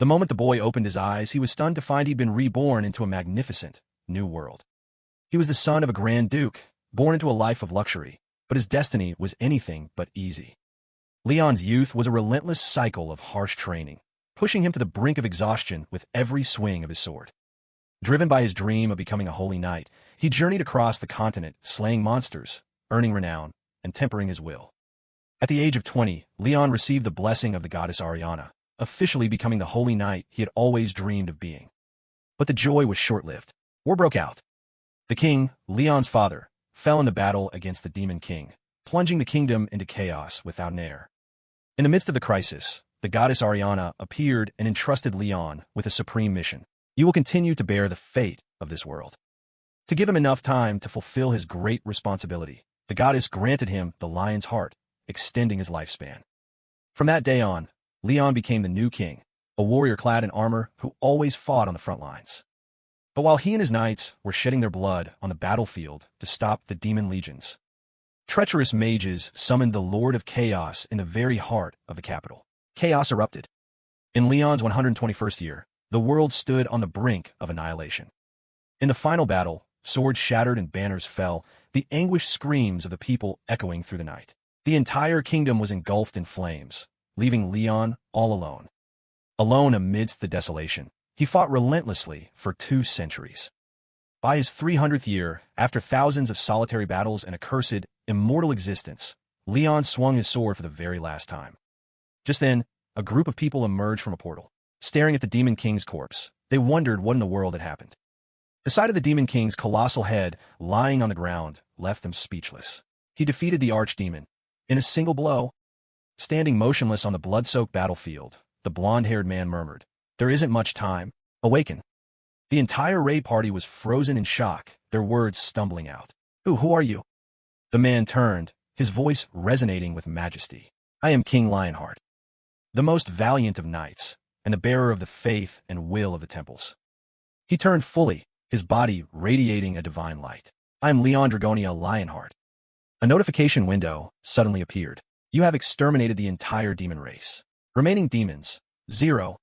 The moment the boy opened his eyes, he was stunned to find he'd been reborn into a magnificent, new world. He was the son of a Grand Duke, born into a life of luxury, but his destiny was anything but easy. Leon's youth was a relentless cycle of harsh training, pushing him to the brink of exhaustion with every swing of his sword. Driven by his dream of becoming a holy knight, he journeyed across the continent, slaying monsters, earning renown, and tempering his will. At the age of 20, Leon received the blessing of the goddess Ariana, officially becoming the holy knight he had always dreamed of being. But the joy was short-lived. War broke out. The king, Leon's father, fell in the battle against the Demon King, plunging the kingdom into chaos without an heir. In the midst of the crisis, the goddess Ariana appeared and entrusted Leon with a supreme mission. You will continue to bear the fate of this world. To give him enough time to fulfill his great responsibility, the goddess granted him the lion's heart, extending his lifespan. From that day on, Leon became the new king, a warrior clad in armor who always fought on the front lines. But while he and his knights were shedding their blood on the battlefield to stop the demon legions, treacherous mages summoned the Lord of Chaos in the very heart of the capital. Chaos erupted. In Leon's 121st year, the world stood on the brink of annihilation. In the final battle, swords shattered and banners fell, the anguished screams of the people echoing through the night. The entire kingdom was engulfed in flames, leaving Leon all alone. Alone amidst the desolation, he fought relentlessly for 2 centuries. By his 300th year, after thousands of solitary battles and a cursed, immortal existence, Leon swung his sword for the very last time. Just then, a group of people emerged from a portal. Staring at the Demon King's corpse, they wondered what in the world had happened. The sight of the Demon King's colossal head lying on the ground left them speechless. He defeated the archdemon in a single blow. Standing motionless on the blood-soaked battlefield, the blonde-haired man murmured, "There isn't much time. Awaken." The entire raid party was frozen in shock, their words stumbling out. Who are you?" The man turned, his voice resonating with majesty. "I am King Lionheart, the most valiant of knights, and the bearer of the faith and will of the temples." He turned fully, his body radiating a divine light. "I am Leon Dragonia Lionheart." A notification window suddenly appeared. "You have exterminated the entire demon race. Remaining demons, 0.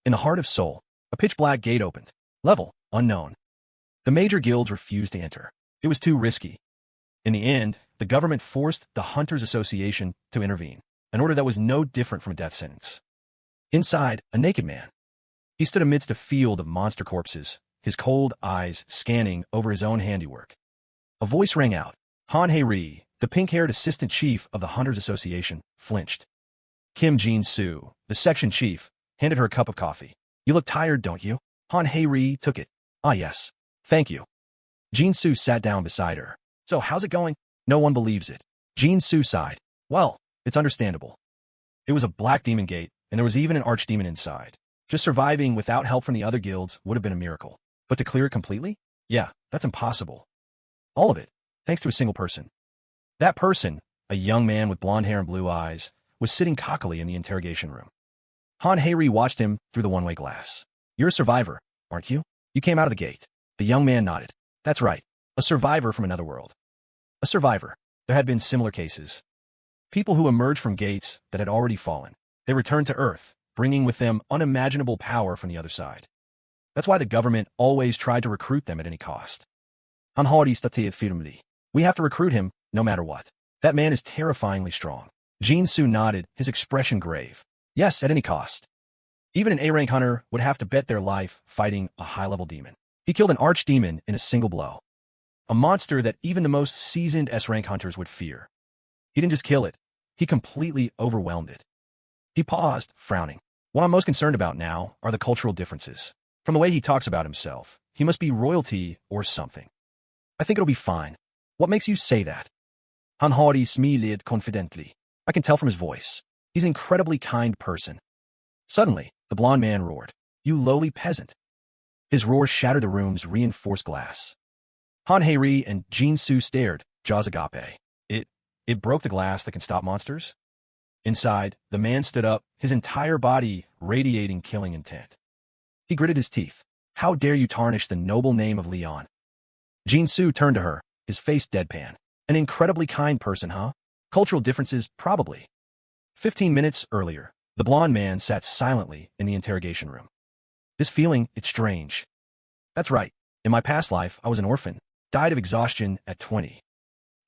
In the heart of Seoul, a pitch-black gate opened. Level, unknown. The major guilds refused to enter. It was too risky. In the end, the government forced the Hunters Association to intervene, an order that was no different from a death sentence. Inside, a naked man. He stood amidst a field of monster corpses, his cold eyes scanning over his own handiwork. A voice rang out. Han Hei-ri, the pink-haired assistant chief of the Hunters Association, flinched. Kim Jin-soo, the section chief, handed her a cup of coffee. "You look tired, don't you?" Han Hei-ri took it. "Ah, yes. Thank you." Jin-soo sat down beside her. "So, how's it going?" "No one believes it." Jin-soo sighed. "Well, it's understandable. It was a black demon gate, and there was even an archdemon inside. Just surviving without help from the other guilds would have been a miracle. But to clear it completely? Yeah, that's impossible. All of it, thanks to a single person." That person, a young man with blonde hair and blue eyes, was sitting cockily in the interrogation room. Han Hei-ri watched him through the one-way glass. "You're a survivor, aren't you? You came out of the gate." The young man nodded. "That's right. A survivor from another world." A survivor. There had been similar cases. People who emerged from gates that had already fallen. They returned to Earth, bringing with them unimaginable power from the other side. That's why the government always tried to recruit them at any cost. "Han Hei-ri statiet firmly. We have to recruit him, no matter what. That man is terrifyingly strong." Jin-soo nodded, his expression grave. "Yes, at any cost. Even an A-rank hunter would have to bet their life fighting a high-level demon. He killed an archdemon in a single blow. A monster that even the most seasoned S-rank hunters would fear. He didn't just kill it, he completely overwhelmed it." He paused, frowning. "What I'm most concerned about now are the cultural differences. From the way he talks about himself, he must be royalty or something. I think it'll be fine." "What makes you say that?" Han Hei-ri smiled confidently. "I can tell from his voice. He's an incredibly kind person." Suddenly, the blond man roared. "You lowly peasant." His roar shattered the room's reinforced glass. Han Hei-ri and Jin-soo stared, jaws agape. It broke the glass that can stop monsters? Inside, the man stood up, his entire body radiating killing intent. He gritted his teeth. "How dare you tarnish the noble name of Leon?" Jin-soo turned to her, his face deadpan. "An incredibly kind person, huh? Cultural differences, probably." 15 minutes earlier, The blond man sat silently in the interrogation room. This feeling, it's strange. That's right. In my past life, I was an orphan, died of exhaustion at 20.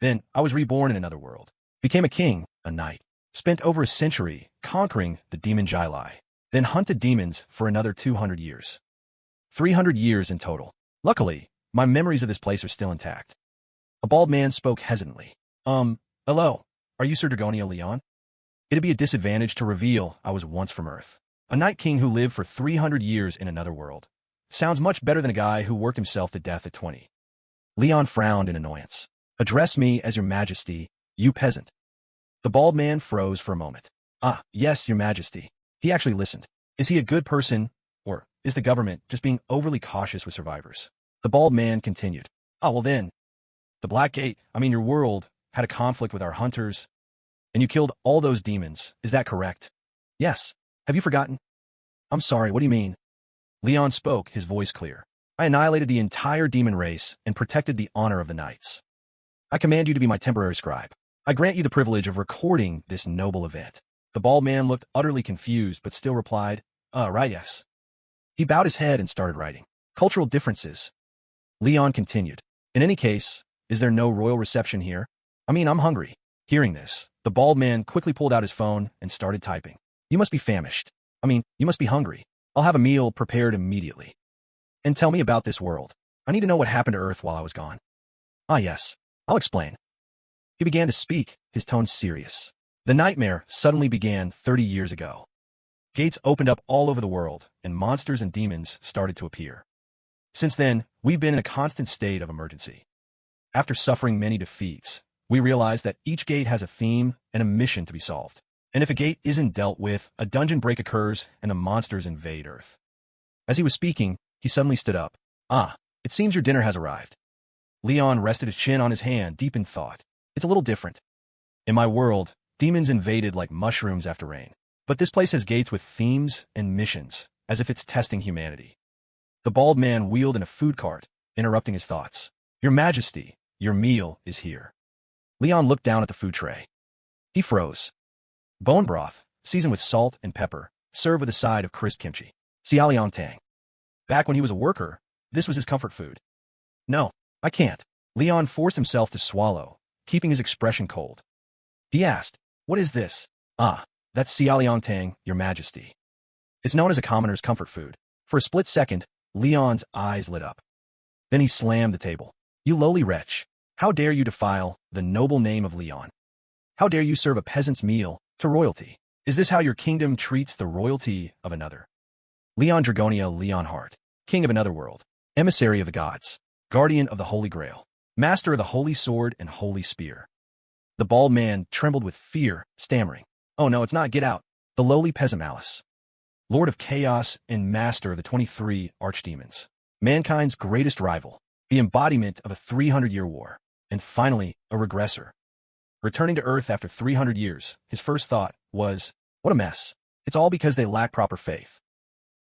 Then, I was reborn in another world, became a king, a knight, spent over a century conquering the demon Jilai, then hunted demons for another 200 years. 300 years in total. Luckily, my memories of this place are still intact. A bald man spoke hesitantly. Hello, are you Sir Dragonia Leon? It'd be a disadvantage to reveal I was once from Earth. A Night King who lived for 300 years in another world. Sounds much better than a guy who worked himself to death at 20. Leon frowned in annoyance. Address me as your majesty, you peasant. The bald man froze for a moment. Ah, yes, your majesty. He actually listened. Is he a good person, or is the government just being overly cautious with survivors? The bald man continued. Ah, well then. The Black Gate, your world, had a conflict with our hunters, and you killed all those demons, is that correct? Yes. Have you forgotten? I'm sorry, what do you mean? Leon spoke, his voice clear. I annihilated the entire demon race and protected the honor of the knights. I command you to be my temporary scribe. I grant you the privilege of recording this noble event. The bald man looked utterly confused, but still replied, right, yes. He bowed his head and started writing. Cultural differences. Leon continued. In any case, is there no royal reception here? I'm hungry. Hearing this, the bald man quickly pulled out his phone and started typing. You must be famished. You must be hungry. I'll have a meal prepared immediately. And tell me about this world. I need to know what happened to Earth while I was gone. Ah, yes. I'll explain. He began to speak, his tone serious. The nightmare suddenly began 30 years ago. Gates opened up all over the world, and monsters and demons started to appear. Since then, we've been in a constant state of emergency. After suffering many defeats, we realized that each gate has a theme and a mission to be solved. And if a gate isn't dealt with, a dungeon break occurs and the monsters invade Earth. As he was speaking, he suddenly stood up. Ah, it seems your dinner has arrived. Leon rested his chin on his hand, deep in thought. It's a little different. In my world, demons invaded like mushrooms after rain. But this place has gates with themes and missions, as if it's testing humanity. The bald man wheeled in a food cart, interrupting his thoughts. Your Majesty, your meal is here. Leon looked down at the food tray. He froze. Bone broth, seasoned with salt and pepper, served with a side of crisp kimchi. Xiaoliangtang. Back when he was a worker, this was his comfort food. No, I can't. Leon forced himself to swallow, keeping his expression cold. He asked, what is this? Ah, that's Xiaoliangtang, your Majesty. It's known as a commoner's comfort food. For a split second, Leon's eyes lit up. Then he slammed the table. You lowly wretch. How dare you defile the noble name of Leon? How dare you serve a peasant's meal to royalty? Is this how your kingdom treats the royalty of another? Leon Dragonia Leonhardt, king of another world, emissary of the gods, guardian of the Holy Grail, master of the Holy Sword and Holy Spear. The bald man trembled with fear, stammering. Oh no, it's not. Get out. The lowly peasant Malice. Lord of Chaos and master of the 23 archdemons. Mankind's greatest rival. The embodiment of a 300-year war. And finally, a regressor. Returning to Earth after 300 years, his first thought was, what a mess. It's all because they lack proper faith.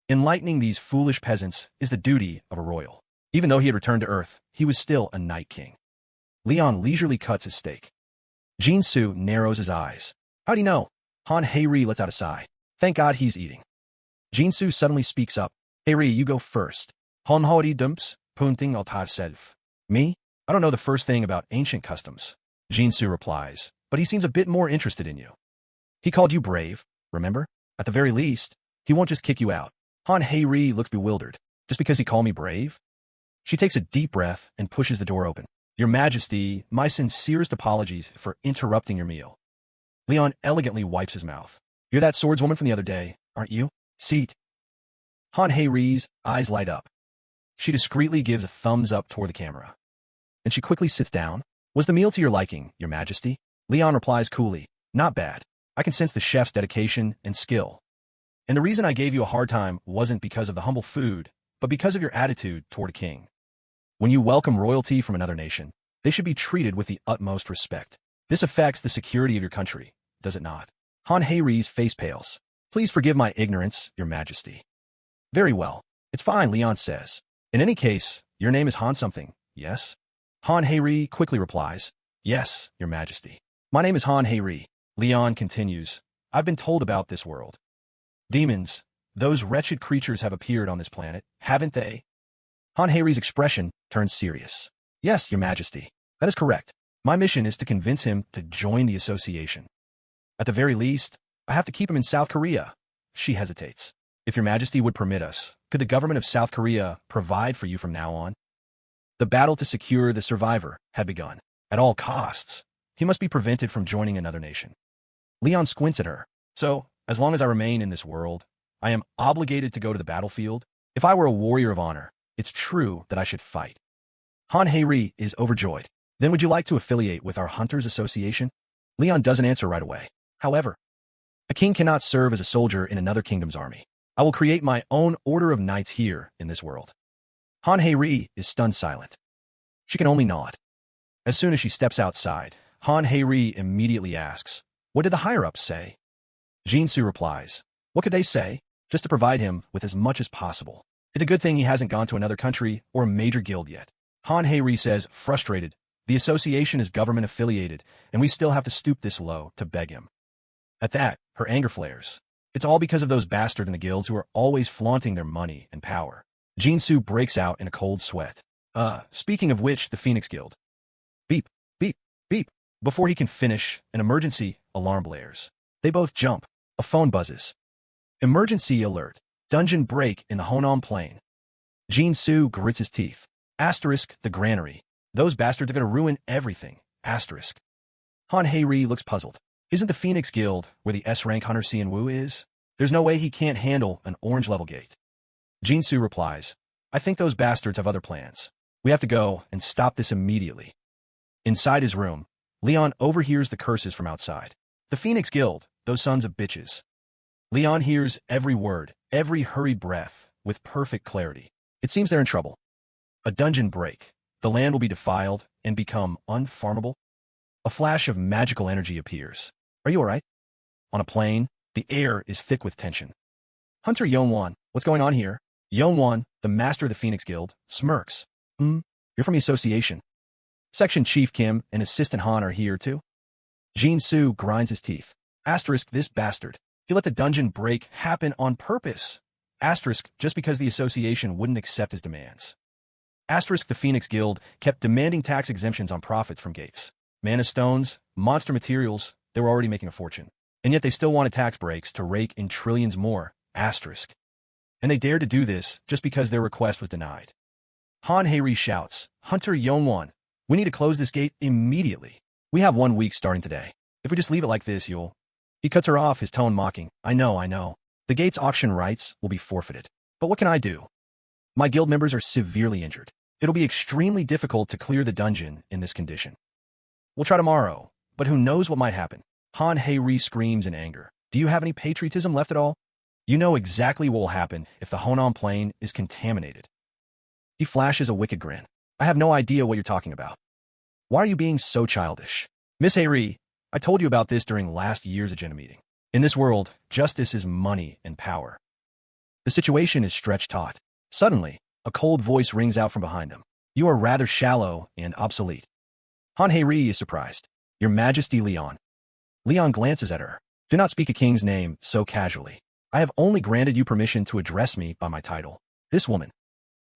Enlightening these foolish peasants is the duty of a royal. Even though he had returned to Earth, he was still a Night King. Leon leisurely cuts his steak. Jinsu narrows his eyes. How'd he know? Han Heiri lets out a sigh. Thank God he's eating. Jinsu suddenly speaks up. Heiri, you go first. Han Hori dumps, punting altar self. Me? I don't know the first thing about ancient customs. Jinsu replies, but he seems a bit more interested in you. He called you brave, remember? At the very least, he won't just kick you out. Han Heiri looks bewildered. Just because he called me brave? She takes a deep breath and pushes the door open. Your Majesty, my sincerest apologies for interrupting your meal. Leon elegantly wipes his mouth. You're that swordswoman from the other day, aren't you? Seat. Han Heiri's eyes light up. She discreetly gives a thumbs up toward the camera. And she quickly sits down. Was the meal to your liking, Your Majesty? Leon replies coolly. Not bad. I can sense the chef's dedication and skill. And the reason I gave you a hard time wasn't because of the humble food, but because of your attitude toward a king. When you welcome royalty from another nation, they should be treated with the utmost respect. This affects the security of your country, does it not? Han Heiri's face pales. Please forgive my ignorance, Your Majesty. Very well. It's fine, Leon says. In any case, your name is Han something, yes? Han Heiri quickly replies, yes, Your Majesty. My name is Han Heiri. Leon continues, I've been told about this world. Demons, those wretched creatures have appeared on this planet, haven't they? Han Hei's expression turns serious. Yes, Your Majesty. That is correct. My mission is to convince him to join the association. At the very least, I have to keep him in South Korea. She hesitates. If Your Majesty would permit us, could the government of South Korea provide for you from now on? The battle to secure the survivor had begun. At all costs, he must be prevented from joining another nation. Leon squints at her. So, as long as I remain in this world, I am obligated to go to the battlefield? If I were a warrior of honor, it's true that I should fight. Han Hei is overjoyed. Then would you like to affiliate with our Hunters Association? Leon doesn't answer right away. However, a king cannot serve as a soldier in another kingdom's army. I will create my own order of knights here in this world. Han Hei is stunned silent. She can only nod. As soon as she steps outside, Han Hei immediately asks, "What did the higher-ups say?" Jinsu replies, "What could they say? Just to provide him with as much as possible. It's a good thing he hasn't gone to another country or a major guild yet." Han Hei says, frustrated, "The association is government-affiliated, and we still have to stoop this low to beg him." At that, her anger flares. It's all because of those bastards in the guilds who are always flaunting their money and power. Jinsu breaks out in a cold sweat. Speaking of which, the Phoenix Guild. Beep, beep, beep. Before he can finish, an emergency alarm blares. They both jump. A phone buzzes. Emergency alert. Dungeon break in the Honan Plain. Jinsu grits his teeth. Asterisk, the granary. Those bastards are going to ruin everything. Asterisk. Han Hei looks puzzled. Isn't the Phoenix Guild where the S-rank hunter Xian Wu is? There's no way he can't handle an orange-level gate. Jinsu replies, "I think those bastards have other plans. We have to go and stop this immediately." Inside his room, Leon overhears the curses from outside. The Phoenix Guild, those sons of bitches. Leon hears every word, every hurried breath, with perfect clarity. It seems they're in trouble. A dungeon break. The land will be defiled and become unfarmable. A flash of magical energy appears. Are you alright? On a plain, the air is thick with tension. Hunter Yongwan, what's going on here? Yongwan, the master of the Phoenix Guild, smirks. You're from the association. Section Chief Kim and Assistant Han are here too? Jinsu grinds his teeth. Asterisk, this bastard. He let the dungeon break happen on purpose. Asterisk, just because the association wouldn't accept his demands. Asterisk, the Phoenix Guild kept demanding tax exemptions on profits from gates. Mana stones, monster materials, they were already making a fortune. And yet they still wanted tax breaks to rake in trillions more. Asterisk. And they dared to do this just because their request was denied. Han Hei shouts, "Hunter Yongwan, we need to close this gate immediately. We have 1 week starting today. If we just leave it like this, you'll..." He cuts her off, his tone mocking. I know. The gate's auction rights will be forfeited. But what can I do? My guild members are severely injured. It'll be extremely difficult to clear the dungeon in this condition. We'll try tomorrow, but who knows what might happen. Han Hei screams in anger. Do you have any patriotism left at all? You know exactly what will happen if the Honan Plain is contaminated. He flashes a wicked grin. I have no idea what you're talking about. Why are you being so childish? Miss Hei, I told you about this during last year's agenda meeting. In this world, justice is money and power. The situation is stretched taut. Suddenly, a cold voice rings out from behind them. You are rather shallow and obsolete. Han Hei is surprised. Your Majesty, Leon. Leon glances at her. Do not speak a king's name so casually. I have only granted you permission to address me by my title. This woman.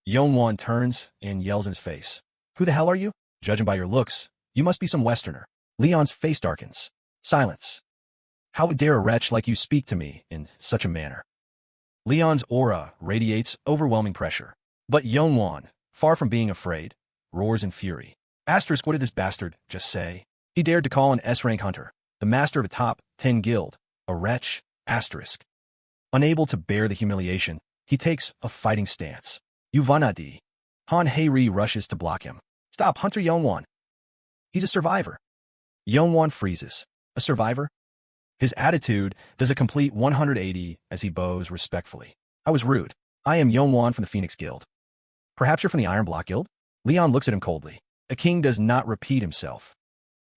Yongwan turns and yells in his face. Who the hell are you? Judging by your looks, you must be some Westerner. Leon's face darkens. Silence. How dare a wretch like you speak to me in such a manner? Leon's aura radiates overwhelming pressure. But Yongwan, far from being afraid, roars in fury. Asterisk, what did this bastard just say? He dared to call an S-rank hunter, the master of a top 10 guild, a wretch. Asterisk. Unable to bear the humiliation, he takes a fighting stance. You vanadi. Han Hei rushes to block him. Stop, Hunter Yongwan. He's a survivor. Yongwan freezes. A survivor? His attitude does a complete 180 as he bows respectfully. I was rude. I am Yongwan from the Phoenix Guild. Perhaps you're from the Iron Block Guild? Leon looks at him coldly. A king does not repeat himself.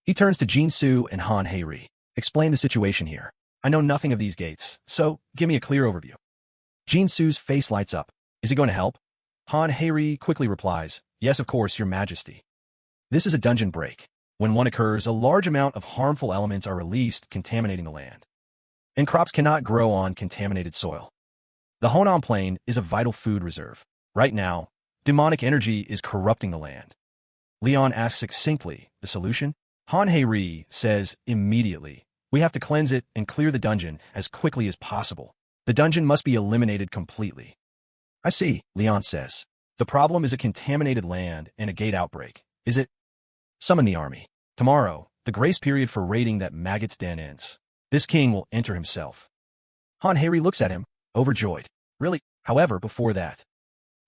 He turns to Jinsu and Han Hei. Explain the situation here. I know nothing of these gates, so give me a clear overview. Jinsu's face lights up. Is he going to help? Han Hei quickly replies, Yes, of course, Your Majesty. This is a dungeon break. When one occurs, a large amount of harmful elements are released, contaminating the land. and crops cannot grow on contaminated soil. The Honan Plain is a vital food reserve. Right now, demonic energy is corrupting the land. Leon asks succinctly, the solution? Han Hei says immediately, we have to cleanse it and clear the dungeon as quickly as possible. The dungeon must be eliminated completely. I see, Leon says. The problem is a contaminated land and a gate outbreak, is it? Summon the army. Tomorrow, the grace period for raiding that maggot's den ends. This king will enter himself. Han Hei looks at him, overjoyed. Really? However, before that,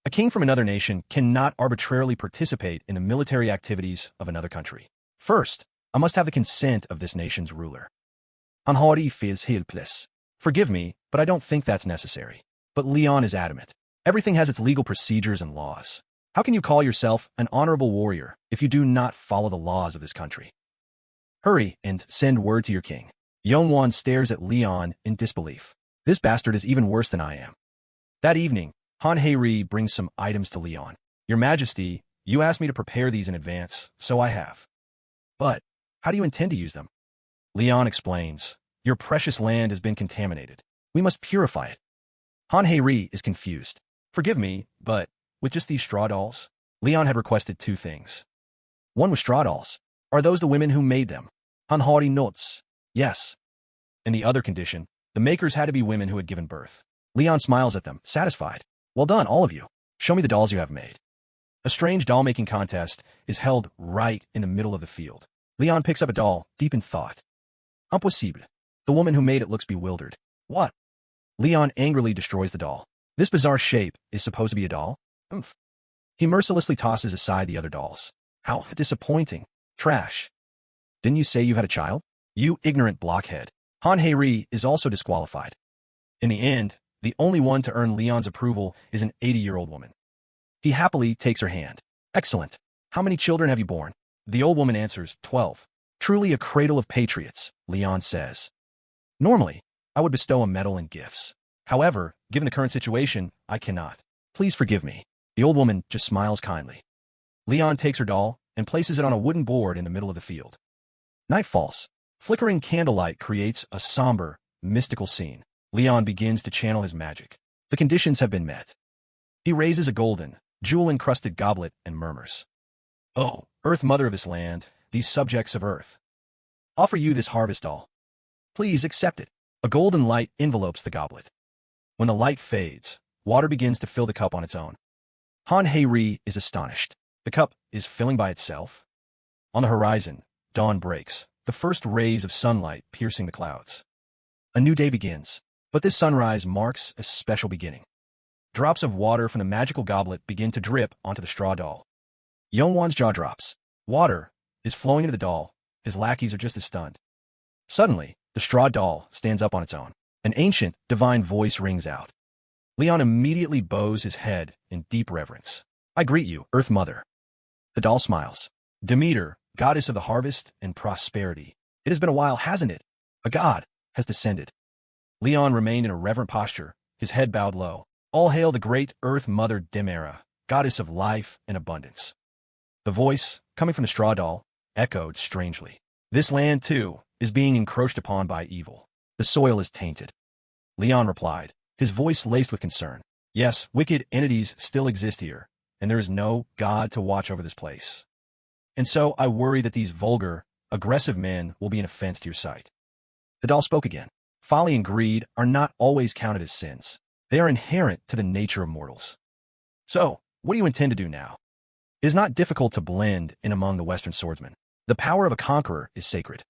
a king from another nation cannot arbitrarily participate in the military activities of another country. First, I must have the consent of this nation's ruler. Han Hei feels helpless. Forgive me, but I don't think that's necessary. But Leon is adamant. Everything has its legal procedures and laws. How can you call yourself an honorable warrior if you do not follow the laws of this country? Hurry and send word to your king. Yongwan stares at Leon in disbelief. This bastard is even worse than I am. That evening, Han Hei brings some items to Leon. Your Majesty, you asked me to prepare these in advance, so I have. But, how do you intend to use them? Leon explains. Your precious land has been contaminated. We must purify it. Han Hei is confused. Forgive me, but with just these straw dolls? Leon had requested two things. One was straw dolls. Are those the women who made them? Han Hei nods. Yes. And the other condition, the makers had to be women who had given birth. Leon smiles at them, satisfied. Well done, all of you. Show me the dolls you have made. A strange doll-making contest is held right in the middle of the field. Leon picks up a doll, deep in thought. Impossible. The woman who made it looks bewildered. What? Leon angrily destroys the doll. This bizarre shape is supposed to be a doll? Oomph. He mercilessly tosses aside the other dolls. How disappointing. Trash. Didn't you say you had a child? You ignorant blockhead. Han Hei is also disqualified. In the end, the only one to earn Leon's approval is an 80-year-old woman. He happily takes her hand. Excellent. How many children have you borne? The old woman answers, 12. Truly a cradle of patriots, Leon says. Normally, I would bestow a medal and gifts. However, given the current situation, I cannot. Please forgive me. The old woman just smiles kindly. Leon takes her doll and places it on a wooden board in the middle of the field. Night falls. Flickering candlelight creates a somber, mystical scene. Leon begins to channel his magic. The conditions have been met. He raises a golden, jewel-encrusted goblet and murmurs. Oh, Earth Mother of this land, these subjects of Earth. Offer you this harvest doll. Please accept it. A golden light envelopes the goblet. When the light fades, water begins to fill the cup on its own. Han Hei is astonished. The cup is filling by itself. On the horizon, dawn breaks, the first rays of sunlight piercing the clouds. A new day begins, but this sunrise marks a special beginning. Drops of water from the magical goblet begin to drip onto the straw doll. Yongwan's jaw drops. Water is flowing into the doll. His lackeys are just as stunned. Suddenly, the straw doll stands up on its own. An ancient, divine voice rings out. Leon immediately bows his head in deep reverence. I greet you, Earth Mother. The doll smiles. Demeter, goddess of the harvest and prosperity. It has been a while, hasn't it? A god has descended. Leon remained in a reverent posture, his head bowed low. All hail the great Earth Mother Demera, goddess of life and abundance. The voice, coming from the straw doll, echoed strangely. This land, too, is being encroached upon by evil. The soil is tainted. Leon replied, his voice laced with concern. Yes, wicked entities still exist here, and there is no god to watch over this place. And so I worry that these vulgar, aggressive men will be an offense to your sight. The doll spoke again. Folly and greed are not always counted as sins. They are inherent to the nature of mortals. So, what do you intend to do now? It is not difficult to blend in among the Western swordsmen. The power of a conqueror is sacred.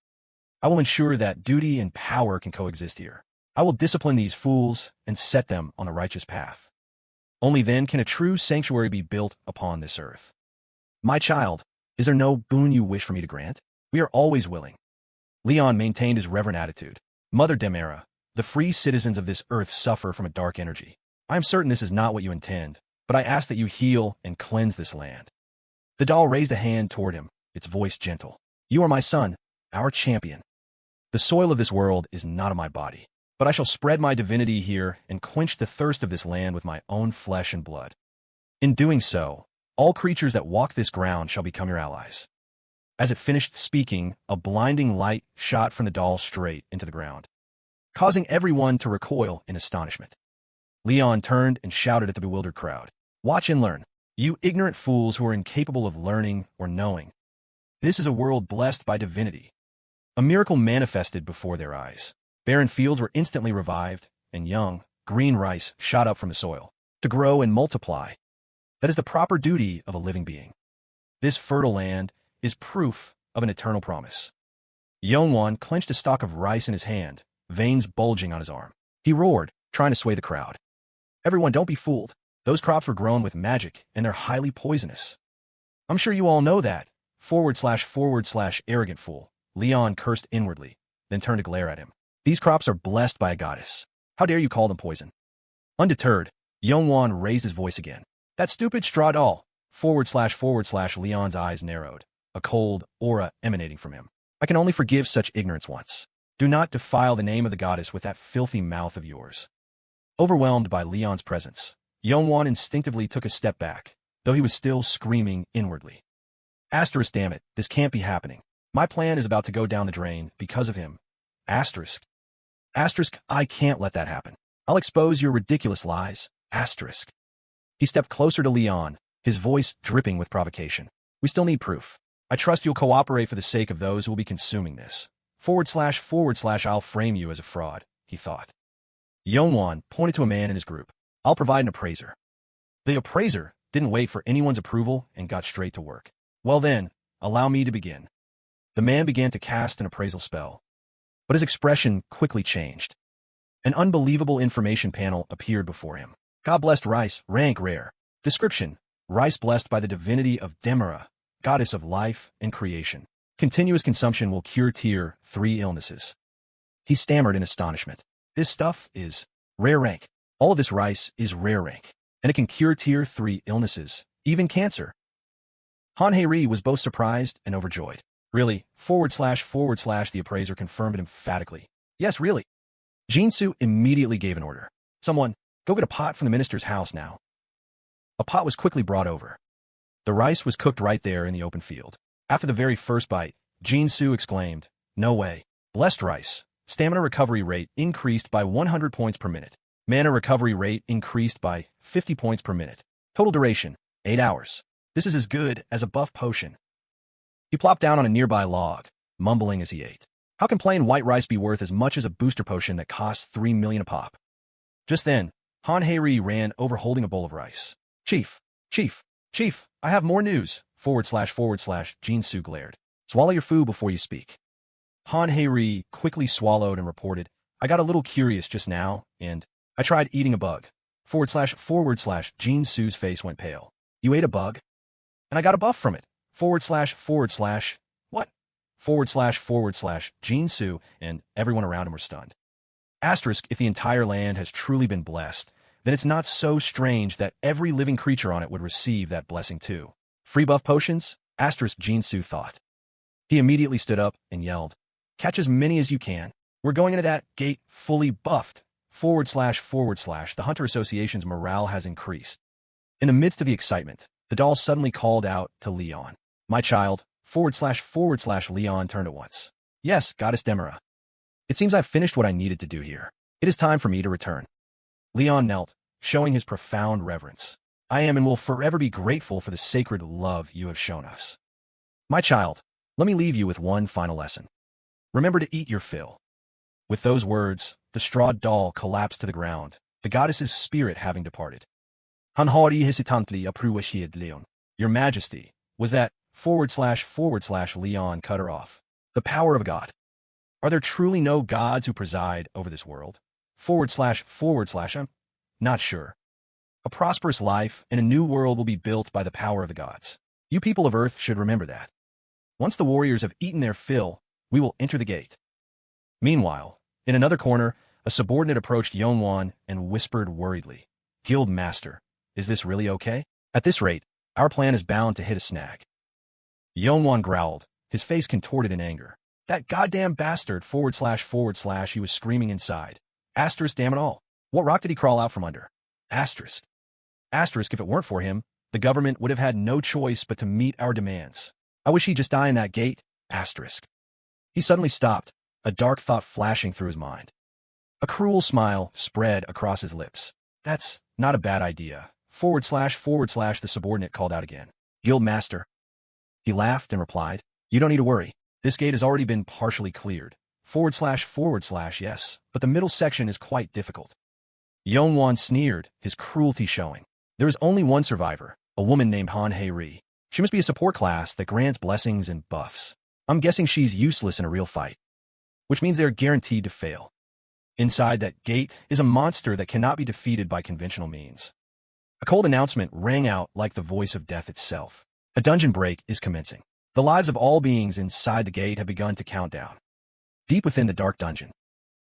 I will ensure that duty and power can coexist here. I will discipline these fools and set them on the righteous path. Only then can a true sanctuary be built upon this earth. My child, is there no boon you wish for me to grant? We are always willing. Leon maintained his reverent attitude. Mother Demera, the free citizens of this earth suffer from a dark energy. I am certain this is not what you intend, but I ask that you heal and cleanse this land. The doll raised a hand toward him, its voice gentle. You are my son, our champion. The soil of this world is not of my body, but I shall spread my divinity here and quench the thirst of this land with my own flesh and blood. In doing so, all creatures that walk this ground shall become your allies. As it finished speaking, a blinding light shot from the doll straight into the ground. causing everyone to recoil in astonishment. Leon turned and shouted at the bewildered crowd. Watch and learn, you ignorant fools who are incapable of learning or knowing. This is a world blessed by divinity. A miracle manifested before their eyes. Barren fields were instantly revived, and young, green rice shot up from the soil, to grow and multiply. That is the proper duty of a living being. This fertile land is proof of an eternal promise. Yongwan clenched a stalk of rice in his hand, veins bulging on his arm. He roared, trying to sway the crowd. Everyone, don't be fooled. Those crops were grown with magic, and they're highly poisonous. I'm sure you all know that. / arrogant fool. Leon cursed inwardly, then turned to glare at him. These crops are blessed by a goddess. How dare you call them poison? Undeterred, Yongwan raised his voice again. That stupid straw doll. / Leon's eyes narrowed, a cold aura emanating from him. I can only forgive such ignorance once. Do not defile the name of the goddess with that filthy mouth of yours. Overwhelmed by Leon's presence, Yongwan instinctively took a step back, though he was still screaming inwardly. Asterisk, damn it, this can't be happening. My plan is about to go down the drain because of him. Asterisk. Asterisk, I can't let that happen. I'll expose your ridiculous lies. Asterisk. He stepped closer to Leon, his voice dripping with provocation. We still need proof. I trust you'll cooperate for the sake of those who will be consuming this. / I'll frame you as a fraud, he thought. Yongwan pointed to a man in his group. I'll provide an appraiser. The appraiser didn't wait for anyone's approval and got straight to work. Well then, allow me to begin. The man began to cast an appraisal spell, but his expression quickly changed. An unbelievable information panel appeared before him. God blessed rice, rank rare. Description: rice blessed by the divinity of Demara, goddess of life and creation. Continuous consumption will cure tier 3 illnesses. He stammered in astonishment. This stuff is rare rank. All of this rice is rare rank, and it can cure tier 3 illnesses, even cancer. Han Hei was both surprised and overjoyed. Really, / the appraiser confirmed it emphatically. Yes, really. Jinsu immediately gave an order. Someone, go get a pot from the minister's house now. A pot was quickly brought over. The rice was cooked right there in the open field. After the very first bite, Jinsu exclaimed, no way. Blessed rice. Stamina recovery rate increased by 100 points per minute. Mana recovery rate increased by 50 points per minute. Total duration, 8 hours. This is as good as a buff potion. He plopped down on a nearby log, mumbling as he ate. How can plain white rice be worth as much as a booster potion that costs 3 million a pop? Just then, Han Hei ran over holding a bowl of rice. Chief, I have more news. / Jinsu glared. Swallow your food before you speak. Han Hei quickly swallowed and reported, I got a little curious just now, and I tried eating a bug. / Jinsu's face went pale. You ate a bug? And I got a buff from it. / what? / Jinsu and everyone around him were stunned. Asterisk, if the entire land has truly been blessed, then it's not so strange that every living creature on it would receive that blessing too. Free buff potions? Asterisk, Jinsu thought. He immediately stood up and yelled, catch as many as you can. We're going into that gate fully buffed. / the Hunter Association's morale has increased. In the midst of the excitement, the doll suddenly called out to Leon. My child, / Leon turned at once. Yes, Goddess Demara. It seems I've finished what I needed to do here. It is time for me to return. Leon knelt, showing his profound reverence. I am and will forever be grateful for the sacred love you have shown us. My child, let me leave you with one final lesson. Remember to eat your fill. With those words, the straw doll collapsed to the ground, the goddess's spirit having departed. Hanhori hesitantly apruashiad Leon. Your Majesty, was that / Leon cut her off. The power of God. Are there truly no gods who preside over this world? / I'm not sure. A prosperous life and a new world will be built by the power of the gods. You people of Earth should remember that. Once the warriors have eaten their fill, we will enter the gate. Meanwhile, in another corner, a subordinate approached Yongwan and whispered worriedly, Guild Master, is this really okay? At this rate, our plan is bound to hit a snag. Yongwan growled, his face contorted in anger. That goddamn bastard / he was screaming inside. Asterisk, damn it all. What rock did he crawl out from under? Asterisk. Asterisk, if it weren't for him, the government would have had no choice but to meet our demands. I wish he'd just die in that gate. Asterisk. He suddenly stopped, a dark thought flashing through his mind. A cruel smile spread across his lips. That's not a bad idea. // the subordinate called out again. Guild master. He laughed and replied, you don't need to worry. This gate has already been partially cleared. // yes, but the middle section is quite difficult. Yongwan sneered, his cruelty showing. There is only one survivor, a woman named Han Hei-ri. She must be a support class that grants blessings and buffs. I'm guessing she's useless in a real fight, which means they're guaranteed to fail. Inside that gate is a monster that cannot be defeated by conventional means. A cold announcement rang out like the voice of death itself. A dungeon break is commencing. The lives of all beings inside the gate have begun to count down. Deep within the dark dungeon.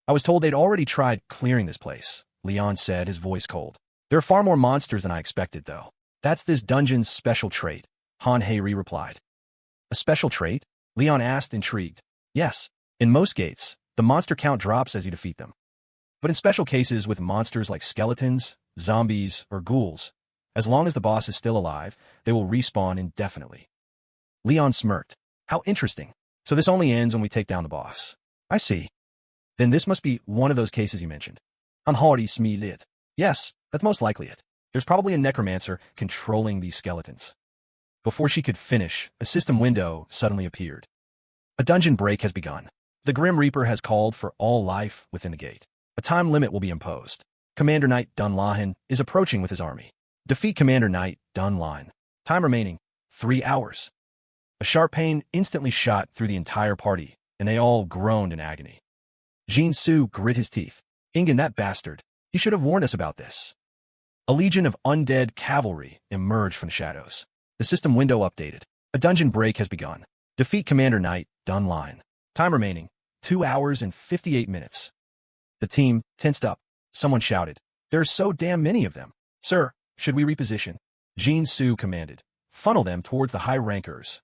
I was told they'd already tried clearing this place, Leon said, his voice cold. There are far more monsters than I expected, though. That's this dungeon's special trait, Han Hei-ri replied. A special trait? Leon asked, intrigued. Yes. In most gates, the monster count drops as you defeat them. But in special cases with monsters like skeletons, zombies, or ghouls, as long as the boss is still alive, they will respawn indefinitely. Leon smirked. How interesting. So this only ends when we take down the boss. I see. Then this must be one of those cases you mentioned. Anhari smiled. Yes, that's most likely it. There's probably a necromancer controlling these skeletons. Before she could finish, a system window suddenly appeared. A dungeon break has begun. The Grim Reaper has called for all life within the gate. A time limit will be imposed. Commander Knight Dunlahan is approaching with his army. Defeat Commander Knight Dunlahan. Time remaining, 3 hours. A sharp pain instantly shot through the entire party, and they all groaned in agony. Jin Su grit his teeth. Ingen, that bastard. He should have warned us about this. A legion of undead cavalry emerged from the shadows. The system window updated. A dungeon break has begun. Defeat Commander Knight Dunlahan. Time remaining, 2 hours and 58 minutes. The team tensed up. Someone shouted, there are so damn many of them. Sir, should we reposition? Jin Su commanded. Funnel them towards the high rankers.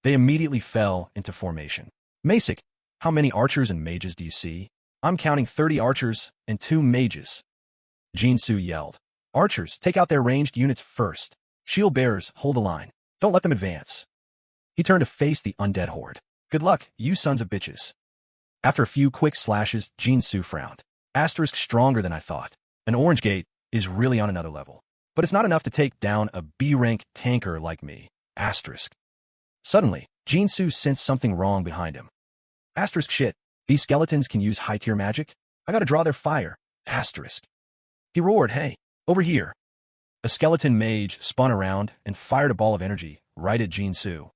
They immediately fell into formation. Masic, how many archers and mages do you see? I'm counting 30 archers and 2 mages. Jin Su yelled. Archers, take out their ranged units first. Shield bearers, hold the line. Don't let them advance. He turned to face the undead horde. Good luck, you sons of bitches. After a few quick slashes, Jin Su frowned. Asterisk stronger than I thought. An orange gate is really on another level. But it's not enough to take down a B-rank tanker like me. Asterisk. Suddenly, Jin Su sensed something wrong behind him. Asterisk shit. These skeletons can use high-tier magic? I gotta draw their fire. Asterisk. He roared, hey, over here. A skeleton mage spun around and fired a ball of energy right at Jin Su.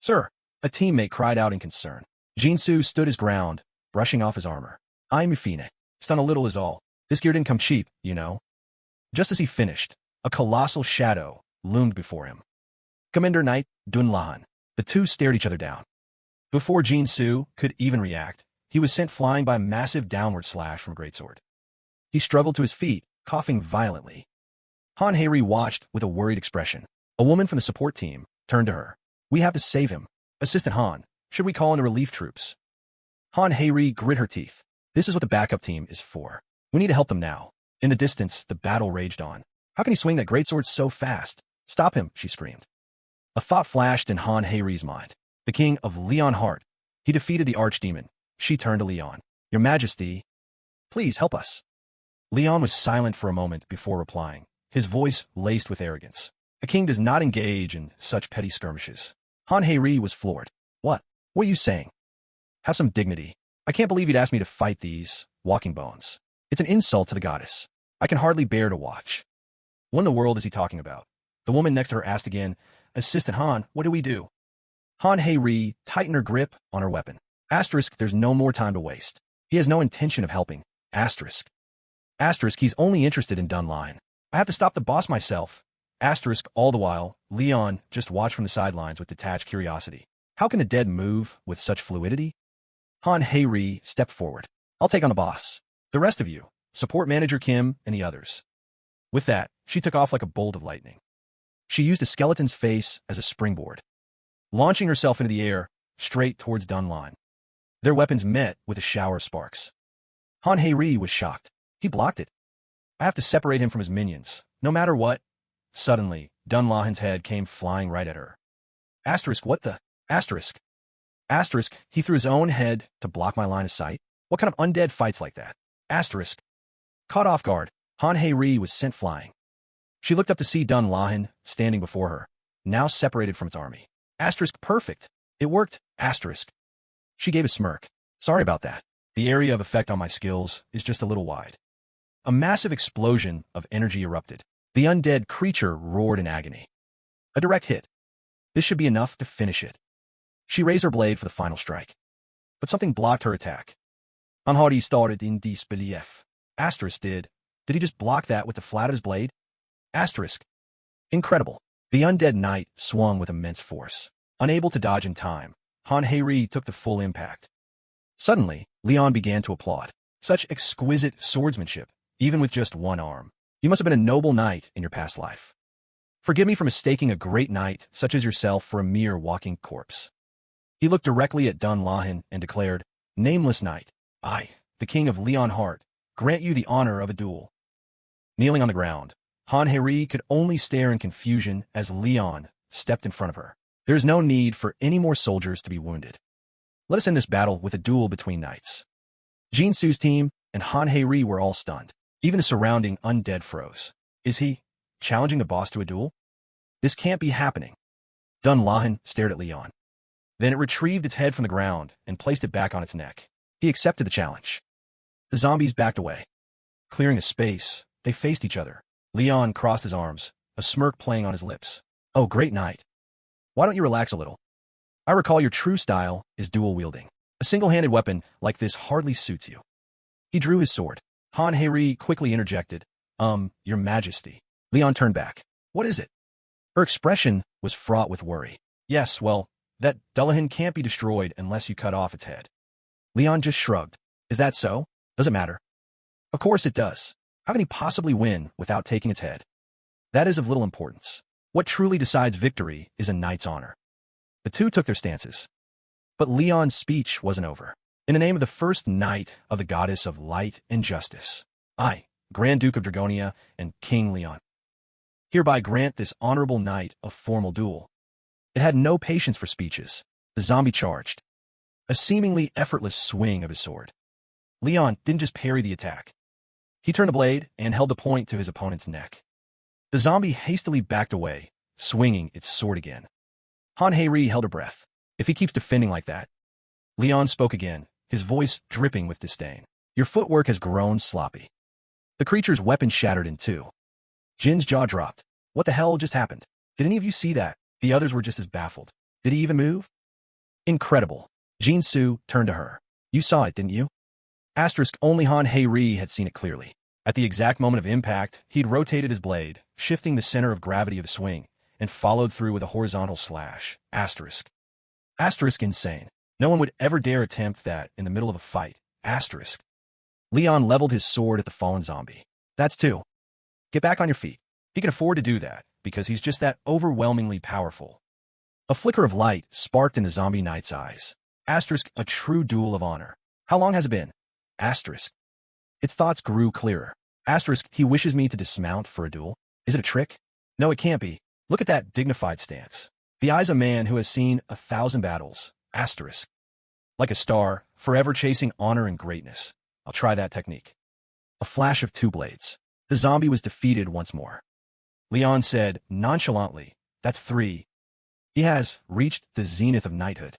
Sir, a teammate cried out in concern. Jin Su stood his ground, brushing off his armor. I'm Mufine. Stun a little is all. This gear didn't come cheap, you know. Just as he finished, a colossal shadow loomed before him. Commander Knight Dunlahan. The two stared each other down. Before Jin Su could even react, he was sent flying by a massive downward slash from a greatsword. He struggled to his feet, coughing violently. Han Hei-ri watched with a worried expression. A woman from the support team turned to her. We have to save him. Assistant Han, should we call in the relief troops? Han Hei-ri grit her teeth. This is what the backup team is for. We need to help them now. In the distance, the battle raged on. How can he swing that greatsword so fast? Stop him, she screamed. A thought flashed in Han Hei-ri's mind. The king of Leon Heart. He defeated the archdemon. She turned to Leon. Your Majesty, please help us. Leon was silent for a moment before replying, his voice laced with arrogance. A king does not engage in such petty skirmishes. Han Hei-ri was floored. What are you saying? Have some dignity. I can't believe you'd ask me to fight these walking bones. It's an insult to the goddess. I can hardly bear to watch. What in the world is he talking about? The woman next to her asked again, Assistant Han, what do we do? Han Hei-ri tightened her grip on her weapon. Asterisk, there's no more time to waste. He has no intention of helping. Asterisk. Asterisk, he's only interested in Dunlahan. I have to stop the boss myself. Asterisk, all the while, Leon just watched from the sidelines with detached curiosity. How can the dead move with such fluidity? Han Hei-ri stepped forward. I'll take on the boss. The rest of you, support manager Kim and the others. With that, she took off like a bolt of lightning. She used a skeleton's face as a springboard, launching herself into the air straight towards Dunlahan. Their weapons met with a shower of sparks. Han Hei-ri was shocked. He blocked it. I have to separate him from his minions, no matter what. Suddenly, Dunlahan's head came flying right at her. Asterisk, what the? Asterisk. Asterisk, he threw his own head to block my line of sight. What kind of undead fights like that? Asterisk. Caught off guard, Han Hei-ri was sent flying. She looked up to see Dun Lahan standing before her, now separated from its army. Asterisk perfect. It worked. Asterisk. She gave a smirk. Sorry about that. The area of effect on my skills is just a little wide. A massive explosion of energy erupted. The undead creature roared in agony. A direct hit. This should be enough to finish it. She raised her blade for the final strike. But something blocked her attack. Anhari started in disbelief. Asterisk did. Did he just block that with the flat of his blade? Asterisk. Incredible. The undead knight swung with immense force. Unable to dodge in time, Han Hei-ri took the full impact. Suddenly, Leon began to applaud. Such exquisite swordsmanship, even with just one arm. You must have been a noble knight in your past life. Forgive me for mistaking a great knight such as yourself for a mere walking corpse. He looked directly at Dun Lahan and declared, Nameless knight, I, the king of Leon Hart, grant you the honor of a duel. Kneeling on the ground, Han Hei-ri could only stare in confusion as Leon stepped in front of her. There is no need for any more soldiers to be wounded. Let us end this battle with a duel between knights. Jin Su's team and Han Hei-ri were all stunned. Even the surrounding undead froze. Is he challenging the boss to a duel? This can't be happening. Dun Lahan stared at Leon. Then it retrieved its head from the ground and placed it back on its neck. He accepted the challenge. The zombies backed away. Clearing a space, they faced each other. Leon crossed his arms, a smirk playing on his lips. Oh, great knight. Why don't you relax a little? I recall your true style is dual-wielding. A single-handed weapon like this hardly suits you. He drew his sword. Han Hei-ri quickly interjected, Your Majesty. Leon turned back. What is it? Her expression was fraught with worry. Yes, well, that Dullahan can't be destroyed unless you cut off its head. Leon just shrugged. Is that so? Does it matter? Of course it does. How can he possibly win without taking its head? That is of little importance. What truly decides victory is a knight's honor. The two took their stances. But Leon's speech wasn't over. In the name of the first knight of the goddess of light and justice, I, Grand Duke of Dragonia and King Leon, hereby grant this honorable knight a formal duel. It had no patience for speeches. The zombie charged. A seemingly effortless swing of his sword. Leon didn't just parry the attack. He turned the blade and held the point to his opponent's neck. The zombie hastily backed away, swinging its sword again. Han Hei-ri held her breath. If he keeps defending like that. Leon spoke again, his voice dripping with disdain. Your footwork has grown sloppy. The creature's weapon shattered in two. Jin's jaw dropped. What the hell just happened? Did any of you see that? The others were just as baffled. Did he even move? Incredible. Jin Su turned to her. You saw it, didn't you? Asterisk, only Han Hei-ri had seen it clearly. At the exact moment of impact, he'd rotated his blade, shifting the center of gravity of the swing, and followed through with a horizontal slash. Asterisk. Asterisk insane. No one would ever dare attempt that in the middle of a fight. Asterisk. Leon leveled his sword at the fallen zombie. That's two. Get back on your feet. He can afford to do that, because he's just that overwhelmingly powerful. A flicker of light sparked in the zombie knight's eyes. Asterisk, a true duel of honor. How long has it been? Asterisk. Its thoughts grew clearer. Asterisk, he wishes me to dismount for a duel. Is it a trick? No, it can't be. Look at that dignified stance. The eyes of a man who has seen 1,000 battles. Asterisk. Like a star, forever chasing honor and greatness. I'll try that technique. A flash of two blades. The zombie was defeated once more. Leon said nonchalantly, That's three. He has reached the zenith of knighthood.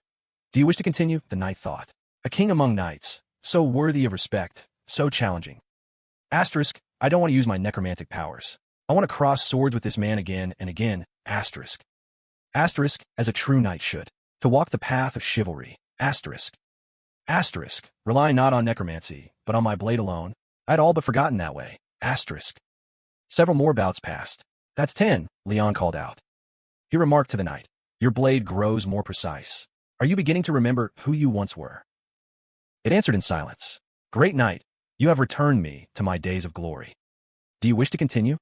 Do you wish to continue? The knight thought. A king among knights, so worthy of respect, so challenging. Asterisk, I don't want to use my necromantic powers. I want to cross swords with this man again and again. Asterisk. Asterisk, as a true knight should. To walk the path of chivalry. Asterisk. Asterisk, rely not on necromancy, but on my blade alone. I'd all but forgotten that way. Asterisk. Several more bouts passed. That's 10, Leon called out. He remarked to the knight. Your blade grows more precise. Are you beginning to remember who you once were? It answered in silence. Great knight, you have returned me to my days of glory. Do you wish to continue?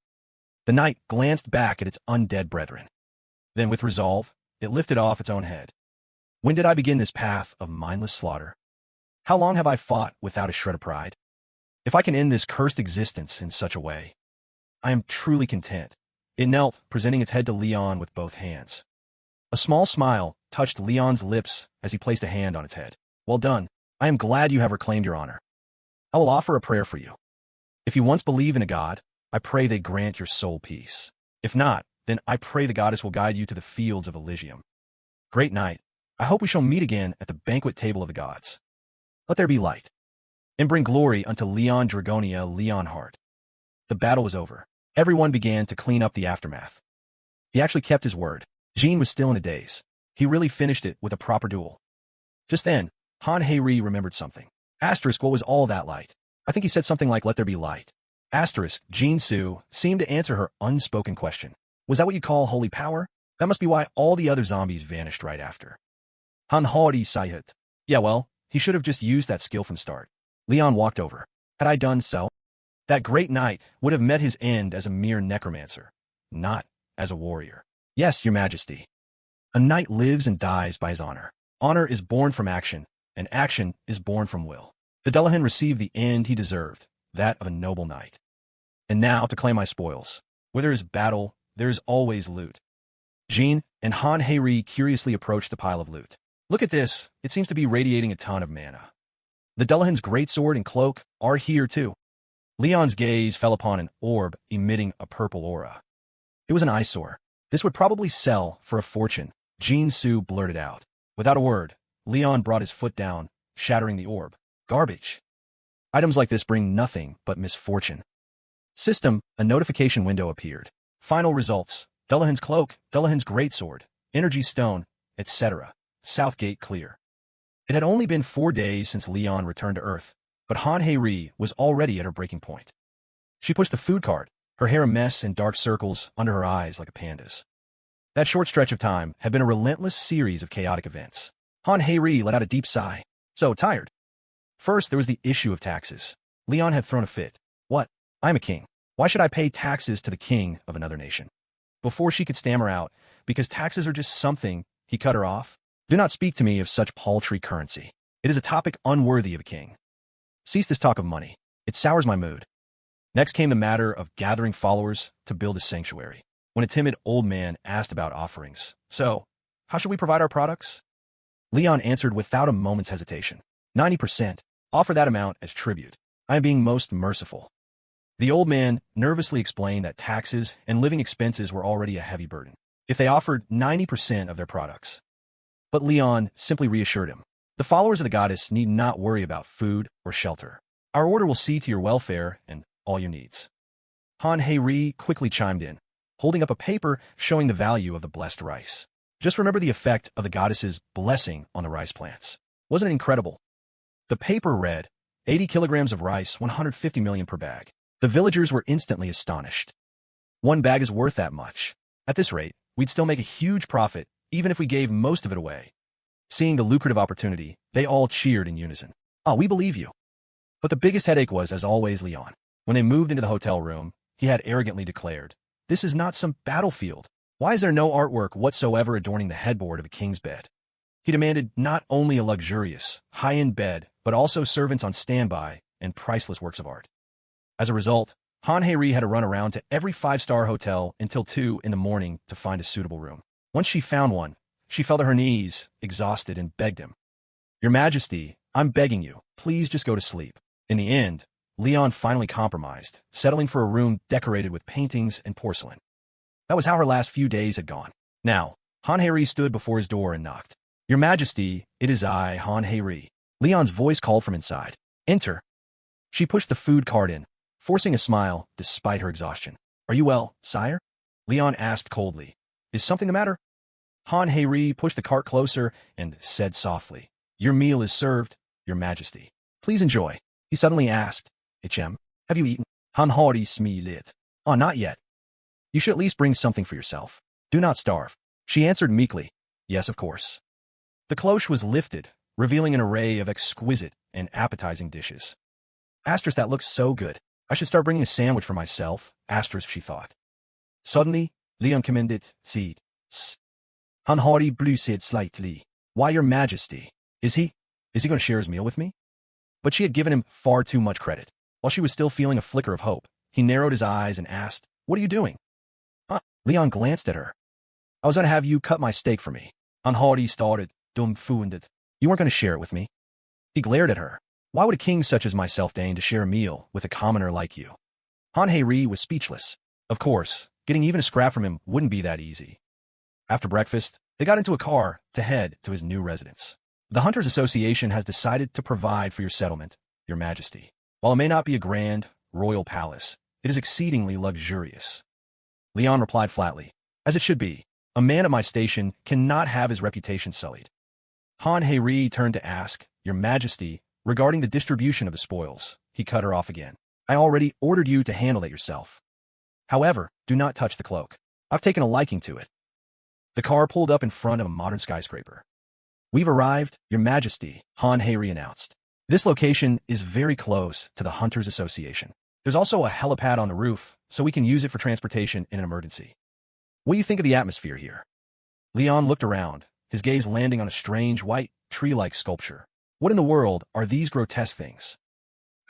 The knight glanced back at its undead brethren. Then with resolve, it lifted off its own head. When did I begin this path of mindless slaughter? How long have I fought without a shred of pride? If I can end this cursed existence in such a way, I am truly content. It knelt, presenting its head to Leon with both hands. A small smile touched Leon's lips as he placed a hand on its head. Well done. I am glad you have reclaimed your honor. I will offer a prayer for you. If you once believe in a god, I pray they grant your soul peace. If not, then I pray the goddess will guide you to the fields of Elysium. Great night. I hope we shall meet again at the banquet table of the gods. Let there be light. And bring glory unto Leon Dragonia Leonhardt. The battle was over. Everyone began to clean up the aftermath. He actually kept his word. Jean was still in a daze. He really finished it with a proper duel. Just then, Han Hei-ri remembered something. Asterisk, what was all that light? I think he said something like, let there be light. Asterisk, Jean Su seemed to answer her unspoken question. Was that what you call holy power? That must be why all the other zombies vanished right after. Han Hori Sayat. Yeah, well, he should have just used that skill from start. Leon walked over. Had I done so? That great knight would have met his end as a mere necromancer, not as a warrior. Yes, your majesty. A knight lives and dies by his honor. Honor is born from action, and action is born from will. The Dullahan received the end he deserved, that of a noble knight. And now to claim my spoils. Where there is battle, there is always loot. Jean and Han Hei-ri curiously approached the pile of loot. Look at this, it seems to be radiating a ton of mana. The Dullahan's greatsword and cloak are here too. Leon's gaze fell upon an orb emitting a purple aura. It was an eyesore. This would probably sell for a fortune, Jean Su blurted out. Without a word, Leon brought his foot down, shattering the orb. Garbage. Items like this bring nothing but misfortune. System, a notification window appeared. Final results, Dullahan's cloak, Dullahan's greatsword, energy stone, etc. Southgate clear. It had only been 4 days since Leon returned to Earth, but Han Hei-ri was already at her breaking point. She pushed the food cart, her hair a mess and dark circles under her eyes like a panda's. That short stretch of time had been a relentless series of chaotic events. Han Hei-ri let out a deep sigh. So tired. First, there was the issue of taxes. Leon had thrown a fit. What? I'm a king. Why should I pay taxes to the king of another nation? Before she could stammer out, because taxes are just something, he cut her off. Do not speak to me of such paltry currency. It is a topic unworthy of a king. Cease this talk of money. It sours my mood. Next came the matter of gathering followers to build a sanctuary. When a timid old man asked about offerings. So, how should we provide our products? Leon answered without a moment's hesitation. 90%. Offer that amount as tribute. I am being most merciful. The old man nervously explained that taxes and living expenses were already a heavy burden if they offered 90% of their products. But Leon simply reassured him. The followers of the goddess need not worry about food or shelter. Our order will see to your welfare and all your needs. Han Hei-ri quickly chimed in, holding up a paper showing the value of the blessed rice. Just remember the effect of the goddess's blessing on the rice plants. Wasn't it incredible? The paper read, 80 kilograms of rice, 150 million per bag. The villagers were instantly astonished. One bag is worth that much. At this rate, we'd still make a huge profit, even if we gave most of it away. Seeing the lucrative opportunity, they all cheered in unison. Ah, we believe you. But the biggest headache was, as always, Leon. When they moved into the hotel room, he had arrogantly declared, this is not some battlefield. Why is there no artwork whatsoever adorning the headboard of a king's bed? He demanded not only a luxurious, high-end bed, but also servants on standby and priceless works of art. As a result, Han Hei-ri had to run around to every 5-star hotel until 2 in the morning to find a suitable room. Once she found one, she fell to her knees, exhausted, and begged him. Your Majesty, I'm begging you, please just go to sleep. In the end, Leon finally compromised, settling for a room decorated with paintings and porcelain. That was how her last few days had gone. Now, Han Hei-ri stood before his door and knocked. Your Majesty, it is I, Han Hei-ri. Leon's voice called from inside. Enter. She pushed the food cart in, forcing a smile despite her exhaustion. Are you well, sire? Leon asked coldly. Is something the matter? Han Hei-ri pushed the cart closer and said softly, your meal is served, Your Majesty. Please enjoy. He suddenly asked, Hm, have you eaten? Han Hori smilet. Ah, not yet. You should at least bring something for yourself. Do not starve. She answered meekly. Yes, of course. The cloche was lifted, revealing an array of exquisite and appetizing dishes. Asterisk, that looks so good. I should start bringing a sandwich for myself, asterisk, she thought. Suddenly, Leon commended, seed. Han Hori blew his head slightly. Why, Your Majesty? Is he going to share his meal with me? But she had given him far too much credit. While she was still feeling a flicker of hope, he narrowed his eyes and asked, What are you doing? Huh? Leon glanced at her. I was going to have you cut my steak for me. Han Hori started, dumbfounded. You weren't going to share it with me? He glared at her. Why would a king such as myself deign to share a meal with a commoner like you? Han Hei was speechless. Of course, getting even a scrap from him wouldn't be that easy. After breakfast, they got into a car to head to his new residence. The Hunters Association has decided to provide for your settlement, Your Majesty. While it may not be a grand, royal palace, it is exceedingly luxurious. Leon replied flatly, as it should be. A man at my station cannot have his reputation sullied. Han Hei turned to ask, Your Majesty, regarding the distribution of the spoils. He cut her off again. I already ordered you to handle it yourself. However, do not touch the cloak. I've taken a liking to it. The car pulled up in front of a modern skyscraper. We've arrived, Your Majesty, Han Hei announced. This location is very close to the Hunters Association. There's also a helipad on the roof, so we can use it for transportation in an emergency. What do you think of the atmosphere here? Leon looked around, his gaze landing on a strange, white, tree-like sculpture. What in the world are these grotesque things?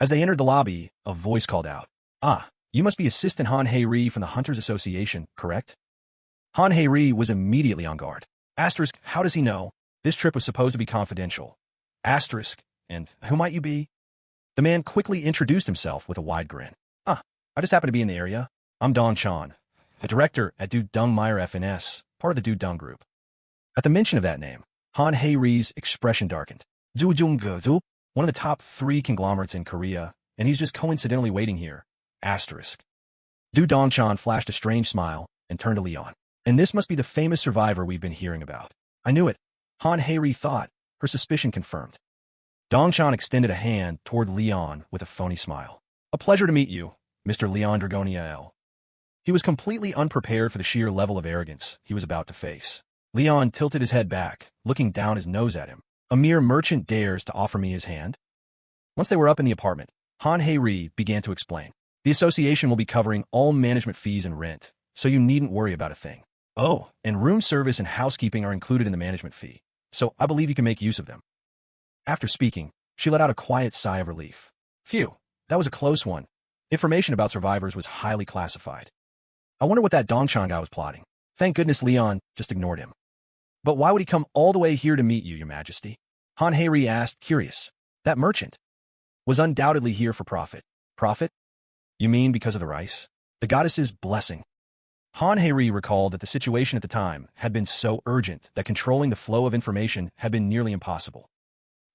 As they entered the lobby, a voice called out, Ah, you must be Assistant Han Hei from the Hunters Association, correct? Han Hei was immediately on guard. Asterisk, how does he know? This trip was supposed to be confidential. Asterisk, and who might you be? The man quickly introduced himself with a wide grin. I just happen to be in the area. I'm Dong Chan, the director at Du Dung Meyer FNS, part of the Du Dung Group. At the mention of that name, Han Hei-ri's expression darkened. Du Dung Group, one of the top 3 conglomerates in Korea, and he's just coincidentally waiting here. Asterisk. Du Dongchan flashed a strange smile and turned to Leon. And this must be the famous survivor we've been hearing about. I knew it. Han Hei thought, her suspicion confirmed. Dongchan extended a hand toward Leon with a phony smile. A pleasure to meet you, Mr. Leon Dragonia L. He was completely unprepared for the sheer level of arrogance he was about to face. Leon tilted his head back, looking down his nose at him. A mere merchant dares to offer me his hand? Once they were up in the apartment, Han Hei began to explain. The association will be covering all management fees and rent, so you needn't worry about a thing. Oh, and room service and housekeeping are included in the management fee, so I believe you can make use of them. After speaking, she let out a quiet sigh of relief. Phew, that was a close one. Information about survivors was highly classified. I wonder what that Dongchan guy was plotting. Thank goodness Leon just ignored him. But why would he come all the way here to meet you, Your Majesty? Han Hei asked, curious. That merchant was undoubtedly here for profit. Profit? You mean because of the rice? The goddess's blessing. Han Hei recalled that the situation at the time had been so urgent that controlling the flow of information had been nearly impossible.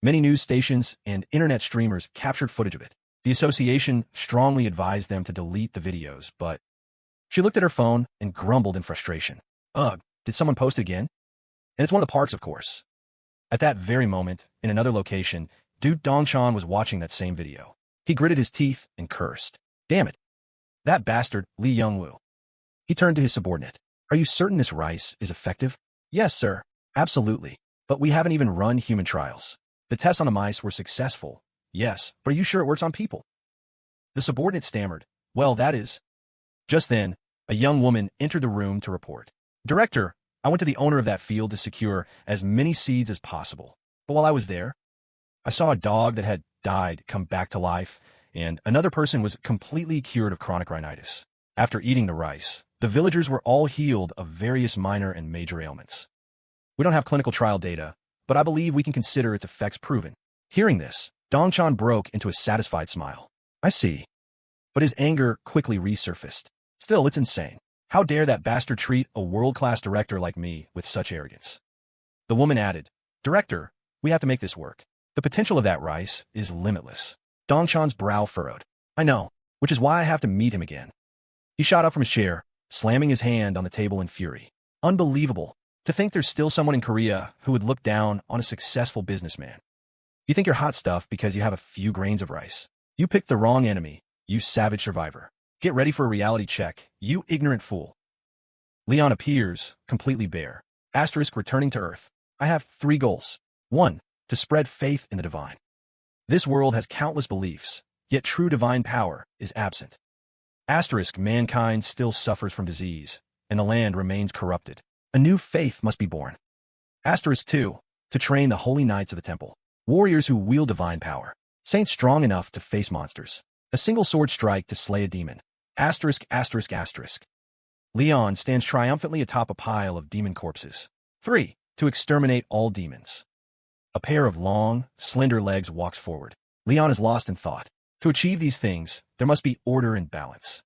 Many news stations and internet streamers captured footage of it. The association strongly advised them to delete the videos, but she looked at her phone and grumbled in frustration. Ugh, did someone post it again? And it's one of the parks, of course. At that very moment, in another location, Du Dongchan was watching that same video. He gritted his teeth and cursed. Damn it. That bastard, Li Youngwoo. He turned to his subordinate. Are you certain this rice is effective? Yes, sir. Absolutely. But we haven't even run human trials. The tests on the mice were successful. Yes, but are you sure it works on people? The subordinate stammered. Well, that is. Just then, a young woman entered the room to report. Director, I went to the owner of that field to secure as many seeds as possible. But while I was there, I saw a dog that had died come back to life, and another person was completely cured of chronic rhinitis. After eating the rice, the villagers were all healed of various minor and major ailments. We don't have clinical trial data, but I believe we can consider its effects proven. Hearing this, Dongchan broke into a satisfied smile. I see. But his anger quickly resurfaced. Still, it's insane. How dare that bastard treat a world-class director like me with such arrogance? The woman added, Director, we have to make this work. The potential of that rice is limitless. Dongchan's brow furrowed. I know, which is why I have to meet him again. He shot up from his chair, slamming his hand on the table in fury. Unbelievable. To think there's still someone in Korea who would look down on a successful businessman. You think you're hot stuff because you have a few grains of rice. You picked the wrong enemy, you savage survivor. Get ready for a reality check, you ignorant fool. Leon appears, completely bare. Asterisk returning to Earth. I have 3 goals. 1. To spread faith in the divine. This world has countless beliefs, yet true divine power is absent. Asterisk mankind still suffers from disease, and the land remains corrupted. A new faith must be born. Asterisk 2. To train the holy knights of the temple. Warriors who wield divine power. Saints strong enough to face monsters. A single sword strike to slay a demon. Asterisk, asterisk, asterisk. Leon stands triumphantly atop a pile of demon corpses. 3. To exterminate all demons. A pair of long, slender legs walks forward. Leon is lost in thought. To achieve these things, there must be order and balance.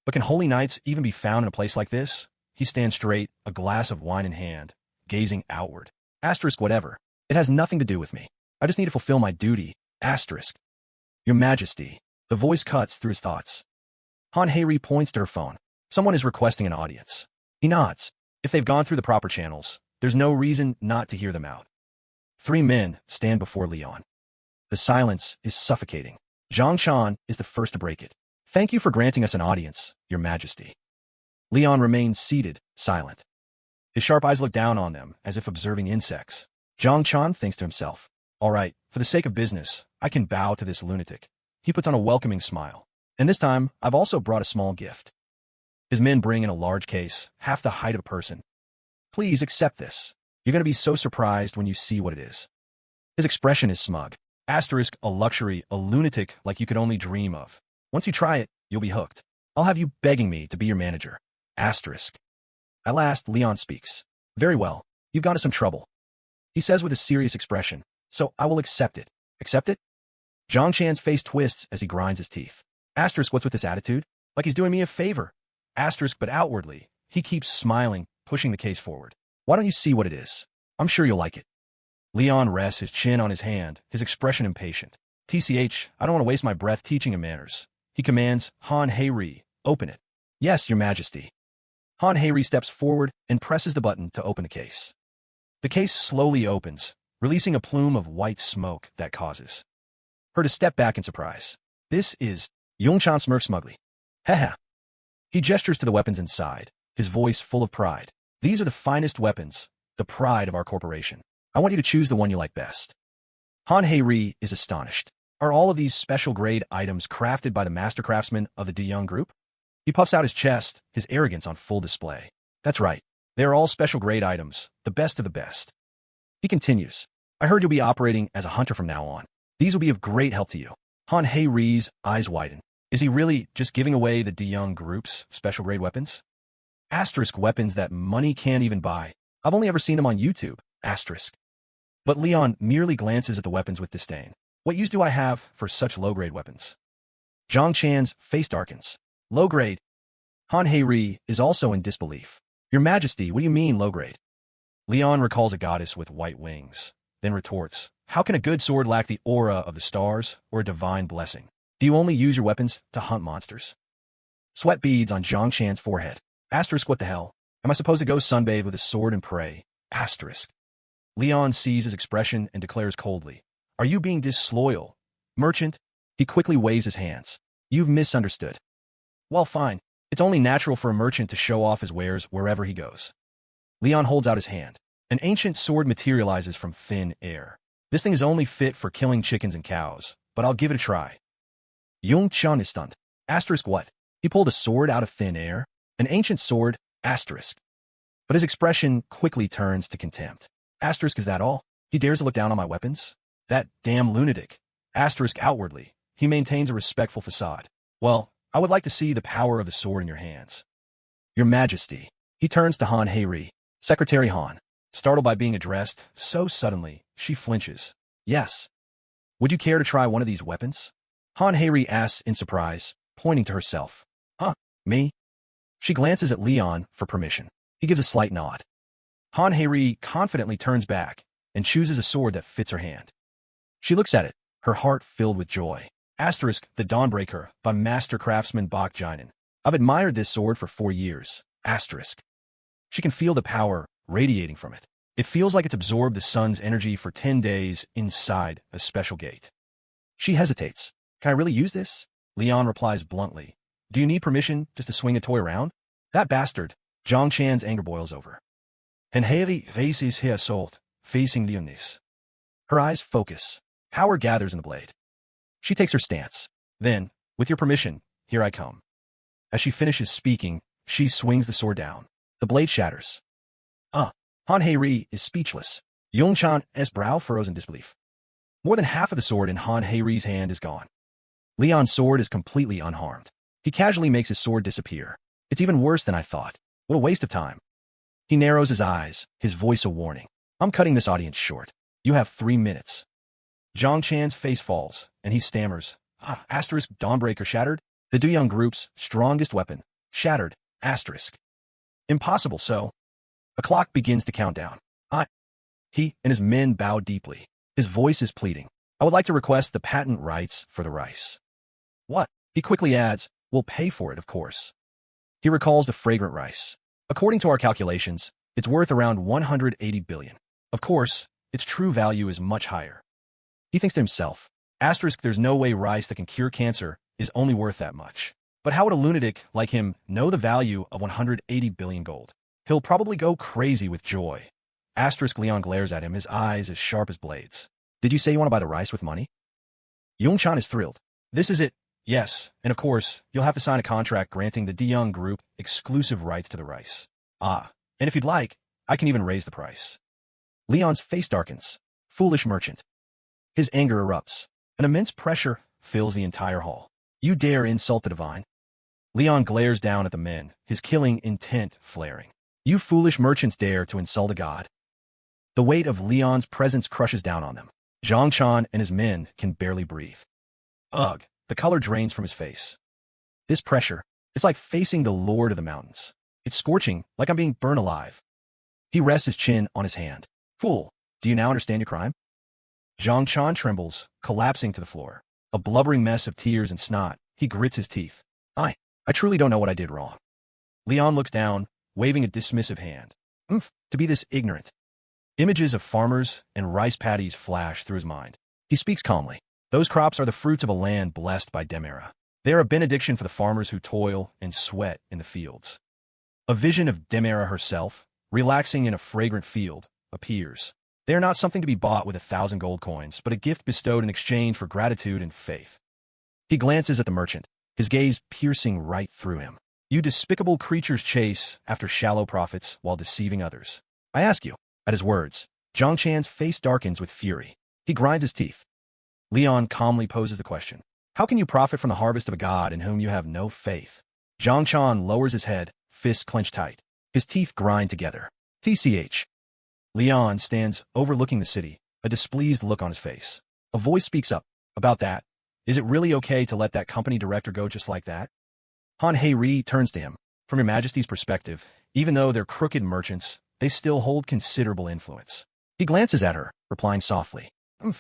But can holy knights even be found in a place like this? He stands straight, a glass of wine in hand, gazing outward. Asterisk whatever. It has nothing to do with me. I just need to fulfill my duty. Asterisk. Your Majesty. The voice cuts through his thoughts. Han Heiri points to her phone. Someone is requesting an audience. He nods. If they've gone through the proper channels, there's no reason not to hear them out. 3 men stand before Leon. The silence is suffocating. Zhang Shan is the first to break it. Thank you for granting us an audience, Your Majesty. Leon remains seated, silent. His sharp eyes look down on them, as if observing insects. Zhang Shan thinks to himself, all right, for the sake of business, I can bow to this lunatic. He puts on a welcoming smile. And this time, I've also brought a small gift. His men bring in a large case, half the height of a person. Please accept this. You're going to be so surprised when you see what it is. His expression is smug. Asterisk, a luxury, a lunatic like you could only dream of. Once you try it, you'll be hooked. I'll have you begging me to be your manager. Asterisk. At last, Leon speaks. Very well. You've gone to some trouble. He says with a serious expression. So I will accept it. Accept it? Zhang Chan's face twists as he grinds his teeth. Asterisk, what's with this attitude? Like he's doing me a favor. Asterisk, but outwardly, he keeps smiling, pushing the case forward. Why don't you see what it is? I'm sure you'll like it. Leon rests his chin on his hand, his expression impatient. TCH, I don't want to waste my breath teaching him manners. He commands, Han Heiri, open it. Yes, Your Majesty. Han Heiri steps forward and presses the button to open the case. The case slowly opens, releasing a plume of white smoke that causes her to step back in surprise. This is Yongchan smirks smugly. Haha. He gestures to the weapons inside, his voice full of pride. These are the finest weapons, the pride of our corporation. I want you to choose the one you like best. Han Heiri is astonished. Are all of these special grade items crafted by the master craftsmen of the De Young Group? He puffs out his chest, his arrogance on full display. That's right. They are all special grade items, the best of the best. He continues. I heard you'll be operating as a hunter from now on. These will be of great help to you. Han Heiri's eyes widen. Is he really just giving away the De Young Group's special grade weapons? Asterisk, weapons that money can't even buy. I've only ever seen them on YouTube. Asterisk. But Leon merely glances at the weapons with disdain. What use do I have for such low-grade weapons? Zhang Chan's face darkens. Low-grade? Han Heiri is also in disbelief. Your Majesty, what do you mean low-grade? Leon recalls a goddess with white wings, then retorts, how can a good sword lack the aura of the stars or a divine blessing? Do you only use your weapons to hunt monsters? Sweat beads on Zhang Chan's forehead. Asterisk, what the hell? Am I supposed to go sunbathe with a sword and pray? Asterisk. Leon sees his expression and declares coldly, are you being disloyal? Merchant? He quickly waves his hands. You've misunderstood. Well, fine. It's only natural for a merchant to show off his wares wherever he goes. Leon holds out his hand. An ancient sword materializes from thin air. This thing is only fit for killing chickens and cows, but I'll give it a try. Yung Chan is stunned. Asterisk what? He pulled a sword out of thin air? An ancient sword? Asterisk. But his expression quickly turns to contempt. Asterisk, is that all? He dares to look down on my weapons? That damn lunatic. Asterisk, outwardly, he maintains a respectful facade. Well, I would like to see the power of the sword in your hands. Your Majesty. He turns to Han Heiri. Secretary Han. Startled by being addressed so suddenly, she flinches. Yes. Would you care to try one of these weapons? Han Heiri asks in surprise, pointing to herself. Huh, me? She glances at Leon for permission. He gives a slight nod. Han Heiri confidently turns back and chooses a sword that fits her hand. She looks at it, her heart filled with joy. Asterisk, the Dawnbreaker by Master Craftsman Bak Jinin. I've admired this sword for 4 years. Asterisk. She can feel the power radiating from it. It feels like it's absorbed the sun's energy for 10 days inside a special gate. She hesitates. Can I really use this? Leon replies bluntly. Do you need permission just to swing a toy around? That bastard. Zhang Chan's anger boils over. And heavy faces here assault, facing Leonis. Her eyes focus. Power gathers in the blade. She takes her stance. Then, with your permission, here I come. As she finishes speaking, she swings the sword down. The blade shatters. Han Heiri is speechless. Yongchan's brow furrows in disbelief. More than half of the sword in Han Heiri's hand is gone. Leon's sword is completely unharmed. He casually makes his sword disappear. It's even worse than I thought. What a waste of time. He narrows his eyes, his voice a warning. I'm cutting this audience short. You have 3 minutes. Zhang Chan's face falls, and he stammers. Asterisk Dawnbreaker shattered? The Duyung group's strongest weapon. Shattered. Asterisk. Impossible so. A clock begins to count down. He and his men bow deeply. His voice is pleading. I would like to request the patent rights for the rice. What? He quickly adds, we'll pay for it, of course. He recalls the fragrant rice. According to our calculations, it's worth around 180 billion. Of course, its true value is much higher. He thinks to himself, asterisk there's no way rice that can cure cancer is only worth that much. But how would a lunatic like him know the value of 180 billion gold? He'll probably go crazy with joy. Asterisk Leon glares at him, his eyes as sharp as blades. Did you say you want to buy the rice with money? Yongchan is thrilled. This is it. Yes, and of course, you'll have to sign a contract granting the Duyung Group exclusive rights to the rice. And if you'd like, I can even raise the price. Leon's face darkens. Foolish merchant. His anger erupts. An immense pressure fills the entire hall. You dare insult the divine? Leon glares down at the men, his killing intent flaring. You foolish merchants dare to insult a god? The weight of Leon's presence crushes down on them. Zhang Chan and his men can barely breathe. Ugh, the color drains from his face. This pressure, it's like facing the Lord of the Mountains. It's scorching, like I'm being burned alive. He rests his chin on his hand. Fool, do you now understand your crime? Zhang Chan trembles, collapsing to the floor. A blubbering mess of tears and snot, he grits his teeth. I truly don't know what I did wrong. Leon looks down, waving a dismissive hand. To be this ignorant. Images of farmers and rice paddies flash through his mind. He speaks calmly. Those crops are the fruits of a land blessed by Demera. They are a benediction for the farmers who toil and sweat in the fields. A vision of Demera herself, relaxing in a fragrant field, appears. They are not something to be bought with 1,000 gold coins, but a gift bestowed in exchange for gratitude and faith. He glances at the merchant, his gaze piercing right through him. You despicable creatures chase after shallow profits while deceiving others. I ask you. At his words, Zhang Chan's face darkens with fury. He grinds his teeth. Leon calmly poses the question. How can you profit from the harvest of a god in whom you have no faith? Zhang Chan lowers his head, fists clenched tight. His teeth grind together. TCH. Leon stands overlooking the city, a displeased look on his face. A voice speaks up. About that. Is it really okay to let that company director go just like that? Han Hei turns to him. From your majesty's perspective, even though they're crooked merchants, they still hold considerable influence. He glances at her, replying softly.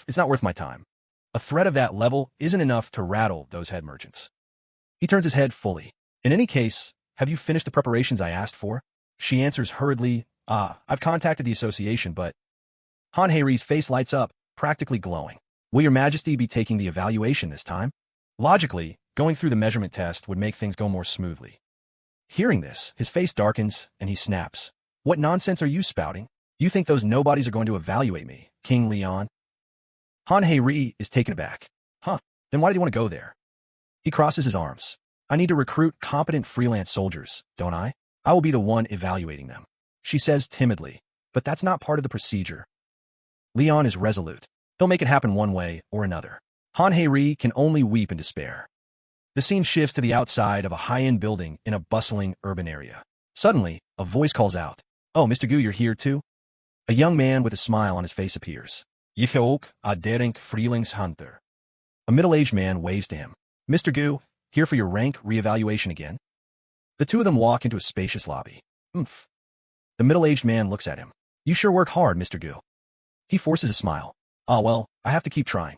It's not worth my time. A threat of that level isn't enough to rattle those head merchants. He turns his head fully. In any case, have you finished the preparations I asked for? She answers hurriedly, I've contacted the association, but... Han Hei's face lights up, practically glowing. Will your majesty be taking the evaluation this time? Logically, going through the measurement test would make things go more smoothly. Hearing this, his face darkens, and he snaps. What nonsense are you spouting? You think those nobodies are going to evaluate me, King Leon? Han Hei is taken aback. Then why did you want to go there? He crosses his arms. I need to recruit competent freelance soldiers, don't I? I will be the one evaluating them. She says timidly, but that's not part of the procedure. Leon is resolute. He'll make it happen one way or another. Han Hei can only weep in despair. The scene shifts to the outside of a high-end building in a bustling urban area. Suddenly, a voice calls out. Oh, Mr. Gu, you're here too? A young man with a smile on his face appears. Ich ook, derink Freelingshunter. A middle-aged man waves to him. Mr. Gu, here for your rank reevaluation again? The two of them walk into a spacious lobby. The middle-aged man looks at him. You sure work hard, Mr. Gu. He forces a smile. Well, I have to keep trying.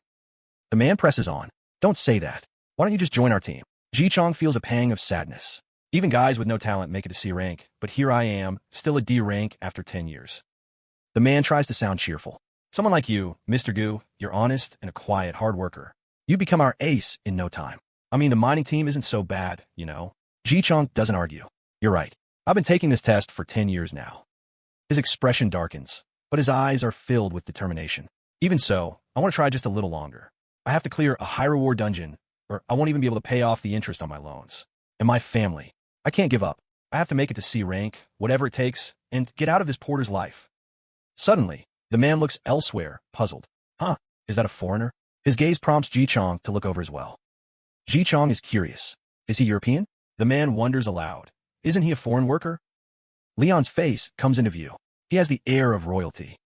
The man presses on. Don't say that. Why don't you just join our team? Ji Chong feels a pang of sadness. Even guys with no talent make it to C rank, but here I am, still a D rank after 10 years. The man tries to sound cheerful. Someone like you, Mr. Gu, you're honest and a quiet, hard worker. You become our ace in no time. I mean, the mining team isn't so bad, you know. Ji Chong doesn't argue. You're right. I've been taking this test for 10 years now. His expression darkens, but his eyes are filled with determination. Even so, I want to try just a little longer. I have to clear a high-reward dungeon, or I won't even be able to pay off the interest on my loans. And my family. I can't give up. I have to make it to C rank, whatever it takes, and get out of this porter's life. Suddenly, the man looks elsewhere, puzzled. Is that a foreigner? His gaze prompts Ji Chong to look over as well. Ji Chong is curious. Is he European? The man wonders aloud. Isn't he a foreign worker? Leon's face comes into view. He has the air of royalty.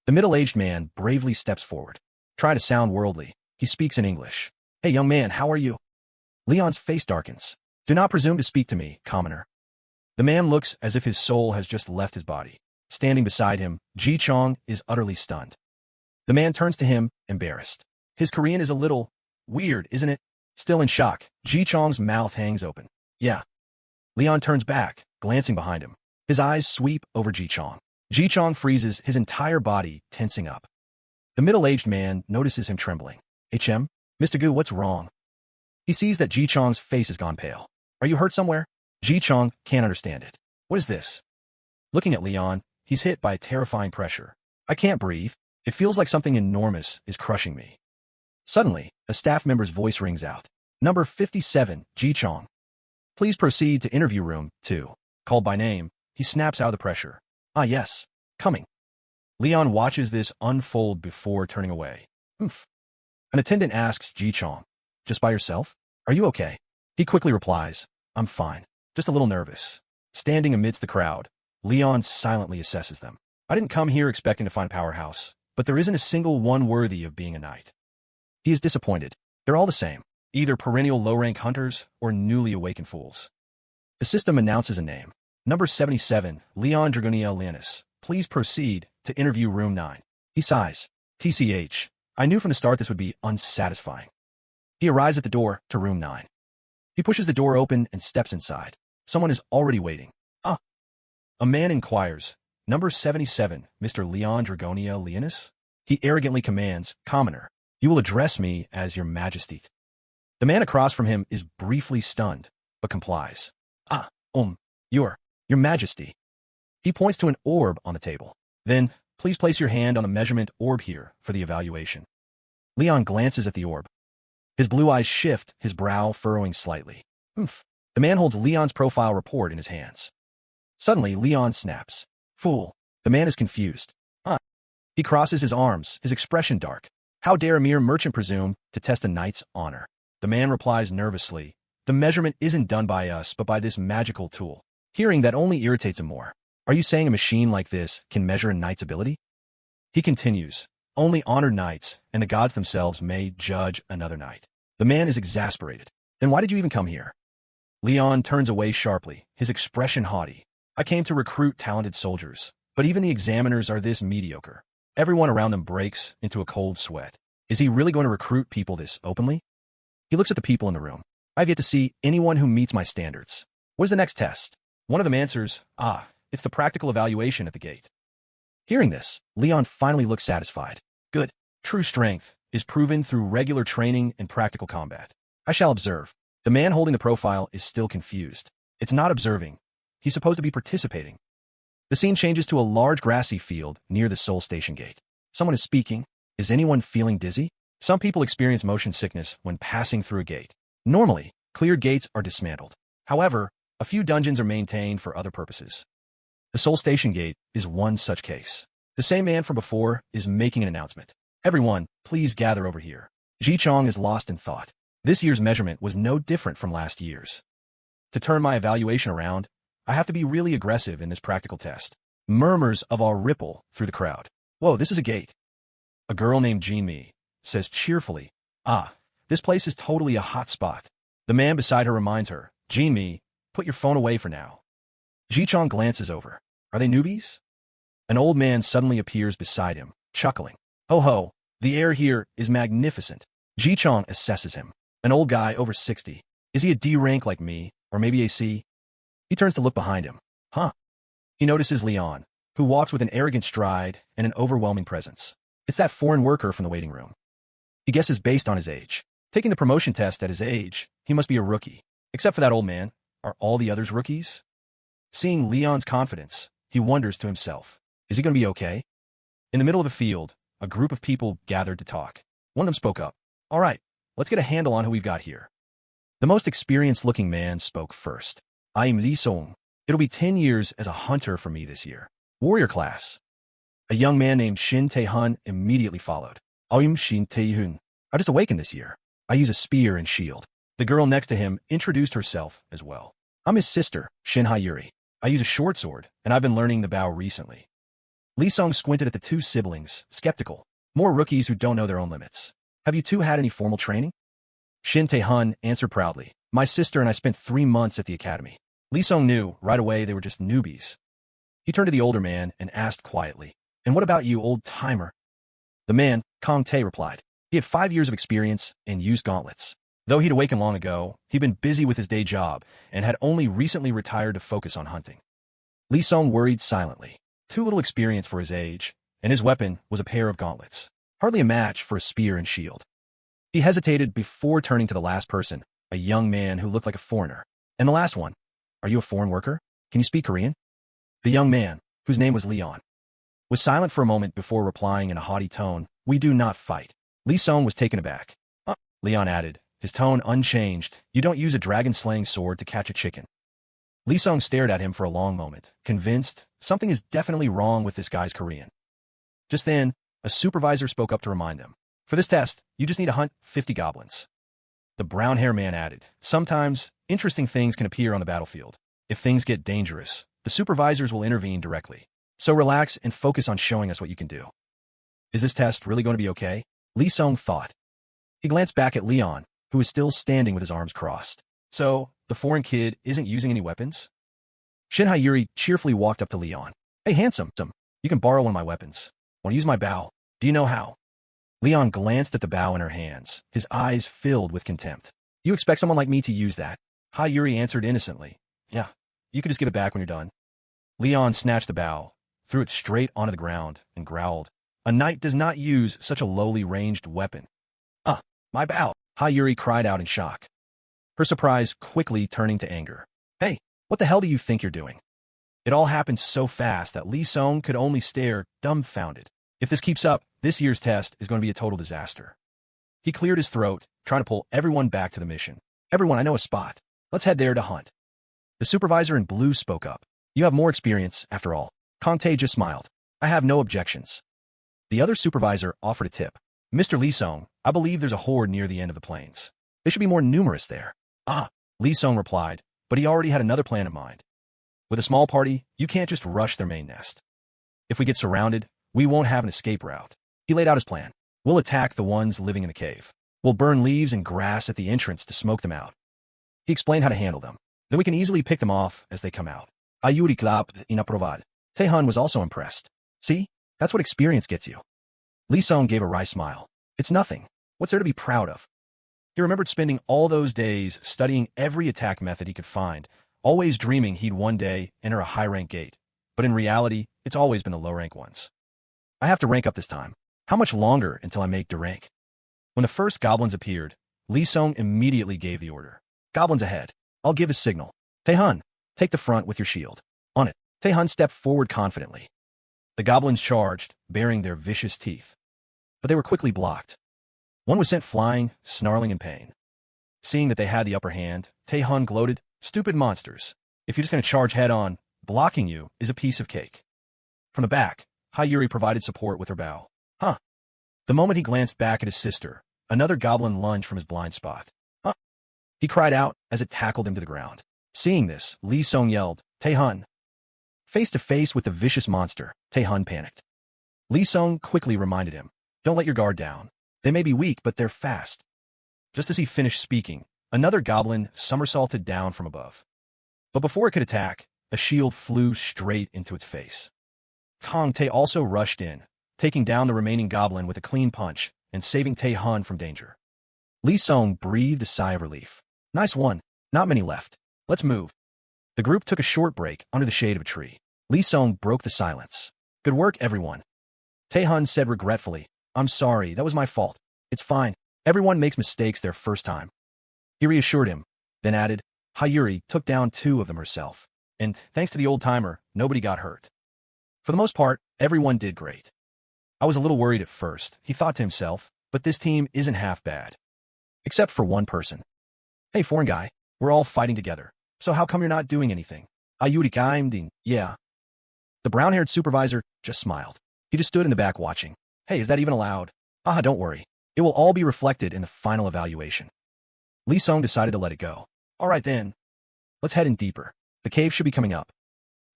The middle-aged man bravely steps forward. Try to sound worldly. He speaks in English. Hey, young man, how are you? Leon's face darkens. Do not presume to speak to me, commoner. The man looks as if his soul has just left his body. Standing beside him, Ji Chong is utterly stunned. The man turns to him, embarrassed. His Korean is a little weird, isn't it? Still in shock, Ji Chong's mouth hangs open. Yeah. Leon turns back, glancing behind him. His eyes sweep over Ji Chong. Ji Chong freezes, his entire body tensing up. The middle-aged man notices him trembling. HM? Mr. Gu, what's wrong? He sees that Ji Chong's face has gone pale. Are you hurt somewhere? Ji Chong can't understand it. What is this? Looking at Leon, he's hit by a terrifying pressure. I can't breathe. It feels like something enormous is crushing me. Suddenly, a staff member's voice rings out. Number 57, Ji Chong. Please proceed to interview room 2. Called by name, he snaps out of the pressure. Ah yes, coming. Leon watches this unfold before turning away. Oof. An attendant asks Ji Chong, just by yourself? Are you okay? He quickly replies, I'm fine, just a little nervous. Standing amidst the crowd, Leon silently assesses them. I didn't come here expecting to find a powerhouse, but there isn't a single one worthy of being a knight. He is disappointed. They're all the same, either perennial low-rank hunters or newly awakened fools. The system announces a name. Number 77, Leon Dragonia Leonis. Please proceed to interview room 9. He sighs. TCH. I knew from the start this would be unsatisfying. He arrives at the door to room 9. He pushes the door open and steps inside. Someone is already waiting. Ah. A man inquires. Number 77, Mr. Leon Dragonia Leonis? He arrogantly commands, Commoner, you will address me as your majesty. The man across from him is briefly stunned, but complies. Ah, your majesty. He points to an orb on the table. Then, please place your hand on the measurement orb here for the evaluation. Leon glances at the orb. His blue eyes shift, his brow furrowing slightly. Oof. The man holds Leon's profile report in his hands. Suddenly, Leon snaps. Fool. The man is confused. Ah. He crosses his arms, his expression dark. How dare a mere merchant presume to test a knight's honor? The man replies nervously. The measurement isn't done by us, but by this magical tool. Hearing that only irritates him more. Are you saying a machine like this can measure a knight's ability? He continues. Only honored knights and the gods themselves may judge another knight. The man is exasperated. Then why did you even come here? Leon turns away sharply, his expression haughty. I came to recruit talented soldiers, but even the examiners are this mediocre. Everyone around them breaks into a cold sweat. Is he really going to recruit people this openly? He looks at the people in the room. I've yet to see anyone who meets my standards. What is the next test? One of them answers, it's the practical evaluation at the gate. Hearing this, Leon finally looks satisfied. Good. True strength is proven through regular training and practical combat. I shall observe. The man holding the profile is still confused. It's not observing. He's supposed to be participating. The scene changes to a large grassy field near the Seoul Station gate. Someone is speaking. Is anyone feeling dizzy? Some people experience motion sickness when passing through a gate. Normally, cleared gates are dismantled. However, a few dungeons are maintained for other purposes. The Seoul Station gate is one such case. The same man from before is making an announcement. Everyone, please gather over here. Ji Chong is lost in thought. This year's measurement was no different from last year's. To turn my evaluation around, I have to be really aggressive in this practical test. Murmurs of awe ripple through the crowd. Whoa, this is a gate. A girl named Jean Mi says cheerfully, this place is totally a hot spot. The man beside her reminds her, Jean Mi, put your phone away for now. Ji Chong glances over. Are they newbies? An old man suddenly appears beside him, chuckling. Ho ho, the air here is magnificent. Ji Chong assesses him. An old guy over 60. Is he a D rank like me, or maybe a C? He turns to look behind him. He notices Leon, who walks with an arrogant stride and an overwhelming presence. It's that foreign worker from the waiting room. He guesses based on his age. Taking the promotion test at his age, he must be a rookie. Except for that old man, are all the others rookies? Seeing Leon's confidence, he wonders to himself, is he going to be okay? In the middle of the field, a group of people gathered to talk. One of them spoke up. All right, let's get a handle on who we've got here. The most experienced-looking man spoke first. I am Li Song. It'll be 10 years as a hunter for me this year. Warrior class. A young man named Shin Tae-hun immediately followed. I'm Shin Tae-hun. I just awakened this year. I use a spear and shield. The girl next to him introduced herself as well. I'm his sister, Shin Hayuri. I use a short sword, and I've been learning the bow recently. Li Song squinted at the two siblings, skeptical. More rookies who don't know their own limits. Have you two had any formal training? Shin Tae-hun answered proudly. My sister and I spent 3 months at the academy. Lee Sung knew right away they were just newbies. He turned to the older man and asked quietly, and what about you, old-timer? The man, Kong Tae, replied. He had 5 years of experience and used gauntlets. Though he'd awakened long ago, he'd been busy with his day job and had only recently retired to focus on hunting. Lee Sung worried silently. Too little experience for his age, and his weapon was a pair of gauntlets. Hardly a match for a spear and shield. He hesitated before turning to the last person, a young man who looked like a foreigner. And the last one, are you a foreign worker? Can you speak Korean? The young man, whose name was Leon, was silent for a moment before replying in a haughty tone, we do not fight. Lee Sung was taken aback. Leon added, his tone unchanged, you don't use a dragon-slaying sword to catch a chicken. Lee Sung stared at him for a long moment, convinced something is definitely wrong with this guy's Korean. Just then, a supervisor spoke up to remind them. For this test, you just need to hunt 50 goblins. The brown-haired man added, sometimes, interesting things can appear on the battlefield. If things get dangerous, the supervisors will intervene directly. So relax and focus on showing us what you can do. Is this test really going to be okay? Lee Sung thought. He glanced back at Leon, who was still standing with his arms crossed. So, the foreign kid isn't using any weapons? Shin Hae-yuri cheerfully walked up to Leon. Hey, handsome, you can borrow one of my weapons. Want to use my bow? Do you know how? Leon glanced at the bow in her hands, his eyes filled with contempt. You expect someone like me to use that? Hae-yuri answered innocently. Yeah, you could just give it back when you're done. Leon snatched the bow, threw it straight onto the ground, and growled. A knight does not use such a lowly ranged weapon. My bow, Hae-yuri cried out in shock. Her surprise quickly turning to anger. Hey, what the hell do you think you're doing? It all happened so fast that Lee Sung could only stare, dumbfounded. If this keeps up, this year's test is going to be a total disaster. He cleared his throat, trying to pull everyone back to the mission. Everyone, I know a spot. Let's head there to hunt. The supervisor in blue spoke up. You have more experience, after all. Kong Tae just smiled. I have no objections. The other supervisor offered a tip. Mr. Lee Sung, I believe there's a horde near the end of the plains. They should be more numerous there. Lee Sung replied, but he already had another plan in mind. With a small party, you can't just rush their main nest. If we get surrounded, we won't have an escape route. He laid out his plan. We'll attack the ones living in the cave. We'll burn leaves and grass at the entrance to smoke them out. He explained how to handle them. Then we can easily pick them off as they come out. Ayuri clap inaprovad. Tae-hun was also impressed. See? That's what experience gets you. Lee Sung gave a wry smile. It's nothing. What's there to be proud of? He remembered spending all those days studying every attack method he could find, always dreaming he'd one day enter a high-rank gate. But in reality, it's always been the low-rank ones. I have to rank up this time. How much longer until I make the rank? When the first goblins appeared, Lee Sung immediately gave the order. Goblins ahead. I'll give his signal. Tae-hun, take the front with your shield. On it. Tae-hun stepped forward confidently. The goblins charged, baring their vicious teeth. But they were quickly blocked. One was sent flying, snarling in pain. Seeing that they had the upper hand, Tae-hun gloated, stupid monsters. If you're just going to charge head-on, blocking you is a piece of cake. From the back, Hae-yuri provided support with her bow. The moment he glanced back at his sister, another goblin lunged from his blind spot. He cried out as it tackled him to the ground. Seeing this, Lee Sung yelled, Tae-hun. Face to face with the vicious monster, Tae-hun panicked. Lee Sung quickly reminded him, don't let your guard down. They may be weak, but they're fast. Just as he finished speaking, another goblin somersaulted down from above. But before it could attack, a shield flew straight into its face. Kong Tae also rushed in, taking down the remaining goblin with a clean punch and saving Tae-hun from danger. Lee Sung breathed a sigh of relief. Nice one. Not many left. Let's move. The group took a short break under the shade of a tree. Lee Sung broke the silence. Good work, everyone. Tae-hun said regretfully, I'm sorry, that was my fault. It's fine. Everyone makes mistakes their first time. He reassured him, then added, Hae-yuri took down 2 of them herself. And, thanks to the old-timer, nobody got hurt. For the most part, everyone did great. I was a little worried at first, he thought to himself, but this team isn't half bad. Except for one person. Hey, foreign guy, we're all fighting together. So how come you're not doing anything? Ayuri kaimding, yeah. The brown-haired supervisor just smiled. He just stood in the back watching. Hey, is that even allowed? Don't worry. It will all be reflected in the final evaluation. Lee Sung decided to let it go. All right then. Let's head in deeper. The cave should be coming up.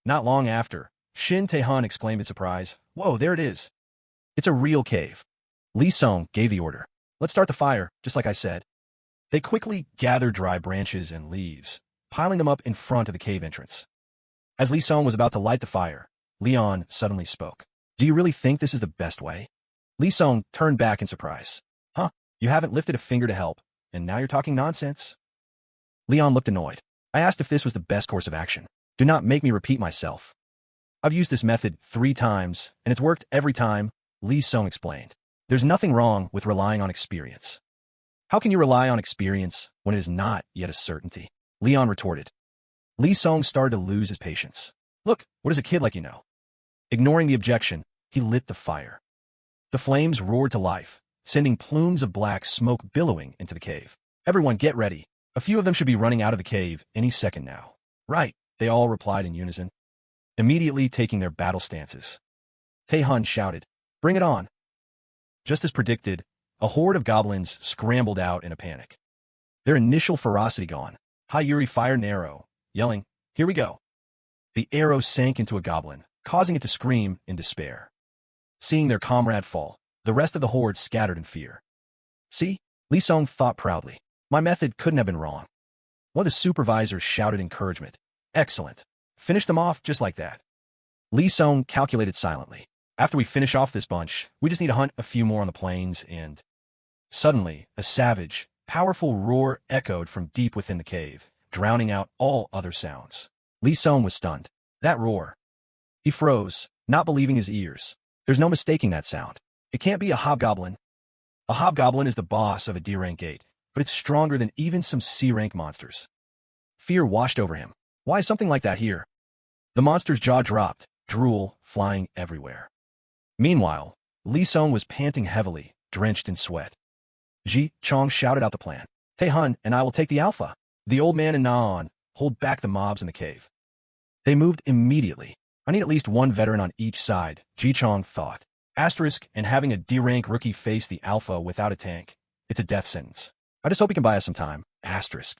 Not long after, Shin Tae-hun exclaimed in surprise, Whoa, there it is. It's a real cave. Lee Sung gave the order. Let's start the fire, just like I said. They quickly gathered dry branches and leaves, piling them up in front of the cave entrance. As Li Song was about to light the fire, Leon suddenly spoke. Do you really think this is the best way? Li Song turned back in surprise. Huh? You haven't lifted a finger to help, and now you're talking nonsense? Leon looked annoyed. I asked if this was the best course of action. Do not make me repeat myself. I've used this method 3 times, and it's worked every time, Li Song explained. There's nothing wrong with relying on experience. How can you rely on experience when it is not yet a certainty? Leon retorted. Li Song started to lose his patience. Look, what does a kid like you know? Ignoring the objection, he lit the fire. The flames roared to life, sending plumes of black smoke billowing into the cave. Everyone get ready. A few of them should be running out of the cave any second now. Right, they all replied in unison, immediately taking their battle stances. Tae-hun shouted, Bring it on. Just as predicted, a horde of goblins scrambled out in a panic. Their initial ferocity gone, Hayuri fired an arrow, yelling, Here we go. The arrow sank into a goblin, causing it to scream in despair. Seeing their comrade fall, the rest of the horde scattered in fear. See, Li Song thought proudly. My method couldn't have been wrong. One of the supervisors shouted encouragement. Excellent. Finish them off just like that. Li Song calculated silently. After we finish off this bunch, we just need to hunt a few more on the plains and... Suddenly, a savage, powerful roar echoed from deep within the cave, drowning out all other sounds. Li Song was stunned. That roar. He froze, not believing his ears. There's no mistaking that sound. It can't be a hobgoblin. A hobgoblin is the boss of a D-rank gate, but it's stronger than even some C-rank monsters. Fear washed over him. Why is something like that here? The monster's jaw dropped, drool flying everywhere. Meanwhile, Li Song was panting heavily, drenched in sweat. Ji Chong shouted out the plan. Tae-hun and I will take the alpha. The old man and Na-on hold back the mobs in the cave. They moved immediately. I need at least one veteran on each side, Ji Chong thought. Asterisk, and having a D-rank rookie face the alpha without a tank. It's a death sentence. I just hope he can buy us some time. Asterisk.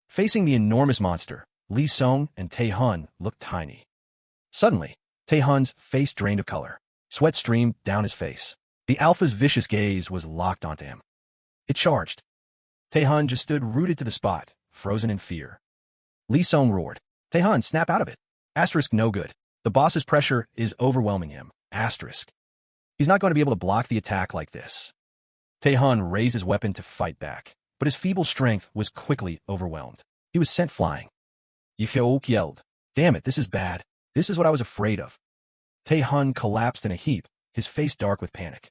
Facing the enormous monster, Li Song and Tae-hun looked tiny. Suddenly, Tae-hun's face drained of color. Sweat streamed down his face. The alpha's vicious gaze was locked onto him. It charged. Tae-hun just stood rooted to the spot, frozen in fear. Li Song roared. Tae-hun, snap out of it. Asterisk, no good. The boss's pressure is overwhelming him. Asterisk. He's not going to be able to block the attack like this. Tae-hun raised his weapon to fight back, but his feeble strength was quickly overwhelmed. He was sent flying. Yi-hyuk yelled. Damn it, this is bad. This is what I was afraid of. Tae-hun collapsed in a heap, his face dark with panic.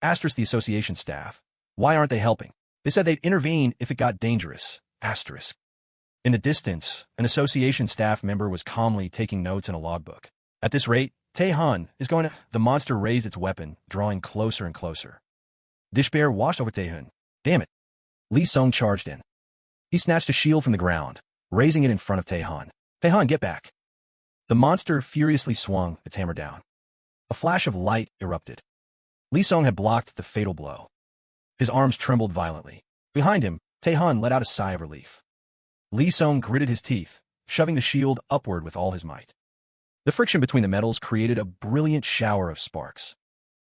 Asterisk, the association staff. Why aren't they helping? They said they'd intervene if it got dangerous. Asterisk. In the distance, an association staff member was calmly taking notes in a logbook. At this rate, Tae-hun is going to... The monster raised its weapon, drawing closer and closer. Despair washed over Tae-hun. Damn it. Li Song charged in. He snatched a shield from the ground, raising it in front of Tae-hun. Tae-hun, get back. The monster furiously swung its hammer down. A flash of light erupted. Li Song had blocked the fatal blow. His arms trembled violently. Behind him, Tae-hun let out a sigh of relief. Li Song gritted his teeth, shoving the shield upward with all his might. The friction between the metals created a brilliant shower of sparks.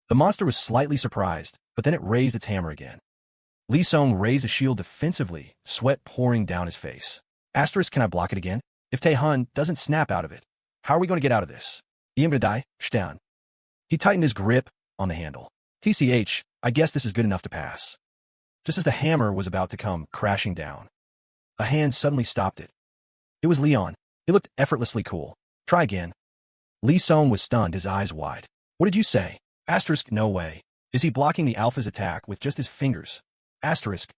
The monster was slightly surprised, but then it raised its hammer again. Li Song raised the shield defensively, sweat pouring down his face. Asterisk, can I block it again? If Tae-hun doesn't snap out of it, how are we going to get out of this? I'm gonna die, Stan. He tightened his grip on the handle. TCH, I guess this is good enough to pass. Just as the hammer was about to come crashing down, a hand suddenly stopped it. It was Leon. He looked effortlessly cool. Try again. Li Song was stunned, his eyes wide. What did you say? Asterisk, no way. Is he blocking the alpha's attack with just his fingers? Asterisk.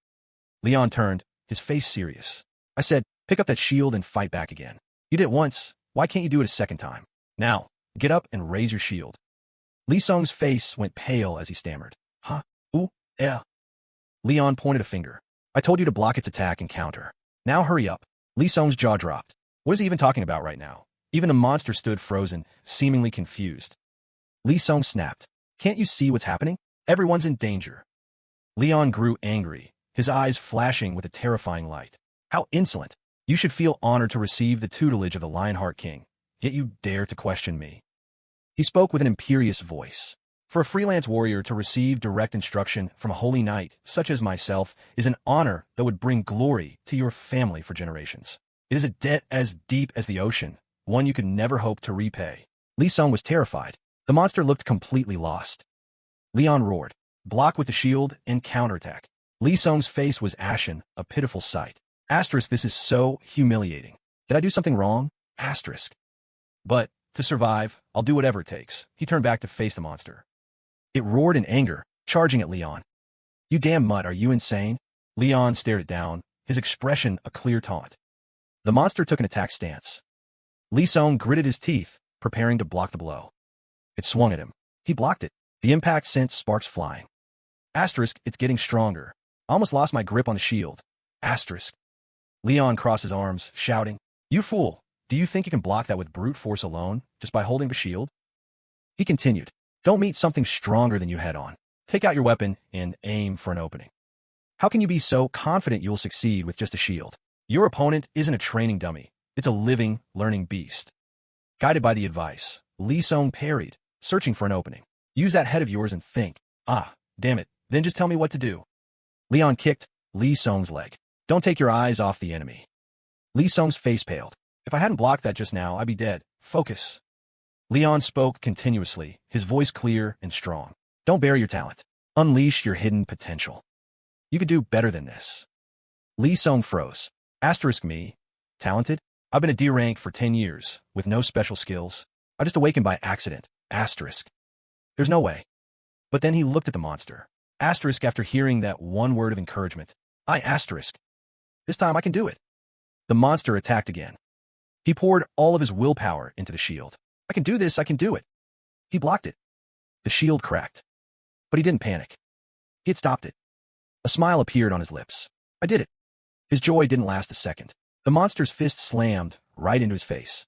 Leon turned, his face serious. I said, pick up that shield and fight back again. You did it once, why can't you do it a second time? Now, get up and raise your shield. Li Song's face went pale as he stammered. Huh? Ooh, yeah. Leon pointed a finger. I told you to block its attack and counter. Now hurry up. Li Song's jaw dropped. What is he even talking about right now? Even the monster stood frozen, seemingly confused. Li Song snapped. Can't you see what's happening? Everyone's in danger. Leon grew angry, his eyes flashing with a terrifying light. How insolent. You should feel honored to receive the tutelage of the Lionheart King, yet you dare to question me. He spoke with an imperious voice. For a freelance warrior to receive direct instruction from a holy knight, such as myself, is an honor that would bring glory to your family for generations. It is a debt as deep as the ocean, one you could never hope to repay. Li Song was terrified. The monster looked completely lost. Leon roared, block with the shield and counterattack. Li Song's face was ashen, a pitiful sight. Asterisk, this is so humiliating. Did I do something wrong? Asterisk. But, to survive, I'll do whatever it takes. He turned back to face the monster. It roared in anger, charging at Leon. You damn mutt, are you insane? Leon stared it down, his expression a clear taunt. The monster took an attack stance. Li Song gritted his teeth, preparing to block the blow. It swung at him. He blocked it. The impact sent sparks flying. Asterisk, it's getting stronger. I almost lost my grip on the shield. Asterisk. Leon crossed his arms, shouting, You fool! Do you think you can block that with brute force alone, just by holding the shield? He continued, Don't meet something stronger than you head on. Take out your weapon and aim for an opening. How can you be so confident you'll succeed with just a shield? Your opponent isn't a training dummy. It's a living, learning beast. Guided by the advice, Li Song parried, searching for an opening. Use that head of yours and think. Ah, damn it, then just tell me what to do. Leon kicked Li Song's leg. Don't take your eyes off the enemy. Li Song's face paled. If I hadn't blocked that just now, I'd be dead. Focus. Leon spoke continuously, his voice clear and strong. Don't bury your talent. Unleash your hidden potential. You could do better than this. Li Song froze. Asterisk me. Talented? I've been a D rank for 10 years, with no special skills. I just awakened by accident. Asterisk. There's no way. But then he looked at the monster. Asterisk after hearing that one word of encouragement. Asterisk. This time I can do it. The monster attacked again. He poured all of his willpower into the shield. I can do this, I can do it. He blocked it. The shield cracked. But he didn't panic. He had stopped it. A smile appeared on his lips. I did it. His joy didn't last a second. The monster's fist slammed right into his face.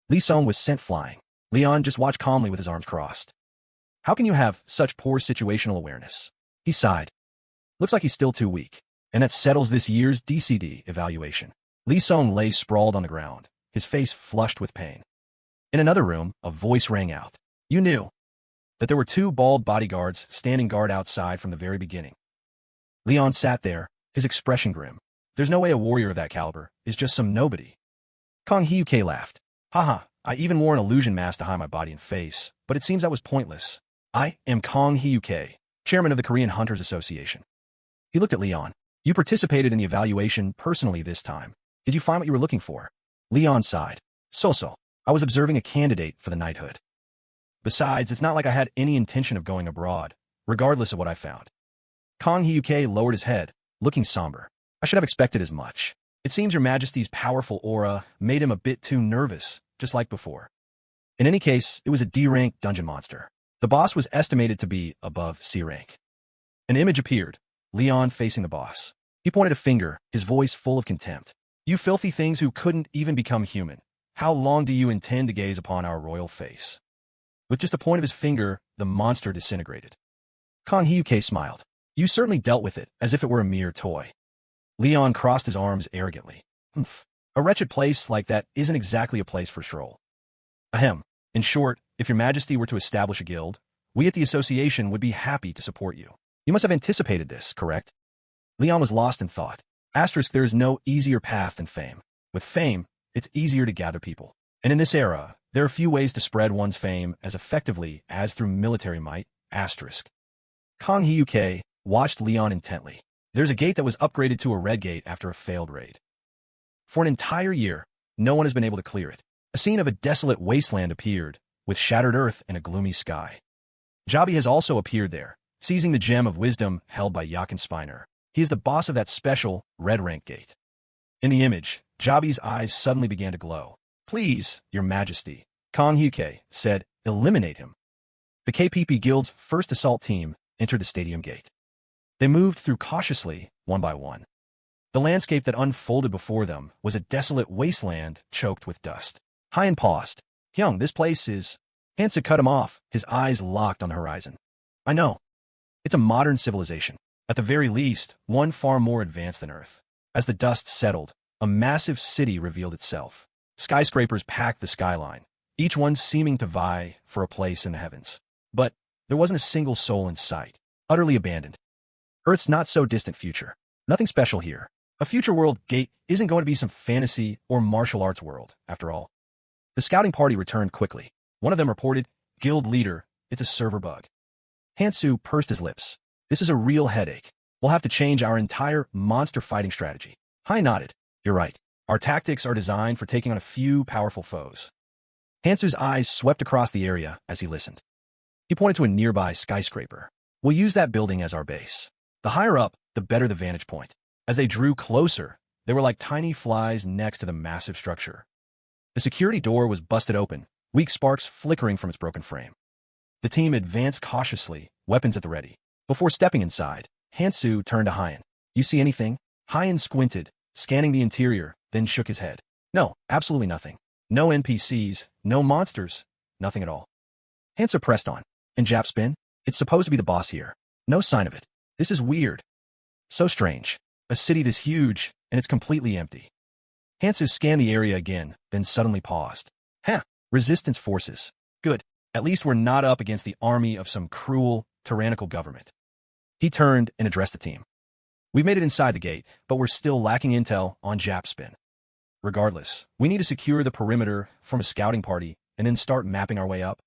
Li Song was sent flying. Leon just watched calmly with his arms crossed. How can you have such poor situational awareness? He sighed. Looks like he's still too weak. And that settles this year's DCD evaluation. Li Song lay sprawled on the ground, his face flushed with pain. In another room, a voice rang out. You knew that there were 2 bald bodyguards standing guard outside from the very beginning. Leon sat there, his expression grim. There's no way a warrior of that caliber is just some nobody. Kong Hyuke laughed. Haha, I even wore an illusion mask to hide my body and face, but it seems that was pointless. I am Kong Hyuke, chairman of the Korean Hunters Association. He looked at Leon. You participated in the evaluation personally this time. Did you find what you were looking for? Leon sighed. So. I was observing a candidate for the knighthood. Besides, it's not like I had any intention of going abroad, regardless of what I found. Kong Hyuke lowered his head, looking somber. I should have expected as much. It seems your majesty's powerful aura made him a bit too nervous, just like before. In any case, it was a D-rank dungeon monster. The boss was estimated to be above C rank. An image appeared, Leon facing the boss. He pointed a finger, his voice full of contempt. You filthy things who couldn't even become human. How long do you intend to gaze upon our royal face? With just the point of his finger, the monster disintegrated. Kong Hyuke smiled. You certainly dealt with it, as if it were a mere toy. Leon crossed his arms arrogantly. Humph. A wretched place like that isn't exactly a place for stroll. Ahem. In short, if your majesty were to establish a guild, we at the association would be happy to support you. You must have anticipated this, correct? Leon was lost in thought. Asterisk, there is no easier path than fame. With fame, it's easier to gather people. And in this era, there are few ways to spread one's fame as effectively as through military might. Asterisk. Kong Hyuke watched Leon intently. There's a gate that was upgraded to a red gate after a failed raid. For an entire year, no one has been able to clear it. A scene of a desolate wasteland appeared, with shattered earth and a gloomy sky. Jabi has also appeared there, seizing the gem of wisdom held by Yakin Spiner. He is the boss of that special, red rank gate. In the image, Jabi's eyes suddenly began to glow. Please, your majesty, Kong Hyuke said, eliminate him. The KPP Guild's first assault team entered the stadium gate. They moved through cautiously, one by one. The landscape that unfolded before them was a desolate wasteland choked with dust. Hyen paused. Hyung, this place is... Hansa cut him off, his eyes locked on the horizon. I know. It's a modern civilization. At the very least, one far more advanced than Earth. As the dust settled, a massive city revealed itself. Skyscrapers packed the skyline, each one seeming to vie for a place in the heavens. But There wasn't a single soul in sight. Utterly abandoned. Earth's not-so-distant future. Nothing special here. A future world gate isn't going to be some fantasy or martial arts world, after all. The scouting party returned quickly. One of them reported, "Guild leader, it's a server bug." Hansu pursed his lips. "This is a real headache. We'll have to change our entire monster fighting strategy." Hai nodded. "You're right. Our tactics are designed for taking on a few powerful foes." Hansu's eyes swept across the area as he listened. He pointed to a nearby skyscraper. "We'll use that building as our base. The higher up, the better the vantage point." As they drew closer, they were like tiny flies next to the massive structure. The security door was busted open, weak sparks flickering from its broken frame. The team advanced cautiously, weapons at the ready. Before stepping inside, Hansu turned to Hyan. "You see anything?" Hyan squinted, scanning the interior, then shook his head. "No, absolutely nothing. No NPCs, no monsters, nothing at all." Hansu pressed on. "And Japspin? It's supposed to be the boss here. No sign of it. This is weird. So strange. A city this huge, and it's completely empty." Hansu scanned the area again, then suddenly paused. Resistance forces. Good. At least we're not up against the army of some cruel, tyrannical government. He turned and addressed the team. "We've made it inside the gate, but we're still lacking intel on Japspin. Regardless, we need to secure the perimeter from a scouting party and then start mapping our way up."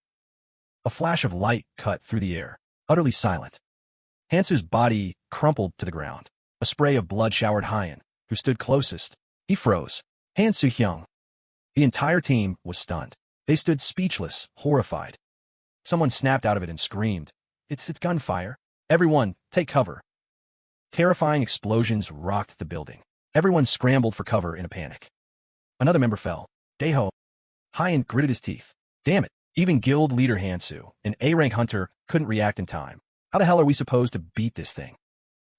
A flash of light cut through the air, utterly silent. Hansu's body crumpled to the ground. A spray of blood showered Hyan, who stood closest. He froze. Hansu Hyung. The entire team was stunned. They stood speechless, horrified. Someone snapped out of it and screamed, It's gunfire. Everyone, take cover." Terrifying explosions rocked the building. Everyone scrambled for cover in a panic. Another member fell. Daeho. Hyan gritted his teeth. "Damn it, even guild leader Hansu, an A-rank hunter, couldn't react in time. How the hell are we supposed to beat this thing?"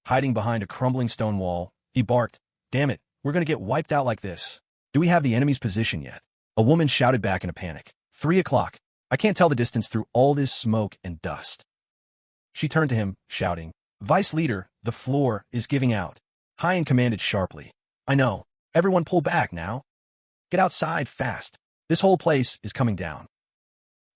Hiding behind a crumbling stone wall, he barked, "Damn it, we're going to get wiped out like this. Do we have the enemy's position yet?" A woman shouted back in a panic. 3 o'clock. I can't tell the distance through all this smoke and dust." She turned to him, shouting, "Vice leader, the floor is giving out." Hyan commanded sharply, "I know. Everyone pull back now. Get outside fast. This whole place is coming down."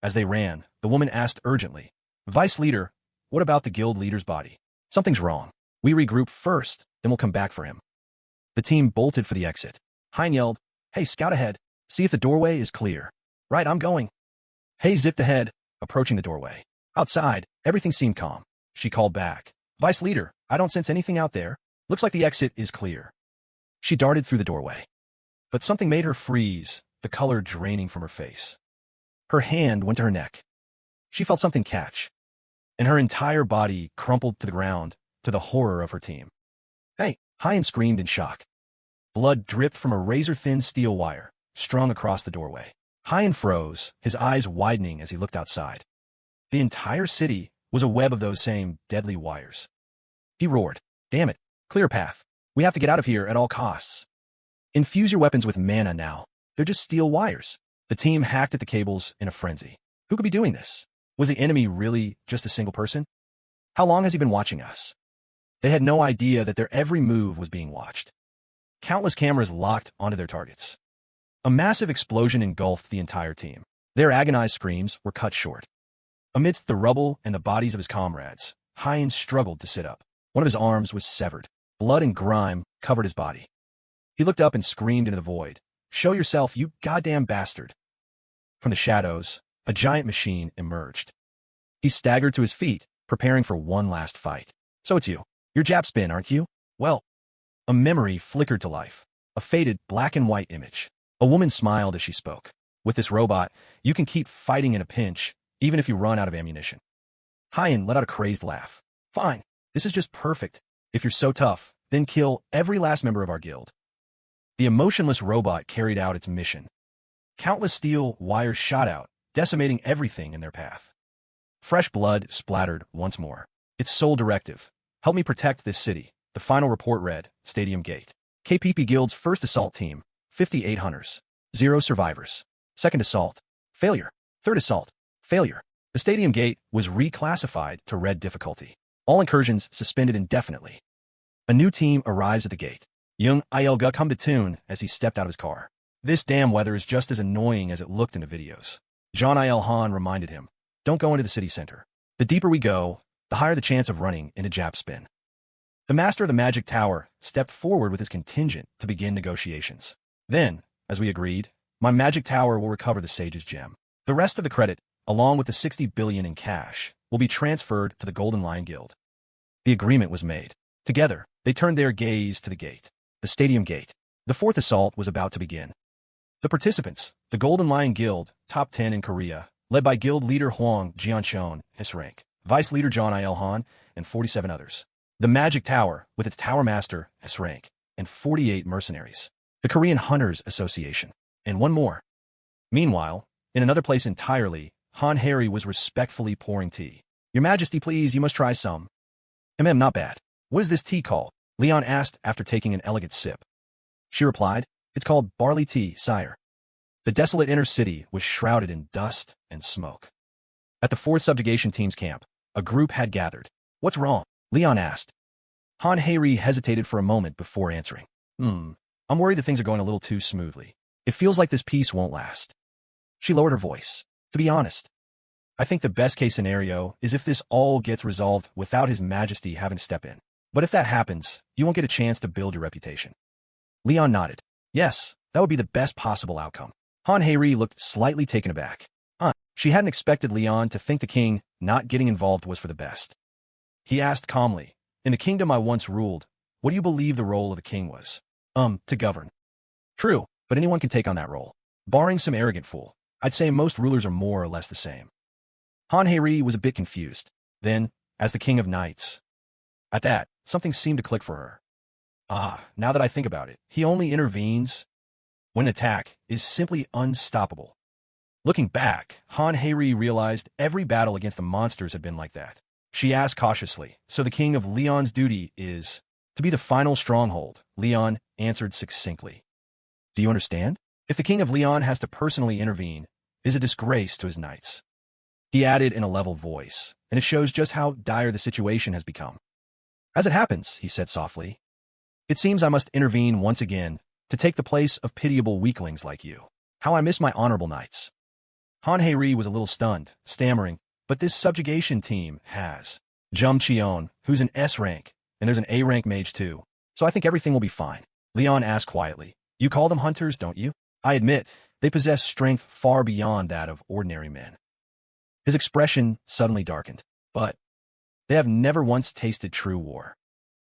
As they ran, the woman asked urgently, "Vice leader, what about the guild leader's body?" "Something's wrong. We regroup first, then we'll come back for him." The team bolted for the exit. Hyan yelled, "Hey, scout ahead. See if the doorway is clear." "Right, I'm going." Hay zipped ahead, approaching the doorway. Outside, everything seemed calm. She called back, "Vice leader, I don't sense anything out there. Looks like the exit is clear." She darted through the doorway. But something made her freeze, the color draining from her face. Her hand went to her neck. She felt something catch, and her entire body crumpled to the ground, to the horror of her team. "Hey!" Hyan screamed in shock. Blood dripped from a razor-thin steel wire, strung across the doorway. Hyan froze, his eyes widening as he looked outside. The entire city was a web of those same deadly wires. He roared, "Damn it! Clear path. We have to get out of here at all costs. Infuse your weapons with mana now. They're just steel wires." The team hacked at the cables in a frenzy. Who could be doing this? Was the enemy really just a single person? How long has he been watching us? They had no idea that their every move was being watched. Countless cameras locked onto their targets. A massive explosion engulfed the entire team. Their agonized screams were cut short. Amidst the rubble and the bodies of his comrades, Hyan struggled to sit up. One of his arms was severed. Blood and grime covered his body. He looked up and screamed into the void, "Show yourself, you goddamn bastard." From the shadows, a giant machine emerged. He staggered to his feet, preparing for one last fight. "So it's you. You're Japspin, aren't you? Well." A memory flickered to life. A faded black and white image. A woman smiled as she spoke. "With this robot, you can keep fighting in a pinch, even if you run out of ammunition." Hyan let out a crazed laugh. "Fine. This is just perfect. If you're so tough, then kill every last member of our guild." The emotionless robot carried out its mission. Countless steel wires shot out, decimating everything in their path. Fresh blood splattered once more. Its sole directive: "Help me protect this city." The final report read, Stadium Gate. KPP Guild's first assault team, 58 hunters. 0 survivors. Second assault, failure. Third assault, failure. The Stadium Gate was reclassified to red difficulty. All incursions suspended indefinitely. A new team arrives at the gate. Jung Il-ga come to tune as he stepped out of his car. "This damn weather is just as annoying as it looked in the videos." John Il-han reminded him, "Don't go into the city center. The The deeper we go, the higher the chance of running into Jap spin. The master of the magic tower stepped forward with his contingent to begin negotiations. Then, as we agreed, my magic tower will recover the sage's gem. The rest of the credit, along with the 60 billion in cash, will be transferred to the Golden Lion Guild. The agreement was made. Together, they turned their gaze to the gate. The stadium gate. The fourth assault was about to begin. The participants, the Golden Lion Guild, top 10 in Korea, led by Guild leader Hwang Jianchon, his rank, vice leader John Il Han, and 47 others. The Magic Tower, with its tower master, his rank, and 48 mercenaries. The Korean Hunters Association, and one more. Meanwhile, in another place entirely, Han Harry was respectfully pouring tea. Your Majesty, please, you must try some. Not bad. What is this tea called? Leon asked after taking an elegant sip. She replied, it's called barley tea, sire. The desolate inner city was shrouded in dust and smoke. At the 4th Subjugation Team's camp, a group had gathered. What's wrong? Leon asked. Han Harry hesitated for a moment before answering. I'm worried that things are going a little too smoothly. It feels like this peace won't last. She lowered her voice. To be honest, I think the best-case scenario is if this all gets resolved without His Majesty having to step in. But if that happens, you won't get a chance to build your reputation. Leon nodded. Yes, that would be the best possible outcome. Han Harry looked slightly taken aback. She hadn't expected Leon to think the king not getting involved was for the best. He asked calmly, in the kingdom I once ruled, what do you believe the role of the king was? To govern. True, but anyone can take on that role. Barring some arrogant fool, I'd say most rulers are more or less the same. Han Harry was a bit confused. Then, as the king of knights. At that, something seemed to click for her. Now that I think about it, he only intervenes when an attack is simply unstoppable. Looking back, Han Harry realized every battle against the monsters had been like that. She asked cautiously, so the king of Leon's duty is to be the final stronghold. Leon answered succinctly. Do you understand? If the king of Leon has to personally intervene, it is a disgrace to his knights. He added in a level voice, and it shows just how dire the situation has become. As it happens, he said softly, it seems I must intervene once again to take the place of pitiable weaklings like you. How I miss my honorable knights. Han Harry was a little stunned, stammering, but this subjugation team has Jum Cheon, who's an S rank, and there's an A rank mage too, so I think everything will be fine. Leon asked quietly, you call them hunters, don't you? I admit, they possess strength far beyond that of ordinary men. His expression suddenly darkened, but they have never once tasted true war.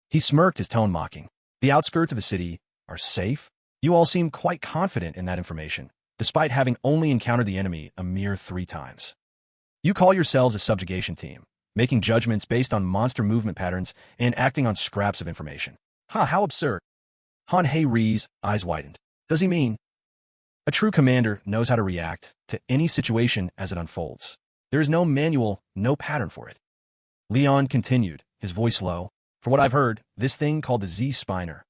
He smirked, his tone mocking. The outskirts of the city are safe? You all seem quite confident in that information, despite having only encountered the enemy a mere 3 times. You call yourselves a subjugation team, making judgments based on monster movement patterns and acting on scraps of information. How absurd. Han Harry's eyes widened. Does he mean? A true commander knows how to react to any situation as it unfolds. There is no manual, no pattern for it. Leon continued, his voice low. For what I've heard, this thing called the Z-Spiner.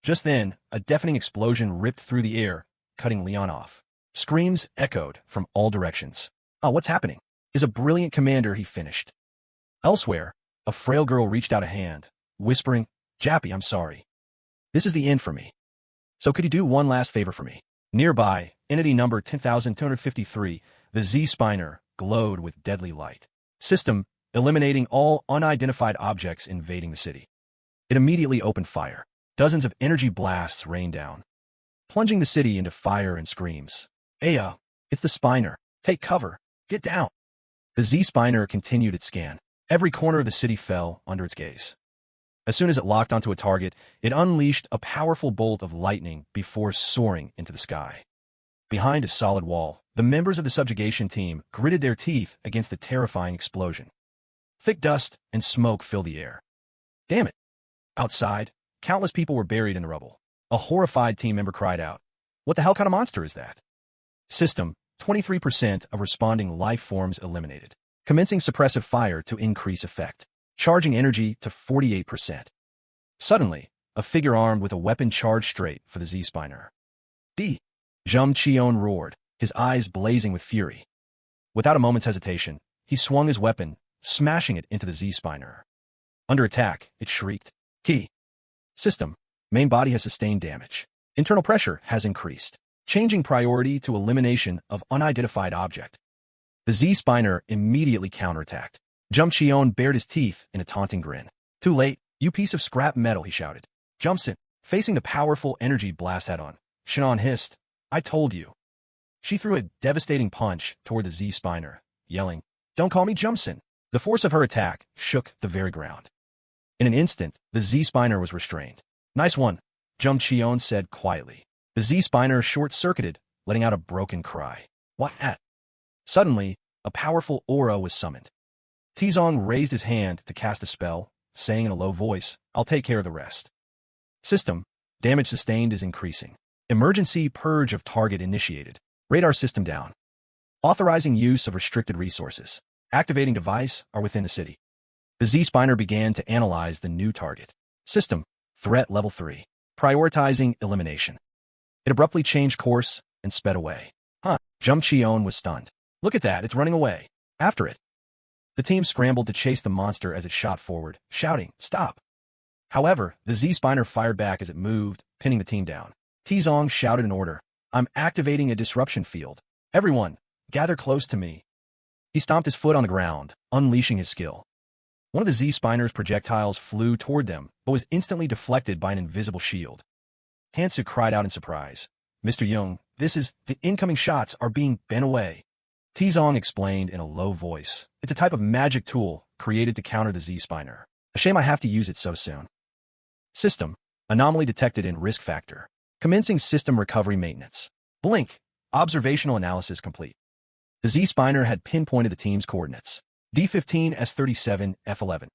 Just then, a deafening explosion ripped through the air, cutting Leon off. Screams echoed from all directions. What's happening? Is a brilliant commander, he finished. Elsewhere, a frail girl reached out a hand, whispering, Jappy, I'm sorry. This is the end for me. So could you do one last favor for me? Nearby, entity number 10,253, the Z-Spiner, glowed with deadly light. System, eliminating all unidentified objects invading the city. It immediately opened fire. Dozens of energy blasts rained down, plunging the city into fire and screams. Aya, it's the Spiner. Take cover. Get down. The Z-Spiner continued its scan. Every corner of the city fell under its gaze. As soon as it locked onto a target, it unleashed a powerful bolt of lightning before soaring into the sky. Behind a solid wall, the members of the subjugation team gritted their teeth against the terrifying explosion. Thick dust and smoke filled the air. Damn it. Outside, countless people were buried in the rubble. A horrified team member cried out, what the hell kind of monster is that? System, 23% of responding life forms eliminated. Commencing suppressive fire to increase effect. Charging energy to 48%. Suddenly, a figure armed with a weapon charged straight for the Z-Spiner. Jum Cheon roared, his eyes blazing with fury. Without a moment's hesitation, he swung his weapon, smashing it into the Z-Spiner. Under attack, it shrieked. Key. System. Main body has sustained damage. Internal pressure has increased. Changing priority to elimination of unidentified object. The Z-Spiner immediately counterattacked. Jump Cheon bared his teeth in a taunting grin. Too late, you piece of scrap metal, he shouted. Jumpson, facing the powerful energy blast head-on. Shinon hissed, I told you. She threw a devastating punch toward the Z-Spiner, yelling, Don't call me Jumpson. The force of her attack shook the very ground. In an instant, the Z-Spiner was restrained. Nice one, Jump Cheon said quietly. The Z-Spiner short-circuited, letting out a broken cry. What? Suddenly, a powerful aura was summoned. Tizong raised his hand to cast a spell, saying in a low voice, I'll take care of the rest. System. Damage sustained is increasing. Emergency purge of target initiated. Radar system down. Authorizing use of restricted resources. Activating device are within the city. The Z-Spiner began to analyze the new target. System. Threat level 3. Prioritizing elimination. It abruptly changed course and sped away. Jump Cheon was stunned. Look at that, it's running away. After it. The team scrambled to chase the monster as it shot forward, shouting, Stop! However, the Z-Spiner fired back as it moved, pinning the team down. Tizong shouted an order. I'm activating a disruption field. Everyone, gather close to me. He stomped his foot on the ground, unleashing his skill. One of the Z-Spiner's projectiles flew toward them, but was instantly deflected by an invisible shield. Hansu cried out in surprise. Mr. Young, the incoming shots are being bent away. Tizong explained in a low voice. It's a type of magic tool created to counter the Z-Spiner. A shame I have to use it so soon. System. Anomaly detected in risk factor. Commencing system recovery maintenance. Blink. Observational analysis complete. The Z-Spiner had pinpointed the team's coordinates. D15, S37, F11.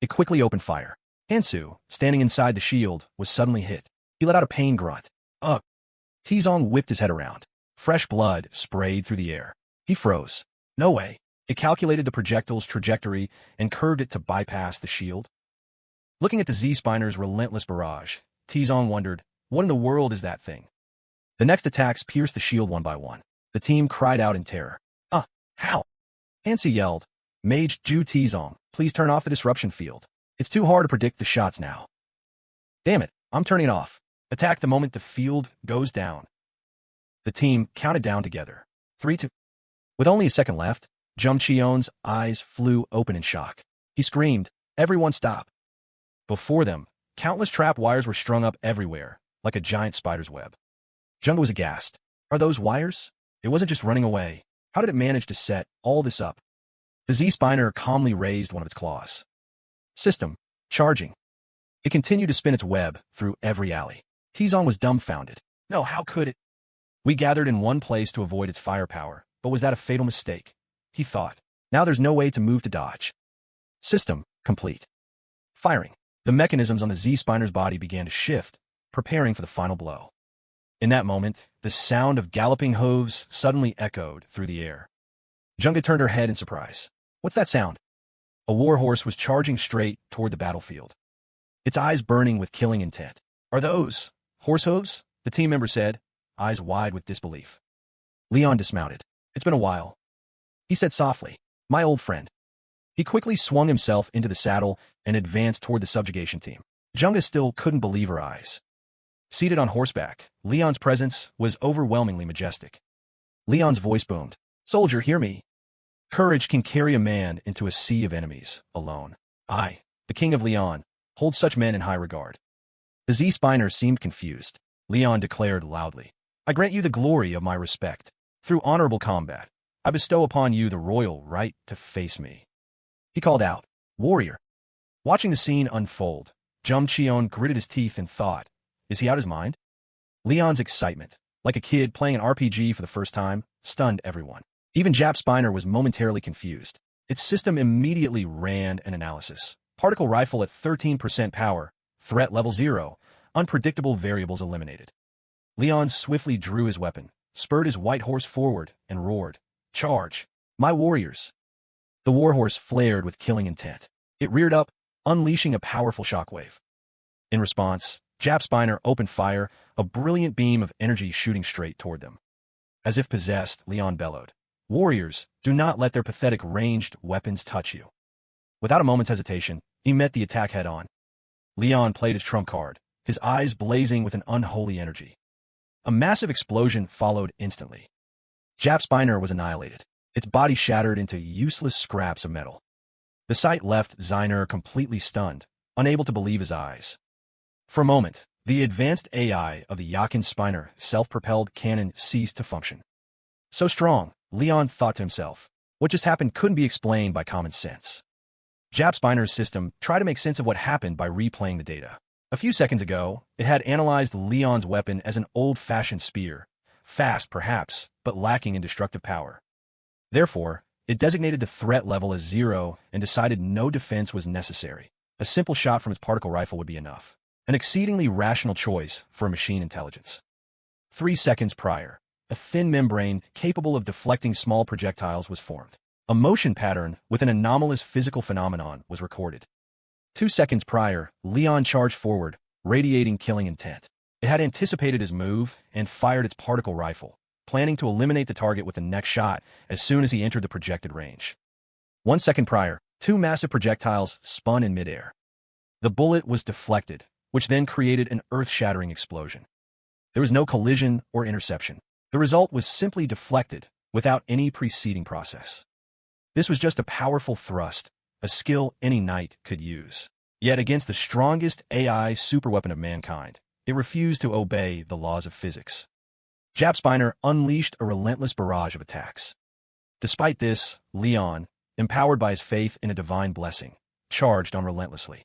It quickly opened fire. Hansu, standing inside the shield, was suddenly hit. He let out a pain grunt. Ugh. Tizong whipped his head around. Fresh blood sprayed through the air. He froze. No way. It calculated the projectile's trajectory and curved it to bypass the shield. Looking at the Z-Spiner's relentless barrage, Tizong wondered, what in the world is that thing? The next attacks pierced the shield one by one. The team cried out in terror. How? Hansi yelled. Mage Ju Tizong, please turn off the disruption field. It's too hard to predict the shots now. Damn it, I'm turning it off. Attack the moment the field goes down. The team counted down together. 3, 2. With only a second left, Jump Cheon's eyes flew open in shock. He screamed, Everyone stop. Before them, countless trap wires were strung up everywhere, like a giant spider's web. Jung was aghast. Are those wires? It wasn't just running away. How did it manage to set all this up? The Z-Spiner calmly raised one of its claws. System. Charging. It continued to spin its web through every alley. Tizong was dumbfounded. No, how could it? We gathered in one place to avoid its firepower, but was that a fatal mistake? He thought. Now there's no way to move to dodge. System. Complete. Firing. The mechanisms on the Z-Spiner's body began to shift, preparing for the final blow. In that moment, the sound of galloping hooves suddenly echoed through the air. Junga turned her head in surprise. What's that sound? A warhorse was charging straight toward the battlefield, its eyes burning with killing intent. Are those horse hooves? The team member said, eyes wide with disbelief. Leon dismounted. It's been a while, he said softly. My old friend. He quickly swung himself into the saddle and advanced toward the subjugation team. Junga still couldn't believe her eyes. Seated on horseback, Leon's presence was overwhelmingly majestic. Leon's voice boomed. Soldier, hear me. Courage can carry a man into a sea of enemies, alone. I, the king of Leon, hold such men in high regard. The Z-Spiner seemed confused. Leon declared loudly. I grant you the glory of my respect. Through honorable combat, I bestow upon you the royal right to face me. He called out, Warrior. Watching the scene unfold, Jum Cheon gritted his teeth and thought, is he out his mind? Leon's excitement, like a kid playing an RPG for the first time, stunned everyone. Even Jap Spiner was momentarily confused. Its system immediately ran an analysis. Particle rifle at 13% power, threat level 0, unpredictable variables eliminated. Leon swiftly drew his weapon, spurred his white horse forward, and roared, Charge! My warriors! The warhorse flared with killing intent. It reared up, unleashing a powerful shockwave. In response, Jap Spiner opened fire, a brilliant beam of energy shooting straight toward them. As if possessed, Leon bellowed, Warriors, do not let their pathetic ranged weapons touch you. Without a moment's hesitation, he met the attack head-on. Leon played his trump card, his eyes blazing with an unholy energy. A massive explosion followed instantly. Jap Spiner was annihilated, its body shattered into useless scraps of metal. The sight left Ziner completely stunned, unable to believe his eyes. For a moment, the advanced AI of the Yakin Spiner self-propelled cannon ceased to function. So strong, Leon thought to himself, what just happened couldn't be explained by common sense. Jap Spiner's system tried to make sense of what happened by replaying the data. A few seconds ago, it had analyzed Leon's weapon as an old-fashioned spear, fast perhaps, but lacking in destructive power. Therefore, it designated the threat level as 0 and decided no defense was necessary. A simple shot from its particle rifle would be enough. An exceedingly rational choice for a machine intelligence. 3 seconds prior, a thin membrane capable of deflecting small projectiles was formed. A motion pattern with an anomalous physical phenomenon was recorded. 2 seconds prior, Leon charged forward, radiating killing intent. It had anticipated his move and fired its particle rifle, planning to eliminate the target with the next shot as soon as he entered the projected range. 1 second prior, 2 massive projectiles spun in midair. The bullet was deflected, which then created an earth-shattering explosion. There was no collision or interception. The result was simply deflected, without any preceding process. This was just a powerful thrust, a skill any knight could use. Yet against the strongest AI superweapon of mankind, it refused to obey the laws of physics. Jap Spiner unleashed a relentless barrage of attacks. Despite this, Leon, empowered by his faith in a divine blessing, charged on relentlessly.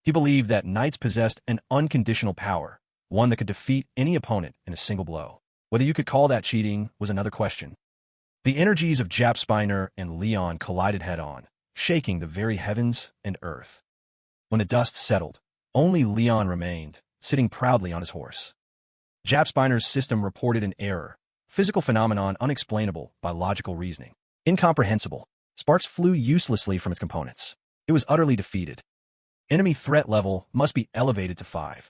He believed that knights possessed an unconditional power, one that could defeat any opponent in a single blow. Whether you could call that cheating was another question. The energies of Jap Spiner and Leon collided head-on, shaking the very heavens and earth. When the dust settled, only Leon remained, sitting proudly on his horse. Jap Spiner's system reported an error, physical phenomenon unexplainable by logical reasoning. Incomprehensible. Sparks flew uselessly from its components. It was utterly defeated. Enemy threat level must be elevated to 5.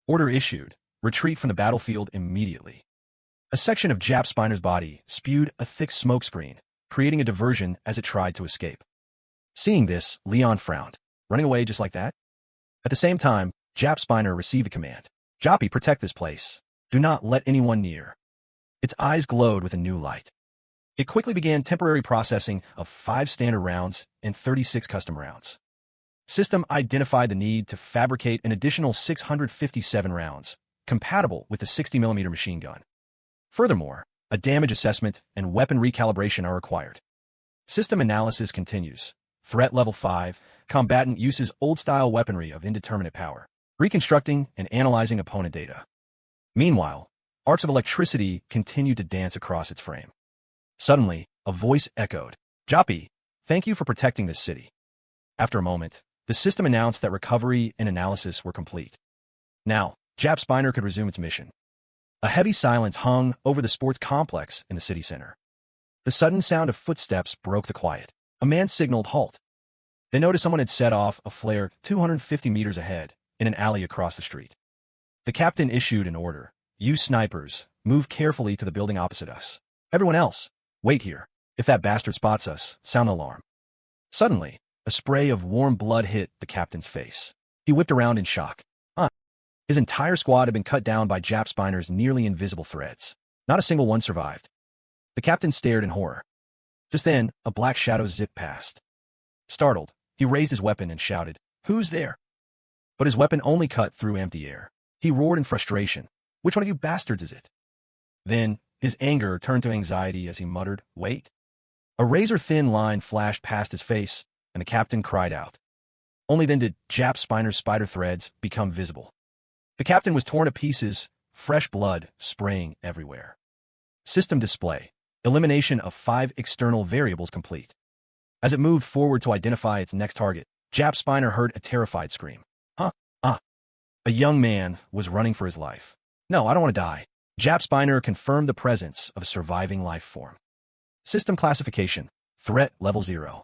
Order issued. Retreat from the battlefield immediately. A section of Jap Spiner's body spewed a thick smoke screen, creating a diversion as it tried to escape. Seeing this, Leon frowned. Running away just like that? At the same time, Jap Spiner received a command. Joppy, protect this place. Do not let anyone near. Its eyes glowed with a new light. It quickly began temporary processing of 5 standard rounds and 36 custom rounds. System identified the need to fabricate an additional 657 rounds, compatible with the 60mm machine gun. Furthermore, a damage assessment and weapon recalibration are required. System analysis continues. Threat level 5, combatant uses old-style weaponry of indeterminate power, reconstructing and analyzing opponent data. Meanwhile, arcs of electricity continued to dance across its frame. Suddenly, a voice echoed, Joppy, thank you for protecting this city. After a moment, the system announced that recovery and analysis were complete. Now, Jap Spiner could resume its mission. A heavy silence hung over the sports complex in the city center. The sudden sound of footsteps broke the quiet. A man signaled halt. They noticed someone had set off a flare 250 meters ahead, in an alley across the street. The captain issued an order. You snipers, move carefully to the building opposite us. Everyone else, wait here. If that bastard spots us, sound the alarm. Suddenly, a spray of warm blood hit the captain's face. He whipped around in shock. His entire squad had been cut down by Jap Spiner's nearly invisible threads. Not a single one survived. The captain stared in horror. Just then, a black shadow zipped past. Startled, he raised his weapon and shouted, Who's there? But his weapon only cut through empty air. He roared in frustration. Which one of you bastards is it? Then, his anger turned to anxiety as he muttered, Wait. A razor-thin line flashed past his face, and the captain cried out. Only then did Jap Spiner's spider threads become visible. The captain was torn to pieces, fresh blood spraying everywhere. System display. Elimination of 5 external variables complete. As it moved forward to identify its next target, Jap Spiner heard a terrified scream. A young man was running for his life. No, I don't want to die. Jap Spiner confirmed the presence of a surviving life form. System classification. Threat level 0.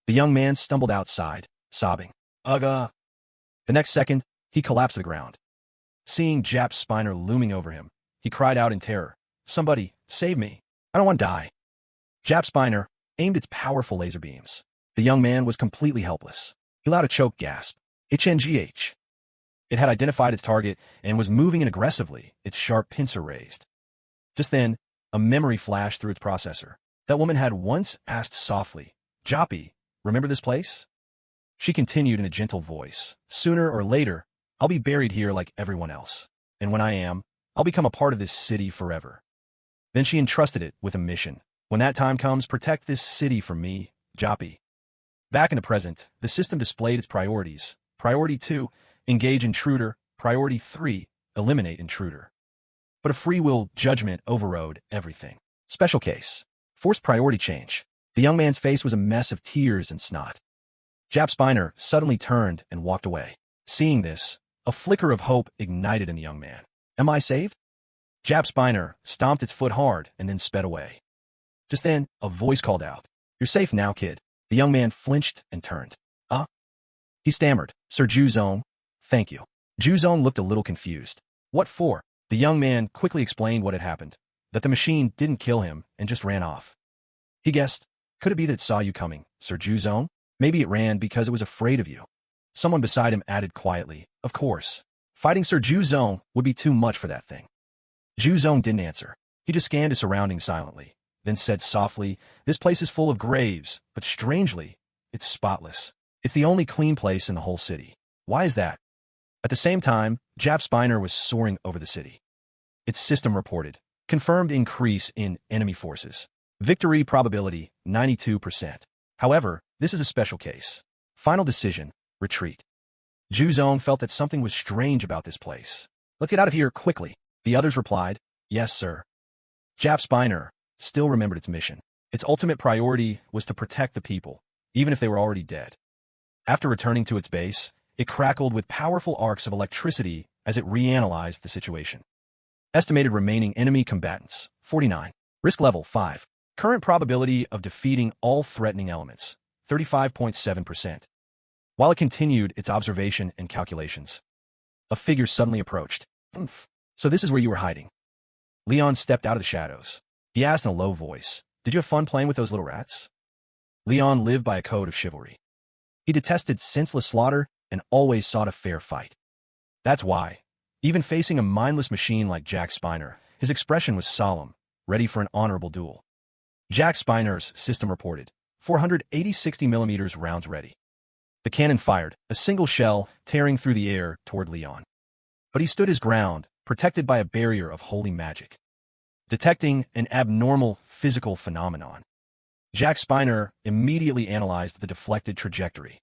The young man stumbled outside, sobbing. Ugh. The next second, he collapsed to the ground. Seeing Jap Spiner looming over him, he cried out in terror. Somebody, save me. I don't want to die. Jap Spiner aimed its powerful laser beams. The young man was completely helpless. He let out a choked gasp. HNGH. It had identified its target and was moving in aggressively, its sharp pincer raised. Just then, a memory flashed through its processor. That woman had once asked softly, Joppy, remember this place? She continued in a gentle voice. Sooner or later, I'll be buried here like everyone else. And when I am, I'll become a part of this city forever. Then she entrusted it with a mission. When that time comes, protect this city from me, Joppy. Back in the present, the system displayed its priorities. Priority 2, engage intruder. Priority 3, eliminate intruder. But a free will judgment overrode everything. Special case. Forced priority change. The young man's face was a mess of tears and snot. Jap Spiner suddenly turned and walked away. Seeing this, a flicker of hope ignited in the young man. Am I saved? Jap Spiner stomped its foot hard and then sped away. Just then, a voice called out. You're safe now, kid. The young man flinched and turned. He stammered. Sir Juzong, thank you. Juzong looked a little confused. What for? The young man quickly explained what had happened. That the machine didn't kill him and just ran off. He guessed, could it be that it saw you coming, Sir Juzong? Maybe it ran because it was afraid of you. Someone beside him added quietly, of course. Fighting Sir Juzong would be too much for that thing. Juzong didn't answer. He just scanned his surroundings silently, then said softly, this place is full of graves, but strangely, it's spotless. It's the only clean place in the whole city. Why is that? At the same time, Jap Spiner was soaring over the city. Its system reported, confirmed increase in enemy forces. Victory probability, 92%. However, this is a special case. Final decision, retreat. Juzong felt that something was strange about this place. Let's get out of here quickly. The others replied, yes, sir. Jap Spiner still remembered its mission. Its ultimate priority was to protect the people, even if they were already dead. After returning to its base, it crackled with powerful arcs of electricity as it reanalyzed the situation. Estimated remaining enemy combatants, 49. Risk level, 5. Current probability of defeating all threatening elements, 35.7%. While it continued its observation and calculations, a figure suddenly approached. So this is where you were hiding. Leon stepped out of the shadows. He asked in a low voice, did you have fun playing with those little rats? Leon lived by a code of chivalry. He detested senseless slaughter and always sought a fair fight. That's why, even facing a mindless machine like Jack Spiner, his expression was solemn, ready for an honorable duel. Jack Spiner's system reported, 480 60mm rounds ready. The cannon fired, a single shell tearing through the air toward Leon. But he stood his ground, protected by a barrier of holy magic. Detecting an abnormal physical phenomenon, Jack Spiner immediately analyzed the deflected trajectory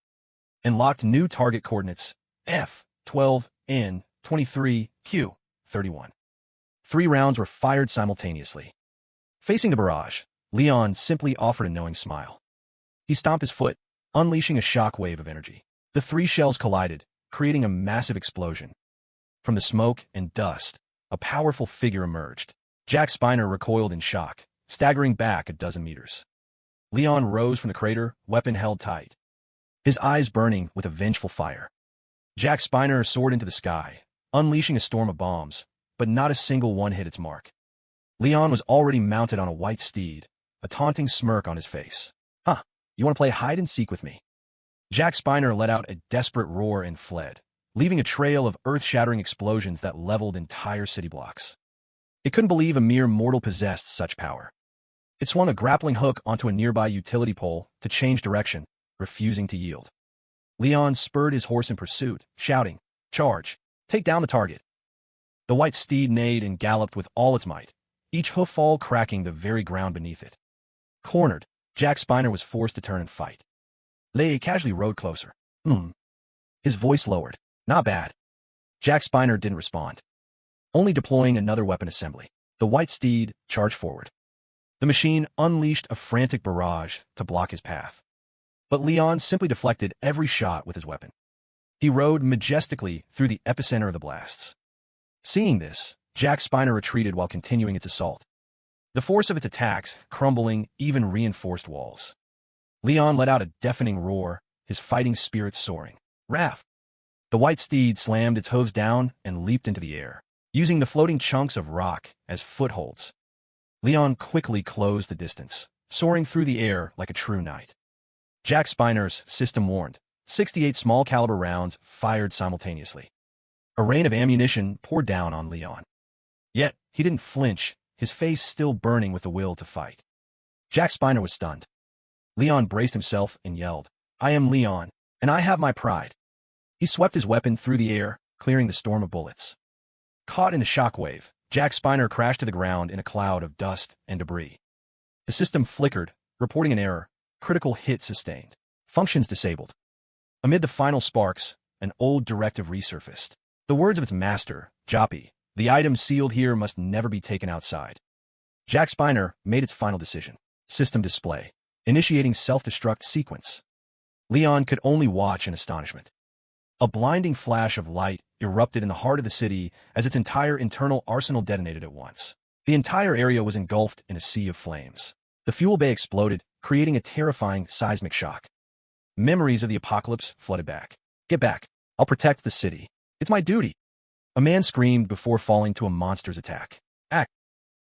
and locked new target coordinates F12, N23, Q31. 3 rounds were fired simultaneously. Facing the barrage, Leon simply offered a knowing smile. He stomped his foot, unleashing a shock wave of energy. The 3 shells collided, creating a massive explosion. From the smoke and dust, a powerful figure emerged. Jack Spiner recoiled in shock, staggering back a dozen meters. Leon rose from the crater, weapon held tight, his eyes burning with a vengeful fire. Jack Spiner soared into the sky, unleashing a storm of bombs, but not a single one hit its mark. Leon was already mounted on a white steed, a taunting smirk on his face. You want to play hide-and-seek with me? Jack Spiner let out a desperate roar and fled, leaving a trail of earth-shattering explosions that leveled entire city blocks. It couldn't believe a mere mortal possessed such power. It swung a grappling hook onto a nearby utility pole to change direction, refusing to yield. Leon spurred his horse in pursuit, shouting, charge, take down the target. The white steed neighed and galloped with all its might, each hoof-fall cracking the very ground beneath it. Cornered, Jack Spiner was forced to turn and fight. Lei casually rode closer. His voice lowered. Not bad. Jack Spiner didn't respond, only deploying another weapon assembly. The white steed charged forward. The machine unleashed a frantic barrage to block his path. But Leon simply deflected every shot with his weapon. He rode majestically through the epicenter of the blasts. Seeing this, Jack Spiner retreated while continuing its assault. The force of its attacks crumbling even reinforced walls. Leon let out a deafening roar, his fighting spirits soaring. Raff! The white steed slammed its hooves down and leaped into the air, using the floating chunks of rock as footholds. Leon quickly closed the distance, soaring through the air like a true knight. Jack Spiner's system warned, 68 small-caliber rounds fired simultaneously. A rain of ammunition poured down on Leon. Yet, he didn't flinch, his face still burning with the will to fight. Jack Spiner was stunned. Leon braced himself and yelled, I am Leon, and I have my pride. He swept his weapon through the air, clearing the storm of bullets. Caught in the shockwave, Jack Spiner crashed to the ground in a cloud of dust and debris. The system flickered, reporting an error. Critical hit sustained. Functions disabled. Amid the final sparks, an old directive resurfaced. The words of its master, Joppy, the item sealed here must never be taken outside. Jack Spiner made its final decision. System display. Initiating self-destruct sequence. Leon could only watch in astonishment. A blinding flash of light erupted in the heart of the city as its entire internal arsenal detonated at once. The entire area was engulfed in a sea of flames. The fuel bay exploded, creating a terrifying seismic shock. Memories of the apocalypse flooded back. Get back. I'll protect the city. It's my duty. A man screamed before falling to a monster's attack. Act.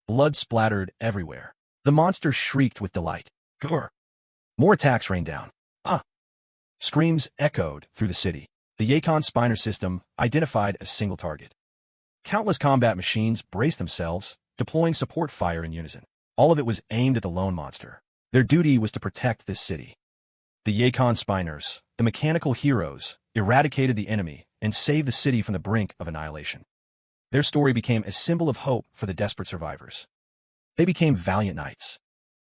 Blood splattered everywhere. The monster shrieked with delight. Gore. More attacks rained down. Ah! Screams echoed through the city. The Yacon Spiner system identified a single target. Countless combat machines braced themselves, deploying support fire in unison. All of it was aimed at the lone monster. Their duty was to protect this city. The Yacon Spiners, the mechanical heroes, eradicated the enemy and saved the city from the brink of annihilation. Their story became a symbol of hope for the desperate survivors. They became valiant knights.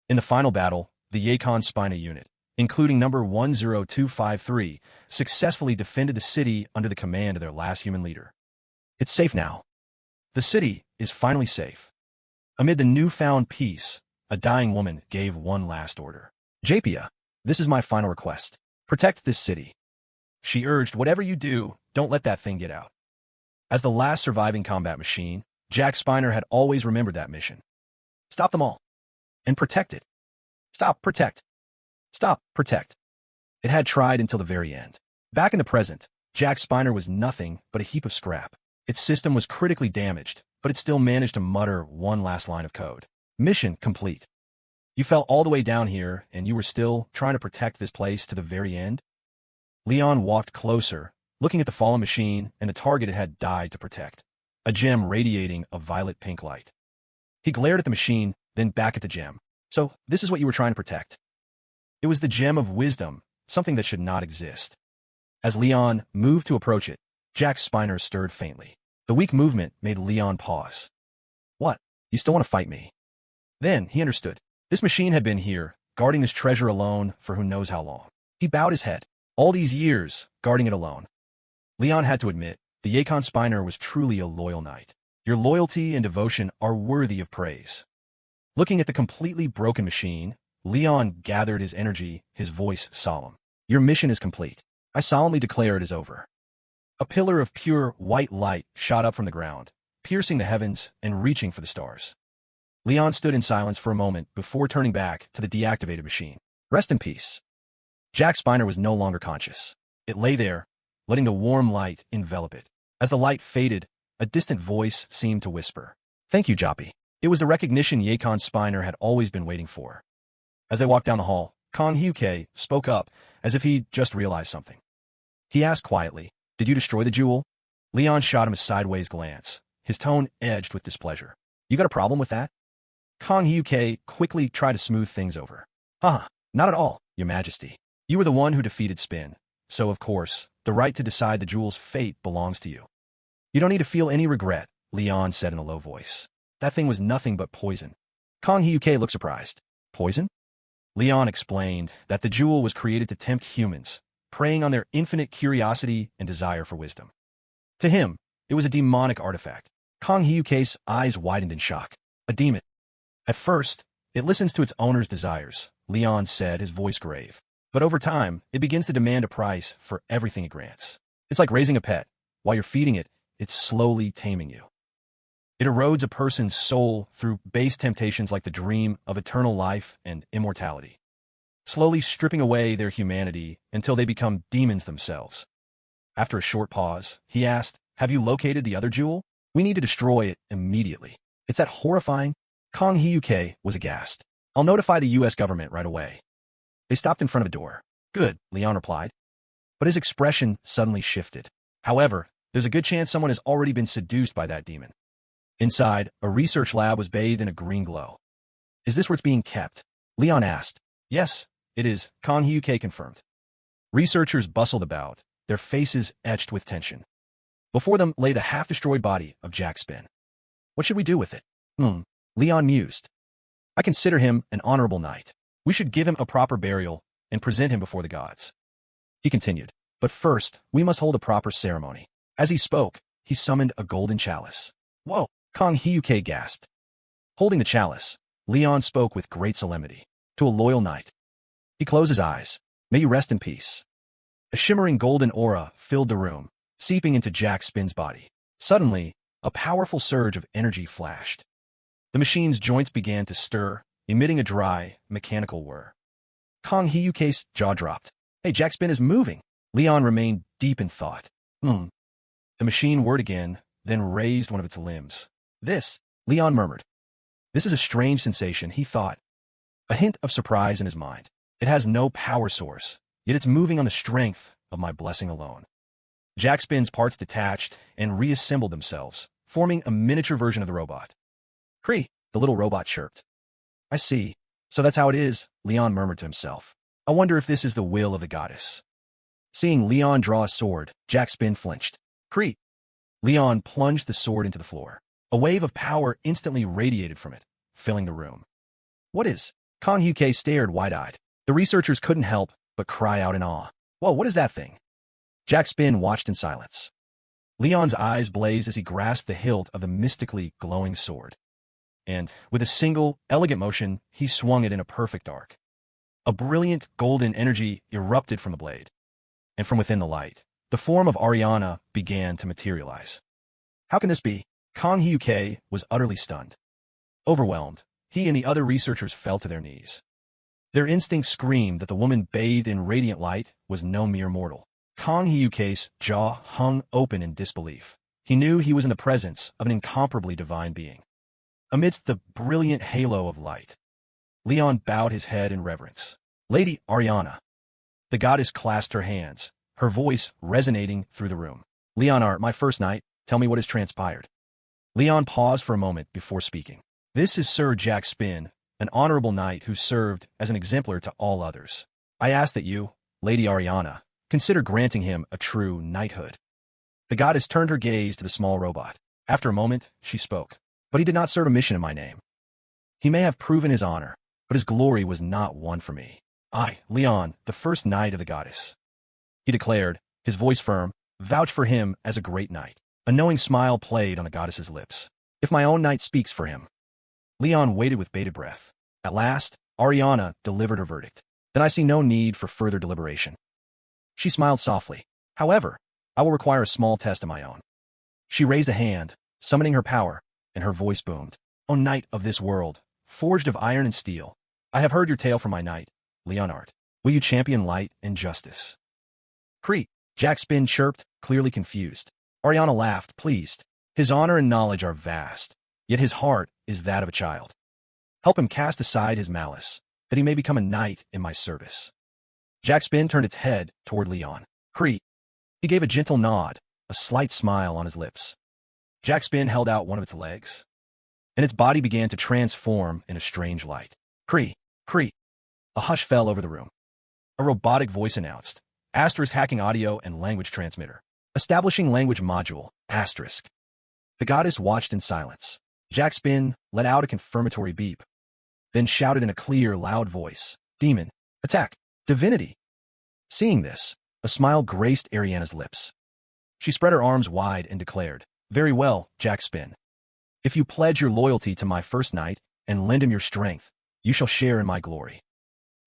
In the final battle, the Yacon Spina unit, including number 10253, successfully defended the city under the command of their last human leader. It's safe now. The city is finally safe. Amid the newfound peace, a dying woman gave one last order. Japia, this is my final request. Protect this city. She urged, whatever you do, don't let that thing get out. As the last surviving combat machine, Jack Spiner had always remembered that mission. Stop them all. And protect it. Stop, protect. Stop, protect. It had tried until the very end. Back in the present, Jack Spiner was nothing but a heap of scrap. Its system was critically damaged, but it still managed to mutter one last line of code. Mission complete. You fell all the way down here, and you were still trying to protect this place to the very end? Leon walked closer, looking at the fallen machine and the target it had died to protect. A gem radiating a violet-pink light. He glared at the machine, then back at the gem. So, this is what you were trying to protect. It was the gem of wisdom, something that should not exist. As Leon moved to approach it, Jack Spiner stirred faintly. The weak movement made Leon pause. What? You still want to fight me? Then he understood. This machine had been here, guarding this treasure alone for who knows how long. He bowed his head. All these years, guarding it alone. Leon had to admit, the Yacon Spiner was truly a loyal knight. Your loyalty and devotion are worthy of praise. Looking at the completely broken machine, Leon gathered his energy, his voice solemn. Your mission is complete. I solemnly declare it is over. A pillar of pure white light shot up from the ground, piercing the heavens and reaching for the stars. Leon stood in silence for a moment before turning back to the deactivated machine. Rest in peace. Jack Spiner was no longer conscious. It lay there, letting the warm light envelop it. As the light faded, a distant voice seemed to whisper. Thank you, Joppy. It was the recognition Yacon Spiner had always been waiting for. As they walked down the hall, Kong Hyuke spoke up as if he'd just realized something. He asked quietly, did you destroy the jewel? Leon shot him a sideways glance, his tone edged with displeasure. You got a problem with that? Kong Hyuke quickly tried to smooth things over. Not at all, Your Majesty. You were the one who defeated Spin, so of course, the right to decide the jewel's fate belongs to you. You don't need to feel any regret, Leon said in a low voice. That thing was nothing but poison. Kong Hyuke looked surprised. Poison? Leon explained that the jewel was created to tempt humans, preying on their infinite curiosity and desire for wisdom. To him, it was a demonic artifact. Kong Hyuke's eyes widened in shock. A demon. At first, it listens to its owner's desires, Leon said, his voice grave. But over time, it begins to demand a price for everything it grants. It's like raising a pet. While you're feeding it, it's slowly taming you. It erodes a person's soul through base temptations like the dream of eternal life and immortality, slowly stripping away their humanity until they become demons themselves. After a short pause, he asked, have you located the other jewel? We need to destroy it immediately. It's that horrifying? Kong Hyuke was aghast. I'll notify the U.S. government right away. They stopped in front of a door. Good, Leon replied. But his expression suddenly shifted. However, there's a good chance someone has already been seduced by that demon. Inside, a research lab was bathed in a green glow. Is this where it's being kept? Leon asked. Yes, it is, Kong Hyuke confirmed. Researchers bustled about, their faces etched with tension. Before them lay the half-destroyed body of Jack Spin. What should we do with it? Leon mused. I consider him an honorable knight. We should give him a proper burial and present him before the gods. He continued, but first, we must hold a proper ceremony. As he spoke, he summoned a golden chalice. Whoa! Kong Hyuke gasped. Holding the chalice, Leon spoke with great solemnity. To a loyal knight. He closed his eyes. May you rest in peace. A shimmering golden aura filled the room, seeping into Jack Spin's body. Suddenly, a powerful surge of energy flashed. The machine's joints began to stir, emitting a dry, mechanical whir. Kong Hyuke's jaw dropped. Hey, Jack Spin is moving. Leon remained deep in thought. The machine whirred again, then raised one of its limbs. Leon murmured. This is a strange sensation, he thought. A hint of surprise in his mind. It has no power source, yet it's moving on the strength of my blessing alone. Jack Spin's parts detached and reassembled themselves, forming a miniature version of the robot. Cree, the little robot chirped. I see. So that's how it is, Leon murmured to himself. I wonder if this is the will of the goddess. Seeing Leon draw a sword, Jack Spin flinched. Cree! Leon plunged the sword into the floor. A wave of power instantly radiated from it, filling the room. What is? Kong Hyuke stared wide-eyed. The researchers couldn't help but cry out in awe. Whoa, what is that thing? Jack Spin watched in silence. Leon's eyes blazed as he grasped the hilt of the mystically glowing sword. And, with a single, elegant motion, he swung it in a perfect arc. A brilliant, golden energy erupted from the blade. And from within the light, the form of Ariana began to materialize. How can this be? Kong Hyuke was utterly stunned. Overwhelmed, he and the other researchers fell to their knees. Their instincts screamed that the woman bathed in radiant light was no mere mortal. Kong Hyuke's jaw hung open in disbelief. He knew he was in the presence of an incomparably divine being. Amidst the brilliant halo of light, Leon bowed his head in reverence. Lady Ariana. The goddess clasped her hands, her voice resonating through the room. Leonard, my first knight, tell me what has transpired. Leon paused for a moment before speaking. This is Sir Jack Spin, an honorable knight who served as an exemplar to all others. I ask that you, Lady Ariana, consider granting him a true knighthood. The goddess turned her gaze to the small robot. After a moment, she spoke. But he did not serve a mission in my name. He may have proven his honor, but his glory was not won for me. I, Leon, the first knight of the goddess. He declared, his voice firm, vouch for him as a great knight. A knowing smile played on the goddess's lips. If my own knight speaks for him. Leon waited with bated breath. At last, Ariana delivered her verdict. Then I see no need for further deliberation. She smiled softly. However, I will require a small test of my own. She raised a hand, summoning her power, and her voice boomed. O knight of this world, forged of iron and steel, I have heard your tale from my knight, Leonard. Will you champion light and justice? Cree, Jack Spin chirped, clearly confused. Ariana laughed, pleased. His honor and knowledge are vast, yet his heart is that of a child. Help him cast aside his malice, that he may become a knight in my service. Jack Spin turned its head toward Leon. Cree. He gave a gentle nod, a slight smile on his lips. Jack Spin held out one of its legs, and its body began to transform in a strange light. Cree, Cree. A hush fell over the room. A robotic voice announced, Asterisk hacking audio and language transmitter. Establishing language module, asterisk. The goddess watched in silence. Jack Spin let out a confirmatory beep, then shouted in a clear, loud voice, Demon, attack, divinity. Seeing this, a smile graced Ariana's lips. She spread her arms wide and declared, Very well, Jack Spin. If you pledge your loyalty to my first knight and lend him your strength, you shall share in my glory.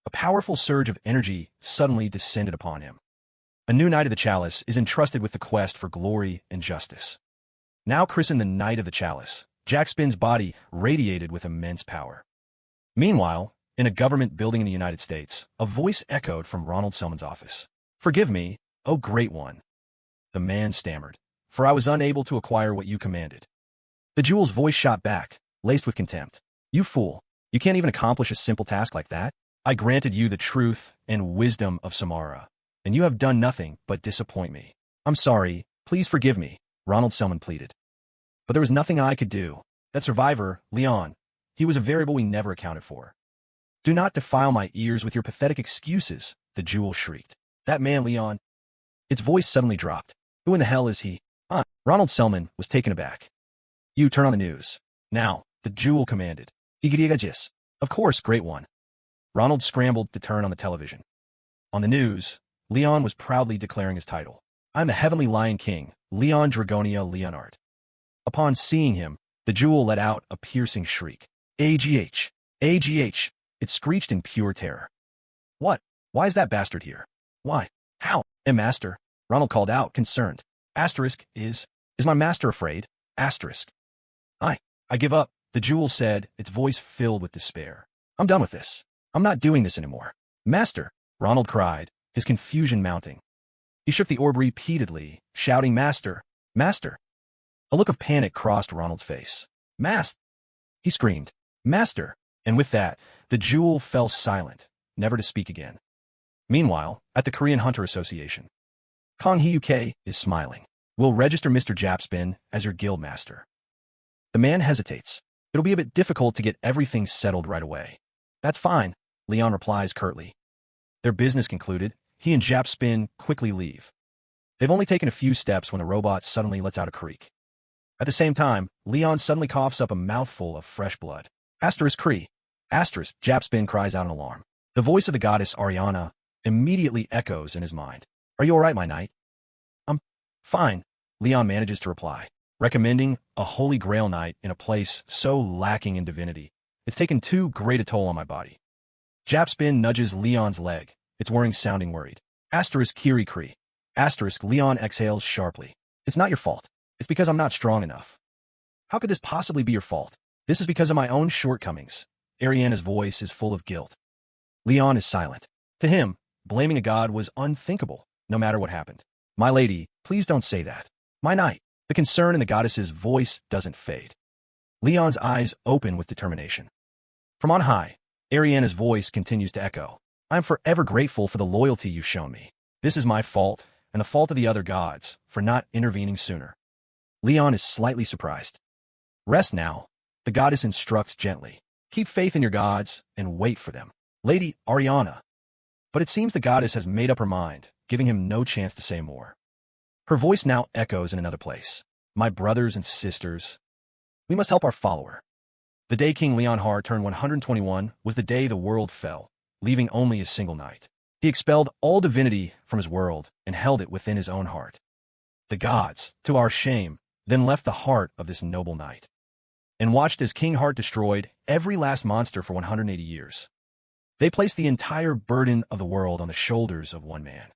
A powerful surge of energy suddenly descended upon him. A new Knight of the Chalice is entrusted with the quest for glory and justice. Now christened the Knight of the Chalice, Jack Spin's body radiated with immense power. Meanwhile, in a government building in the United States, a voice echoed from Ronald Selman's office. Forgive me, O Great One. The man stammered, for I was unable to acquire what you commanded. The jewel's voice shot back, laced with contempt. You fool, you can't even accomplish a simple task like that? I granted you the truth and wisdom of Samara, and you have done nothing but disappoint me. I'm sorry, please forgive me, Ronald Selman pleaded. But there was nothing I could do. That survivor, Leon, he was a variable we never accounted for. Do not defile my ears with your pathetic excuses, the jewel shrieked. That man, Leon. Its voice suddenly dropped. Who in the hell is he? Ronald Selman was taken aback. You turn on the news. Now, the jewel commanded. Igadiagajis. Of course, great one. Ronald scrambled to turn on the television. On the news, Leon was proudly declaring his title. I'm the Heavenly Lion King, Leon Dragonia Leonard. Upon seeing him, the jewel let out a piercing shriek. AGH! AGH! It screeched in pure terror. What? Why is that bastard here? Why? How? Master, Ronald called out, concerned. Asterisk, is my master afraid? Asterisk. I give up, the jewel said, its voice filled with despair. I'm done with this. I'm not doing this anymore. Master, Ronald cried, his confusion mounting. He shook the orb repeatedly, shouting, Master, Master. A look of panic crossed Ronald's face. Master! He screamed, Master! And with that, the jewel fell silent, never to speak again. Meanwhile, at the Korean Hunter Association, Kong Hyuk is smiling. We'll register Mr. Japspin as your guild master. The man hesitates. It'll be a bit difficult to get everything settled right away. That's fine, Leon replies curtly. Their business concluded, he and Japspin quickly leave. They've only taken a few steps when the robot suddenly lets out a creak. At the same time, Leon suddenly coughs up a mouthful of fresh blood. Asterisk Cree. Asterisk, Japspin cries out in alarm. The voice of the goddess Ariana immediately echoes in his mind. Are you all right, my knight? Fine, Leon manages to reply. Recommending a holy grail night in a place so lacking in divinity. It's taken too great a toll on my body. Japspin nudges Leon's leg. It's worrying, sounding worried. Asterisk Kiri Cree. Asterisk Leon exhales sharply. It's not your fault. It's because I'm not strong enough. How could this possibly be your fault? This is because of my own shortcomings. Ariana's voice is full of guilt. Leon is silent. To him, blaming a god was unthinkable, no matter what happened. My lady, please don't say that. My knight. The concern in the goddess's voice doesn't fade. Leon's eyes open with determination. From on high, Ariana's voice continues to echo. I am forever grateful for the loyalty you've shown me. This is my fault, and the fault of the other gods, for not intervening sooner. Leon is slightly surprised. Rest now, the goddess instructs gently. Keep faith in your gods, and wait for them. Lady Ariana. But it seems the goddess has made up her mind, giving him no chance to say more. Her voice now echoes in another place. My brothers and sisters, we must help our follower. The day King Leonhard turned 121 was the day the world fell, leaving only a single knight. He expelled all divinity from his world and held it within his own heart. The gods, to our shame, then left the heart of this noble knight and watched as King Heart destroyed every last monster for 180 years. They placed the entire burden of the world on the shoulders of one man.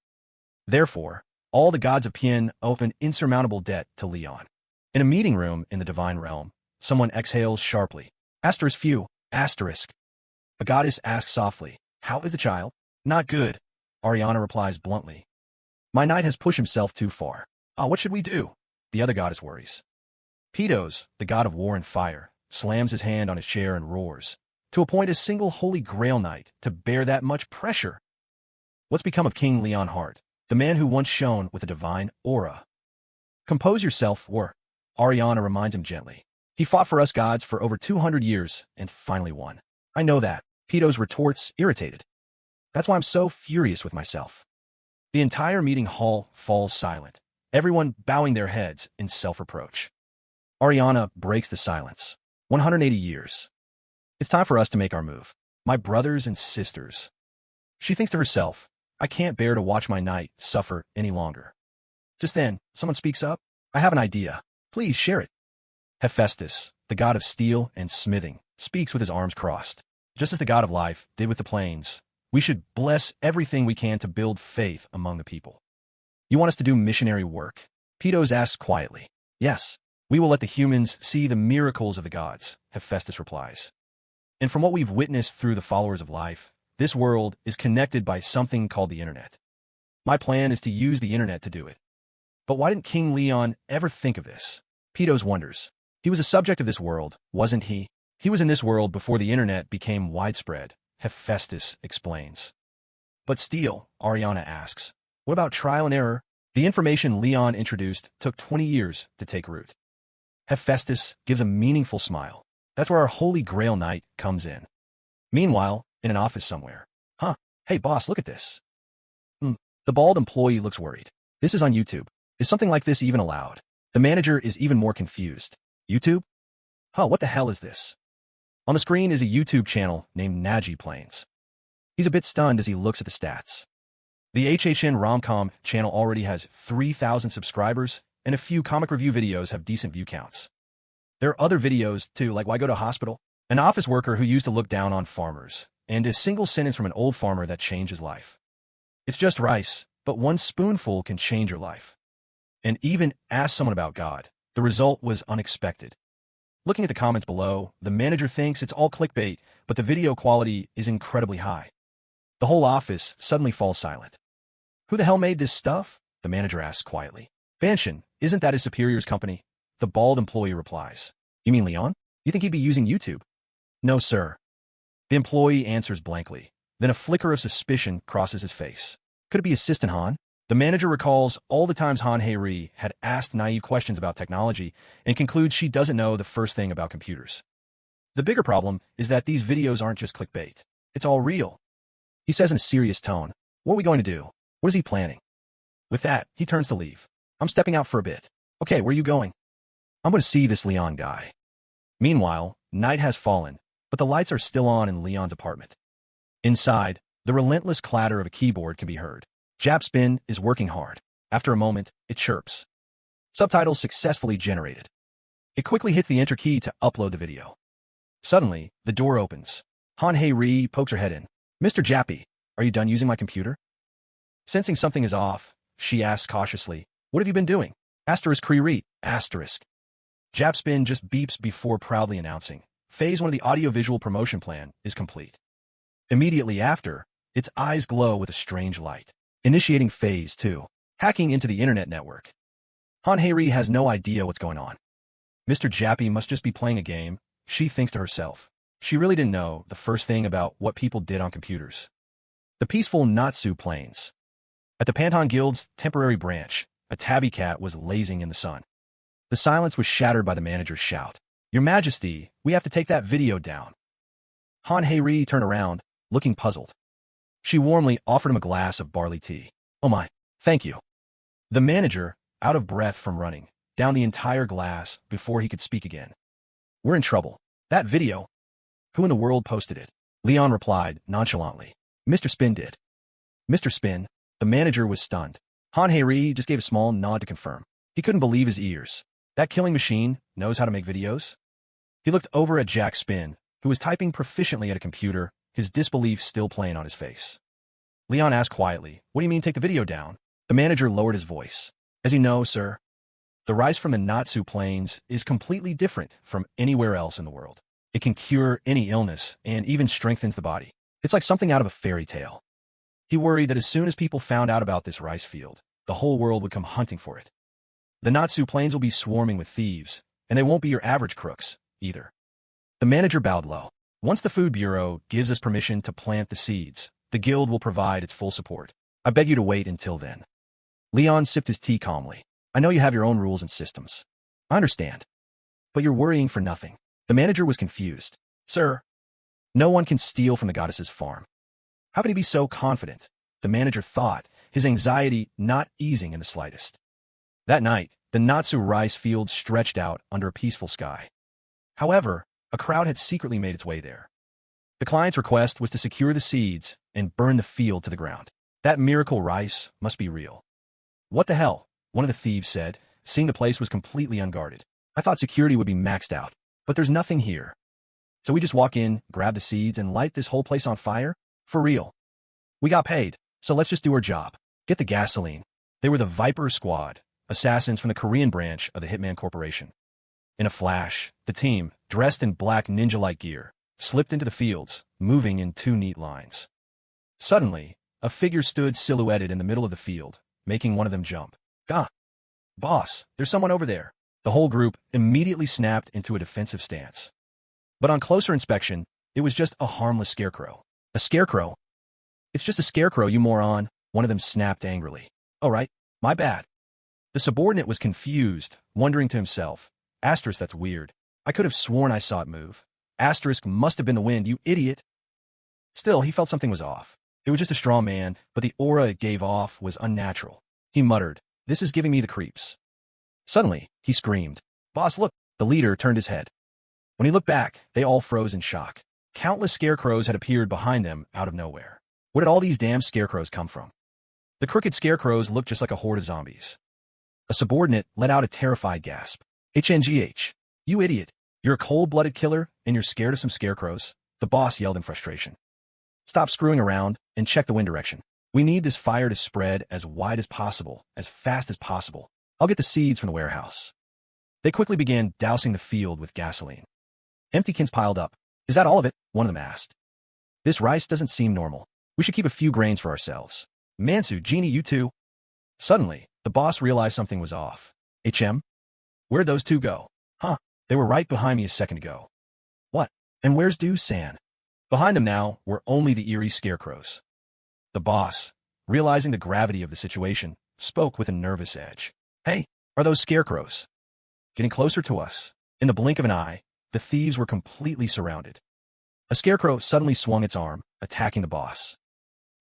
Therefore, all the gods of Pien owe an insurmountable debt to Leon. In a meeting room in the divine realm, someone exhales sharply. Asterisk few, asterisk. A goddess asks softly, how is the child? Not good, Ariana replies bluntly. My knight has pushed himself too far. What should we do? The other goddess worries. Pedos, the god of war and fire, slams his hand on his chair and roars. To appoint a single holy grail knight to bear that much pressure. What's become of King Leonhard? The man who once shone with a divine aura. Compose yourself, or Ariana reminds him gently. He fought for us gods for over 200 years and finally won. I know that, Pedos retorts, irritated. That's why I'm so furious with myself. The entire meeting hall falls silent, everyone bowing their heads in self-reproach. Ariana breaks the silence. 180 years. It's time for us to make our move. My brothers and sisters. She thinks to herself, I can't bear to watch my knight suffer any longer. Just then, someone speaks up. I have an idea. Please share it. Hephaestus, the god of steel and smithing, speaks with his arms crossed. Just as the god of life did with the plains, we should bless everything we can to build faith among the people. You want us to do missionary work? Pedos asks quietly. Yes, we will let the humans see the miracles of the gods, Hephaestus replies. And from what we've witnessed through the followers of life, this world is connected by something called the internet. My plan is to use the internet to do it. But why didn't King Leon ever think of this? Pedos wonders. He was a subject of this world, wasn't he? He was in this world before the internet became widespread, Hephaestus explains. But still, Ariana asks, what about trial and error? The information Leon introduced took 20 years to take root. Hephaestus gives a meaningful smile. That's where our Holy Grail Knight comes in. Meanwhile, in an office somewhere. Hey boss, look at this. The bald employee looks worried. This is on YouTube. Is something like this even allowed? The manager is even more confused. YouTube? Huh, what the hell is this? On the screen is a YouTube channel named Naji Planes. He's a bit stunned as he looks at the stats. The HHN Romcom channel already has 3,000 subscribers, and a few comic review videos have decent view counts. There are other videos, too, like Why Go to Hospital? An office worker who used to look down on farmers, and a single sentence from an old farmer that changed his life. It's just rice, but one spoonful can change your life. And even ask someone about God. The result was unexpected. Looking at the comments below, the manager thinks it's all clickbait, but the video quality is incredibly high. The whole office suddenly falls silent. Who the hell made this stuff? The manager asks quietly. Banshin, isn't that his superior's company? The bald employee replies. You mean Leon? You think he'd be using YouTube? No, sir. The employee answers blankly. Then a flicker of suspicion crosses his face. Could it be Assistant Han? The manager recalls all the times Han Hei-ri had asked naive questions about technology and concludes she doesn't know the first thing about computers. The bigger problem is that these videos aren't just clickbait. It's all real. He says in a serious tone, what are we going to do? What is he planning? With that, he turns to leave. I'm stepping out for a bit. Okay, where are you going? I'm going to see this Leon guy. Meanwhile, night has fallen, but the lights are still on in Leon's apartment. Inside, the relentless clatter of a keyboard can be heard. Japspin is working hard. After a moment, it chirps. Subtitles successfully generated. It quickly hits the enter key to upload the video. Suddenly, the door opens. Han Hei-ri pokes her head in. Mr. Jappy, are you done using my computer? Sensing something is off, she asks cautiously, what have you been doing? Asterisk Kree asterisk. Japspin just beeps before proudly announcing, Phase 1 of the audio-visual promotion plan is complete. Immediately after, its eyes glow with a strange light. Initiating Phase 2, hacking into the internet network. Han Hei-ri has no idea what's going on. Mr. Jappy must just be playing a game, she thinks to herself. She really didn't know the first thing about what people did on computers. The peaceful Natsu Plains. At the Panton Guild's temporary branch, a tabby cat was lazing in the sun. The silence was shattered by the manager's shout. Your Majesty, we have to take that video down. Han Hei-ri turned around, looking puzzled. She warmly offered him a glass of barley tea. Oh my, thank you. The manager, out of breath from running, downed the entire glass before he could speak again. We're in trouble. That video? Who in the world posted it? Leon replied nonchalantly. Mr. Spin did. Mr. Spin? The manager was stunned. Han Hei-ri just gave a small nod to confirm. He couldn't believe his ears. That killing machine knows how to make videos? He looked over at Jack Spin, who was typing proficiently at a computer, his disbelief still playing on his face. Leon asked quietly, what do you mean take the video down? The manager lowered his voice. As you know, sir, the rice from the Natsu Plains is completely different from anywhere else in the world. It can cure any illness and even strengthens the body. It's like something out of a fairy tale. He worried that as soon as people found out about this rice field, the whole world would come hunting for it. The Natsu Plains will be swarming with thieves, and they won't be your average crooks, either. The manager bowed low. Once the Food Bureau gives us permission to plant the seeds, the guild will provide its full support. I beg you to wait until then. Leon sipped his tea calmly. I know you have your own rules and systems. I understand. But you're worrying for nothing. The manager was confused. Sir, no one can steal from the goddess's farm. How can he be so confident? The manager thought, his anxiety not easing in the slightest. That night, the Natsu rice field stretched out under a peaceful sky. However, a crowd had secretly made its way there. The client's request was to secure the seeds and burn the field to the ground. That miracle rice must be real. What the hell? One of the thieves said, seeing the place was completely unguarded. I thought security would be maxed out, but there's nothing here. So we just walk in, grab the seeds, and light this whole place on fire? For real. We got paid, so let's just do our job. Get the gasoline. They were the Viper Squad, assassins from the Korean branch of the Hitman Corporation. In a flash, the team, dressed in black ninja-like gear, slipped into the fields, moving in two neat lines. Suddenly, a figure stood silhouetted in the middle of the field, making one of them jump. Ah! Boss, there's someone over there. The whole group immediately snapped into a defensive stance. But on closer inspection, it was just a harmless scarecrow. A scarecrow? It's just a scarecrow, you moron, one of them snapped angrily. All right, my bad. The subordinate was confused, wondering to himself, asterisk, that's weird. I could have sworn I saw it move. Asterisk must have been the wind, you idiot. Still, he felt something was off. It was just a straw man, but the aura it gave off was unnatural. He muttered, "This is giving me the creeps." Suddenly, he screamed, "Boss, look!" The leader turned his head. When he looked back, they all froze in shock. Countless scarecrows had appeared behind them out of nowhere. Where did all these damn scarecrows come from? The crooked scarecrows looked just like a horde of zombies. A subordinate let out a terrified gasp. "HNGH. You idiot. You're a cold-blooded killer, and you're scared of some scarecrows," the boss yelled in frustration. "Stop screwing around and check the wind direction. We need this fire to spread as wide as possible, as fast as possible. I'll get the seeds from the warehouse." They quickly began dousing the field with gasoline. Empty cans piled up. "Is that all of it?" one of them asked. "This rice doesn't seem normal. We should keep a few grains for ourselves." "Mansu, Genie, you too." Suddenly, the boss realized something was off. "HM? Where'd those two go?" "Huh, they were right behind me a second ago." "What? And where's Do-san?" Behind them now were only the eerie scarecrows. The boss, realizing the gravity of the situation, spoke with a nervous edge. "Hey, are those scarecrows getting closer to us?" In the blink of an eye, the thieves were completely surrounded. A scarecrow suddenly swung its arm, attacking the boss.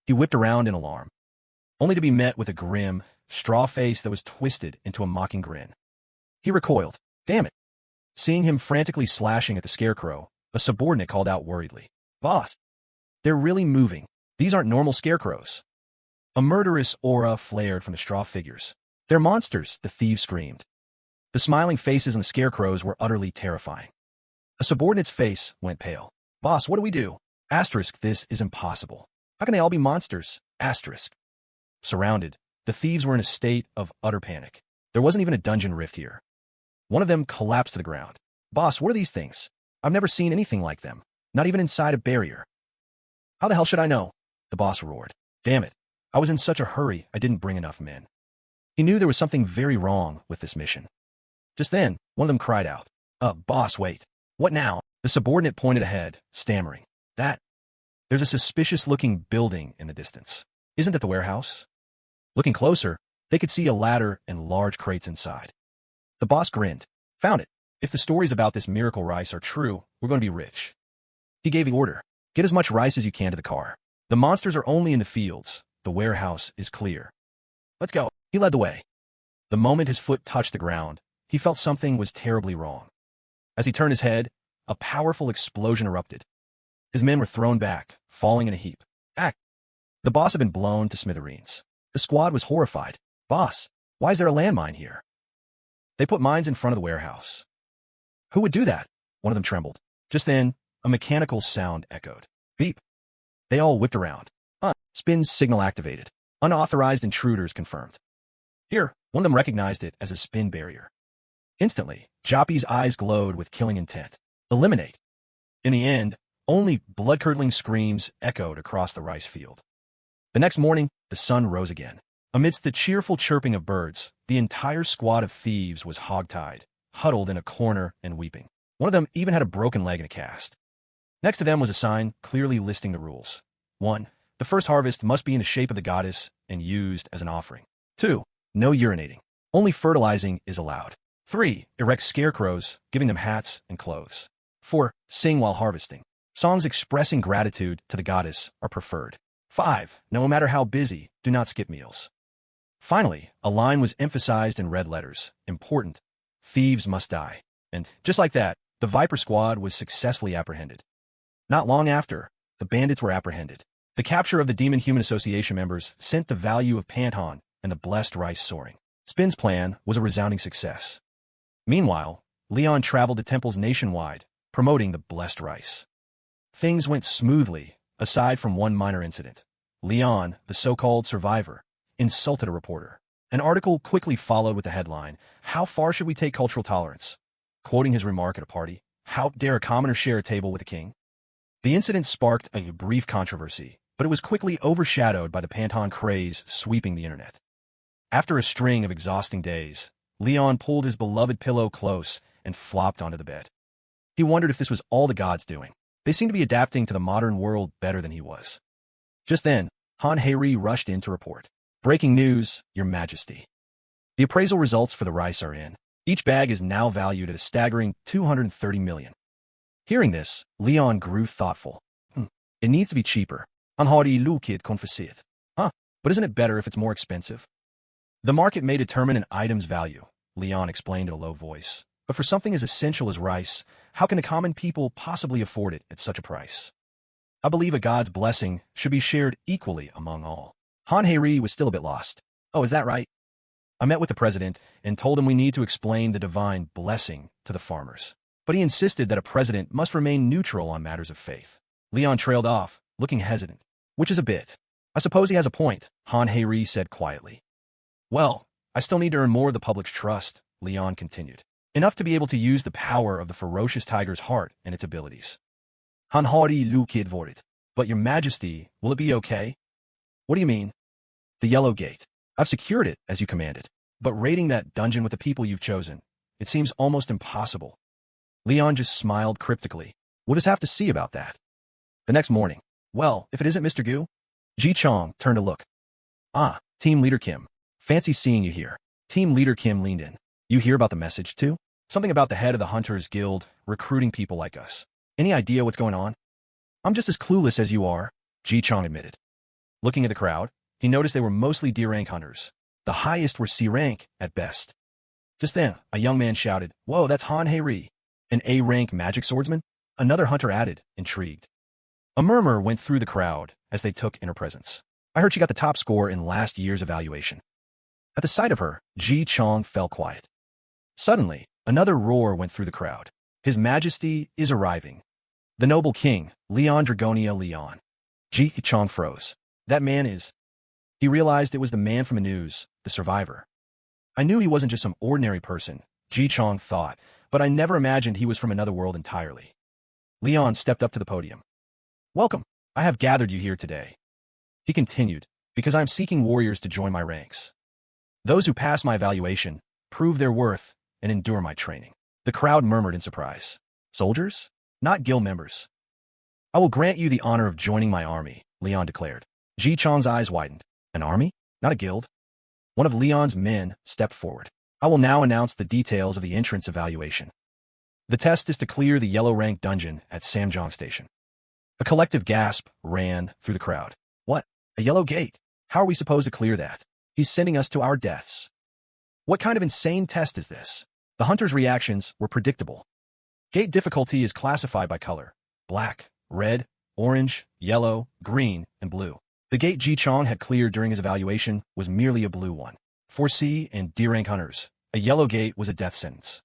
He whipped around in alarm, only to be met with a grim, straw face that was twisted into a mocking grin. He recoiled. "Damn it." Seeing him frantically slashing at the scarecrow, a subordinate called out worriedly, "Boss, they're really moving. These aren't normal scarecrows." A murderous aura flared from the straw figures. "They're monsters," the thieves screamed. The smiling faces on the scarecrows were utterly terrifying. A subordinate's face went pale. "Boss, what do we do?" Asterisk, "This is impossible. How can they all be monsters?" Asterisk. Surrounded, the thieves were in a state of utter panic. There wasn't even a dungeon rift here. One of them collapsed to the ground. "Boss, what are these things? I've never seen anything like them. Not even inside a barrier." "How the hell should I know?" the boss roared. "Damn it. I was in such a hurry I didn't bring enough men." He knew there was something very wrong with this mission. Just then, one of them cried out, "Boss, wait. What now?" The subordinate pointed ahead, stammering. There's a suspicious-looking building in the distance. Isn't it the warehouse?" Looking closer, they could see a ladder and large crates inside. The boss grinned. "Found it. If the stories about this miracle rice are true, we're going to be rich." He gave the order. "Get as much rice as you can to the car. The monsters are only in the fields. The warehouse is clear. Let's go." He led the way. The moment his foot touched the ground, he felt something was terribly wrong. As he turned his head, a powerful explosion erupted. His men were thrown back, falling in a heap. Back! The boss had been blown to smithereens. The squad was horrified. "Boss, why is there a landmine here?" "They put mines in front of the warehouse." "Who would do that?" One of them trembled. Just then, a mechanical sound echoed. Beep. They all whipped around. Spin signal activated. Unauthorized intruders confirmed. Here, one of them recognized it as a spin barrier. Instantly, Joppy's eyes glowed with killing intent. Eliminate. In the end, only blood-curdling screams echoed across the rice field. The next morning, the sun rose again. Amidst the cheerful chirping of birds, the entire squad of thieves was hogtied, huddled in a corner and weeping. One of them even had a broken leg in a cast. Next to them was a sign clearly listing the rules. 1. The first harvest must be in the shape of the goddess and used as an offering. 2. No urinating. Only fertilizing is allowed. 3. Erect scarecrows, giving them hats and clothes. 4. Sing while harvesting. Songs expressing gratitude to the goddess are preferred. 5. No matter how busy, do not skip meals. Finally, a line was emphasized in red letters. Important. Thieves must die. And, just like that, the Viper Squad was successfully apprehended. Not long after, the bandits were apprehended. The capture of the Demon-Human Association members sent the value of Panton and the blessed rice soaring. Spin's plan was a resounding success. Meanwhile, Leon traveled to temples nationwide, promoting the blessed rice. Things went smoothly, aside from one minor incident. Leon, the so-called survivor, insulted a reporter. An article quickly followed with the headline, "How far should we take cultural tolerance?" Quoting his remark at a party, "How dare a commoner share a table with a king?" The incident sparked a brief controversy, but it was quickly overshadowed by the Panton craze sweeping the internet. After a string of exhausting days, Leon pulled his beloved pillow close and flopped onto the bed. He wondered if this was all the gods doing. They seemed to be adapting to the modern world better than he was. Just then, Han Heiri rushed in to report. "Breaking news, Your Majesty. The appraisal results for the rice are in. Each bag is now valued at a staggering 230 million. Hearing this, Leon grew thoughtful. It needs to be cheaper. Han har de lukit konfiskerat. Huh, but isn't it better if it's more expensive? The market may determine an item's value, Leon explained in a low voice. But for something as essential as rice, how can the common people possibly afford it at such a price? I believe a god's blessing should be shared equally among all. Han Hei was still a bit lost. Oh, is that right? I met with the president and told him we need to explain the divine blessing to the farmers. But he insisted that a president must remain neutral on matters of faith. Leon trailed off, looking hesitant. Which is a bit. I suppose he has a point, Han Hei said quietly. Well, I still need to earn more of the public's trust, Leon continued. Enough to be able to use the power of the ferocious tiger's heart and its abilities. Han har de lukit vordet. But your majesty, will it be okay? What do you mean? The Yellow Gate. I've secured it, as you commanded. But raiding that dungeon with the people you've chosen, it seems almost impossible. Leon just smiled cryptically. We'll just have to see about that. The next morning. Well, if it isn't Mr. Gu? Ji Chong turned to look. Ah, Team Leader Kim. Fancy seeing you here. Team Leader Kim leaned in. You hear about the message, too? Something about the head of the Hunters Guild recruiting people like us. Any idea what's going on? I'm just as clueless as you are, Ji Chong admitted. Looking at the crowd, he noticed they were mostly D-rank hunters. The highest were C-rank at best. Just then, a young man shouted, Whoa, that's Han Hei, an A-rank magic swordsman? Another hunter added, intrigued. A murmur went through the crowd as they took in her presence. I heard she got the top score in last year's evaluation. At the sight of her, Ji Chong fell quiet. Suddenly, another roar went through the crowd. His Majesty is arriving. The noble king, Leon Dragonia Leon. Ji Chong froze. That man is... He realized it was the man from the news, the survivor. I knew he wasn't just some ordinary person, Ji Chong thought, but I never imagined he was from another world entirely. Leon stepped up to the podium. Welcome. I have gathered you here today. He continued, because I am seeking warriors to join my ranks. Those who pass my evaluation, prove their worth, and endure my training. The crowd murmured in surprise. Soldiers? Not guild members. I will grant you the honor of joining my army, Leon declared. Ji Chong's eyes widened. An army? Not a guild? One of Leon's men stepped forward. I will now announce the details of the entrance evaluation. The test is to clear the yellow rank dungeon at Samjong Station. A collective gasp ran through the crowd. What? A yellow gate? How are we supposed to clear that? He's sending us to our deaths. What kind of insane test is this? The hunters' reactions were predictable. Gate difficulty is classified by color. Black, red, orange, yellow, green, and blue. The gate Ji Chong had cleared during his evaluation was merely a blue one. For C and D-rank hunters, a yellow gate was a death sentence.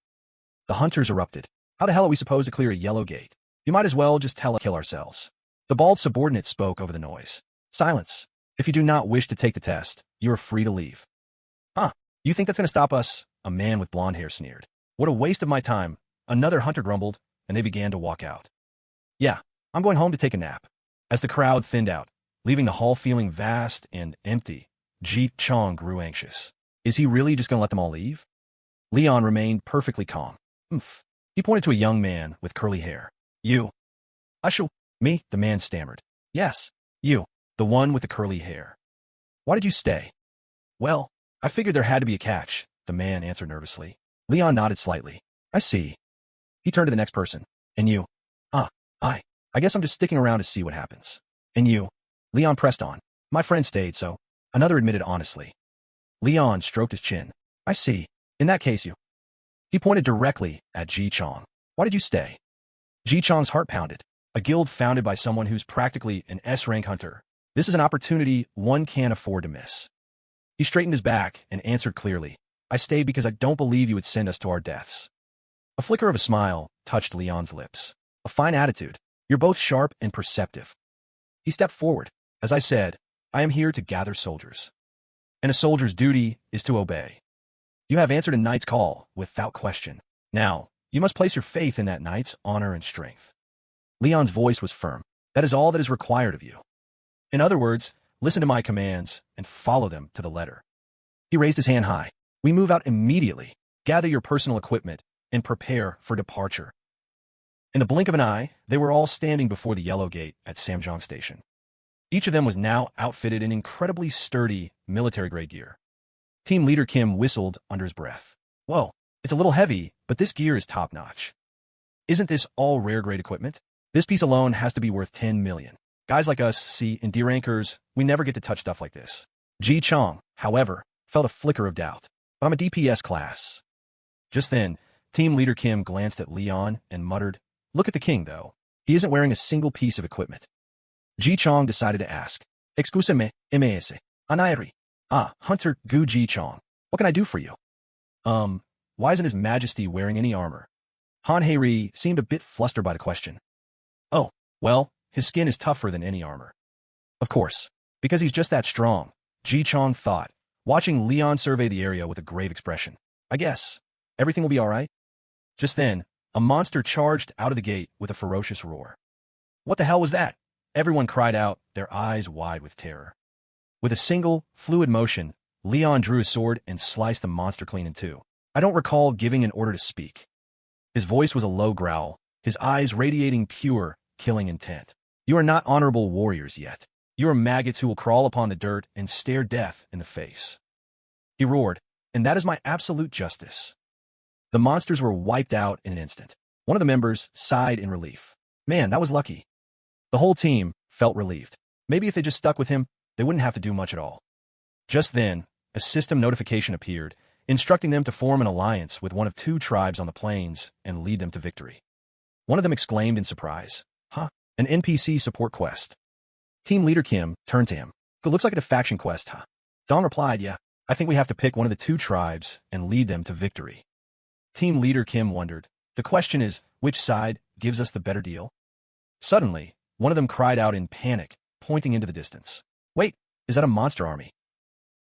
The hunters erupted. How the hell are we supposed to clear a yellow gate? You might as well just kill ourselves. The bald subordinate spoke over the noise. Silence. If you do not wish to take the test, you are free to leave. Huh, you think that's going to stop us? A man with blonde hair sneered. What a waste of my time. Another hunter grumbled, and they began to walk out. Yeah, I'm going home to take a nap. As the crowd thinned out, leaving the hall feeling vast and empty, Ji Chong grew anxious. Is he really just going to let them all leave? Leon remained perfectly calm. Oomph. He pointed to a young man with curly hair. You. I shall. Me, the man stammered. Yes, you, the one with the curly hair. Why did you stay? Well, I figured there had to be a catch, the man answered nervously. Leon nodded slightly. I see. He turned to the next person. And you? I guess I'm just sticking around to see what happens. And you? Leon pressed on. My friend stayed, so. Another admitted honestly. Leon stroked his chin. I see. In that case, you. He pointed directly at Ji Chong. Why did you stay? Ji Chong's heart pounded. A guild founded by someone who's practically an S-rank hunter. This is an opportunity one can't afford to miss. He straightened his back and answered clearly. I stayed because I don't believe you would send us to our deaths. A flicker of a smile touched Leon's lips. A fine attitude. You're both sharp and perceptive. He stepped forward. As I said, I am here to gather soldiers. And a soldier's duty is to obey. You have answered a knight's call without question. Now, you must place your faith in that knight's honor and strength. Leon's voice was firm. That is all that is required of you. In other words, listen to my commands and follow them to the letter. He raised his hand high. We move out immediately. Gather your personal equipment and prepare for departure. In the blink of an eye, they were all standing before the yellow gate at Samjong Station. Each of them was now outfitted in incredibly sturdy military-grade gear. Team Leader Kim whistled under his breath. Whoa, it's a little heavy, but this gear is top-notch. Isn't this all rare-grade equipment? This piece alone has to be worth 10 million. Guys like us, see, in D-Rankers, we never get to touch stuff like this. Ji Chong, however, felt a flicker of doubt. But I'm a DPS class. Just then, team leader Kim glanced at Leon and muttered, "Look at the king, though. He isn't wearing a single piece of equipment." Ji Chong decided to ask, "Excuse me, MS. Anairi. Ah, Hunter Gu Ji Chong. What can I do for you?" Why isn't His Majesty wearing any armor? Han Hei-ri seemed a bit flustered by the question. Oh, well, his skin is tougher than any armor. Of course, because he's just that strong, Ji Chong thought, watching Leon survey the area with a grave expression. I guess, everything will be all right. Just then, a monster charged out of the gate with a ferocious roar. What the hell was that? Everyone cried out, their eyes wide with terror. With a single, fluid motion, Leon drew his sword and sliced the monster clean in two. I don't recall giving an order to speak. His voice was a low growl, his eyes radiating pure, killing intent. You are not honorable warriors yet. You are maggots who will crawl upon the dirt and stare death in the face. He roared, and that is my absolute justice. The monsters were wiped out in an instant. One of the members sighed in relief. Man, that was lucky. The whole team felt relieved. Maybe if they just stuck with him, they wouldn't have to do much at all. Just then, a system notification appeared, instructing them to form an alliance with one of two tribes on the plains and lead them to victory. One of them exclaimed in surprise, "Huh, an NPC support quest." Team leader Kim turned to him. "It looks like a faction quest, huh?" Dong replied, "Yeah, I think we have to pick one of the two tribes and lead them to victory." Team leader Kim wondered, "The question is, which side gives us the better deal?" Suddenly, one of them cried out in panic, pointing into the distance. "Wait, is that a monster army?"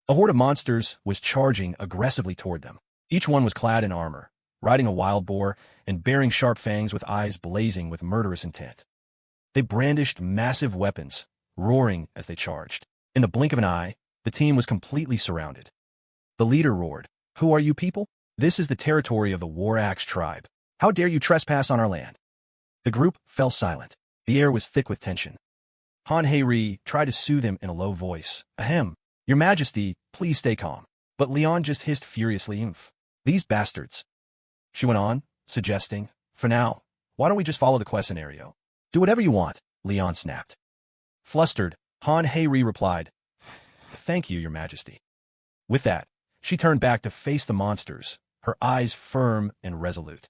A horde of monsters was charging aggressively toward them. Each one was clad in armor, riding a wild boar, and bearing sharp fangs with eyes blazing with murderous intent. They brandished massive weapons, roaring as they charged. In the blink of an eye, the team was completely surrounded. The leader roared, "Who are you people? This is the territory of the War Axe tribe. How dare you trespass on our land?" The group fell silent. The air was thick with tension. Han Hei-ri tried to soothe him in a low voice. "Ahem, Your Majesty, please stay calm." But Leon just hissed furiously, "Oomph. These bastards." She went on, suggesting, "For now, why don't we just follow the quest scenario?" "Do whatever you want," Leon snapped. Flustered, Han Hei-ri replied, "Thank you, Your Majesty." With that, she turned back to face the monsters, her eyes firm and resolute.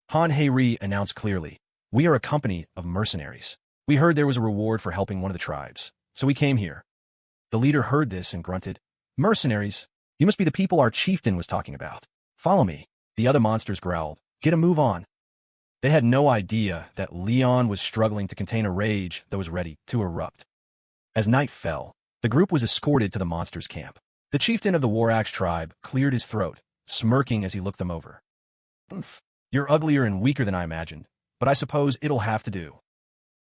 Han Hei-ri announced clearly, "We are a company of mercenaries. We heard there was a reward for helping one of the tribes, so we came here." The leader heard this and grunted, "Mercenaries? You must be the people our chieftain was talking about. Follow me." The other monsters growled, "Get a move on." They had no idea that Leon was struggling to contain a rage that was ready to erupt. As night fell, the group was escorted to the monsters' camp. The chieftain of the War Axe tribe cleared his throat, smirking as he looked them over. "Oomph, you're uglier and weaker than I imagined, but I suppose it'll have to do."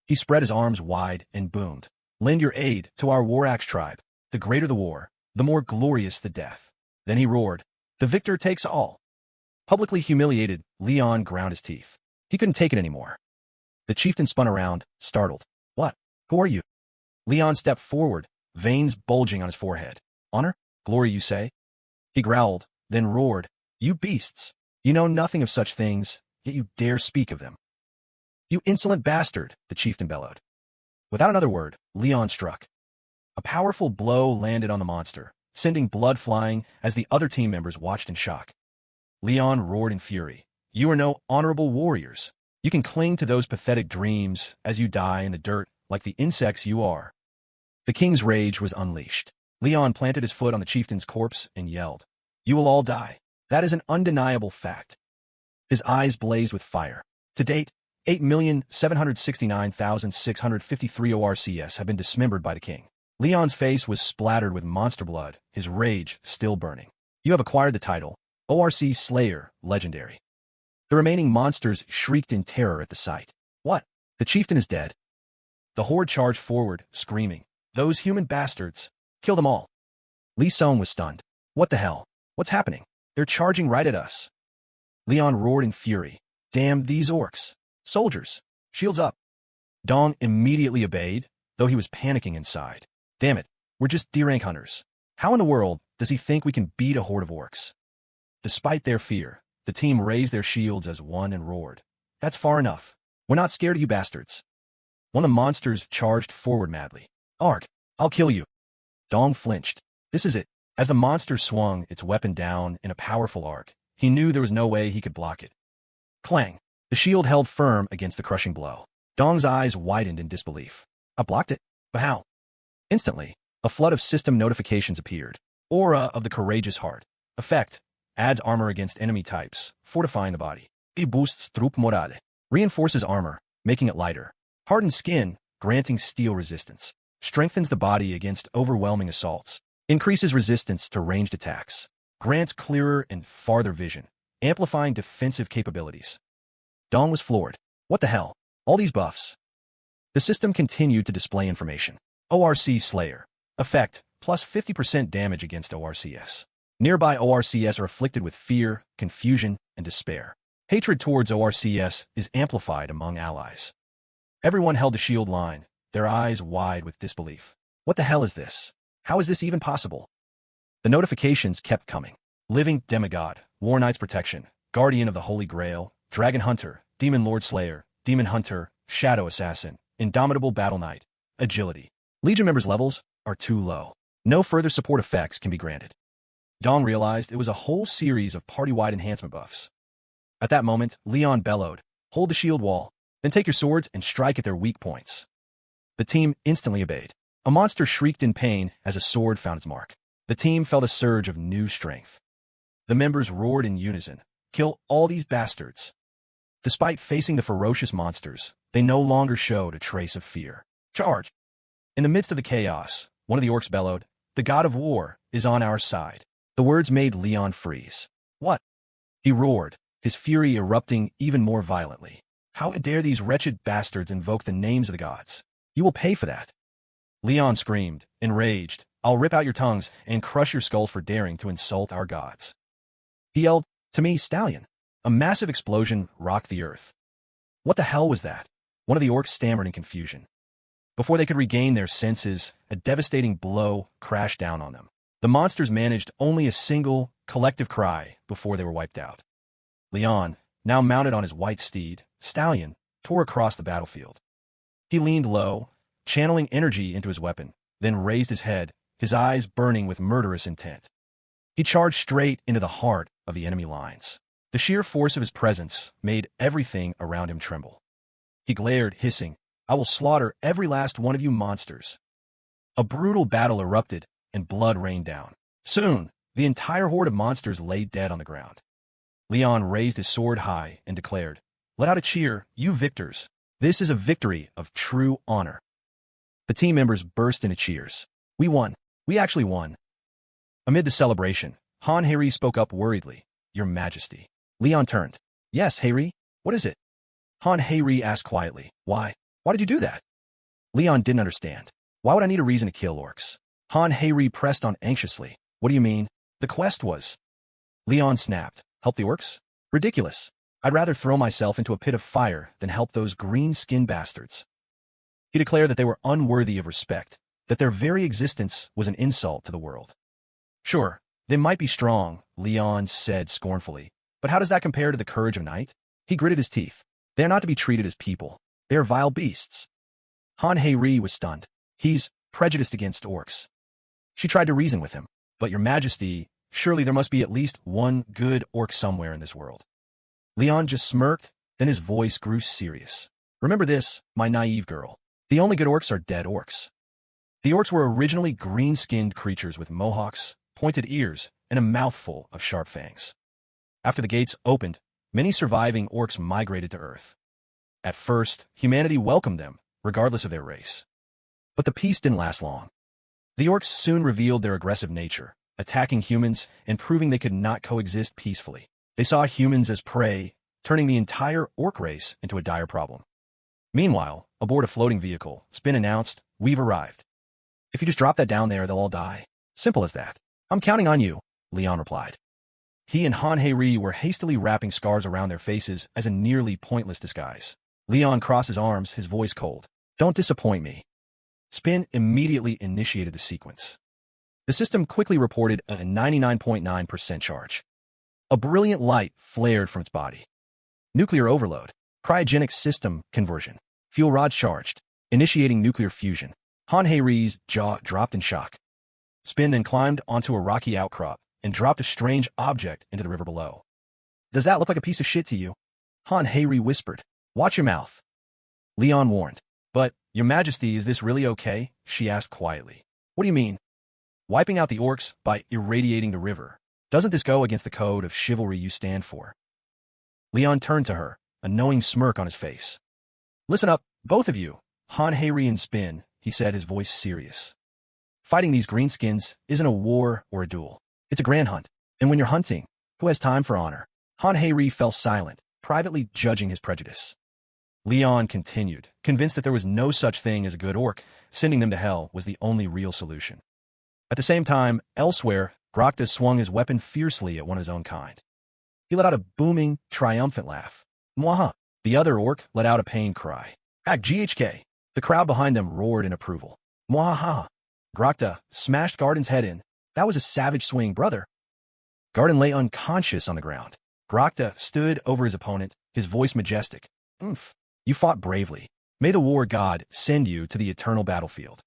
He spread his arms wide and boomed, "Lend your aid to our War Axe tribe. The greater the war, the more glorious the death." Then he roared, "The victor takes all." Publicly humiliated, Leon ground his teeth. He couldn't take it anymore. The chieftain spun around, startled. "What? Who are you?" Leon stepped forward, veins bulging on his forehead. "Honor? Glory, you say?" He growled, then roared, "You beasts! You know nothing of such things, yet you dare speak of them." "You insolent bastard!" the chieftain bellowed. Without another word, Leon struck. A powerful blow landed on the monster, sending blood flying as the other team members watched in shock. Leon roared in fury, "You are no honorable warriors. You can cling to those pathetic dreams as you die in the dirt like the insects you are." The king's rage was unleashed. Leon planted his foot on the chieftain's corpse and yelled, "You will all die. That is an undeniable fact." His eyes blazed with fire. To date, 8,769,653 ORCS have been dismembered by the king. Leon's face was splattered with monster blood, his rage still burning. "You have acquired the title, ORC Slayer Legendary." The remaining monsters shrieked in terror at the sight. "What? The chieftain is dead?" The horde charged forward, screaming, "Those human bastards! Kill them all!" Li Song was stunned. "What the hell? What's happening? They're charging right at us." Leon roared in fury, "Damn these orcs! Soldiers, shields up!" Dong immediately obeyed, though he was panicking inside. "Damn it, we're just D-rank hunters. How in the world does he think we can beat a horde of orcs?" Despite their fear, the team raised their shields as one and roared, "That's far enough. We're not scared of you bastards." One of the monsters charged forward madly. Arg, I'll kill you. Dong flinched. This is it. As the monster swung its weapon down in a powerful arc, he knew there was no way he could block it. Clang. The shield held firm against the crushing blow. Dong's eyes widened in disbelief. I blocked it? But how? Instantly, a flood of system notifications appeared. Aura of the Courageous Heart. Effect. Adds armor against enemy types, fortifying the body. It boosts troop morale. Reinforces armor, making it lighter. Hardens skin, granting steel resistance. Strengthens the body against overwhelming assaults. Increases resistance to ranged attacks. Grants clearer and farther vision, amplifying defensive capabilities. Dong was floored. What the hell? All these buffs. The system continued to display information. ORC Slayer. Effect, plus 50% damage against ORCS. Nearby ORCS are afflicted with fear, confusion, and despair. Hatred towards ORCS is amplified among allies. Everyone held the shield line, their eyes wide with disbelief. What the hell is this? How is this even possible? The notifications kept coming. Living Demigod, War Knight's Protection, Guardian of the Holy Grail, Dragon Hunter, Demon Lord Slayer, Demon Hunter, Shadow Assassin, Indomitable Battle Knight, Agility. Legion members' levels are too low. No further support effects can be granted. Dong realized it was a whole series of party-wide enhancement buffs. At that moment, Leon bellowed, "Hold the shield wall, then take your swords and strike at their weak points." The team instantly obeyed. A monster shrieked in pain as a sword found its mark. The team felt a surge of new strength. The members roared in unison, "Kill all these bastards." Despite facing the ferocious monsters, they no longer showed a trace of fear. Charge! In the midst of the chaos, one of the orcs bellowed, "The god of war is on our side." The words made Leon freeze. What? He roared, his fury erupting even more violently. How dare these wretched bastards invoke the names of the gods? You will pay for that. Leon screamed, enraged, "I'll rip out your tongues and crush your skulls for daring to insult our gods." He yelled, "To me, Stallion." A massive explosion rocked the earth. What the hell was that? One of the orcs stammered in confusion. Before they could regain their senses, a devastating blow crashed down on them. The monsters managed only a single, collective cry before they were wiped out. Leon, now mounted on his white steed, Stallion, tore across the battlefield. He leaned low, channeling energy into his weapon, then raised his head, his eyes burning with murderous intent. He charged straight into the heart of the enemy lines. The sheer force of his presence made everything around him tremble. He glared, hissing, "I will slaughter every last one of you monsters." A brutal battle erupted, and blood rained down. Soon, the entire horde of monsters lay dead on the ground. Leon raised his sword high and declared, "Let out a cheer, you victors. This is a victory of true honor." The team members burst into cheers. "We won. We actually won." Amid the celebration, Han Heri spoke up worriedly, "Your Majesty." Leon turned. "Yes, Heri, what is it?" Han Heri asked quietly, Why did you do that?" Leon didn't understand. "Why would I need a reason to kill orcs?" Han Heri pressed on anxiously. "What do you mean?" "The quest was..." Leon snapped. "Help the orcs? Ridiculous. I'd rather throw myself into a pit of fire than help those green-skinned bastards." He declared that they were unworthy of respect, that their very existence was an insult to the world. "Sure, they might be strong," Leon said scornfully, "but how does that compare to the courage of a knight?" He gritted his teeth. "They are not to be treated as people. They are vile beasts." Han Heri was stunned. "He's prejudiced against orcs." She tried to reason with him. "But your Majesty, surely there must be at least one good orc somewhere in this world." Leon just smirked, then his voice grew serious. "Remember this, my naive girl. The only good orcs are dead orcs." The orcs were originally green-skinned creatures with mohawks, pointed ears, and a mouthful of sharp fangs. After the gates opened, many surviving orcs migrated to Earth. At first, humanity welcomed them, regardless of their race. But the peace didn't last long. The orcs soon revealed their aggressive nature, attacking humans and proving they could not coexist peacefully. They saw humans as prey, turning the entire orc race into a dire problem. Meanwhile, aboard a floating vehicle, Spin announced, "We've arrived. If you just drop that down there, they'll all die. Simple as that." "I'm counting on you," Leon replied. He and Han Heri were hastily wrapping scars around their faces as a nearly pointless disguise. Leon crossed his arms, his voice cold. "Don't disappoint me." Spin immediately initiated the sequence. The system quickly reported a 99.9% charge. A brilliant light flared from its body. Nuclear overload. Cryogenic system conversion. Fuel rods charged. initiating nuclear fusion. Han Hei's jaw dropped in shock. Spin then climbed onto a rocky outcrop and dropped a strange object into the river below. Does that look like a piece of shit to you? Han Hei whispered. Watch your mouth. Leon warned. But, Your Majesty, is this really okay? She asked quietly. What do you mean? Wiping out the orcs by irradiating the river. Doesn't this go against the code of chivalry you stand for? Leon turned to her, a knowing smirk on his face. Listen up, both of you. Han Hei and Spin, he said, his voice serious. Fighting these greenskins isn't a war or a duel. It's a grand hunt. And when you're hunting, who has time for honor? Han Hei fell silent, privately judging his prejudice. Leon continued, convinced that there was no such thing as a good orc. Sending them to hell was the only real solution. At the same time, elsewhere, Grokta swung his weapon fiercely at one of his own kind. He let out a booming, triumphant laugh. Mwaha! The other orc let out a pained cry. Act GHK! The crowd behind them roared in approval. Mwaha! Grokta smashed Garden's head in. That was a savage swing, brother. Garden lay unconscious on the ground. Grokta stood over his opponent, his voice majestic. You fought bravely. May the war god send you to the eternal battlefield.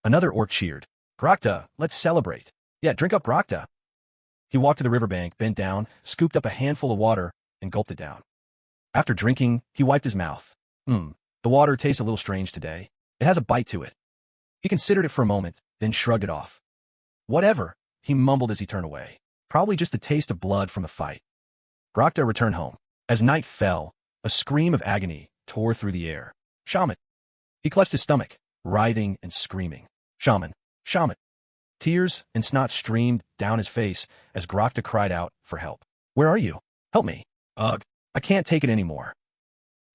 Another orc cheered. Grokta, let's celebrate. Yeah, drink up, Grokta. He walked to the riverbank, bent down, scooped up a handful of water, and gulped it down. After drinking, he wiped his mouth. The water tastes a little strange today. It has a bite to it. He considered it for a moment, then shrugged it off. Whatever, he mumbled as he turned away. Probably just the taste of blood from a fight. Grokta returned home. As night fell, a scream of agony tore through the air. Shaman! He clutched his stomach, writhing and screaming. Shaman! Shaman! Tears and snot streamed down his face as Grokta cried out for help. Where are you? Help me. Ugh, I can't take it anymore.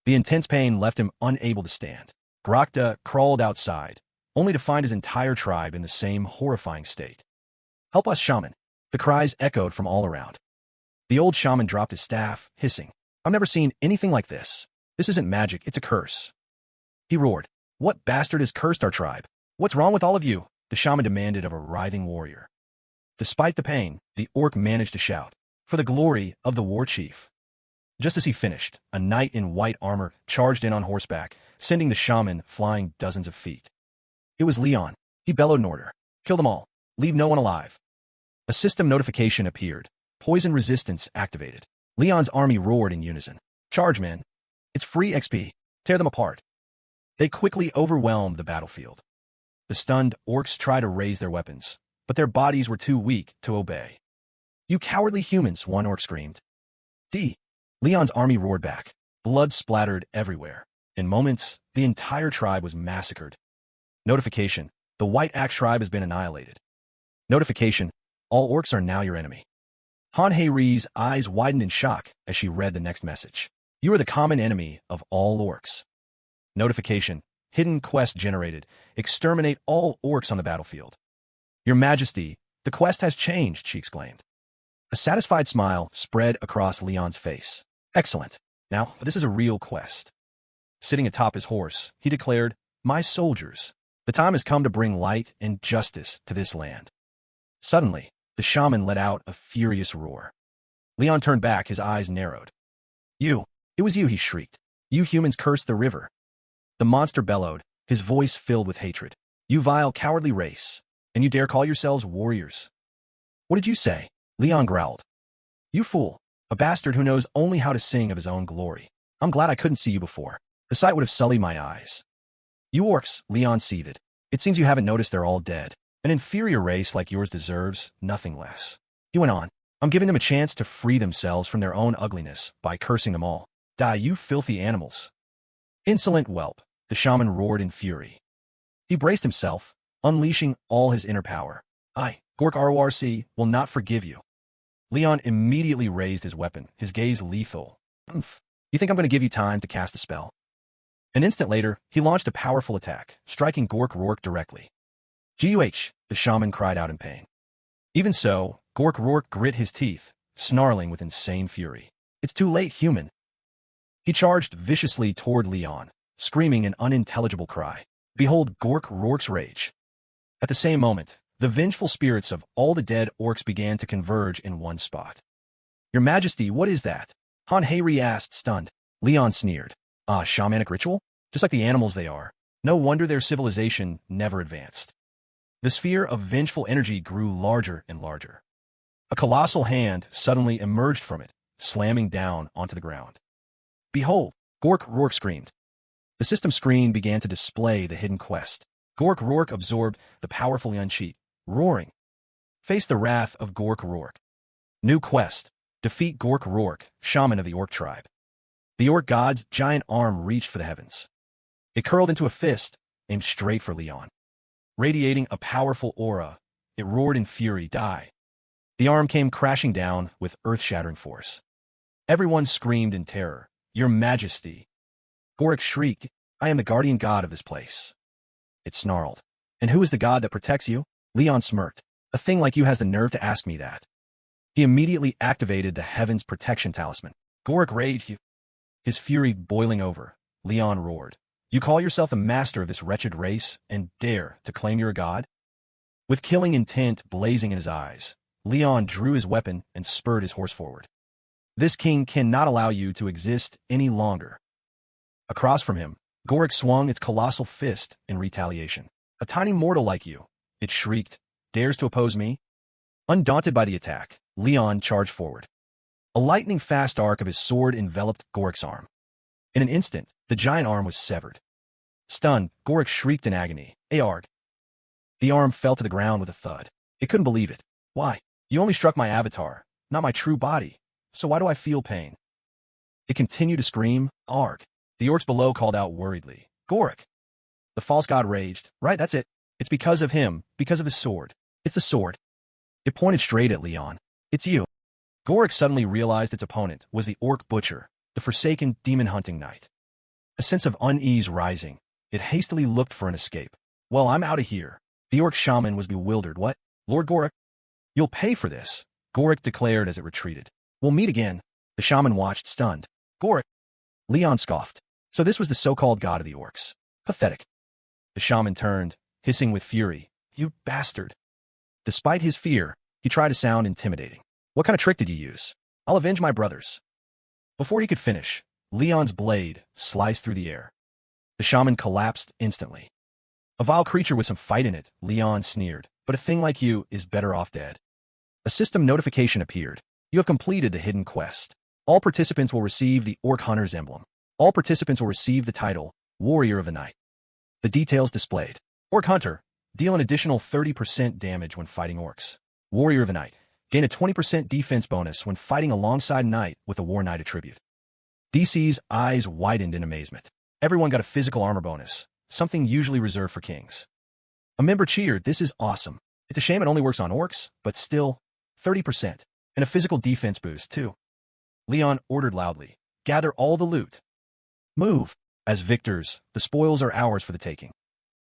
The intense pain left him unable to stand. Grokta crawled outside, only to find his entire tribe in the same horrifying state. Help us, shaman! The cries echoed from all around. The old shaman dropped his staff, hissing. I've never seen anything like this. This isn't magic, it's a curse. He roared. What bastard has cursed our tribe? What's wrong with all of you? The shaman demanded of a writhing warrior. Despite the pain, the orc managed to shout, for the glory of the war chief. Just as he finished, a knight in white armor charged in on horseback, sending the shaman flying dozens of feet. It was Leon. He bellowed an order. Kill them all. Leave no one alive. A system notification appeared. Poison resistance activated. Leon's army roared in unison. Charge, men. It's free XP. Tear them apart. They quickly overwhelmed the battlefield. The stunned orcs tried to raise their weapons, but their bodies were too weak to obey. You cowardly humans, one orc screamed. Leon's army roared back. Blood splattered everywhere. In moments, the entire tribe was massacred. Notification. The White Axe tribe has been annihilated. Notification. All orcs are now your enemy. Han Hei's eyes widened in shock as she read the next message. You are the common enemy of all orcs. Notification. Hidden quest generated. Exterminate all orcs on the battlefield. Your Majesty, the quest has changed, she exclaimed. A satisfied smile spread across Leon's face. Excellent. Now, this is a real quest. Sitting atop his horse, he declared, My soldiers, the time has come to bring light and justice to this land. Suddenly, the shaman let out a furious roar. Leon turned back, his eyes narrowed. It was you, he shrieked. You humans cursed the river. The monster bellowed, his voice filled with hatred. You vile, cowardly race, and you dare call yourselves warriors. What did you say? Leon growled. You fool, a bastard who knows only how to sing of his own glory. I'm glad I couldn't see you before. The sight would have sullied my eyes. You orcs, Leon seethed. It seems you haven't noticed they're all dead. An inferior race like yours deserves nothing less. He went on. I'm giving them a chance to free themselves from their own ugliness by cursing them all. Die, you filthy animals. Insolent whelp, the shaman roared in fury. He braced himself, unleashing all his inner power. I, Gork RORC, will not forgive you. Leon immediately raised his weapon, his gaze lethal. You think I'm going to give you time to cast a spell? An instant later, he launched a powerful attack, striking Gork Rourke directly. Guh, the shaman cried out in pain. Even so, Gork Rourke grit his teeth, snarling with insane fury. It's too late, human. He charged viciously toward Leon, screaming an unintelligible cry. Behold Gork Rourke's rage. At the same moment, the vengeful spirits of all the dead orcs began to converge in one spot. Your Majesty, what is that? Han Hei asked, stunned. Leon sneered. Shamanic ritual? Just like the animals they are. No wonder their civilization never advanced. The sphere of vengeful energy grew larger and larger. A colossal hand suddenly emerged from it, slamming down onto the ground. Behold, Gork Rourke screamed. The system screen began to display the hidden quest. Gork Rourke absorbed the powerful Yun-Cheat, roaring. Face the wrath of Gork Rourke. New quest. Defeat Gork Rourke, shaman of the Orc tribe. The Orc god's giant arm reached for the heavens. It curled into a fist, aimed straight for Leon. Radiating a powerful aura, it roared in fury, die. The arm came crashing down with earth-shattering force. Everyone screamed in terror, Your Majesty. Gork shrieked, I am the guardian god of this place. It snarled. And who is the god that protects you? Leon smirked. A thing like you has the nerve to ask me that. He immediately activated the Heaven's Protection Talisman. Gork raged, his fury boiling over. Leon roared. You call yourself the master of this wretched race and dare to claim you're a god? With killing intent blazing in his eyes, Leon drew his weapon and spurred his horse forward. This king cannot allow you to exist any longer. Across from him, Gork swung its colossal fist in retaliation. A tiny mortal like you, it shrieked, dares to oppose me? Undaunted by the attack, Leon charged forward. A lightning-fast arc of his sword enveloped Gork's arm. In an instant, the giant arm was severed. Stunned, Gork shrieked in agony, Aarg. The arm fell to the ground with a thud. It couldn't believe it. Why? You only struck my avatar, not my true body. So why do I feel pain? It continued to scream, Aarg. The orcs below called out worriedly, Gork. The false god raged, right, that's it. It's because of him, because of his sword. It's the sword. It pointed straight at Leon. It's you. Gork suddenly realized its opponent was the orc butcher, the forsaken demon-hunting knight. A sense of unease rising, it hastily looked for an escape. Well, I'm out of here. The orc shaman was bewildered. What? Lord Gork? You'll pay for this, Gork declared as it retreated. We'll meet again. The shaman watched, stunned. Gork. Leon scoffed. So this was the so-called god of the orcs. Pathetic. The shaman turned, hissing with fury. You bastard. Despite his fear, he tried to sound intimidating. What kind of trick did you use? I'll avenge my brothers. Before he could finish, Leon's blade sliced through the air. The shaman collapsed instantly. A vile creature with some fight in it, Leon sneered. But a thing like you is better off dead. A system notification appeared. You have completed the hidden quest. All participants will receive the Orc Hunter's emblem. All participants will receive the title, Warrior of the Night. The details displayed. Orc Hunter, deal an additional 30% damage when fighting orcs. Warrior of the Night, gain a 20% defense bonus when fighting alongside Knight with a War Knight attribute. DC's eyes widened in amazement. Everyone got a physical armor bonus, something usually reserved for kings. A member cheered, this is awesome. It's a shame it only works on orcs, but still, 30%. And a physical defense boost, too. Leon ordered loudly, gather all the loot. Move. As victors, the spoils are ours for the taking.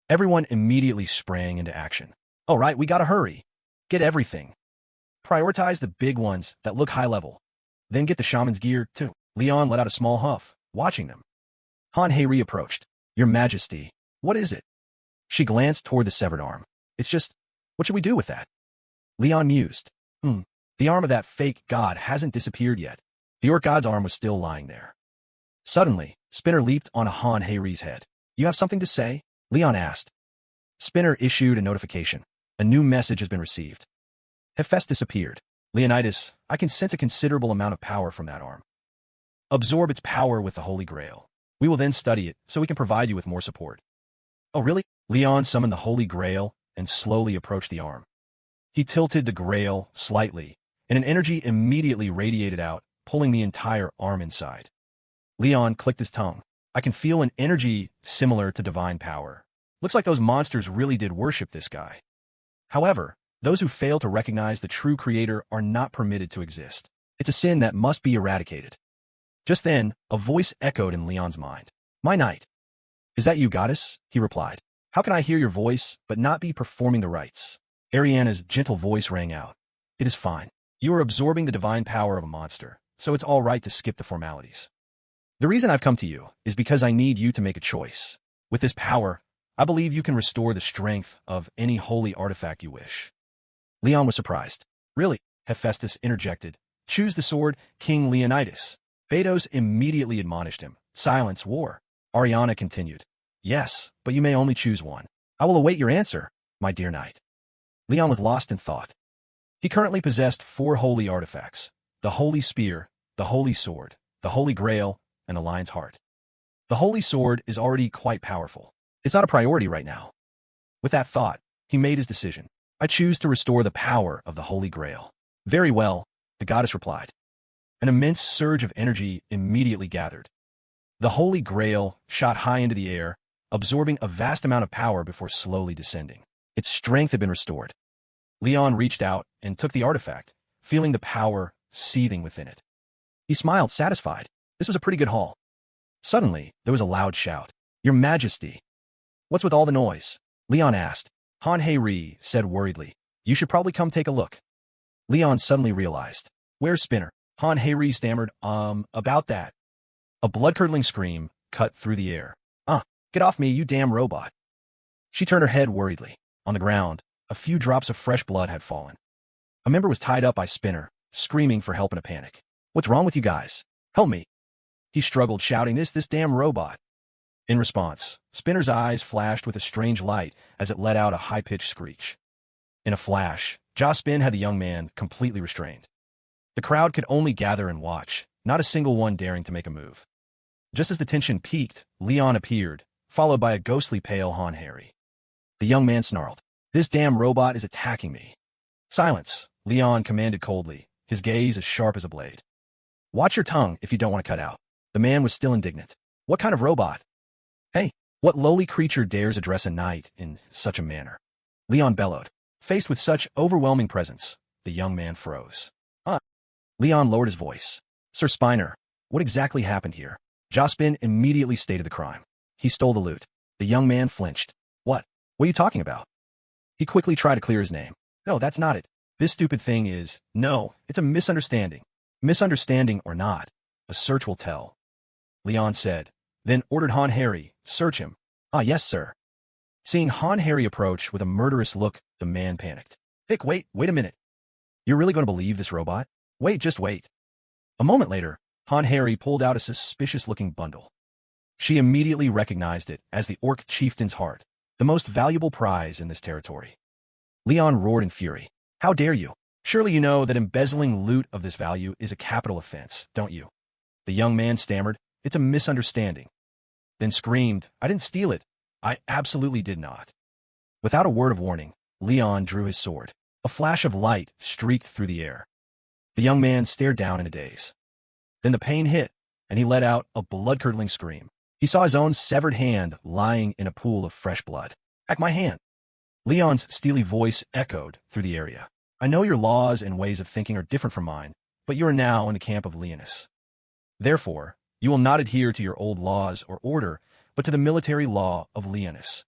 Everyone immediately sprang into action. All right, we gotta hurry. Get everything. Prioritize the big ones that look high level. Then get the shaman's gear, too. Leon let out a small huff, watching them. Han Hei approached. Your Majesty, what is it? She glanced toward the severed arm. It's just, what should we do with that? Leon mused. The arm of that fake god hasn't disappeared yet. The orc god's arm was still lying there. Suddenly, Spinner leaped on Han Hei's head. You have something to say? Leon asked. Spinner issued a notification. A new message has been received. Hephaestus appeared. Leonidas, I can sense a considerable amount of power from that arm. Absorb its power with the Holy Grail. We will then study it, so we can provide you with more support. Oh, really? Leon summoned the Holy Grail and slowly approached the arm. He tilted the Grail slightly, and an energy immediately radiated out, pulling the entire arm inside. Leon clicked his tongue. I can feel an energy similar to divine power. Looks like those monsters really did worship this guy. However, those who fail to recognize the true creator are not permitted to exist. It's a sin that must be eradicated. Just then, a voice echoed in Leon's mind. My knight. Is that you, goddess? He replied. How can I hear your voice, but not be performing the rites? Ariana's gentle voice rang out. It is fine. You are absorbing the divine power of a monster, so it's all right to skip the formalities. The reason I've come to you is because I need you to make a choice. With this power, I believe you can restore the strength of any holy artifact you wish. Leon was surprised. Really? Hephaestus interjected. Choose the sword, King Leonidas. Betos immediately admonished him. Silence, war. Ariana continued. Yes, but you may only choose one. I will await your answer, my dear knight. Leon was lost in thought. He currently possessed 4 holy artifacts: the Holy Spear, the Holy Sword, the Holy Grail, and the Lion's Heart. The Holy Sword is already quite powerful. It's not a priority right now. With that thought, he made his decision. I choose to restore the power of the Holy Grail. Very well, the goddess replied. An immense surge of energy immediately gathered. The Holy Grail shot high into the air, absorbing a vast amount of power before slowly descending. Its strength had been restored. Leon reached out and took the artifact, feeling the power seething within it. He smiled, satisfied. This was a pretty good haul. Suddenly, there was a loud shout. Your Majesty! What's with all the noise? Leon asked. Han Hei said worriedly. You should probably come take a look. Leon suddenly realized. Where's Spinner? Han Hei stammered, about that. A blood-curdling scream cut through the air. Get off me, you damn robot. She turned her head worriedly. On the ground, a few drops of fresh blood had fallen. A member was tied up by Spinner, screaming for help in a panic. What's wrong with you guys? Help me. He struggled, shouting, this damn robot. In response, Spinner's eyes flashed with a strange light as it let out a high-pitched screech. In a flash, Spin had the young man completely restrained. The crowd could only gather and watch, not a single one daring to make a move. Just as the tension peaked, Leon appeared, followed by a ghostly pale Han Harry. The young man snarled, This damn robot is attacking me. Silence, Leon commanded coldly, his gaze as sharp as a blade. Watch your tongue if you don't want to cut out. The man was still indignant. What kind of robot? Hey, what lowly creature dares address a knight in such a manner? Leon bellowed. Faced with such overwhelming presence, the young man froze. Leon lowered his voice. Sir Spiner, what exactly happened here? Spin immediately stated the crime. He stole the loot. The young man flinched. What are you talking about? He quickly tried to clear his name. No, that's not it. This stupid thing is... No, it's a misunderstanding. Misunderstanding or not, a search will tell. Leon said, then ordered Han Harry, search him. Yes, sir. Seeing Han Harry approach with a murderous look, the man panicked. Vic, wait a minute. You're really going to believe this robot? Wait, just wait. A moment later, Han Harry pulled out a suspicious-looking bundle. She immediately recognized it as the Orc chieftain's heart, the most valuable prize in this territory. Leon roared in fury. How dare you? Surely you know that embezzling loot of this value is a capital offense, don't you? The young man stammered, It's a misunderstanding. Then screamed, I didn't steal it. I absolutely did not. Without a word of warning, Leon drew his sword. A flash of light streaked through the air. The young man stared down in a daze. Then the pain hit, and he let out a blood-curdling scream. He saw his own severed hand lying in a pool of fresh blood. Back my hand. Leon's steely voice echoed through the area. I know your laws and ways of thinking are different from mine, but you are now in the camp of Leonis. Therefore, you will not adhere to your old laws or order, but to the military law of Leonis.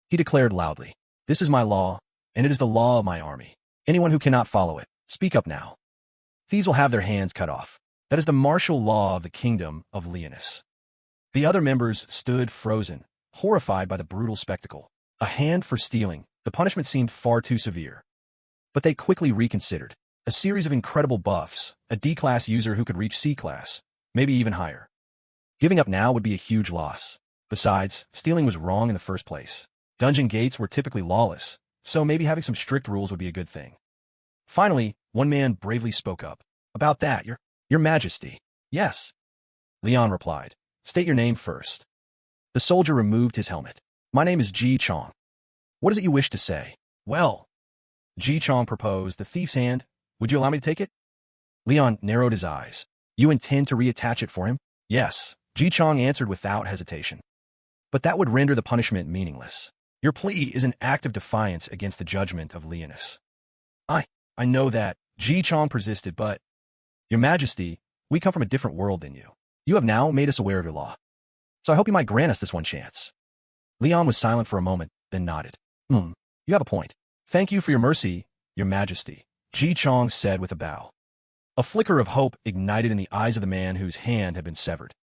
He declared loudly, This is my law, and it is the law of my army. Anyone who cannot follow it, speak up now. Thieves will have their hands cut off. That is the martial law of the kingdom of Leonis. The other members stood frozen, horrified by the brutal spectacle. A hand for stealing, the punishment seemed far too severe. But they quickly reconsidered. A series of incredible buffs, a D-class user who could reach C-class, maybe even higher. Giving up now would be a huge loss. Besides, stealing was wrong in the first place. Dungeon gates were typically lawless, so maybe having some strict rules would be a good thing. Finally, one man bravely spoke up. About that, your Majesty. Yes. Leon replied. State your name first. The soldier removed his helmet. My name is Ji Chong. What is it you wish to say? Well, Ji Chong proposed the thief's hand. Would you allow me to take it? Leon narrowed his eyes. You intend to reattach it for him? Yes, Ji Chong answered without hesitation. But that would render the punishment meaningless. Your plea is an act of defiance against the judgment of Leonis. I know that, Ji Chong persisted, but... Your Majesty, we come from a different world than you. You have now made us aware of your law. So I hope you might grant us this one chance. Leon was silent for a moment, then nodded. You have a point. Thank you for your mercy, Your Majesty, Ji Chong said with a bow. A flicker of hope ignited in the eyes of the man whose hand had been severed.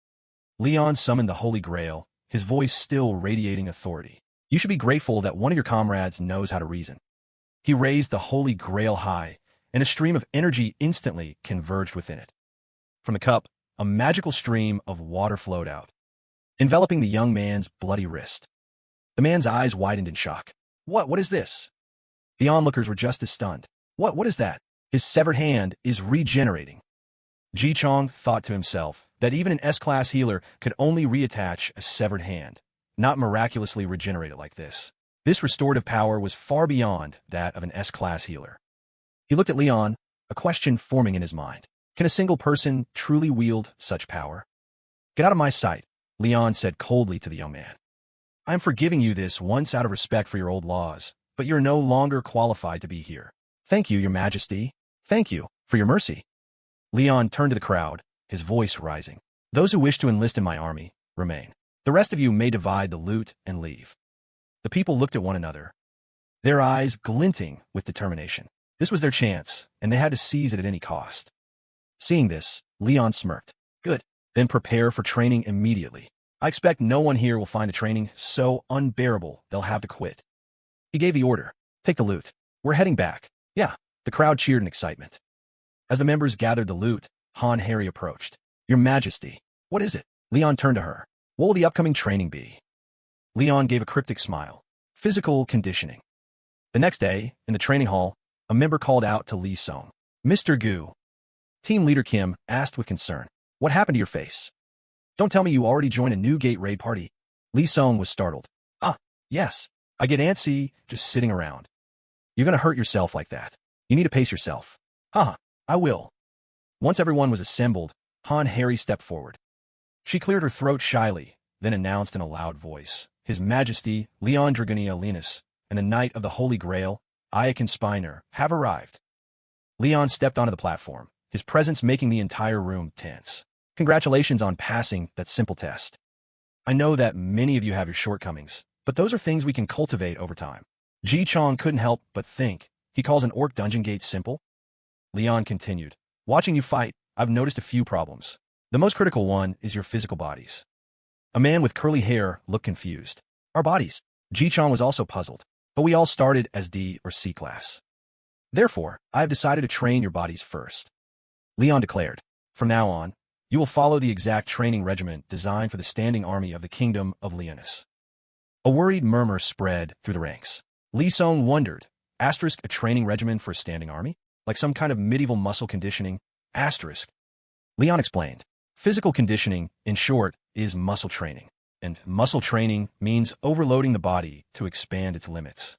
Leon summoned the Holy Grail, his voice still radiating authority. You should be grateful that one of your comrades knows how to reason. He raised the Holy Grail high, and a stream of energy instantly converged within it. From the cup, a magical stream of water flowed out. enveloping the young man's bloody wrist. The man's eyes widened in shock. What is this? The onlookers were just as stunned. What is that? His severed hand is regenerating. Ji Chong thought to himself that even an S-class healer could only reattach a severed hand, not miraculously regenerate it like this. This restorative power was far beyond that of an S-class healer. He looked at Leon, a question forming in his mind. Can a single person truly wield such power? Get out of my sight, Leon said coldly to the young man. I am forgiving you this once out of respect for your old laws, but you're no longer qualified to be here. Thank you, your majesty. Thank you for your mercy. Leon turned to the crowd, his voice rising. Those who wish to enlist in my army, remain. The rest of you may divide the loot and leave. The people looked at one another, their eyes glinting with determination. This was their chance, and they had to seize it at any cost. Seeing this, Leon smirked. Good. Then prepare for training immediately. I expect no one here will find the training so unbearable they'll have to quit. He gave the order. Take the loot. We're heading back. Yeah. The crowd cheered in excitement. As the members gathered the loot, Han Harry approached. Your Majesty. What is it? Leon turned to her. What will the upcoming training be? Leon gave a cryptic smile. Physical conditioning. The next day, in the training hall, a member called out to Li Song. Mr. Gu. Team leader Kim asked with concern. What happened to your face? Don't tell me you already joined a new gate raid party. Li Song was startled. Yes. I get antsy just sitting around. You're gonna hurt yourself like that. You need to pace yourself. I will. Once everyone was assembled, Han Harry stepped forward. She cleared her throat shyly, then announced in a loud voice, His Majesty, Leon Dragonia Linus, and the Knight of the Holy Grail, Iakin Spiner, have arrived. Leon stepped onto the platform, his presence making the entire room tense. Congratulations on passing that simple test. I know that many of you have your shortcomings, but those are things we can cultivate over time. Ji Chong couldn't help but think, he calls an orc dungeon gate simple? Leon continued, watching you fight, I've noticed a few problems. The most critical one is your physical bodies. A man with curly hair looked confused. Our bodies. Ji Chong was also puzzled, but we all started as D or C class. Therefore, I have decided to train your bodies first. Leon declared, from now on, you will follow the exact training regimen designed for the standing army of the Kingdom of Leonis. A worried murmur spread through the ranks. Li Song wondered, a training regimen for a standing army? Like some kind of medieval muscle conditioning? Leon explained. Physical conditioning, in short, is muscle training. And muscle training means overloading the body to expand its limits.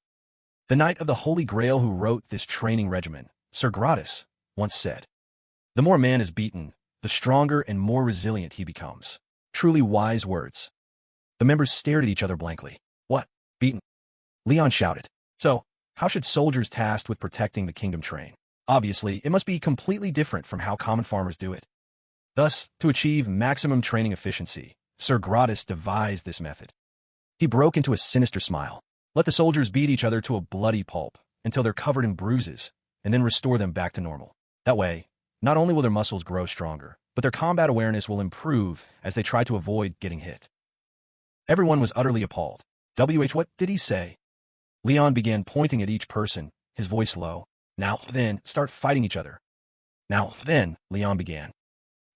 The Knight of the Holy Grail who wrote this training regimen, Sir Gratis, once said, the more a man is beaten, the stronger and more resilient he becomes. Truly wise words. The members stared at each other blankly. What? Beaten? Leon shouted. So, how should soldiers tasked with protecting the kingdom train? Obviously, it must be completely different from how common farmers do it. Thus, to achieve maximum training efficiency, Sir Gratis devised this method. He broke into a sinister smile. Let the soldiers beat each other to a bloody pulp until they're covered in bruises, and then restore them back to normal. That way, not only will their muscles grow stronger, but their combat awareness will improve as they try to avoid getting hit. Everyone was utterly appalled. What did he say? Leon began pointing at each person, his voice low. Now, then, start fighting each other. Now, then, Leon began.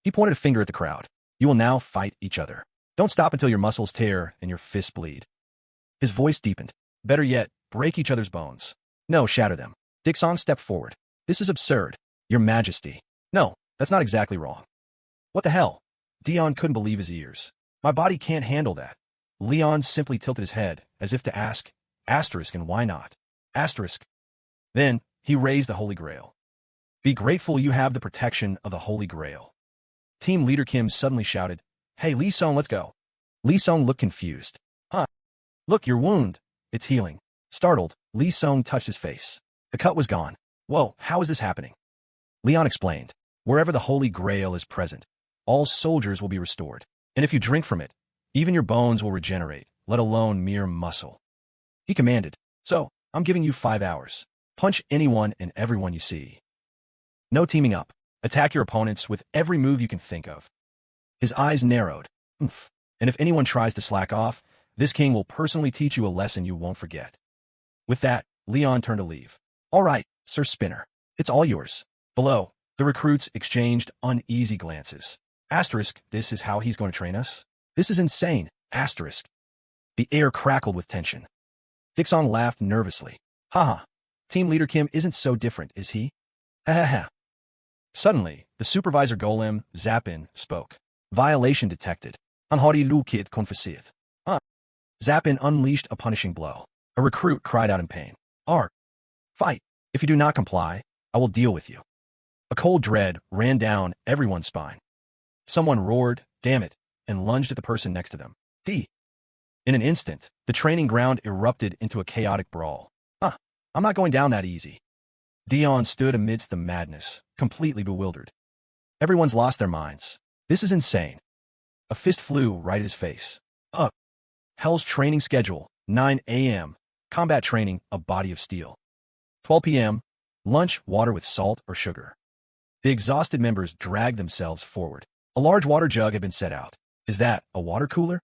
He pointed a finger at the crowd. You will now fight each other. Don't stop until your muscles tear and your fists bleed. His voice deepened. Better yet, break each other's bones. No, shatter them. Dixon stepped forward. This is absurd. Your Majesty. No, that's not exactly wrong. What the hell? Dion couldn't believe his ears. My body can't handle that. Leon simply tilted his head, as if to ask, and why not? Then, he raised the Holy Grail. Be grateful you have the protection of the Holy Grail. Team leader Kim suddenly shouted, Hey, Li Song, let's go. Li Song looked confused. Look, your wound. It's healing. Startled, Li Song touched his face. The cut was gone. Whoa, how is this happening? Leon explained. Wherever the Holy Grail is present, all soldiers will be restored. And if you drink from it, even your bones will regenerate, let alone mere muscle. He commanded. So, I'm giving you 5 hours. Punch anyone and everyone you see. No teaming up. Attack your opponents with every move you can think of. His eyes narrowed. Oomph. And if anyone tries to slack off, this king will personally teach you a lesson you won't forget. With that, Leon turned to leave. All right, Sir Spinner. It's all yours. Below, the recruits exchanged uneasy glances. This is how he's going to train us? This is insane. Asterisk. The air crackled with tension. Dixon laughed nervously. Haha. Team leader Kim isn't so different, is he? Ha ha ha. Suddenly, the supervisor Golem, Zappin, spoke. Violation detected. Anhari Lukid confessiert. Zappin unleashed a punishing blow. A recruit cried out in pain. Fight. If you do not comply, I will deal with you. A cold dread ran down everyone's spine. Someone roared, damn it, and lunged at the person next to them. In an instant, the training ground erupted into a chaotic brawl. I'm not going down that easy. Dion stood amidst the madness, completely bewildered. Everyone's lost their minds. This is insane. A fist flew right at his face. Hell's training schedule, 9 a.m. Combat training, a body of steel. 12 p.m. Lunch, water with salt or sugar. The exhausted members dragged themselves forward. A large water jug had been set out. Is that a water cooler?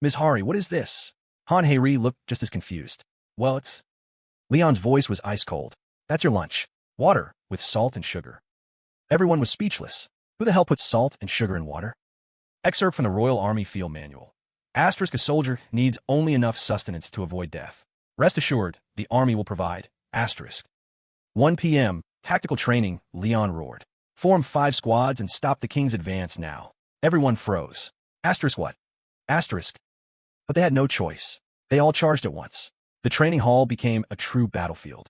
Ms. Hari, what is this? Han Hairi looked just as confused. Well, it's... Leon's voice was ice cold. That's your lunch. Water, with salt and sugar. Everyone was speechless. Who the hell puts salt and sugar in water? Excerpt from the Royal Army Field Manual. Asterisk, a soldier needs only enough sustenance to avoid death. Rest assured, the army will provide. Asterisk. 1 p.m. Tactical training, Leon roared. Form 5 squads and stop the king's advance now. Everyone froze. Asterisk what? Asterisk. But they had no choice. They all charged at once. The training hall became a true battlefield.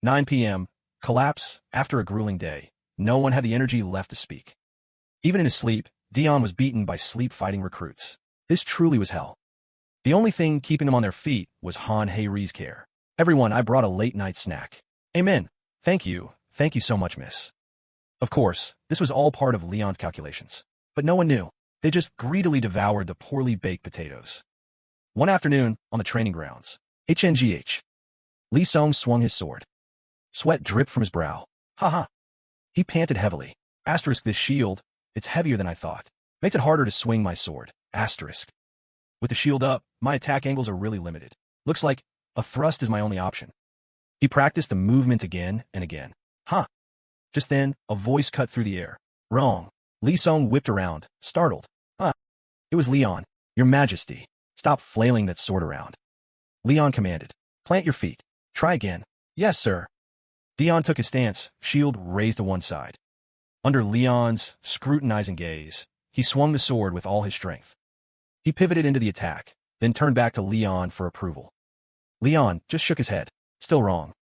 9 p.m. Collapse. After a grueling day, no one had the energy left to speak. Even in his sleep, Dion was beaten by sleep-fighting recruits. This truly was hell. The only thing keeping them on their feet was Han Hairi's care. Everyone, I brought a late-night snack. Amen. Thank you so much, miss. Of course, this was all part of Leon's calculations. But no one knew. They just greedily devoured the poorly baked potatoes. One afternoon, on the training grounds, HNGH. Li Song swung his sword. Sweat dripped from his brow. Ha. He panted heavily. Asterisk, this shield, it's heavier than I thought. Makes it harder to swing my sword. Asterisk. With the shield up, my attack angles are really limited. Looks like a thrust is my only option. He practiced the movement again and again. Just then, a voice cut through the air. Wrong. Li Song whipped around, startled. It was Leon. Your Majesty. Stop flailing that sword around. Leon commanded. Plant your feet. Try again. Yes, sir. Dion took his stance, shield raised to one side. Under Leon's scrutinizing gaze, he swung the sword with all his strength. He pivoted into the attack, then turned back to Leon for approval. Leon just shook his head. Still wrong.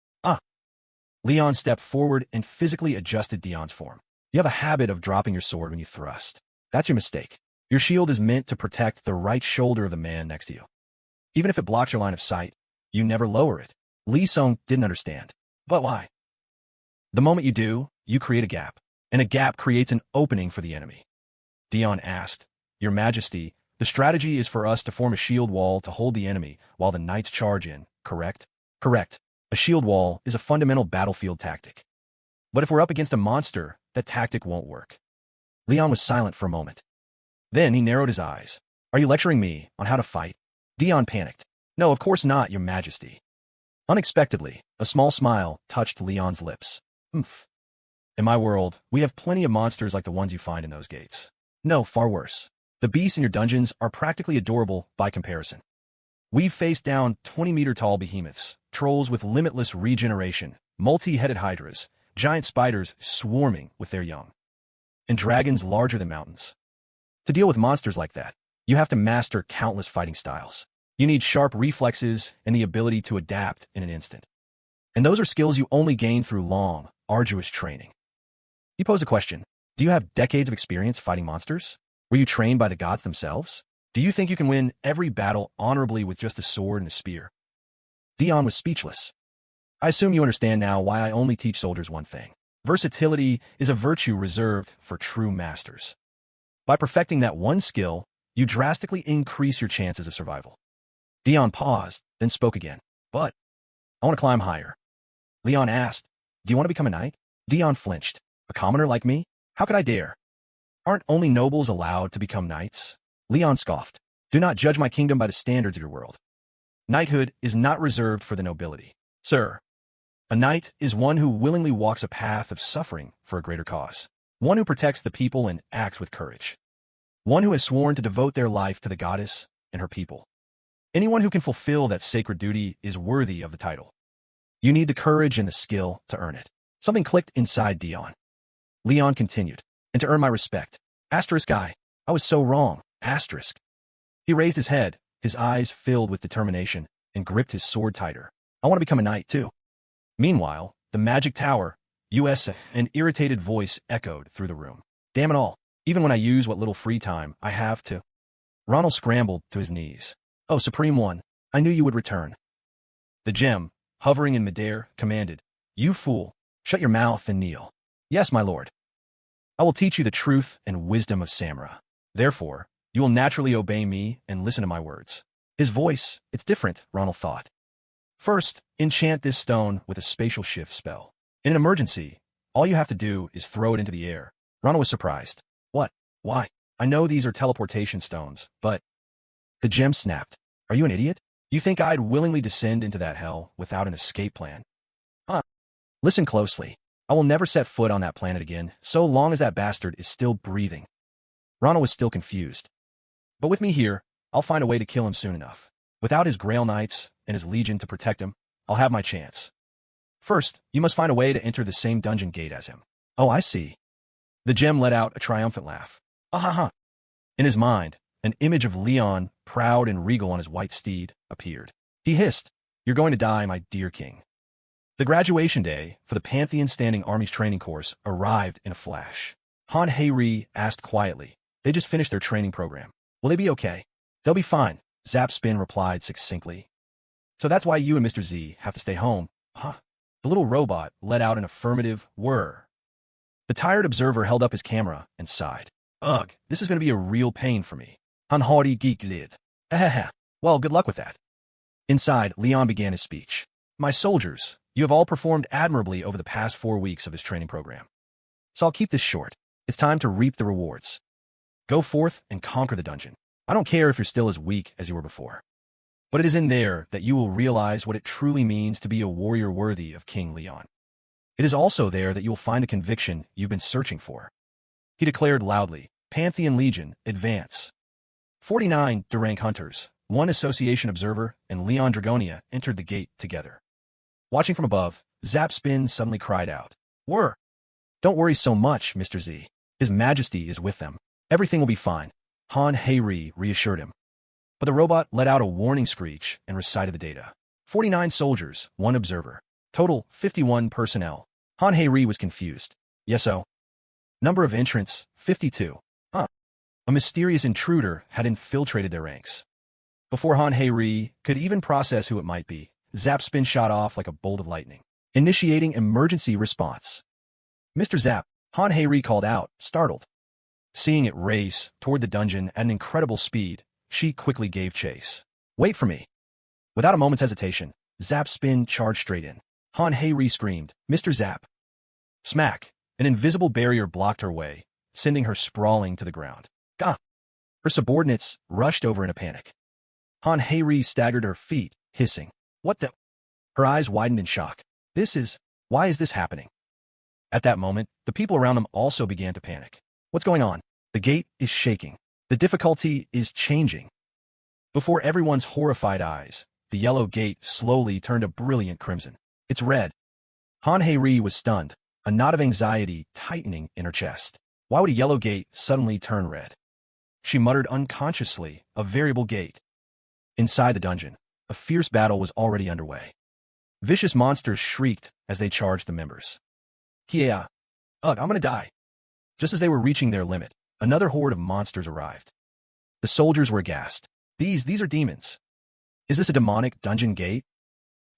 Leon stepped forward and physically adjusted Dion's form. You have a habit of dropping your sword when you thrust. That's your mistake. Your shield is meant to protect the right shoulder of the man next to you. Even if it blocks your line of sight, you never lower it. Li Song didn't understand. But why? The moment you do, you create a gap, and a gap creates an opening for the enemy. Dion asked, Your Majesty, the strategy is for us to form a shield wall to hold the enemy while the knights charge in, correct? Correct. A shield wall is a fundamental battlefield tactic. But if we're up against a monster, that tactic won't work. Leon was silent for a moment. Then he narrowed his eyes. Are you lecturing me on how to fight? Dion panicked. No, of course not, Your Majesty. Unexpectedly, a small smile touched Leon's lips. Oomph. In my world, we have plenty of monsters like the ones you find in those gates. No, far worse. The beasts in your dungeons are practically adorable by comparison. We've faced down 20-meter-tall behemoths, trolls with limitless regeneration, multi-headed hydras, giant spiders swarming with their young, and dragons larger than mountains. To deal with monsters like that, you have to master countless fighting styles. You need sharp reflexes and the ability to adapt in an instant. And those are skills you only gain through long, arduous training. He posed a question. Do you have decades of experience fighting monsters? Were you trained by the gods themselves? Do you think you can win every battle honorably with just a sword and a spear? Dion was speechless. I assume you understand now why I only teach soldiers one thing. Versatility is a virtue reserved for true masters. By perfecting that one skill, you drastically increase your chances of survival. Dion paused, then spoke again. But I want to climb higher. Leon asked, do you want to become a knight? Dion flinched. A commoner like me? How could I dare? Aren't only nobles allowed to become knights? Leon scoffed. Do not judge my kingdom by the standards of your world. Knighthood is not reserved for the nobility. Sir, a knight is one who willingly walks a path of suffering for a greater cause. One who protects the people and acts with courage. one who has sworn to devote their life to the goddess and her people. Anyone who can fulfill that sacred duty is worthy of the title. You need the courage and the skill to earn it. Something clicked inside Dion. Leon continued, and to earn my respect. Asterisk I was so wrong. Asterisk. He raised his head, his eyes filled with determination, and gripped his sword tighter. I want to become a knight, too. Meanwhile, the magic tower, an irritated voice echoed through the room. Damn it all. Even when I use what little free time I have to. Ronald scrambled to his knees. Oh, Supreme One, I knew you would return. The gem, hovering in midair, commanded, You fool, shut your mouth and kneel. Yes, my lord. I will teach you the truth and wisdom of Samra. Therefore, you will naturally obey me and listen to my words. His voice, it's different, Ronald thought. First, enchant this stone with a spatial shift spell. In an emergency, all you have to do is throw it into the air. Ronald was surprised. What? Why? I know these are teleportation stones, but... The gem snapped. Are you an idiot? You think I'd willingly descend into that hell without an escape plan? Huh? Listen closely. I will never set foot on that planet again, so long as that bastard is still breathing. Ronald was still confused. But with me here, I'll find a way to kill him soon enough. Without his Grail Knights and his Legion to protect him, I'll have my chance. First, you must find a way to enter the same dungeon gate as him. Oh, I see. The gem let out a triumphant laugh. Ah-ha-ha. In his mind, an image of Leon, proud and regal on his white steed, appeared. He hissed, You're going to die, my dear king. The graduation day for the Pantheon Standing Armies training course arrived in a flash. Han Hei-Ri asked quietly. They just finished their training program. Will they be okay? They'll be fine, Zap Spin replied succinctly. So that's why you and Mr. Z have to stay home, huh? The little robot let out an affirmative whir. The tired observer held up his camera and sighed. Ugh, this is going to be a real pain for me. Han Hori geek lid. Well, good luck with that. Inside, Leon began his speech. My soldiers, you have all performed admirably over the past 4 weeks of this training program. So I'll keep this short. It's time to reap the rewards. Go forth and conquer the dungeon. I don't care if you're still as weak as you were before. But it is in there that you will realize what it truly means to be a warrior worthy of King Leon. It is also there that you will find the conviction you've been searching for. He declared loudly, Pantheon Legion, advance. 49 Durang hunters, 1 association observer, and Leon Dragonia entered the gate together. Watching from above, Zap Spin suddenly cried out, Whir! Don't worry so much, Mr. Z. His Majesty is with them. Everything will be fine. Han Hei-Ri reassured him. But the robot let out a warning screech and recited the data. 49 soldiers, 1 observer. Total, 51 personnel. Han Hei-Ri was confused. Yes-o. Number of entrants, 52. Huh. A mysterious intruder had infiltrated their ranks. Before Han Hei-Ri could even process who it might be, Zap Spin shot off like a bolt of lightning, initiating emergency response. Mr. Zap, Han Hei-Ri called out, startled. Seeing it race toward the dungeon at an incredible speed, she quickly gave chase. Wait for me. Without a moment's hesitation, Zap Spin charged straight in. Han Hei-Ri screamed, Mr. Zap. Smack! An invisible barrier blocked her way, sending her sprawling to the ground. Gah! Her subordinates rushed over in a panic. Han Hei-Ri staggered her feet, hissing. What the? Her eyes widened in shock. Why is this happening? At that moment, the people around them also began to panic. What's going on? The gate is shaking. The difficulty is changing. Before everyone's horrified eyes, the yellow gate slowly turned a brilliant crimson. It's red. Han Hei-Ri was stunned, a knot of anxiety tightening in her chest. Why would a yellow gate suddenly turn red? She muttered unconsciously, a variable gate. Inside the dungeon, a fierce battle was already underway. Vicious monsters shrieked as they charged the members. Kia! Ugh, I'm gonna die. Just as they were reaching their limit, another horde of monsters arrived. The soldiers were aghast. These are demons. Is this a demonic dungeon gate?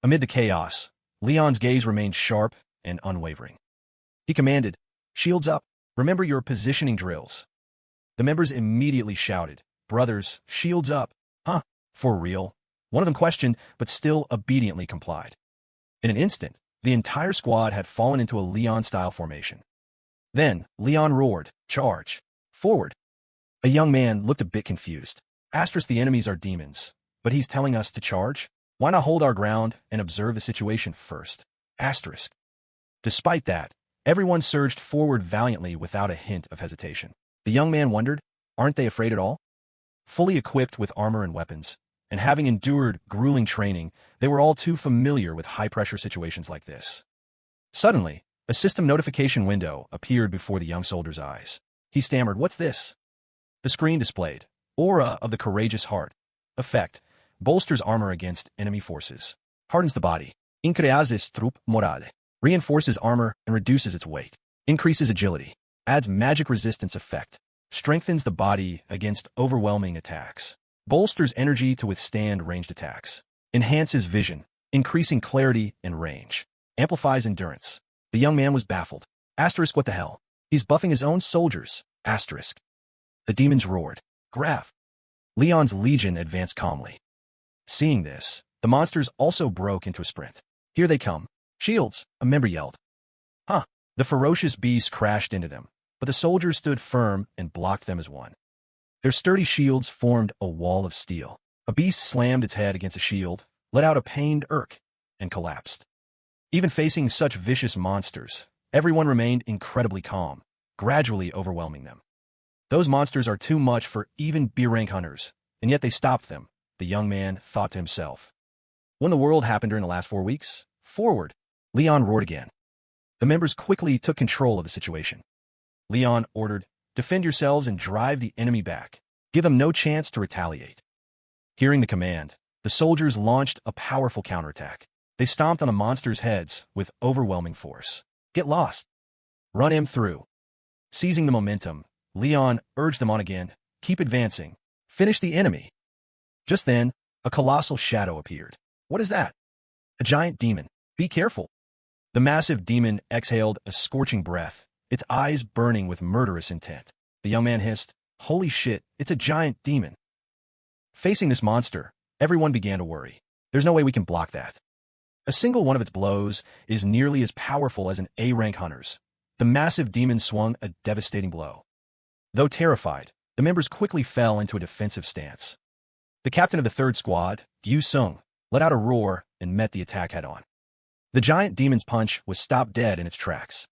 Amid the chaos, Leon's gaze remained sharp and unwavering. He commanded, Shields up. Remember your positioning drills. The members immediately shouted, Brothers, shields up. Huh? For real? One of them questioned, but still obediently complied. In an instant, the entire squad had fallen into a Leon-style formation. Then, Leon roared, Charge! Forward! A young man looked a bit confused. Asterisk, the enemies are demons, but he's telling us to charge? Why not hold our ground and observe the situation first? Asterisk. Despite that, everyone surged forward valiantly without a hint of hesitation. The young man wondered, Aren't they afraid at all? Fully equipped with armor and weapons, and having endured grueling training, they were all too familiar with high-pressure situations like this. Suddenly, a system notification window appeared before the young soldier's eyes. He stammered, "What's this?" The screen displayed, "Aura of the Courageous Heart. Effect, bolsters armor against enemy forces. Hardens the body. Increases trup morale. Reinforces armor and reduces its weight. Increases agility. Adds magic resistance effect. Strengthens the body against overwhelming attacks. Bolsters energy to withstand ranged attacks. Enhances vision, increasing clarity and range. Amplifies endurance." The young man was baffled. Asterisk, what the hell? He's buffing his own soldiers. Asterisk. The demons roared. Graph. Leon's legion advanced calmly. Seeing this, the monsters also broke into a sprint. "Here they come. Shields," a member yelled. Huh. The ferocious beasts crashed into them, but the soldiers stood firm and blocked them as one. Their sturdy shields formed a wall of steel. A beast slammed its head against a shield, let out a pained irk, and collapsed. Even facing such vicious monsters, everyone remained incredibly calm, gradually overwhelming them. Those monsters are too much for even B-rank hunters, and yet they stopped them, the young man thought to himself. When the world happened during the last 4 weeks? Forward! Leon roared again. The members quickly took control of the situation. Leon ordered, "Defend yourselves and drive the enemy back. Give them no chance to retaliate." Hearing the command, the soldiers launched a powerful counterattack. They stomped on the monsters' heads with overwhelming force. "Get lost. Run him through." Seizing the momentum, Leon urged them on again. "Keep advancing. Finish the enemy." Just then, a colossal shadow appeared. "What is that?" "A giant demon. Be careful." The massive demon exhaled a scorching breath, its eyes burning with murderous intent. The young man hissed, "Holy shit, it's a giant demon." Facing this monster, everyone began to worry. "There's no way we can block that. A single one of its blows is nearly as powerful as an A-rank hunter's." The massive demon swung a devastating blow. Though terrified, the members quickly fell into a defensive stance. The captain of the third squad, Yu Sung, let out a roar and met the attack head-on. The giant demon's punch was stopped dead in its tracks.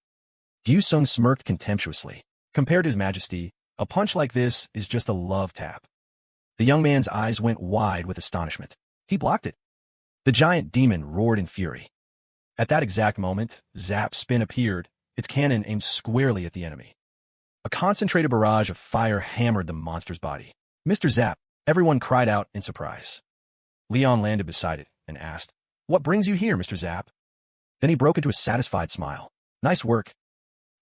Yu Sung smirked contemptuously. Compared to His Majesty, a punch like this is just a love tap. The young man's eyes went wide with astonishment. He blocked it. The giant demon roared in fury. At that exact moment, Zap Spin appeared, its cannon aimed squarely at the enemy. A concentrated barrage of fire hammered the monster's body. "Mr. Zap!" Everyone cried out in surprise. Leon landed beside it and asked, "What brings you here, Mr. Zap?" Then he broke into a satisfied smile. "Nice work."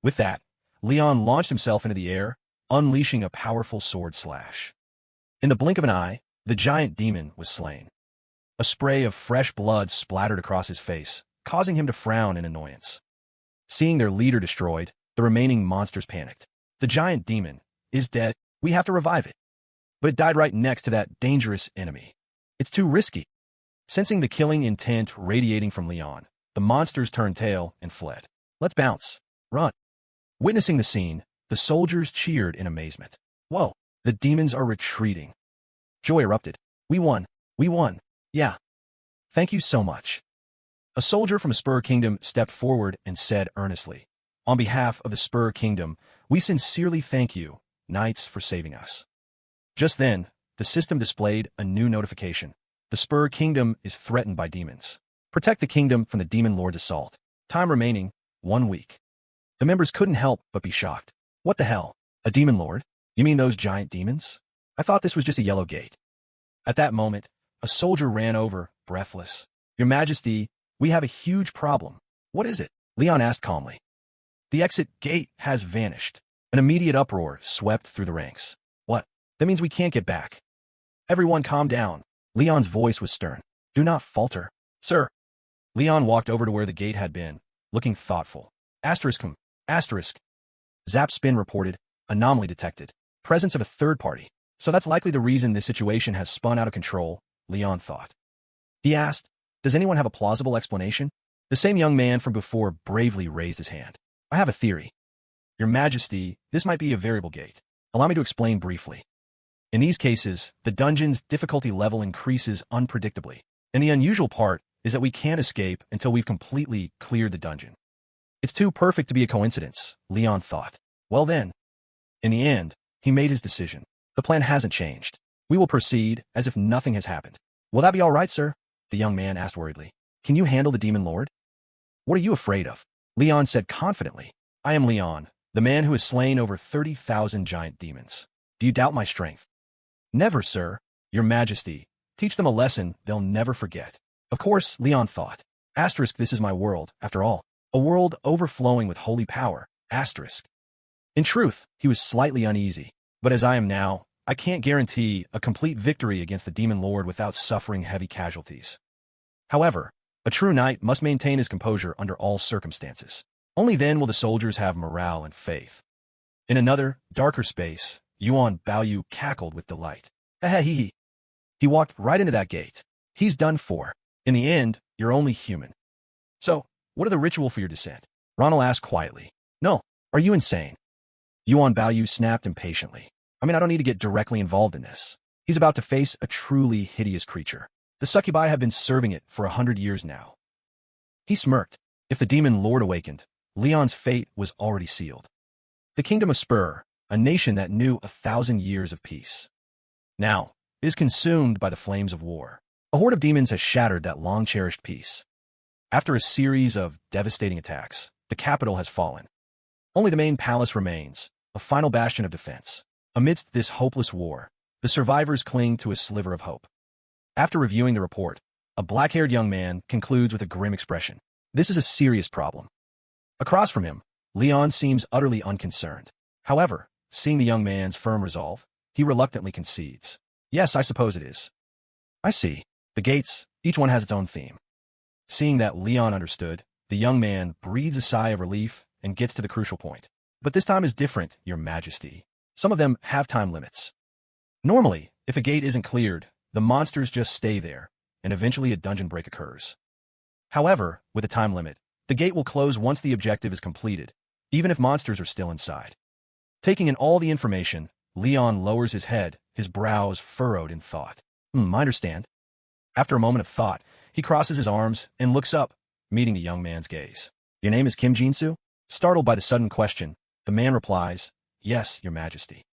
With that, Leon launched himself into the air, unleashing a powerful sword slash. In the blink of an eye, the giant demon was slain. A spray of fresh blood splattered across his face, causing him to frown in annoyance. Seeing their leader destroyed, the remaining monsters panicked. "The giant demon is dead. We have to revive it." But it died right next to that dangerous enemy. "It's too risky." Sensing the killing intent radiating from Leon, the monsters turned tail and fled. "Let's bounce. Run." Witnessing the scene, the soldiers cheered in amazement. "Whoa, the demons are retreating." Joy erupted. "We won. We won. Yeah. Thank you so much." A soldier from Spur Kingdom stepped forward and said earnestly, "On behalf of the Spur Kingdom, we sincerely thank you, knights, for saving us." Just then, the system displayed a new notification. The Spur Kingdom is threatened by demons. Protect the kingdom from the demon lord's assault. Time remaining, 1 week. The members couldn't help but be shocked. "What the hell? A demon lord? You mean those giant demons? I thought this was just a yellow gate." At that moment, a soldier ran over, breathless. "Your Majesty, we have a huge problem." "What is it?" Leon asked calmly. "The exit gate has vanished." An immediate uproar swept through the ranks. "What? That means we can't get back." "Everyone calm down." Leon's voice was stern. "Do not falter." "Sir." Leon walked over to where the gate had been, looking thoughtful. Asterisk. Zap Spin reported, "Anomaly detected. Presence of a third party." "So that's likely the reason this situation has spun out of control," Leon thought. He asked, "Does anyone have a plausible explanation?" The same young man from before bravely raised his hand. "I have a theory." "Your Majesty, this might be a variable gate. Allow me to explain briefly. In these cases, the dungeon's difficulty level increases unpredictably, and the unusual part is that we can't escape until we've completely cleared the dungeon." It's too perfect to be a coincidence, Leon thought. Well then. In the end, he made his decision. The plan hasn't changed. We will proceed as if nothing has happened. Will that be all right, sir? The young man asked worriedly. Can you handle the demon lord? What are you afraid of? Leon said confidently. I am Leon, the man who has slain over 30,000 giant demons. Do you doubt my strength? Never, sir. Your Majesty. Teach them a lesson they'll never forget. Of course, Leon thought. Asterisk, this is my world, after all. A world overflowing with holy power. Asterisk. In truth, he was slightly uneasy. But as I am now, I can't guarantee a complete victory against the demon lord without suffering heavy casualties. However, a true knight must maintain his composure under all circumstances. Only then will the soldiers have morale and faith. In another, darker space, Yuan Baoyu cackled with delight. He walked right into that gate. He's done for. In the end, you're only human. So, what are the ritual for your descent? Ronald asked quietly. No, are you insane? Yuan Baoyu snapped impatiently. I don't need to get directly involved in this. He's about to face a truly hideous creature. The succubi have been serving it for 100 years now. He smirked. If the demon lord awakened, Leon's fate was already sealed. The kingdom of Spur, a nation that knew 1,000 years of peace, now is consumed by the flames of war. A horde of demons has shattered that long-cherished peace. After a series of devastating attacks, the capital has fallen. Only the main palace remains, a final bastion of defense. Amidst this hopeless war, the survivors cling to a sliver of hope. After reviewing the report, a black-haired young man concludes with a grim expression. This is a serious problem. Across from him, Leon seems utterly unconcerned. However, seeing the young man's firm resolve, he reluctantly concedes. Yes, I suppose it is. I see. The gates, each one has its own theme. Seeing that Leon understood, the young man breathes a sigh of relief and gets to the crucial point. But this time is different, Your Majesty. Some of them have time limits. Normally, if a gate isn't cleared, the monsters just stay there, and eventually a dungeon break occurs. However, with a time limit, the gate will close once the objective is completed, even if monsters are still inside. Taking in all the information, Leon lowers his head, his brows furrowed in thought. I understand. After a moment of thought, he crosses his arms and looks up, meeting the young man's gaze. Your name is Kim Jinsu? Startled by the sudden question, the man replies, Yes, Your Majesty.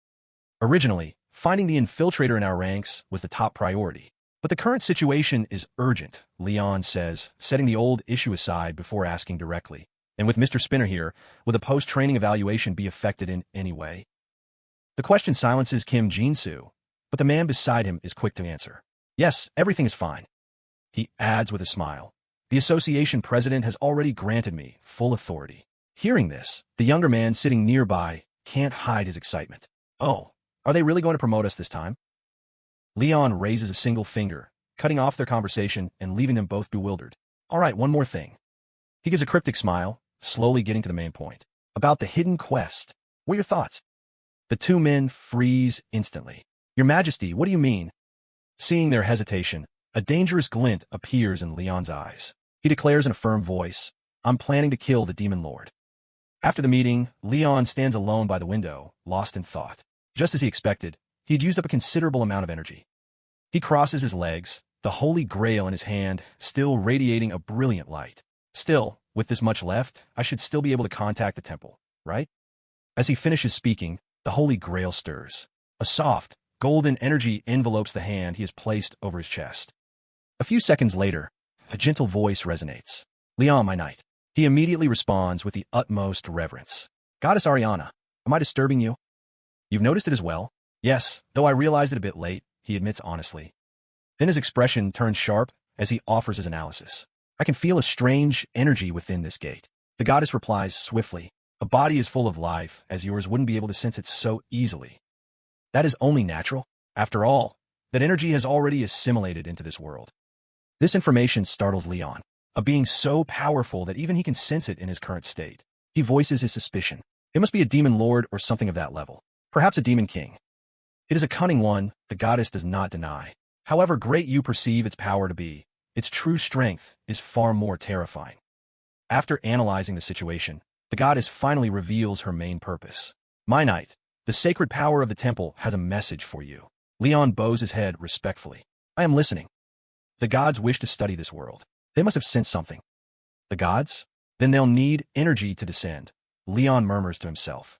Originally, finding the infiltrator in our ranks was the top priority. But the current situation is urgent, Leon says, setting the old issue aside before asking directly. And with Mr. Spinner here, will the post-training evaluation be affected in any way? The question silences Kim Jinsu, but the man beside him is quick to answer. Yes, everything is fine. He adds with a smile. The association president has already granted me full authority. Hearing this, the younger man sitting nearby can't hide his excitement. Oh, are they really going to promote us this time? Leon raises a single finger, cutting off their conversation and leaving them both bewildered. All right, one more thing. He gives a cryptic smile, slowly getting to the main point. About the hidden quest. What are your thoughts? The two men freeze instantly. Your Majesty, what do you mean? Seeing their hesitation, a dangerous glint appears in Leon's eyes. He declares in a firm voice, I'm planning to kill the demon lord. After the meeting, Leon stands alone by the window, lost in thought. Just as he expected, he had used up a considerable amount of energy. He crosses his legs, the holy grail in his hand, still radiating a brilliant light. Still, with this much left, I should still be able to contact the temple, right? As he finishes speaking, the holy grail stirs. A soft, golden energy envelopes the hand he has placed over his chest. A few seconds later, a gentle voice resonates. Leon, my knight. He immediately responds with the utmost reverence. Goddess Ariana, am I disturbing you? You've noticed it as well? Yes, though I realized it a bit late, he admits honestly. Then his expression turns sharp as he offers his analysis. I can feel a strange energy within this gate. The goddess replies swiftly. A body is full of life, as yours wouldn't be able to sense it so easily. That is only natural. After all, that energy has already assimilated into this world. This information startles Leon, a being so powerful that even he can sense it in his current state. He voices his suspicion. It must be a demon lord or something of that level. Perhaps a demon king. It is a cunning one, the goddess does not deny. However great you perceive its power to be, its true strength is far more terrifying. After analyzing the situation, the goddess finally reveals her main purpose. My knight, the sacred power of the temple has a message for you. Leon bows his head respectfully. I am listening. The gods wish to study this world. They must have sensed something. The gods? Then they'll need energy to descend, Leon murmurs to himself.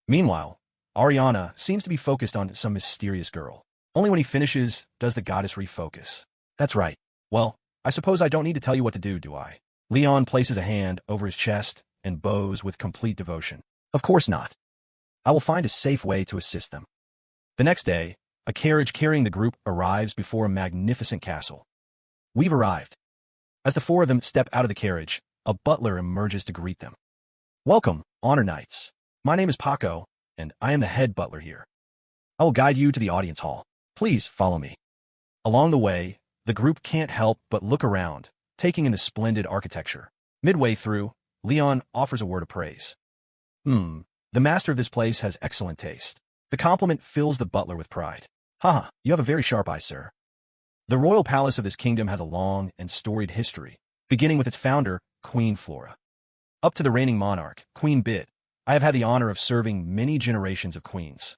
Meanwhile, Ariana seems to be focused on some mysterious girl. Only when he finishes does the goddess refocus. That's right. Well, I suppose I don't need to tell you what to do I? Leon places a hand over his chest and bows with complete devotion. Of course not. I will find a safe way to assist them. The next day, a carriage carrying the group arrives before a magnificent castle. We've arrived. As the four of them step out of the carriage, a butler emerges to greet them. Welcome, Honor Knights. My name is Paco, and I am the head butler here. I will guide you to the audience hall. Please follow me. Along the way, the group can't help but look around, taking in the splendid architecture. Midway through, Leon offers a word of praise. The master of this place has excellent taste. The compliment fills the butler with pride. Haha, you have a very sharp eye, sir. The royal palace of this kingdom has a long and storied history, beginning with its founder, Queen Flora. Up to the reigning monarch, Queen Bit, I have had the honor of serving many generations of queens.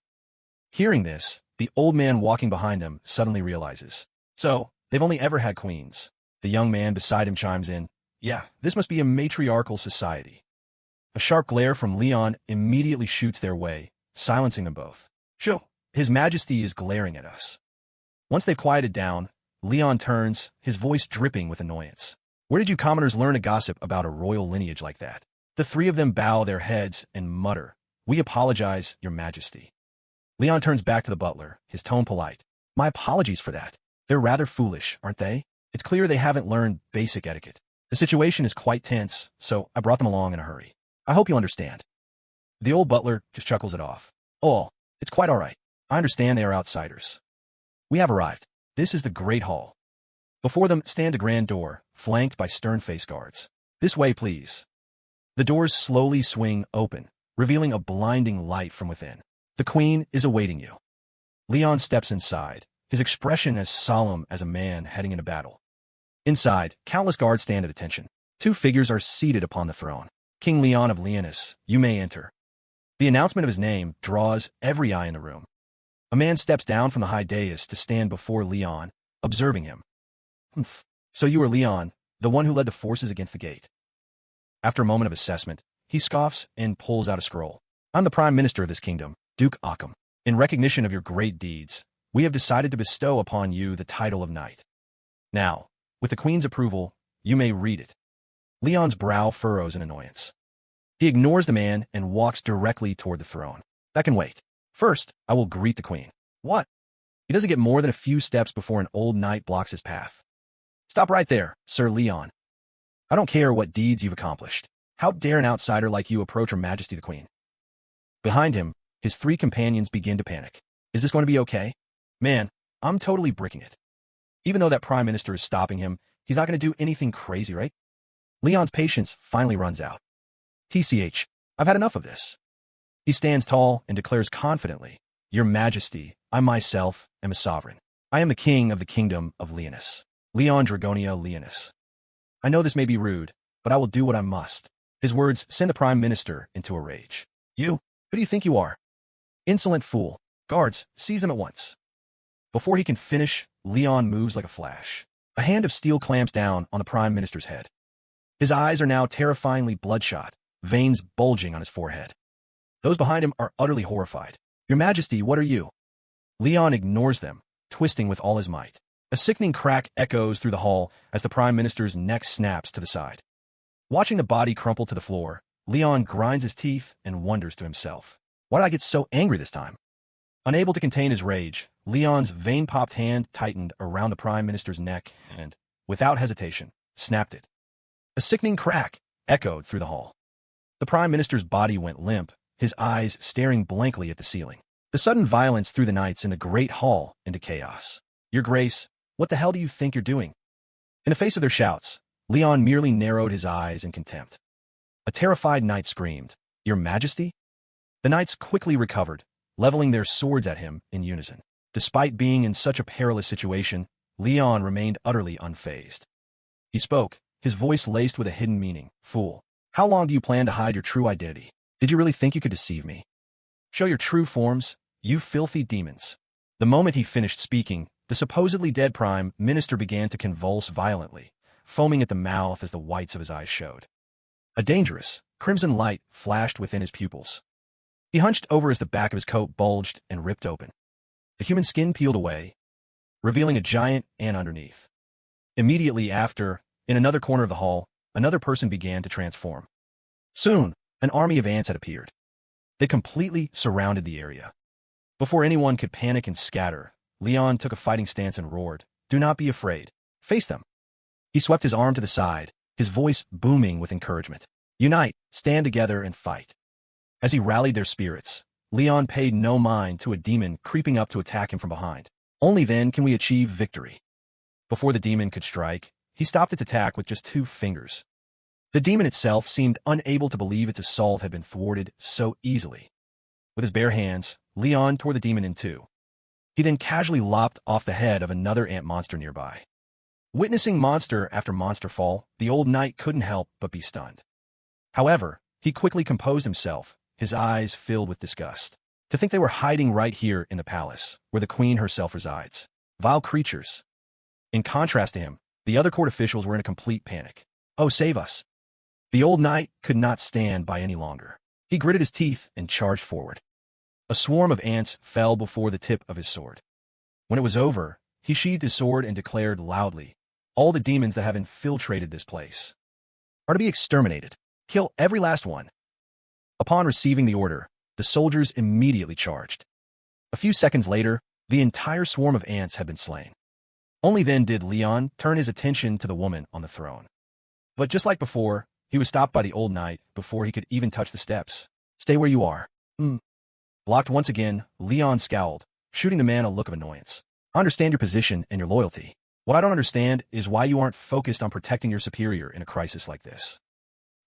Hearing this, the old man walking behind them suddenly realizes. So, they've only ever had queens. The young man beside him chimes in. Yeah, this must be a matriarchal society. A sharp glare from Leon immediately shoots their way, silencing them both. Shoo, His Majesty is glaring at us. Once they've quieted down, Leon turns, his voice dripping with annoyance. Where did you commoners learn to gossip about a royal lineage like that? The three of them bow their heads and mutter, We apologize, Your Majesty. Leon turns back to the butler, his tone polite. My apologies for that. They're rather foolish, aren't they? It's clear they haven't learned basic etiquette. The situation is quite tense, so I brought them along in a hurry. I hope you understand. The old butler just chuckles it off. Oh, it's quite all right. I understand they are outsiders. We have arrived. This is the Great Hall. Before them stands a grand door, flanked by stern-faced guards. This way, please. The doors slowly swing open, revealing a blinding light from within. The Queen is awaiting you. Leon steps inside, his expression as solemn as a man heading into battle. Inside, countless guards stand at attention. Two figures are seated upon the throne. King Leon of Leonis, you may enter. The announcement of his name draws every eye in the room. A man steps down from the high dais to stand before Leon, observing him. Humph. So you are Leon, the one who led the forces against the gate. After a moment of assessment, he scoffs and pulls out a scroll. I'm the Prime Minister of this kingdom, Duke Occam. In recognition of your great deeds, we have decided to bestow upon you the title of Knight. Now, with the Queen's approval, you may read it. Leon's brow furrows in annoyance. He ignores the man and walks directly toward the throne. That can wait. First, I will greet the Queen. What? He doesn't get more than a few steps before an old knight blocks his path. Stop right there, Sir Leon. I don't care what deeds you've accomplished. How dare an outsider like you approach Her Majesty the Queen? Behind him, his three companions begin to panic. Is this going to be okay? Man, I'm totally bricking it. Even though that Prime Minister is stopping him, he's not going to do anything crazy, right? Leon's patience finally runs out. TCH, I've had enough of this. He stands tall and declares confidently, Your Majesty, I myself am a sovereign. I am the king of the kingdom of Leonis. Leon Dragonia Leonis. I know this may be rude, but I will do what I must. His words send the Prime Minister into a rage. You? Who do you think you are? Insolent fool. Guards, seize him at once. Before he can finish, Leon moves like a flash. A hand of steel clamps down on the Prime Minister's head. His eyes are now terrifyingly bloodshot, veins bulging on his forehead. Those behind him are utterly horrified. Your Majesty, what are you? Leon ignores them, twisting with all his might. A sickening crack echoes through the hall as the Prime Minister's neck snaps to the side. Watching the body crumple to the floor, Leon grinds his teeth and wonders to himself, why did I get so angry this time? Unable to contain his rage, Leon's vein-popped hand tightened around the Prime Minister's neck and, without hesitation, snapped it. A sickening crack echoed through the hall. The Prime Minister's body went limp, his eyes staring blankly at the ceiling. The sudden violence threw the knights in the great hall into chaos. Your Grace, what the hell do you think you're doing? In the face of their shouts, Leon merely narrowed his eyes in contempt. A terrified knight screamed, Your Majesty? The knights quickly recovered, leveling their swords at him in unison. Despite being in such a perilous situation, Leon remained utterly unfazed. He spoke, his voice laced with a hidden meaning. Fool, how long do you plan to hide your true identity? Did you really think you could deceive me? Show your true forms, you filthy demons. The moment he finished speaking, the supposedly dead Prime Minister began to convulse violently, foaming at the mouth as the whites of his eyes showed. A dangerous, crimson light flashed within his pupils. He hunched over as the back of his coat bulged and ripped open. The human skin peeled away, revealing a giant ant underneath. Immediately after, in another corner of the hall, another person began to transform. Soon, an army of ants had appeared. They completely surrounded the area. Before anyone could panic and scatter, Leon took a fighting stance and roared, "Do not be afraid. Face them." He swept his arm to the side, his voice booming with encouragement. "Unite, stand together, and fight." As he rallied their spirits, Leon paid no mind to a demon creeping up to attack him from behind. Only then can we achieve victory. Before the demon could strike, he stopped its attack with just 2 fingers. The demon itself seemed unable to believe its assault had been thwarted so easily. With his bare hands, Leon tore the demon in 2. He then casually lopped off the head of another ant monster nearby. Witnessing monster after monster fall, the old knight couldn't help but be stunned. However, he quickly composed himself, his eyes filled with disgust. To think they were hiding right here in the palace, where the queen herself resides. Vile creatures. In contrast to him, the other court officials were in a complete panic. "Oh, save us." The old knight could not stand by any longer. He gritted his teeth and charged forward. A swarm of ants fell before the tip of his sword. When it was over, he sheathed his sword and declared loudly, "All the demons that have infiltrated this place are to be exterminated. Kill every last one." Upon receiving the order, the soldiers immediately charged. A few seconds later, the entire swarm of ants had been slain. Only then did Leon turn his attention to the woman on the throne. But just like before, he was stopped by the old knight before he could even touch the steps. "Stay where you are." Blocked once again, Leon scowled, shooting the man a look of annoyance. "I understand your position and your loyalty. What I don't understand is why you aren't focused on protecting your superior in a crisis like this."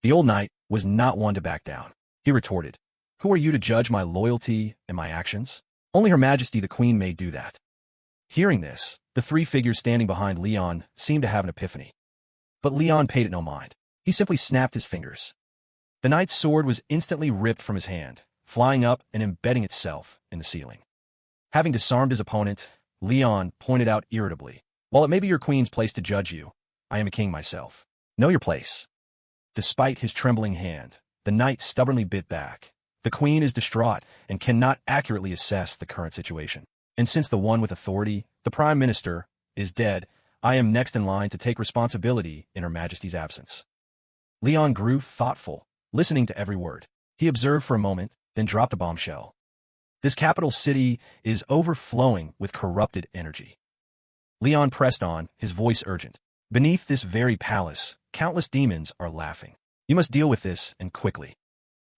The old knight was not one to back down. He retorted, "Who are you to judge my loyalty and my actions? Only Her Majesty the Queen may do that." Hearing this, the 3 figures standing behind Leon seemed to have an epiphany. But Leon paid it no mind. He simply snapped his fingers. The knight's sword was instantly ripped from his hand, flying up and embedding itself in the ceiling. Having disarmed his opponent, Leon pointed out irritably, "While it may be your queen's place to judge you, I am a king myself. Know your place." Despite his trembling hand, the knight stubbornly bit back. The queen is distraught and cannot accurately assess the current situation. And since the one with authority, the prime minister, is dead, I am next in line to take responsibility in Her Majesty's absence. Leon grew thoughtful, listening to every word. He observed for a moment, then dropped a bombshell. This capital city is overflowing with corrupted energy. Leon pressed on, his voice urgent. "Beneath this very palace, countless demons are laughing. You must deal with this, and quickly."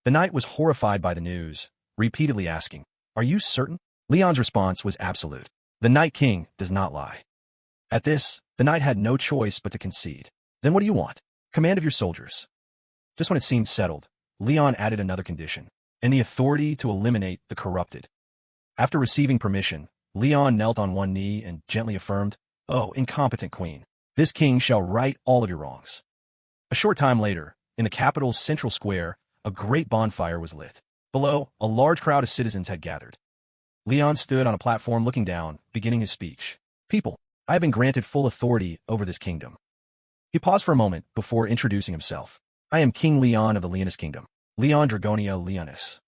The knight was horrified by the news, repeatedly asking, "Are you certain?" Leon's response was absolute. The Night King does not lie. At this, the knight had no choice but to concede. "Then what do you want?" "Command of your soldiers." Just when it seemed settled, Leon added another condition, and the authority to eliminate the corrupted. After receiving permission, Leon knelt on one knee and gently affirmed, "Oh, incompetent queen, this king shall right all of your wrongs." A short time later, in the capital's central square, a great bonfire was lit. Below, a large crowd of citizens had gathered. Leon stood on a platform looking down, beginning his speech. "People, I have been granted full authority over this kingdom." He paused for a moment before introducing himself. "I am King Leon of the Leonis Kingdom, Leon Dragonia Leonis."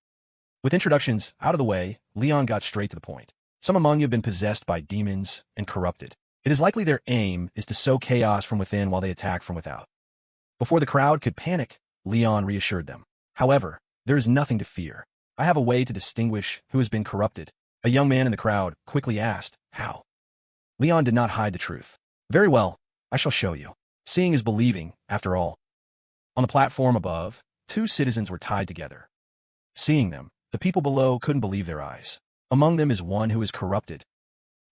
With introductions out of the way, Leon got straight to the point. "Some among you have been possessed by demons and corrupted. It is likely their aim is to sow chaos from within while they attack from without." Before the crowd could panic, Leon reassured them. "However, there is nothing to fear. I have a way to distinguish who has been corrupted." A young man in the crowd quickly asked, "How?" Leon did not hide the truth. "Very well, I shall show you. Seeing is believing, after all." On the platform above, 2 citizens were tied together. Seeing them, the people below couldn't believe their eyes. Among them is one who is corrupted,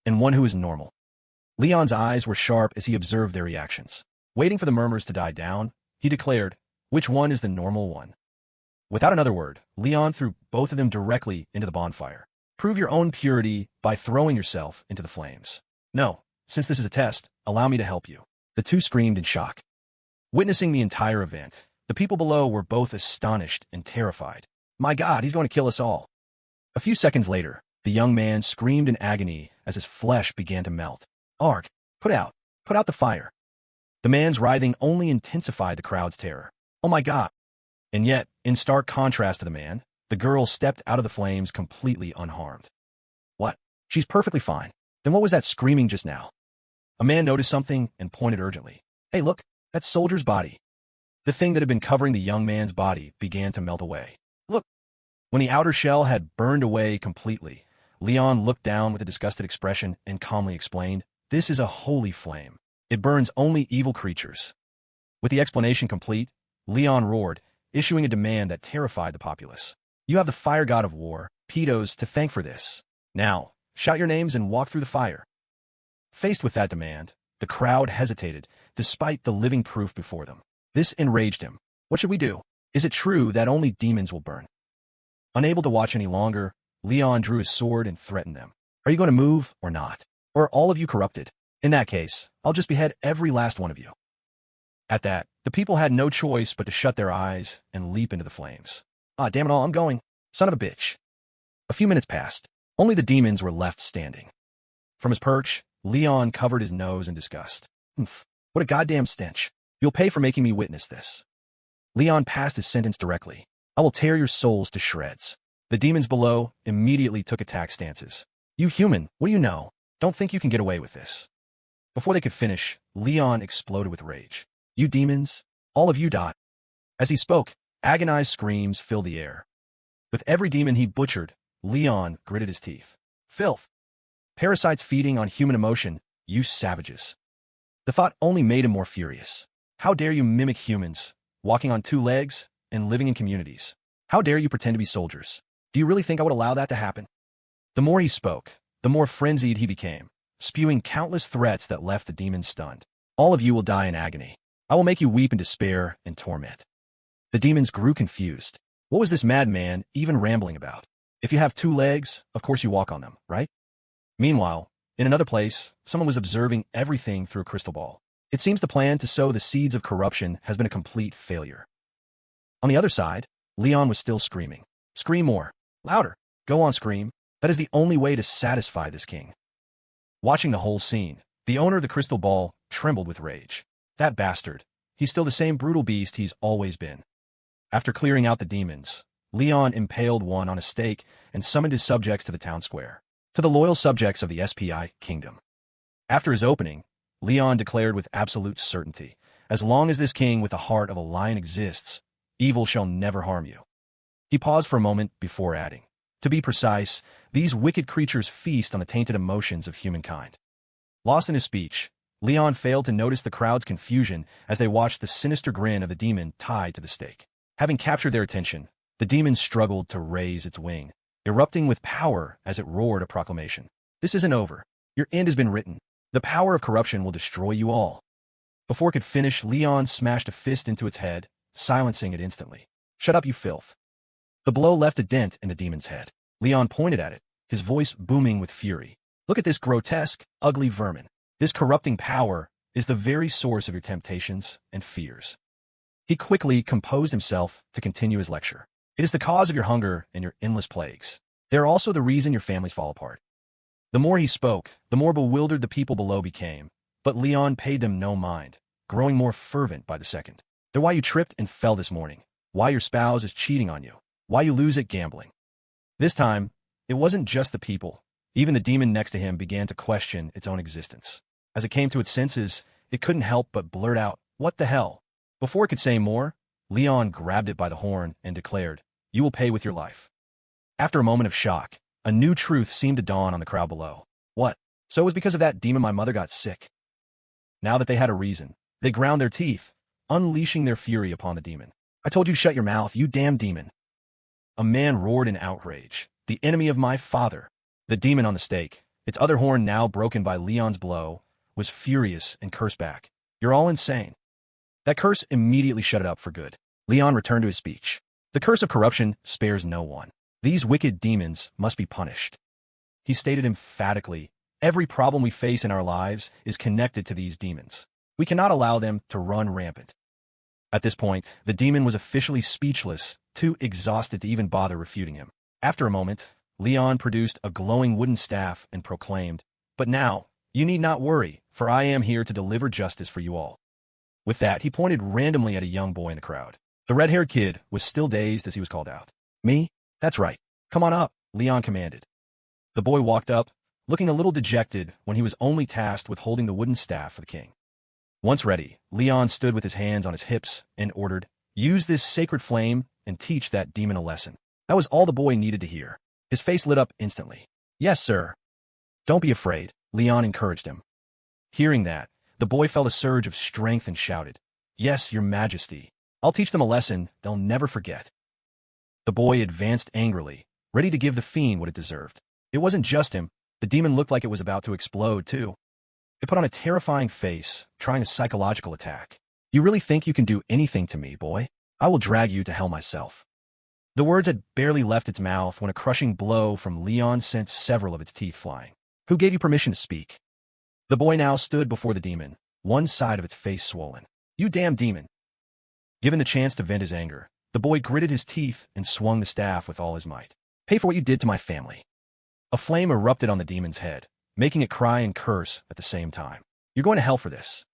and one who is normal. Leon's eyes were sharp as he observed their reactions. Waiting for the murmurs to die down, he declared, "Which one is the normal one?" Without another word, Leon threw both of them directly into the bonfire. "Prove your own purity by throwing yourself into the flames." "No, since this is a test, allow me to help you." The 2 screamed in shock. Witnessing the entire event, the people below were both astonished and terrified. "My God, he's going to kill us all." A few seconds later, the young man screamed in agony as his flesh began to melt. "Arg, put out the fire." The man's writhing only intensified the crowd's terror. "Oh my God." And yet, in stark contrast to the man, The girl stepped out of the flames completely unharmed. What? She's perfectly fine. Then what was that screaming just now? A man noticed something and pointed urgently. Hey, look, that soldier's body. The thing that had been covering the young man's body began to melt away. Look. When the outer shell had burned away completely, Leon looked down with a disgusted expression and calmly explained, this is a holy flame. It burns only evil creatures. With the explanation complete, Leon roared, issuing a demand that terrified the populace. You have the fire god of war, Pedos, to thank for this. Now, shout your names and walk through the fire. Faced with that demand, the crowd hesitated, despite the living proof before them. This enraged him. What should we do? Is it true that only demons will burn? Unable to watch any longer, Leon drew his sword and threatened them. Are you going to move or not? Or are all of you corrupted? In that case, I'll just behead every last one of you. At that, the people had no choice but to shut their eyes and leap into the flames. Ah, damn it all, I'm going. Son of a bitch. A few minutes passed. Only the demons were left standing. From his perch, Leon covered his nose in disgust. Humph, what a goddamn stench. You'll pay for making me witness this. Leon passed his sentence directly. I will tear your souls to shreds. The demons below immediately took attack stances. You human, what do you know? Don't think you can get away with this. Before they could finish, Leon exploded with rage. You demons, all of you dot. As he spoke, agonized screams filled the air. With every demon he butchered, Leon gritted his teeth. Filth. Parasites feeding on human emotion, you savages. The thought only made him more furious. How dare you mimic humans, walking on two legs and living in communities? How dare you pretend to be soldiers? Do you really think I would allow that to happen? The more he spoke, the more frenzied he became, spewing countless threats that left the demons stunned. All of you will die in agony. I will make you weep in despair and torment. The demons grew confused. What was this madman even rambling about? If you have two legs, of course you walk on them, right? Meanwhile, in another place, someone was observing everything through a crystal ball. It seems the plan to sow the seeds of corruption has been a complete failure. On the other side, Leon was still screaming. Scream more. Louder. Go on, scream. That is the only way to satisfy this king. Watching the whole scene, the owner of the crystal ball trembled with rage. That bastard. He's still the same brutal beast he's always been. After clearing out the demons, Leon impaled one on a stake and summoned his subjects to the town square. To the loyal subjects of the SPI kingdom. After his opening, Leon declared with absolute certainty, as long as this king with the heart of a lion exists, evil shall never harm you. He paused for a moment before adding, to be precise, these wicked creatures feast on the tainted emotions of humankind. Lost in his speech, Leon failed to notice the crowd's confusion as they watched the sinister grin of the demon tied to the stake. Having captured their attention, the demon struggled to raise its wing, erupting with power as it roared a proclamation. This isn't over. Your end has been written. The power of corruption will destroy you all. Before it could finish, Leon smashed a fist into its head, silencing it instantly. Shut up, you filth. The blow left a dent in the demon's head. Leon pointed at it, his voice booming with fury. Look at this grotesque, ugly vermin. This corrupting power is the very source of your temptations and fears. He quickly composed himself to continue his lecture. It is the cause of your hunger and your endless plagues. They are also the reason your families fall apart. The more he spoke, the more bewildered the people below became, but Leon paid them no mind, growing more fervent by the second. They're why you tripped and fell this morning, why your spouse is cheating on you, why you lose at gambling. This time, it wasn't just the people. Even the demon next to him began to question its own existence. As it came to its senses, it couldn't help but blurt out, "What the hell?" Before it could say more, Leon grabbed it by the horn and declared, "You will pay with your life." After a moment of shock, a new truth seemed to dawn on the crowd below. What? So it was because of that demon my mother got sick. Now that they had a reason, they ground their teeth, unleashing their fury upon the demon. I told you to shut your mouth, you damn demon. A man roared in outrage. The enemy of my father. The demon on the stake, its other horn now broken by Leon's blow, was furious and cursed back. You're all insane. That curse immediately shut it up for good. Leon returned to his speech. The curse of corruption spares no one. These wicked demons must be punished. He stated emphatically, every problem we face in our lives is connected to these demons. We cannot allow them to run rampant. At this point, the demon was officially speechless, too exhausted to even bother refuting him. After a moment, Leon produced a glowing wooden staff and proclaimed, "But now, you need not worry, for I am here to deliver justice for you all." With that, he pointed randomly at a young boy in the crowd. The red-haired kid was still dazed as he was called out. Me? That's right. Come on up, Leon commanded. The boy walked up, looking a little dejected when he was only tasked with holding the wooden staff for the king. Once ready, Leon stood with his hands on his hips and ordered, "Use this sacred flame and teach that demon a lesson." That was all the boy needed to hear. His face lit up instantly. "Yes, sir." "Don't be afraid," Leon encouraged him. Hearing that, the boy felt a surge of strength and shouted, "Yes, your majesty. I'll teach them a lesson they'll never forget." The boy advanced angrily, ready to give the fiend what it deserved. It wasn't just him. The demon looked like it was about to explode, too. It put on a terrifying face, trying a psychological attack. "You really think you can do anything to me, boy? I will drag you to hell myself." The words had barely left its mouth when a crushing blow from Leon sent several of its teeth flying. "Who gave you permission to speak?" The boy now stood before the demon, one side of its face swollen. "You damn demon." Given the chance to vent his anger, the boy gritted his teeth and swung the staff with all his might. "Pay for what you did to my family." A flame erupted on the demon's head, making it cry and curse at the same time. "You're going to hell for this."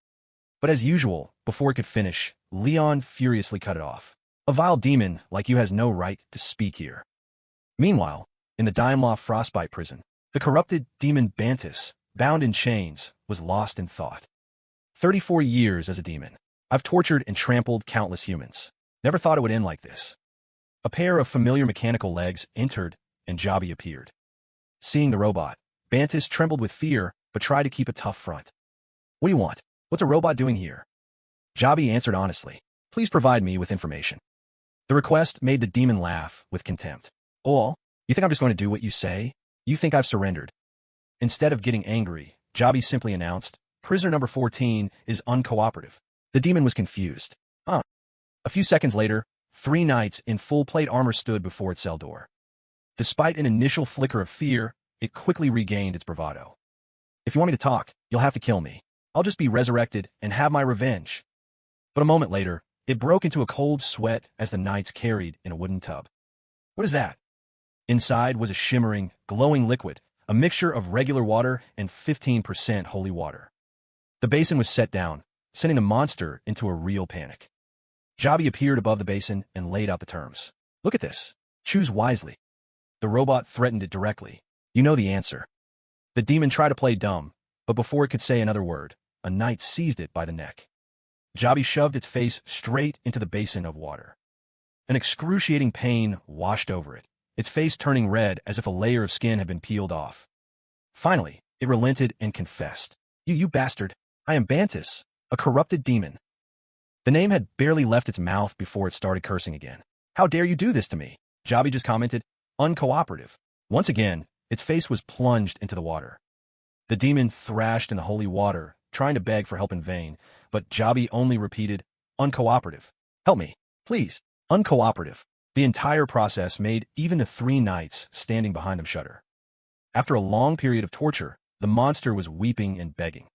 But as usual, before it could finish, Leon furiously cut it off. "A vile demon like you has no right to speak here." Meanwhile, in the Daimlaw frostbite prison, the corrupted demon Bantis, bound in chains, was lost in thought. 34 years as a demon. I've tortured and trampled countless humans. Never thought it would end like this. A pair of familiar mechanical legs entered, and Jabi appeared. Seeing the robot, Bantis trembled with fear, but tried to keep a tough front. "What do you want? What's a robot doing here?" Jabi answered honestly, "Please provide me with information." The request made the demon laugh with contempt. "Oh, you think I'm just going to do what you say? You think I've surrendered?" Instead of getting angry, Jabi simply announced, "Prisoner number 14 is uncooperative." The demon was confused. "Huh." A few seconds later, 3 knights in full plate armor stood before its cell door. Despite an initial flicker of fear, it quickly regained its bravado. "If you want me to talk, you'll have to kill me. I'll just be resurrected and have my revenge." But a moment later, it broke into a cold sweat as the knights carried in a wooden tub. "What is that?" Inside was a shimmering, glowing liquid, a mixture of regular water and 15% holy water. The basin was set down, sending the monster into a real panic. Jabi appeared above the basin and laid out the terms. "Look at this. Choose wisely." The robot threatened it directly. "You know the answer." The demon tried to play dumb, but before it could say another word, a knight seized it by the neck. Jabi shoved its face straight into the basin of water. An excruciating pain washed over it, its face turning red as if a layer of skin had been peeled off. Finally, it relented and confessed. You bastard. I am Bantis, a corrupted demon." The name had barely left its mouth before it started cursing again. "How dare you do this to me?" Jabi just commented, "Uncooperative." Once again, its face was plunged into the water. The demon thrashed in the holy water, trying to beg for help in vain, but Jabi only repeated, "Uncooperative. Help me, please. Uncooperative." The entire process made even the 3 knights standing behind them shudder. After a long period of torture, the monster was weeping and begging.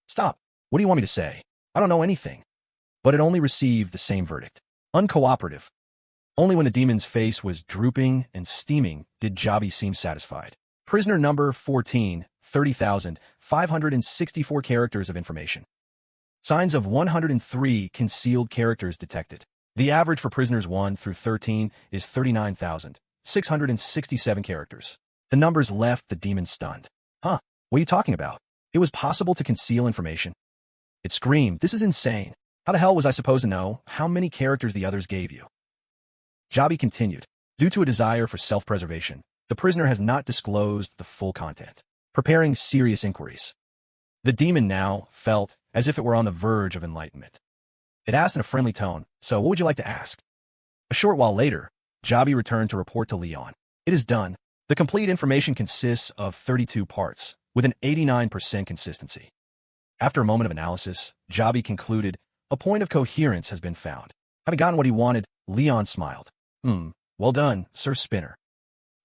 "Stop. What do you want me to say? I don't know anything." But it only received the same verdict. Uncooperative. Only when the demon's face was drooping and steaming did Jabi seem satisfied. Prisoner number 14, 30,564 characters of information. Signs of 103 concealed characters detected. The average for prisoners 1 through 13 is 39,667 characters. The numbers left the demon stunned. "Huh, what are you talking about? It was possible to conceal information?" It screamed, "This is insane. How the hell was I supposed to know how many characters the others gave you?" Jabi continued, "Due to a desire for self-preservation, the prisoner has not disclosed the full content, preparing serious inquiries." The demon now felt as if it were on the verge of enlightenment. It asked in a friendly tone, "So what would you like to ask?" A short while later, Jabi returned to report to Leon. "It is done. The complete information consists of 32 parts, with an 89% consistency." After a moment of analysis, Jabi concluded, "A point of coherence has been found." Having gotten what he wanted, Leon smiled. Well done, Sir Spinner."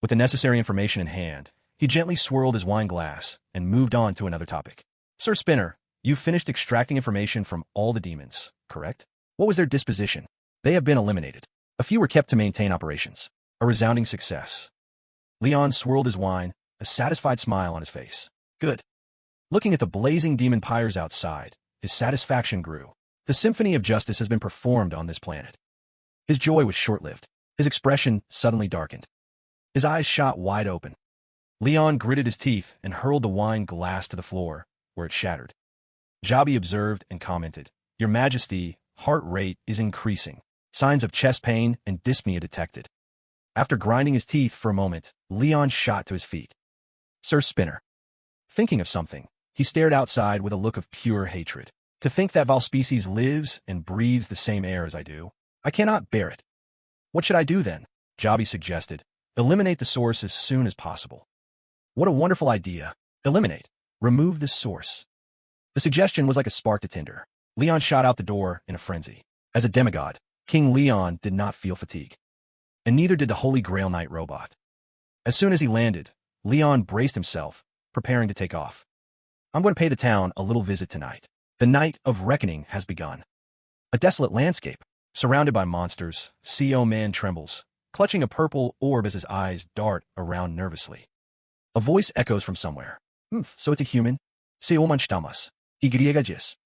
With the necessary information in hand, he gently swirled his wine glass and moved on to another topic. "Sir Spinner, you've finished extracting information from all the demons, correct? What was their disposition?" "They have been eliminated. A few were kept to maintain operations." "A resounding success." Leon swirled his wine, a satisfied smile on his face. "Good." Looking at the blazing demon pyres outside, his satisfaction grew. The symphony of justice has been performed on this planet. His joy was short-lived. His expression suddenly darkened. His eyes shot wide open. Leon gritted his teeth and hurled the wine glass to the floor, where it shattered. Jabi observed and commented, "Your Majesty, heart rate is increasing. Signs of chest pain and dyspnea detected." After grinding his teeth for a moment, Leon shot to his feet. "Sir Spinner." Thinking of something, he stared outside with a look of pure hatred. To think that Valspecies lives and breathes the same air as I do. I cannot bear it. What should I do then? Jabi suggested. Eliminate the source as soon as possible. What a wonderful idea. Eliminate. Remove this source. The suggestion was like a spark to tinder. Leon shot out the door in a frenzy. As a demigod, King Leon did not feel fatigue. And neither did the Holy Grail Knight robot. As soon as he landed, Leon braced himself, preparing to take off. I'm going to pay the town a little visit tonight. The night of reckoning has begun. A desolate landscape, surrounded by monsters, CO Man trembles, clutching a purple orb as his eyes dart around nervously. A voice echoes from somewhere. So it's a human? CO Man stamas. Igriegagis.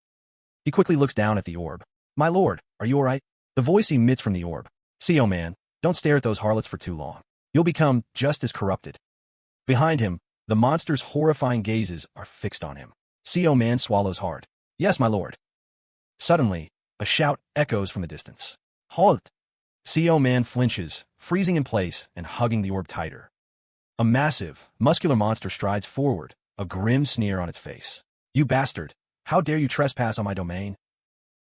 He quickly looks down at the orb. My lord, are you all right? The voice emits from the orb. CO Man, don't stare at those harlots for too long. You'll become just as corrupted. Behind him, the monster's horrifying gazes are fixed on him. CO Man swallows hard. Yes, my lord. Suddenly, a shout echoes from the distance. Halt! CO Man flinches, freezing in place and hugging the orb tighter. A massive, muscular monster strides forward, a grim sneer on its face. You bastard! How dare you trespass on my domain?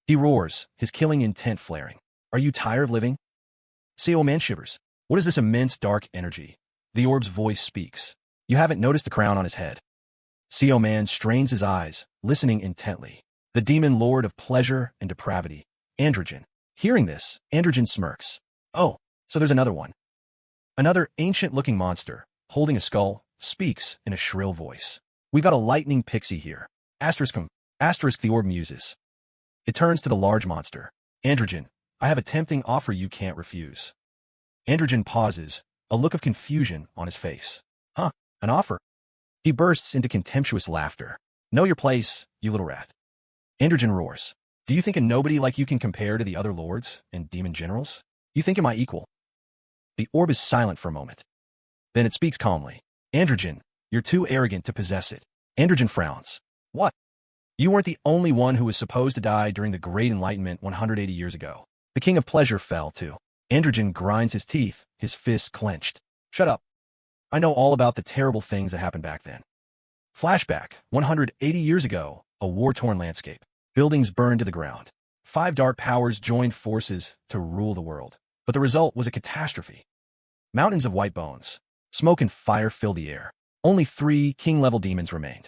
He roars, his killing intent flaring. Are you tired of living? CO Man shivers. What is this immense dark energy? The orb's voice speaks. You haven't noticed the crown on his head. CO Man strains his eyes, listening intently. The demon lord of pleasure and depravity, Androgen. Hearing this, Androgen smirks. Oh, so there's another one. Another ancient-looking monster, holding a skull, speaks in a shrill voice. We've got a lightning pixie here. Asterisk the orb muses. It turns to the large monster. Androgen, I have a tempting offer you can't refuse. Androgen pauses, a look of confusion on his face. Huh, an offer? He bursts into contemptuous laughter. Know your place, you little rat. Androgen roars. Do you think a nobody like you can compare to the other lords and demon generals? You think you're my equal? The orb is silent for a moment. Then it speaks calmly. Androgen, you're too arrogant to possess it. Androgen frowns. What? You weren't the only one who was supposed to die during the Great Enlightenment 180 years ago. The King of Pleasure fell, too. Androgen grinds his teeth, his fists clenched. Shut up. I know all about the terrible things that happened back then. Flashback, 180 years ago, a war-torn landscape. Buildings burned to the ground. 5 dark powers joined forces to rule the world. But the result was a catastrophe. Mountains of white bones. Smoke and fire filled the air. Only 3 king-level demons remained.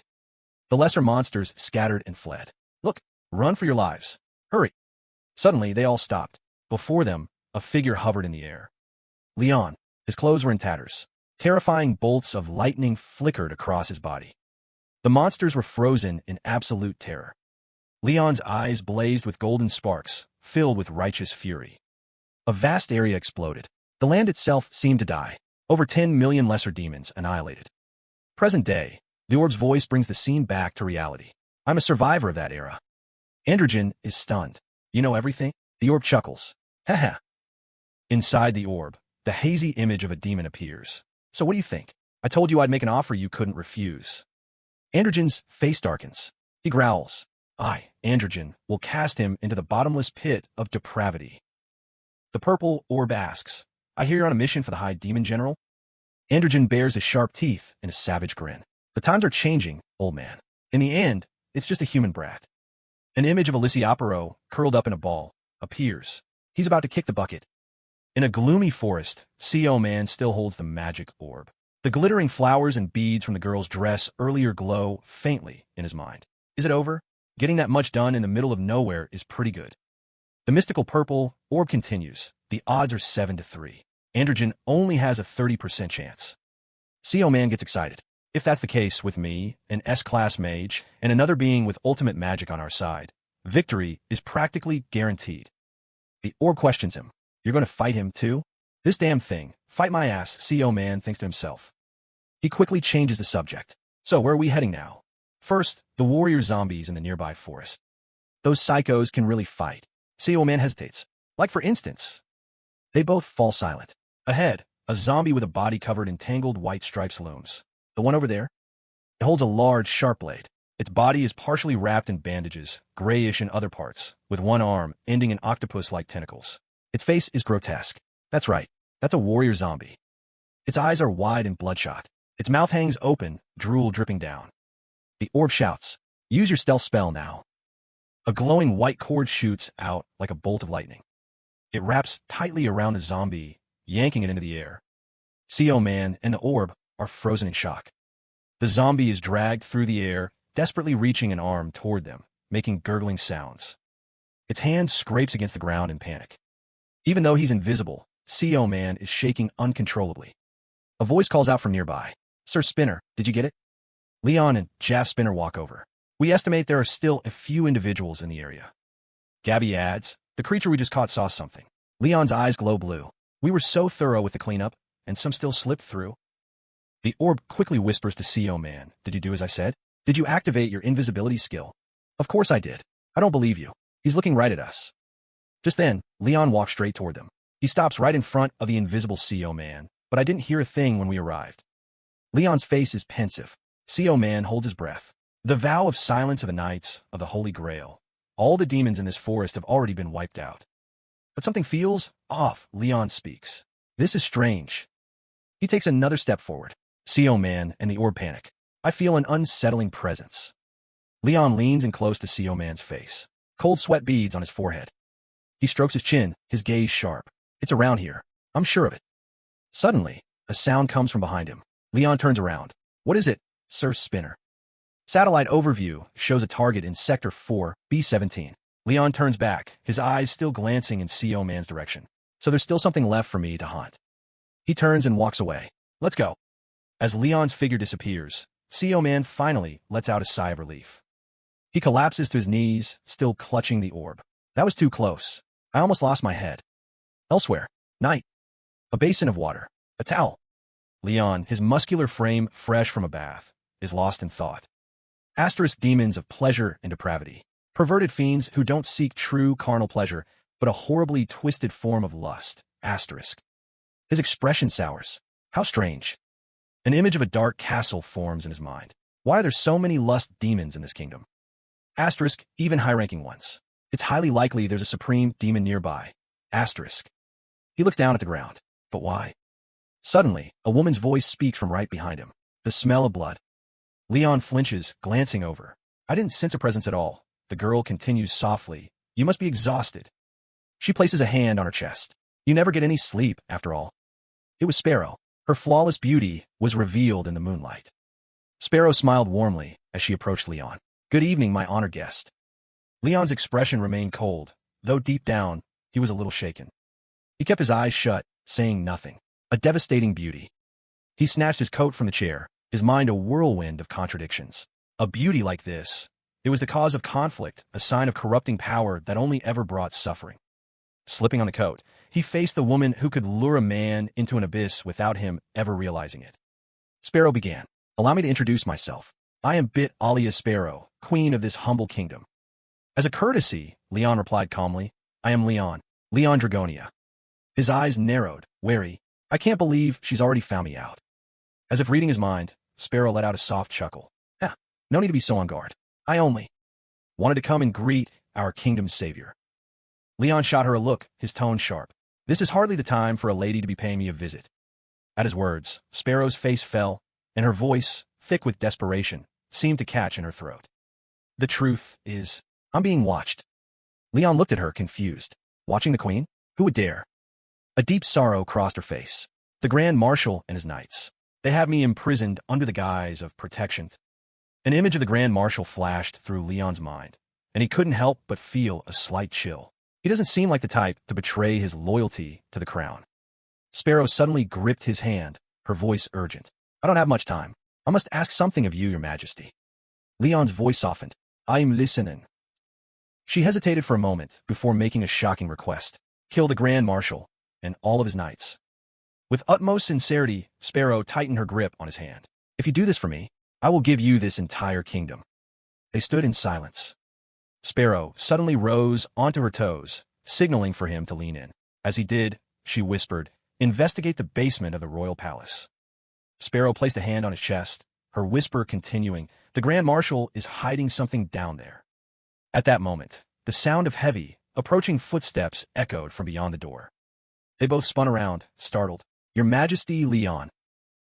The lesser monsters scattered and fled. Look, run for your lives. Hurry. Suddenly, they all stopped. Before them, a figure hovered in the air. Leon. His clothes were in tatters. Terrifying bolts of lightning flickered across his body. The monsters were frozen in absolute terror. Leon's eyes blazed with golden sparks, filled with righteous fury. A vast area exploded. The land itself seemed to die. Over 10 million lesser demons annihilated. Present day, the orb's voice brings the scene back to reality. I'm a survivor of that era. Androgen is stunned. You know everything? The orb chuckles. Haha. Inside the orb, the hazy image of a demon appears. So what do you think? I told you I'd make an offer you couldn't refuse. Androgen's face darkens. He growls. I, Androgen, will cast him into the bottomless pit of depravity. The purple orb asks, I hear you're on a mission for the High Demon General? Androgen bares his sharp teeth in a savage grin. The times are changing, old man. In the end, it's just a human brat. An image of Aparo, curled up in a ball, appears. He's about to kick the bucket. In a gloomy forest, CO Man still holds the magic orb. The glittering flowers and beads from the girl's dress earlier glow faintly in his mind. Is it over? Getting that much done in the middle of nowhere is pretty good. The mystical purple orb continues. The odds are 7-3. Androgen only has a 30% chance. CO Man gets excited. If that's the case with me, an S-class mage, and another being with ultimate magic on our side, victory is practically guaranteed. The orb questions him. You're going to fight him too? This damn thing. Fight my ass, CO Man thinks to himself. He quickly changes the subject. So where are we heading now? First, the warrior zombies in the nearby forest. Those psychos can really fight. CO Man hesitates. Like for instance. They both fall silent. Ahead, A zombie with a body covered in tangled white stripes looms. The one over there? It holds a large, sharp blade. Its body is partially wrapped in bandages, grayish in other parts, with one arm ending in octopus-like tentacles. Its face is grotesque. That's right. That's a warrior zombie. Its eyes are wide and bloodshot. Its mouth hangs open, drool dripping down. The orb shouts, "Use your stealth spell now." A glowing white cord shoots out like a bolt of lightning. It wraps tightly around the zombie, yanking it into the air. CO Man and the orb are frozen in shock. The zombie is dragged through the air, desperately reaching an arm toward them, making gurgling sounds. Its hand scrapes against the ground in panic. Even though he's invisible, CO Man is shaking uncontrollably. A voice calls out from nearby. "Sir Spinner, did you get it?" Leon and Jaff Spinner walk over. "We estimate there are still a few individuals in the area." Gabby adds, "The creature we just caught saw something." Leon's eyes glow blue. "We were so thorough with the cleanup, and some still slipped through." The orb quickly whispers to CO Man, "Did you do as I said? Did you activate your invisibility skill?" "Of course I did. I don't believe you." He's looking right at us. Just then, Leon walks straight toward them. He stops right in front of the invisible CO Man, but I didn't hear a thing when we arrived. Leon's face is pensive. CO Man holds his breath. The vow of silence of the Knights of the Holy Grail. All the demons in this forest have already been wiped out. But something feels off, Leon speaks. "This is strange." He takes another step forward. CO Man and the orb panic. "I feel an unsettling presence." Leon leans in close to CO Man's face. Cold sweat beads on his forehead. He strokes his chin, his gaze sharp. "It's around here. I'm sure of it." Suddenly, a sound comes from behind him. Leon turns around. "What is it, Sir Spinner?" Satellite overview shows a target in Sector 4, B-17. Leon turns back, his eyes still glancing in CO Man's direction. "So there's still something left for me to hunt." He turns and walks away. "Let's go." As Leon's figure disappears, CO Man finally lets out a sigh of relief. He collapses to his knees, still clutching the orb. "That was too close. I almost lost my head." Elsewhere, night. A basin of water. A towel. Leon, his muscular frame fresh from a bath, is lost in thought. Asterisk demons of pleasure and depravity. Perverted fiends who don't seek true carnal pleasure, but a horribly twisted form of lust. Asterisk. His expression sours. How strange. An image of a dark castle forms in his mind. Why are there so many lust demons in this kingdom? Asterisk, even high-ranking ones. It's highly likely there's a supreme demon nearby. Asterisk. He looks down at the ground. But why? Suddenly, a woman's voice speaks from right behind him. The smell of blood. Leon flinches, glancing over. "I didn't sense a presence at all." The girl continues softly. "You must be exhausted." She places a hand on her chest. "You never get any sleep, after all." It was Sparrow. Her flawless beauty was revealed in the moonlight. Sparrow smiled warmly as she approached Leon. "Good evening, my honored guest." Leon's expression remained cold, though deep down, he was a little shaken. He kept his eyes shut, saying nothing. A devastating beauty. He snatched his coat from the chair, his mind a whirlwind of contradictions. A beauty like this. It was the cause of conflict, a sign of corrupting power that only ever brought suffering. Slipping on the coat, he faced the woman who could lure a man into an abyss without him ever realizing it. Sparrow began. "Allow me to introduce myself. I am Bit Alia Sparrow, queen of this humble kingdom." As a courtesy, Leon replied calmly, "I am Leon, Leon Dragonia." His eyes narrowed, wary. "I can't believe she's already found me out." As if reading his mind, Sparrow let out a soft chuckle. No need to be so on guard. I only wanted to come and greet our kingdom's savior." Leon shot her a look, his tone sharp. "This is hardly the time for a lady to be paying me a visit." At his words, Sparrow's face fell, and her voice, thick with desperation, seemed to catch in her throat. "The truth is, I'm being watched." Leon looked at her, confused. Watching the queen? Who would dare? A deep sorrow crossed her face. "The Grand Marshal and his knights. They have me imprisoned under the guise of protection." An image of the Grand Marshal flashed through Leon's mind, and he couldn't help but feel a slight chill. He doesn't seem like the type to betray his loyalty to the crown. Sparrow suddenly gripped his hand, her voice urgent. "I don't have much time. I must ask something of you, your majesty." Leon's voice softened. "I'm listening." She hesitated for a moment before making a shocking request. "Kill the Grand Marshal and all of his knights." With utmost sincerity, Sparrow tightened her grip on his hand. "If you do this for me, I will give you this entire kingdom." They stood in silence. Sparrow suddenly rose onto her toes, signaling for him to lean in. As he did, she whispered, Investigate the basement of the royal palace. Sparrow placed a hand on his chest, her whisper continuing, the Grand Marshal is hiding something down there. At that moment, the sound of heavy, approaching footsteps echoed from beyond the door. They both spun around, startled. Your Majesty, Leon.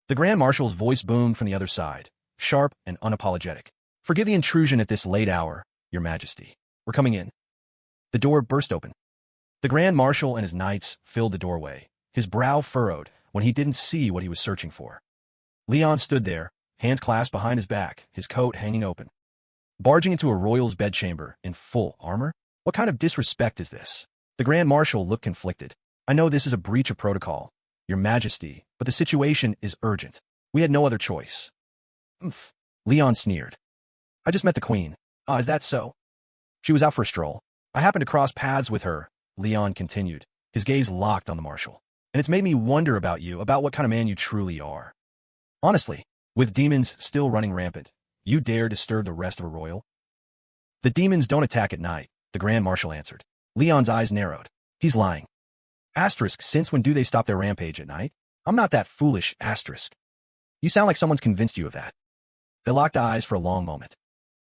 The Grand Marshal's voice boomed from the other side, sharp and unapologetic. Forgive the intrusion at this late hour, Your Majesty. We're coming in. The door burst open. The Grand Marshal and his knights filled the doorway, his brow furrowed when he didn't see what he was searching for. Leon stood there, hands clasped behind his back, his coat hanging open. Barging into a royal's bedchamber in full armor? What kind of disrespect is this? The Grand Marshal looked conflicted. I know this is a breach of protocol, Your Majesty, but the situation is urgent. We had no other choice. Umph. Leon sneered. I just met the Queen. Ah, is that so? She was out for a stroll. I happened to cross paths with her, Leon continued, his gaze locked on the Marshal. And it's made me wonder about you, about what kind of man you truly are. Honestly, with demons still running rampant, you dare disturb the rest of a royal? The demons don't attack at night, the Grand Marshal answered. Leon's eyes narrowed. He's lying. Asterisk, since when do they stop their rampage at night? I'm not that foolish, asterisk. You sound like someone's convinced you of that. They locked eyes for a long moment.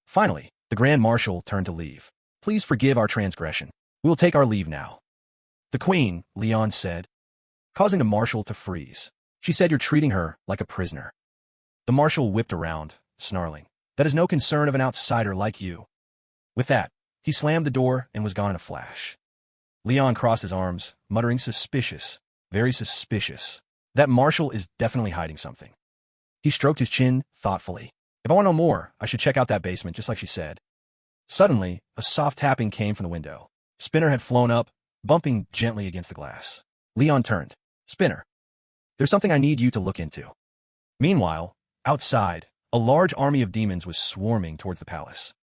Finally, the Grand Marshal turned to leave. Please forgive our transgression. We will take our leave now. The Queen, Leon said, causing the Marshal to freeze. She said you're treating her like a prisoner. The Marshal whipped around, snarling. That is no concern of an outsider like you. With that, he slammed the door and was gone in a flash. Leon crossed his arms, muttering suspicious, very suspicious. That Marshal is definitely hiding something. He stroked his chin thoughtfully. If I want to know more, I should check out that basement, just like she said. Suddenly, a soft tapping came from the window. Spinner had flown up, bumping gently against the glass. Leon turned. Spinner. There's something I need you to look into. Meanwhile, outside, a large army of demons was swarming towards the palace.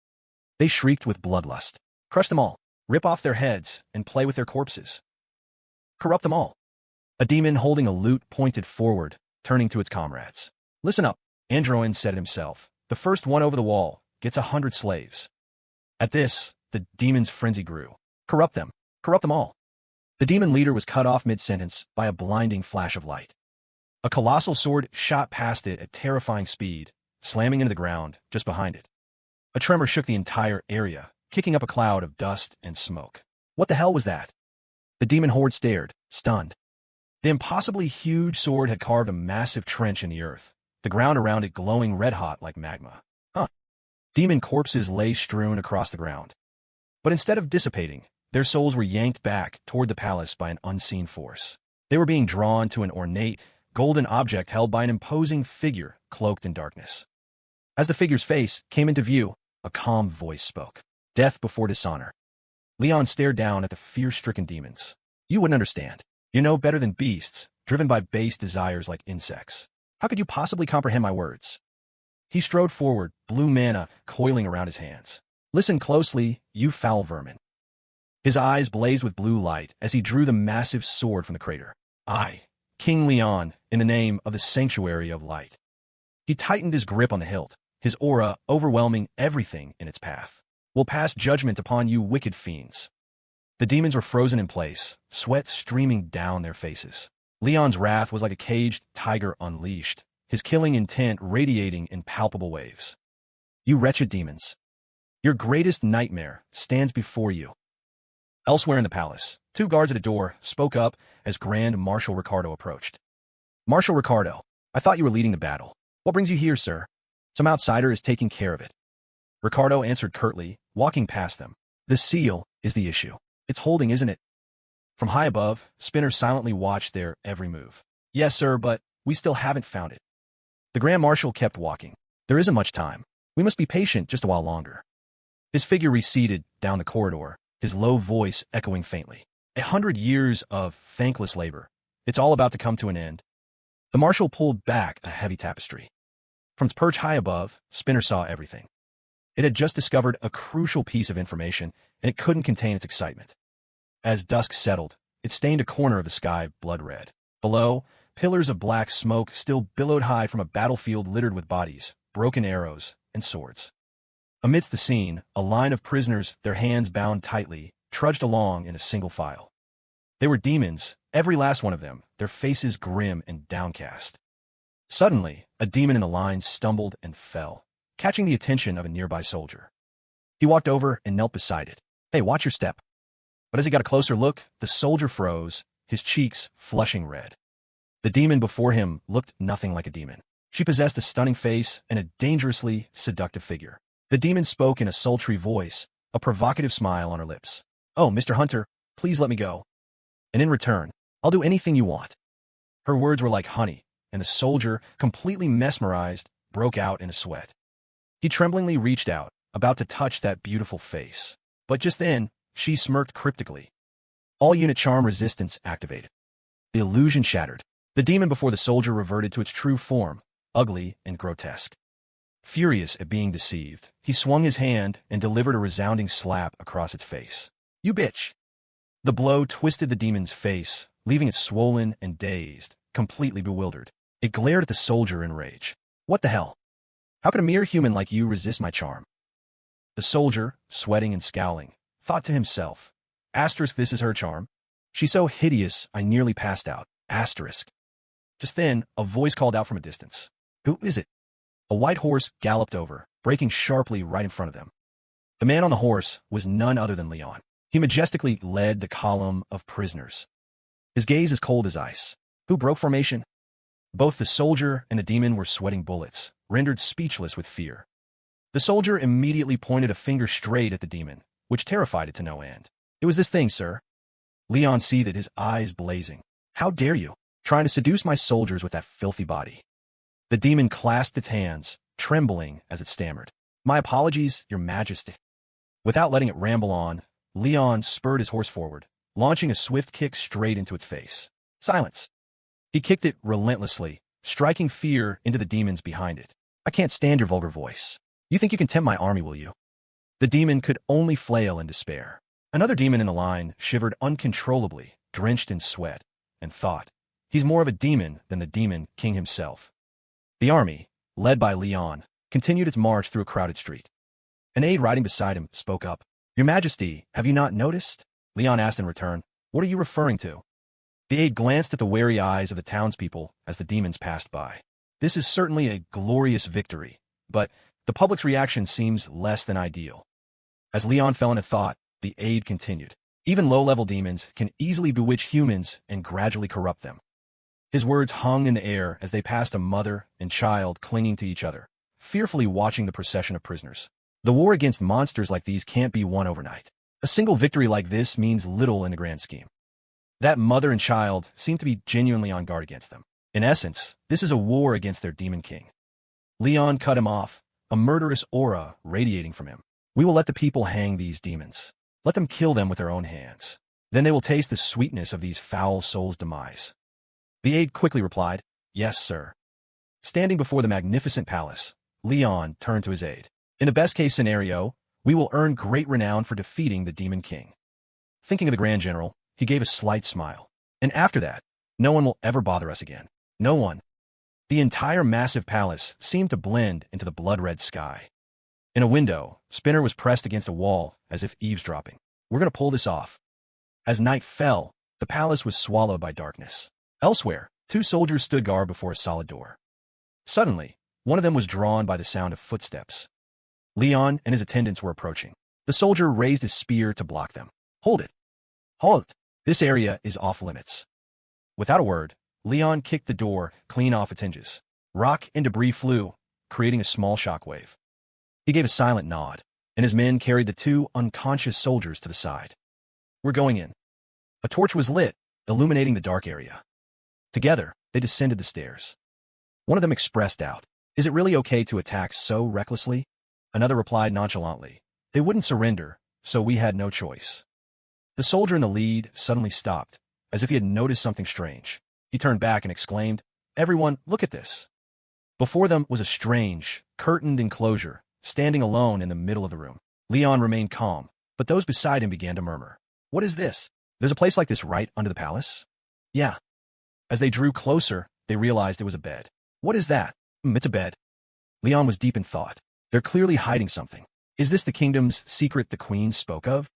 They shrieked with bloodlust. Crush them all. Rip off their heads and play with their corpses. Corrupt them all. A demon holding a lute pointed forward, turning to its comrades. Listen up, Androin said himself. The first one over the wall gets 100 slaves. At this, the demon's frenzy grew. Corrupt them. Corrupt them all. The demon leader was cut off mid-sentence by a blinding flash of light. A colossal sword shot past it at terrifying speed, slamming into the ground just behind it. A tremor shook the entire area, kicking up a cloud of dust and smoke. What the hell was that? The demon horde stared, stunned. The impossibly huge sword had carved a massive trench in the earth, the ground around it glowing red-hot like magma. Demon corpses lay strewn across the ground. But instead of dissipating, their souls were yanked back toward the palace by an unseen force. They were being drawn to an ornate, golden object held by an imposing figure cloaked in darkness. As the figure's face came into view, a calm voice spoke. Death before dishonor. Leon stared down at the fear-stricken demons. You wouldn't understand. You're no better than beasts, driven by base desires like insects. How could you possibly comprehend my words? He strode forward, blue mana coiling around his hands. Listen closely, you foul vermin. His eyes blazed with blue light as he drew the massive sword from the crater. I, King Leon, in the name of the Sanctuary of Light. He tightened his grip on the hilt, his aura overwhelming everything in its path. Will pass judgment upon you wicked fiends. The demons were frozen in place, sweat streaming down their faces. Leon's wrath was like a caged tiger unleashed, his killing intent radiating in palpable waves. You wretched demons. Your greatest nightmare stands before you. Elsewhere in the palace, two guards at a door spoke up as Grand Marshal Ricardo approached. Marshal Ricardo, I thought you were leading the battle. What brings you here, sir? Some outsider is taking care of it. Ricardo answered curtly, walking past them. The seal is the issue. It's holding, isn't it? From high above, Spinner silently watched their every move. Yes, sir, but we still haven't found it. The Grand Marshal kept walking. There isn't much time. We must be patient just a while longer. His figure receded down the corridor, his low voice echoing faintly. 100 years of thankless labor. It's all about to come to an end. The Marshal pulled back a heavy tapestry. From its perch high above, Spinner saw everything. It had just discovered a crucial piece of information, and it couldn't contain its excitement. As dusk settled, it stained a corner of the sky blood red. Below, pillars of black smoke still billowed high from a battlefield littered with bodies, broken arrows, and swords. Amidst the scene, a line of prisoners, their hands bound tightly, trudged along in a single file. They were demons, Every last one of them, their faces grim and downcast. Suddenly, a demon in the line stumbled and fell, catching the attention of a nearby soldier. He walked over and knelt beside it. "Hey, watch your step." But as he got a closer look, the soldier froze, his cheeks flushing red. The demon before him looked nothing like a demon. She possessed a stunning face and a dangerously seductive figure. The demon spoke in a sultry voice, a provocative smile on her lips. "Oh, Mr. Hunter, please let me go. And in return, I'll do anything you want." Her words were like honey, and the soldier, completely mesmerized, broke out in a sweat. He tremblingly reached out, about to touch that beautiful face. But just then, she smirked cryptically. All unit charm resistance activated. The illusion shattered. The demon before the soldier reverted to its true form, ugly and grotesque. Furious at being deceived, he swung his hand and delivered a resounding slap across its face. "You bitch!" The blow twisted the demon's face, leaving it swollen and dazed, completely bewildered. It glared at the soldier in rage. "What the hell? How could a mere human like you resist my charm?" The soldier, sweating and scowling, thought to himself, "Asterisk, this is her charm. She's so hideous I nearly passed out. Asterisk." Just then, a voice called out from a distance. "Who is it?" A white horse galloped over, braking sharply right in front of them. The man on the horse was none other than Leon. He majestically led the column of prisoners. His gaze as cold as ice. Who broke formation? Both the soldier and the demon were sweating bullets, rendered speechless with fear. The soldier immediately pointed a finger straight at the demon, which terrified it to no end. "It was this thing, sir." Leon seethed, his eyes blazing. "How dare you, trying to seduce my soldiers with that filthy body?" The demon clasped its hands, trembling as it stammered. "My apologies, your majesty." Without letting it ramble on, Leon spurred his horse forward, launching a swift kick straight into its face. "Silence!" He kicked it relentlessly, striking fear into the demons behind it. "I can't stand your vulgar voice. You think you can tempt my army, will you?" The demon could only flail in despair. Another demon in the line shivered uncontrollably, drenched in sweat, and thought, "He's more of a demon than the demon king himself." The army, led by Leon, continued its march through a crowded street. An aide riding beside him spoke up. "Your Majesty, have you not noticed?" Leon asked in return. "What are you referring to?" The aide glanced at the wary eyes of the townspeople as the demons passed by. This is certainly a glorious victory, but the public's reaction seems less than ideal. As Leon fell into thought, the aide continued. "Even low-level demons can easily bewitch humans and gradually corrupt them." His words hung in the air as they passed a mother and child clinging to each other, fearfully watching the procession of prisoners. The war against monsters like these can't be won overnight. A single victory like this means little in the grand scheme. That mother and child seem to be genuinely on guard against them. In essence, this is a war against their demon king. Leon cut him off, a murderous aura radiating from him. "We will let the people hang these demons. Let them kill them with their own hands. Then they will taste the sweetness of these foul souls' demise." The aide quickly replied, "Yes, sir." Standing before the magnificent palace, Leon turned to his aide. "In the best-case scenario, we will earn great renown for defeating the demon king." Thinking of the Grand General, he gave a slight smile. "And after that, no one will ever bother us again. No one." The entire massive palace seemed to blend into the blood-red sky. In a window, Spinner was pressed against a wall as if eavesdropping. "We're going to pull this off." As night fell, the palace was swallowed by darkness. Elsewhere, two soldiers stood guard before a solid door. Suddenly, one of them was drawn by the sound of footsteps. Leon and his attendants were approaching. The soldier raised his spear to block them. "Hold it! Halt! This area is off limits." Without a word, Leon kicked the door clean off its hinges. Rock and debris flew, creating a small shockwave. He gave a silent nod, and his men carried the two unconscious soldiers to the side. "We're going in." A torch was lit, illuminating the dark area. Together, they descended the stairs. One of them expressed doubt. "Is it really okay to attack so recklessly?" Another replied nonchalantly. "They wouldn't surrender, so we had no choice." The soldier in the lead suddenly stopped, as if he had noticed something strange. He turned back and exclaimed, "Everyone, look at this." Before them was a strange, curtained enclosure, standing alone in the middle of the room. Leon remained calm, but those beside him began to murmur. "What is this? There's a place like this right under the palace?" "Yeah." As they drew closer, they realized it was a bed. "What is that?" It's a bed." Leon was deep in thought. "They're clearly hiding something. Is this the kingdom's secret the queen spoke of?"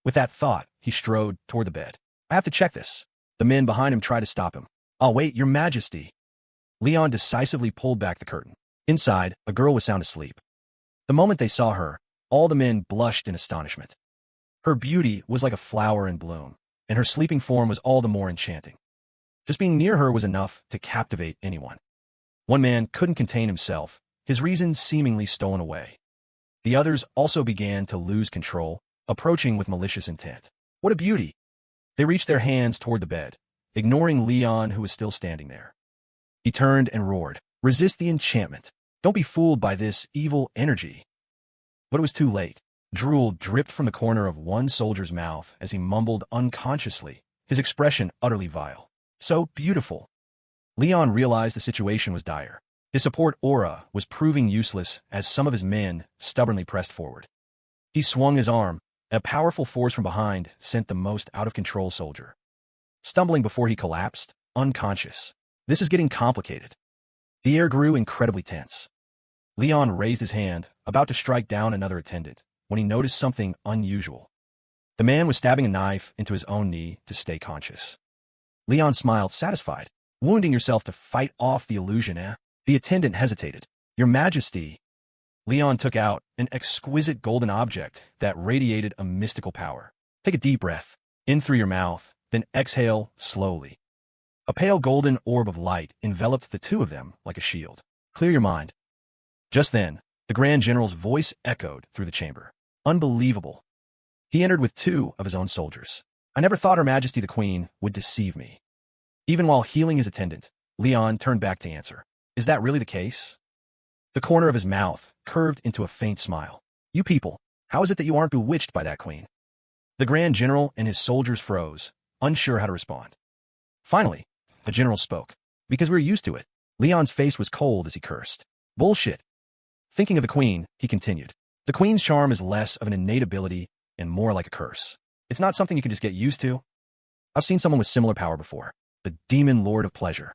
With that thought, he strode toward the bed. "I have to check this." The men behind him try to stop him. "I'll wait, your majesty." Leon decisively pulled back the curtain. Inside, a girl was sound asleep. The moment they saw her, all the men blushed in astonishment. Her beauty was like a flower in bloom, and her sleeping form was all the more enchanting. Just being near her was enough to captivate anyone. One man couldn't contain himself, his reason seemingly stolen away. The others also began to lose control, approaching with malicious intent. What a beauty! They reached their hands toward the bed, ignoring Leon, who was still standing there. He turned and roared, "Resist the enchantment. Don't be fooled by this evil energy." But it was too late. Drool dripped from the corner of one soldier's mouth as he mumbled unconsciously, his expression utterly vile. "So beautiful." Leon realized the situation was dire. His support aura was proving useless as some of his men stubbornly pressed forward. He swung his arm. A powerful force from behind sent the most out-of-control soldier stumbling before he collapsed, unconscious. This is getting complicated. The air grew incredibly tense. Leon raised his hand, about to strike down another attendant, when he noticed something unusual. The man was stabbing a knife into his own knee to stay conscious. Leon smiled, satisfied. "Wounding yourself to fight off the illusion, eh?" The attendant hesitated. "Your Majesty." Leon took out an exquisite golden object that radiated a mystical power. "Take a deep breath, in through your mouth, then exhale slowly." A pale golden orb of light enveloped the two of them like a shield. "Clear your mind." Just then, the Grand General's voice echoed through the chamber. Unbelievable. He entered with 2 of his own soldiers. "I never thought Her Majesty the Queen would deceive me." Even while healing his attendant, Leon turned back to answer. "Is that really the case?" The corner of his mouth curved into a faint smile. "You people, how is it that you aren't bewitched by that queen?" The Grand General and his soldiers froze, unsure how to respond. Finally, the general spoke. "Because we're used to it." Leon's face was cold as he cursed. "Bullshit." Thinking of the queen, he continued. "The queen's charm is less of an innate ability and more like a curse. It's not something you can just get used to. I've seen someone with similar power before. The demon lord of pleasure."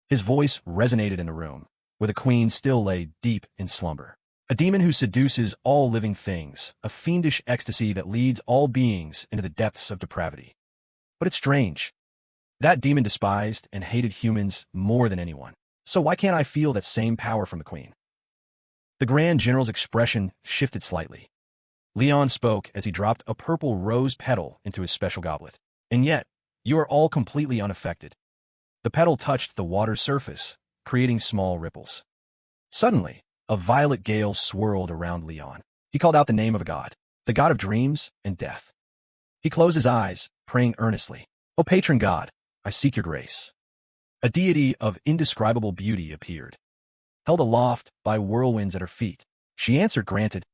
His voice resonated in the room, where the queen still lay deep in slumber. A demon who seduces all living things, a fiendish ecstasy that leads all beings into the depths of depravity. But it's strange. That demon despised and hated humans more than anyone. So why can't I feel that same power from the queen? The Grand General's expression shifted slightly. Leon spoke as he dropped a purple rose petal into his special goblet. "And yet, you are all completely unaffected." The petal touched the water's surface, creating small ripples. Suddenly, a violet gale swirled around Leon. He called out the name of a god, the god of dreams and death. He closed his eyes, praying earnestly. "O patron god, I seek your grace." A deity of indescribable beauty appeared, held aloft by whirlwinds at her feet. She answered, "Granted."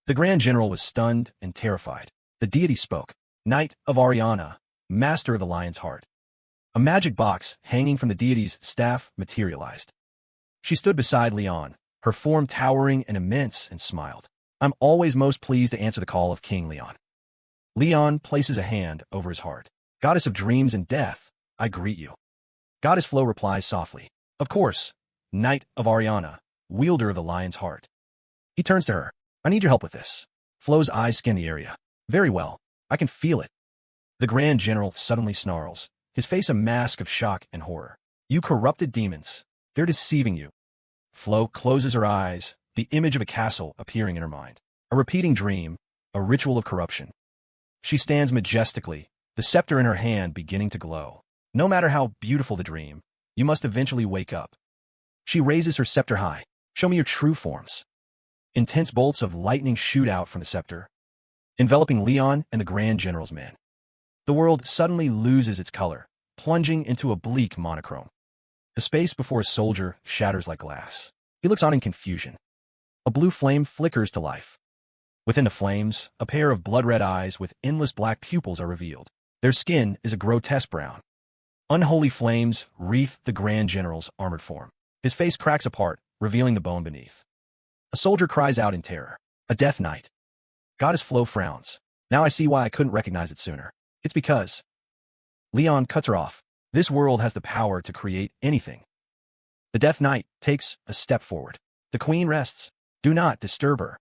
The Grand General was stunned and terrified. The deity spoke. "Knight of Ariana, master of the lion's heart." A magic box hanging from the deity's staff materialized. She stood beside Leon, her form towering and immense, and smiled. "I'm always most pleased to answer the call of King Leon." Leon places a hand over his heart. "Goddess of dreams and death, I greet you." Goddess Flo replies softly. "Of course, Knight of Ariana, wielder of the lion's heart." He turns to her. "I need your help with this." Flo's eyes scan the area. "Very well, I can feel it." The Grand General suddenly snarls, his face a mask of shock and horror. "You corrupted demons. They're deceiving you." Flo closes her eyes, the image of a castle appearing in her mind. A repeating dream, a ritual of corruption. She stands majestically, the scepter in her hand beginning to glow. No matter how beautiful the dream, you must eventually wake up. She raises her scepter high. "Show me your true forms." Intense bolts of lightning shoot out from the scepter, enveloping Leon and the Grand General's men. The world suddenly loses its color, plunging into a bleak monochrome. The space before a soldier shatters like glass. He looks on in confusion. A blue flame flickers to life. Within the flames, a pair of blood-red eyes with endless black pupils are revealed. Their skin is a grotesque brown. Unholy flames wreath the Grand General's armored form. His face cracks apart, revealing the bone beneath. A soldier cries out in terror. "A death knight." Goddess Flo frowns. "Now I see why I couldn't recognize it sooner. It's because..." Leon cuts her off. "This world has the power to create anything." The Death Knight takes a step forward. The Queen rests. Do not disturb her.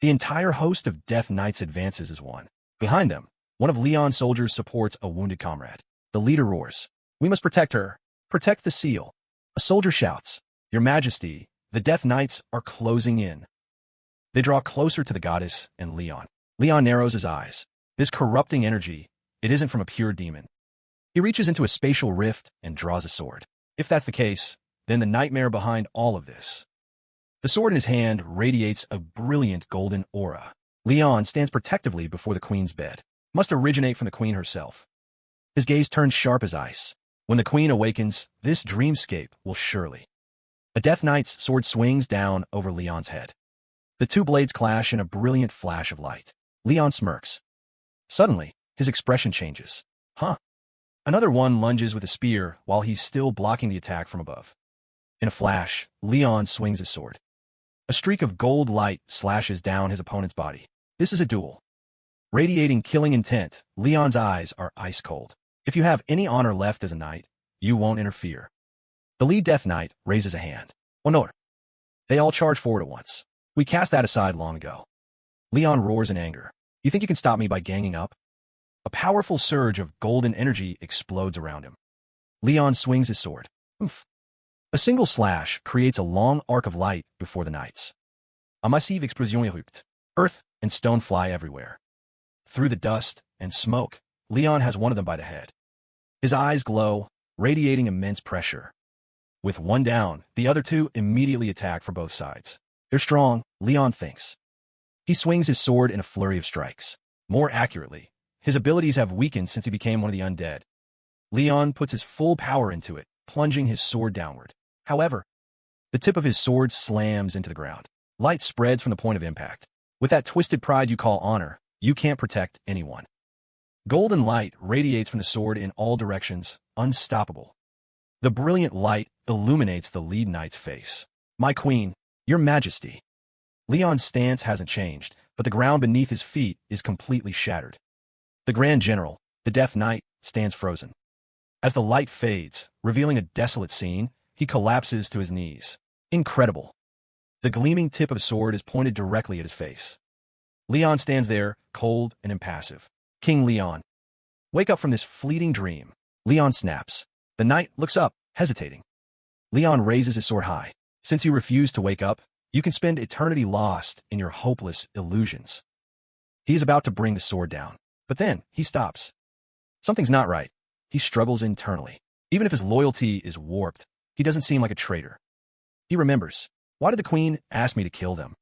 The entire host of Death Knights advances as one. Behind them, one of Leon's soldiers supports a wounded comrade. The leader roars. We must protect her. Protect the seal. A soldier shouts. Your Majesty, the Death Knights are closing in. They draw closer to the goddess and Leon. Leon narrows his eyes. This corrupting energy, it isn't from a pure demon. He reaches into a spatial rift and draws a sword. If that's the case, then the nightmare behind all of this. The sword in his hand radiates a brilliant golden aura. Leon stands protectively before the queen's bed. Must originate from the queen herself. His gaze turns sharp as ice. When the queen awakens, this dreamscape will surely. A Death Knight's sword swings down over Leon's head. The two blades clash in a brilliant flash of light. Leon smirks. Suddenly, his expression changes. Huh. Another one lunges with a spear while he's still blocking the attack from above. In a flash, Leon swings his sword. A streak of gold light slashes down his opponent's body. This is a duel. Radiating killing intent, Leon's eyes are ice cold. If you have any honor left as a knight, you won't interfere. The lead Death Knight raises a hand. Honor. They all charge forward at once. We cast that aside long ago. Leon roars in anger. You think you can stop me by ganging up? A powerful surge of golden energy explodes around him. Leon swings his sword. Oof. A single slash creates a long arc of light before the knights. A massive explosion erupts. Earth and stone fly everywhere. Through the dust and smoke, Leon has one of them by the head. His eyes glow, radiating immense pressure. With one down, the other two immediately attack from both sides. They're strong, Leon thinks. He swings his sword in a flurry of strikes. More accurately, his abilities have weakened since he became one of the undead. Leon puts his full power into it, plunging his sword downward. However, the tip of his sword slams into the ground. Light spreads from the point of impact. With that twisted pride you call honor, you can't protect anyone. Golden light radiates from the sword in all directions, unstoppable. The brilliant light illuminates the lead knight's face. My queen, your majesty. Leon's stance hasn't changed, but the ground beneath his feet is completely shattered. The Grand General, the Death Knight, stands frozen. As the light fades, revealing a desolate scene, he collapses to his knees. Incredible. The gleaming tip of a sword is pointed directly at his face. Leon stands there, cold and impassive. King Leon. Wake up from this fleeting dream. Leon snaps. The knight looks up, hesitating. Leon raises his sword high. Since you refuse to wake up, you can spend eternity lost in your hopeless illusions. He is about to bring the sword down, but then he stops. Something's not right. He struggles internally. Even if his loyalty is warped, he doesn't seem like a traitor. He remembers. Why did the queen ask me to kill them?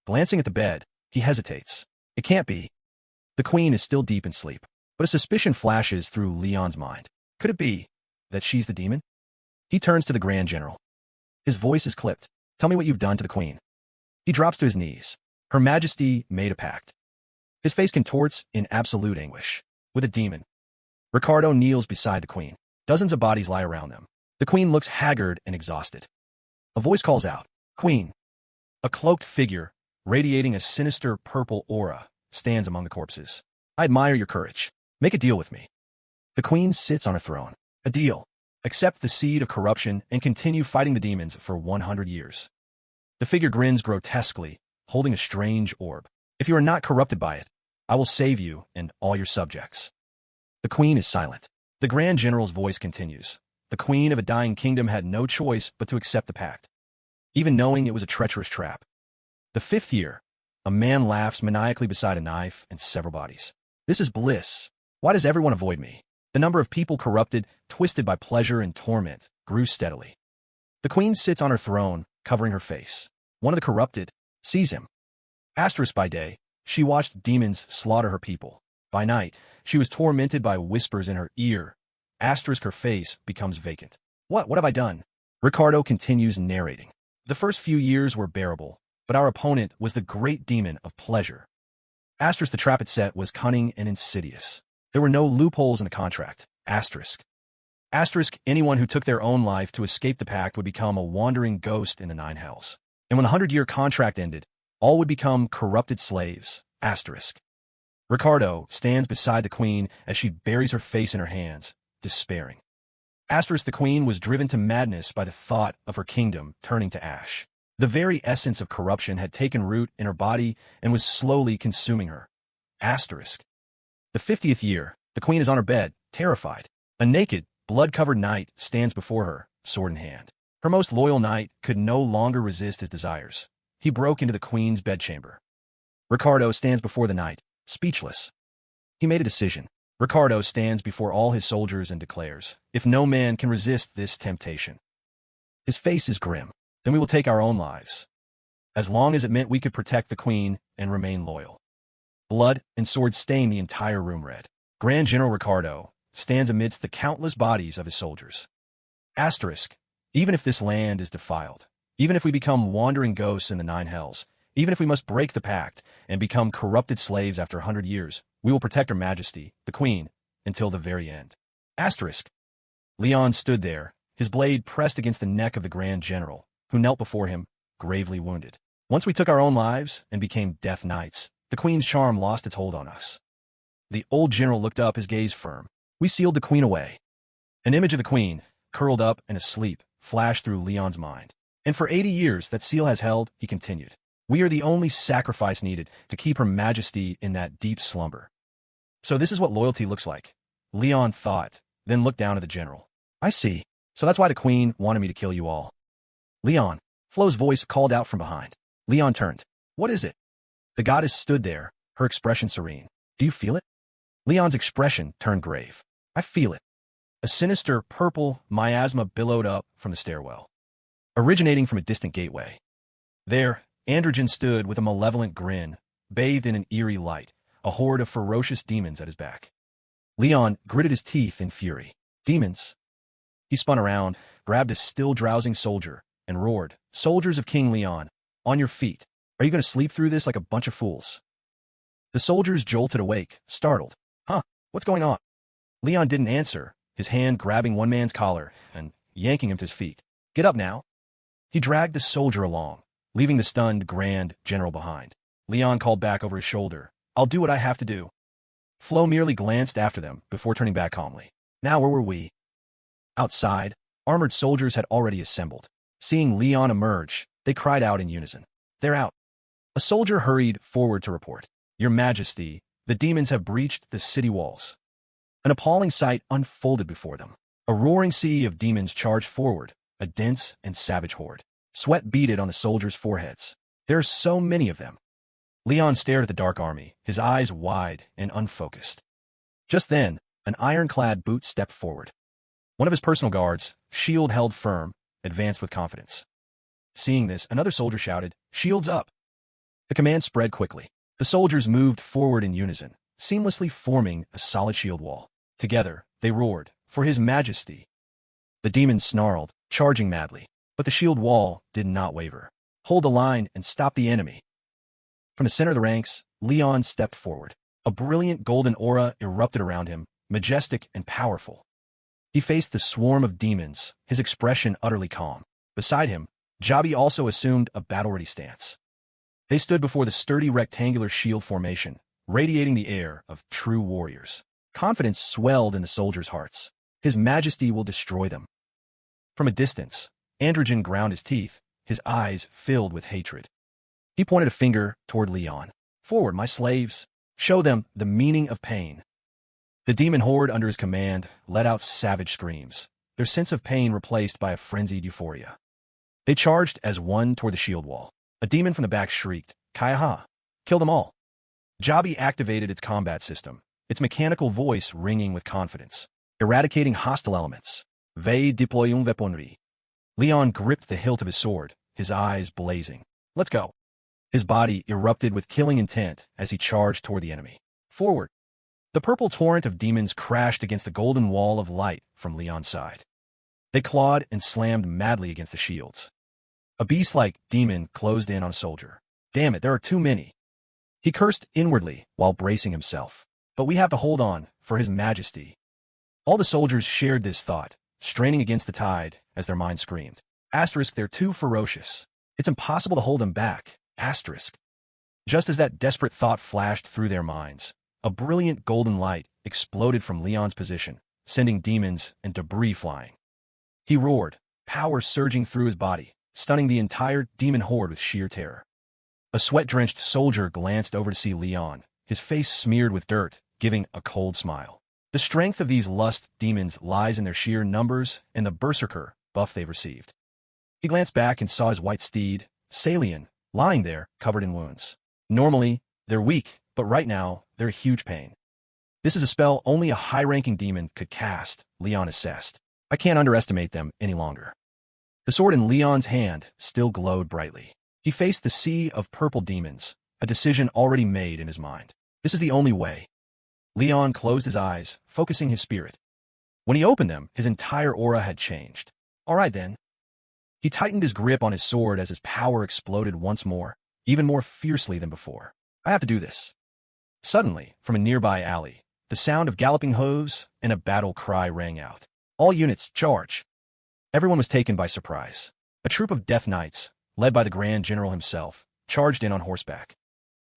Glancing at the bed, he hesitates. It can't be. The queen is still deep in sleep, but a suspicion flashes through Leon's mind. Could it be that she's the demon? He turns to the Grand General. His voice is clipped. Tell me what you've done to the queen. He drops to his knees. Her Majesty made a pact. His face contorts in absolute anguish. With a demon. Ricardo kneels beside the queen. Dozens of bodies lie around them. The queen looks haggard and exhausted. A voice calls out, Queen. A cloaked figure, radiating a sinister purple aura, stands among the corpses. I admire your courage. Make a deal with me. The queen sits on her throne. A deal. Accept the seed of corruption and continue fighting the demons for 100 years. The figure grins grotesquely, holding a strange orb. If you are not corrupted by it, I will save you and all your subjects. The queen is silent. The Grand General's voice continues. The queen of a dying kingdom had no choice but to accept the pact, even knowing it was a treacherous trap. The 5th year, a man laughs maniacally beside a knife and several bodies. This is bliss. Why does everyone avoid me? The number of people corrupted, twisted by pleasure and torment, grew steadily. The queen sits on her throne, covering her face. One of the corrupted sees him. Asterisk by day, she watched demons slaughter her people. By night, she was tormented by whispers in her ear. Asterisk her face becomes vacant. What have I done? Ricardo continues narrating. The first few years were bearable, but our opponent was the great demon of pleasure. Asterisk the trap it set was cunning and insidious. There were no loopholes in the contract. Asterisk. Asterisk anyone who took their own life to escape the pact would become a wandering ghost in the 9 hells. And when the 100-year contract ended, all would become corrupted slaves. Asterisk. Ricardo stands beside the queen as she buries her face in her hands, despairing. Asterisk the queen was driven to madness by the thought of her kingdom turning to ash. The very essence of corruption had taken root in her body and was slowly consuming her. Asterisk. The 50th year, the queen is on her bed, terrified. A naked, blood-covered knight stands before her, sword in hand. Her most loyal knight could no longer resist his desires. He broke into the queen's bedchamber. Ricardo stands before the knight, speechless. He made a decision. Ricardo stands before all his soldiers and declares, "If no man can resist this temptation." His face is grim. "Then we will take our own lives, as long as it meant we could protect the queen and remain loyal." Blood and swords stain the entire room red. Grand General Ricardo stands amidst the countless bodies of his soldiers. Asterisk. Even if this land is defiled, even if we become wandering ghosts in the nine hells, even if we must break the pact and become corrupted slaves after 100 years, we will protect Her Majesty, the Queen, until the very end. Asterisk. Leon stood there, his blade pressed against the neck of the Grand General, who knelt before him, gravely wounded. Once we took our own lives and became death knights, the Queen's charm lost its hold on us. The old general looked up, his gaze firm. We sealed the Queen away. An image of the Queen, curled up and asleep, flashed through Leon's mind. And for 80 years that seal has held, he continued. We are the only sacrifice needed to keep Her Majesty in that deep slumber. So this is what loyalty looks like. Leon thought, then looked down at the general. I see. So that's why the Queen wanted me to kill you all. Leon. Flo's voice called out from behind. Leon turned. What is it? The goddess stood there, her expression serene. Do you feel it? Leon's expression turned grave. I feel it. A sinister purple miasma billowed up from the stairwell, originating from a distant gateway. There, Androgen stood with a malevolent grin, bathed in an eerie light, a horde of ferocious demons at his back. Leon gritted his teeth in fury. Demons? He spun around, grabbed a still drowsing soldier, and roared, Soldiers of King Leon, on your feet. Are you going to sleep through this like a bunch of fools? The soldiers jolted awake, startled. Huh, what's going on? Leon didn't answer, his hand grabbing one man's collar and yanking him to his feet. Get up now. He dragged the soldier along, leaving the stunned Grand General behind. Leon called back over his shoulder. I'll do what I have to do. Flo merely glanced after them before turning back calmly. Now where were we? Outside, armored soldiers had already assembled. Seeing Leon emerge, they cried out in unison. They're out. A soldier hurried forward to report. Your Majesty, the demons have breached the city walls. An appalling sight unfolded before them. A roaring sea of demons charged forward, a dense and savage horde. Sweat beaded on the soldiers' foreheads. There are so many of them. Leon stared at the dark army, his eyes wide and unfocused. Just then, an ironclad boot stepped forward. One of his personal guards, shield held firm, advanced with confidence. Seeing this, another soldier shouted, Shields up! The command spread quickly. The soldiers moved forward in unison, seamlessly forming a solid shield wall. Together, they roared, For His Majesty. The demons snarled, charging madly, but the shield wall did not waver. Hold the line and stop the enemy. From the center of the ranks, Leon stepped forward. A brilliant golden aura erupted around him, majestic and powerful. He faced the swarm of demons, his expression utterly calm. Beside him, Jabi also assumed a battle-ready stance. They stood before the sturdy rectangular shield formation, radiating the air of true warriors. Confidence swelled in the soldiers' hearts. His Majesty will destroy them. From a distance, Androgen ground his teeth, his eyes filled with hatred. He pointed a finger toward Leon. Forward, my slaves. Show them the meaning of pain. The demon horde under his command let out savage screams, their sense of pain replaced by a frenzied euphoria. They charged as one toward the shield wall. A demon from the back shrieked, Kaiha! Kill them all! Jabi activated its combat system, its mechanical voice ringing with confidence, eradicating hostile elements. Veuillez déployer une weaponry. Leon gripped the hilt of his sword, his eyes blazing. Let's go. His body erupted with killing intent as he charged toward the enemy. Forward. The purple torrent of demons crashed against the golden wall of light from Leon's side. They clawed and slammed madly against the shields. A beast-like demon closed in on a soldier. Damn it, there are too many. He cursed inwardly while bracing himself. But we have to hold on, for His Majesty. All the soldiers shared this thought, straining against the tide as their minds screamed. Asterisk, they're too ferocious. It's impossible to hold them back. Asterisk. Just as that desperate thought flashed through their minds, a brilliant golden light exploded from Leon's position, sending demons and debris flying. He roared, power surging through his body, stunning the entire demon horde with sheer terror. A sweat-drenched soldier glanced over to see Leon, his face smeared with dirt, giving a cold smile. The strength of these lust demons lies in their sheer numbers and the berserker buff they've received. He glanced back and saw his white steed, Salian, lying there, covered in wounds. Normally, they're weak, but right now, they're a huge pain. This is a spell only a high-ranking demon could cast, Leon assessed. I can't underestimate them any longer. The sword in Leon's hand still glowed brightly. He faced the sea of purple demons, a decision already made in his mind. This is the only way. Leon closed his eyes, focusing his spirit. When he opened them, his entire aura had changed. All right, then. He tightened his grip on his sword as his power exploded once more, even more fiercely than before. I have to do this. Suddenly, from a nearby alley, the sound of galloping hooves and a battle cry rang out. All units, charge! Everyone was taken by surprise. A troop of Death Knights, led by the Grand General himself, charged in on horseback.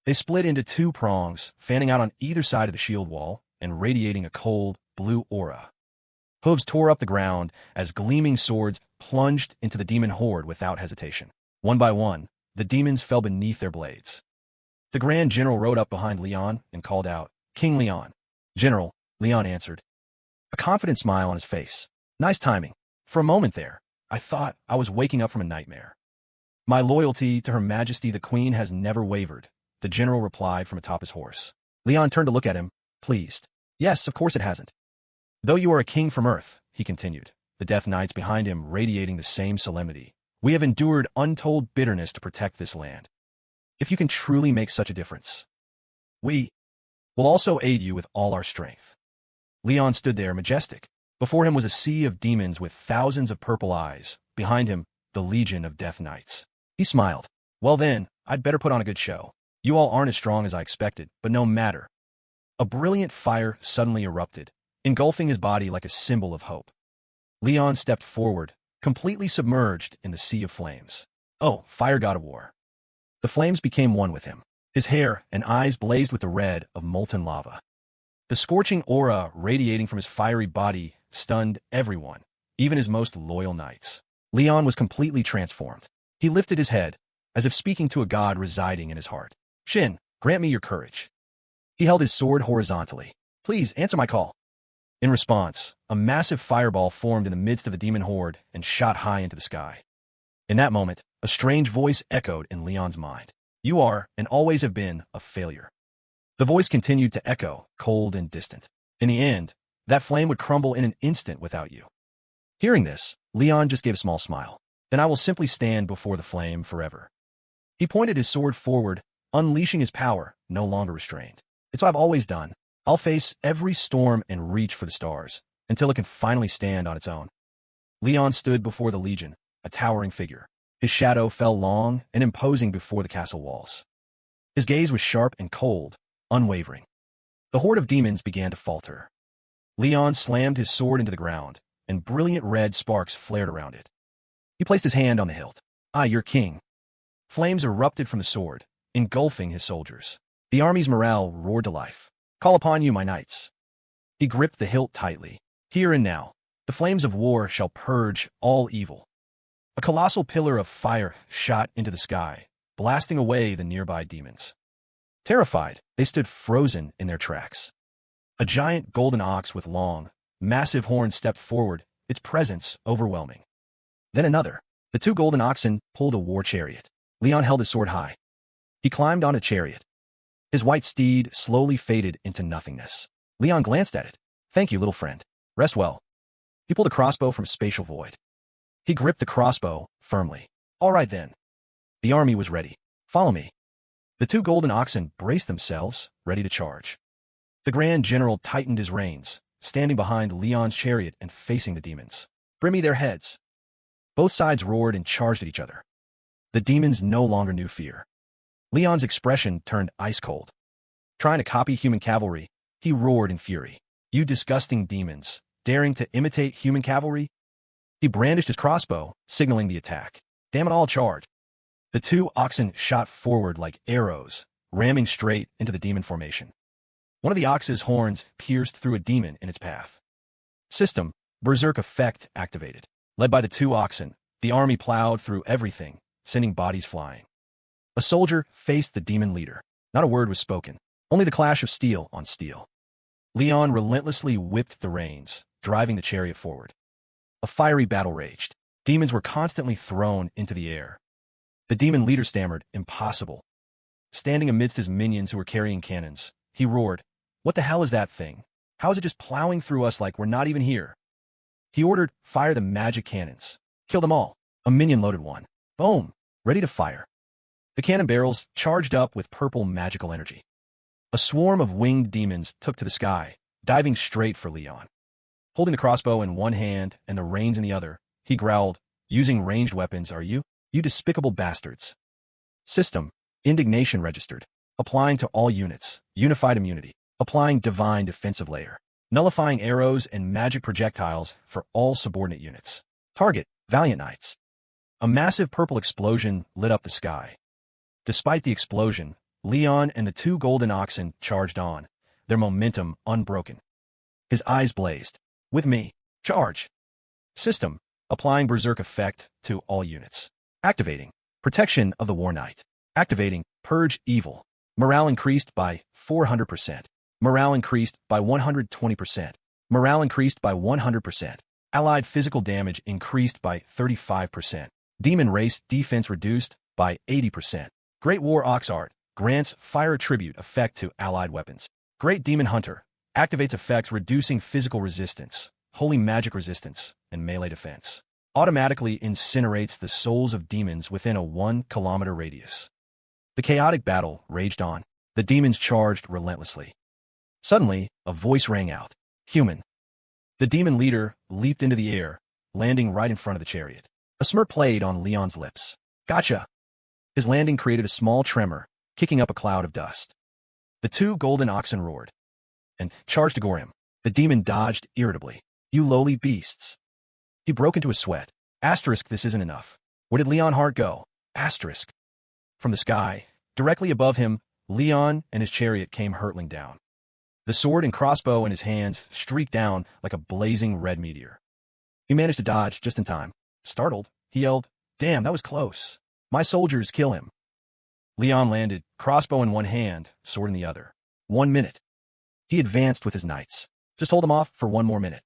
They split into two prongs, fanning out on either side of the shield wall and radiating a cold, blue aura. Hooves tore up the ground as gleaming swords plunged into the demon horde without hesitation. One by one, the demons fell beneath their blades. The Grand General rode up behind Leon and called out, "King Leon." "General," Leon answered, a confident smile on his face. "Nice timing. For a moment there, I thought I was waking up from a nightmare." "My loyalty to Her Majesty the Queen has never wavered," the general replied from atop his horse. Leon turned to look at him, pleased. "Yes, of course it hasn't. Though you are a king from Earth," he continued, the Death Knights behind him radiating the same solemnity, "we have endured untold bitterness to protect this land. If you can truly make such a difference, we will also aid you with all our strength." Leon stood there majestic. Before him was a sea of demons with thousands of purple eyes. Behind him, the legion of Death Knights. He smiled. "Well then, I'd better put on a good show. You all aren't as strong as I expected, but no matter." A brilliant fire suddenly erupted, engulfing his body like a symbol of hope. Leon stepped forward, completely submerged in the sea of flames. "Oh, fire god of war." The flames became one with him. His hair and eyes blazed with the red of molten lava. The scorching aura radiating from his fiery body stunned everyone, even his most loyal knights. Leon was completely transformed. He lifted his head, as if speaking to a god residing in his heart. "Shin, grant me your courage." He held his sword horizontally. "Please answer my call." In response, a massive fireball formed in the midst of the demon horde and shot high into the sky. In that moment, a strange voice echoed in Leon's mind. "You are, and always have been, a failure." The voice continued to echo, cold and distant. "In the end, that flame would crumble in an instant without you." Hearing this, Leon just gave a small smile. "Then I will simply stand before the flame forever." He pointed his sword forward, unleashing his power, no longer restrained. "It's what I've always done. I'll face every storm and reach for the stars, until it can finally stand on its own." Leon stood before the Legion, a towering figure. His shadow fell long and imposing before the castle walls. His gaze was sharp and cold, unwavering. The horde of demons began to falter. Leon slammed his sword into the ground, and brilliant red sparks flared around it. He placed his hand on the hilt. "I, your king." Flames erupted from the sword, engulfing his soldiers. The army's morale roared to life. "Call upon you, my knights." He gripped the hilt tightly. "Here and now, the flames of war shall purge all evil." A colossal pillar of fire shot into the sky, blasting away the nearby demons. Terrified, they stood frozen in their tracks. A giant golden ox with long, massive horns stepped forward, its presence overwhelming. Then another. The two golden oxen pulled a war chariot. Leon held his sword high. He climbed on a chariot. His white steed slowly faded into nothingness. Leon glanced at it. "Thank you, little friend. Rest well." He pulled a crossbow from a spatial void. He gripped the crossbow firmly. "All right then." The army was ready. "Follow me." The two golden oxen braced themselves, ready to charge. The Grand General tightened his reins, standing behind Leon's chariot and facing the demons. "Bring me their heads." Both sides roared and charged at each other. The demons no longer knew fear. Leon's expression turned ice cold. Trying to copy human cavalry, he roared in fury. "You disgusting demons, daring to imitate human cavalry?" He brandished his crossbow, signaling the attack. "Damn it all, charge." The two oxen shot forward like arrows, ramming straight into the demon formation. One of the ox's horns pierced through a demon in its path. System, Berserk effect activated. Led by the two oxen, the army plowed through everything, sending bodies flying. A soldier faced the demon leader. Not a word was spoken, only the clash of steel on steel. Leon relentlessly whipped the reins, driving the chariot forward. A fiery battle raged. Demons were constantly thrown into the air. The demon leader stammered, "Impossible." Standing amidst his minions who were carrying cannons, he roared, "What the hell is that thing? How is it just plowing through us like we're not even here?" He ordered, "Fire the magic cannons. Kill them all." A minion loaded one. Boom! Ready to fire. The cannon barrels charged up with purple magical energy. A swarm of winged demons took to the sky, diving straight for Leon. Holding the crossbow in one hand and the reins in the other, he growled, "Using ranged weapons, are you? You despicable bastards." System. Indignation registered. Applying to all units. Unified immunity. Applying divine defensive layer. Nullifying arrows and magic projectiles for all subordinate units. Target. Valiant Knights. A massive purple explosion lit up the sky. Despite the explosion, Leon and the two golden oxen charged on, their momentum unbroken. His eyes blazed. "With me. Charge." System. Applying Berserk effect to all units. Activating. Protection of the War Knight. Activating. Purge Evil. Morale increased by 400%. Morale increased by 120%. Morale increased by 100%. Allied physical damage increased by 35%. Demon race defense reduced by 80%. Great War Ox Art grants fire attribute effect to allied weapons. Great Demon Hunter activates effects reducing physical resistance, holy magic resistance, and melee defense. Automatically incinerates the souls of demons within a 1-kilometer radius. The chaotic battle raged on. The demons charged relentlessly. Suddenly, a voice rang out. "Human." The demon leader leaped into the air, landing right in front of the chariot. A smirk played on Leon's lips. "Gotcha." His landing created a small tremor, kicking up a cloud of dust. The two golden oxen roared and charged to gore him. The demon dodged irritably. "You lowly beasts." He broke into a sweat. Asterisk, this isn't enough. Where did Leon Hart go? Asterisk. From the sky, directly above him, Leon and his chariot came hurtling down. The sword and crossbow in his hands streaked down like a blazing red meteor. He managed to dodge just in time. Startled, he yelled, "Damn, that was close. My soldiers, kill him." Leon landed, crossbow in one hand, sword in the other. 1 minute. He advanced with his knights. "Just hold him off for 1 more minute."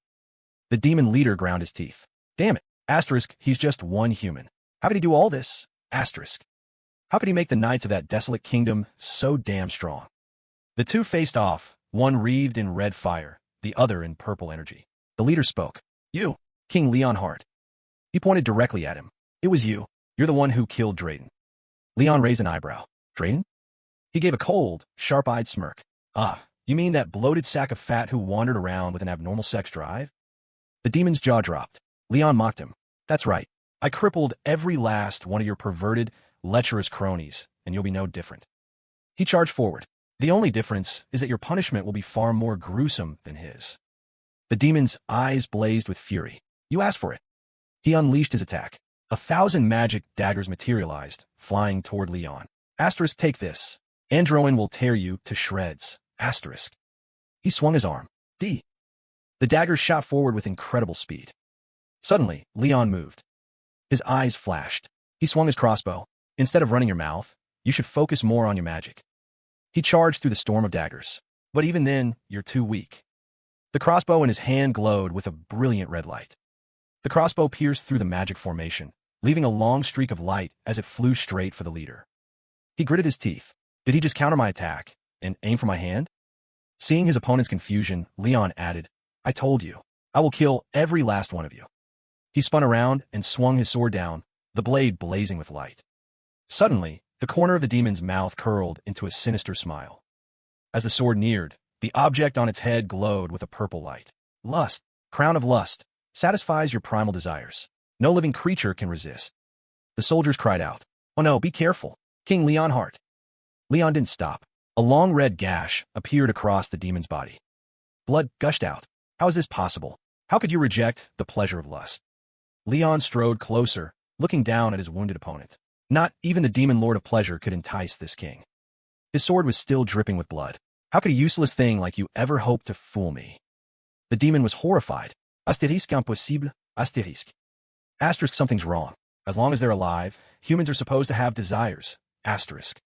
The demon leader ground his teeth. "Damn it. Asterisk, he's just one human. How could he do all this? Asterisk. How could he make the knights of that desolate kingdom so damn strong?" The two faced off, one wreathed in red fire, the other in purple energy. The leader spoke. "You, King Leon Hart." He pointed directly at him. "It was you. You're the one who killed Drayden." Leon raised an eyebrow. "Drayden?" He gave a cold, sharp-eyed smirk. "Ah, you mean that bloated sack of fat who wandered around with an abnormal sex drive?" The demon's jaw dropped. Leon mocked him. "That's right. I crippled every last one of your perverted, lecherous cronies, and you'll be no different." He charged forward. "The only difference is that your punishment will be far more gruesome than his." The demon's eyes blazed with fury. "You asked for it." He unleashed his attack. 1,000 magic daggers materialized, flying toward Leon. Asterisk, take this. Androin will tear you to shreds. Asterisk. He swung his arm. D. The daggers shot forward with incredible speed. Suddenly, Leon moved. His eyes flashed. He swung his crossbow. "Instead of running your mouth, you should focus more on your magic." He charged through the storm of daggers. "But even then, you're too weak." The crossbow in his hand glowed with a brilliant red light. The crossbow pierced through the magic formation, leaving a long streak of light as it flew straight for the leader. He gritted his teeth. Did he just counter my attack and aim for my hand? Seeing his opponent's confusion, Leon added, "I told you, I will kill every last one of you." He spun around and swung his sword down, the blade blazing with light. Suddenly, the corner of the demon's mouth curled into a sinister smile. As the sword neared, the object on its head glowed with a purple light. "Lust, crown of lust, satisfies your primal desires. No living creature can resist." The soldiers cried out, "Oh no, be careful, King Leon Hart." Leon didn't stop. A long red gash appeared across the demon's body. Blood gushed out. How is this possible? How could you reject the pleasure of lust? Leon strode closer, looking down at his wounded opponent. Not even the demon lord of pleasure could entice this king. His sword was still dripping with blood. How could a useless thing like you ever hope to fool me? The demon was horrified. Asterisk impossible, asterisk. Asterisk, something's wrong. As long as they're alive, humans are supposed to have desires. Asterisk.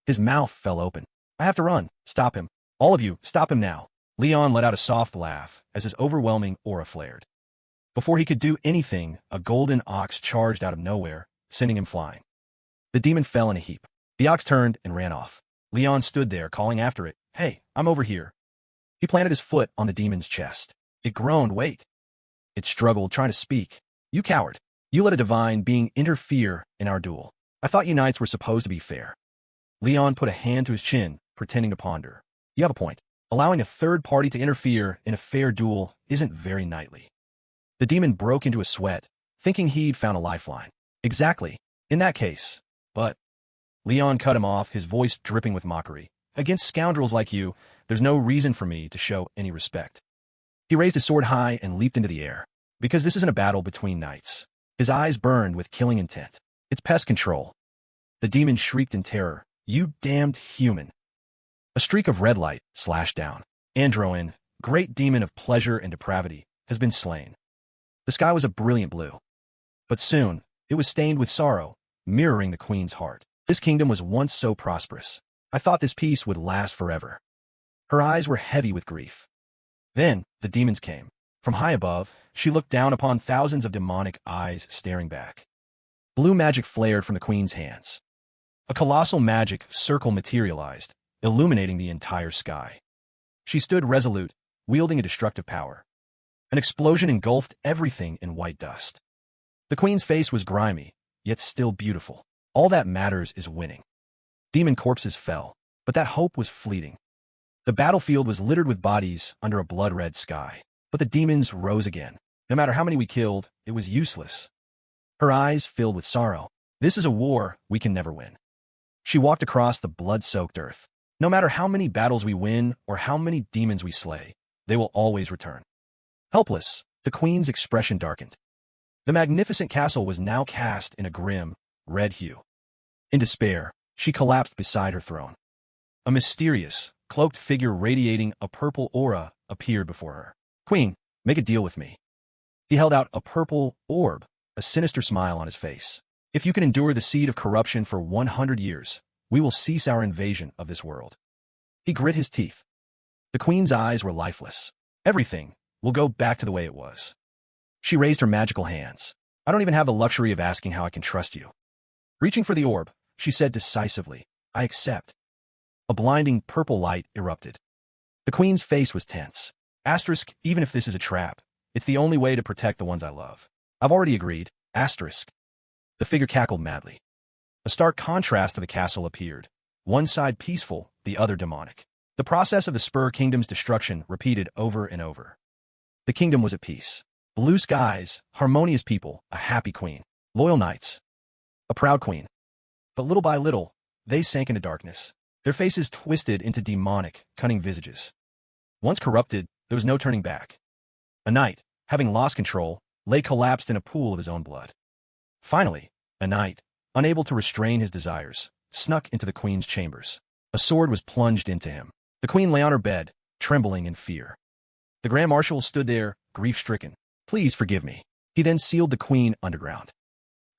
His mouth fell open. "I have to run. Stop him. All of you, stop him now." Leon let out a soft laugh as his overwhelming aura flared. Before he could do anything, a golden ox charged out of nowhere, sending him flying. The demon fell in a heap. The ox turned and ran off. Leon stood there, calling after it, "Hey, I'm over here." He planted his foot on the demon's chest. It groaned, "Wait." It struggled, trying to speak. "You coward. You let a divine being interfere in our duel. I thought you knights were supposed to be fair." Leon put a hand to his chin, pretending to ponder. "You have a point. Allowing a third party to interfere in a fair duel isn't very knightly." The demon broke into a sweat, thinking he'd found a lifeline. "Exactly. In that case. But..." Leon cut him off, his voice dripping with mockery. "Against scoundrels like you, there's no reason for me to show any respect." He raised his sword high and leaped into the air. Because this isn't a battle between knights. His eyes burned with killing intent. It's pest control. The demon shrieked in terror. "You damned human." A streak of red light slashed down. Androin, great demon of pleasure and depravity, has been slain. The sky was a brilliant blue. But soon, it was stained with sorrow, mirroring the queen's heart. This kingdom was once so prosperous. I thought this peace would last forever. Her eyes were heavy with grief. Then, the demons came. From high above, she looked down upon thousands of demonic eyes staring back. Blue magic flared from the queen's hands. A colossal magic circle materialized, illuminating the entire sky. She stood resolute, wielding a destructive power. An explosion engulfed everything in white dust. The queen's face was grimy, yet still beautiful. All that matters is winning. Demon corpses fell, but that hope was fleeting. The battlefield was littered with bodies under a blood-red sky. But the demons rose again. No matter how many we killed, it was useless. Her eyes filled with sorrow. This is a war we can never win. She walked across the blood-soaked earth. No matter how many battles we win or how many demons we slay, they will always return. Helpless, the queen's expression darkened. The magnificent castle was now cast in a grim, red hue. In despair, she collapsed beside her throne. A mysterious, cloaked figure radiating a purple aura appeared before her. "Queen, make a deal with me." He held out a purple orb, a sinister smile on his face. "If you can endure the seed of corruption for 100 years, we will cease our invasion of this world." He grit his teeth. The queen's eyes were lifeless. "Everything will go back to the way it was." She raised her magical hands. "I don't even have the luxury of asking how I can trust you." Reaching for the orb, she said decisively, "I accept." A blinding purple light erupted. The queen's face was tense. Asterisk, even if this is a trap, it's the only way to protect the ones I love. I've already agreed. Asterisk. The figure cackled madly. A stark contrast to the castle appeared. One side peaceful, the other demonic. The process of the Spur Kingdom's destruction repeated over and over. The kingdom was at peace. Blue skies, harmonious people, a happy queen. Loyal knights. A proud queen. But little by little, they sank into darkness. Their faces twisted into demonic, cunning visages. Once corrupted, there was no turning back. A knight, having lost control, lay collapsed in a pool of his own blood. Finally, a knight, unable to restrain his desires, snuck into the queen's chambers. A sword was plunged into him. The queen lay on her bed, trembling in fear. The Grand Marshal stood there, grief-stricken. "Please forgive me." He then sealed the queen underground.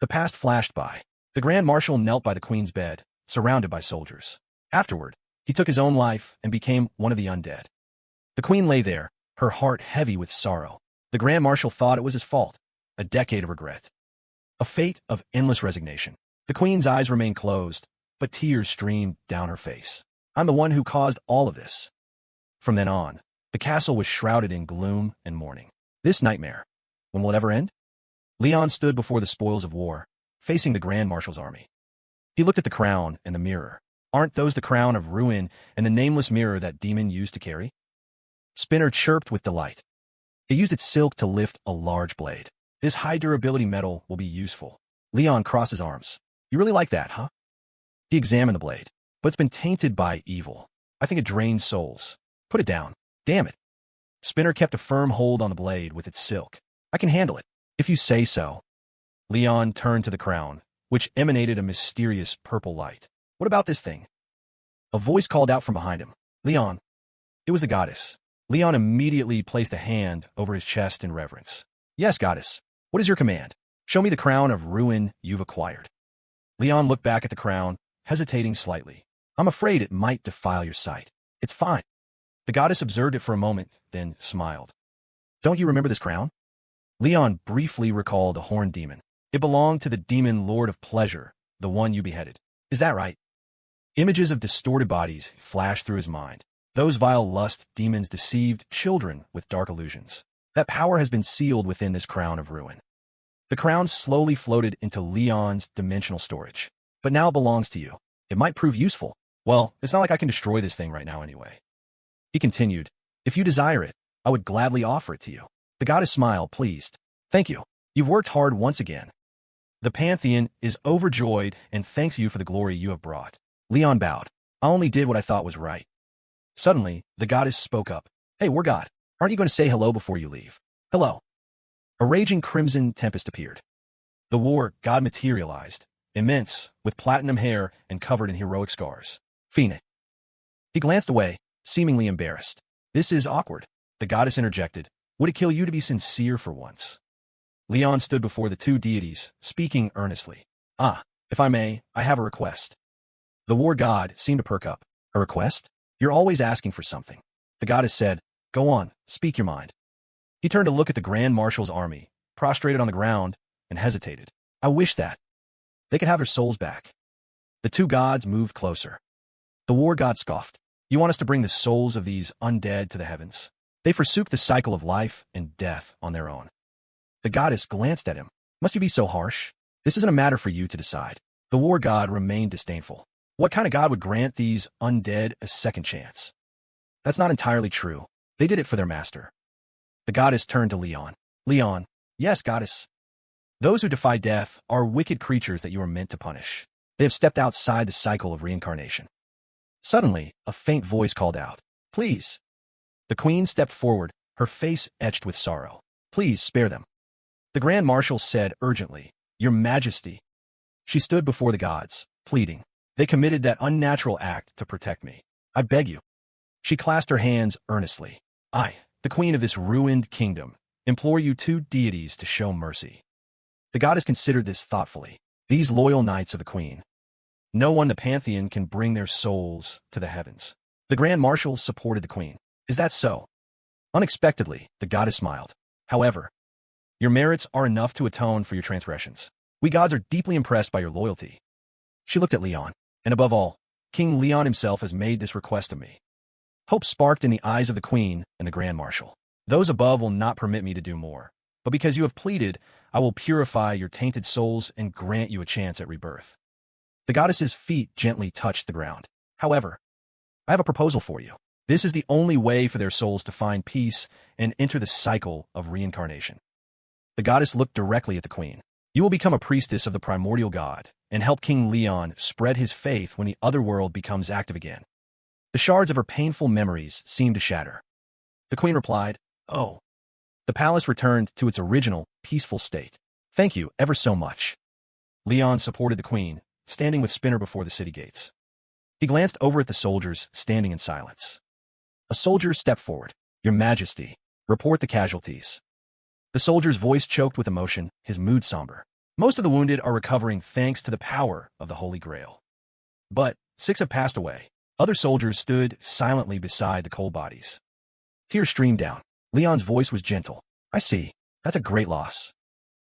The past flashed by. The Grand Marshal knelt by the queen's bed, surrounded by soldiers. Afterward, he took his own life and became one of the undead. The queen lay there, her heart heavy with sorrow. The Grand Marshal thought it was his fault, a decade of regret. A fate of endless resignation. The queen's eyes remained closed, but tears streamed down her face. "I'm the one who caused all of this." From then on, the castle was shrouded in gloom and mourning. This nightmare, when will it ever end? Leon stood before the spoils of war, facing the Grand Marshal's army. He looked at the crown and the mirror. Aren't those the crown of ruin and the nameless mirror that demon used to carry? Spinner chirped with delight. It used its silk to lift a large blade. This high-durability metal will be useful. Leon crossed his arms. "You really like that, huh?" He examined the blade. "But it's been tainted by evil. I think it drains souls." "Put it down. Damn it." Spinner kept a firm hold on the blade with its silk. "I can handle it, if you say so." Leon turned to the crown, which emanated a mysterious purple light. "What about this thing?" A voice called out from behind him. "Leon." It was the goddess. Leon immediately placed a hand over his chest in reverence. "Yes, goddess. What is your command? Show me the crown of ruin you've acquired." Leon looked back at the crown, hesitating slightly. "I'm afraid it might defile your sight." "It's fine." The goddess observed it for a moment, then smiled. Don't you remember this crown? Leon briefly recalled a horned demon. It belonged to the demon Lord of Pleasure, the one you beheaded. Is that right? Images of distorted bodies flashed through his mind. Those vile lust demons deceived children with dark illusions. That power has been sealed within this crown of ruin. The crown slowly floated into Leon's dimensional storage. But now it belongs to you. It might prove useful. Well, it's not like I can destroy this thing right now anyway. He continued, if you desire it, I would gladly offer it to you. The goddess smiled, pleased. Thank you. You've worked hard once again. The Pantheon is overjoyed and thanks you for the glory you have brought. Leon bowed. I only did what I thought was right. Suddenly, the goddess spoke up. Hey, we're God. Aren't you going to say hello before you leave? Hello. A raging crimson tempest appeared. The war god materialized, immense, with platinum hair and covered in heroic scars. Phoenix. He glanced away, seemingly embarrassed. This is awkward. The goddess interjected. Would it kill you to be sincere for once? Leon stood before the two deities, speaking earnestly. If I may, I have a request. The war god seemed to perk up. A request? You're always asking for something. The goddess said, go on, speak your mind. He turned to look at the Grand Marshal's army, prostrated on the ground, and hesitated. I wish that they could have their souls back. The two gods moved closer. The war god scoffed. You want us to bring the souls of these undead to the heavens? They forsook the cycle of life and death on their own. The goddess glanced at him. Must you be so harsh? This isn't a matter for you to decide. The war god remained disdainful. What kind of god would grant these undead a second chance? That's not entirely true. They did it for their master. The goddess turned to Leon. Leon, yes, goddess. Those who defy death are wicked creatures that you are meant to punish. They have stepped outside the cycle of reincarnation. Suddenly, a faint voice called out, please. The queen stepped forward, her face etched with sorrow. Please spare them. The Grand Marshal said urgently, Your Majesty. She stood before the gods, pleading. They committed that unnatural act to protect me. I beg you. She clasped her hands earnestly. I, the queen of this ruined kingdom, implore you two deities to show mercy. The goddess considered this thoughtfully. These loyal knights of the queen. No one in the Pantheon can bring their souls to the heavens. The Grand Marshal supported the queen. Is that so? Unexpectedly, the goddess smiled. However, your merits are enough to atone for your transgressions. We gods are deeply impressed by your loyalty. She looked at Leon, and above all, King Leon himself has made this request of me. Hope sparked in the eyes of the queen and the Grand Marshal. Those above will not permit me to do more, but because you have pleaded, I will purify your tainted souls and grant you a chance at rebirth. The goddess's feet gently touched the ground. However, I have a proposal for you. This is the only way for their souls to find peace and enter the cycle of reincarnation. The goddess looked directly at the queen. You will become a priestess of the primordial god and help King Leon spread his faith when the other world becomes active again. The shards of her painful memories seemed to shatter. The queen replied, Oh. The palace returned to its original, peaceful state. Thank you ever so much. Leon supported the queen, standing with Spinner before the city gates. He glanced over at the soldiers, standing in silence. A soldier stepped forward. Your Majesty, report the casualties. The soldier's voice choked with emotion, his mood somber. Most of the wounded are recovering thanks to the power of the Holy Grail. But 6 have passed away. Other soldiers stood silently beside the cold bodies. Tears streamed down. Leon's voice was gentle. I see. That's a great loss.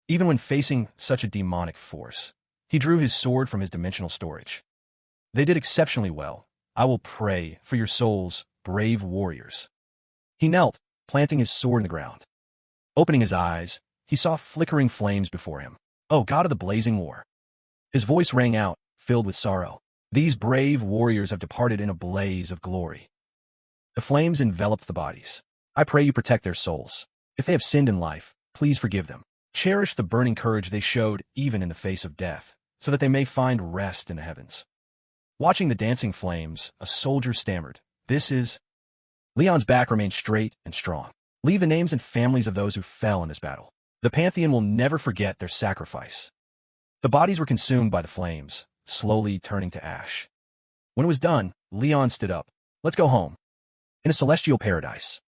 Even when facing such a demonic force, he drew his sword from his dimensional storage. They did exceptionally well. I will pray for your souls, brave warriors. He knelt, planting his sword in the ground. Opening his eyes, he saw flickering flames before him. Oh, God of the blazing war. His voice rang out, filled with sorrow. These brave warriors have departed in a blaze of glory. The flames enveloped the bodies. I pray you protect their souls. If they have sinned in life, please forgive them. Cherish the burning courage they showed even in the face of death, so that they may find rest in the heavens. Watching the dancing flames, a soldier stammered, This is... Leon's back remained straight and strong. Leave the names and families of those who fell in this battle. The Pantheon will never forget their sacrifice. The bodies were consumed by the flames, slowly turning to ash. When it was done, Leon stood up. Let's go home. In a celestial paradise.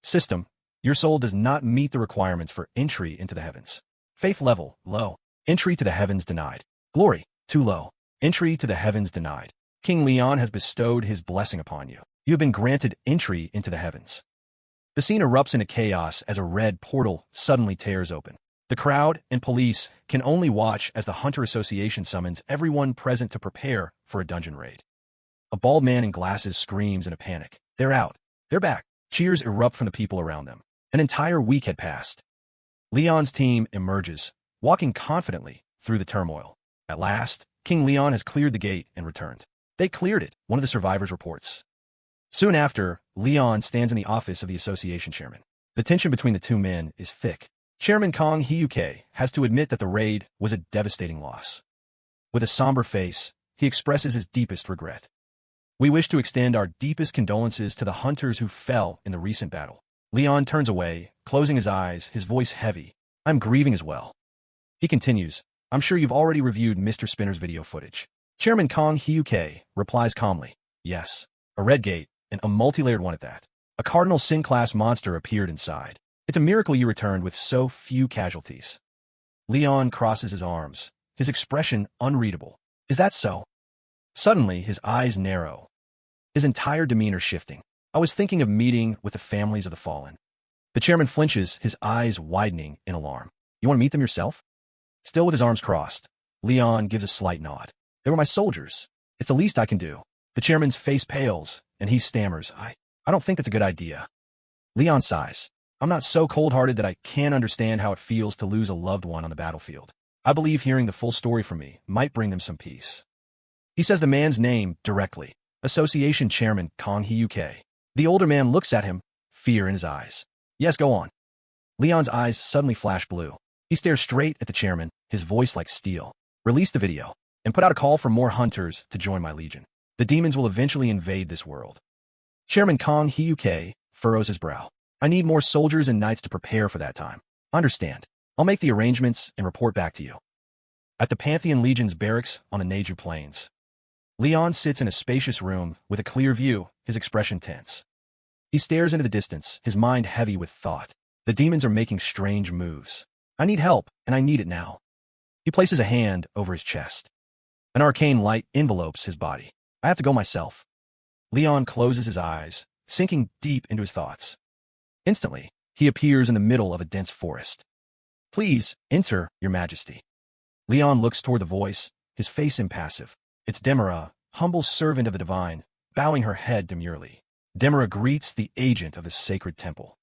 System, your soul does not meet the requirements for entry into the heavens. Faith level, low. Entry to the heavens denied. Glory, too low. Entry to the heavens denied. King Leon has bestowed his blessing upon you. You have been granted entry into the heavens. The scene erupts into chaos as a red portal suddenly tears open. The crowd and police can only watch as the Hunter Association summons everyone present to prepare for a dungeon raid. A bald man in glasses screams in a panic. They're out. They're back. Cheers erupt from the people around them. An entire week had passed. Leon's team emerges, walking confidently through the turmoil. At last, King Leon has cleared the gate and returned. They cleared it, one of the survivors reports. Soon after, Leon stands in the office of the association chairman. The tension between the two men is thick. Chairman Kong Hyuke has to admit that the raid was a devastating loss. With a somber face, he expresses his deepest regret. We wish to extend our deepest condolences to the hunters who fell in the recent battle. Leon turns away, closing his eyes, his voice heavy. I'm grieving as well. He continues, I'm sure you've already reviewed Mr. Spinner's video footage. Chairman Kong Hyuke replies calmly, yes. A red gate, and a multi-layered one at that. A Cardinal Sin-class monster appeared inside. It's a miracle you returned with so few casualties. Leon crosses his arms, his expression unreadable. Is that so? Suddenly, his eyes narrow, his entire demeanor shifting. I was thinking of meeting with the families of the fallen. The chairman flinches, his eyes widening in alarm. You want to meet them yourself? Still with his arms crossed, Leon gives a slight nod. They were my soldiers. It's the least I can do. The chairman's face pales, and he stammers, I don't think that's a good idea. Leon sighs. I'm not so cold-hearted that I can't understand how it feels to lose a loved one on the battlefield. I believe hearing the full story from me might bring them some peace. He says the man's name directly. Association Chairman Kong Hyuke. The older man looks at him, fear in his eyes. Yes, go on. Leon's eyes suddenly flash blue. He stares straight at the chairman, his voice like steel. Release the video, and put out a call for more hunters to join my legion. The demons will eventually invade this world. Chairman Kong Hyuke furrows his brow. I need more soldiers and knights to prepare for that time. Understand. I'll make the arrangements and report back to you. At the Pantheon Legion's barracks on the Neju Plains, Leon sits in a spacious room with a clear view, his expression tense. He stares into the distance, his mind heavy with thought. The demons are making strange moves. I need help, and I need it now. He places a hand over his chest. An arcane light envelopes his body. I have to go myself. Leon closes his eyes, sinking deep into his thoughts. Instantly, he appears in the middle of a dense forest. Please, enter, Your Majesty. Leon looks toward the voice, his face impassive. It's Demira, humble servant of the divine, bowing her head demurely. Demira greets the agent of the sacred temple.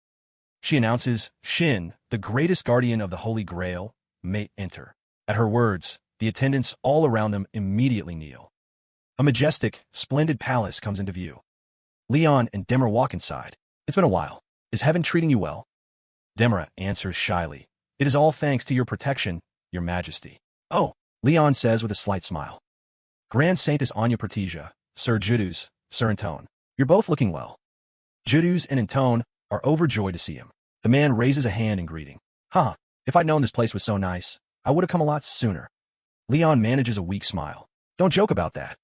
She announces, Shin, the greatest guardian of the Holy Grail, may enter. At her words, the attendants all around them immediately kneel. A majestic, splendid palace comes into view. Leon and Demira walk inside. It's been a while. Is heaven treating you well? Demira answers shyly. It is all thanks to your protection, Your Majesty. Oh, Leon says with a slight smile. Grand Saintess Anya Pertisia, Sir Judus, Sir Antone. You're both looking well. Judus and Antone are overjoyed to see him. The man raises a hand in greeting. If I'd known this place was so nice, I would have come a lot sooner. Leon manages a weak smile. Don't joke about that.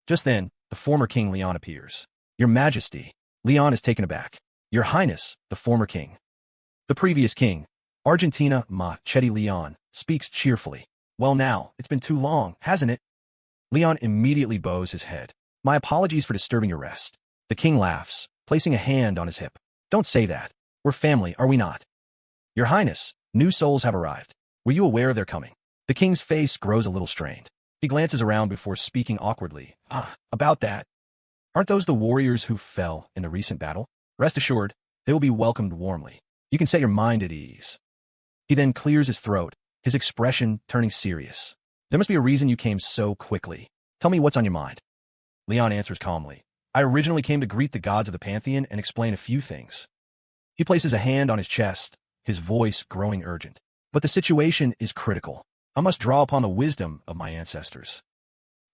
Just then, the former King Leon appears. Your Majesty. Leon is taken aback. Your Highness, the former king. The previous king, Argentina Ma Chetty Leon, speaks cheerfully. Well now, it's been too long, hasn't it? Leon immediately bows his head. My apologies for disturbing your rest. The king laughs, placing a hand on his hip. Don't say that. We're family, are we not? Your Highness, new souls have arrived. Were you aware of their coming? The king's face grows a little strained. He glances around before speaking awkwardly. About that. Aren't those the warriors who fell in the recent battle? Rest assured, they will be welcomed warmly. You can set your mind at ease. He then clears his throat, his expression turning serious. There must be a reason you came so quickly. Tell me what's on your mind. Leon answers calmly. I originally came to greet the gods of the Pantheon and explain a few things. He places a hand on his chest, his voice growing urgent. But the situation is critical. I must draw upon the wisdom of my ancestors.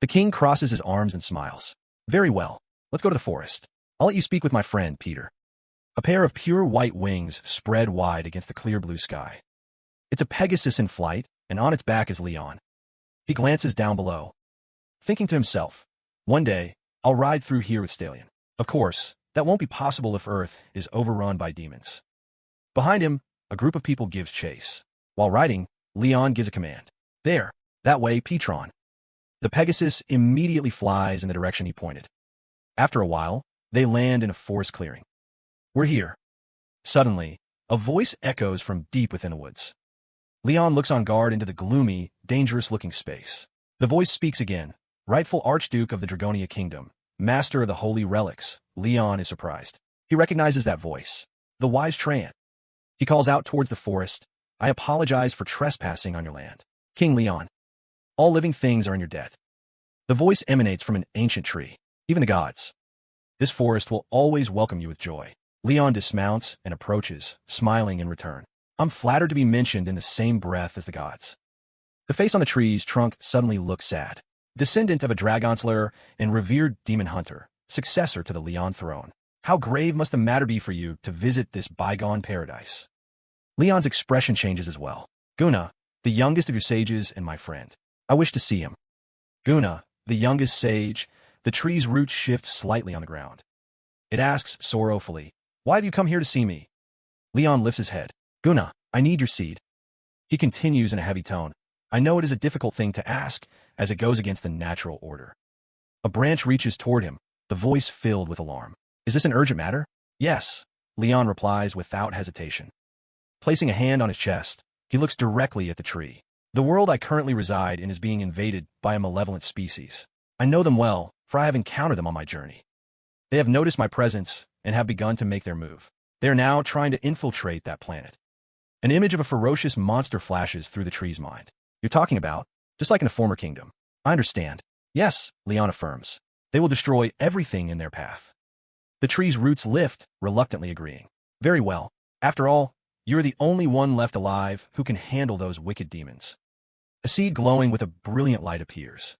The king crosses his arms and smiles. Very well. Let's go to the forest. I'll let you speak with my friend, Peter. A pair of pure white wings spread wide against the clear blue sky. It's a Pegasus in flight, and on its back is Leon. He glances down below, thinking to himself, one day, I'll ride through here with Stallion. Of course, that won't be possible if Earth is overrun by demons. Behind him, a group of people gives chase. While riding, Leon gives a command. There, that way, Petron. The Pegasus immediately flies in the direction he pointed. After a while, They land in a forest clearing. We're here. Suddenly, a voice echoes from deep within the woods. Leon looks on guard into the gloomy, dangerous-looking space. The voice speaks again. Rightful Archduke of the Dragonia Kingdom, master of the holy relics. Leon is surprised. He recognizes that voice. The wise Treant. He calls out towards the forest. I apologize for trespassing on your land. King Leon. All living things are in your debt. The voice emanates from an ancient tree. Even the gods. This forest will always welcome you with joy. Leon dismounts and approaches, smiling in return. I'm flattered to be mentioned in the same breath as the gods. The face on the tree's trunk suddenly looks sad. Descendant of a dragonslayer and revered demon hunter, successor to the Leon throne. How grave must the matter be for you to visit this bygone paradise? Leon's expression changes as well. Guna, the youngest of your sages and my friend. I wish to see him. Guna, the youngest sage, the tree's roots shift slightly on the ground. It asks sorrowfully, why have you come here to see me? Leon lifts his head. Guna, I need your seed. He continues in a heavy tone. I know it is a difficult thing to ask, as it goes against the natural order. A branch reaches toward him, the voice filled with alarm. Is this an urgent matter? Yes, Leon replies without hesitation. Placing a hand on his chest, he looks directly at the tree. The world I currently reside in is being invaded by a malevolent species. I know them well, for I have encountered them on my journey. They have noticed my presence and have begun to make their move. They are now trying to infiltrate that planet. An image of a ferocious monster flashes through the tree's mind. You're talking about, just like in a former kingdom. I understand. Yes, Leon affirms. They will destroy everything in their path. The tree's roots lift, reluctantly agreeing. Very well. After all, you're the only one left alive who can handle those wicked demons. A seed glowing with a brilliant light appears.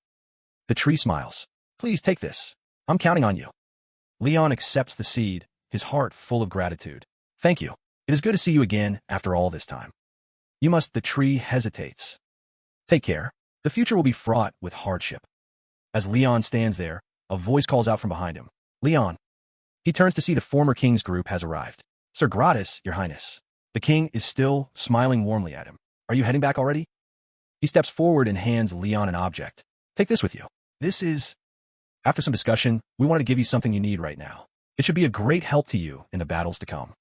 The tree smiles. Please take this. I'm counting on you. Leon accepts the seed, his heart full of gratitude. Thank you. It is good to see you again after all this time. You must. The tree hesitates. Take care. The future will be fraught with hardship. As Leon stands there, a voice calls out from behind him. Leon. He turns to see the former king's group has arrived. Sir Gratis, your highness. The king is still smiling warmly at him. Are you heading back already? He steps forward and hands Leon an object. Take this with you. This is... After some discussion, we want to give you something you need right now. It should be a great help to you in the battles to come.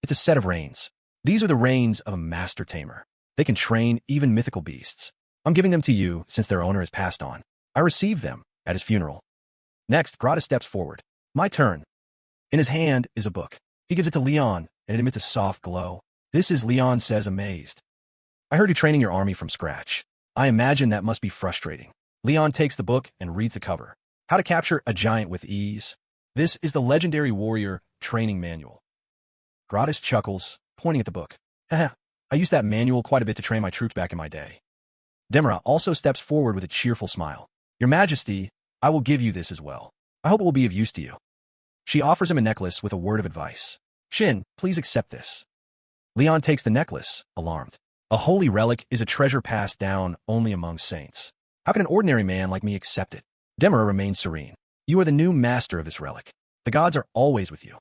It's a set of reins. These are the reins of a master tamer. They can train even mythical beasts. I'm giving them to you since their owner has passed on. I received them at his funeral. Next, Gratis steps forward. My turn. In his hand is a book. He gives it to Leon, and it emits a soft glow. This is, Leon says, amazed. I heard you training your army from scratch. I imagine that must be frustrating. Leon takes the book and reads the cover. How to capture a giant with ease. This is the legendary warrior training manual. Gratis chuckles, pointing at the book. Haha, I used that manual quite a bit to train my troops back in my day. Demira also steps forward with a cheerful smile. Your Majesty, I will give you this as well. I hope it will be of use to you. She offers him a necklace with a word of advice. Shin, please accept this. Leon takes the necklace, alarmed. A holy relic is a treasure passed down only among saints. How can an ordinary man like me accept it? Demira remains serene. You are the new master of this relic. The gods are always with you.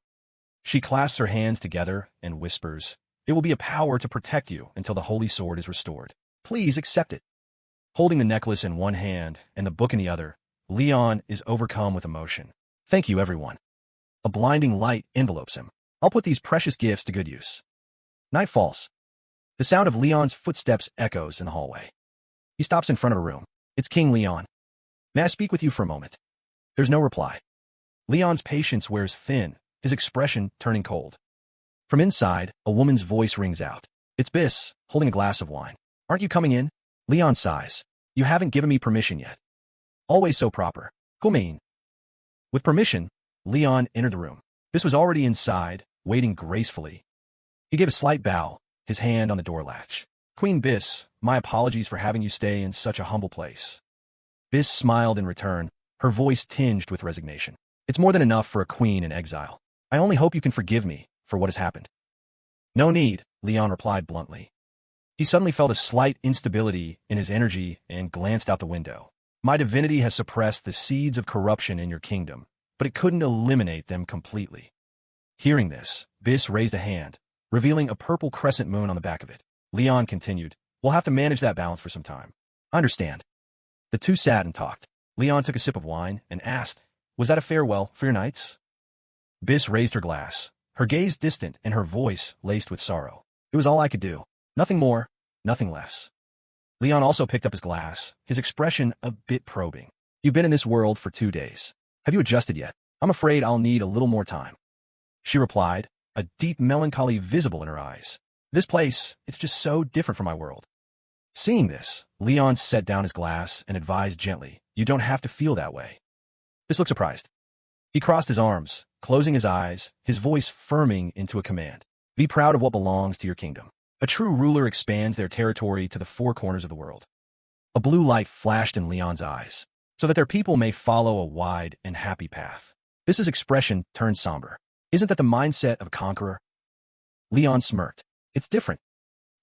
She clasps her hands together and whispers, it will be a power to protect you until the holy sword is restored. Please accept it. Holding the necklace in one hand and the book in the other, Leon is overcome with emotion. Thank you, everyone. A blinding light envelopes him. I'll put these precious gifts to good use. Night falls. The sound of Leon's footsteps echoes in the hallway. He stops in front of a room. It's King Leon. May I speak with you for a moment? There's no reply. Leon's patience wears thin, his expression turning cold. From inside, a woman's voice rings out. It's Biss, holding a glass of wine. Aren't you coming in? Leon sighs. You haven't given me permission yet. Always so proper. Kumain. With permission, Leon entered the room. Biss was already inside, waiting gracefully. He gave a slight bow, his hand on the door latch. Queen Biss, my apologies for having you stay in such a humble place. Biss smiled in return, her voice tinged with resignation. It's more than enough for a queen in exile. I only hope you can forgive me for what has happened. No need, Leon replied bluntly. He suddenly felt a slight instability in his energy and glanced out the window. My divinity has suppressed the seeds of corruption in your kingdom, but it couldn't eliminate them completely. Hearing this, Biss raised a hand, revealing a purple crescent moon on the back of it. Leon continued, we'll have to manage that balance for some time. I understand. The two sat and talked. Leon took a sip of wine and asked, was that a farewell for your knights? Biss raised her glass, her gaze distant and her voice laced with sorrow. It was all I could do. Nothing more, nothing less. Leon also picked up his glass, his expression a bit probing. You've been in this world for 2 days. Have you adjusted yet? I'm afraid I'll need a little more time. She replied, a deep melancholy visible in her eyes. This place, it's just so different from my world. Seeing this, Leon set down his glass and advised gently, you don't have to feel that way. Biss looked surprised. He crossed his arms, closing his eyes, his voice firming into a command. Be proud of what belongs to your kingdom. A true ruler expands their territory to the 4 corners of the world. A blue light flashed in Leon's eyes, so that their people may follow a wide and happy path. Biss's expression turned somber. Isn't that the mindset of a conqueror? Leon smirked. It's different.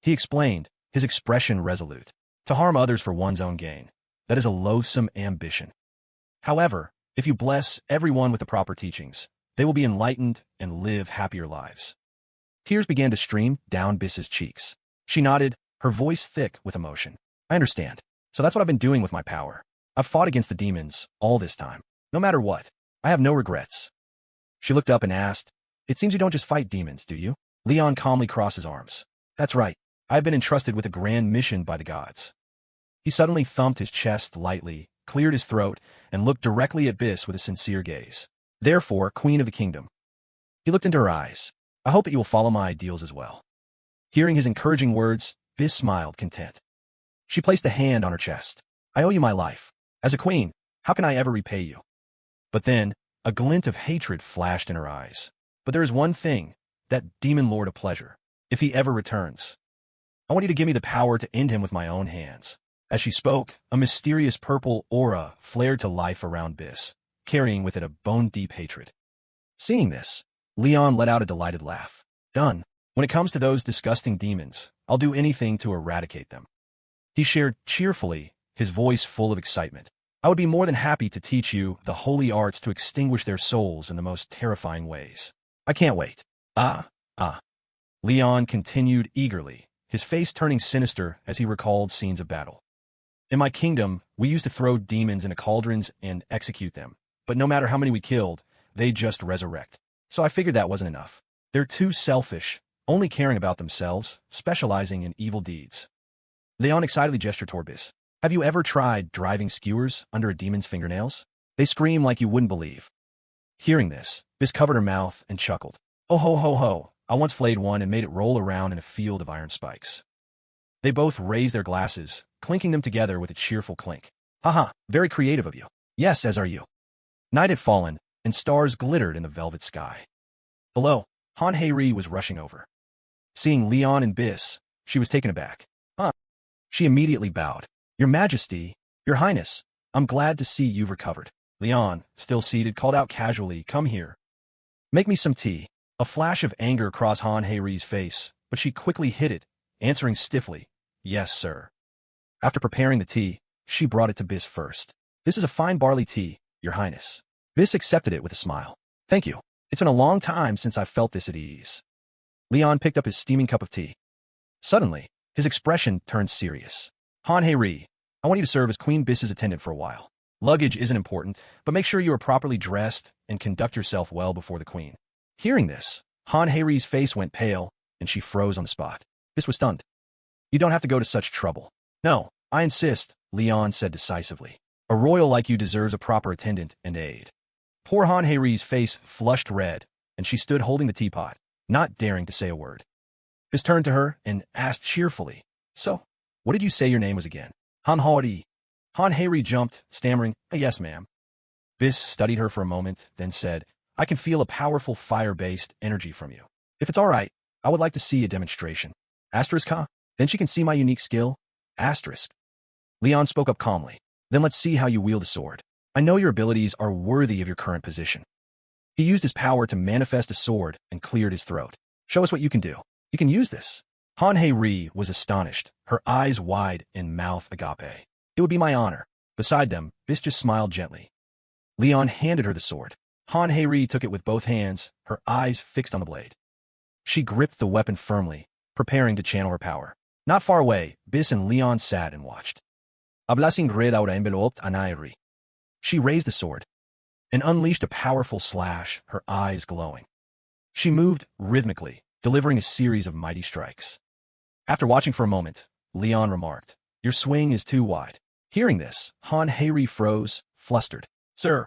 He explained, his expression resolute. To harm others for one's own gain. That is a loathsome ambition. However, if you bless everyone with the proper teachings, they will be enlightened and live happier lives. Tears began to stream down Biss's cheeks. She nodded, her voice thick with emotion. I understand. So that's what I've been doing with my power. I've fought against the demons all this time. No matter what, I have no regrets. She looked up and asked, it seems you don't just fight demons, do you? Leon calmly crossed his arms. That's right. I have been entrusted with a grand mission by the gods. He suddenly thumped his chest lightly, cleared his throat, and looked directly at Biss with a sincere gaze. Therefore, Queen of the Kingdom. He looked into her eyes. I hope that you will follow my ideals as well. Hearing his encouraging words, Biss smiled, content. She placed a hand on her chest. I owe you my life. As a queen, how can I ever repay you? But then, a glint of hatred flashed in her eyes. But there is one thing, that demon lord of pleasure. If he ever returns, I want you to give me the power to end him with my own hands. As she spoke, a mysterious purple aura flared to life around Biss, carrying with it a bone-deep hatred. Seeing this, Leon let out a delighted laugh. Done. When it comes to those disgusting demons, I'll do anything to eradicate them. He shared cheerfully, his voice full of excitement. I would be more than happy to teach you the holy arts to extinguish their souls in the most terrifying ways. I can't wait. Leon continued eagerly, his face turning sinister as he recalled scenes of battle. In my kingdom, we used to throw demons into cauldrons and execute them, but no matter how many we killed, they'd just resurrect. So I figured that wasn't enough. They're too selfish, only caring about themselves, specializing in evil deeds. Leon excitedly gestured toward Biss. Have you ever tried driving skewers under a demon's fingernails? They scream like you wouldn't believe. Hearing this, Biss covered her mouth and chuckled. Oh ho ho ho, I once flayed one and made it roll around in a field of iron spikes. They both raised their glasses, clinking them together with a cheerful clink. Haha, very creative of you. Yes, as are you. Night had fallen, and stars glittered in the velvet sky. Below, Han Hei-ri was rushing over. Seeing Leon and Biss, she was taken aback. She immediately bowed. Your Majesty, Your Highness, I'm glad to see you've recovered. Leon, still seated, called out casually, come here. Make me some tea. A flash of anger crossed Han Hei-ri's face, but she quickly hid it, answering stiffly, yes, sir. After preparing the tea, she brought it to Biss first. This is a fine barley tea, Your Highness. Biss accepted it with a smile. Thank you. It's been a long time since I've felt this at ease. Leon picked up his steaming cup of tea. Suddenly, his expression turned serious. Han Hei-ri, I want you to serve as Queen Biss's attendant for a while. Luggage isn't important, but make sure you are properly dressed and conduct yourself well before the Queen. Hearing this, Han Hei-ri's face went pale, and she froze on the spot. Biss was stunned. You don't have to go to such trouble. No, I insist, Leon said decisively. A royal like you deserves a proper attendant and aid. Poor Han Hei-ri's face flushed red, and she stood holding the teapot, not daring to say a word. Biss turned to her and asked cheerfully, so, what did you say your name was again? Han Hei-ri. Han Hei-ri jumped, stammering, yes, ma'am. Biss studied her for a moment, then said, I can feel a powerful fire-based energy from you. If it's all right, I would like to see a demonstration. Asterisk, huh? Then she can see my unique skill? Asterisk. Leon spoke up calmly. Then let's see how you wield a sword. I know your abilities are worthy of your current position. He used his power to manifest a sword and cleared his throat. Show us what you can do. You can use this. Han Hei-ri was astonished, her eyes wide and mouth agape. It would be my honor. Beside them, Biss just smiled gently. Leon handed her the sword. Han Hei-ri took it with both hands, her eyes fixed on the blade. She gripped the weapon firmly, preparing to channel her power. Not far away, Biss and Leon sat and watched. Hablasing red aura enveloped Anai-ri. She raised the sword. and unleashed a powerful slash, her eyes glowing. She moved rhythmically, delivering a series of mighty strikes. After watching for a moment, Leon remarked, "Your swing is too wide." Hearing this, Han Heiri froze, flustered. "Sir."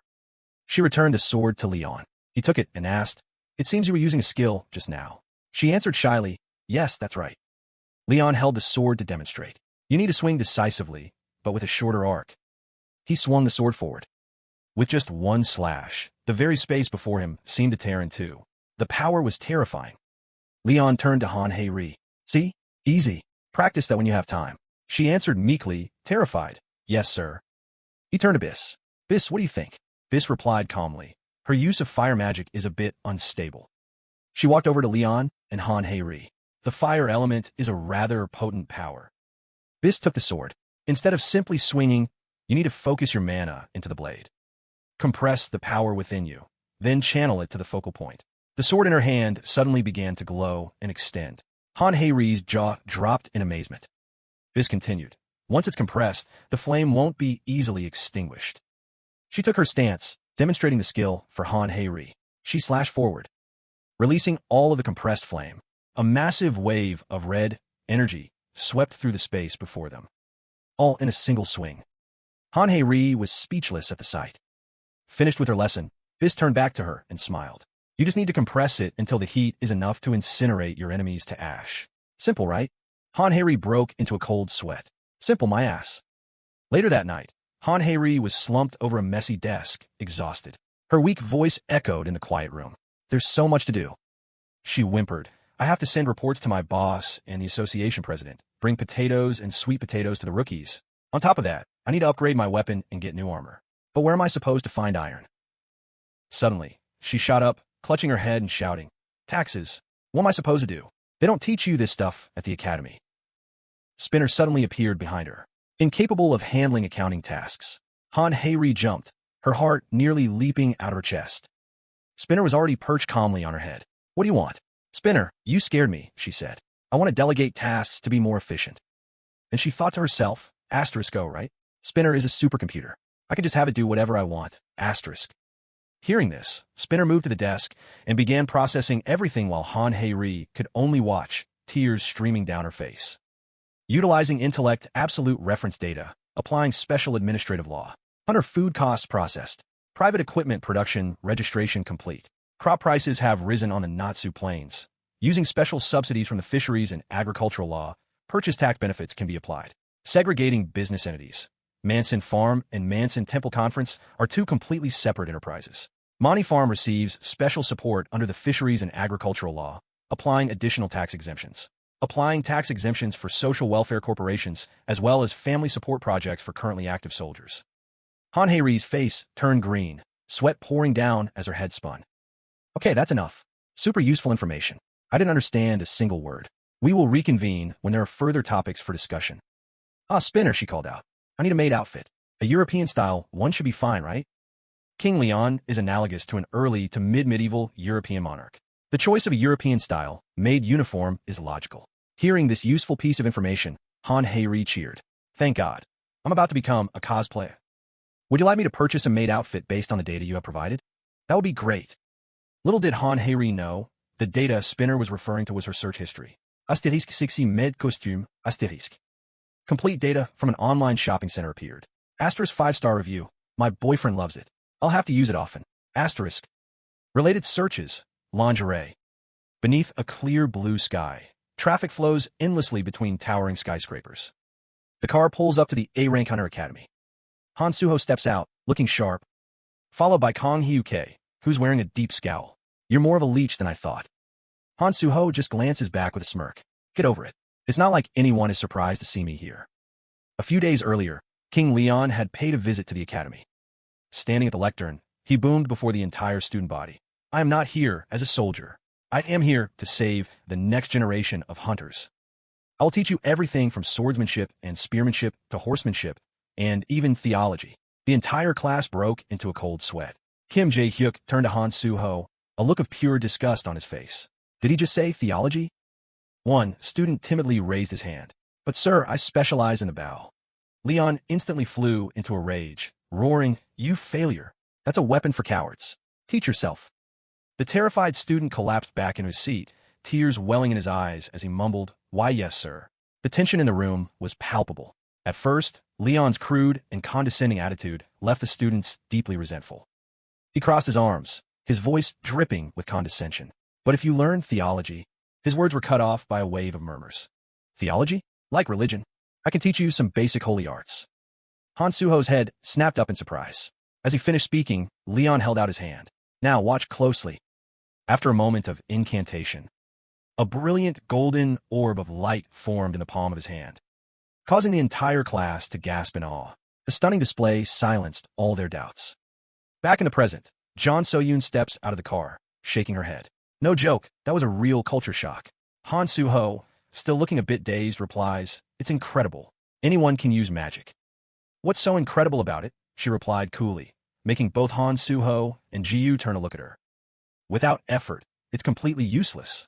She returned the sword to Leon. He took it and asked, "It seems you were using a skill just now." She answered shyly, "Yes, that's right." Leon held the sword to demonstrate. "You need to swing decisively, but with a shorter arc." He swung the sword forward. With just one slash, the very space before him seemed to tear in two. The power was terrifying. Leon turned to Han Heiri. "See? Easy. Practice that when you have time." She answered meekly, terrified, "Yes, sir." He turned to Bis. "Bis, what do you think?" Bis replied calmly, "Her use of fire magic is a bit unstable." She walked over to Leon and Han Heiri. "The fire element is a rather potent power." Bis took the sword. "Instead of simply swinging, you need to focus your mana into the blade. Compress the power within you, then channel it to the focal point." The sword in her hand suddenly began to glow and extend. Han Heiri's jaw dropped in amazement. Bis continued, "Once it's compressed, the flame won't be easily extinguished." She took her stance, demonstrating the skill for Han Heiri. She slashed forward, releasing all of the compressed flame. A massive wave of red energy swept through the space before them, all in a single swing. Han Heiri was speechless at the sight. Finished with her lesson, Bis turned back to her and smiled. "You just need to compress it until the heat is enough to incinerate your enemies to ash. Simple, right?" Han Heiri broke into a cold sweat. "Simple, my ass." Later that night, Han Heiri was slumped over a messy desk, exhausted. Her weak voice echoed in the quiet room. "There's so much to do." She whimpered, "I have to send reports to my boss and the association president, bring potatoes and sweet potatoes to the rookies. On top of that, I need to upgrade my weapon and get new armor. But where am I supposed to find iron?" Suddenly, she shot up, clutching her head and shouting, "Taxes! What am I supposed to do? They don't teach you this stuff at the academy." Spinner suddenly appeared behind her. Incapable of handling accounting tasks, Han Heiri jumped, her heart nearly leaping out of her chest. Spinner was already perched calmly on her head. "What do you want?" "Spinner, you scared me," she said. "I want to delegate tasks to be more efficient." And she thought to herself, O, right? Spinner is a supercomputer. I can just have it do whatever I want, asterisk. Hearing this, Spinner moved to the desk and began processing everything while Han Heiri could only watch, tears streaming down her face. Utilizing intellect absolute reference data, applying special administrative law. Hunter food costs processed. Private equipment production registration complete. Crop prices have risen on the Natsu Plains. Using special subsidies from the fisheries and agricultural law, purchase tax benefits can be applied. Segregating business entities. Manson Farm and Manson Temple Conference are two completely separate enterprises. Monty Farm receives special support under the fisheries and agricultural law, applying additional tax exemptions. Applying tax exemptions for social welfare corporations, as well as family support projects for currently active soldiers. Han Heiri's face turned green, sweat pouring down as her head spun. "Okay, that's enough. Super useful information. I didn't understand a single word. We will reconvene when there are further topics for discussion." "Ah, Spinner," she called out. "I need a maid outfit. A European-style one should be fine, right?" King Leon is analogous to an early to mid-medieval European monarch. The choice of a European-style, maid uniform is logical. Hearing this useful piece of information, Han Heiri cheered. "Thank God. I'm about to become a cosplayer. Would you like me to purchase a maid outfit based on the data you have provided?" "That would be great." Little did Han Heiri know, the data Spinner was referring to was her search history. Asterisk 60 med costume, asterisk. Complete data from an online shopping center appeared. Asterisk 5-star review. "My boyfriend loves it. I'll have to use it often." Asterisk. Related searches. Lingerie. Beneath a clear blue sky, traffic flows endlessly between towering skyscrapers. The car pulls up to the A-Rank Hunter Academy. Han Suho steps out, looking sharp, followed by Kong Hyuke, who's wearing a deep scowl. "You're more of a leech than I thought." Han Suho just glances back with a smirk. "Get over it. It's not like anyone is surprised to see me here." A few days earlier, King Leon had paid a visit to the academy. Standing at the lectern, he boomed before the entire student body. "I am not here as a soldier. I am here to save the next generation of hunters. I will teach you everything from swordsmanship and spearmanship to horsemanship, and even theology." The entire class broke into a cold sweat. Kim Jae-hyuk turned to Han Suho, a look of pure disgust on his face. "Did he just say theology?" One student timidly raised his hand. "But sir, I specialize in the bow." Leon instantly flew into a rage, roaring, "You failure! That's a weapon for cowards. Teach yourself. The terrified student collapsed back in his seat, tears welling in his eyes as he mumbled, "Why, yes, sir." The tension in the room was palpable. At first, Leon's crude and condescending attitude left the students deeply resentful. He crossed his arms, his voice dripping with condescension. "But if you learn theology..." His words were cut off by a wave of murmurs. "Theology? Like religion? I can teach you some basic holy arts." Han Suho's head snapped up in surprise. As he finished speaking, Leon held out his hand. "Now watch closely." After a moment of incantation, a brilliant golden orb of light formed in the palm of his hand, causing the entire class to gasp in awe. The stunning display silenced all their doubts. Back in the present, John So-yoon steps out of the car, shaking her head. "No joke, that was a real culture shock." Han Suho, still looking a bit dazed, replies, "It's incredible. Anyone can use magic." "What's so incredible about it?" she replied coolly, making both Han Suho and Ji-yu turn to look at her. "Without effort, it's completely useless."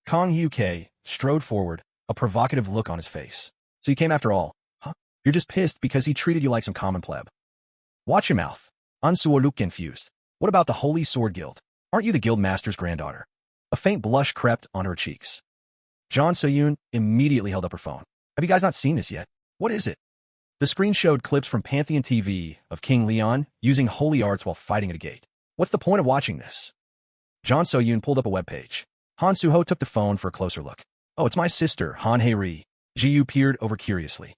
Kang Hyuk strode forward, a provocative look on his face. "So you came after all, huh? You're just pissed because he treated you like some common pleb." "Watch your mouth." Han Suho looked confused. "What about the Holy Sword Guild? Aren't you the guild master's granddaughter?" A faint blush crept onto her cheeks. John So-yoon immediately held up her phone. "Have you guys not seen this yet? What is it?" The screen showed clips from Pantheon TV of King Leon using holy arts while fighting at a gate. "What's the point of watching this?" John So-yoon pulled up a webpage. Han Suho took the phone for a closer look. "Oh, it's my sister, Han Hae-ri." Ji-yu peered over curiously.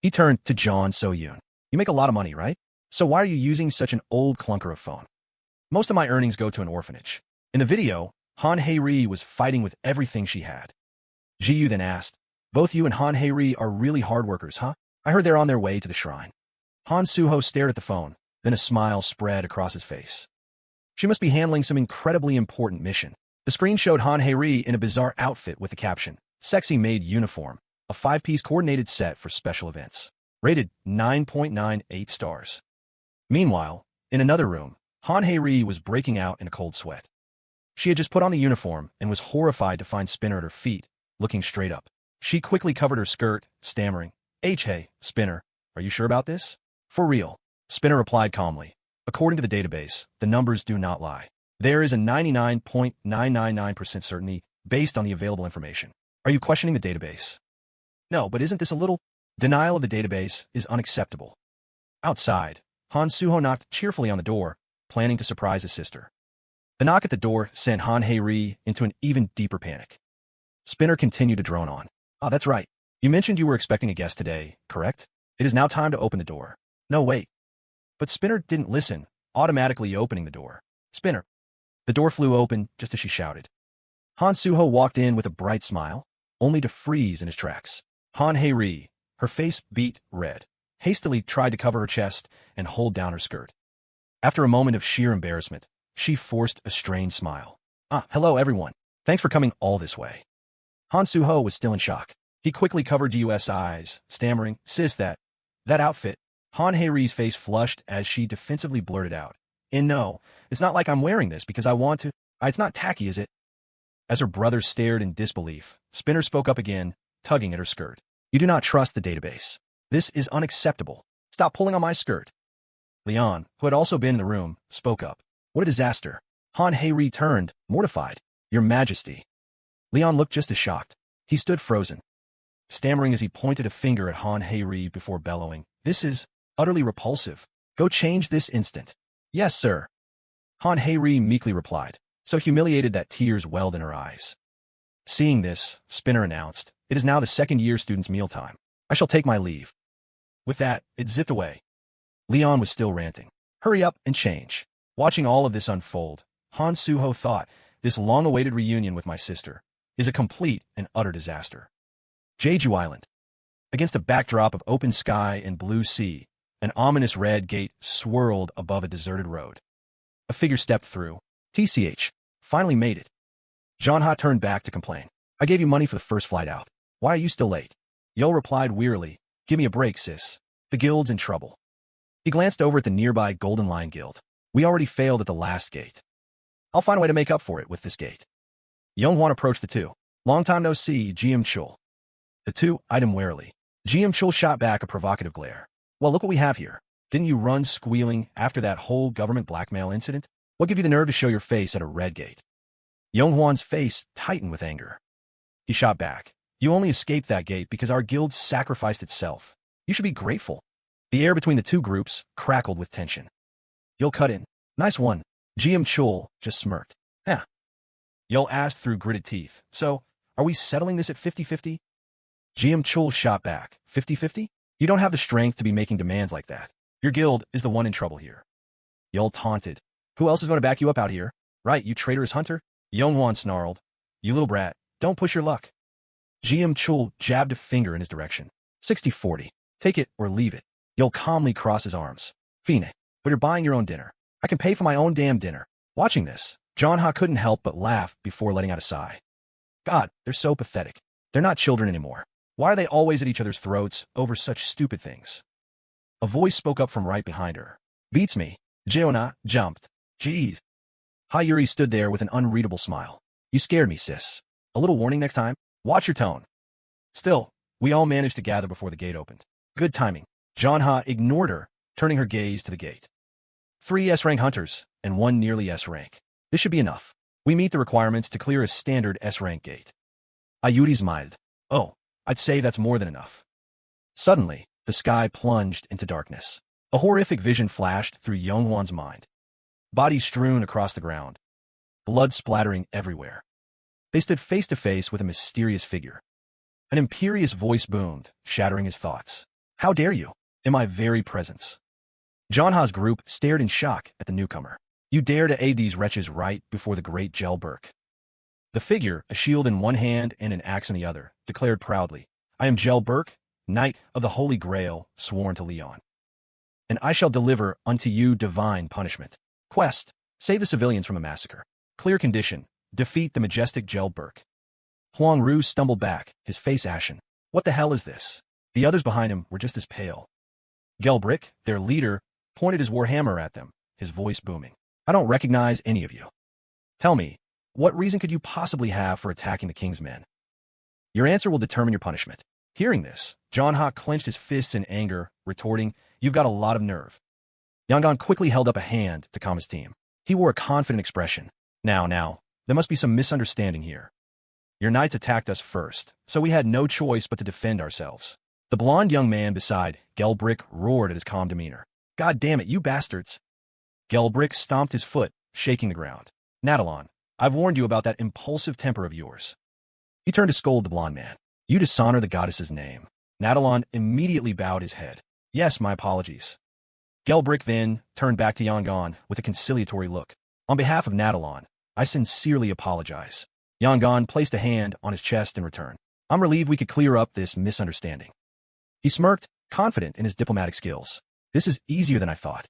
He turned to John So-yoon. "You make a lot of money, right? So why are you using such an old clunker of phone?" "Most of my earnings go to an orphanage." In the video, Han Hae-ri was fighting with everything she had. Ji-yu then asked, "Both you and Han Hae-ri are really hard workers, huh? I heard they're on their way to the shrine." Han Suho stared at the phone, then a smile spread across his face. She must be handling some incredibly important mission. The screen showed Han Hae-ri in a bizarre outfit with the caption, "Sexy Maid Uniform," a 5-piece coordinated set for special events. Rated 9.98 stars. Meanwhile, in another room, Han Hae-ri was breaking out in a cold sweat. She had just put on the uniform and was horrified to find Spinner at her feet, looking straight up. She quickly covered her skirt, stammering, "Hey, Spinner, are you sure about this?" "For real," Spinner replied calmly. "According to the database, the numbers do not lie. There is a 99.999% certainty based on the available information." "Are you questioning the database?" "No, but isn't this a little..." "Denial of the database is unacceptable." Outside, Han Suho knocked cheerfully on the door, planning to surprise his sister. The knock at the door sent Han Hae-ri into an even deeper panic. Spinner continued to drone on. "Ah, that's right. You mentioned you were expecting a guest today, correct? It is now time to open the door." "No, wait." But Spinner didn't listen, automatically opening the door. "Spinner." The door flew open just as she shouted. Han Suho walked in with a bright smile, only to freeze in his tracks. Han Hae-ri, her face beet red, hastily tried to cover her chest and hold down her skirt. After a moment of sheer embarrassment, she forced a strained smile. "Ah, hello everyone. Thanks for coming all this way." Han Suho was still in shock. He quickly covered Yu's eyes, stammering, "Sis, that outfit." Han Hae-ri's face flushed as she defensively blurted out, "And no, it's not like I'm wearing this because I want to. It's not tacky, is it?" As her brother stared in disbelief, Spinner spoke up again, tugging at her skirt. "You do not trust the database. This is unacceptable. Stop pulling on my skirt." Leon, who had also been in the room, spoke up. "What a disaster." Han Hae-ri turned, mortified. "Your Majesty." Leon looked just as shocked. He stood frozen, stammering as he pointed a finger at Han Hae-ri before bellowing, "This is utterly repulsive. Go change this instant." "Yes, sir." Han Hae-ri meekly replied, so humiliated that tears welled in her eyes. Seeing this, Spinner announced, "It is now the second-year students' mealtime. I shall take my leave." With that, it zipped away. Leon was still ranting. "Hurry up and change." Watching all of this unfold, Han Suho thought, this long-awaited reunion with my sister is a complete and utter disaster. Jeju Island. Against a backdrop of open sky and blue sea, an ominous red gate swirled above a deserted road. A figure stepped through. "TCH, finally made it." Jeonha turned back to complain. "I gave you money for the first flight out. Why are you still late?" Yo replied wearily, "Give me a break, sis. The guild's in trouble." He glanced over at the nearby Golden Lion Guild. "We already failed at the last gate. I'll find a way to make up for it with this gate." Yonghwan approached the two. "Long time no see, GM Chul." The two eyed him warily. GM Chul shot back a provocative glare. "Well, look what we have here." Didn't you run squealing after that whole government blackmail incident? What gave you the nerve to show your face at a red gate? Yonghwan's face tightened with anger. He shot back. You only escaped that gate because our guild sacrificed itself. You should be grateful. The air between the two groups crackled with tension. You'll cut in. Nice one. GM Chul just smirked. Yeah. Yul asked through gritted teeth. So, are we settling this at 50-50? GM Chul shot back. 50-50? You don't have the strength to be making demands like that. Your guild is the one in trouble here. Yul taunted. Who else is going to back you up out here? Right, you traitorous hunter? Yonghwan snarled. You little brat, don't push your luck. GM Chul jabbed a finger in his direction. 60-40. Take it or leave it. Yul calmly crossed his arms. Fine, but you're buying your own dinner. I can pay for my own damn dinner. Watching this, Janha couldn't help but laugh before letting out a sigh. God, they're so pathetic. They're not children anymore. Why are they always at each other's throats over such stupid things? A voice spoke up from right behind her. Beats me. Jeona jumped. Jeez. Hayuri stood there with an unreadable smile. You scared me, sis. A little warning next time? Watch your tone. Still, we all managed to gather before the gate opened. Good timing. Janha ignored her, turning her gaze to the gate. 3 S-rank hunters, and 1 nearly S-rank. This should be enough. We meet the requirements to clear a standard S-rank gate. Ayuri smiled. Oh, I'd say that's more than enough. Suddenly, the sky plunged into darkness. A horrific vision flashed through Yonghwan's mind. Bodies strewn across the ground. Blood splattering everywhere. They stood face to face with a mysterious figure. An imperious voice boomed, shattering his thoughts. How dare you, in my very presence? Janha's group stared in shock at the newcomer. You dare to aid these wretches right before the great Gelberk. The figure, a shield in one hand and an axe in the other, declared proudly, I am Gelberk, Knight of the Holy Grail, sworn to Leon. And I shall deliver unto you divine punishment. Quest, save the civilians from a massacre. Clear condition, defeat the majestic Gelberk. Huang Ru stumbled back, his face ashen. What the hell is this? The others behind him were just as pale. Gelbrick, their leader, pointed his warhammer at them, his voice booming. I don't recognize any of you. Tell me, what reason could you possibly have for attacking the king's men? Your answer will determine your punishment. Hearing this, Janha clenched his fists in anger, retorting, You've got a lot of nerve. Yangon quickly held up a hand to calm his team. He wore a confident expression. Now, there must be some misunderstanding here. Your knights attacked us first, so we had no choice but to defend ourselves. The blond young man beside Gelbrick roared at his calm demeanor. God damn it, you bastards! Gelbrick stomped his foot, shaking the ground. Nadalon, I've warned you about that impulsive temper of yours. He turned to scold the blond man. You dishonor the goddess's name. Nadalon immediately bowed his head. Yes, my apologies. Gelbrick then turned back to Yangon with a conciliatory look. On behalf of Nadalon, I sincerely apologize. Yangon placed a hand on his chest in return. I'm relieved we could clear up this misunderstanding. He smirked, confident in his diplomatic skills. This is easier than I thought.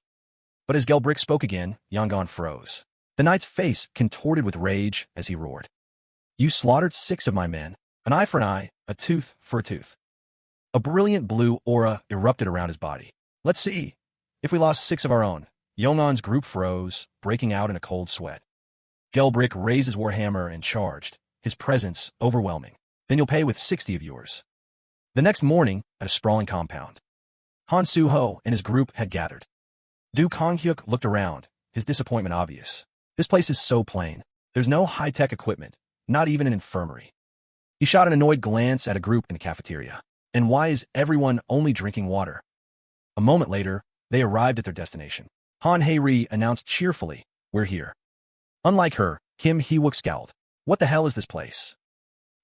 But as Gelbrick spoke again, Yangon froze. The knight's face contorted with rage as he roared. You slaughtered 6 of my men, an eye for an eye, a tooth for a tooth. A brilliant blue aura erupted around his body. Let's see. If we lost 6 of our own, Yongon's group froze, breaking out in a cold sweat. Gelbrick raised his warhammer and charged, his presence overwhelming. Then you'll pay with 60 of yours. The next morning, at a sprawling compound, Han Su-ho and his group had gathered. Du Konghyuk looked around, his disappointment obvious. This place is so plain. There's no high-tech equipment, not even an infirmary. He shot an annoyed glance at a group in the cafeteria. And why is everyone only drinking water? A moment later, they arrived at their destination. Han Hei-ri announced cheerfully, We're here. Unlike her, Kim Hee-wook scowled. What the hell is this place?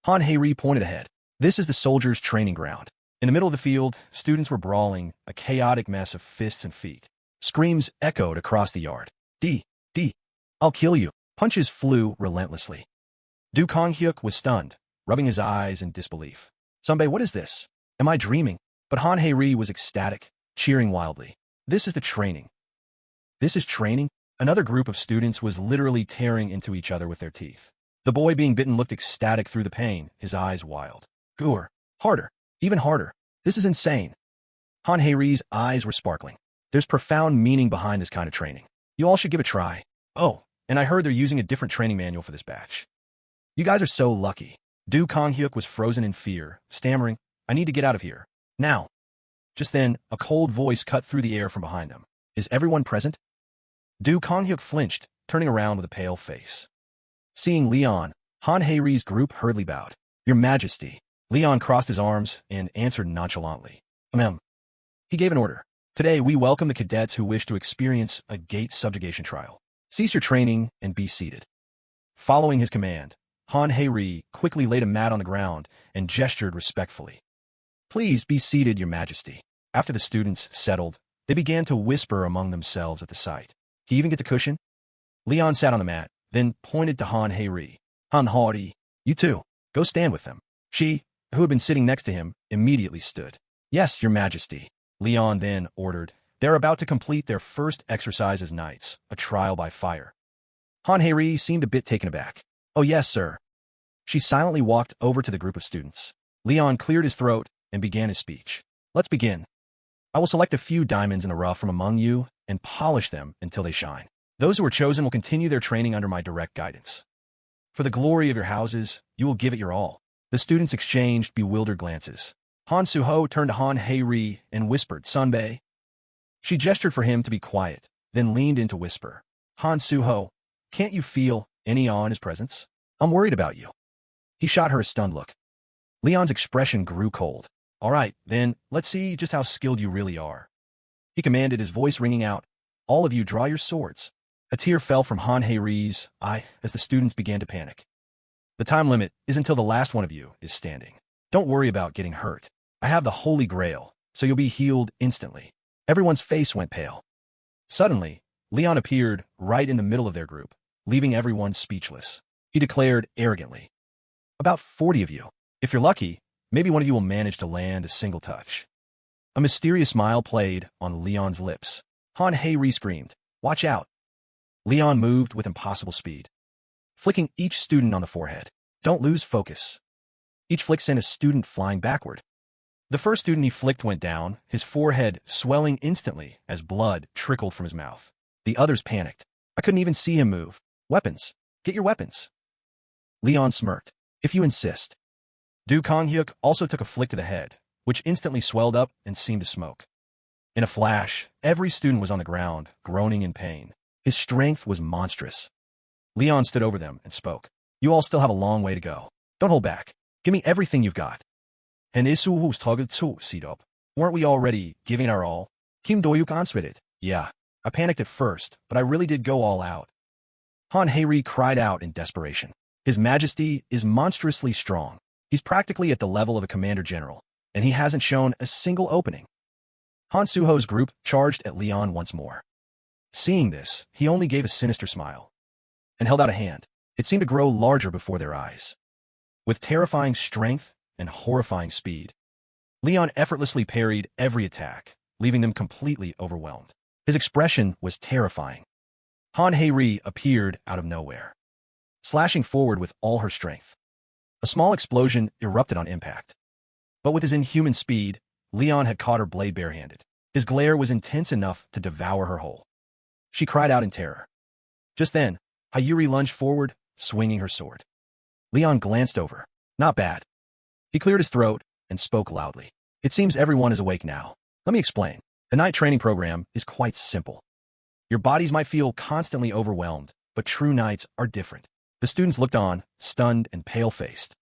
Han Hei-ri pointed ahead. This is the soldiers' training ground. In the middle of the field, students were brawling, a chaotic mess of fists and feet. Screams echoed across the yard. D, I'll kill you. Punches flew relentlessly. Du Konghyuk was stunned, rubbing his eyes in disbelief. Sunbae, what is this? Am I dreaming? But Han Hei-ri was ecstatic, cheering wildly. This is the training. This is training? Another group of students was literally tearing into each other with their teeth. The boy being bitten looked ecstatic through the pain, his eyes wild. Goor. Harder. Even harder. This is insane. Han Hei-ri's eyes were sparkling. There's profound meaning behind this kind of training. You all should give it a try. Oh, and I heard they're using a different training manual for this batch. You guys are so lucky. Du Konghyuk was frozen in fear, stammering, I need to get out of here. Now. Just then, a cold voice cut through the air from behind them. Is everyone present? Du Konghyuk flinched, turning around with a pale face. Seeing Leon, Han Heiri's group hurriedly bowed. Your Majesty. Leon crossed his arms and answered nonchalantly. He gave an order. Today we welcome the cadets who wish to experience a gate subjugation trial. Cease your training and be seated. Following his command, Han Heiri quickly laid a mat on the ground and gestured respectfully. Please be seated, Your Majesty. After the students settled, they began to whisper among themselves at the sight. He even get the cushion? Leon sat on the mat, then pointed to Han Heiri. Han Heiri, you too. Go stand with them. She, who had been sitting next to him, immediately stood. Yes, Your Majesty. Leon then ordered. They're about to complete their first exercise as knights, a trial by fire. Han Heiri seemed a bit taken aback. Oh yes, sir. She silently walked over to the group of students. Leon cleared his throat and began his speech. Let's begin. I will select a few diamonds in the rough from among you and polish them until they shine. Those who are chosen will continue their training under my direct guidance. For the glory of your houses, you will give it your all. The students exchanged bewildered glances. Han Suho turned to Han Heiri and whispered, Sunbae. She gestured for him to be quiet, then leaned in to whisper. Han Suho, can't you feel any awe in his presence? I'm worried about you. He shot her a stunned look. Leon's expression grew cold. All right, then, let's see just how skilled you really are. He commanded, his voice ringing out. All of you draw your swords. A tear fell from Han Heiri's eye as the students began to panic. The time limit is until the last one of you is standing. Don't worry about getting hurt. I have the Holy Grail, so you'll be healed instantly. Everyone's face went pale. Suddenly, Leon appeared right in the middle of their group, leaving everyone speechless. He declared arrogantly, About 40 of you. If you're lucky, maybe one of you will manage to land a single touch. A mysterious smile played on Leon's lips. Han Heiri screamed, Watch out. Leon moved with impossible speed, flicking each student on the forehead. Don't lose focus. Each flick sent a student flying backward. The first student he flicked went down, his forehead swelling instantly as blood trickled from his mouth. The others panicked. I couldn't even see him move. Weapons. Get your weapons. Leon smirked. If you insist. Du Konghyuk also took a flick to the head, which instantly swelled up and seemed to smoke. In a flash, every student was on the ground, groaning in pain. His strength was monstrous. Leon stood over them and spoke. You all still have a long way to go. Don't hold back. Give me everything you've got. Weren't we already giving our all? Kim Doyuk answered it. Yeah. I panicked at first, but I really did go all out. Han Heiri cried out in desperation. His Majesty is monstrously strong. He's practically at the level of a commander general, and he hasn't shown a single opening. Han Suho's group charged at Leon once more. Seeing this, he only gave a sinister smile and held out a hand. It seemed to grow larger before their eyes. With terrifying strength and horrifying speed, Leon effortlessly parried every attack, leaving them completely overwhelmed. His expression was terrifying. Han Heiri appeared out of nowhere, slashing forward with all her strength. A small explosion erupted on impact. But with his inhuman speed, Leon had caught her blade barehanded. His glare was intense enough to devour her whole. She cried out in terror. Just then, Hayuri lunged forward, swinging her sword. Leon glanced over. Not bad. He cleared his throat and spoke loudly. It seems everyone is awake now. Let me explain. The night training program is quite simple. Your bodies might feel constantly overwhelmed, but true knights are different. The students looked on, stunned and pale-faced.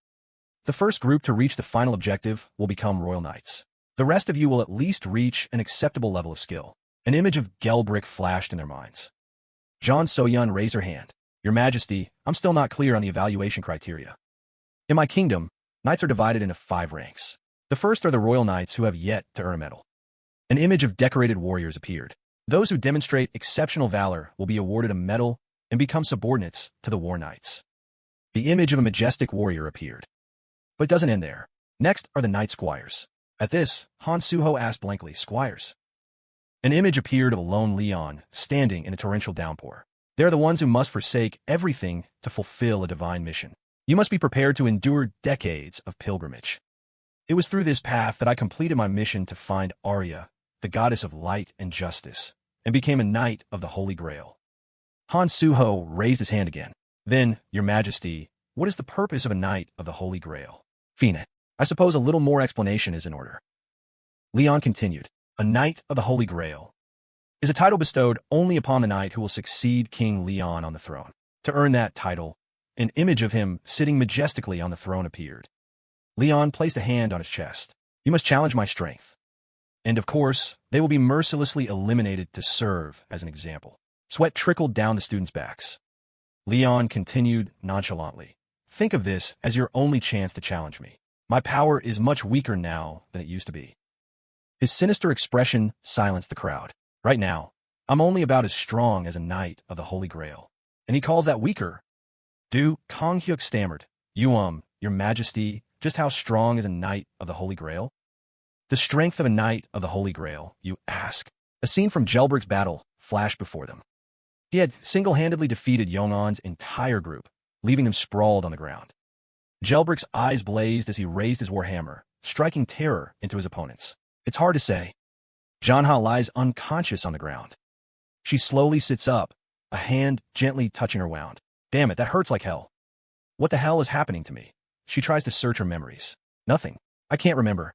The first group to reach the final objective will become royal knights. The rest of you will at least reach an acceptable level of skill. An image of Gelbrick flashed in their minds. Jean Soyun raised her hand. Your Majesty, I'm still not clear on the evaluation criteria. In my kingdom, knights are divided into 5 ranks. The first are the royal knights who have yet to earn a medal. An image of decorated warriors appeared. Those who demonstrate exceptional valor will be awarded a medal and become subordinates to the war knights. The image of a majestic warrior appeared. But it doesn't end there. Next are the knight squires. At this, Han Suho asked blankly, Squires? An image appeared of a lone Leon standing in a torrential downpour. They're the ones who must forsake everything to fulfill a divine mission. You must be prepared to endure decades of pilgrimage. It was through this path that I completed my mission to find Arya, the goddess of light and justice, and became a knight of the Holy Grail. Han Suho raised his hand again. Then, Your Majesty, what is the purpose of a knight of the Holy Grail? Fina, I suppose a little more explanation is in order. Leon continued, a Knight of the Holy Grail is a title bestowed only upon the knight who will succeed King Leon on the throne. To earn that title, an image of him sitting majestically on the throne appeared. Leon placed a hand on his chest. You must challenge my strength. And of course, they will be mercilessly eliminated to serve as an example. Sweat trickled down the students' backs. Leon continued nonchalantly. Think of this as your only chance to challenge me. My power is much weaker now than it used to be. His sinister expression silenced the crowd. Right now, I'm only about as strong as a Knight of the Holy Grail. And he calls that weaker? Kong Hyuk stammered. Your Majesty, just how strong is a Knight of the Holy Grail? The strength of a Knight of the Holy Grail, you ask. A scene from Gelbrick's battle flashed before them. He had single-handedly defeated Yongon's entire group, leaving them sprawled on the ground. Gelbrick's eyes blazed as he raised his warhammer, striking terror into his opponents. It's hard to say. Janha lies unconscious on the ground. She slowly sits up, a hand gently touching her wound. Damn it, that hurts like hell. What the hell is happening to me? She tries to search her memories. Nothing. I can't remember.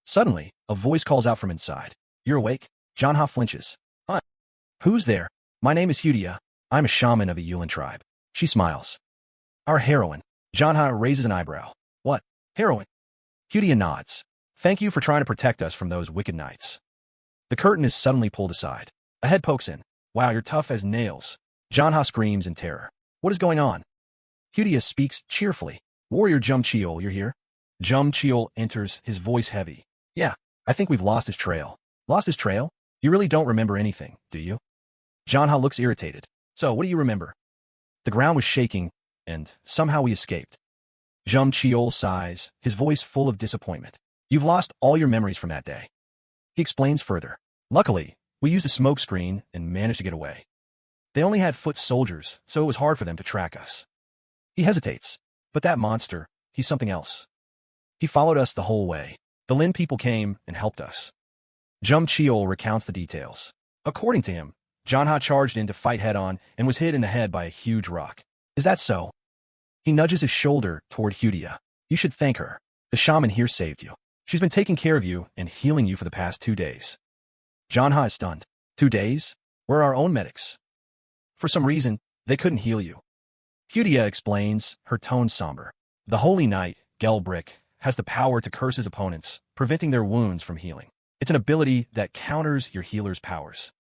Suddenly, a voice calls out from inside. You're awake? Janha flinches. Who's there? My name is Hudia. I'm a shaman of the Yulin tribe. She smiles. Our heroine. Janha raises an eyebrow. What? Heroine? Hudia nods. Thank you for trying to protect us from those wicked knights. The curtain is suddenly pulled aside. A head pokes in. Wow, you're tough as nails. Janha screams in terror. What is going on? Hudia speaks cheerfully. Warrior Jum Cheol, you're here? Jum Cheol enters, his voice heavy. Yeah, I think we've lost his trail. Lost his trail? You really don't remember anything, do you? Janha looks irritated. So, what do you remember? The ground was shaking, and somehow we escaped. Jum Cheol sighs, his voice full of disappointment. You've lost all your memories from that day. He explains further. Luckily, we used a smoke screen and managed to get away. They only had foot soldiers, so it was hard for them to track us. He hesitates. But that monster, he's something else. He followed us the whole way. The Lin people came and helped us. Jum Cheol recounts the details. According to him, Janha charged in to fight head-on and was hit in the head by a huge rock. Is that so? He nudges his shoulder toward Hudia. You should thank her. The shaman here saved you. She's been taking care of you and healing you for the past 2 days. Janha is stunned. 2 days? We're our own medics. For some reason, they couldn't heal you. Hudia explains, her tone somber. The Holy Knight, Gelbrick, has the power to curse his opponents, preventing their wounds from healing. It's an ability that counters your healer's powers.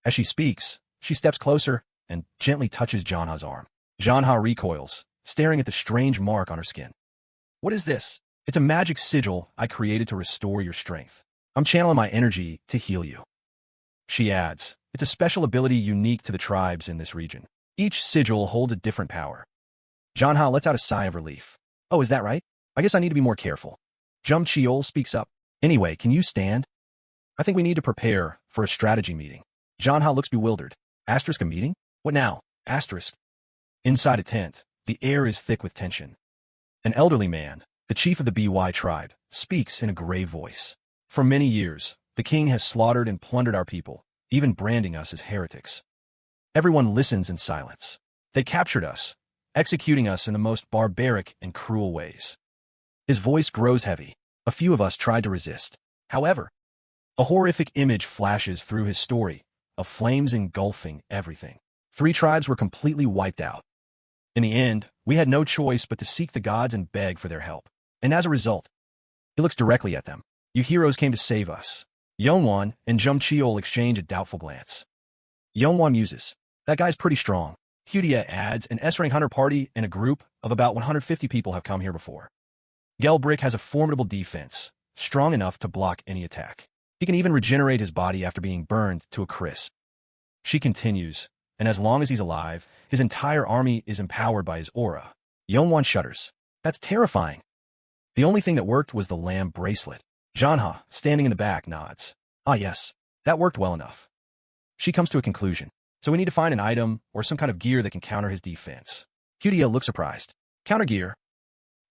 As she speaks, she steps closer and gently touches Janha's arm. Janha recoils, staring at the strange mark on her skin. What is this? It's a magic sigil I created to restore your strength. I'm channeling my energy to heal you. She adds, it's a special ability unique to the tribes in this region. Each sigil holds a different power. Janha lets out a sigh of relief. Oh, is that right? I guess I need to be more careful. Jum Cheol speaks up. Anyway, can you stand? I think we need to prepare for a strategy meeting. Janha looks bewildered. Asterisk a meeting? What now? Asterisk. Inside a tent, the air is thick with tension. An elderly man, the chief of the BY tribe, speaks in a grave voice. For many years, the king has slaughtered and plundered our people, even branding us as heretics. Everyone listens in silence. They captured us, executing us in the most barbaric and cruel ways. His voice grows heavy. A few of us tried to resist. However, a horrific image flashes through his story, of flames engulfing everything. 3 tribes were completely wiped out. In the end, we had no choice but to seek the gods and beg for their help. And as a result, he looks directly at them. You heroes came to save us. Yongwan and Jum Cheol exchange a doubtful glance. Yongwan muses. That guy's pretty strong. Hudia adds, an S-rank hunter party and a group of about 150 people have come here before. Gelbrick has a formidable defense, strong enough to block any attack. He can even regenerate his body after being burned to a crisp. She continues, and as long as he's alive, his entire army is empowered by his aura. Yongwan shudders. That's terrifying. The only thing that worked was the lamb bracelet. Janha, standing in the back, nods. Ah yes, that worked well enough. She comes to a conclusion. So we need to find an item or some kind of gear that can counter his defense. Hudia looks surprised. Counter gear?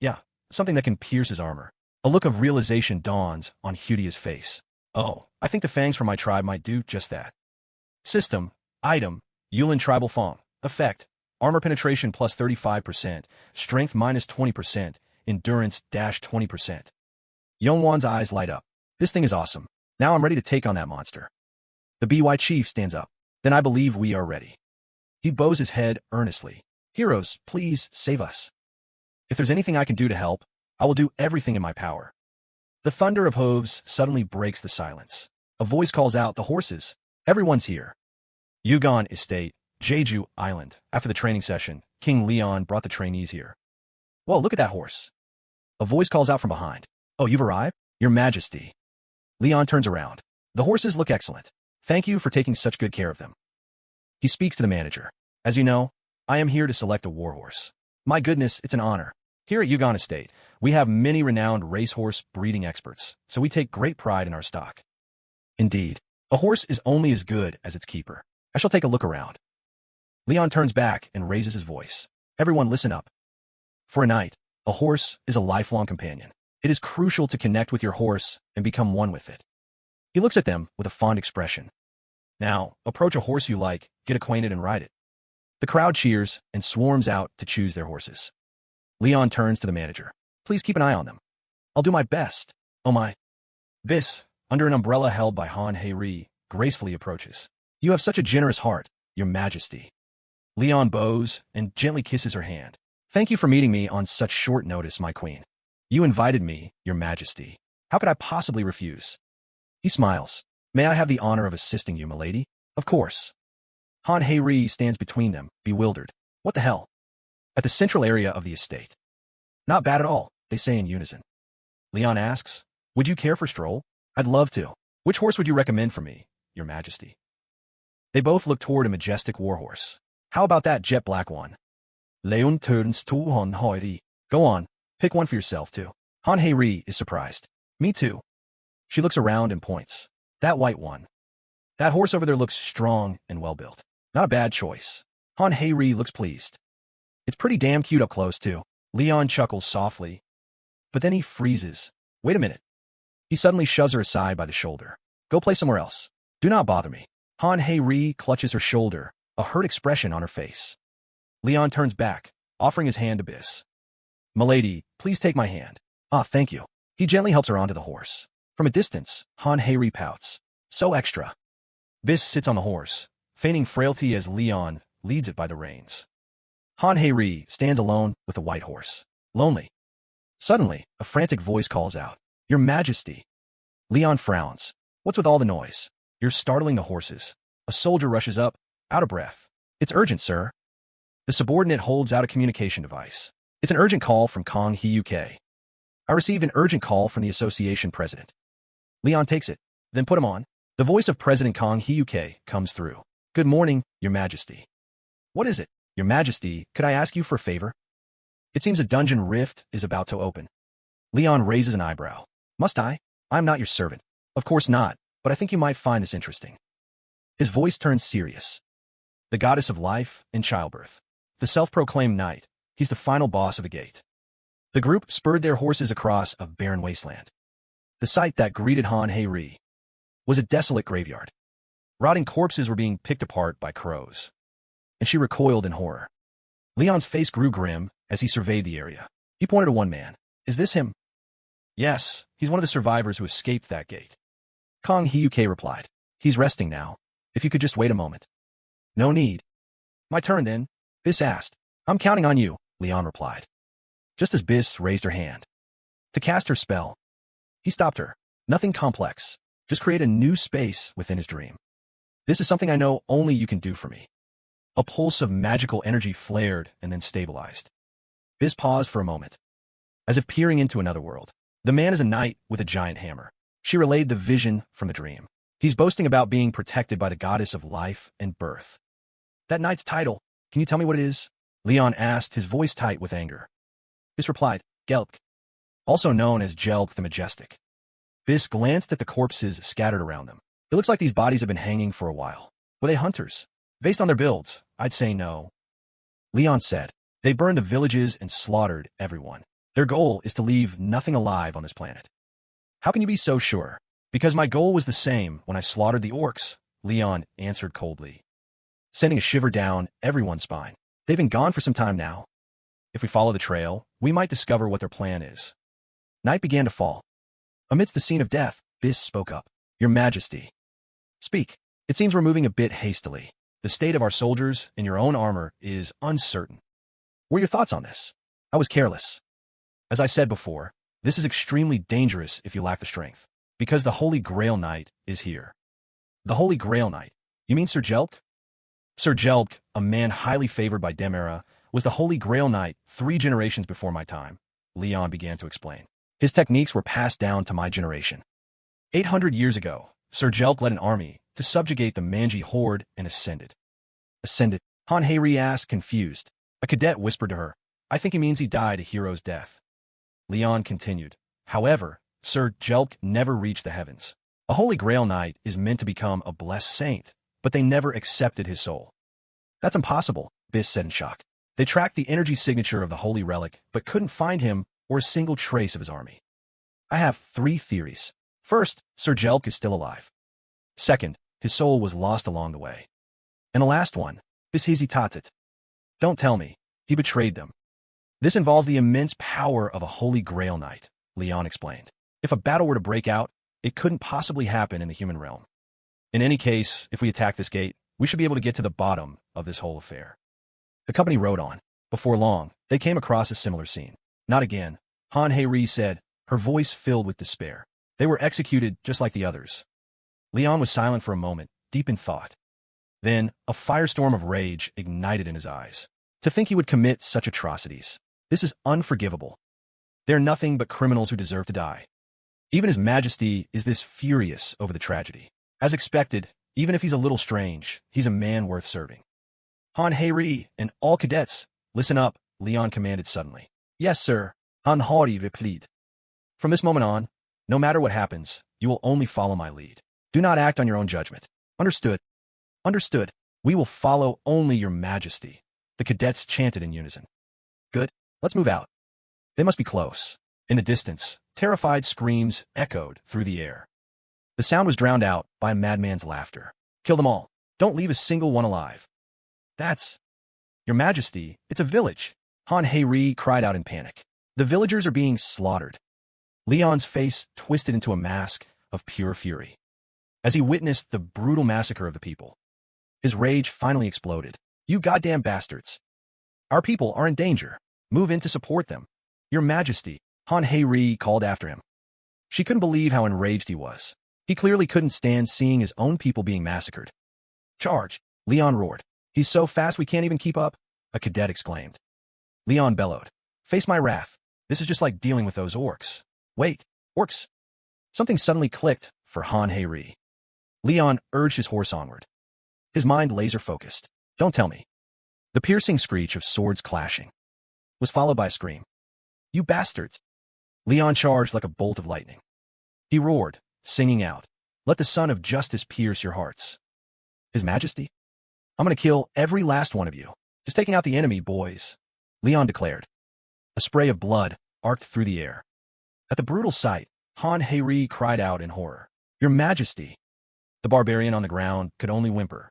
Yeah, something that can pierce his armor. A look of realization dawns on Hudia's face. Oh, I think the fangs from my tribe might do just that. System, item, Yulin Tribal Fong. Effect, armor penetration plus 35%, strength minus 20%, endurance dash 20%. Yongwan's eyes light up. This thing is awesome. Now I'm ready to take on that monster. The BY chief stands up. Then I believe we are ready. He bows his head earnestly. Heroes, please save us. If there's anything I can do to help, I will do everything in my power. The thunder of hooves suddenly breaks the silence. A voice calls out, the horses. Everyone's here. Yugong Estate, Jeju Island. After the training session, King Leon brought the trainees here. Whoa, look at that horse. A voice calls out from behind. Oh, you've arrived? Your Majesty. Leon turns around. The horses look excellent. Thank you for taking such good care of them. He speaks to the manager. As you know, I am here to select a warhorse. My goodness, it's an honor. Here at Yugong Estate, we have many renowned racehorse breeding experts, so we take great pride in our stock. Indeed, a horse is only as good as its keeper. I shall take a look around. Leon turns back and raises his voice. Everyone listen up. For a knight, a horse is a lifelong companion. It is crucial to connect with your horse and become one with it. He looks at them with a fond expression. Now, approach a horse you like, get acquainted and ride it. The crowd cheers and swarms out to choose their horses. Leon turns to the manager. Please keep an eye on them. I'll do my best. Oh my. Bis, under an umbrella held by Han Hei-ri, gracefully approaches. You have such a generous heart, Your Majesty. Leon bows and gently kisses her hand. Thank you for meeting me on such short notice, my queen. You invited me, Your Majesty. How could I possibly refuse? He smiles. May I have the honor of assisting you, milady? Of course. Han Hei-ri stands between them, bewildered. What the hell? At the central area of the estate. Not bad at all, they say in unison. Leon asks, would you care for a stroll? I'd love to. Which horse would you recommend for me, Your Majesty? They both look toward a majestic warhorse. How about that jet black one? Leon turns to Han Hei-ri. Go on, pick one for yourself too. Han Hei-ri is surprised. Me too. She looks around and points. That white one. That horse over there looks strong and well-built. Not a bad choice. Han Hei-ri looks pleased. It's pretty damn cute up close too. Leon chuckles softly. But then he freezes. Wait a minute. He suddenly shoves her aside by the shoulder. Go play somewhere else. Do not bother me. Han Hei-ri clutches her shoulder, a hurt expression on her face. Leon turns back, offering his hand to Bis. Milady, please take my hand. Ah, thank you. He gently helps her onto the horse. From a distance, Han Hei-ri pouts. So extra. Bis sits on the horse, feigning frailty as Leon leads it by the reins. Han Hei-ri stands alone with the white horse. Lonely. Suddenly, a frantic voice calls out. Your Majesty. Leon frowns. What's with all the noise? You're startling the horses. A soldier rushes up, out of breath. It's urgent, sir. The subordinate holds out a communication device. It's an urgent call from Kong Hyuk. I received an urgent call from the association president. Leon takes it, then put him on. The voice of President Kong Hyuk comes through. Good morning, Your Majesty. What is it? Your Majesty, could I ask you for a favor? It seems a dungeon rift is about to open. Leon raises an eyebrow. Must I? I'm not your servant. Of course not, but I think you might find this interesting. His voice turns serious. The goddess of life and childbirth. The self-proclaimed knight. He's the final boss of the gate. The group spurred their horses across a barren wasteland. The sight that greeted Han Hei-ri was a desolate graveyard. Rotting corpses were being picked apart by crows. And she recoiled in horror. Leon's face grew grim as he surveyed the area. He pointed to one man. Is this him? Yes, he's one of the survivors who escaped that gate. Kong Hyuk replied. He's resting now. If you could just wait a moment. No need. My turn then, Bis asked. I'm counting on you, Leon replied. Just as Bis raised her hand to cast her spell, he stopped her. Nothing complex. Just create a new space within his dream. This is something I know only you can do for me. A pulse of magical energy flared and then stabilized. Bis paused for a moment, as if peering into another world. The man is a knight with a giant hammer. She relayed the vision from the dream. He's boasting about being protected by the goddess of life and birth. That knight's title, can you tell me what it is? Leon asked, his voice tight with anger. Bis replied, Gelk, also known as Jelk the Majestic. Bis glanced at the corpses scattered around them. It looks like these bodies have been hanging for a while. Were they hunters? Based on their builds, I'd say no. Leon said, they burned the villages and slaughtered everyone. Their goal is to leave nothing alive on this planet. How can you be so sure? Because my goal was the same when I slaughtered the orcs, Leon answered coldly, sending a shiver down everyone's spine. They've been gone for some time now. If we follow the trail, we might discover what their plan is. Night began to fall. Amidst the scene of death, Bis spoke up. Your Majesty. Speak. It seems we're moving a bit hastily. The state of our soldiers and your own armor is uncertain. What are your thoughts on this? I was careless. As I said before, this is extremely dangerous if you lack the strength, because the Holy Grail Knight is here. The Holy Grail Knight? You mean Sir Jelk? Sir Jelk, a man highly favored by Demera, was the Holy Grail Knight 3 generations before my time, Leon began to explain. His techniques were passed down to my generation. 800 years ago, Sir Jelk led an army to subjugate the Manji horde and ascended. Ascended? Han Heiri asked, confused. A cadet whispered to her, I think he means he died a hero's death. Leon continued, however, Sir Jelk never reached the heavens. A Holy Grail Knight is meant to become a blessed saint, but they never accepted his soul. That's impossible, Bis said in shock. They tracked the energy signature of the Holy Relic, but couldn't find him or a single trace of his army. I have 3 theories. First, Sir Jelk is still alive. Second, his soul was lost along the way. And the last one, Bis hesitated. Don't tell me, he betrayed them. This involves the immense power of a Holy Grail Knight, Leon explained. If a battle were to break out, it couldn't possibly happen in the human realm. In any case, if we attack this gate, we should be able to get to the bottom of this whole affair. The company rode on. Before long, they came across a similar scene. Not again, Han Heiri said, her voice filled with despair. They were executed just like the others. Leon was silent for a moment, deep in thought. Then, a firestorm of rage ignited in his eyes. To think he would commit such atrocities. This is unforgivable. They're nothing but criminals who deserve to die. Even His Majesty is this furious over the tragedy. As expected, even if he's a little strange, he's a man worth serving. Han Heiri and all cadets, listen up, Leon commanded suddenly. Yes, sir, Han Heiri replied. From this moment on, no matter what happens, you will only follow my lead. Do not act on your own judgment. Understood? Understood. We will follow only your Majesty. The cadets chanted in unison. Good. Let's move out. They must be close. In the distance, terrified screams echoed through the air. The sound was drowned out by a madman's laughter. Kill them all. Don't leave a single one alive. That's... Your Majesty, it's a village. Han Heiri cried out in panic. The villagers are being slaughtered. Leon's face twisted into a mask of pure fury. As he witnessed the brutal massacre of the people, his rage finally exploded. You goddamn bastards. Our people are in danger. Move in to support them. Your Majesty, Han Heiri called after him. She couldn't believe how enraged he was. He clearly couldn't stand seeing his own people being massacred. Charge, Leon roared. He's so fast we can't even keep up, a cadet exclaimed. Leon bellowed. Face my wrath. This is just like dealing with those orcs. Wait, orcs? Something suddenly clicked for Han Heiri. Leon urged his horse onward. His mind laser-focused. Don't tell me. The piercing screech of swords clashing was followed by a scream. You bastards! Leon charged like a bolt of lightning. He roared, singing out, let the sun of justice pierce your hearts. His Majesty? I'm going to kill every last one of you. Just taking out the enemy, boys, Leon declared. A spray of blood arced through the air. At the brutal sight, Han Heiri cried out in horror. Your Majesty! The barbarian on the ground could only whimper.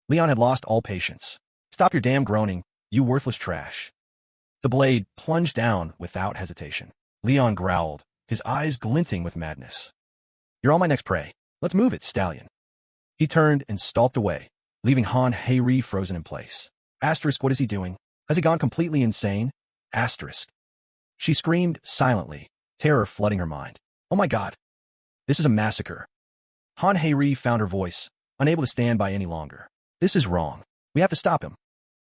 Leon had lost all patience. Stop your damn groaning, you worthless trash. The blade plunged down without hesitation. Leon growled, his eyes glinting with madness. You're all my next prey. Let's move it, stallion. He turned and stalked away, leaving Han Heiri frozen in place. Asterisk, what is he doing? Has he gone completely insane? Asterisk. She screamed silently, terror flooding her mind. Oh my God. This is a massacre. Han Heiri found her voice, unable to stand by any longer. This is wrong. We have to stop him.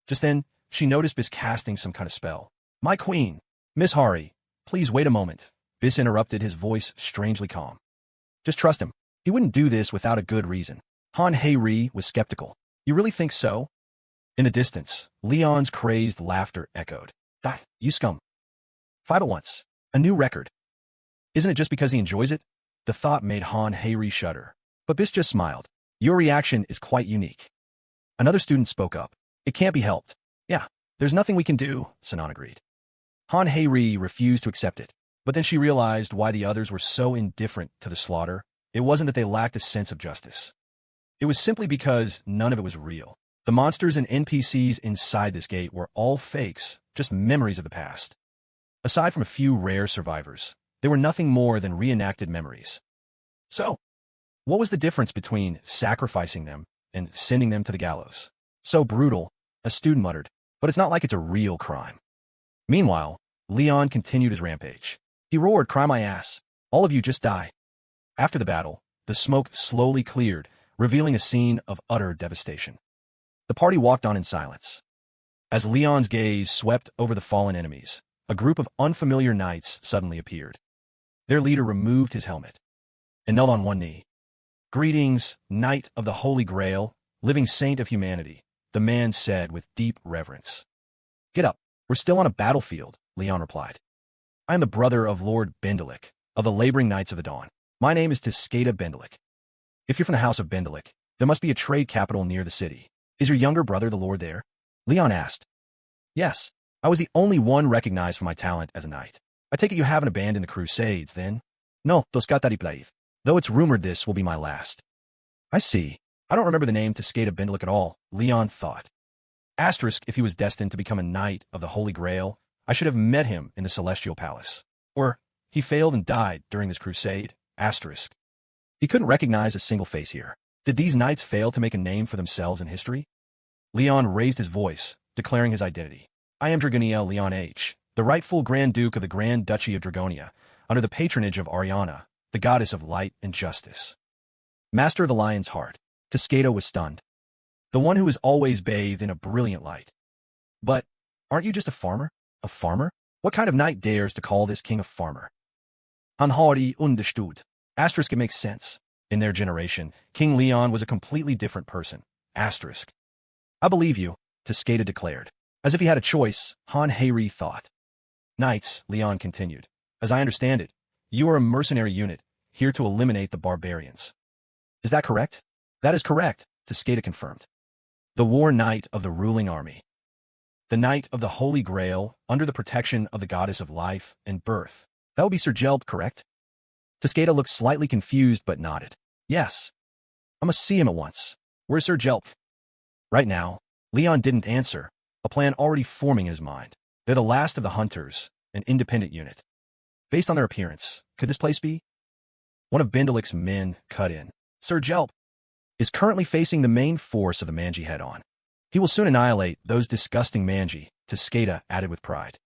Just then, she noticed Bis casting some kind of spell. My queen, Miss Hari, please wait a moment. Bis interrupted, his voice strangely calm. Just trust him. He wouldn't do this without a good reason. Han Heiri was skeptical. You really think so? In the distance, Leon's crazed laughter echoed. Ah, you scum. 5 at once. A new record. Isn't it just because he enjoys it? The thought made Han Heiri shudder. But Bis just smiled. Your reaction is quite unique. Another student spoke up. It can't be helped. Yeah, there's nothing we can do, Sinan agreed. Han Heiri refused to accept it, but then she realized why the others were so indifferent to the slaughter. It wasn't that they lacked a sense of justice. It was simply because none of it was real. The monsters and NPCs inside this gate were all fakes, just memories of the past. Aside from a few rare survivors, they were nothing more than reenacted memories. So, what was the difference between sacrificing them and sending them to the gallows? So brutal, a student muttered, but it's not like it's a real crime. Meanwhile, Leon continued his rampage. He roared, "Cry my ass. All of you just die." After the battle, the smoke slowly cleared, revealing a scene of utter devastation. The party walked on in silence. As Leon's gaze swept over the fallen enemies, a group of unfamiliar knights suddenly appeared. Their leader removed his helmet and knelt on one knee. "Greetings, Knight of the Holy Grail, living saint of humanity," the man said with deep reverence. "Get up. We're still on a battlefield," Leon replied. "I am the brother of Lord Bendelik, of the Laboring Knights of the Dawn. My name is Tiscata Bendelik. If you're from the House of Bendelik, there must be a trade capital near the city. Is your younger brother the lord there?" Leon asked. "Yes. I was the only one recognized for my talent as a knight. I take it you haven't abandoned the Crusades, then?" "No, Toscata Plaith. Though it's rumored this will be my last." "I see. I don't remember the name Tiscata Bendelik at all," Leon thought. Asterisk, if he was destined to become a knight of the Holy Grail, I should have met him in the Celestial Palace. Or, he failed and died during this crusade. Asterisk. He couldn't recognize a single face here. Did these knights fail to make a name for themselves in history? Leon raised his voice, declaring his identity. "I am Dragonia Leon H., the rightful Grand Duke of the Grand Duchy of Dragonia, under the patronage of Ariana, the goddess of light and justice." Master of the Lion's Heart, Tiscata was stunned. The one who was always bathed in a brilliant light. "But, aren't you just a farmer? A farmer? What kind of knight dares to call this king a farmer?" "Anhari understood." Asterisk, it makes sense. In their generation, King Leon was a completely different person. Asterisk. "I believe you," Tiscata declared. As if he had a choice, Han Heiri thought. "Knights," Leon continued. "As I understand it, you are a mercenary unit, here to eliminate the barbarians." "Is that correct?" "That is correct," Tiscata confirmed. "The war knight of the ruling army. The knight of the Holy Grail, under the protection of the goddess of life and birth. That would be Sir Gelb, correct?" Tiscata looked slightly confused but nodded. "Yes. I must see him at once. Where's Sir Gelb?" Right now, Leon didn't answer, a plan already forming in his mind. They're the last of the hunters, an independent unit. Based on their appearance, could this place be? One of Bendelik's men cut in. "Sir Gelb is currently facing the main force of the Manji head-on. He will soon annihilate those disgusting Manji," Tiscata added with pride.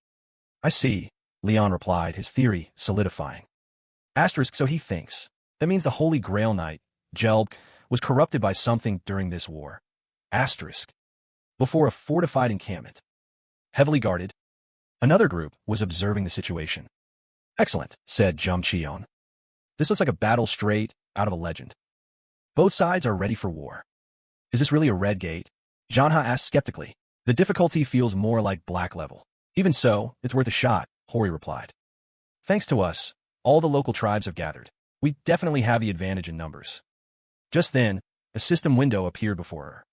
"I see," Leon replied, his theory solidifying. Asterisk, so he thinks. That means the Holy Grail Knight, Gelb, was corrupted by something during this war. Asterisk. Before a fortified encampment. Heavily guarded. Another group was observing the situation. "Excellent," said Jum Cheon. "This looks like a battle straight out of a legend. Both sides are ready for war." "Is this really a red gate?" Janha asked skeptically. "The difficulty feels more like black level." "Even so, it's worth a shot," Hori replied. "Thanks to us, all the local tribes have gathered. We definitely have the advantage in numbers." Just then, a system window appeared before her.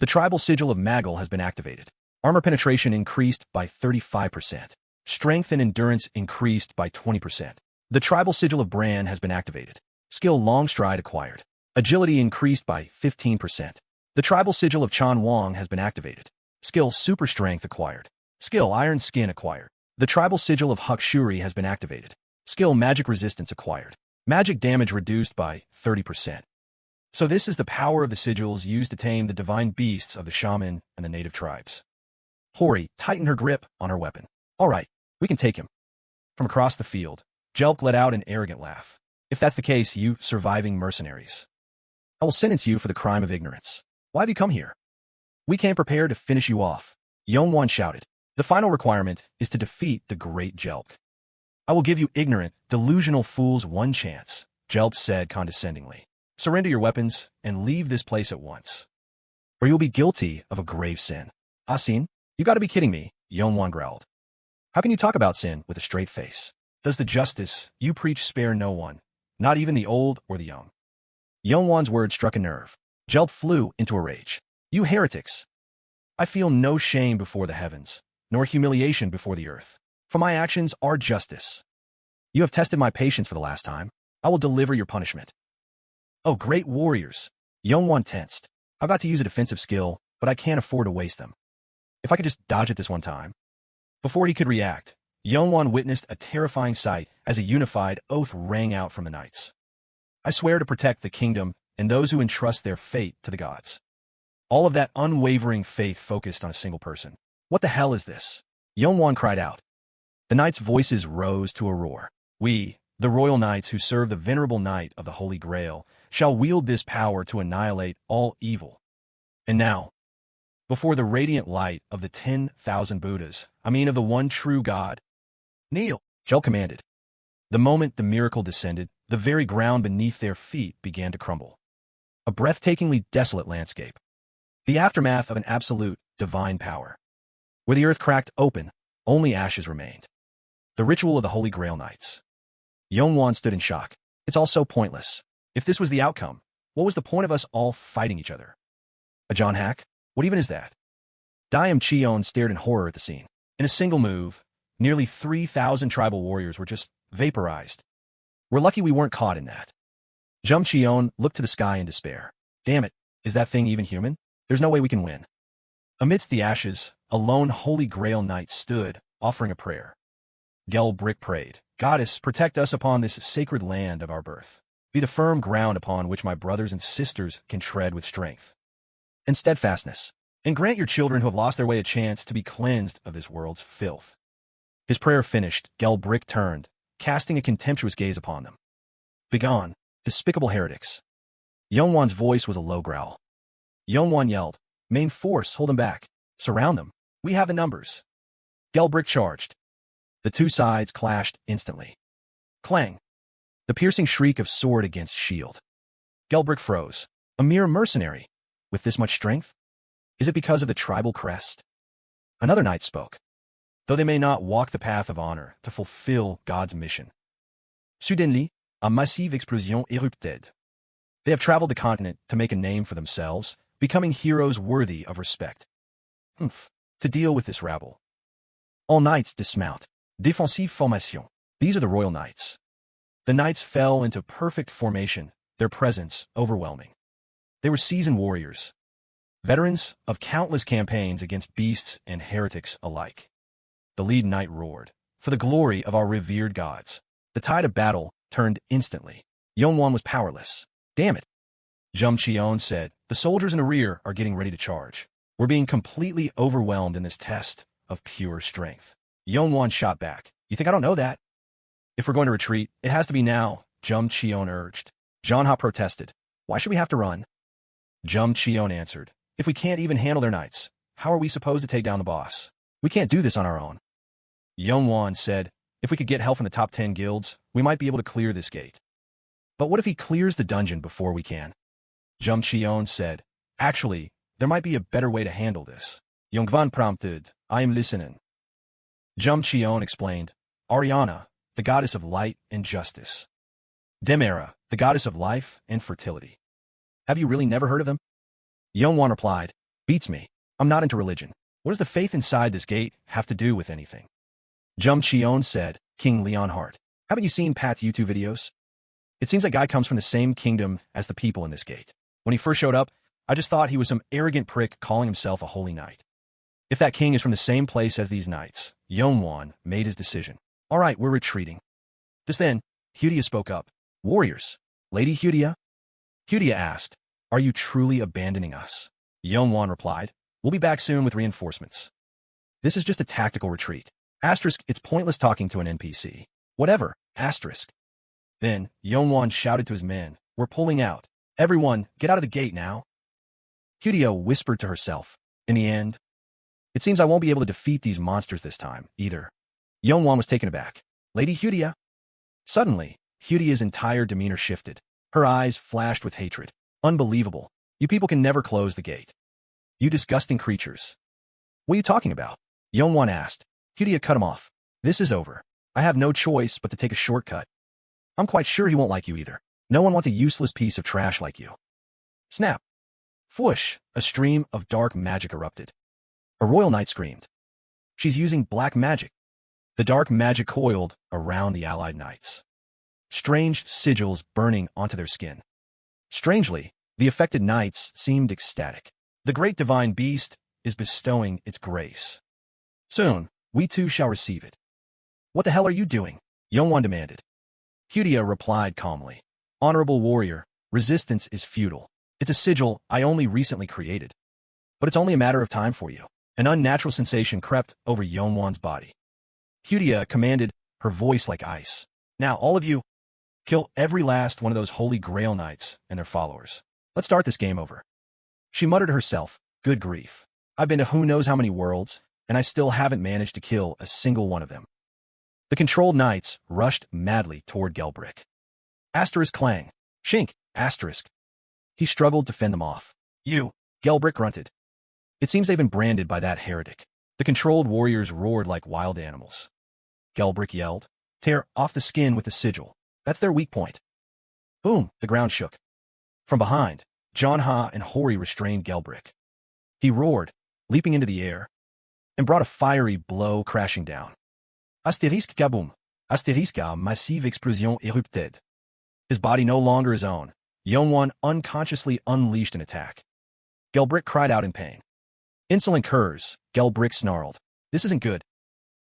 The tribal sigil of Magel has been activated. Armor penetration increased by 35%. Strength and endurance increased by 20%. The tribal sigil of Bran has been activated. Skill Long Stride acquired. Agility increased by 15%. The tribal sigil of Chan Wong has been activated. Skill Super Strength acquired. Skill Iron Skin acquired. The tribal sigil of Huk Shuri has been activated. Skill Magic Resistance acquired. Magic damage reduced by 30%. So this is the power of the sigils used to tame the divine beasts of the shaman and the native tribes. Hori tightened her grip on her weapon. "All right, we can take him." From across the field, Jelk let out an arrogant laugh. "If that's the case, you surviving mercenaries, I will sentence you for the crime of ignorance. Why have you come here?" "We came prepared to finish you off," Yongwan shouted. "The final requirement is to defeat the great Jelk." "I will give you ignorant, delusional fools one chance," Jelp said condescendingly. "Surrender your weapons and leave this place at once, or you'll be guilty of a grave sin." "Asin, you gotta be kidding me," Yongwan growled. "How can you talk about sin with a straight face? Does the justice you preach spare no one, not even the old or the young?" Yongwan's word struck a nerve. Jelp flew into a rage. "You heretics! I feel no shame before the heavens, nor humiliation before the earth. For my actions are justice. You have tested my patience for the last time. I will deliver your punishment." "Oh, great warriors!" Yongwan tensed. "I've got to use a defensive skill, but I can't afford to waste them. If I could just dodge it this one time." Before he could react, Yongwan witnessed a terrifying sight as a unified oath rang out from the knights. I swear to protect the kingdom and those who entrust their fate to the gods. All of that unwavering faith focused on a single person. What the hell is this? Yongwan cried out. The knights' voices rose to a roar. We, the royal knights who serve the venerable knight of the Holy Grail, shall wield this power to annihilate all evil. And now, before the radiant light of the 10,000 Buddhas, of the one true God, kneel, Zhou commanded. The moment the miracle descended, the very ground beneath their feet began to crumble. A breathtakingly desolate landscape. The aftermath of an absolute, divine power. Where the earth cracked open, only ashes remained. The ritual of the Holy Grail Knights. Yongwan stood in shock. It's all so pointless. If this was the outcome, what was the point of us all fighting each other? A John hack? What even is that? Diam Cheon stared in horror at the scene. In a single move, nearly 3,000 tribal warriors were just vaporized. We're lucky we weren't caught in that. Jum Cheon looked to the sky in despair. Damn it, is that thing even human? There's no way we can win. Amidst the ashes, a lone Holy Grail Knight stood, offering a prayer. Gel Brick prayed, Goddess, protect us upon this sacred land of our birth. Be the firm ground upon which my brothers and sisters can tread with strength and steadfastness, and grant your children who have lost their way a chance to be cleansed of this world's filth. His prayer finished, Gel Brick turned, casting a contemptuous gaze upon them. Begone, despicable heretics. Yongwan's voice was a low growl. Yongwan yelled, Main force, hold them back. Surround them. We have the numbers. Gel Brick charged. The two sides clashed instantly. Clang. The piercing shriek of sword against shield. Gel Brick froze. A mere mercenary. With this much strength? Is it because of the tribal crest? Another knight spoke. Though they may not walk the path of honor to fulfill God's mission. Suddenly, a massive explosion érupted. They have traveled the continent to make a name for themselves, becoming heroes worthy of respect. To deal with this rabble. All knights dismount. Défensive formation. These are the royal knights. The knights fell into perfect formation, their presence overwhelming. They were seasoned warriors, veterans of countless campaigns against beasts and heretics alike. The lead knight roared, for the glory of our revered gods. The tide of battle turned instantly. Yongwan was powerless. Damn it. Jum Cheon said, the soldiers in the rear are getting ready to charge. We're being completely overwhelmed in this test of pure strength. Yongwan shot back. You think I don't know that? If we're going to retreat, it has to be now, Jum Cheon urged. Zhanha protested. Why should we have to run? Jum Cheon answered. If we can't even handle their knights, how are we supposed to take down the boss? We can't do this on our own. Yongwan said, if we could get help from the top 10 guilds, we might be able to clear this gate. But what if he clears the dungeon before we can? Jum Cheon said, actually, there might be a better way to handle this. Yongvan prompted, I am listening. Jum Cheon explained, Ariana, the goddess of light and justice. Demera, the goddess of life and fertility. Have you really never heard of them? Yongwan replied, beats me. I'm not into religion. What does the faith inside this gate have to do with anything? Jum Cheon said, King Leonhardt, haven't you seen Pat's YouTube videos? It seems that guy comes from the same kingdom as the people in this gate. When he first showed up, I just thought he was some arrogant prick calling himself a holy knight. If that king is from the same place as these knights, Yongwan made his decision. All right, we're retreating. Just then, Hudia spoke up. Warriors, Lady Hudia? Hudia asked, are you truly abandoning us? Yongwan replied, we'll be back soon with reinforcements. This is just a tactical retreat. Asterisk, it's pointless talking to an NPC. Whatever, asterisk. Then, Yongwan shouted to his men, we're pulling out. Everyone, get out of the gate now. Hudia whispered to herself. In the end, it seems I won't be able to defeat these monsters this time, either. Yongwan was taken aback. Lady Hudia? Suddenly, Hudia's entire demeanor shifted. Her eyes flashed with hatred. Unbelievable. You people can never close the gate. You disgusting creatures. What are you talking about? Yongwan asked. Hudia cut him off. This is over. I have no choice but to take a shortcut. I'm quite sure he won't like you either. No one wants a useless piece of trash like you. Snap. Whoosh, a stream of dark magic erupted. A royal knight screamed. She's using black magic. The dark magic coiled around the allied knights. Strange sigils burning onto their skin. Strangely, the affected knights seemed ecstatic. The great divine beast is bestowing its grace. Soon, we too shall receive it. What the hell are you doing? Yongwan demanded. Hudia replied calmly. Honorable warrior, resistance is futile. It's a sigil I only recently created. But it's only a matter of time for you. An unnatural sensation crept over Yonwan's body. Hudia commanded, her voice like ice. Now, all of you, kill every last one of those Holy Grail Knights and their followers. Let's start this game over. She muttered to herself, good grief. I've been to who knows how many worlds, and I still haven't managed to kill a single one of them. The controlled knights rushed madly toward Gelbrick. Asterisk clang. Shink. Asterisk. He struggled to fend them off. You, Gelbrick grunted. It seems they've been branded by that heretic. The controlled warriors roared like wild animals. Gelbrick yelled. Tear off the skin with the sigil. That's their weak point. Boom, the ground shook. From behind, John Ha and Hori restrained Gelbrick. He roared, leaping into the air, and brought a fiery blow crashing down. Asterisk kaboom. Asteriska massive explosion érupted. His body no longer his own, Yonwan unconsciously unleashed an attack. Gelbrick cried out in pain. Insolent curs, Gelbrick snarled. This isn't good.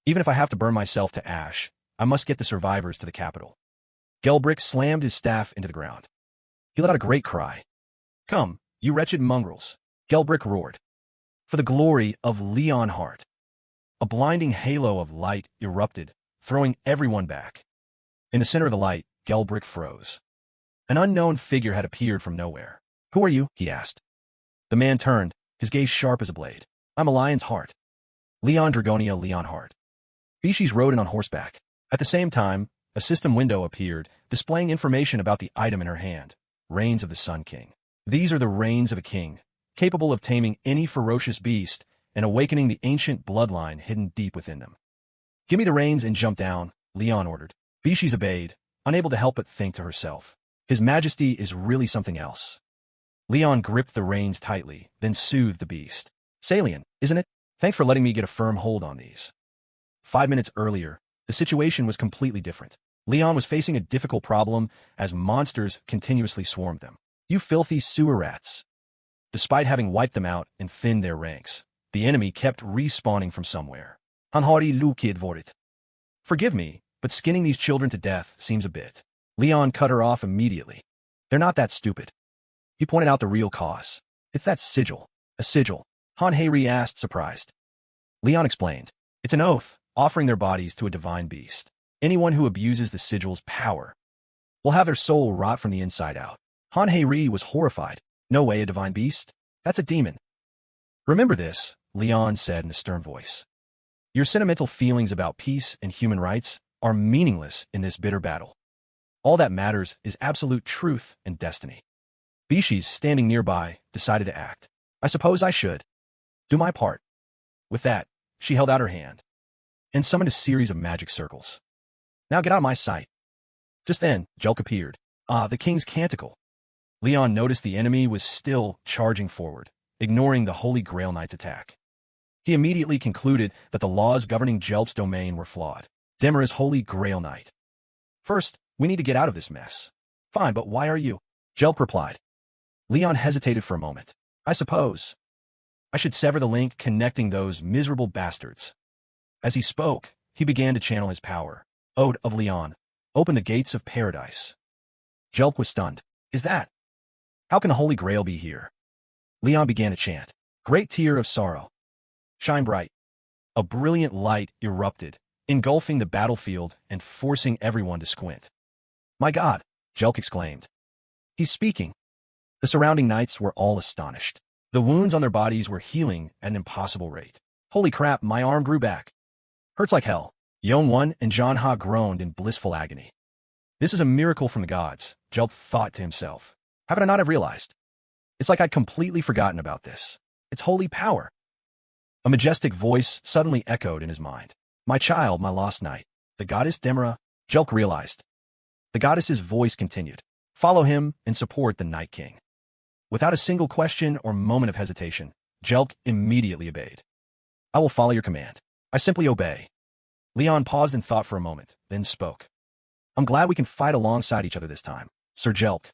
Even if I have to burn myself to ash, I must get the survivors to the capital. Gelbrick slammed his staff into the ground. He let out a great cry. Come, you wretched mongrels, Gelbrick roared. For the glory of Leon Hart. A blinding halo of light erupted, throwing everyone back. In the center of the light, Gelbrick froze. An unknown figure had appeared from nowhere. Who are you? He asked. The man turned, his gaze sharp as a blade. I'm a lion's heart. Leon Dragonia Leon Hart. Species rode in on horseback. At the same time, a system window appeared, displaying information about the item in her hand. Reins of the Sun King. These are the reins of a king, capable of taming any ferocious beast and awakening the ancient bloodline hidden deep within them. Give me the reins and jump down, Leon ordered. Species obeyed, unable to help but think to herself. His Majesty is really something else. Leon gripped the reins tightly, then soothed the beast. Salient, isn't it? Thanks for letting me get a firm hold on these. 5 minutes earlier, the situation was completely different. Leon was facing a difficult problem as monsters continuously swarmed them. You filthy sewer rats. Despite having wiped them out and thinned their ranks, the enemy kept respawning from somewhere. Han har de lukid varit. Forgive me, but skinning these children to death seems a bit. Leon cut her off immediately. They're not that stupid. He pointed out the real cause. It's that sigil. A sigil. Han Hei asked, surprised. Leon explained. It's an oath, offering their bodies to a divine beast. Anyone who abuses the sigil's power will have their soul rot from the inside out. Han Hei was horrified. No way, a divine beast? That's a demon. Remember this, Leon said in a stern voice. Your sentimental feelings about peace and human rights are meaningless in this bitter battle. All that matters is absolute truth and destiny. Species, standing nearby, decided to act. I suppose I should do my part. With that, she held out her hand and summoned a series of magic circles. Now get out of my sight. Just then, Jelk appeared. Ah, the king's canticle. Leon noticed the enemy was still charging forward, ignoring the Holy Grail Knight's attack. He immediately concluded that the laws governing Jelp's domain were flawed. Demara's Holy Grail Knight. First, we need to get out of this mess. Fine, but why are you? Jelp replied. Leon hesitated for a moment. I suppose I should sever the link connecting those miserable bastards. As he spoke, he began to channel his power. Ode of Leon. Open the gates of paradise. Jelp was stunned. Is that? How can the Holy Grail be here? Leon began to chant. Great tear of sorrow. Shine bright. A brilliant light erupted, engulfing the battlefield and forcing everyone to squint. My God, Jelk exclaimed. He's speaking. The surrounding knights were all astonished. The wounds on their bodies were healing at an impossible rate. Holy crap, my arm grew back. Hurts like hell. Yonwan and John Ha groaned in blissful agony. This is a miracle from the gods, Jelp thought to himself. How could I not have realized? It's like I'd completely forgotten about this. It's holy power. A majestic voice suddenly echoed in his mind. My child, my lost knight. The goddess Demara, Jelk realized. The goddess's voice continued. Follow him and support the Night King. Without a single question or moment of hesitation, Jelk immediately obeyed. I will follow your command. I simply obey. Leon paused in thought for a moment, then spoke. I'm glad we can fight alongside each other this time, Sir Jelk.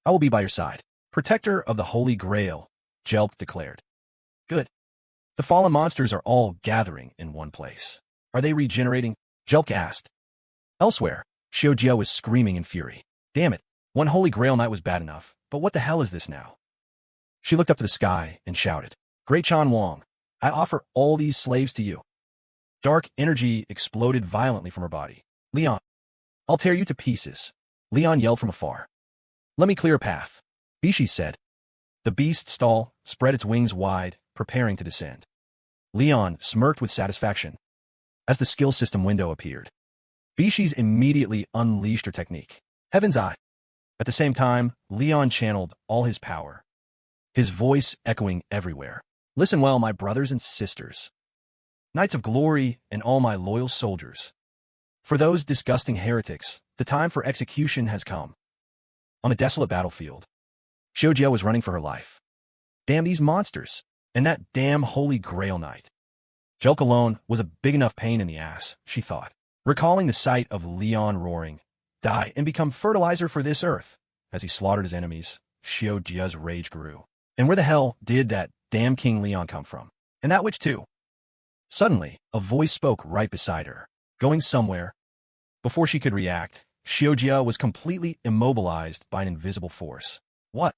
I will be by your side. Protector of the Holy Grail, Jelk declared. Good. The fallen monsters are all gathering in one place. Are they regenerating? Jelk asked. Elsewhere, Xiujia was screaming in fury. Damn it. One Holy Grail night was bad enough, but what the hell is this now? She looked up to the sky and shouted, Great Chan Wong, I offer all these slaves to you. Dark energy exploded violently from her body. Leon, I'll tear you to pieces. Leon yelled from afar. Let me clear a path, Bishi said. The beast stall spread its wings wide, preparing to descend. Leon smirked with satisfaction as the skill system window appeared. Bishi's immediately unleashed her technique. Heaven's Eye. At the same time, Leon channeled all his power, his voice echoing everywhere. Listen well, my brothers and sisters, knights of glory and all my loyal soldiers. For those disgusting heretics, the time for execution has come. On the desolate battlefield, Xiujia was running for her life. Damn these monsters, and that damn Holy Grail Knight. Jelk alone was a big enough pain in the ass, she thought, recalling the sight of Leon roaring, die and become fertilizer for this earth. As he slaughtered his enemies, Xiujia's rage grew. And where the hell did that damn King Leon come from? And that witch too? Suddenly, a voice spoke right beside her, going somewhere. Before she could react, Xiujia was completely immobilized by an invisible force. What?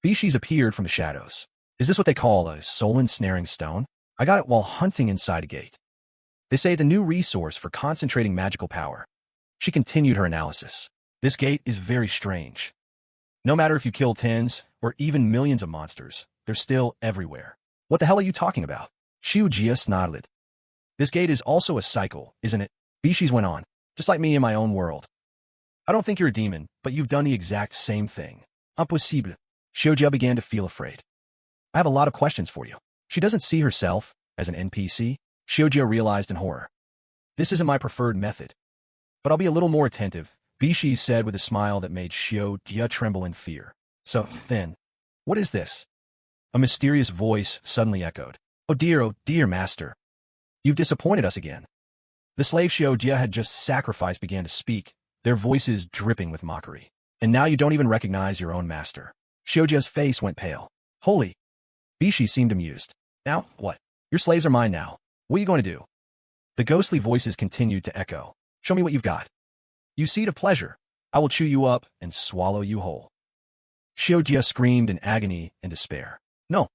Species appeared from the shadows. Is this what they call a soul-ensnaring stone? I got it while hunting inside a gate. They say it's a new resource for concentrating magical power. She continued her analysis. This gate is very strange. No matter if you kill tens or even millions of monsters, they're still everywhere. What the hell are you talking about? Xiujia snarled. This gate is also a cycle, isn't it? Species went on, just like me in my own world. I don't think you're a demon, but you've done the exact same thing. Impossible. Xiujia began to feel afraid. I have a lot of questions for you. She doesn't see herself as an NPC, Xiujia realized in horror. This isn't my preferred method. But I'll be a little more attentive, Bishi said with a smile that made Xiujia tremble in fear. So, then, what is this? A mysterious voice suddenly echoed. Oh dear, master. You've disappointed us again. The slave Xiujia had just sacrificed began to speak, their voices dripping with mockery. And now you don't even recognize your own master. Xiujia's face went pale. Holy. Bishi seemed amused. Now, what? Your slaves are mine now. What are you going to do? The ghostly voices continued to echo. Show me what you've got. You seed of pleasure. I will chew you up and swallow you whole. Xiujia screamed in agony and despair. No.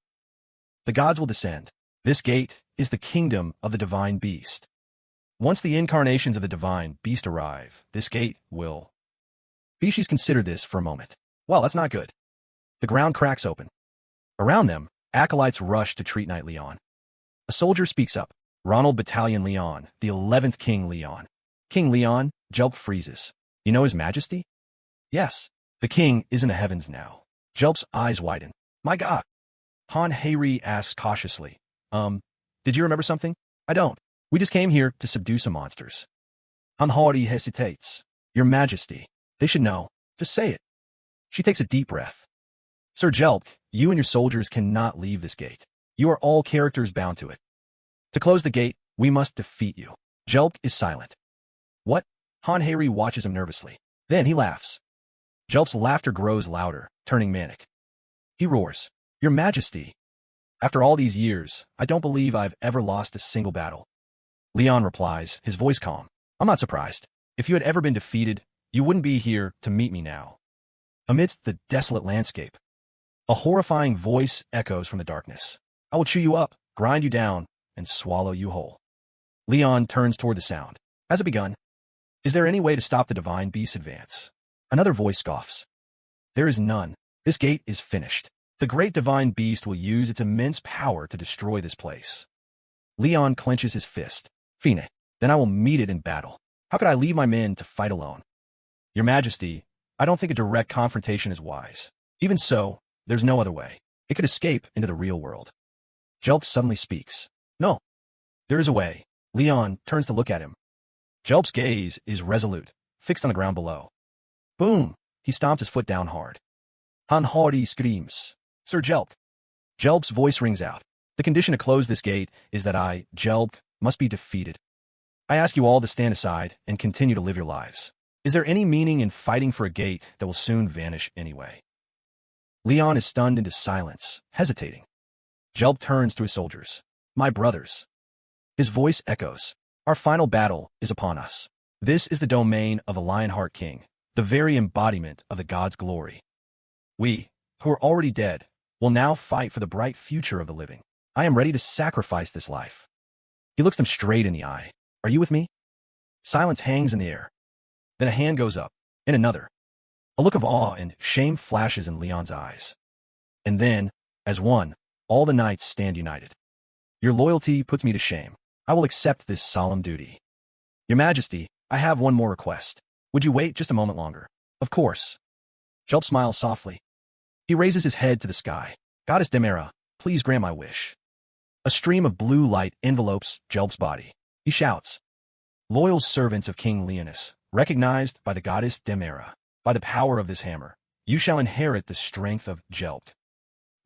The gods will descend. This gate is the kingdom of the divine beast. Once the incarnations of the divine beast arrive, this gate will... Species considered this for a moment. Well, that's not good. The ground cracks open. Around them, acolytes rush to treat Knight Leon. A soldier speaks up. Ronald Battalion Leon, the 11th King Leon. King Leon, Jelp freezes. You know His Majesty? Yes. The king is in the heavens now. Jelp's eyes widen. My God. Han Heiri asks cautiously. Did you remember something? I don't. We just came here to subdue some monsters. Han Heiri hesitates. Your Majesty. They should know. Just say it. She takes a deep breath. Sir Jelp, you and your soldiers cannot leave this gate. You are all characters bound to it. To close the gate, we must defeat you. Jelp is silent. What? Han Heiri watches him nervously. Then he laughs. Jelp's laughter grows louder, turning manic. He roars. Your Majesty. After all these years, I don't believe I've ever lost a single battle. Leon replies, his voice calm. I'm not surprised. If you had ever been defeated, you wouldn't be here to meet me now. Amidst the desolate landscape, a horrifying voice echoes from the darkness. I will chew you up, grind you down, and swallow you whole. Leon turns toward the sound. Has it begun? Is there any way to stop the divine beast's advance? Another voice scoffs. There is none. This gate is finished. The great divine beast will use its immense power to destroy this place. Leon clenches his fist. Fine. Then I will meet it in battle. How could I leave my men to fight alone? Your Majesty, I don't think a direct confrontation is wise. Even so, there's no other way. It could escape into the real world. Jelp suddenly speaks. No. There is a way. Leon turns to look at him. Jelp's gaze is resolute, fixed on the ground below. Boom! He stomps his foot down hard. Han Heiri screams. Sir Jelp. Jelp's voice rings out. The condition to close this gate is that I, Jelp, must be defeated. I ask you all to stand aside and continue to live your lives. Is there any meaning in fighting for a gate that will soon vanish anyway? Leon is stunned into silence, hesitating. Jelp turns to his soldiers. My brothers. His voice echoes. Our final battle is upon us. This is the domain of the Lionheart King, the very embodiment of the god's glory. We, who are already dead, will now fight for the bright future of the living. I am ready to sacrifice this life. He looks them straight in the eye. Are you with me? Silence hangs in the air. Then a hand goes up, and another. A look of awe and shame flashes in Leon's eyes. And then, as one, all the knights stand united. Your loyalty puts me to shame. I will accept this solemn duty. Your Majesty, I have one more request. Would you wait just a moment longer? Of course. Jelp smiles softly. He raises his head to the sky. Goddess Demera, please grant my wish. A stream of blue light envelopes Jelp's body. He shouts. Loyal servants of King Leonis, recognized by the goddess Demera, by the power of this hammer, you shall inherit the strength of Jelp.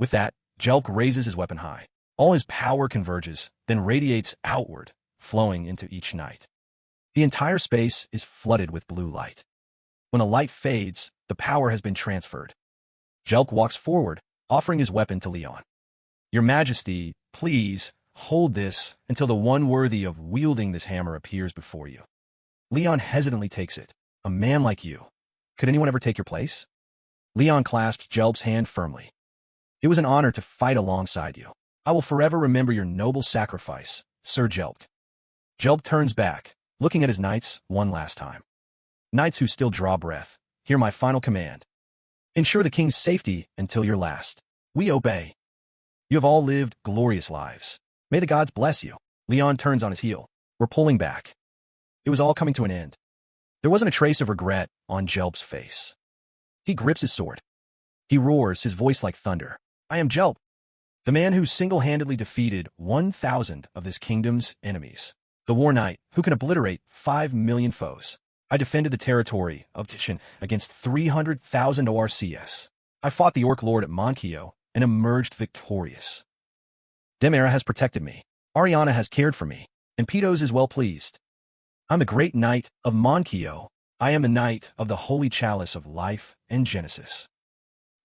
With that, Jelp raises his weapon high. All his power converges, then radiates outward, flowing into each knight. The entire space is flooded with blue light. When the light fades, the power has been transferred. Jelp walks forward, offering his weapon to Leon. Your Majesty, please, hold this until the one worthy of wielding this hammer appears before you. Leon hesitantly takes it. A man like you. Could anyone ever take your place? Leon clasps Jelp's hand firmly. It was an honor to fight alongside you. I will forever remember your noble sacrifice, Sir Jelp. Jelp turns back, looking at his knights one last time. Knights who still draw breath, hear my final command. Ensure the king's safety until your last. We obey. You have all lived glorious lives. May the gods bless you. Leon turns on his heel. We're pulling back. It was all coming to an end. There wasn't a trace of regret on Jelp's face. He grips his sword. He roars, his voice like thunder. I am Jelp, the man who single-handedly defeated 1,000 of this kingdom's enemies. The war knight who can obliterate 5 million foes. I defended the territory of Tishin against 300,000 ORCS. I fought the Orc Lord at Manhua and emerged victorious. Demera has protected me. Ariana has cared for me, and Pitos is well pleased. I'm the great knight of Manhua. I am the knight of the holy chalice of life and Genesis.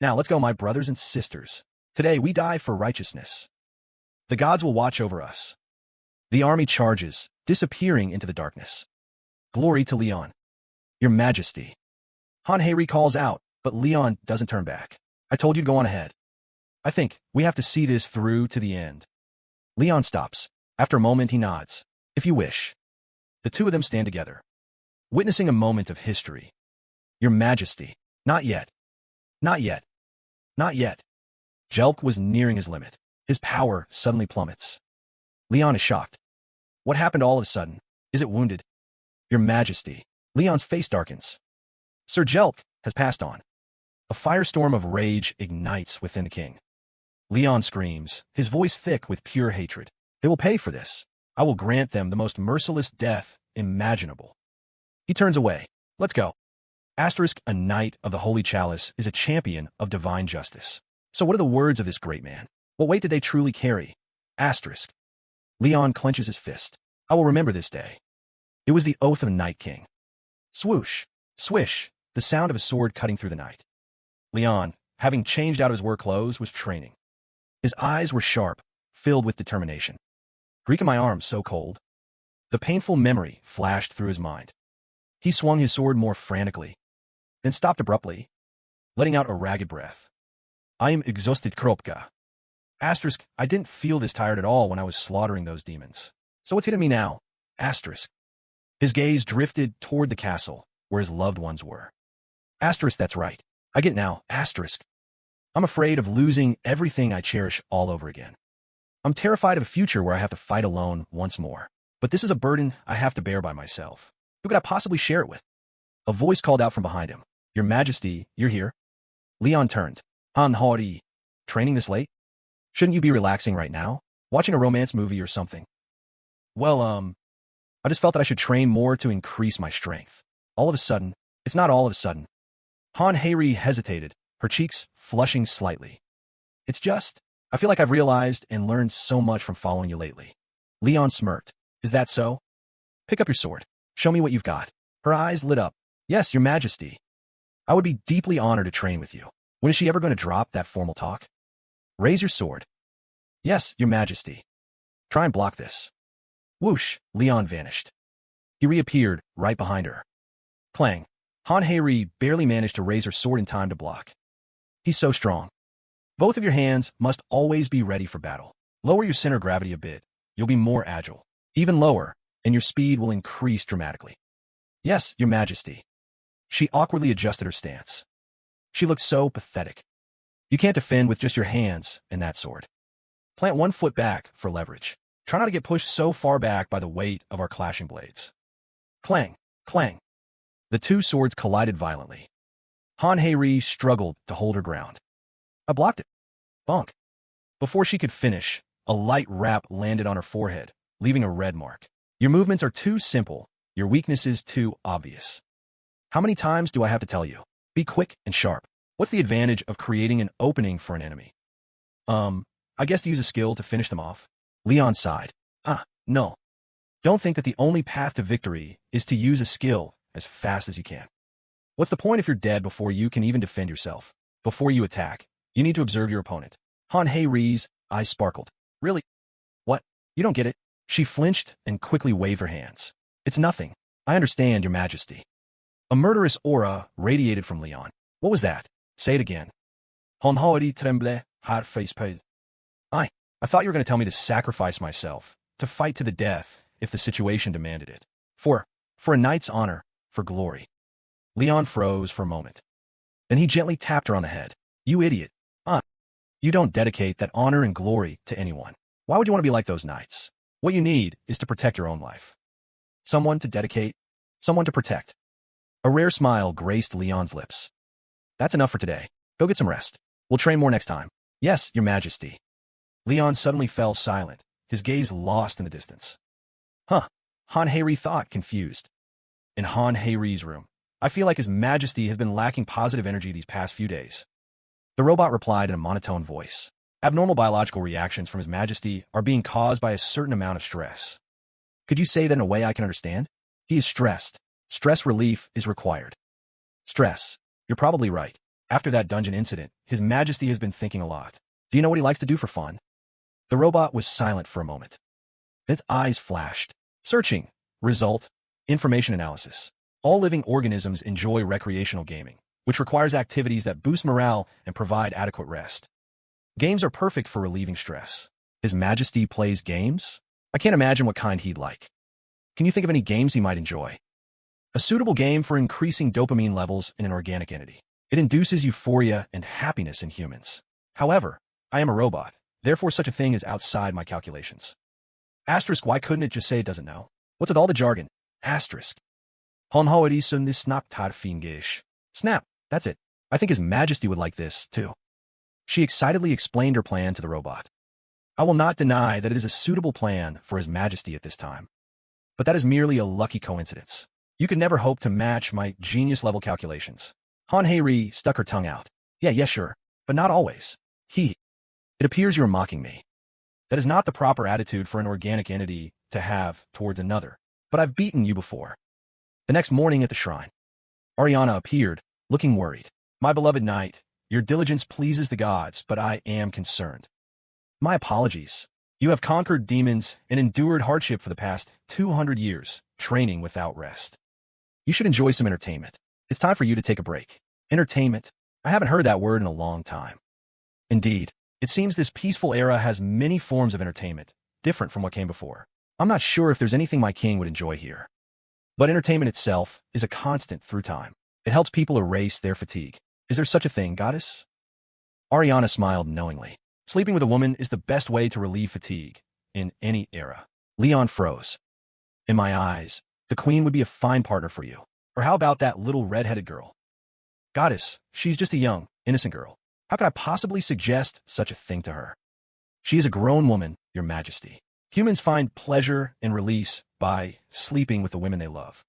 Now let's go, my brothers and sisters. Today we die for righteousness. The gods will watch over us. The army charges, disappearing into the darkness. Glory to Leon. Your Majesty. Han Hei calls out, but Leon doesn't turn back. I told you to go on ahead. I think we have to see this through to the end. Leon stops. After a moment, he nods. If you wish. The two of them stand together, witnessing a moment of history. Your Majesty. Not yet. Not yet. Not yet. Jelp was nearing his limit. His power suddenly plummets. Leon is shocked. What happened all of a sudden? Is it wounded? Your Majesty. Leon's face darkens. Sir Jelp has passed on. A firestorm of rage ignites within the king. Leon screams, his voice thick with pure hatred. They will pay for this. I will grant them the most merciless death imaginable. He turns away. Let's go. Asterisk, a knight of the Holy Chalice is a champion of divine justice. So what are the words of this great man? What weight did they truly carry? Asterisk. Leon clenches his fist. I will remember this day. It was the oath of a Night King. Swoosh, swish, the sound of a sword cutting through the night. Leon, having changed out of his work clothes, was training. His eyes were sharp, filled with determination. Greek in my arms so cold. The painful memory flashed through his mind. He swung his sword more frantically, then stopped abruptly, letting out a ragged breath. I am exhausted, Kropka. Asterisk, I didn't feel this tired at all when I was slaughtering those demons. So what's hitting me now? Asterisk. His gaze drifted toward the castle, where his loved ones were. Asterisk, that's right. I get it now. Asterisk. I'm afraid of losing everything I cherish all over again. I'm terrified of a future where I have to fight alone once more. But this is a burden I have to bear by myself. Who could I possibly share it with? A voice called out from behind him. Your Majesty, you're here. Leon turned. Han Hori. Training this late? Shouldn't you be relaxing right now? Watching a romance movie or something? Well, I just felt that I should train more to increase my strength. All of a sudden, it's not all of a sudden. Han Hei hesitated, her cheeks flushing slightly. It's just, I feel like I've realized and learned so much from following you lately. Leon smirked. Is that so? Pick up your sword. Show me what you've got. Her eyes lit up. Yes, Your Majesty. I would be deeply honored to train with you. When is she ever going to drop that formal talk? Raise your sword. Yes, Your Majesty. Try and block this. Whoosh, Leon vanished. He reappeared right behind her. Clang. Han Hei barely managed to raise her sword in time to block. He's so strong. Both of your hands must always be ready for battle. Lower your center of gravity a bit. You'll be more agile. Even lower, and your speed will increase dramatically. Yes, your majesty. She awkwardly adjusted her stance. She looked so pathetic. You can't defend with just your hands and that sword. Plant one foot back for leverage. Try not to get pushed so far back by the weight of our clashing blades. Clang, clang. The two swords collided violently. Han Hei struggled to hold her ground. I blocked it. Bonk. Before she could finish, a light rap landed on her forehead, leaving a red mark. Your movements are too simple. Your weakness is too obvious. How many times do I have to tell you? Be quick and sharp. What's the advantage of creating an opening for an enemy? I guess to use a skill to finish them off. Leon sighed. No. Don't think that the only path to victory is to use a skill as fast as you can. What's the point if you're dead before you can even defend yourself? Before you attack, you need to observe your opponent. Han Hei-ri's eyes sparkled. Really? What? You don't get it? She flinched and quickly waved her hands. It's nothing. I understand, your majesty. A murderous aura radiated from Leon. What was that? Say it again. Han Hei tremble, heart face paid. I thought you were going to tell me to sacrifice myself, to fight to the death if the situation demanded it. For a knight's honor, for glory. Leon froze for a moment. Then he gently tapped her on the head. You idiot. You don't dedicate that honor and glory to anyone. Why would you want to be like those knights? What you need is to protect your own life. Someone to dedicate, someone to protect. A rare smile graced Leon's lips. That's enough for today. Go get some rest. We'll train more next time. Yes, your majesty. Leon suddenly fell silent, his gaze lost in the distance. Han Hei thought, confused. In Han Hei-ri's room, I feel like his majesty has been lacking positive energy these past few days. The robot replied in a monotone voice. Abnormal biological reactions from his majesty are being caused by a certain amount of stress. Could you say that in a way I can understand? He is stressed. Stress relief is required. Stress. You're probably right. After that dungeon incident, his majesty has been thinking a lot. Do you know what he likes to do for fun? The robot was silent for a moment. Its eyes flashed. Searching. Result. Information analysis. All living organisms enjoy recreational gaming, which requires activities that boost morale and provide adequate rest. Games are perfect for relieving stress. His Majesty plays games? I can't imagine what kind he'd like. Can you think of any games he might enjoy? A suitable game for increasing dopamine levels in an organic entity. It induces euphoria and happiness in humans. However, I am a robot. Therefore, such a thing is outside my calculations. Asterisk, why couldn't it just say it doesn't know? What's with all the jargon? Asterisk. Han Hei sun this snap tar fingish. Snap, that's it. I think His Majesty would like this, too. She excitedly explained her plan to the robot. I will not deny that it is a suitable plan for His Majesty at this time. But that is merely a lucky coincidence. You could never hope to match my genius-level calculations. Han Hei stuck her tongue out. Yeah, sure, but not always. It appears you are mocking me. That is not the proper attitude for an organic entity to have towards another, but I've beaten you before. The next morning at the shrine, Ariana appeared, looking worried. My beloved knight, your diligence pleases the gods, but I am concerned. My apologies. You have conquered demons and endured hardship for the past 200 years, training without rest. You should enjoy some entertainment. It's time for you to take a break. Entertainment? I haven't heard that word in a long time. Indeed, it seems this peaceful era has many forms of entertainment, different from what came before. I'm not sure if there's anything my king would enjoy here. But entertainment itself is a constant through time. It helps people erase their fatigue. Is there such a thing, goddess? Ariana smiled knowingly. Sleeping with a woman is the best way to relieve fatigue, in any era. Leon froze. In my eyes, the queen would be a fine partner for you. Or how about that little red-headed girl? Goddess, she's just a young, innocent girl. How could I possibly suggest such a thing to her? She is a grown woman, your majesty. Humans find pleasure and release by sleeping with the women they love.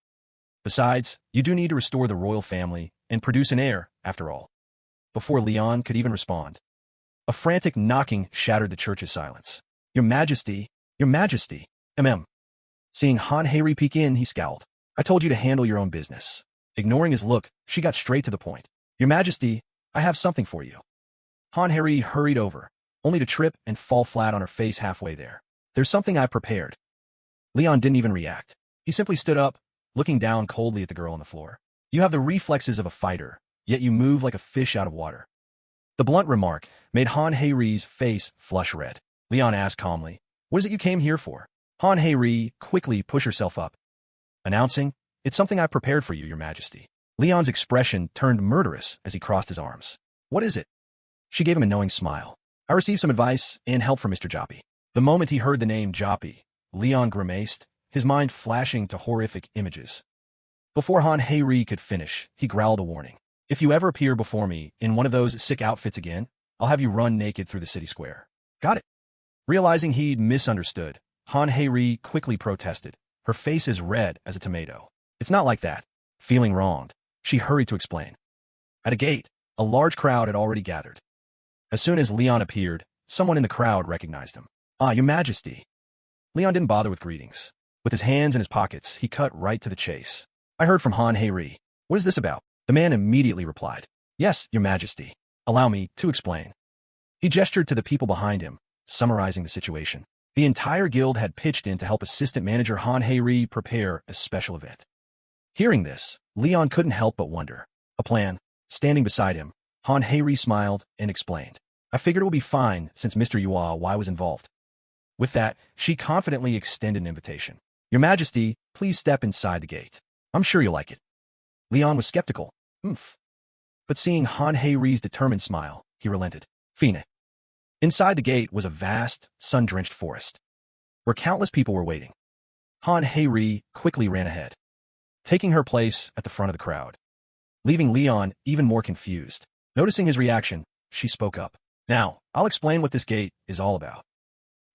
Besides, you do need to restore the royal family and produce an heir, after all. Before Leon could even respond, a frantic knocking shattered the church's silence. Your majesty, mm. Seeing Han Hei peek in, he scowled. I told you to handle your own business. Ignoring his look, she got straight to the point. Your majesty, I have something for you. Han Hei hurried over, only to trip and fall flat on her face halfway there. There's something I've prepared. Leon didn't even react. He simply stood up, looking down coldly at the girl on the floor. You have the reflexes of a fighter, yet you move like a fish out of water. The blunt remark made Han Hei-ri's face flush red. Leon asked calmly, "What is it you came here for?" Han Hei-ri quickly pushed herself up, announcing, "It's something I prepared for you, Your Majesty." Leon's expression turned murderous as he crossed his arms. "What is it?" She gave him a knowing smile. "I received some advice and help from Mr. Joppy." The moment he heard the name Joppy, Leon grimaced, his mind flashing to horrific images. Before Han Hei-ri could finish, he growled a warning. "If you ever appear before me in one of those sick outfits again, I'll have you run naked through the city square." "Got it." Realizing he'd misunderstood, Han Hei-ri quickly protested, her face as red as a tomato. "It's not like that." Feeling wronged, she hurried to explain. At a gate, a large crowd had already gathered. As soon as Leon appeared, someone in the crowd recognized him. "Ah, Your Majesty." Leon didn't bother with greetings. With his hands in his pockets, he cut right to the chase. "I heard from Han Hei-ri. What is this about?" The man immediately replied, "Yes, Your Majesty. Allow me to explain." He gestured to the people behind him, summarizing the situation. The entire guild had pitched in to help Assistant Manager Han Hei-ri prepare a special event. Hearing this, Leon couldn't help but wonder. A plan. Standing beside him, Han Hei-ri smiled and explained, "I figured it would be fine since Mr. Yua was involved." With that, she confidently extended an invitation. "Your Majesty, please step inside the gate. I'm sure you'll like it." Leon was skeptical. But seeing Han Hei-ri's determined smile, he relented. Fine. Inside the gate was a vast, sun-drenched forest, where countless people were waiting. Han Hei-ri quickly ran ahead, taking her place at the front of the crowd, leaving Leon even more confused. Noticing his reaction, she spoke up. "Now, I'll explain what this gate is all about."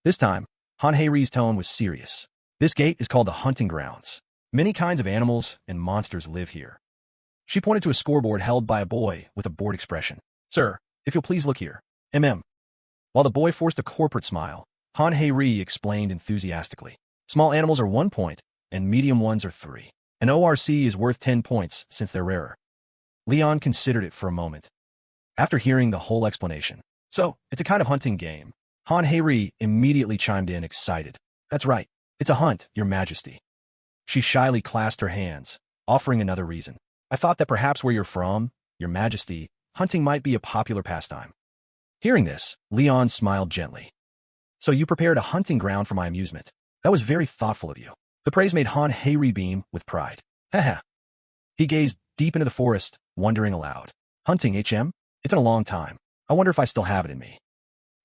This time, Han Hei-ri's tone was serious. "This gate is called the Hunting Grounds. Many kinds of animals and monsters live here." She pointed to a scoreboard held by a boy with a bored expression. "Sir, if you'll please look here. While the boy forced a corporate smile, Han Hei-ri explained enthusiastically. "Small animals are 1 point, and medium ones are 3. An ORC is worth 10 points since they're rarer." Leon considered it for a moment. After hearing the whole explanation, "So, it's a kind of hunting game." Han Hei-ri immediately chimed in, excited. "That's right. It's a hunt, Your Majesty." She shyly clasped her hands, offering another reason. "I thought that perhaps where you're from, Your Majesty, hunting might be a popular pastime." Hearing this, Leon smiled gently. "So you prepared a hunting ground for my amusement. That was very thoughtful of you." The praise made Han Hei-ri beam with pride. Haha. He gazed deep into the forest, wondering aloud. "Hunting, HM? It's been a long time. I wonder if I still have it in me."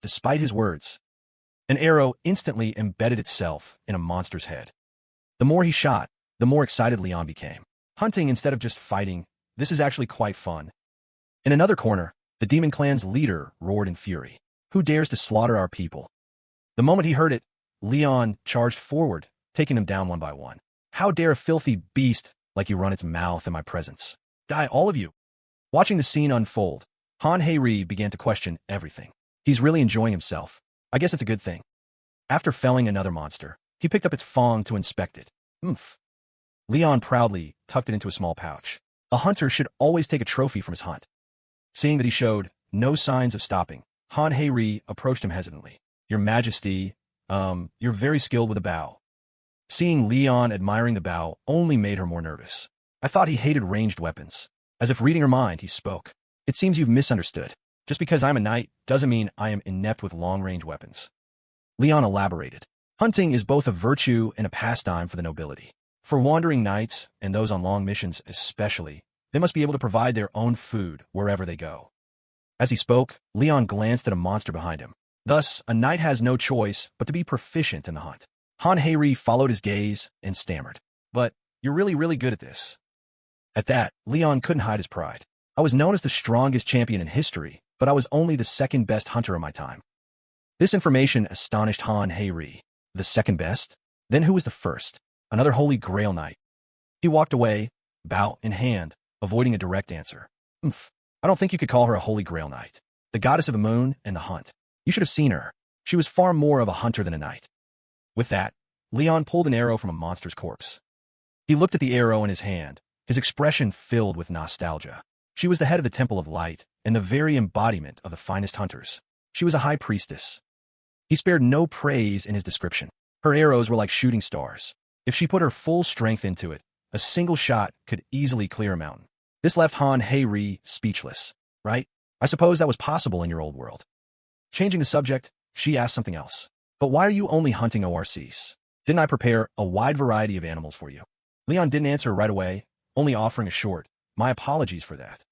Despite his words, an arrow instantly embedded itself in a monster's head. The more he shot, the more excited Leon became. Hunting instead of just fighting, this is actually quite fun. In another corner, the demon clan's leader roared in fury. "Who dares to slaughter our people?" The moment he heard it, Leon charged forward, taking them down one by one. "How dare a filthy beast like you run its mouth in my presence? Die, all of you!" Watching the scene unfold, Han Hei-ri began to question everything. He's really enjoying himself. I guess it's a good thing. After felling another monster, he picked up its fang to inspect it. Leon proudly tucked it into a small pouch. A hunter should always take a trophy from his hunt. Seeing that he showed no signs of stopping, Han Hei-ri approached him hesitantly. "Your Majesty, you're very skilled with a bow." Seeing Leon admiring the bow only made her more nervous. "I thought he hated ranged weapons." As if reading her mind, he spoke. "It seems you've misunderstood. Just because I'm a knight doesn't mean I am inept with long-range weapons." Leon elaborated. "Hunting is both a virtue and a pastime for the nobility. For wandering knights, and those on long missions especially, they must be able to provide their own food wherever they go." As he spoke, Leon glanced at a monster behind him. Thus, a knight has no choice but to be proficient in the hunt. Han Hei-ri followed his gaze and stammered. "But you're really, really good at this." At that, Leon couldn't hide his pride. "I was known as the strongest champion in history, but I was only the second best hunter of my time." This information astonished Han Hei-ri. The second best? Then who was the first? Another Holy Grail knight. He walked away, bow in hand, avoiding a direct answer. I don't think you could call her a Holy Grail knight. The goddess of the moon and the hunt. You should have seen her. She was far more of a hunter than a knight." With that, Leon pulled an arrow from a monster's corpse. He looked at the arrow in his hand, his expression filled with nostalgia. She was the head of the Temple of Light, and the very embodiment of the finest hunters. She was a high priestess. He spared no praise in his description. Her arrows were like shooting stars. If she put her full strength into it, A single shot could easily clear a mountain. This left Han Hei-ri speechless, right? I suppose that was possible in your old world. Changing the subject, she asked something else. But why are you only hunting ORCs? Didn't I prepare a wide variety of animals for you? Leon didn't answer right away, only offering a short, my apologies for that.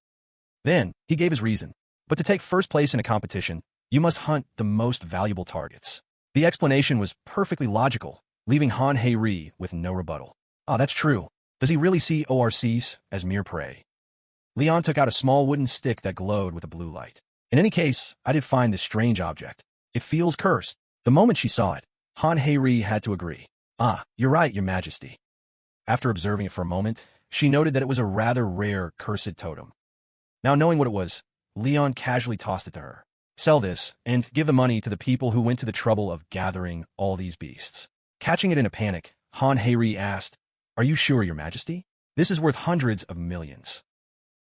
Then, he gave his reason. But to take first place in a competition, you must hunt the most valuable targets. The explanation was perfectly logical, leaving Han Hei-ri with no rebuttal. Ah, that's true. Does he really see ORCs as mere prey? Leon took out a small wooden stick that glowed with a blue light. In any case, I did find this strange object. It feels cursed. The moment she saw it, Han Hei-ri had to agree. Ah, you're right, your majesty. After observing it for a moment, she noted that it was a rather rare cursed totem. Now knowing what it was, Leon casually tossed it to her. Sell this, and give the money to the people who went to the trouble of gathering all these beasts. Catching it in a panic, Han Hei-ri asked, Are you sure, your majesty? This is worth hundreds of millions.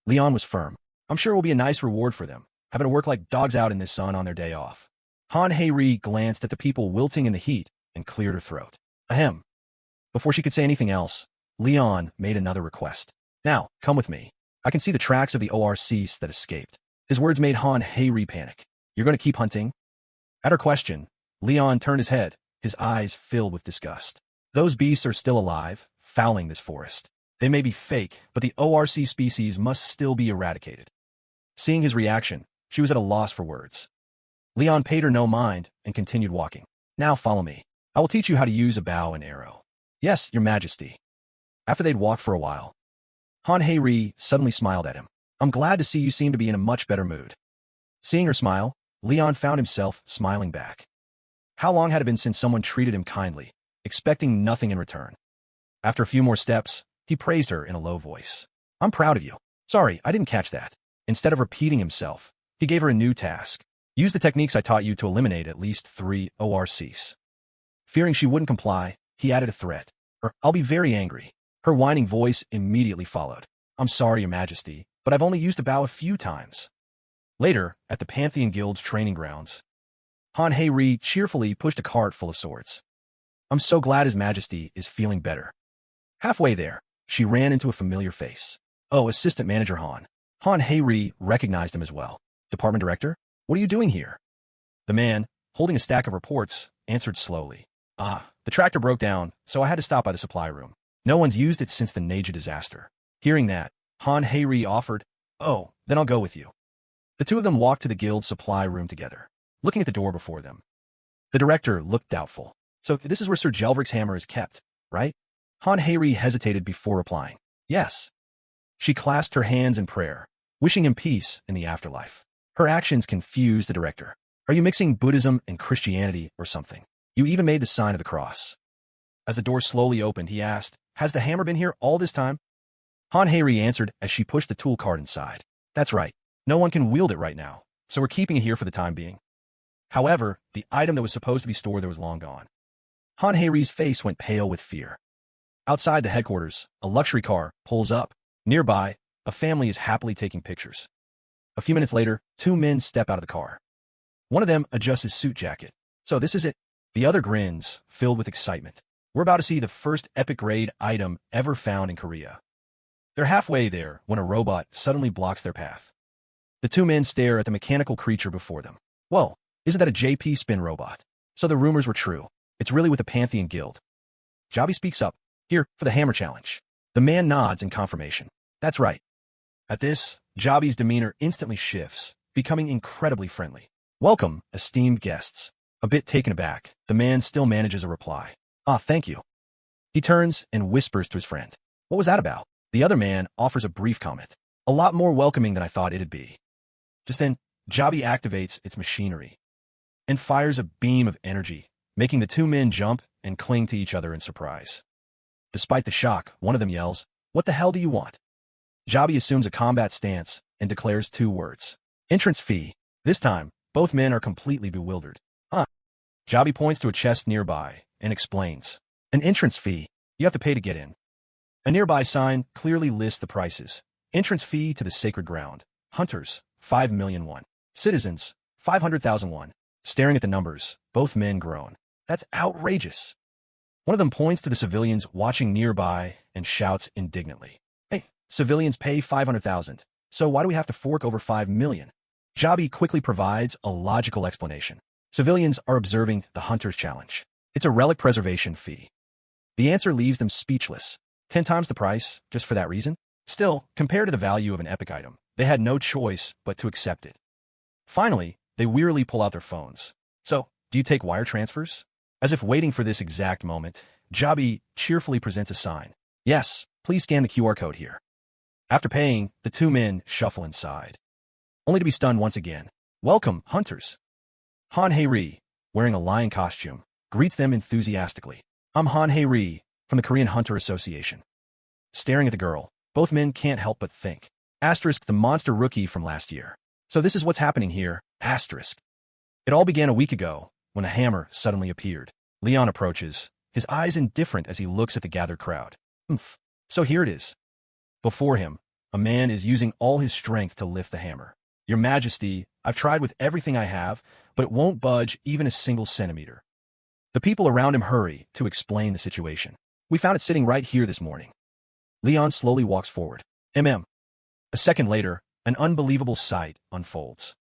Leon was firm. I'm sure it will be a nice reward for them, having to work like dogs out in this sun on their day off. Han Hei-ri glanced at the people wilting in the heat and cleared her throat. Ahem. Before she could say anything else, Leon made another request. Now, come with me. I can see the tracks of the ORCs that escaped. His words made Han Hei-ri panic. You're going to keep hunting? At her question, Leon turned his head, his eyes filled with disgust. Those beasts are still alive, fouling this forest. They may be fake, but the ORC species must still be eradicated. Seeing his reaction, she was at a loss for words. Leon paid her no mind and continued walking. Now follow me. I will teach you how to use a bow and arrow. Yes, your majesty. After they'd walked for a while, Han Hei-ri suddenly smiled at him. I'm glad to see you seem to be in a much better mood. Seeing her smile, Leon found himself smiling back. How long had it been since someone treated him kindly, expecting nothing in return? After a few more steps, he praised her in a low voice. I'm proud of you. Sorry, I didn't catch that. Instead of repeating himself, he gave her a new task. Use the techniques I taught you to eliminate at least 3 ORCs. Fearing she wouldn't comply, he added a threat. I'll be very angry. Her whining voice immediately followed. I'm sorry, your majesty, but I've only used a bow a few times. Later, at the Pantheon Guild's training grounds, Han Hei-ri cheerfully pushed a cart full of swords. I'm so glad his majesty is feeling better. Halfway there, she ran into a familiar face. Oh, Assistant Manager Han. Han Hei-ri recognized him as well. Department Director? What are you doing here? The man, holding a stack of reports, answered slowly. The tractor broke down, so I had to stop by the supply room. No one's used it since the Neja disaster. Hearing that, Han Hei-ri offered, Oh, then I'll go with you. The two of them walked to the guild supply room together, looking at the door before them. The director looked doubtful. So this is where Sir Jelvric's hammer is kept, right? Han Hei-ri hesitated before replying. Yes. She clasped her hands in prayer, wishing him peace in the afterlife. Her actions confused the director. Are you mixing Buddhism and Christianity or something? You even made the sign of the cross. As the door slowly opened, he asked, Has the hammer been here all this time? Han Hei-ri answered as she pushed the tool cart inside. That's right. No one can wield it right now, so we're keeping it here for the time being. However, the item that was supposed to be stored there was long gone. Han Hei-ri's face went pale with fear. Outside the headquarters, a luxury car pulls up. Nearby, a family is happily taking pictures. A few minutes later, 2 men step out of the car. One of them adjusts his suit jacket. So this is it. The other grins, filled with excitement. We're about to see the first epic-grade item ever found in Korea. They're halfway there when a robot suddenly blocks their path. The 2 men stare at the mechanical creature before them. Whoa, isn't that a JP spin robot? So the rumors were true. It's really with the Pantheon Guild. Jabi speaks up. Here, for the hammer challenge. The man nods in confirmation. That's right. At this, Jabi's demeanor instantly shifts, becoming incredibly friendly. Welcome, esteemed guests. A bit taken aback, the man still manages a reply. Thank you. He turns and whispers to his friend. What was that about? The other man offers a brief comment. A lot more welcoming than I thought it'd be. Just then, Jabi activates its machinery and fires a beam of energy, making the 2 men jump and cling to each other in surprise. Despite the shock, one of them yells, What the hell do you want? Jabi assumes a combat stance and declares 2 words. Entrance fee. This time, both men are completely bewildered. Jabi points to a chest nearby and explains. An entrance fee. You have to pay to get in. A nearby sign clearly lists the prices. Entrance fee to the sacred ground. Hunters, 5 million won. Citizens, 500,000 won. Staring at the numbers, both men groan. That's outrageous. One of them points to the civilians watching nearby and shouts indignantly, "Hey, civilians pay 500,000, so why do we have to fork over 5 million?" Jabi quickly provides a logical explanation. Civilians are observing the Hunter's Challenge. It's a relic preservation fee. The answer leaves them speechless. 10 times the price, just for that reason? Still, compared to the value of an epic item, they had no choice but to accept it. Finally, they wearily pull out their phones. "So, do you take wire transfers?" As if waiting for this exact moment, Jabi cheerfully presents a sign. "Yes, please scan the QR code here." After paying, the two men shuffle inside, only to be stunned once again. "Welcome, hunters." Han Hei-ri, wearing a lion costume, greets them enthusiastically. "I'm Han Hei-ri, from the Korean Hunter Association." Staring at the girl, both men can't help but think. Asterisk the monster rookie from last year. So this is what's happening here, asterisk. It all began a week ago, when a hammer suddenly appeared. Leon approaches, his eyes indifferent as he looks at the gathered crowd. So here it is. Before him, a man is using all his strength to lift the hammer. "Your Majesty, I've tried with everything I have, but it won't budge even a single centimeter." The people around him hurry to explain the situation. "We found it sitting right here this morning." Leon slowly walks forward. A second later, an unbelievable sight unfolds.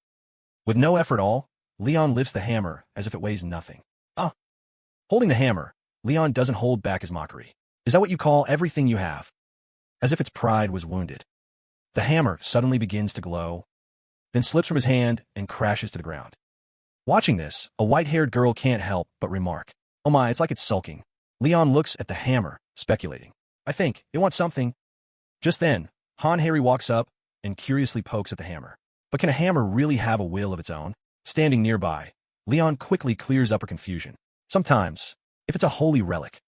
With no effort at all, Leon lifts the hammer as if it weighs nothing. Holding the hammer, Leon doesn't hold back his mockery. "Is that what you call everything you have?" As if its pride was wounded. The hammer suddenly begins to glow, then slips from his hand and crashes to the ground. Watching this, a white-haired girl can't help but remark, "Oh my, it's like it's sulking." Leon looks at the hammer, speculating. "I think it wants something." Just then, Han Hei-ri walks up and curiously pokes at the hammer. But can a hammer really have a will of its own? Standing nearby, Leon quickly clears up her confusion. "Sometimes, if it's a holy relic."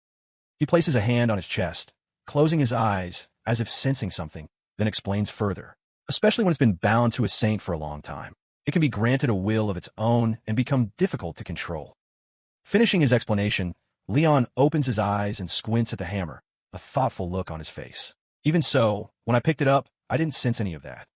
He places a hand on his chest, closing his eyes as if sensing something, then explains further. Especially when it's been bound to a saint for a long time, it can be granted a will of its own and become difficult to control. Finishing his explanation, Leon opens his eyes and squints at the hammer, a thoughtful look on his face. "Even so, when I picked it up, I didn't sense any of that."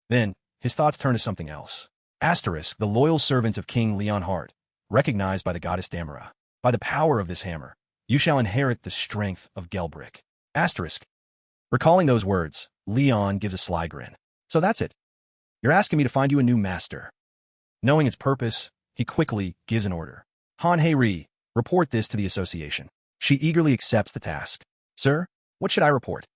Then, his thoughts turn to something else. Asterisk, the loyal servants of King Leonhart, recognized by the goddess Damara. "By the power of this hammer, you shall inherit the strength of Gelbrick." Asterisk. Recalling those words, Leon gives a sly grin. "So that's it. You're asking me to find you a new master." Knowing its purpose, he quickly gives an order. "Han Hei-ri, report this to the association." She eagerly accepts the task. "Sir, what should I report?"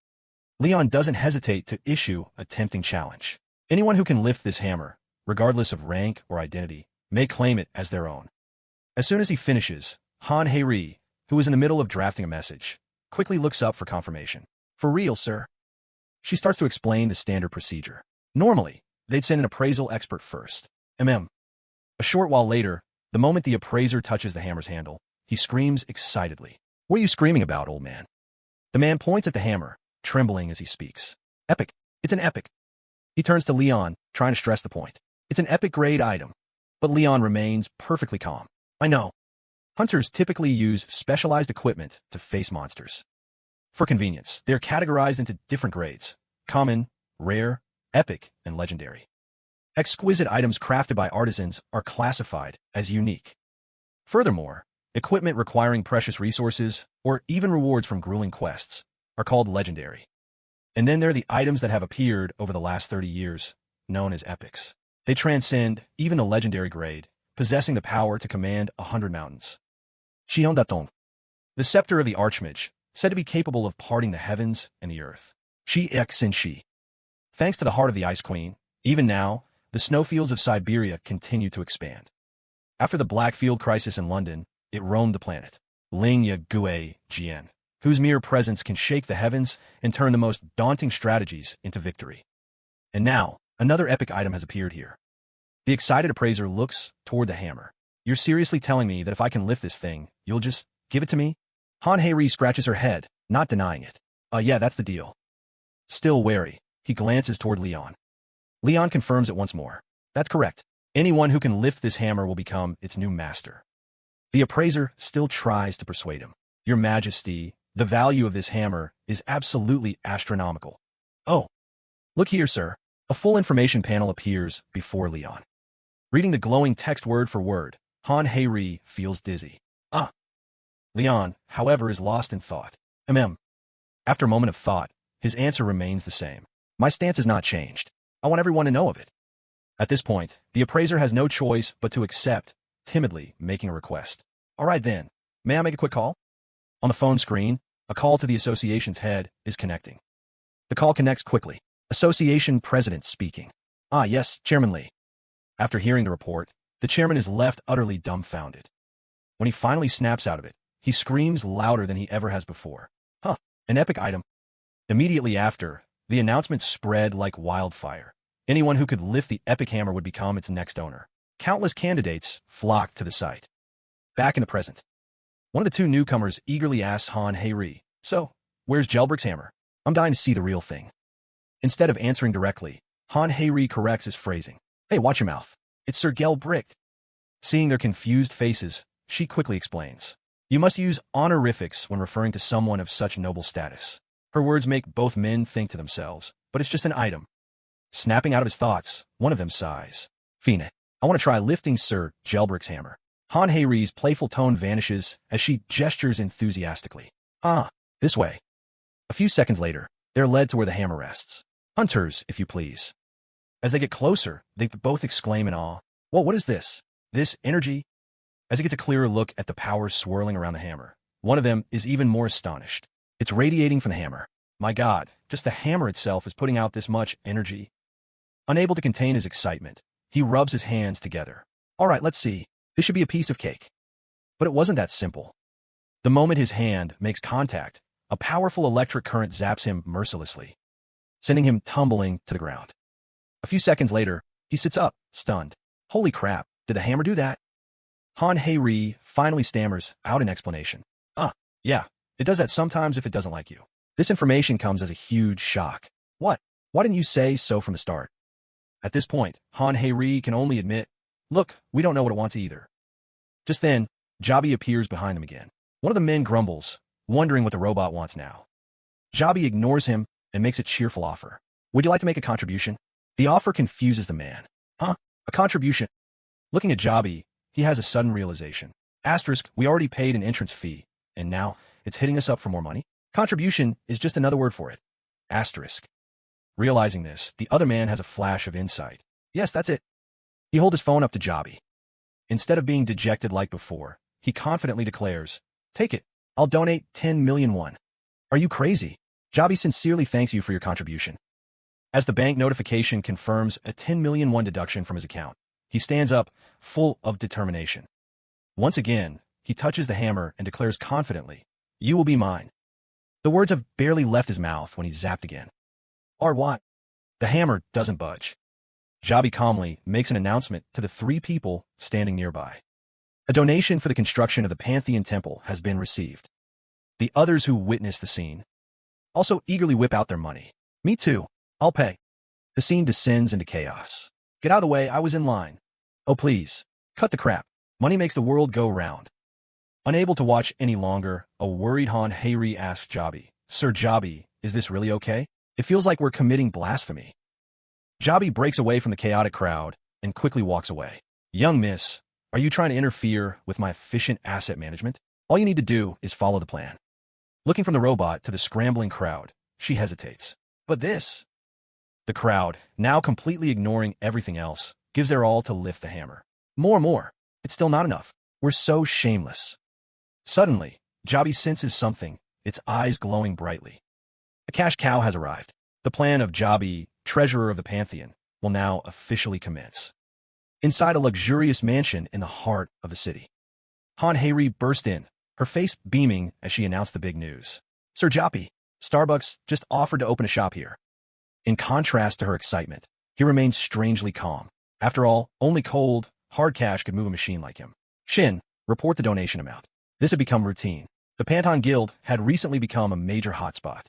Leon doesn't hesitate to issue a tempting challenge. Anyone who can lift this hammer, regardless of rank or identity, may claim it as their own. As soon as he finishes, Han Hei-ri, who is in the middle of drafting a message, quickly looks up for confirmation. "For real, sir." She starts to explain the standard procedure. Normally, they'd send an appraisal expert first. A short while later, the moment the appraiser touches the hammer's handle, he screams excitedly. "What are you screaming about, old man?" The man points at the hammer, trembling as he speaks. "Epic. It's an epic." He turns to Leon, trying to stress the point. "It's an epic-grade item." But Leon remains perfectly calm. "I know. Hunters typically use specialized equipment to face monsters. For convenience, they are categorized into different grades: common, rare, epic, and legendary. Exquisite items crafted by artisans are classified as unique. Furthermore, equipment requiring precious resources, or even rewards from grueling quests, are called legendary. And then there are the items that have appeared over the last 30 years, known as epics. They transcend even the legendary grade, possessing the power to command 100 mountains. Xion Datong, the scepter of the Archmage, said to be capable of parting the heavens and the earth. Shi Xin Shi. Thanks to the heart of the Ice Queen, even now, the snowfields of Siberia continue to expand. After the Blackfield crisis in London, it roamed the planet. Ling Ya Gue Jian, whose mere presence can shake the heavens and turn the most daunting strategies into victory. And now, another epic item has appeared here. The excited appraiser looks toward the hammer. "You're seriously telling me that if I can lift this thing, you'll just give it to me?" Han Hei-ri scratches her head, not denying it. Yeah, that's the deal." Still wary, he glances toward Leon. Leon confirms it once more. "That's correct. Anyone who can lift this hammer will become its new master." The appraiser still tries to persuade him. "Your Majesty, the value of this hammer is absolutely astronomical." "Oh, look here, sir." A full information panel appears before Leon. Reading the glowing text word for word, Han Hei-ri feels dizzy. Leon, however, is lost in thought. After a moment of thought, his answer remains the same. My stance has not changed. I want everyone to know of it. At this point, the appraiser has no choice but to accept, timidly making a request. All right then, may I make a quick call? On the phone screen, a call to the association's head is connecting. The call connects quickly. Association president speaking. Ah, yes, Chairman Lee. After hearing the report, the chairman is left utterly dumbfounded. When he finally snaps out of it, he screams louder than he ever has before. Huh, an epic item. Immediately after, the announcement spread like wildfire. Anyone who could lift the epic hammer would become its next owner. Countless candidates flocked to the site. Back in the present, one of the two newcomers eagerly asks Han Hei-ri, "So, where's Gelbrick's hammer? I'm dying to see the real thing." Instead of answering directly, Han Hei-ri corrects his phrasing. "Hey, watch your mouth. It's Sir Gelbrick." Seeing their confused faces, she quickly explains. "You must use honorifics when referring to someone of such noble status." Her words make both men think to themselves, but it's just an item. Snapping out of his thoughts, one of them sighs. "Fine, I want to try lifting Sir Gelbrick's hammer." Han Hei-ri's playful tone vanishes as she gestures enthusiastically. "Ah, this way." A few seconds later, they're led to where the hammer rests. "Hunters, if you please." As they get closer, they both exclaim in awe. "Well, what is this? This energy?" As he gets a clearer look at the power swirling around the hammer, one of them is even more astonished. It's radiating from the hammer. My God, just the hammer itself is putting out this much energy. Unable to contain his excitement, he rubs his hands together. "All right, let's see. This should be a piece of cake." But it wasn't that simple. The moment his hand makes contact, a powerful electric current zaps him mercilessly, sending him tumbling to the ground. A few seconds later, he sits up, stunned. "Holy crap, did the hammer do that?" Han Hei-ri finally stammers out an explanation. Yeah, it does that sometimes if it doesn't like you." This information comes as a huge shock. "What? Why didn't you say so from the start?" At this point, Han Hei-ri can only admit, "Look, we don't know what it wants either." Just then, Jabi appears behind them again. One of the men grumbles, wondering what the robot wants now. Jabi ignores him and makes a cheerful offer. "Would you like to make a contribution?" The offer confuses the man. "Huh? A contribution?" Looking at Jabi, he has a sudden realization. We already paid an entrance fee, and now it's hitting us up for more money? Contribution is just another word for it. Realizing this, the other man has a flash of insight. Yes, that's it. He holds his phone up to Jabi. Instead of being dejected like before, he confidently declares, "Take it. I'll donate 10 million won." "Are you crazy?" Jabi sincerely thanks you for your contribution. As the bank notification confirms a 10 million won deduction from his account, he stands up, full of determination. Once again, he touches the hammer and declares confidently, "You will be mine." The words have barely left his mouth when he's zapped again. "Or what?" The hammer doesn't budge. Jabi calmly makes an announcement to the three people standing nearby. A donation for the construction of the Pantheon Temple has been received. The others who witness the scene also eagerly whip out their money. "Me too. I'll pay." The scene descends into chaos. "Get out of the way, I was in line." "Oh please, cut the crap. Money makes the world go round." Unable to watch any longer, a worried Han Hei-ri asks Jabi, "Sir Jabi, is this really okay? It feels like we're committing blasphemy." Jabi breaks away from the chaotic crowd and quickly walks away. "Young miss, are you trying to interfere with my efficient asset management? All you need to do is follow the plan." Looking from the robot to the scrambling crowd, she hesitates. "But this..." The crowd, now completely ignoring everything else, gives their all to lift the hammer. More. It's still not enough. We're so shameless." Suddenly, Jabi senses something, its eyes glowing brightly. A cash cow has arrived. The plan of Jabi, treasurer of the Pantheon, will now officially commence. Inside a luxurious mansion in the heart of the city, Han Hei-ri burst in, her face beaming as she announced the big news. "Sir Jabi, Starbucks just offered to open a shop here." In contrast to her excitement, he remained strangely calm. After all, only cold, hard cash could move a machine like him. "Shin, report the donation amount." This had become routine. The Pantheon Guild had recently become a major hotspot.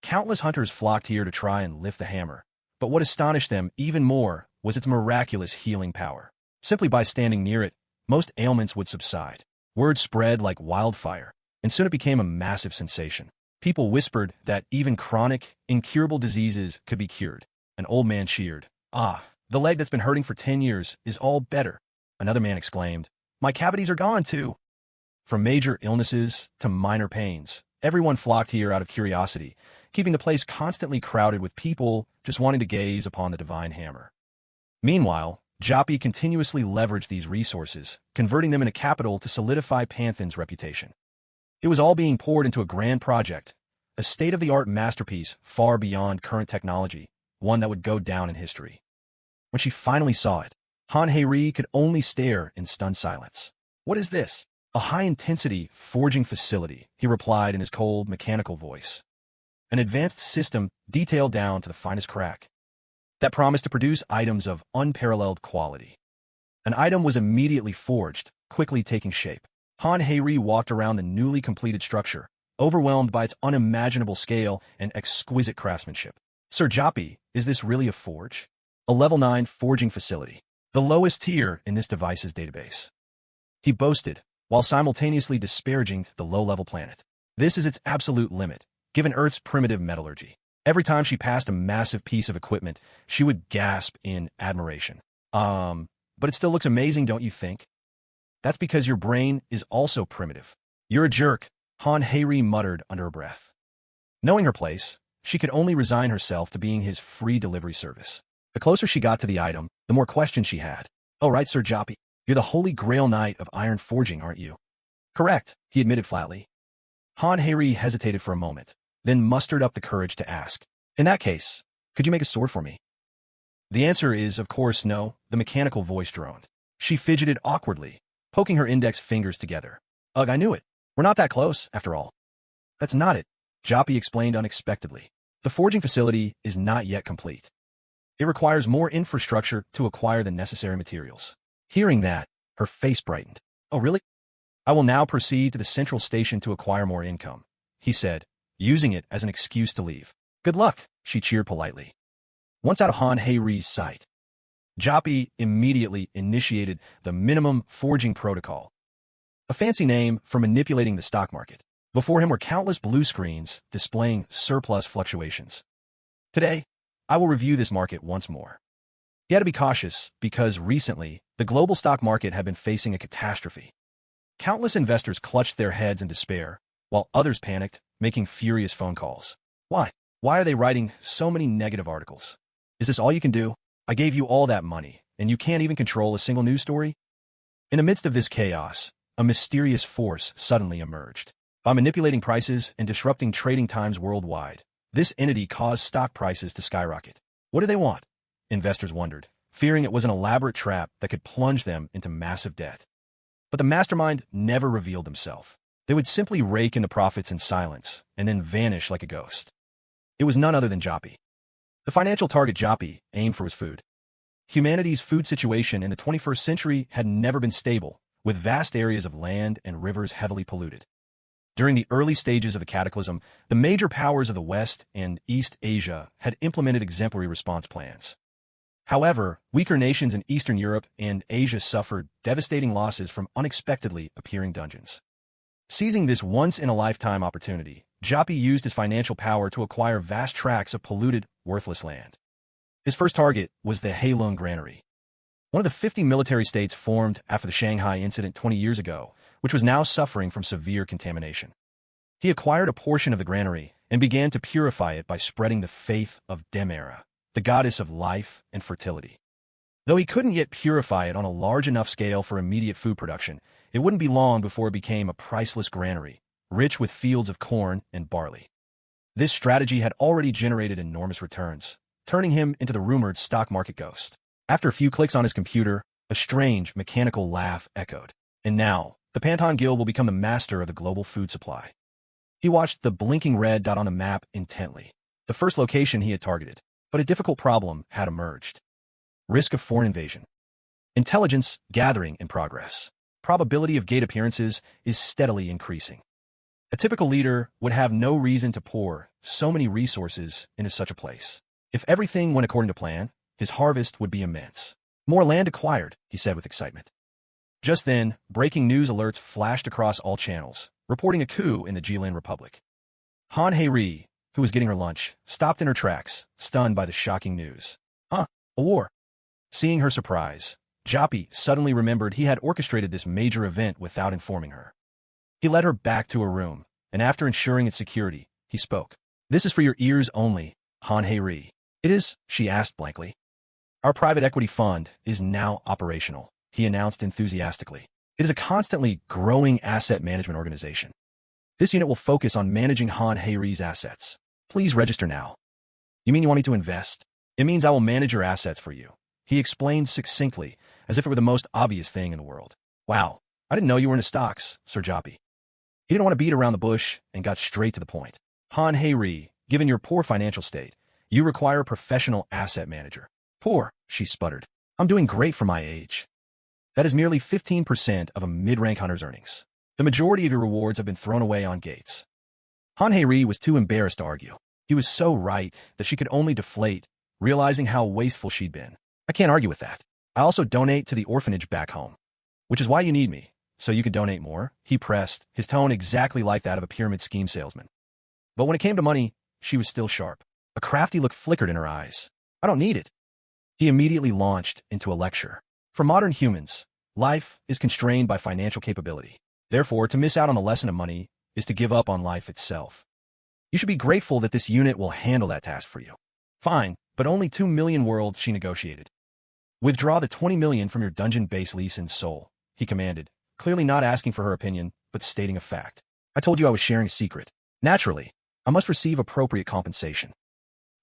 Countless hunters flocked here to try and lift the hammer, but what astonished them even more was its miraculous healing power. Simply by standing near it, most ailments would subside. Word spread like wildfire, and soon it became a massive sensation. People whispered that even chronic, incurable diseases could be cured. An old man cheered. "Ah, the leg that's been hurting for 10 years is all better." Another man exclaimed, "My cavities are gone too." From major illnesses to minor pains, everyone flocked here out of curiosity, keeping the place constantly crowded with people just wanting to gaze upon the divine hammer. Meanwhile, Joppy continuously leveraged these resources, converting them into capital to solidify Panthen's reputation. It was all being poured into a grand project, a state-of-the-art masterpiece far beyond current technology, one that would go down in history. When she finally saw it, Han Hei-ri could only stare in stunned silence. "What is this?" "A high-intensity forging facility," he replied in his cold, mechanical voice. "An advanced system detailed down to the finest crack that promised to produce items of unparalleled quality." An item was immediately forged, quickly taking shape. Han Hei-ri walked around the newly completed structure, overwhelmed by its unimaginable scale and exquisite craftsmanship. "Sir Joppy, is this really a forge?" "A level 9 forging facility, the lowest tier in this device's database," he boasted, while simultaneously disparaging the low-level planet. "This is its absolute limit, given Earth's primitive metallurgy." Every time she passed a massive piece of equipment, she would gasp in admiration. But it still looks amazing, don't you think?" "That's because your brain is also primitive." "You're a jerk," Han Hei-ri muttered under her breath. Knowing her place, she could only resign herself to being his free delivery service. The closer she got to the item, the more questions she had. "Oh right, Sir Joppy, you're the holy grail knight of iron forging, aren't you?" "Correct," he admitted flatly. Han Hei-ri hesitated for a moment, then mustered up the courage to ask, "In that case, could you make a sword for me?" "The answer is, of course, no," the mechanical voice droned. She fidgeted awkwardly, poking her index fingers together. "Ugh, I knew it. We're not that close, after all." "That's not it," Joppy explained unexpectedly. "The forging facility is not yet complete. It requires more infrastructure to acquire the necessary materials." Hearing that, her face brightened. "Oh, really?" "I will now proceed to the central station to acquire more income," he said, using it as an excuse to leave. "Good luck," she cheered politely. Once out of Han Hei-ri's sight, Joppy immediately initiated the minimum forging protocol, a fancy name for manipulating the stock market. Before him were countless blue screens displaying surplus fluctuations. "Today, I will review this market once more." He had to be cautious because recently, the global stock market had been facing a catastrophe. Countless investors clutched their heads in despair, while others panicked, making furious phone calls. "Why? Why are they writing so many negative articles? Is this all you can do? I gave you all that money, and you can't even control a single news story?" In the midst of this chaos, a mysterious force suddenly emerged. By manipulating prices and disrupting trading times worldwide, this entity caused stock prices to skyrocket. What do they want? Investors wondered, fearing it was an elaborate trap that could plunge them into massive debt. But the mastermind never revealed himself. They would simply rake in the profits in silence and then vanish like a ghost. It was none other than Joppy. The financial target Joppy aimed for was food. Humanity's food situation in the 21st century had never been stable, with vast areas of land and rivers heavily polluted. During the early stages of the cataclysm, the major powers of the West and East Asia had implemented exemplary response plans. However, weaker nations in Eastern Europe and Asia suffered devastating losses from unexpectedly appearing dungeons. Seizing this once-in-a-lifetime opportunity, Joppy used his financial power to acquire vast tracts of polluted, worthless land. His first target was the Heilong Granary, one of the 50 military states formed after the Shanghai incident 20 years ago, which was now suffering from severe contamination. He acquired a portion of the granary and began to purify it by spreading the faith of Demera, the goddess of life and fertility. Though he couldn't yet purify it on a large enough scale for immediate food production, it wouldn't be long before it became a priceless granary, rich with fields of corn and barley. This strategy had already generated enormous returns, turning him into the rumored stock market ghost. After a few clicks on his computer, a strange, mechanical laugh echoed. And now, the Panton Guild will become the master of the global food supply. He watched the blinking red dot on the map intently. The first location he had targeted, but a difficult problem had emerged. Risk of foreign invasion. Intelligence gathering in progress. Probability of gate appearances is steadily increasing. A typical leader would have no reason to pour so many resources into such a place. If everything went according to plan, his harvest would be immense. More land acquired, he said with excitement. Just then, breaking news alerts flashed across all channels, reporting a coup in the Jilin Republic. Han Hei-ri, who was getting her lunch, stopped in her tracks, stunned by the shocking news. "Huh? A war?" Seeing her surprise, Joppy suddenly remembered he had orchestrated this major event without informing her. He led her back to her room, and after ensuring its security, he spoke. This is for your ears only, Han Hei-ri. It is, she asked blankly. Our private equity fund is now operational, he announced enthusiastically. It is a constantly growing asset management organization. This unit will focus on managing Han Hei-ri's assets. Please register now. You mean you want me to invest? It means I will manage your assets for you, he explained succinctly, as if it were the most obvious thing in the world. Wow, I didn't know you were into stocks, Sir Joppy. He didn't want to beat around the bush and got straight to the point. Han Hei-ri, given your poor financial state, you require a professional asset manager. Poor, she sputtered. I'm doing great for my age. That is merely 15% of a mid-rank hunter's earnings. The majority of your rewards have been thrown away on gates. Han Hei-ri was too embarrassed to argue. He was so right that she could only deflate, realizing how wasteful she'd been. I can't argue with that. I also donate to the orphanage back home. Which is why you need me, so you could donate more, he pressed, his tone exactly like that of a pyramid scheme salesman. But when it came to money, she was still sharp. A crafty look flickered in her eyes. I don't need it. He immediately launched into a lecture. For modern humans, life is constrained by financial capability. Therefore, to miss out on the lesson of money is to give up on life itself. You should be grateful that this unit will handle that task for you. Fine, but only 2 million world, she negotiated. Withdraw the 20 million from your dungeon-based lease in Seoul, he commanded, clearly not asking for her opinion, but stating a fact. I told you I was sharing a secret. Naturally, I must receive appropriate compensation.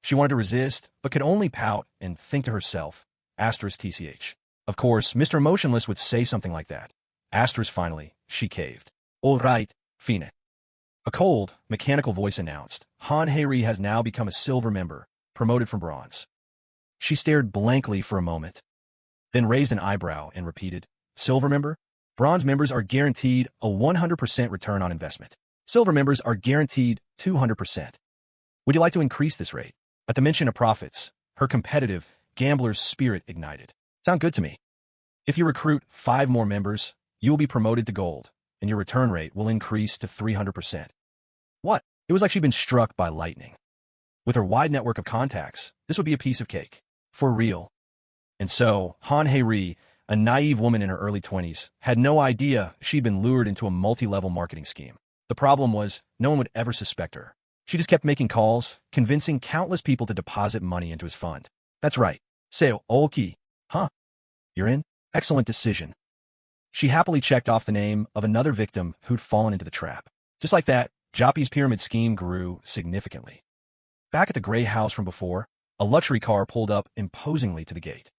She wanted to resist, but could only pout and think to herself, *TCH. Of course, Mr. Emotionless would say something like that. Finally, she caved. All right, Fine. A cold, mechanical voice announced, Han Hei-ri has now become a silver member, promoted from bronze. She stared blankly for a moment, then raised an eyebrow and repeated, silver member? Bronze members are guaranteed a 100% return on investment. Silver members are guaranteed 200%. Would you like to increase this rate? At the mention of profits, her competitive, gambler's spirit ignited. Sound good to me. If you recruit 5 more members, you will be promoted to gold, and your return rate will increase to 300%. What? It was like she'd been struck by lightning. With her wide network of contacts, this would be a piece of cake. For real. And so, Han Hei-ri, a naive woman in her early 20s, had no idea she'd been lured into a multi-level marketing scheme. The problem was, no one would ever suspect her. She just kept making calls, convincing countless people to deposit money into his fund. That's right. Seo Oki. Huh? You're in? Excellent decision. She happily checked off the name of another victim who'd fallen into the trap. Just like that, Joppy's pyramid scheme grew significantly. Back at the gray house from before, a luxury car pulled up imposingly to the gate.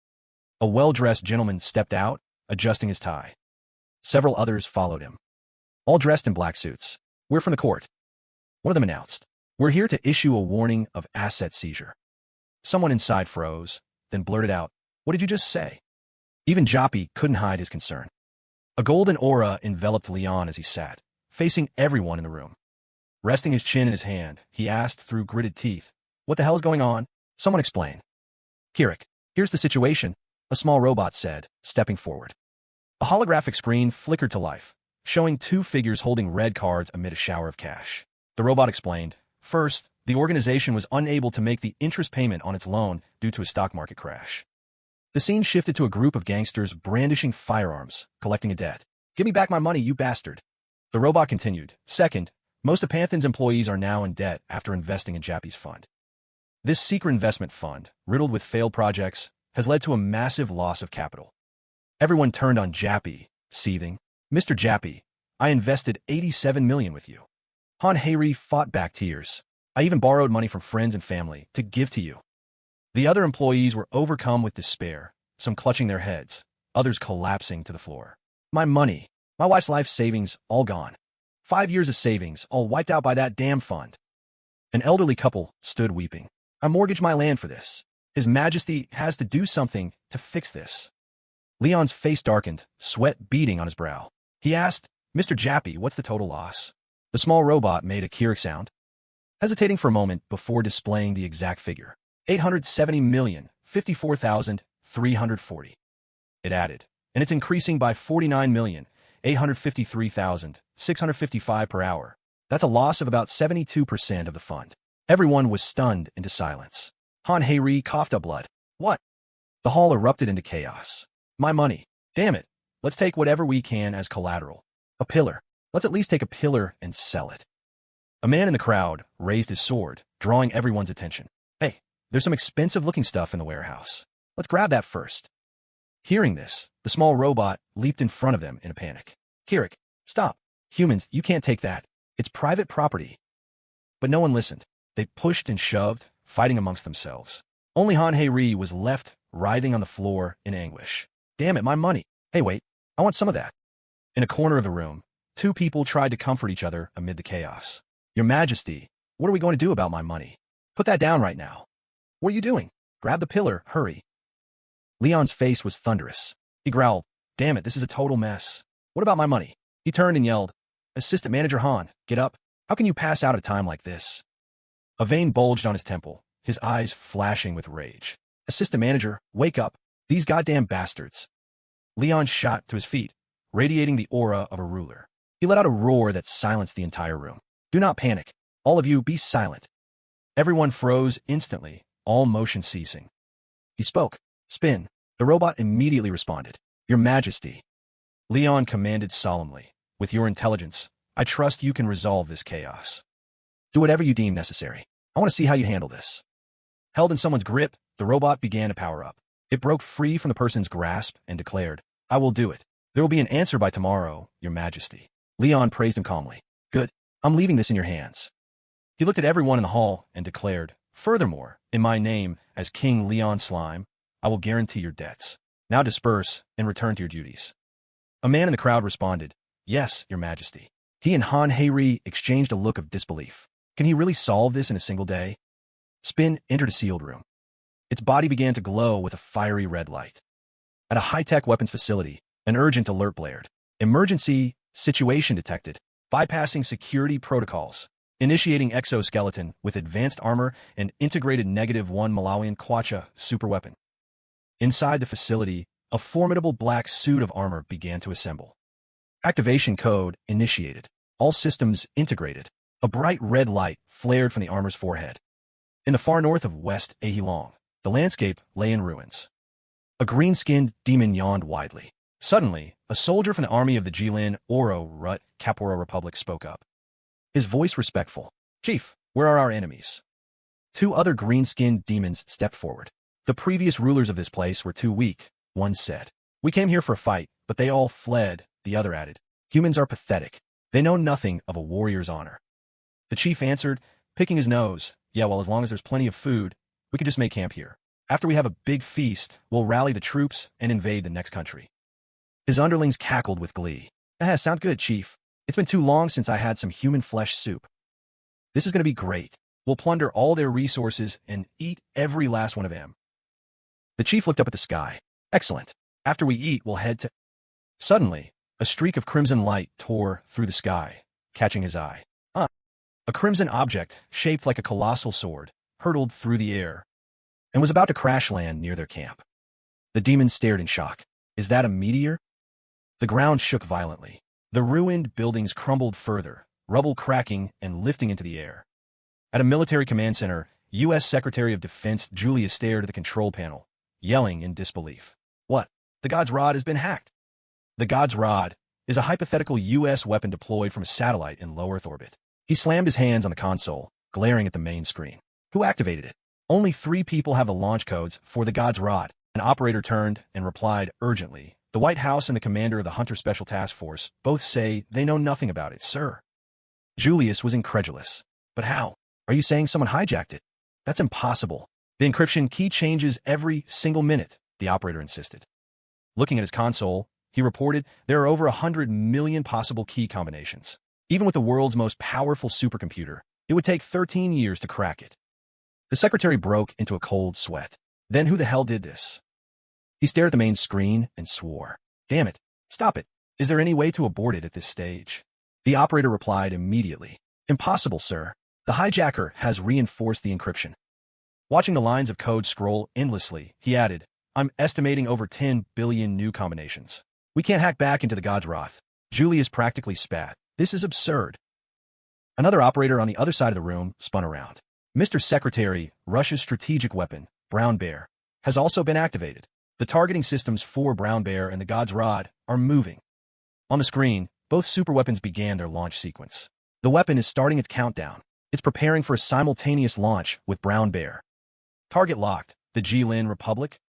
A well-dressed gentleman stepped out, adjusting his tie. Several others followed him, all dressed in black suits. We're from the court. One of them announced. We're here to issue a warning of asset seizure. Someone inside froze, then blurted out, what did you just say? Even Joppy couldn't hide his concern. A golden aura enveloped Leon as he sat, facing everyone in the room. Resting his chin in his hand, he asked through gritted teeth, what the hell is going on? Someone explain. Kirik, here's the situation, a small robot said, stepping forward. A holographic screen flickered to life, showing 2 figures holding red cards amid a shower of cash. The robot explained, first, the organization was unable to make the interest payment on its loan due to a stock market crash. The scene shifted to a group of gangsters brandishing firearms, collecting a debt. Give me back my money, you bastard. The robot continued. Second, most of Panthen's employees are now in debt after investing in Jappy's fund. This secret investment fund, riddled with failed projects, has led to a massive loss of capital. Everyone turned on Jappy, seething. Mr. Jappy, I invested 87 million with you. Han Hei-ri fought back tears. I even borrowed money from friends and family to give to you. The other employees were overcome with despair, some clutching their heads, others collapsing to the floor. My money, my wife's life savings, all gone. 5 years of savings, all wiped out by that damn fund. An elderly couple stood weeping. I mortgaged my land for this. His Majesty has to do something to fix this. Leon's face darkened, sweat beading on his brow. He asked, Mr. Jappy, what's the total loss? The small robot made a Kirik sound, hesitating for a moment before displaying the exact figure. 870,054,340. It added, and it's increasing by 49,853,655 per hour. That's a loss of about 72% of the fund. Everyone was stunned into silence. Han Hei-ri coughed up blood. What? The hall erupted into chaos. My money. Damn it. Let's take whatever we can as collateral. A pillar. Let's at least take a pillar and sell it. A man in the crowd raised his sword, drawing everyone's attention. Hey, there's some expensive-looking stuff in the warehouse. Let's grab that first. Hearing this, the small robot leaped in front of them in a panic. Kirik, stop. Humans, you can't take that. It's private property. But no one listened. They pushed and shoved, fighting amongst themselves. Only Han Hei-ri was left, writhing on the floor in anguish. Damn it, my money. Hey, wait, I want some of that. In a corner of the room, two people tried to comfort each other amid the chaos. Your Majesty, what are we going to do about my money? Put that down right now. What are you doing? Grab the pillar, hurry. Leon's face was thunderous. He growled, damn it, this is a total mess. What about my money? He turned and yelled, Assistant Manager Han, get up. How can you pass out at a time like this? A vein bulged on his temple, his eyes flashing with rage. Assistant Manager, wake up. These goddamn bastards. Leon shot to his feet, radiating the aura of a ruler. He let out a roar that silenced the entire room. Do not panic. All of you, be silent. Everyone froze instantly, all motion ceasing. He spoke. Spin. The robot immediately responded. Your Majesty. Leon commanded solemnly. With your intelligence, I trust you can resolve this chaos. Do whatever you deem necessary. I want to see how you handle this. Held in someone's grip, the robot began to power up. It broke free from the person's grasp and declared, I will do it. There will be an answer by tomorrow, Your Majesty. Leon praised him calmly. Good. I'm leaving this in your hands. He looked at everyone in the hall and declared, Furthermore, in my name, as King Leon Slime, I will guarantee your debts. Now disperse and return to your duties. A man in the crowd responded, Yes, Your Majesty. He and Han Hei-ri exchanged a look of disbelief. Can he really solve this in a single day? Spin entered a sealed room. Its body began to glow with a fiery red light. At a high-tech weapons facility, an urgent alert blared. Emergency situation detected. Bypassing security protocols. Initiating exoskeleton with advanced armor and integrated -1 Malawian Kwacha superweapon. Inside the facility, a formidable black suit of armor began to assemble. Activation code initiated. All systems integrated. A bright red light flared from the armor's forehead. In the far north of West Ahilong, the landscape lay in ruins. A green-skinned demon yawned widely. Suddenly, a soldier from the army of the Jilin Oro Rut Kapora Republic spoke up. His voice respectful. Chief, where are our enemies? Two other green-skinned demons stepped forward. The previous rulers of this place were too weak, one said. We came here for a fight, but they all fled, the other added. Humans are pathetic. They know nothing of a warrior's honor. The chief answered, picking his nose. Yeah, well, as long as there's plenty of food, we can just make camp here. After we have a big feast, we'll rally the troops and invade the next country. His underlings cackled with glee. Sound good, Chief. It's been too long since I had some human flesh soup. This is going to be great. We'll plunder all their resources and eat every last one of them. The chief looked up at the sky. Excellent. After we eat, we'll head to... Suddenly, a streak of crimson light tore through the sky, catching his eye. A crimson object, shaped like a colossal sword, hurtled through the air and was about to crash land near their camp. The demons stared in shock. Is that a meteor? The ground shook violently. The ruined buildings crumbled further, rubble cracking and lifting into the air. At a military command center, U.S. Secretary of Defense Julius stared at the control panel, yelling in disbelief. What? The God's Rod has been hacked. The God's Rod is a hypothetical U.S. weapon deployed from a satellite in low Earth orbit. He slammed his hands on the console, glaring at the main screen. Who activated it? Only 3 people have the launch codes for the God's Rod. An operator turned and replied urgently. The White House and the commander of the Hunter Special Task Force both say they know nothing about it, sir. Julius was incredulous. But how? Are you saying someone hijacked it? That's impossible. The encryption key changes every single minute, the operator insisted. Looking at his console, he reported there are over 100 million possible key combinations. Even with the world's most powerful supercomputer, it would take 13 years to crack it. The secretary broke into a cold sweat. Then who the hell did this? He stared at the main screen and swore. Damn it. Stop it. Is there any way to abort it at this stage? The operator replied immediately. Impossible, sir. The hijacker has reinforced the encryption. Watching the lines of code scroll endlessly, he added, I'm estimating over 10 billion new combinations. We can't hack back into the God's Wrath. Julius practically spat. This is absurd. Another operator on the other side of the room spun around. Mr. Secretary, Russia's strategic weapon, Brown Bear, has also been activated. The targeting systems for Brown Bear and the God's Rod are moving. On the screen, Both superweapons began their launch sequence. The weapon is starting its countdown. It's preparing for a simultaneous launch with Brown Bear. Target locked. The Jilin Republic?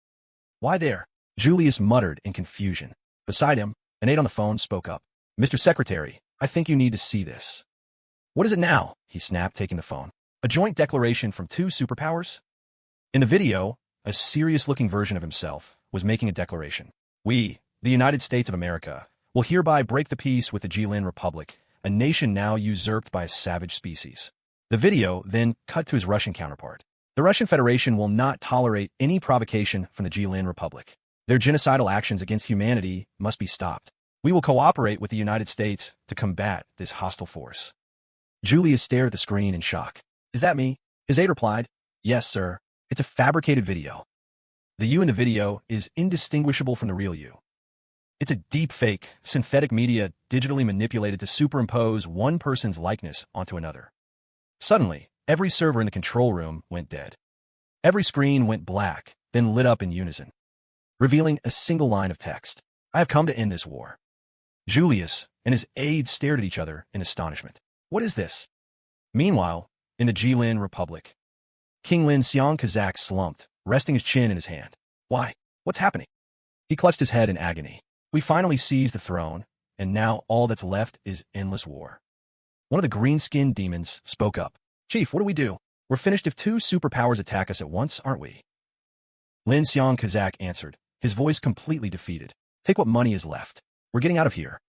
Why there? Julius muttered in confusion. Beside him, an aide on the phone spoke up. Mr. Secretary, I think you need to see this. What is it now? He snapped, taking the phone. A joint declaration from two superpowers? In the video, a serious-looking version of himself was making a declaration. We, the United States of America, will hereby break the peace with the Jilin Republic, a nation now usurped by a savage species. The video then cut to his Russian counterpart. The Russian Federation will not tolerate any provocation from the Jilin Republic. Their genocidal actions against humanity must be stopped. We will cooperate with the United States to combat this hostile force. Julius stared at the screen in shock. Is that me? His aide replied, Yes, sir. It's a fabricated video. The you in the video is indistinguishable from the real you. It's a deep fake, synthetic media digitally manipulated to superimpose one person's likeness onto another. Suddenly, every server in the control room went dead. Every screen went black, then lit up in unison, revealing a single line of text. I have come to end this war. Julius and his aides stared at each other in astonishment. What is this? Meanwhile, in the Jilin Republic, King Lin Xiang Kazak slumped, resting his chin in his hand. Why? What's happening? He clutched his head in agony. We finally seized the throne, and now all that's left is endless war. One of the green-skinned demons spoke up. Chief, what do we do? We're finished if two superpowers attack us at once, aren't we? Lin Xiang Kazak answered, his voice completely defeated. Take what money is left. We're getting out of here.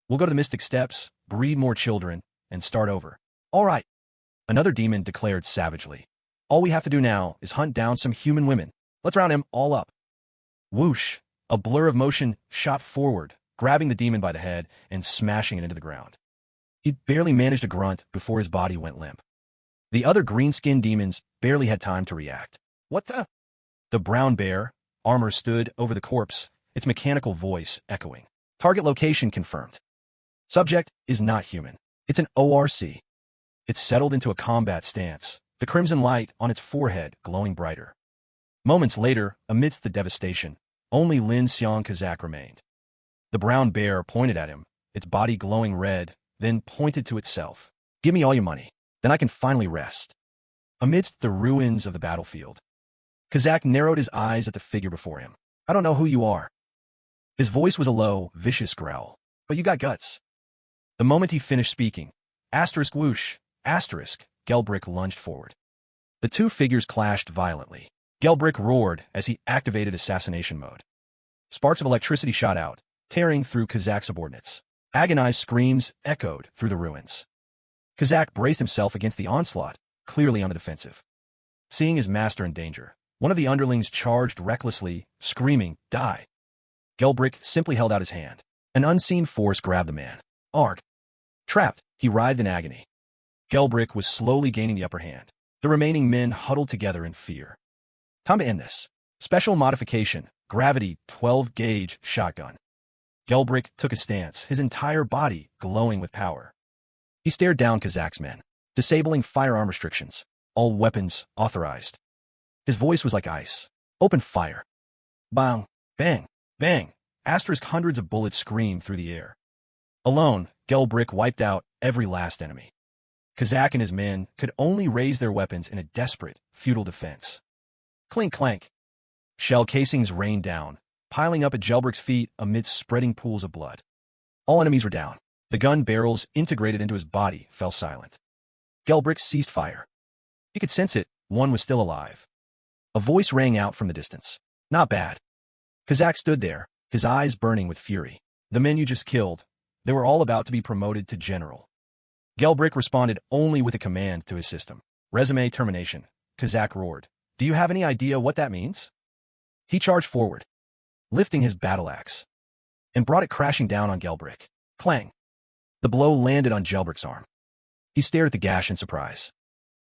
We'll go to the Mystic Steps, breed more children, and start over. All right. Another demon declared savagely. All we have to do now is hunt down some human women. Let's round them all up. Whoosh! A blur of motion shot forward, grabbing the demon by the head and smashing it into the ground. He barely managed to grunt before his body went limp. The other green-skinned demons barely had time to react. What the? The brown bear, armor stood over the corpse, its mechanical voice echoing. Target location confirmed. Subject is not human. It's an ORC. It settled into a combat stance, the crimson light on its forehead glowing brighter. Moments later, amidst the devastation, only Lin Xiang Kazak remained. The brown bear pointed at him, its body glowing red, then pointed to itself. Give me all your money, then I can finally rest. Amidst the ruins of the battlefield, Kazak narrowed his eyes at the figure before him. I don't know who you are. His voice was a low, vicious growl. But you got guts. The moment he finished speaking, asterisk whoosh, asterisk, Gelbrick lunged forward. The two figures clashed violently. Gelbrick roared as he activated assassination mode. Sparks of electricity shot out, tearing through Kazak's subordinates. Agonized screams echoed through the ruins. Kazak braced himself against the onslaught, clearly on the defensive. Seeing his master in danger, one of the underlings charged recklessly, screaming, Die! Gelbrick simply held out his hand. An unseen force grabbed the man. Arg! Trapped, he writhed in agony. Gelbrick was slowly gaining the upper hand. The remaining men huddled together in fear. Time to end this. Special modification, gravity 12-gauge shotgun. Gelbrick took a stance, his entire body glowing with power. He stared down Kazak's men, disabling firearm restrictions. All weapons authorized. His voice was like ice. Open fire. Bang, bang, bang. Asterisk hundreds of bullets screamed through the air. Alone, Gelbrick wiped out every last enemy. Kazak and his men could only raise their weapons in a desperate, futile defense. Clink clank. Shell casings rained down, piling up at Gelbrick's feet amidst spreading pools of blood. All enemies were down. The gun barrels integrated into his body fell silent. Gelbrick ceased fire. He could sense it, one was still alive. A voice rang out from the distance. Not bad. Kazak stood there, his eyes burning with fury. The men you just killed, they were all about to be promoted to general. Gelbrick responded only with a command to his system. Resume termination. Kazak roared. Do you have any idea what that means? He charged forward, lifting his battle axe, and brought it crashing down on Gelbrick. Clang. The blow landed on Gelbrick's arm. He stared at the gash in surprise.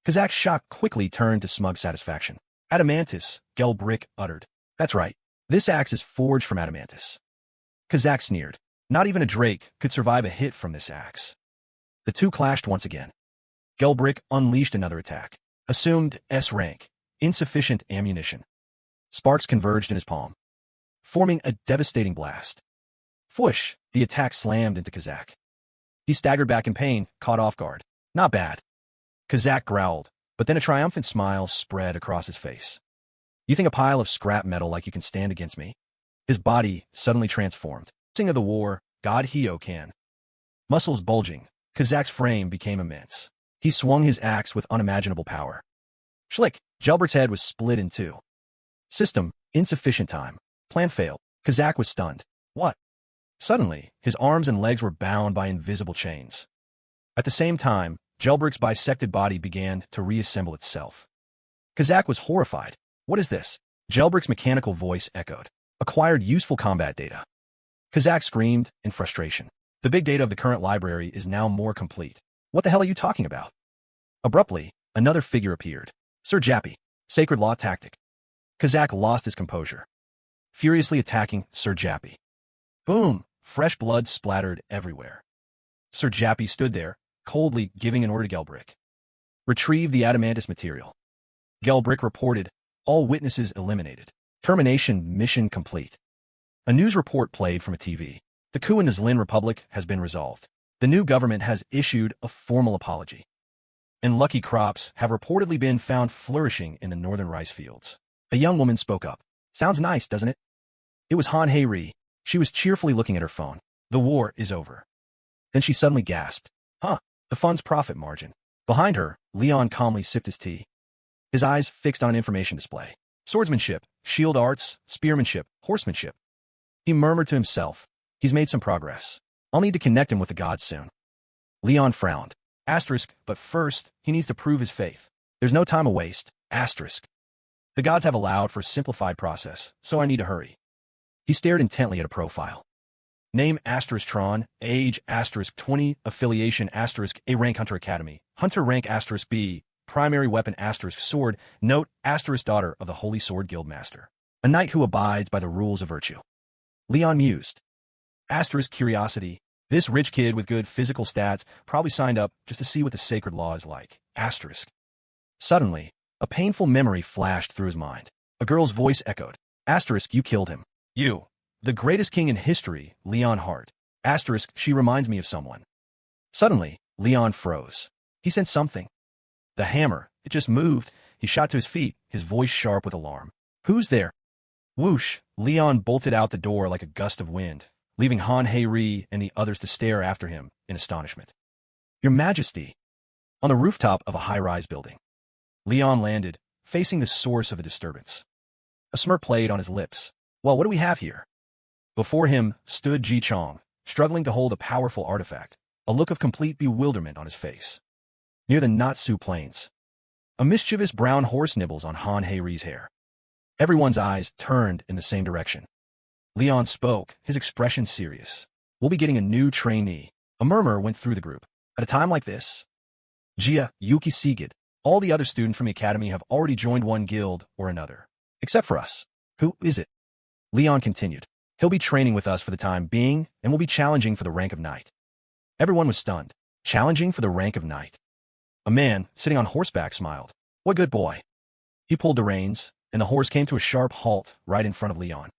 Kazak's shock quickly turned to smug satisfaction. Adamantus, Gelbrick uttered. That's right. This axe is forged from adamantus. Kazak sneered. Not even a drake could survive a hit from this axe. The two clashed once again. Gelbrick unleashed another attack. Assumed S rank. Insufficient ammunition. Sparks converged in his palm, forming a devastating blast. Fwoosh! The attack slammed into Kazak. He staggered back in pain, caught off guard. Not bad. Kazak growled, but then a triumphant smile spread across his face. You think a pile of scrap metal like you can stand against me? His body suddenly transformed. Sing of the war, God Hio can. Muscles bulging, Kazak's frame became immense. He swung his axe with unimaginable power. Schlick, Gelbert's head was split in two. System, insufficient time. Plan failed. Kazak was stunned. What? Suddenly, his arms and legs were bound by invisible chains. At the same time, Gelbert's bisected body began to reassemble itself. Kazak was horrified. What is this? Gelbert's mechanical voice echoed. Acquired useful combat data. Kazak screamed in frustration. The big data of the current library is now more complete. What the hell are you talking about? Abruptly, another figure appeared. Sir Jappy. Sacred Law Tactic. Kazak lost his composure. Furiously attacking Sir Jappy. Boom! Fresh blood splattered everywhere. Sir Jappy stood there, coldly giving an order to Gelbrick. Retrieve the adamantous material. Gelbrick reported, all witnesses eliminated. Termination mission complete. A news report played from a TV. The coup in the Zlin Republic has been resolved. The new government has issued a formal apology. And lucky crops have reportedly been found flourishing in the northern rice fields. A young woman spoke up. Sounds nice, doesn't it? It was Han Hei-ri. She was cheerfully looking at her phone. The war is over. Then she suddenly gasped. Huh, the fund's profit margin. Behind her, Leon calmly sipped his tea. His eyes fixed on an information display. Swordsmanship, shield arts, spearmanship, horsemanship. He murmured to himself. He's made some progress. I'll need to connect him with the gods soon. Leon frowned. Asterisk, but first, he needs to prove his faith. There's no time to waste. Asterisk. The gods have allowed for a simplified process, so I need to hurry. He stared intently at a profile. Name asterisk Tron, age asterisk 20, affiliation asterisk A rank Hunter Academy, Hunter rank asterisk B, primary weapon asterisk sword, note asterisk daughter of the Holy Sword Guildmaster. A knight who abides by the rules of virtue. Leon mused. Asterisk curiosity. This rich kid with good physical stats probably signed up just to see what the sacred law is like. Asterisk. Suddenly, a painful memory flashed through his mind. A girl's voice echoed. Asterisk, you killed him. You. The greatest king in history, Leon Hart. Asterisk, she reminds me of someone. Suddenly, Leon froze. He sensed something. The hammer. It just moved. He shot to his feet, his voice sharp with alarm. Who's there? Whoosh. Leon bolted out the door like a gust of wind, leaving Han Hei-ri and the others to stare after him in astonishment. Your Majesty. On the rooftop of a high-rise building. Leon landed, facing the source of the disturbance. A smirk played on his lips. Well, what do we have here? Before him stood Ji Chong, struggling to hold a powerful artifact, a look of complete bewilderment on his face. Near the Natsu Plains, a mischievous brown horse nibbles on Han Hei-ri's hair. Everyone's eyes turned in the same direction. Leon spoke, his expression serious. We'll be getting a new trainee. A murmur went through the group. At a time like this, Jia, Yuki Sigid, all the other students from the academy have already joined one guild or another. Except for us. Who is it? Leon continued. He'll be training with us for the time being, and will be challenging for the rank of knight. Everyone was stunned. Challenging for the rank of knight. A man, sitting on horseback, smiled. What good boy. He pulled the reins, and the horse came to a sharp halt right in front of Leon.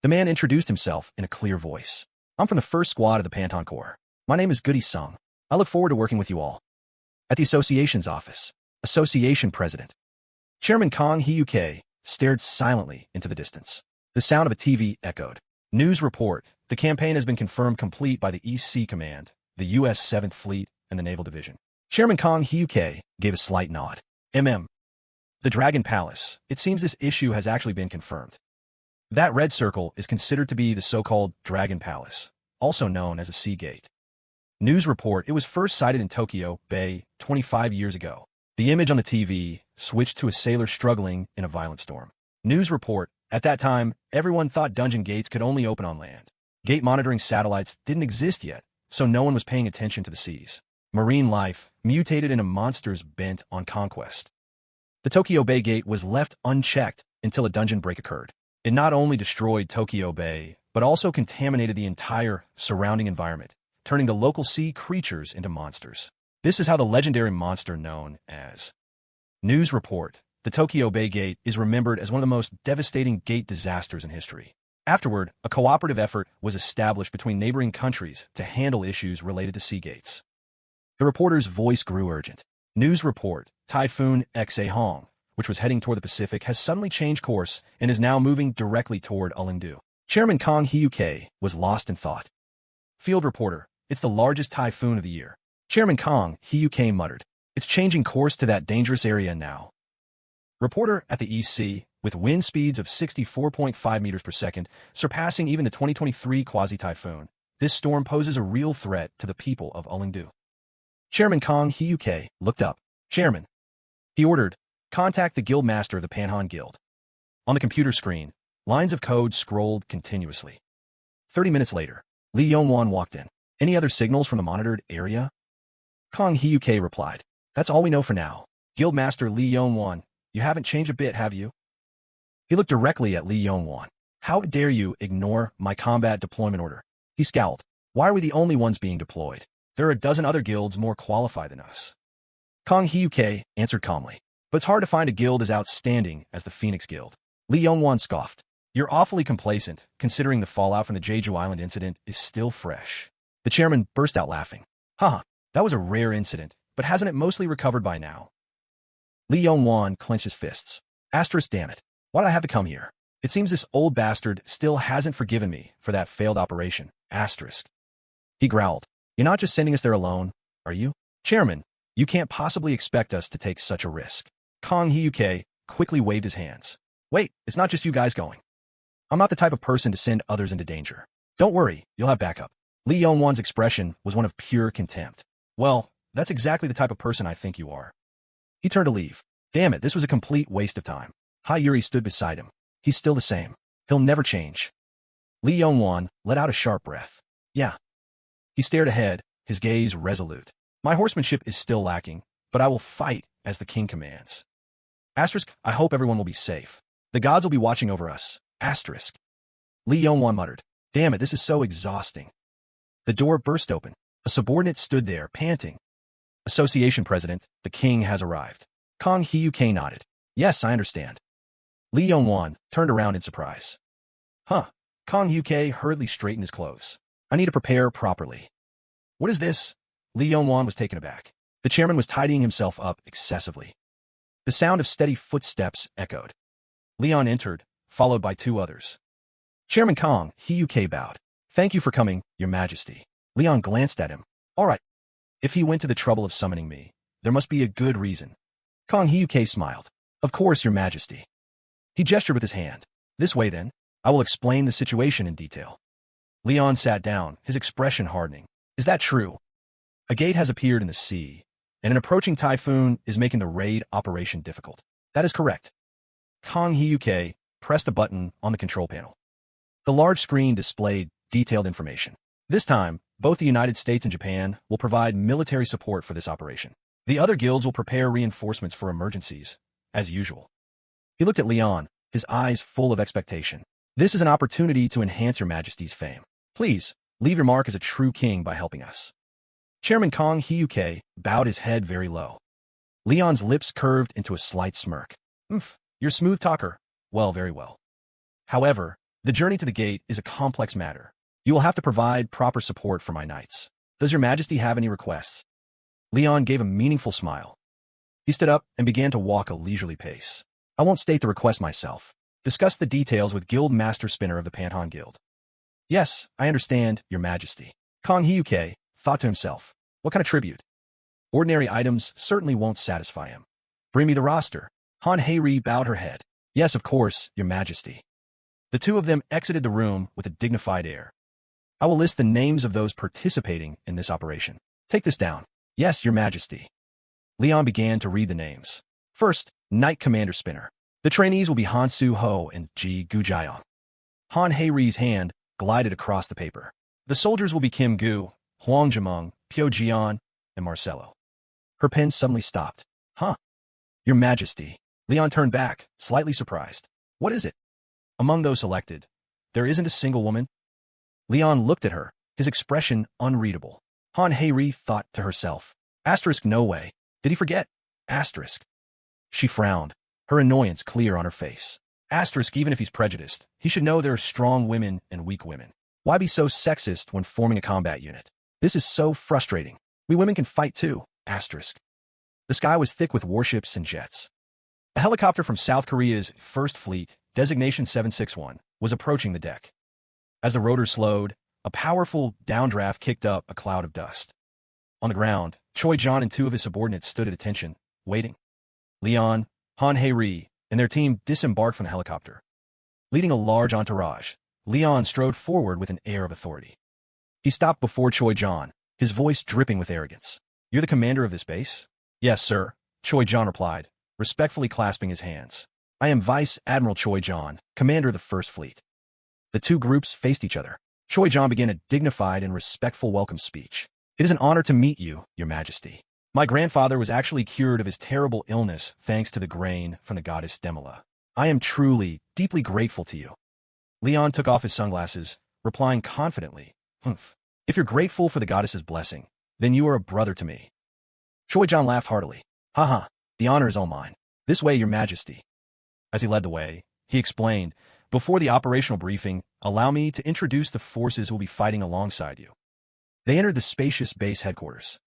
The man introduced himself in a clear voice. I'm from the first squad of the Panton Corps. My name is Goody Sung. I look forward to working with you all. At the association's office, association president, Chairman Kong Hyuk stared silently into the distance. The sound of a TV echoed. News report. The campaign has been confirmed complete by the East Sea Command, the U.S. 7th Fleet, and the Naval Division. Chairman Kong Hyuk gave a slight nod. The Dragon Palace. It seems this issue has actually been confirmed. That red circle is considered to be the so-called Dragon Palace, also known as a Sea Gate. News report. It was first sighted in Tokyo Bay 25 years ago. The image on the TV switched to a sailor struggling in a violent storm. News report. At that time, everyone thought dungeon gates could only open on land. Gate monitoring satellites didn't exist yet, so no one was paying attention to the seas. Marine life mutated into monsters bent on conquest. The Tokyo Bay Gate was left unchecked until a dungeon break occurred. It not only destroyed Tokyo Bay, but also contaminated the entire surrounding environment, turning the local sea creatures into monsters. This is how the legendary monster known as News report. The Tokyo Bay Gate is remembered as one of the most devastating gate disasters in history. Afterward, a cooperative effort was established between neighboring countries to handle issues related to sea gates. The reporter's voice grew urgent. News report, Typhoon XA Hong, which was heading toward the Pacific, has suddenly changed course and is now moving directly toward Ulingdu. Chairman Kong Hyuk was lost in thought. Field reporter, it's the largest typhoon of the year. Chairman Kong Hyuk muttered. It's changing course to that dangerous area now. Reporter at the East Sea, with wind speeds of 64.5 meters per second, surpassing even the 2023 quasi-typhoon. This storm poses a real threat to the people of Ulingdu. Chairman Kong Hyuk looked up. Chairman, he ordered, contact the guild master of the Panhan Guild. On the computer screen, lines of code scrolled continuously. 30 minutes later, Lee Yongwan walked in. Any other signals from the monitored area? Kong Hyuk replied. That's all we know for now. Guildmaster Lee Yongwan, you haven't changed a bit, have you? He looked directly at Lee Yongwan. How dare you ignore my combat deployment order? He scowled. Why are we the only ones being deployed? There are a dozen other guilds more qualified than us. Kong Hyuk answered calmly. But it's hard to find a guild as outstanding as the Phoenix Guild. Lee Yongwan scoffed. You're awfully complacent, considering the fallout from the Jeju Island incident is still fresh. The chairman burst out laughing. Haha, that was a rare incident, but hasn't it mostly recovered by now? Lee Yongwan clenched his fists. Asterisk, damn it. Why'd I have to come here? It seems this old bastard still hasn't forgiven me for that failed operation. Asterisk. He growled. You're not just sending us there alone, are you? Chairman, you can't possibly expect us to take such a risk. Kong Hyuk quickly waved his hands. Wait, it's not just you guys going. I'm not the type of person to send others into danger. Don't worry, you'll have backup. Lee Yongwan's expression was one of pure contempt. Well, that's exactly the type of person I think you are. He turned to leave. Damn it, this was a complete waste of time. Ha Yuri stood beside him. He's still the same. He'll never change. Lee Yongwan let out a sharp breath. Yeah. He stared ahead, his gaze resolute. My horsemanship is still lacking, but I will fight as the king commands. Asterisk, I hope everyone will be safe. The gods will be watching over us. Asterisk. Lee Yongwan muttered. Damn it, this is so exhausting. The door burst open. A subordinate stood there, panting. Association president, the king has arrived. Kong Hyuk nodded. Yes, I understand. Lee Yongwan turned around in surprise. Huh. Kong Hyuk hurriedly straightened his clothes. I need to prepare properly. What is this? Lee Yongwan was taken aback. The chairman was tidying himself up excessively. The sound of steady footsteps echoed. Leon entered, followed by two others. Chairman Kong Hyuk bowed. Thank you for coming, Your Majesty. Leon glanced at him. All right. If he went to the trouble of summoning me, there must be a good reason. Kong Hyuk smiled. Of course, Your Majesty. He gestured with his hand. This way, then. I will explain the situation in detail. Leon sat down, his expression hardening. Is that true? A gate has appeared in the sea, and an approaching typhoon is making the raid operation difficult. That is correct. Kong Hyuk pressed a button on the control panel. The large screen displayed detailed information. This time, both the United States and Japan will provide military support for this operation. The other guilds will prepare reinforcements for emergencies, as usual. He looked at Leon, his eyes full of expectation. This is an opportunity to enhance Your Majesty's fame. Please, leave your mark as a true king by helping us. Chairman Kong Hyuk bowed his head very low. Leon's lips curved into a slight smirk. You're a smooth talker. Well, very well. However, the journey to the gate is a complex matter. You will have to provide proper support for my knights. Does Your Majesty have any requests? Leon gave a meaningful smile. He stood up and began to walk a leisurely pace. I won't state the request myself. Discuss the details with Guild Master Spinner of the Panhan Guild. Yes, I understand, Your Majesty. Kong Hyuk thought to himself. What kind of tribute? Ordinary items certainly won't satisfy him. Bring me the roster. Han Hei-ri bowed her head. Yes, of course, Your Majesty. The two of them exited the room with a dignified air. I will list the names of those participating in this operation. Take this down. Yes, Your Majesty. Leon began to read the names. First, Knight Commander Spinner. The trainees will be Han Su-ho and Ji Gujiang. Han Hei-ri's hand glided across the paper. The soldiers will be Kim Gu, Huang Jimeng, Pyo Jian, and Marcelo. Her pen suddenly stopped. Huh? Your Majesty. Leon turned back, slightly surprised. What is it? Among those selected, there isn't a single woman? Leon looked at her, his expression unreadable. Han Hei-ri thought to herself. Asterisk, no way. Did he forget? Asterisk. She frowned, her annoyance clear on her face. Asterisk, even if he's prejudiced, he should know there are strong women and weak women. Why be so sexist when forming a combat unit? This is so frustrating. We women can fight too. Asterisk. The sky was thick with warships and jets. A helicopter from South Korea's First Fleet, designation 761, was approaching the deck. As the rotor slowed, a powerful downdraft kicked up a cloud of dust. On the ground, Choi John and two of his subordinates stood at attention, waiting. Leon, Han Hei-ri, and their team disembarked from the helicopter. Leading a large entourage, Leon strode forward with an air of authority. He stopped before Choi John, his voice dripping with arrogance. "You're the commander of this base?" "Yes, sir," Choi John replied, respectfully clasping his hands. "I am Vice Admiral Choi John, commander of the First Fleet." The two groups faced each other. Choi John began a dignified and respectful welcome speech. "It is an honor to meet you, Your Majesty. My grandfather was actually cured of his terrible illness thanks to the grain from the goddess Demila. I am truly, deeply grateful to you." Leon took off his sunglasses, replying confidently, "Humph. If you're grateful for the goddess's blessing, then you are a brother to me." Choi John laughed heartily. "Haha, the honor is all mine. This way, Your Majesty." As he led the way, he explained, "Before the operational briefing, allow me to introduce the forces who will be fighting alongside you." They entered the spacious base headquarters.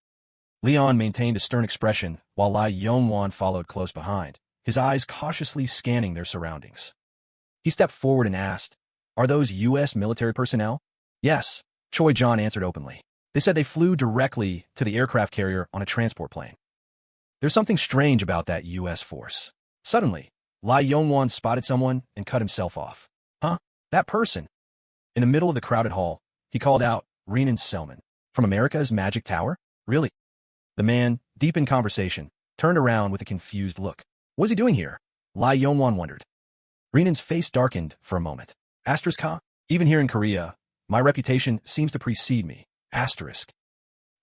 Leon maintained a stern expression, while Lai Yongwan followed close behind, his eyes cautiously scanning their surroundings. He stepped forward and asked, "Are those U.S. military personnel?" "Yes," Choi John answered openly. "They said they flew directly to the aircraft carrier on a transport plane." There's something strange about that U.S. force. Suddenly, Lai Yongwan spotted someone and cut himself off. "Huh? That person?" In the middle of the crowded hall, he called out, "Renan Selman. From America's Magic Tower? Really?" The man, deep in conversation, turned around with a confused look. "What is he doing here?" Lai Yongwan wondered. Renan's face darkened for a moment. Asterisk, huh? Even here in Korea, my reputation seems to precede me. Asterisk.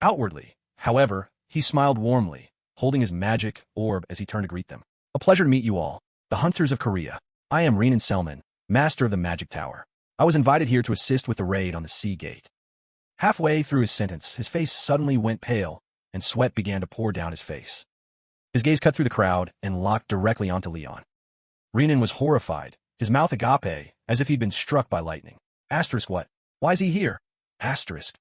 Outwardly, however, he smiled warmly, holding his magic orb as he turned to greet them. "A pleasure to meet you all, the hunters of Korea. I am Renan Selman, master of the Magic Tower. I was invited here to assist with the raid on the Sea Gate." Halfway through his sentence, his face suddenly went pale, and sweat began to pour down his face. His gaze cut through the crowd and locked directly onto Leon. Renan was horrified, his mouth agape, as if he'd been struck by lightning. Asterisk, what? Why is he here? Asterisk.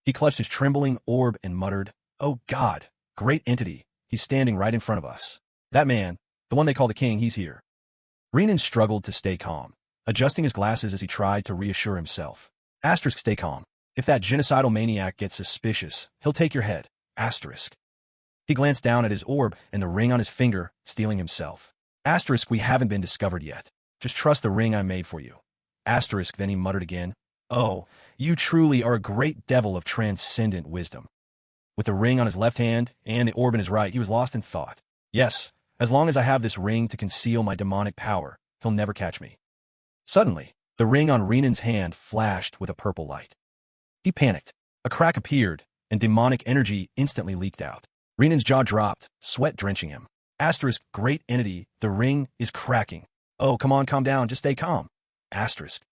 He clutched his trembling orb and muttered, "Oh God, great entity, he's standing right in front of us. That man, the one they call the king, he's here." Renan struggled to stay calm, adjusting his glasses as he tried to reassure himself. Asterisk, stay calm. If that genocidal maniac gets suspicious, he'll take your head. Asterisk. He glanced down at his orb and the ring on his finger, steeling himself. Asterisk, we haven't been discovered yet. Just trust the ring I made for you. Asterisk, then he muttered again. "Oh, you truly are a great devil of transcendent wisdom." With the ring on his left hand and the orb in his right, he was lost in thought. "Yes, as long as I have this ring to conceal my demonic power, he'll never catch me." Suddenly, the ring on Renan's hand flashed with a purple light. He panicked. A crack appeared, and demonic energy instantly leaked out. Renan's jaw dropped, sweat drenching him. Asterisk, great entity, the ring is cracking. "Oh, come on, calm down, just stay calm." Asterisk.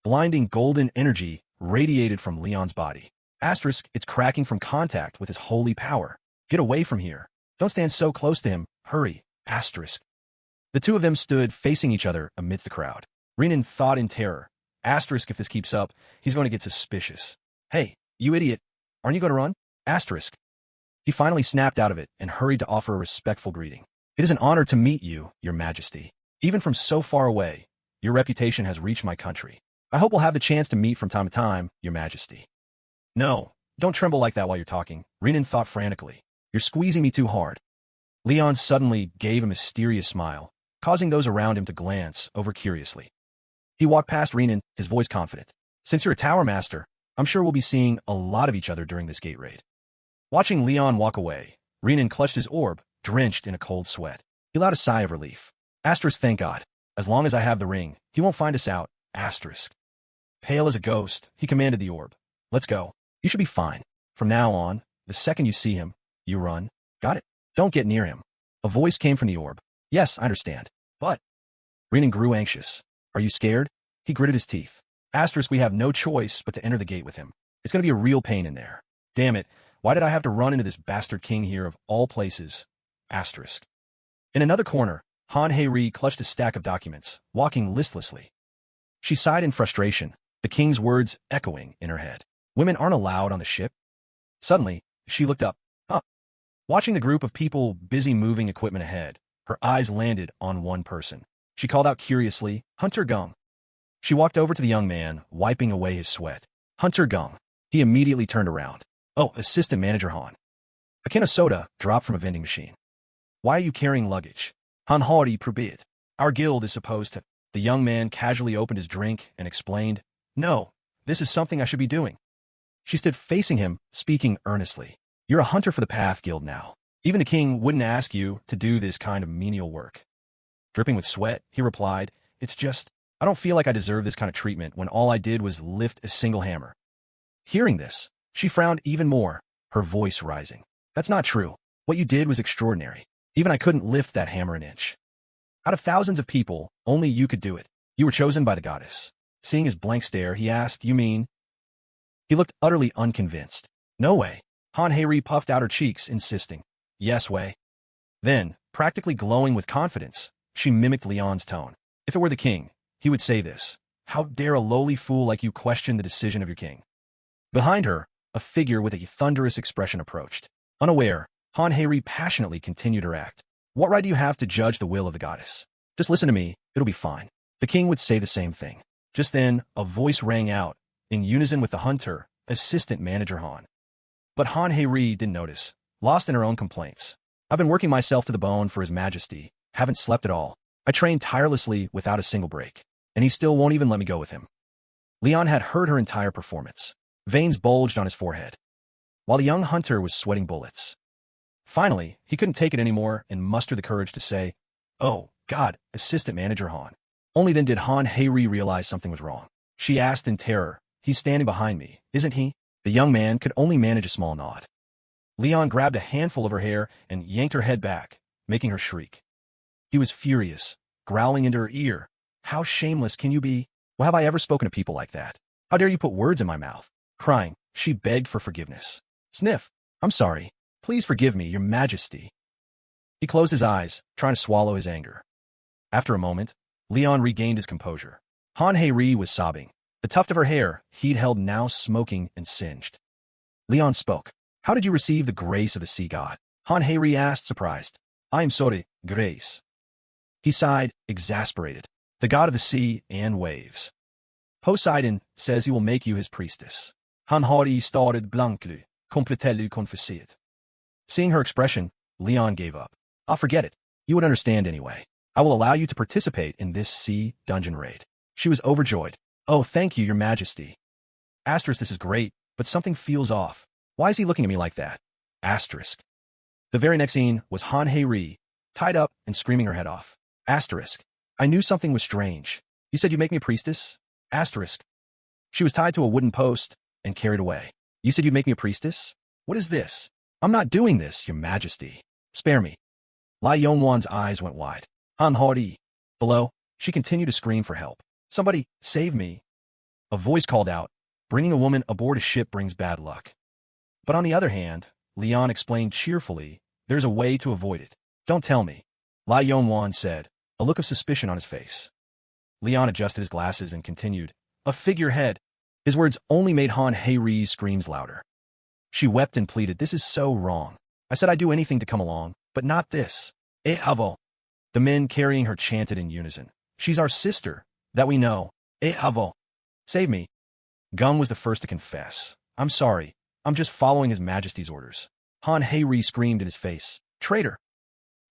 Blinding golden energy radiated from Leon's body. Asterisk, it's cracking from contact with his holy power. Get away from here. Don't stand so close to him. Hurry. Asterisk. The two of them stood facing each other amidst the crowd. Renan thought in terror. Asterisk, if this keeps up, he's going to get suspicious. "Hey, you idiot. Aren't you going to run?" Asterisk. He finally snapped out of it and hurried to offer a respectful greeting. "It is an honor to meet you, Your Majesty. Even from so far away, your reputation has reached my country. I hope we'll have the chance to meet from time to time, Your Majesty." "No, don't tremble like that while you're talking," Renan thought frantically. "You're squeezing me too hard." Leon suddenly gave a mysterious smile, causing those around him to glance over curiously. He walked past Renan, his voice confident. "Since you're a tower master, I'm sure we'll be seeing a lot of each other during this gate raid." Watching Leon walk away, Renan clutched his orb, drenched in a cold sweat. He let out a sigh of relief. Asterisk, thank God. As long as I have the ring, he won't find us out. Asterisk. Pale as a ghost, he commanded the orb. "Let's go. You should be fine. From now on, the second you see him, you run. Got it? Don't get near him." A voice came from the orb. "Yes, I understand. But..." Renan grew anxious. "Are you scared?" He gritted his teeth. Asterisk, we have no choice but to enter the gate with him. It's going to be a real pain in there. Damn it, why did I have to run into this bastard king here of all places? Asterisk. In another corner, Han Hei clutched a stack of documents, walking listlessly. She sighed in frustration, the king's words echoing in her head. Women aren't allowed on the ship? Suddenly, she looked up. Huh. Watching the group of people busy moving equipment ahead, her eyes landed on one person. She called out curiously, Hunter Gung. She walked over to the young man, wiping away his sweat. Hunter Gung. He immediately turned around. Oh, Assistant Manager Han. A can of soda dropped from a vending machine. Why are you carrying luggage? Han Hori probeert. Our guild is supposed to. The young man casually opened his drink and explained, No, this is something I should be doing. She stood facing him, speaking earnestly. You're a hunter for the Path Guild now. Even the king wouldn't ask you to do this kind of menial work. Dripping with sweat, he replied, It's just, I don't feel like I deserve this kind of treatment when all I did was lift a single hammer. Hearing this, she frowned even more, her voice rising. That's not true. What you did was extraordinary. Even I couldn't lift that hammer an inch. Out of thousands of people, only you could do it. You were chosen by the goddess. Seeing his blank stare, he asked, You mean? He looked utterly unconvinced. No way. Han Hei puffed out her cheeks, insisting. Yes way. Then, practically glowing with confidence, she mimicked Leon's tone. If it were the king, he would say this. How dare a lowly fool like you question the decision of your king? Behind her, a figure with a thunderous expression approached. Unaware, Han Hei passionately continued her act. What right do you have to judge the will of the goddess? Just listen to me, it'll be fine. The king would say the same thing. Just then, a voice rang out, in unison with the hunter, Assistant Manager Han. But Han Hei didn't notice, lost in her own complaints. I've been working myself to the bone for His Majesty, haven't slept at all. I trained tirelessly without a single break, and he still won't even let me go with him. Leon had heard her entire performance. Veins bulged on his forehead, while the young hunter was sweating bullets. Finally, he couldn't take it anymore and mustered the courage to say, Oh, God, Assistant Manager Han. Only then did Han Hei realize something was wrong. She asked in terror, He's standing behind me, isn't he? The young man could only manage a small nod. Leon grabbed a handful of her hair and yanked her head back, making her shriek. He was furious, growling into her ear. How shameless can you be? Well, have I ever spoken to people like that? How dare you put words in my mouth? Crying, she begged for forgiveness. Sniff. I'm sorry. Please forgive me, Your Majesty. He closed his eyes, trying to swallow his anger. After a moment, Leon regained his composure. Han Hei was sobbing. The tuft of her hair he'd held now smoking and singed. Leon spoke. How did you receive the grace of the sea god? Han Hei asked, surprised. I am sorry, Grace. He sighed, exasperated. The god of the sea and waves. Poseidon says he will make you his priestess. Han Hori started blankly, completely confused. Seeing her expression, Leon gave up. I'll forget it. You would understand anyway. I will allow you to participate in this sea dungeon raid. She was overjoyed. Oh, thank you, Your Majesty. Asterisk, this is great, but something feels off. Why is he looking at me like that? Asterisk. The very next scene was Han Hei, tied up and screaming her head off. Asterisk. I knew something was strange. You said you'd make me a priestess? Asterisk. She was tied to a wooden post and carried away. You said you'd make me a priestess? What is this? I'm not doing this, Your Majesty. Spare me. Lai Yongwan's eyes went wide. Han Hori. Below, she continued to scream for help. Somebody, save me. A voice called out, bringing a woman aboard a ship brings bad luck. But on the other hand, Leon explained cheerfully, there's a way to avoid it. Don't tell me. Lai Yongwan said, a look of suspicion on his face. Leon adjusted his glasses and continued, a figurehead. His words only made Han Hei's screams louder. She wept and pleaded, this is so wrong. I said I'd do anything to come along, but not this. Eh avo. The men carrying her chanted in unison. She's our sister, that we know. Eh avo. Save me. Gung was the first to confess. I'm sorry. I'm just following His Majesty's orders. Han Hei screamed in his face. Traitor.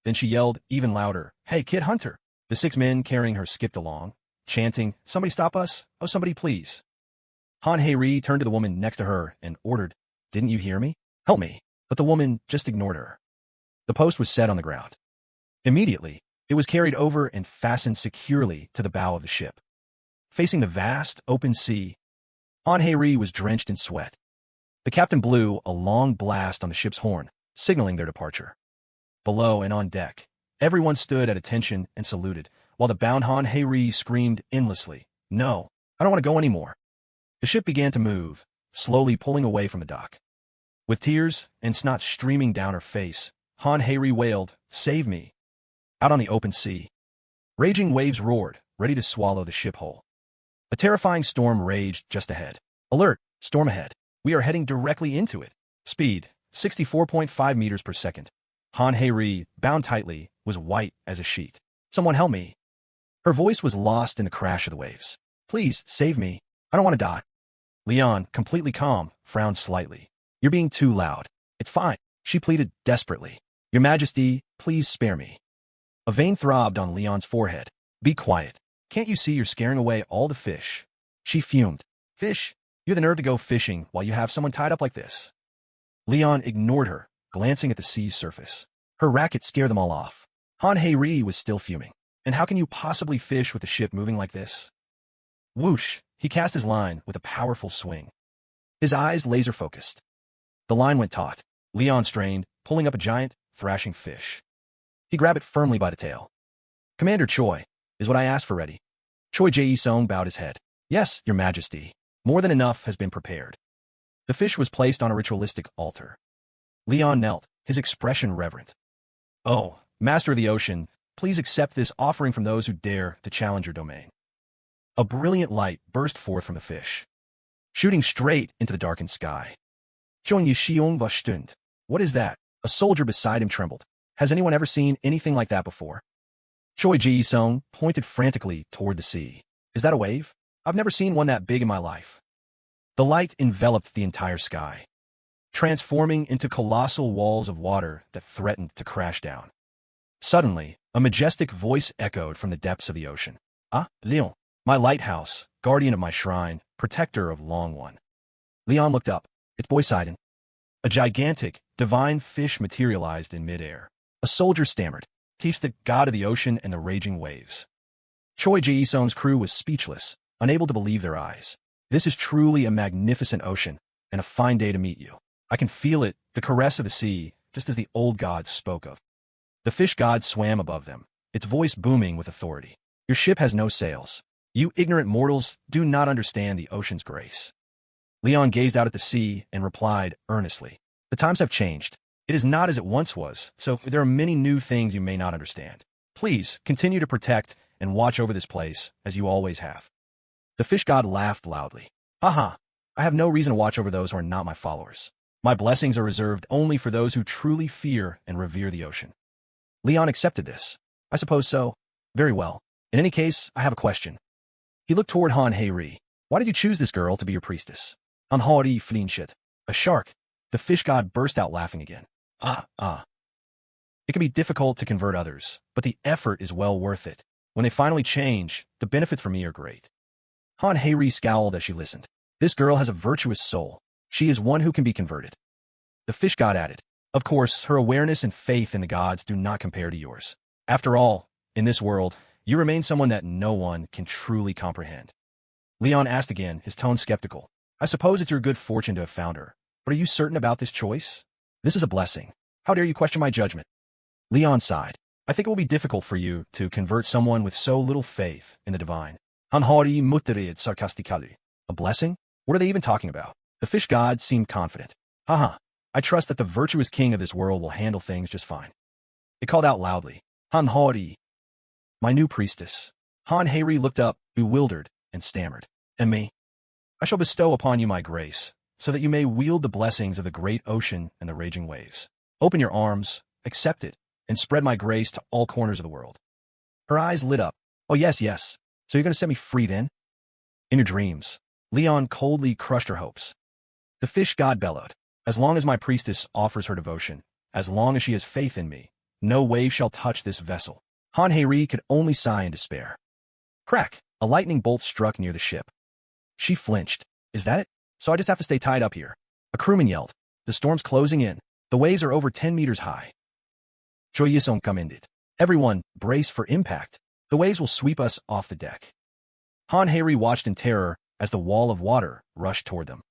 Then she yelled even louder. Hey, Kid Hunter. The 6 men carrying her skipped along, chanting, somebody stop us. Oh, somebody please. Han Hei turned to the woman next to her and ordered, didn't you hear me? Help me. But the woman just ignored her. The post was set on the ground. Immediately, it was carried over and fastened securely to the bow of the ship. Facing the vast, open sea, Han Hei was drenched in sweat. The captain blew a long blast on the ship's horn, signaling their departure. Below and on deck, everyone stood at attention and saluted, while the bound Han Hei screamed endlessly, No, I don't want to go anymore. The ship began to move, slowly pulling away from the dock. With tears and snot streaming down her face, Han Hei wailed, Save me. out on the open sea. Raging waves roared, ready to swallow the ship whole. A terrifying storm raged just ahead. Alert! Storm ahead. We are heading directly into it. Speed, 64.5 meters per second. Han Hei-ri, bound tightly, was white as a sheet. Someone help me. Her voice was lost in the crash of the waves. Please, save me. I don't want to die. Leon, completely calm, frowned slightly. You're being too loud. It's fine, she pleaded desperately. Your Majesty, please spare me. A vein throbbed on Leon's forehead. Be quiet. Can't you see you're scaring away all the fish? She fumed. Fish? You have the nerve to go fishing while you have someone tied up like this? Leon ignored her, glancing at the sea's surface. Her racket scared them all off. Han Hei-ri was still fuming. And how can you possibly fish with the ship moving like this? Whoosh! He cast his line with a powerful swing. His eyes laser-focused. The line went taut. Leon strained, pulling up a giant, thrashing fish. He grabbed it firmly by the tail. Commander Choi, is what I asked for ready? Choi Jae-sung bowed his head. Yes, Your Majesty. More than enough has been prepared. The fish was placed on a ritualistic altar. Leon knelt, his expression reverent. Oh, Master of the Ocean, please accept this offering from those who dare to challenge your domain. A brilliant light burst forth from the fish, shooting straight into the darkened sky. What is that? A soldier beside him trembled. Has anyone ever seen anything like that before? Choi Jae-sung pointed frantically toward the sea. Is that a wave? I've never seen one that big in my life. The light enveloped the entire sky, transforming into colossal walls of water that threatened to crash down. Suddenly, a majestic voice echoed from the depths of the ocean. Ah, Leon, my lighthouse, guardian of my shrine, protector of Long One. Leon looked up. It's Poseidon. A gigantic, divine fish materialized in midair. A soldier stammered. Teach the god of the ocean and the raging waves. Choi Jae-sung's crew was speechless, unable to believe their eyes. This is truly a magnificent ocean, and a fine day to meet you. I can feel it, the caress of the sea, just as the old gods spoke of. The fish god swam above them, its voice booming with authority. Your ship has no sails. You ignorant mortals do not understand the ocean's grace. Leon gazed out at the sea and replied earnestly. The times have changed. It is not as it once was, so there are many new things you may not understand. Please continue to protect and watch over this place, as you always have. The fish god laughed loudly. Haha, I have no reason to watch over those who are not my followers. My blessings are reserved only for those who truly fear and revere the ocean. Leon accepted this. I suppose so. Very well. In any case, I have a question. He looked toward Han Hei-ri. Why did you choose this girl to be your priestess? Han Hei-ri flinched. A shark. The fish god burst out laughing again. It can be difficult to convert others, but the effort is well worth it. When they finally change, the benefits for me are great. Han Hei-ri scowled as she listened. This girl has a virtuous soul. She is one who can be converted. The fish god added. Of course, her awareness and faith in the gods do not compare to yours. After all, in this world, you remain someone that no one can truly comprehend. Leon asked again, his tone skeptical. I suppose it's your good fortune to have found her, but are you certain about this choice? This is a blessing. How dare you question my judgment? Leon sighed. I think it will be difficult for you to convert someone with so little faith in the divine. Han Hei-ri muttered sarcastically. A blessing? What are they even talking about? The fish god seemed confident. Haha, I trust that the virtuous king of this world will handle things just fine. It called out loudly. Han Hei-ri. My new priestess. Han Hei-ri looked up, bewildered, and stammered. And me? I shall bestow upon you my grace, so that you may wield the blessings of the great ocean and the raging waves. Open your arms, accept it, and spread my grace to all corners of the world. Her eyes lit up. Oh, yes, yes. So you're going to set me free then? In your dreams. Leon coldly crushed her hopes. The fish god bellowed. As long as my priestess offers her devotion, as long as she has faith in me, no wave shall touch this vessel. Han Hei-ri could only sigh in despair. Crack! A lightning bolt struck near the ship. She flinched. Is that it? So I just have to stay tied up here. A crewman yelled. The storm's closing in. The waves are over 10 meters high. Choi Jae-sung commended. Everyone, brace for impact. The waves will sweep us off the deck. Han Hei-ri watched in terror as the wall of water rushed toward them.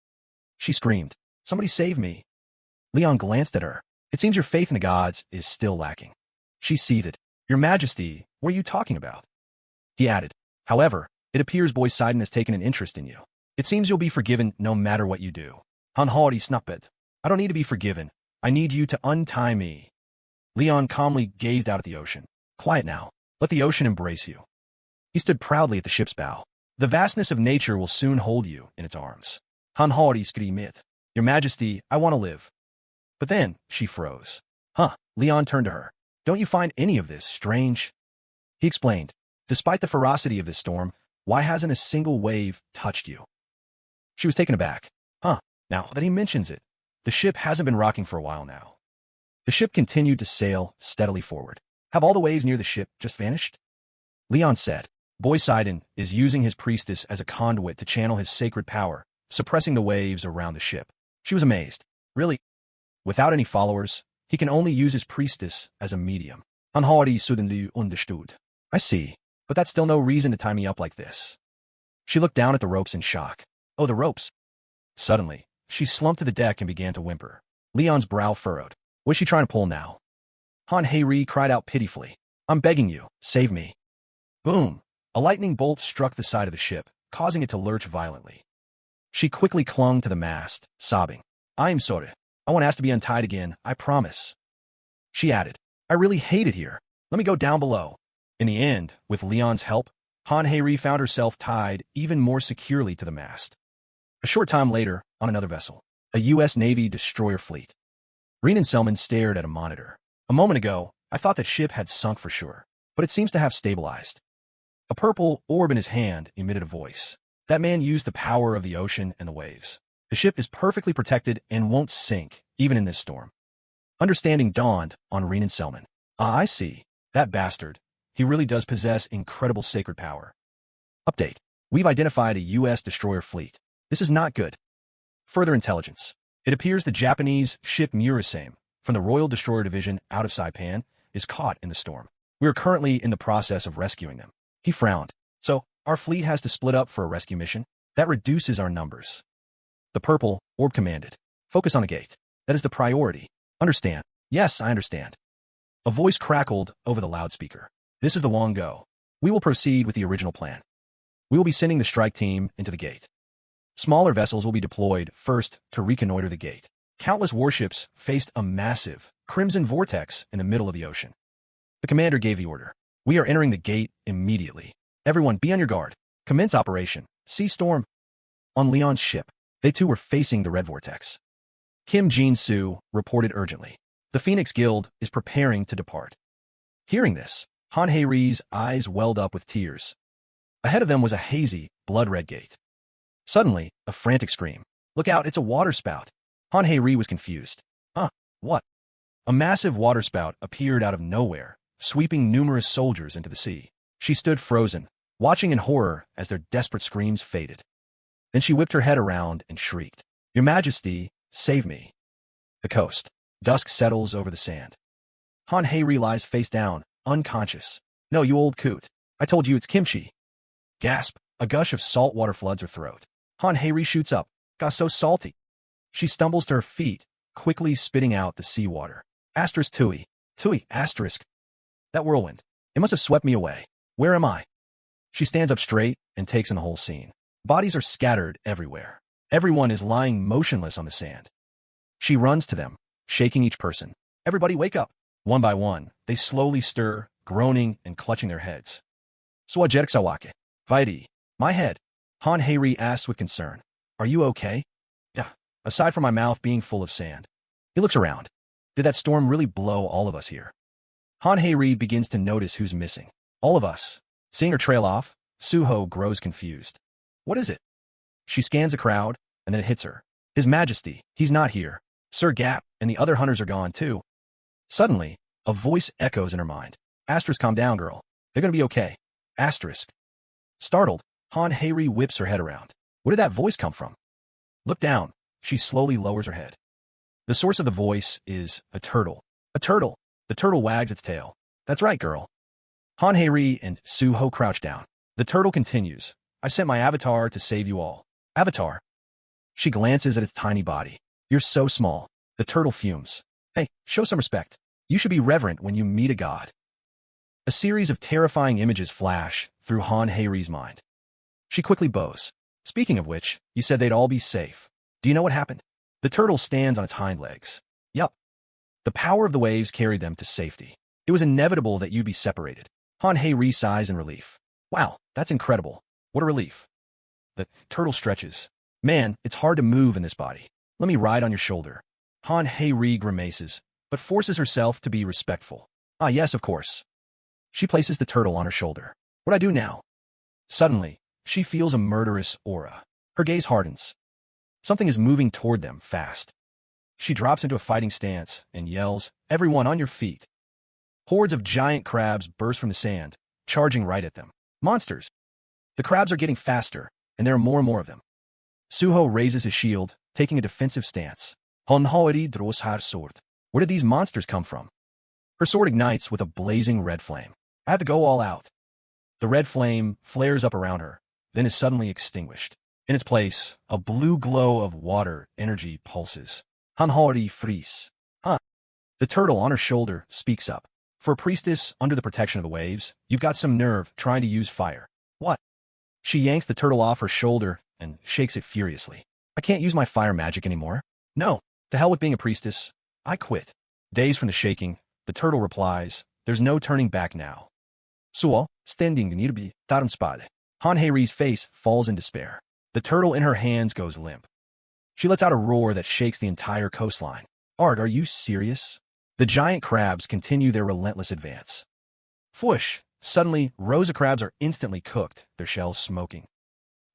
She screamed, Somebody save me. Leon glanced at her. It seems your faith in the gods is still lacking. She seethed. Your Majesty, what are you talking about? He added, However, it appears Poseidon has taken an interest in you. It seems you'll be forgiven no matter what you do. Han Hei-ri snapped. I don't need to be forgiven. I need you to untie me. Leon calmly gazed out at the ocean. Quiet now. Let the ocean embrace you. He stood proudly at the ship's bow. The vastness of nature will soon hold you in its arms. Han har skrimit. Your Majesty, I want to live. But then, she froze. Huh, Leon turned to her. Don't you find any of this strange? He explained. Despite the ferocity of this storm, why hasn't a single wave touched you? She was taken aback. Huh, now that he mentions it, the ship hasn't been rocking for a while now. The ship continued to sail steadily forward. Have all the waves near the ship just vanished? Leon said. Boy Sidon is using his priestess as a conduit to channel his sacred power, suppressing the waves around the ship. She was amazed. Really? Without any followers, he can only use his priestess as a medium. Han har suddenly understood. I see, but that's still no reason to tie me up like this. She looked down at the ropes in shock. Oh, the ropes. Suddenly, she slumped to the deck and began to whimper. Leon's brow furrowed. What's she trying to pull now? Han Hei cried out pitifully. I'm begging you, save me. Boom! A lightning bolt struck the side of the ship, causing it to lurch violently. She quickly clung to the mast, sobbing. I am sorry. I won't ask to be untied again, I promise. She added, I really hate it here. Let me go down below. In the end, with Leon's help, Han Hei found herself tied even more securely to the mast. A short time later, on another vessel, a U.S. Navy destroyer fleet. Reincarnated stared at a monitor. A moment ago, I thought that ship had sunk for sure, but it seems to have stabilized. A purple orb in his hand emitted a voice. That man used the power of the ocean and the waves. The ship is perfectly protected and won't sink, even in this storm. Understanding dawned on Reincarnated. Ah, I see. That bastard. He really does possess incredible sacred power. Update. We've identified a U.S. destroyer fleet. This is not good. Further intelligence. It appears the Japanese ship Murasame, from the Royal Destroyer Division out of Saipan, is caught in the storm. We are currently in the process of rescuing them. He frowned. So, our fleet has to split up for a rescue mission? That reduces our numbers. The purple orb commanded. Focus on the gate. That is the priority. Understand? Yes, I understand. A voice crackled over the loudspeaker. This is the long go. We will proceed with the original plan. We will be sending the strike team into the gate. Smaller vessels will be deployed first to reconnoiter the gate. Countless warships faced a massive crimson vortex in the middle of the ocean. The commander gave the order. We are entering the gate immediately. Everyone be on your guard. Commence operation. Sea storm. On Leon's ship, they too were facing the red vortex. Kim Jin-soo reported urgently. The Phoenix Guild is preparing to depart. Hearing this, Han Hei-ri's eyes welled up with tears. Ahead of them was a hazy, blood-red gate. Suddenly, a frantic scream. Look out, it's a waterspout. Han Hei-ri was confused. Huh, what? A massive waterspout appeared out of nowhere, sweeping numerous soldiers into the sea. She stood frozen, watching in horror as their desperate screams faded. Then she whipped her head around and shrieked. Your Majesty, save me. The coast. Dusk settles over the sand. Han Hei-ri lies face down, unconscious. No, you old coot. I told you it's kimchi. Gasp. A gush of salt water floods her throat. Han Hei-ri shoots up. Got so salty. She stumbles to her feet, quickly spitting out the seawater. Asterisk tui. Tui, asterisk. That whirlwind. It must have swept me away. Where am I? She stands up straight and takes in the whole scene. Bodies are scattered everywhere. Everyone is lying motionless on the sand. She runs to them, shaking each person. Everybody wake up. One by one, they slowly stir, groaning and clutching their heads. Swajerk sawake. Vaidi. My head. Han Hei-ri asks with concern. Are you okay? Yeah, aside from my mouth being full of sand. He looks around. Did that storm really blow all of us here? Han Hei-ri begins to notice who's missing. All of us. Seeing her trail off, Suho grows confused. What is it? She scans the crowd, and then it hits her. His Majesty, he's not here. Sir Gap and the other hunters are gone too. Suddenly, a voice echoes in her mind. Asterisk, calm down, girl. They're gonna be okay. Asterisk. Startled, Han Hei-ri whips her head around. Where did that voice come from? Look down. She slowly lowers her head. The source of the voice is a turtle. A turtle. The turtle wags its tail. That's right, girl. Han Hei-ri and Suho crouch down. The turtle continues. I sent my avatar to save you all. Avatar. She glances at its tiny body. You're so small. The turtle fumes. Hey, show some respect. You should be reverent when you meet a god. A series of terrifying images flash through Han Hei-ri's mind. She quickly bows. Speaking of which, you said they'd all be safe. Do you know what happened? The turtle stands on its hind legs. Yup. The power of the waves carried them to safety. It was inevitable that you'd be separated. Han Hei sighs in relief. Wow, that's incredible. What a relief. The turtle stretches. Man, it's hard to move in this body. Let me ride on your shoulder. Han Hei grimaces, but forces herself to be respectful. Ah, yes, of course. She places the turtle on her shoulder. What do I do now? Suddenly, she feels a murderous aura. Her gaze hardens. Something is moving toward them fast. She drops into a fighting stance and yells, "Everyone on your feet." Hordes of giant crabs burst from the sand, charging right at them. Monsters! The crabs are getting faster, and there are more and more of them. Suho raises his shield, taking a defensive stance. Honhoeri dros har sword. Where did these monsters come from? Her sword ignites with a blazing red flame. I have to go all out. The red flame flares up around her, then is suddenly extinguished. In its place, a blue glow of water energy pulses. Honhoeri fries. Huh. The turtle on her shoulder speaks up. For a priestess under the protection of the waves, you've got some nerve trying to use fire. What? She yanks the turtle off her shoulder and shakes it furiously. I can't use my fire magic anymore. No, to hell with being a priestess. I quit. Dazed from the shaking, the turtle replies, there's no turning back now. Suo, standing nearby, taran spade. Han Hei's face falls in despair. The turtle in her hands goes limp. She lets out a roar that shakes the entire coastline. Art, are you serious? The giant crabs continue their relentless advance. Whoosh! Suddenly, rows of crabs are instantly cooked, their shells smoking.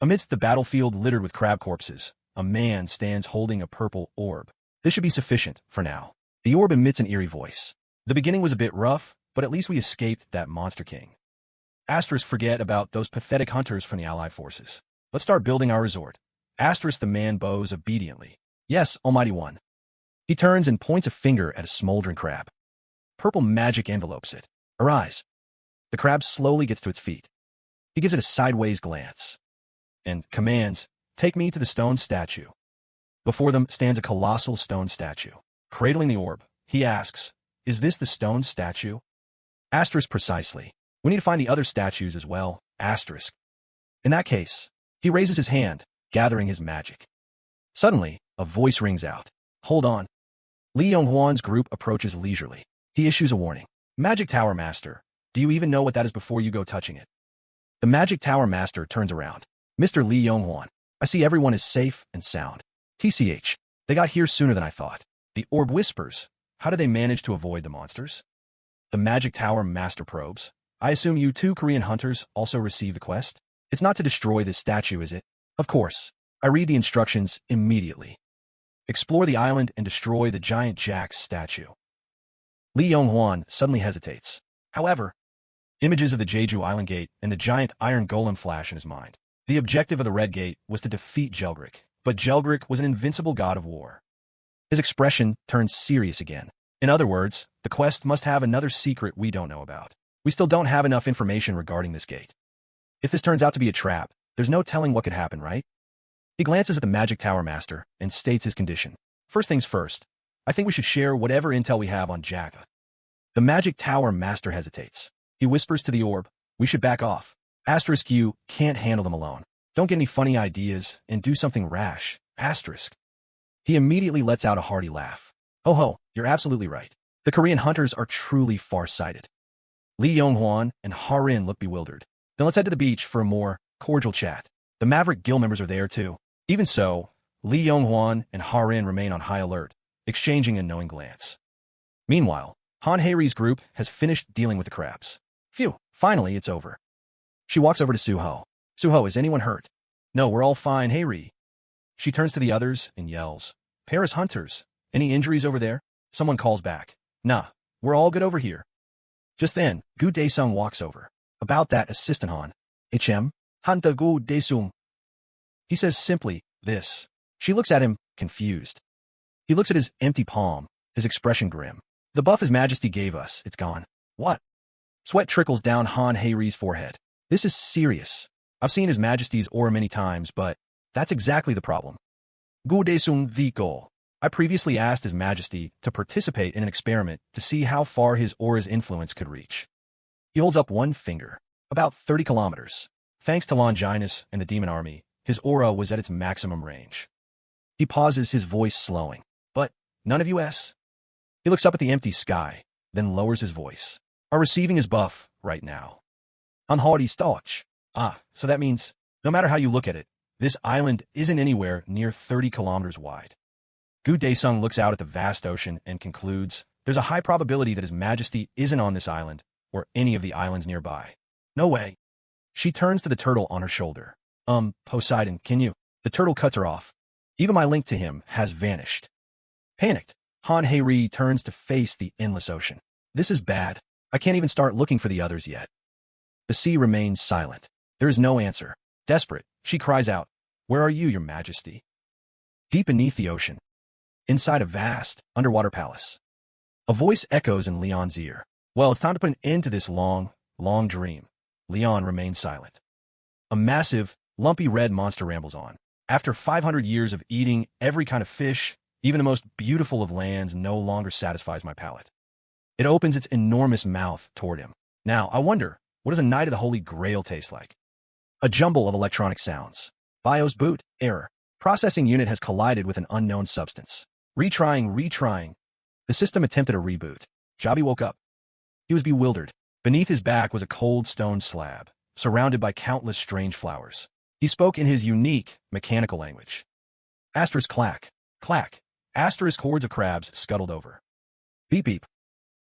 Amidst the battlefield littered with crab corpses, a man stands holding a purple orb. This should be sufficient, for now. The orb emits an eerie voice. The beginning was a bit rough, but at least we escaped that monster king. Asterisk forget about those pathetic hunters from the Allied forces. Let's start building our resort. Asterisk the man bows obediently. Yes, Almighty One. He turns and points a finger at a smoldering crab. Purple magic envelopes it. Arise. The crab slowly gets to its feet. He gives it a sideways glance and commands, take me to the stone statue. Before them stands a colossal stone statue. Cradling the orb, he asks, is this the stone statue? Asterisk precisely. We need to find the other statues as well. Asterisk. In that case, he raises his hand, gathering his magic. Suddenly, a voice rings out. Hold on. Li Yonghuan's group approaches leisurely. He issues a warning. Magic Tower Master, do you even know what that is before you go touching it? The Magic Tower Master turns around. Mr. Li Yonghuan, I see everyone is safe and sound. TCH, they got here sooner than I thought. The orb whispers. How did they manage to avoid the monsters? The Magic Tower Master probes. I assume you two Korean hunters also received the quest? It's not to destroy this statue, is it? Of course. I read the instructions immediately. Explore the island and destroy the giant Jack's statue. Li Yonghuan suddenly hesitates. However, images of the Jeju Island Gate and the giant iron golem flash in his mind. The objective of the Red Gate was to defeat Jelgrick, but Jelgrick was an invincible god of war. His expression turns serious again. In other words, the quest must have another secret we don't know about. We still don't have enough information regarding this gate. If this turns out to be a trap, there's no telling what could happen, right? He glances at the Magic Tower Master and states his condition. First things first, I think we should share whatever intel we have on Jagga. The Magic Tower Master hesitates. He whispers to the orb, we should back off. Asterisk you can't handle them alone. Don't get any funny ideas and do something rash. Asterisk. He immediately lets out a hearty laugh. Ho ho, you're absolutely right. The Korean hunters are truly far-sighted. Li Yonghuan and Harin look bewildered. Then let's head to the beach for a more cordial chat. The Maverick Guild members are there too. Even so, Li Yonghuan and Harin remain on high alert, exchanging a knowing glance. Meanwhile, Han Hei's group has finished dealing with the crabs. Phew, finally it's over. She walks over to Suho. Suho, is anyone hurt? No, we're all fine, Heiri. She turns to the others and yells, Paris hunters, any injuries over there? Someone calls back. Nah, we're all good over here. Just then, Gu Daesung walks over. About that, Assistant Han. HM, Hanta Gu Daesung. He says simply, this. She looks at him, confused. He looks at his empty palm, his expression grim. The buff His Majesty gave us, it's gone. What? Sweat trickles down Han Hei's forehead. This is serious. I've seen His Majesty's aura many times, but that's exactly the problem. Gu Daesung the goal. I previously asked His Majesty to participate in an experiment to see how far his aura's influence could reach. He holds up one finger. About 30 kilometers. Thanks to Longinus and the demon army, his aura was at its maximum range. He pauses, his voice slowing. But none of us? He looks up at the empty sky. then lowers his voice. Are receiving his buff right now. Unhardy Stauch. Ah, so that means, no matter how you look at it, this island isn't anywhere near 30 kilometers wide. Gu Daesung looks out at the vast ocean and concludes, there's a high probability that His Majesty isn't on this island, or any of the islands nearby. No way. She turns to the turtle on her shoulder. Poseidon, can you? The turtle cuts her off. Even my link to him has vanished. Panicked, Han Hei-ri turns to face the endless ocean. This is bad. I can't even start looking for the others yet. The sea remains silent. There is no answer. Desperate, she cries out, where are you, Your Majesty? Deep beneath the ocean, inside a vast, underwater palace. A voice echoes in Leon's ear. Well, it's time to put an end to this long, long dream. Leon remains silent. A massive, lumpy red monster rambles on. After 500 years of eating every kind of fish, even the most beautiful of lands no longer satisfies my palate. It opens its enormous mouth toward him. Now, I wonder, what does a Knight of the Holy Grail taste like? A jumble of electronic sounds. BIOS boot, error. Processing unit has collided with an unknown substance. Retrying. The system attempted a reboot. Jabi woke up. He was bewildered. Beneath his back was a cold stone slab, surrounded by countless strange flowers. He spoke in his unique, mechanical language. Asterisk clack, clack. Asterisk hordes of crabs scuttled over. Beep beep.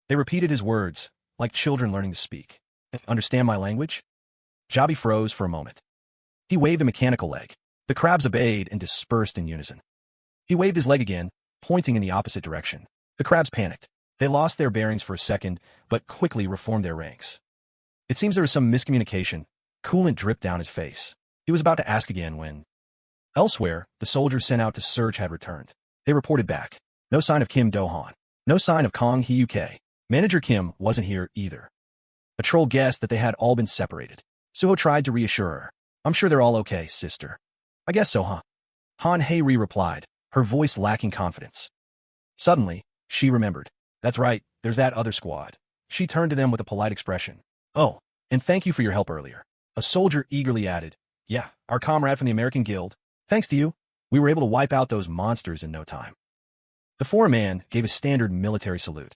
They repeated his words, like children learning to speak. Understand my language? Jabi froze for a moment. He waved a mechanical leg. The crabs obeyed and dispersed in unison. He waved his leg again, pointing in the opposite direction. The crabs panicked. They lost their bearings for a second, but quickly reformed their ranks. It seems there was some miscommunication. Coolant dripped down his face. He was about to ask again when... Elsewhere, the soldiers sent out to search had returned. They reported back. No sign of Kim Do-han. No sign of Kong Hyuk. Manager Kim wasn't here either. A troll guessed that they had all been separated. Suho tried to reassure her. I'm sure they're all okay, sister. I guess so, huh? Han Hei-ri replied, her voice lacking confidence. Suddenly, she remembered. That's right, there's that other squad. She turned to them with a polite expression. Oh, and thank you for your help earlier. A soldier eagerly added. Yeah, our comrade from the American Guild. Thanks to you, we were able to wipe out those monsters in no time. The foreign man gave a standard military salute.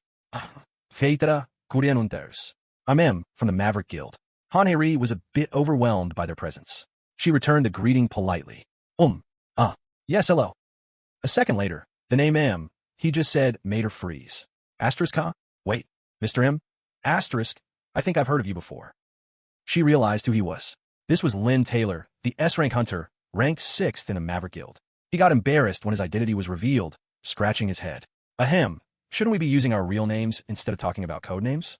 Feitra Kurianunters. I'm M from the Maverick Guild. Han Hei-ri was a bit overwhelmed by their presence. She returned the greeting politely. Yes, hello. A second later, the name M, he just said, made her freeze. Asterisk, huh? Wait, Mr. M? Asterisk, I think I've heard of you before. She realized who he was. This was Lynn Taylor, the S-rank hunter, ranked 6th in the Maverick Guild. He got embarrassed when his identity was revealed, scratching his head. Ahem, shouldn't we be using our real names instead of talking about code names?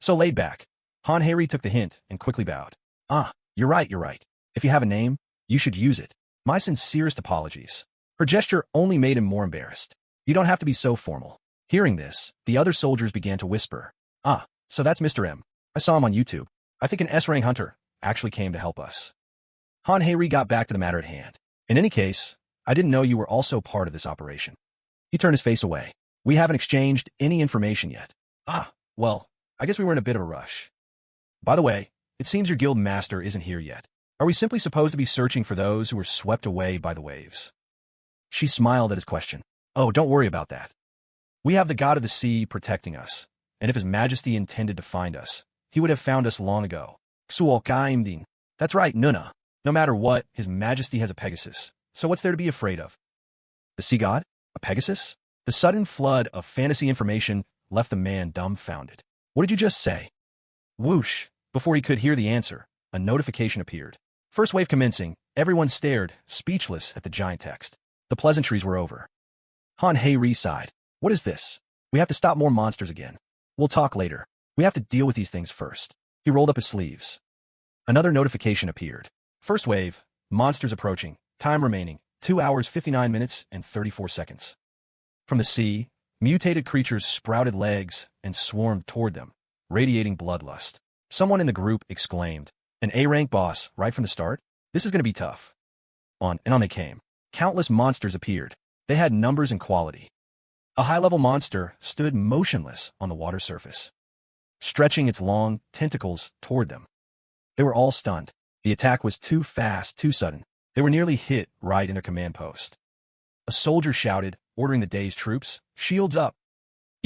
So laid back, Han Hei-ri took the hint and quickly bowed. You're right. If you have a name, you should use it. My sincerest apologies. Her gesture only made him more embarrassed. You don't have to be so formal. Hearing this, the other soldiers began to whisper. So that's Mr. M. I saw him on YouTube. I think an S-rank hunter actually came to help us. Han Hei-ri got back to the matter at hand. In any case, I didn't know you were also part of this operation. He turned his face away. We haven't exchanged any information yet. Well, I guess we were in a bit of a rush. By the way, it seems your guild master isn't here yet. Are we simply supposed to be searching for those who were swept away by the waves? She smiled at his question. Oh, don't worry about that. We have the god of the sea protecting us, and if His Majesty intended to find us, he would have found us long ago. That's right, Nuna. No matter what, His Majesty has a Pegasus, so what's there to be afraid of? The sea god? A Pegasus? The sudden flood of fantasy information left the man dumbfounded. What did you just say? Whoosh! Before he could hear the answer, a notification appeared. First wave commencing, everyone stared, speechless at the giant text. The pleasantries were over. Han Hei-ri sighed. What is this? We have to stop more monsters again. We'll talk later. We have to deal with these things first. He rolled up his sleeves. Another notification appeared. First wave, monsters approaching, time remaining, 2 hours 59 minutes and 34 seconds. From the sea, mutated creatures sprouted legs and swarmed toward them, radiating bloodlust. Someone in the group exclaimed, an A-rank boss right from the start? This is going to be tough. On they came. Countless monsters appeared. They had numbers and quality. A high-level monster stood motionless on the water surface, stretching its long tentacles toward them. They were all stunned. The attack was too fast, too sudden. They were nearly hit right in their command post. A soldier shouted, ordering the day's troops, shields up.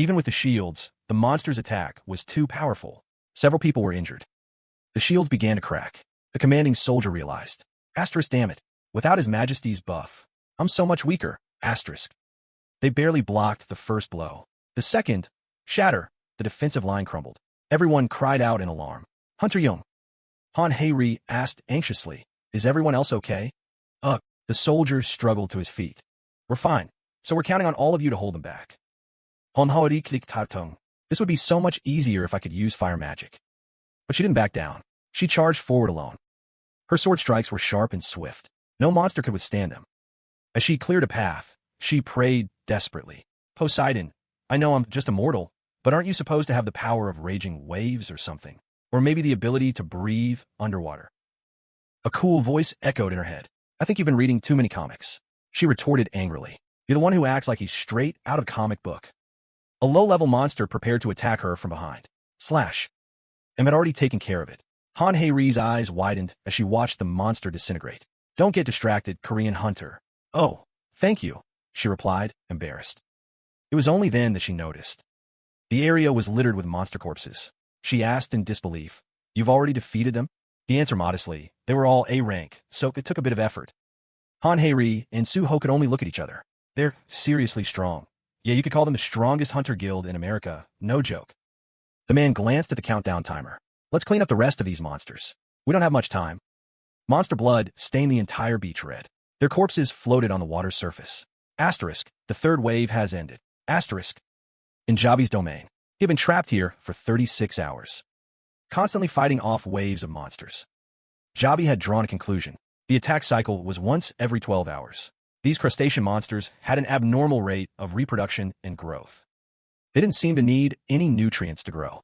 Even with the shields, the monster's attack was too powerful. Several people were injured. The shields began to crack. The commanding soldier realized. Asterisk, damn it. Without his majesty's buff, I'm so much weaker. Asterisk. They barely blocked the first blow. The second, shatter, the defensive line crumbled. Everyone cried out in alarm. Hunter Young. Han Hei-ri asked anxiously, is everyone else okay? The soldier struggled to his feet. We're fine, so we're counting on all of you to hold them back. Han Hei-ri clicked tongue. This would be so much easier if I could use fire magic. But she didn't back down. She charged forward alone. Her sword strikes were sharp and swift. No monster could withstand them. As she cleared a path, she prayed desperately. Poseidon, I know I'm just a mortal, but aren't you supposed to have the power of raging waves or something? Or maybe the ability to breathe underwater? A cool voice echoed in her head. I think you've been reading too many comics. She retorted angrily. You're the one who acts like he's straight out of a comic book. A low-level monster prepared to attack her from behind. Slash. And had already taken care of it. Han Hei-ri's eyes widened as she watched the monster disintegrate. Don't get distracted, Korean hunter. Oh, thank you, she replied, embarrassed. It was only then that she noticed. The area was littered with monster corpses. She asked in disbelief, You've already defeated them? He answered modestly, they were all A rank, so it took a bit of effort. Han Hei-ri and Suho could only look at each other. They're seriously strong. Yeah, you could call them the strongest hunter guild in America, no joke. The man glanced at the countdown timer. Let's clean up the rest of these monsters. We don't have much time. Monster blood stained the entire beach red. Their corpses floated on the water's surface. Asterisk, the third wave has ended. Asterisk. In Jabi's domain, he had been trapped here for 36 hours, constantly fighting off waves of monsters. Jabi had drawn a conclusion. The attack cycle was once every 12 hours. These crustacean monsters had an abnormal rate of reproduction and growth. They didn't seem to need any nutrients to grow.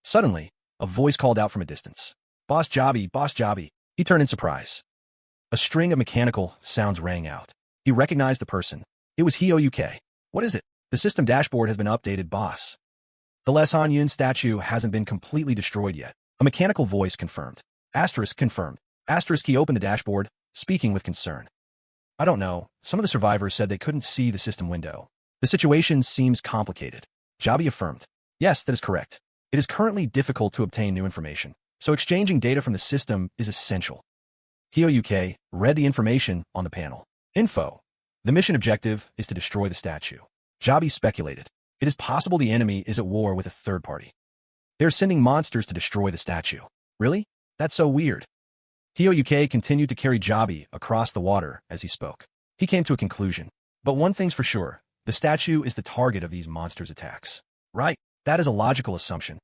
Suddenly, a voice called out from a distance. Boss Jabi, Boss Jabi. He turned in surprise. A string of mechanical sounds rang out. He recognized the person. It was Hyo UK. What is it? The system dashboard has been updated, boss. The Les Han Yun statue hasn't been completely destroyed yet. A mechanical voice confirmed. Asterisk confirmed. Asterisk he opened the dashboard, speaking with concern. I don't know. Some of the survivors said they couldn't see the system window. The situation seems complicated. Jabi affirmed. Yes, that is correct. It is currently difficult to obtain new information, so exchanging data from the system is essential. Hyo UK read the information on the panel. Info. The mission objective is to destroy the statue. Jabi speculated. It is possible the enemy is at war with a third party. They are sending monsters to destroy the statue. Really? That's so weird. Hyo UK continued to carry Jabi across the water as he spoke. He came to a conclusion. But one thing's for sure. The statue is the target of these monsters' attacks. Right? That is a logical assumption.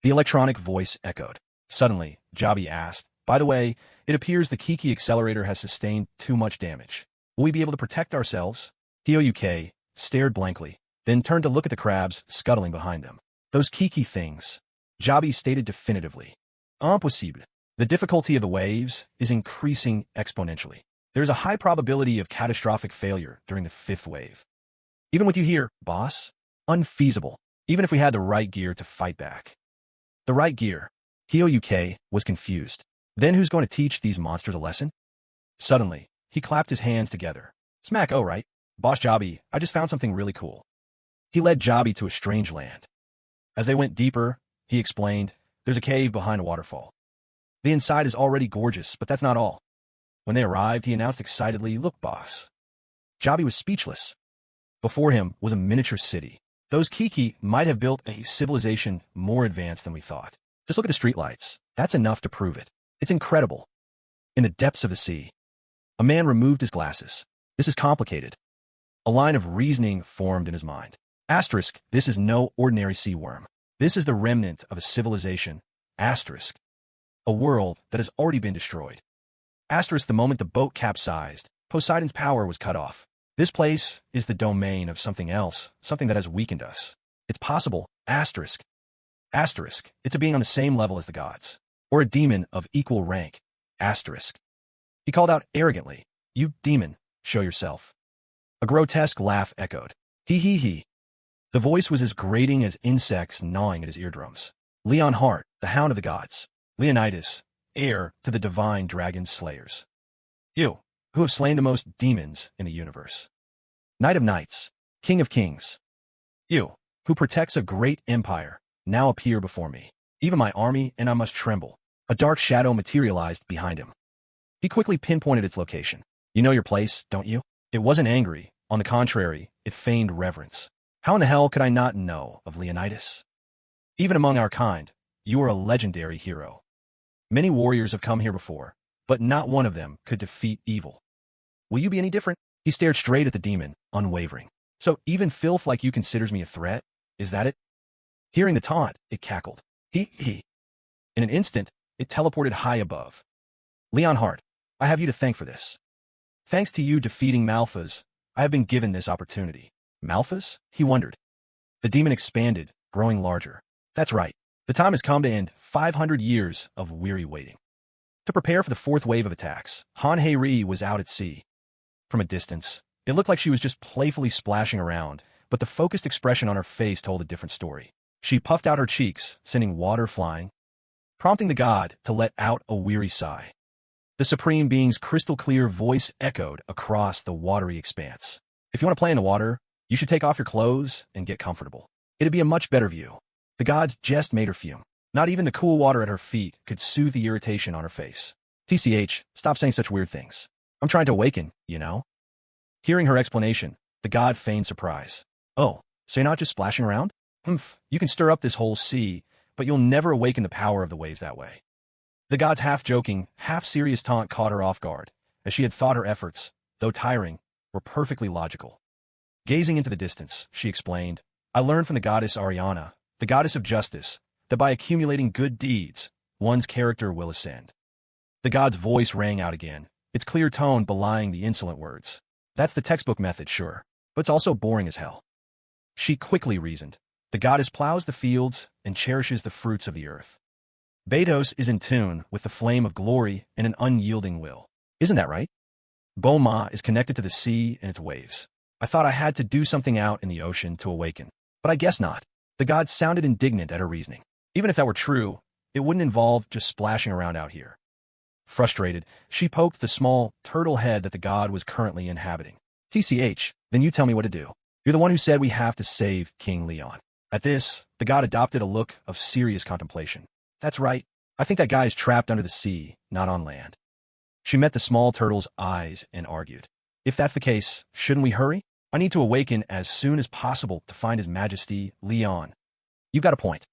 The electronic voice echoed. Suddenly, Jabi asked, By the way, it appears the Kiki accelerator has sustained too much damage. Will we be able to protect ourselves? Hyo UK stared blankly, then turned to look at the crabs scuttling behind them. Those Kiki things. Jabi stated definitively. Impossible. The difficulty of the waves is increasing exponentially. There is a high probability of catastrophic failure during the fifth wave. Even with you here, boss? Unfeasible. Even if we had the right gear to fight back. The right gear. Hyo UK was confused. Then who's going to teach these monsters a lesson? Suddenly, he clapped his hands together. Smack, oh right. Boss Jabi, I just found something really cool. He led Jabi to a strange land. As they went deeper, he explained, there's a cave behind a waterfall. The inside is already gorgeous, but that's not all. When they arrived, he announced excitedly, Look, boss. Jabi was speechless. Before him was a miniature city. Those Kiki might have built a civilization more advanced than we thought. Just look at the streetlights. That's enough to prove it. It's incredible. In the depths of the sea, a man removed his glasses. This is complicated. A line of reasoning formed in his mind. Asterisk, this is no ordinary sea worm. This is the remnant of a civilization. Asterisk. A world that has already been destroyed. Asterisk, the moment the boat capsized, Poseidon's power was cut off. This place is the domain of something else, something that has weakened us. It's possible. Asterisk. Asterisk, it's a being on the same level as the gods. Or a demon of equal rank. Asterisk. He called out arrogantly, You demon, show yourself. A grotesque laugh echoed. He he he. The voice was as grating as insects gnawing at his eardrums. Leon Hart, the hound of the gods. Leonidas, heir to the divine dragon slayers. You, who have slain the most demons in the universe. Knight of knights, king of kings. You, who protects a great empire, now appear before me. Even my army and I must tremble. A dark shadow materialized behind him. He quickly pinpointed its location. You know your place, don't you? It wasn't angry. On the contrary, it feigned reverence. How in the hell could I not know of Leonidas? Even among our kind, you are a legendary hero. Many warriors have come here before, but not one of them could defeat evil. Will you be any different? He stared straight at the demon, unwavering. So even filth like you considers me a threat? Is that it? Hearing the taunt, it cackled. He. In an instant, it teleported high above. Leonhard, I have you to thank for this. Thanks to you defeating Malphas, I have been given this opportunity. Malphas? He wondered. The demon expanded, growing larger. That's right. The time has come to end 500 years of weary waiting. To prepare for the fourth wave of attacks, Han Hei-Ri was out at sea. From a distance, it looked like she was just playfully splashing around, but the focused expression on her face told a different story. She puffed out her cheeks, sending water flying, prompting the god to let out a weary sigh. The Supreme Being's crystal-clear voice echoed across the watery expanse. If you want to play in the water, you should take off your clothes and get comfortable. It'd be a much better view. The god's jest made her fume. Not even the cool water at her feet could soothe the irritation on her face. TCH, stop saying such weird things. I'm trying to awaken, you know? Hearing her explanation, the god feigned surprise. Oh, so you're not just splashing around? You can stir up this whole sea, but you'll never awaken the power of the waves that way. The god's half-joking, half-serious taunt caught her off guard, as she had thought her efforts, though tiring, were perfectly logical. Gazing into the distance, she explained, I learned from the goddess Ariana, the goddess of justice, that by accumulating good deeds, one's character will ascend. The god's voice rang out again, its clear tone belying the insolent words. That's the textbook method, sure, but it's also boring as hell. She quickly reasoned. The goddess plows the fields and cherishes the fruits of the earth. Baidos is in tune with the flame of glory and an unyielding will. Isn't that right? Boma is connected to the sea and its waves. I thought I had to do something out in the ocean to awaken, but I guess not. The god sounded indignant at her reasoning. Even if that were true, it wouldn't involve just splashing around out here. Frustrated, she poked the small turtle head that the god was currently inhabiting. TCH, then you tell me what to do. You're the one who said we have to save King Leon. At this, the god adopted a look of serious contemplation. That's right. I think that guy is trapped under the sea, not on land. She met the small turtle's eyes and argued. If that's the case, shouldn't we hurry? I need to awaken as soon as possible to find His Majesty, Leon. You've got a point.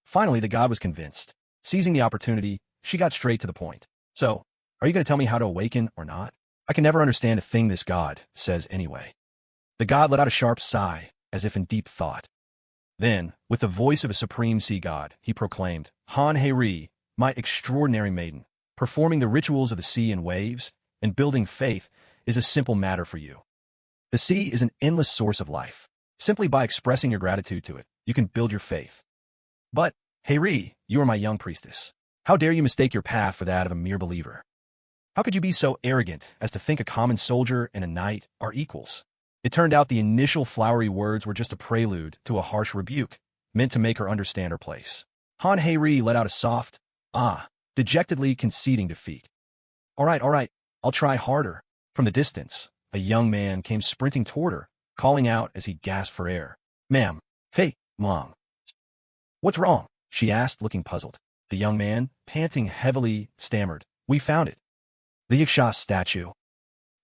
Finally, the god was convinced. Seizing the opportunity, she got straight to the point. So, are you going to tell me how to awaken or not? I can never understand a thing this god says anyway. The god let out a sharp sigh, as if in deep thought. Then, with the voice of a supreme sea god, he proclaimed, Han Hei-Ri, my extraordinary maiden, performing the rituals of the sea and waves, and building faith is a simple matter for you. The sea is an endless source of life. Simply by expressing your gratitude to it, you can build your faith. But, Hei-Ri, you are my young priestess. How dare you mistake your path for that of a mere believer? How could you be so arrogant as to think a common soldier and a knight are equals? It turned out the initial flowery words were just a prelude to a harsh rebuke, meant to make her understand her place. Han Hei-Ri let out a soft, dejectedly conceding defeat. All right, I'll try harder. From the distance, a young man came sprinting toward her, calling out as he gasped for air. Ma'am, hey, Mom. What's wrong? She asked, looking puzzled. The young man, panting heavily, stammered. We found it. The Yaksha statue.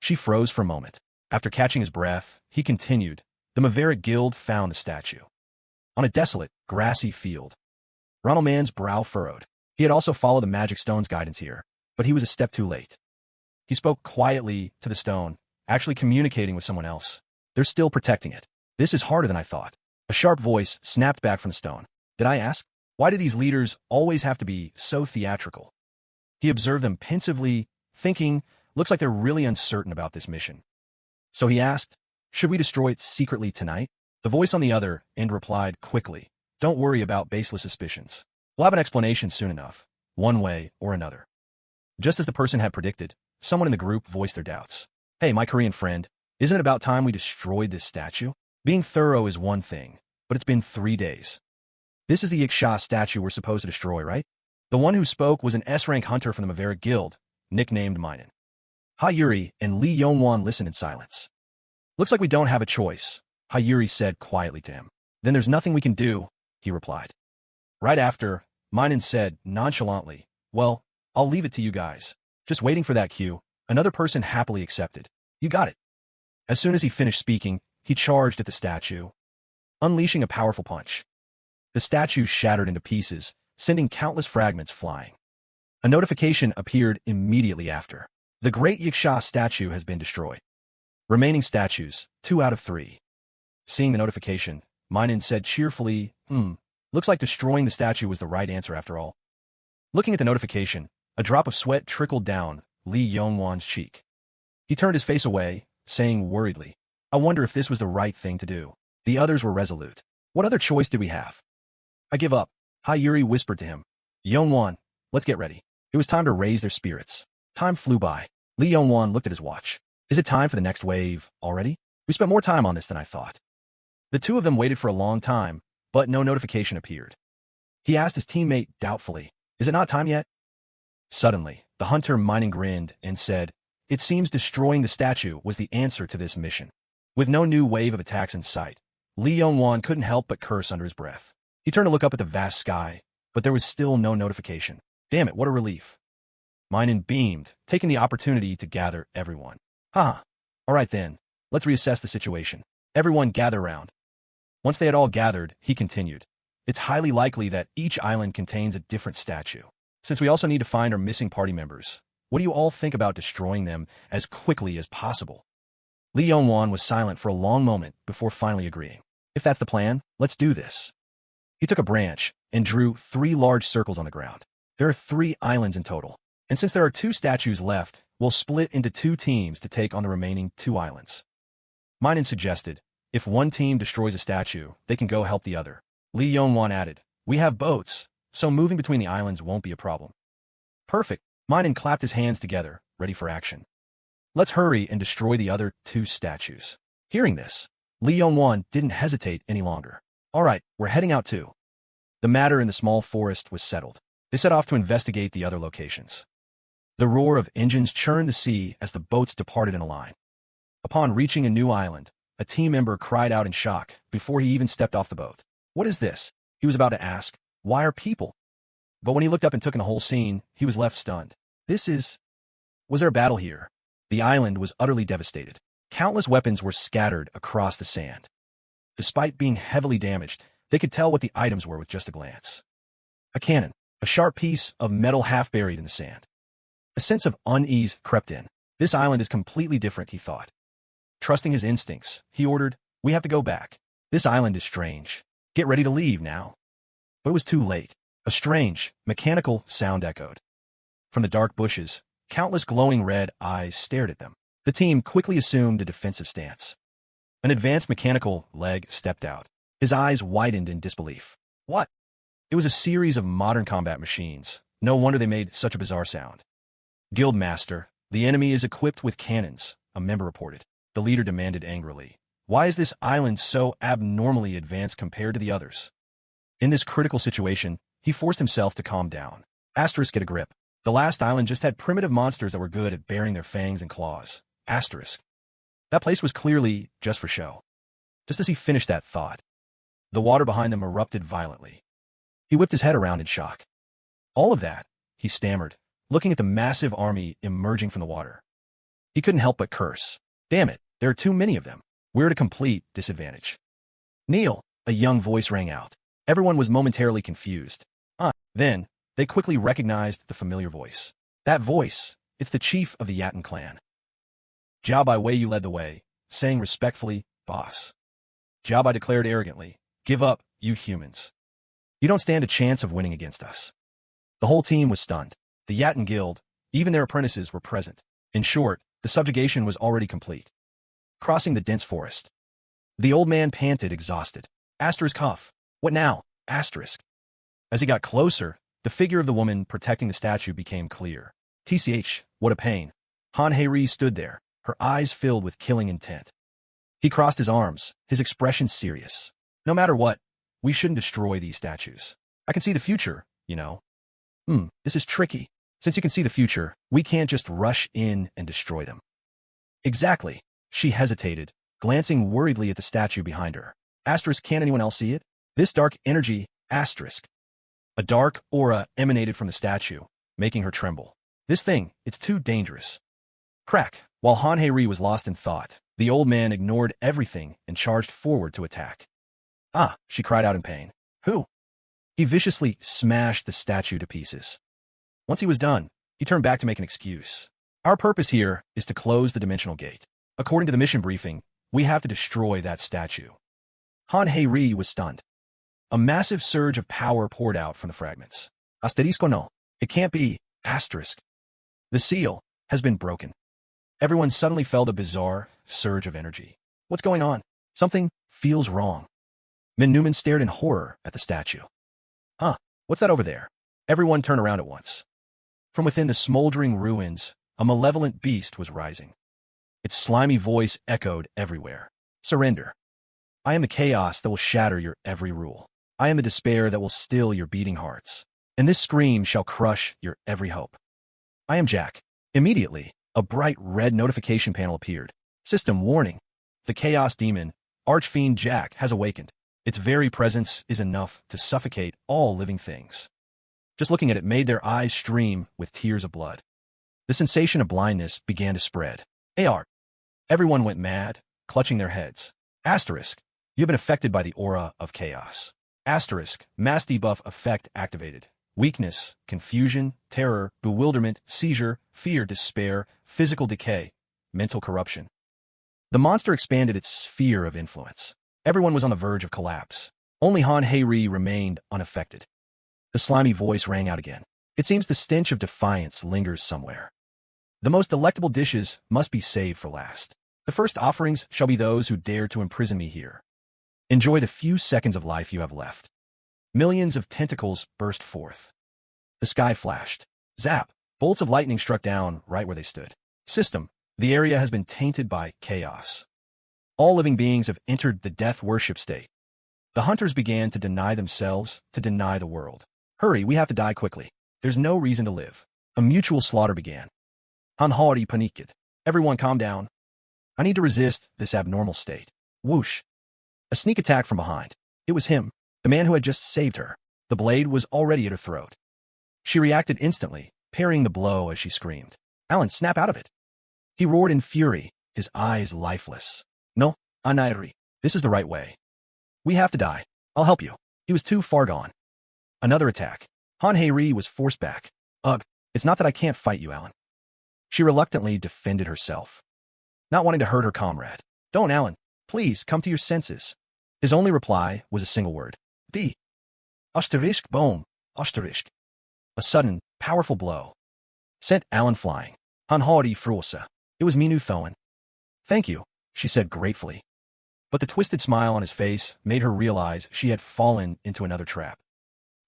She froze for a moment. After catching his breath, he continued. The Maverick Guild found the statue. On a desolate, grassy field. Ronald Mann's brow furrowed. He had also followed the Magic Stone's guidance here, but he was a step too late. He spoke quietly to the stone, actually communicating with someone else. They're still protecting it. This is harder than I thought. A sharp voice snapped back from the stone. Did I ask? Why do these leaders always have to be so theatrical? He observed them pensively, thinking, looks like they're really uncertain about this mission. So he asked, should we destroy it secretly tonight? The voice on the other end replied quickly, don't worry about baseless suspicions. We'll have an explanation soon enough, one way or another. Just as the person had predicted, someone in the group voiced their doubts. Hey, my Korean friend, isn't it about time we destroyed this statue? Being thorough is one thing, but it's been 3 days. This is the Yaksha statue we're supposed to destroy, right? The one who spoke was an S-rank hunter from the Maverick Guild, nicknamed Minen. Hayuri and Lee Yongwan listened in silence. Looks like we don't have a choice, Hayuri said quietly to him. Then there's nothing we can do, he replied. Right after, Minun said nonchalantly, well, I'll leave it to you guys. Just waiting for that cue, another person happily accepted. You got it. As soon as he finished speaking, he charged at the statue, unleashing a powerful punch. The statue shattered into pieces, sending countless fragments flying. A notification appeared immediately after. The Great Yiksha statue has been destroyed. Remaining statues, 2 out of 3. Seeing the notification, Minun said cheerfully, looks like destroying the statue was the right answer after all. Looking at the notification, a drop of sweat trickled down Li Yongwan's cheek. He turned his face away, saying worriedly, I wonder if this was the right thing to do. The others were resolute. What other choice did we have? I give up, Hai Yuri whispered to him. Yongwan, let's get ready. It was time to raise their spirits. Time flew by. Li Yongwan looked at his watch. Is it time for the next wave already? We spent more time on this than I thought. The two of them waited for a long time, but no notification appeared. He asked his teammate doubtfully, is it not time yet? Suddenly, the hunter Minun grinned and said, it seems destroying the statue was the answer to this mission. With no new wave of attacks in sight, Li Yongwan couldn't help but curse under his breath. He turned to look up at the vast sky, but there was still no notification. Damn it, what a relief. Minun beamed, taking the opportunity to gather everyone. All right then, let's reassess the situation. Everyone gather around. Once they had all gathered, he continued. It's highly likely that each island contains a different statue. Since we also need to find our missing party members, what do you all think about destroying them as quickly as possible? Li Yongwan was silent for a long moment before finally agreeing. If that's the plan, let's do this. He took a branch and drew 3 large circles on the ground. There are 3 islands in total, and since there are 2 statues left, we'll split into 2 teams to take on the remaining 2 islands. Minun suggested, if one team destroys a statue, they can go help the other. Li Yongwan added, we have boats, so moving between the islands won't be a problem. Perfect. Minun clapped his hands together, ready for action. Let's hurry and destroy the other 2 statues. Hearing this, Li Yongwan didn't hesitate any longer. All right, we're heading out too. The matter in the small forest was settled. They set off to investigate the other locations. The roar of engines churned the sea as the boats departed in a line. Upon reaching a new island, a team member cried out in shock before he even stepped off the boat. What is this? He was about to ask, why are people? But when he looked up and took in the whole scene, he was left stunned. Was there a battle here? The island was utterly devastated. Countless weapons were scattered across the sand. Despite being heavily damaged, they could tell what the items were with just a glance. A cannon, a sharp piece of metal half buried in the sand. A sense of unease crept in. This island is completely different, he thought. Trusting his instincts, he ordered, we have to go back. This island is strange. Get ready to leave now. But it was too late. A strange, mechanical sound echoed. From the dark bushes, countless glowing red eyes stared at them. The team quickly assumed a defensive stance. An advanced mechanical leg stepped out. His eyes widened in disbelief. What? It was a series of modern combat machines. No wonder they made such a bizarre sound. Guildmaster, the enemy is equipped with cannons, a member reported. The leader demanded angrily. Why is this island so abnormally advanced compared to the others? In this critical situation, he forced himself to calm down. Asterisk, get a grip. The last island just had primitive monsters that were good at baring their fangs and claws. Asterisk. That place was clearly just for show. Just as he finished that thought, the water behind them erupted violently. He whipped his head around in shock. All of that, he stammered, looking at the massive army emerging from the water. He couldn't help but curse. Damn it, there are too many of them. We're at a complete disadvantage. Kneel, a young voice rang out. Everyone was momentarily confused. Then, they quickly recognized the familiar voice. That voice, it's the chief of the Yatten clan. Jiabai Weiyu led the way, saying respectfully, boss. Jiabai declared arrogantly, give up, you humans. You don't stand a chance of winning against us. The whole team was stunned. The Yatten Guild, even their apprentices were present. In short, the subjugation was already complete. Crossing the dense forest. The old man panted, exhausted. Asterisk huff. What now? Asterisk. As he got closer, the figure of the woman protecting the statue became clear. TCH, what a pain. Han Hei stood there, her eyes filled with killing intent. He crossed his arms, his expression serious. No matter what, we shouldn't destroy these statues. I can see the future, you know. This is tricky. Since you can see the future, we can't just rush in and destroy them. Exactly. She hesitated, glancing worriedly at the statue behind her. Asterisk, can't anyone else see it? This dark energy, asterisk. A dark aura emanated from the statue, making her tremble. This thing, it's too dangerous. Crack. While Han Hei-ri was lost in thought, the old man ignored everything and charged forward to attack. Ah, she cried out in pain. Who? He viciously smashed the statue to pieces. Once he was done, he turned back to make an excuse. Our purpose here is to close the dimensional gate. According to the mission briefing, we have to destroy that statue. Han Hei-ri was stunned. A massive surge of power poured out from the fragments. Asterisco no. It can't be, asterisk. The seal has been broken. Everyone suddenly felt a bizarre surge of energy. What's going on? Something feels wrong. Min Newman stared in horror at the statue. Huh, what's that over there? Everyone turned around at once. From within the smoldering ruins, a malevolent beast was rising. Its slimy voice echoed everywhere. Surrender. I am the chaos that will shatter your every rule. I am the despair that will still your beating hearts. And this scream shall crush your every hope. I am Jack. Immediately, a bright red notification panel appeared. System warning. The chaos demon, Archfiend Jack, has awakened. Its very presence is enough to suffocate all living things. Just looking at it made their eyes stream with tears of blood. The sensation of blindness began to spread. AR. Everyone went mad, clutching their heads. Asterisk. You've been affected by the aura of chaos. Asterisk. Mass debuff effect activated. Weakness, confusion, terror, bewilderment, seizure, fear, despair, physical decay, mental corruption. The monster expanded its sphere of influence. Everyone was on the verge of collapse. Only Han Hei-ri remained unaffected. The slimy voice rang out again. It seems the stench of defiance lingers somewhere. The most delectable dishes must be saved for last. The first offerings shall be those who dare to imprison me here. Enjoy the few seconds of life you have left. Millions of tentacles burst forth. The sky flashed. Zap! Bolts of lightning struck down right where they stood. System. The area has been tainted by chaos. All living beings have entered the death worship state. The hunters began to deny themselves, to deny the world. Hurry, we have to die quickly. There's no reason to live. A mutual slaughter began. Han Hori panicked. Everyone calm down. I need to resist this abnormal state. Whoosh. A sneak attack from behind. It was him, the man who had just saved her. The blade was already at her throat. She reacted instantly, parrying the blow as she screamed. Alan, snap out of it. He roared in fury, his eyes lifeless. No, Anairi, this is the right way. We have to die. I'll help you. He was too far gone. Another attack. Han Hei-ri was forced back. Ugh, it's not that I can't fight you, Alan. She reluctantly defended herself, not wanting to hurt her comrade. Don't, Alan. Please, come to your senses. His only reply was a single word. D. Asterisk boom. Asterisk. A sudden, powerful blow sent Alan flying. Han Hori Fruosa. It was Minu Thoen. Thank you, she said gratefully. But the twisted smile on his face made her realize she had fallen into another trap.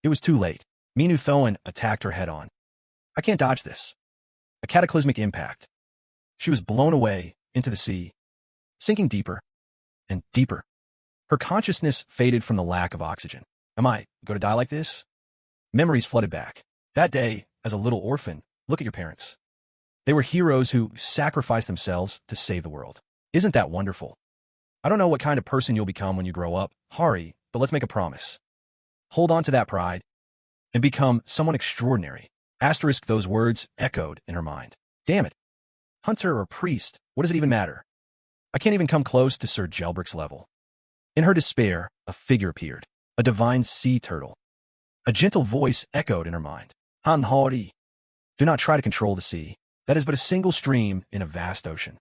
It was too late. Minu Thoen attacked her head-on. I can't dodge this. A cataclysmic impact. She was blown away into the sea, sinking deeper and deeper. Her consciousness faded from the lack of oxygen. Am I going to die like this? Memories flooded back. That day, as a little orphan, look at your parents. They were heroes who sacrificed themselves to save the world. Isn't that wonderful? I don't know what kind of person you'll become when you grow up, Hari, but let's make a promise. Hold on to that pride and become someone extraordinary. Asterisk, those words echoed in her mind. Damn it. Hunter or priest, what does it even matter? I can't even come close to Sir Gelbrick's level. In her despair, a figure appeared, a divine sea turtle. A gentle voice echoed in her mind. Han Hori. Do not try to control the sea. That is but a single stream in a vast ocean.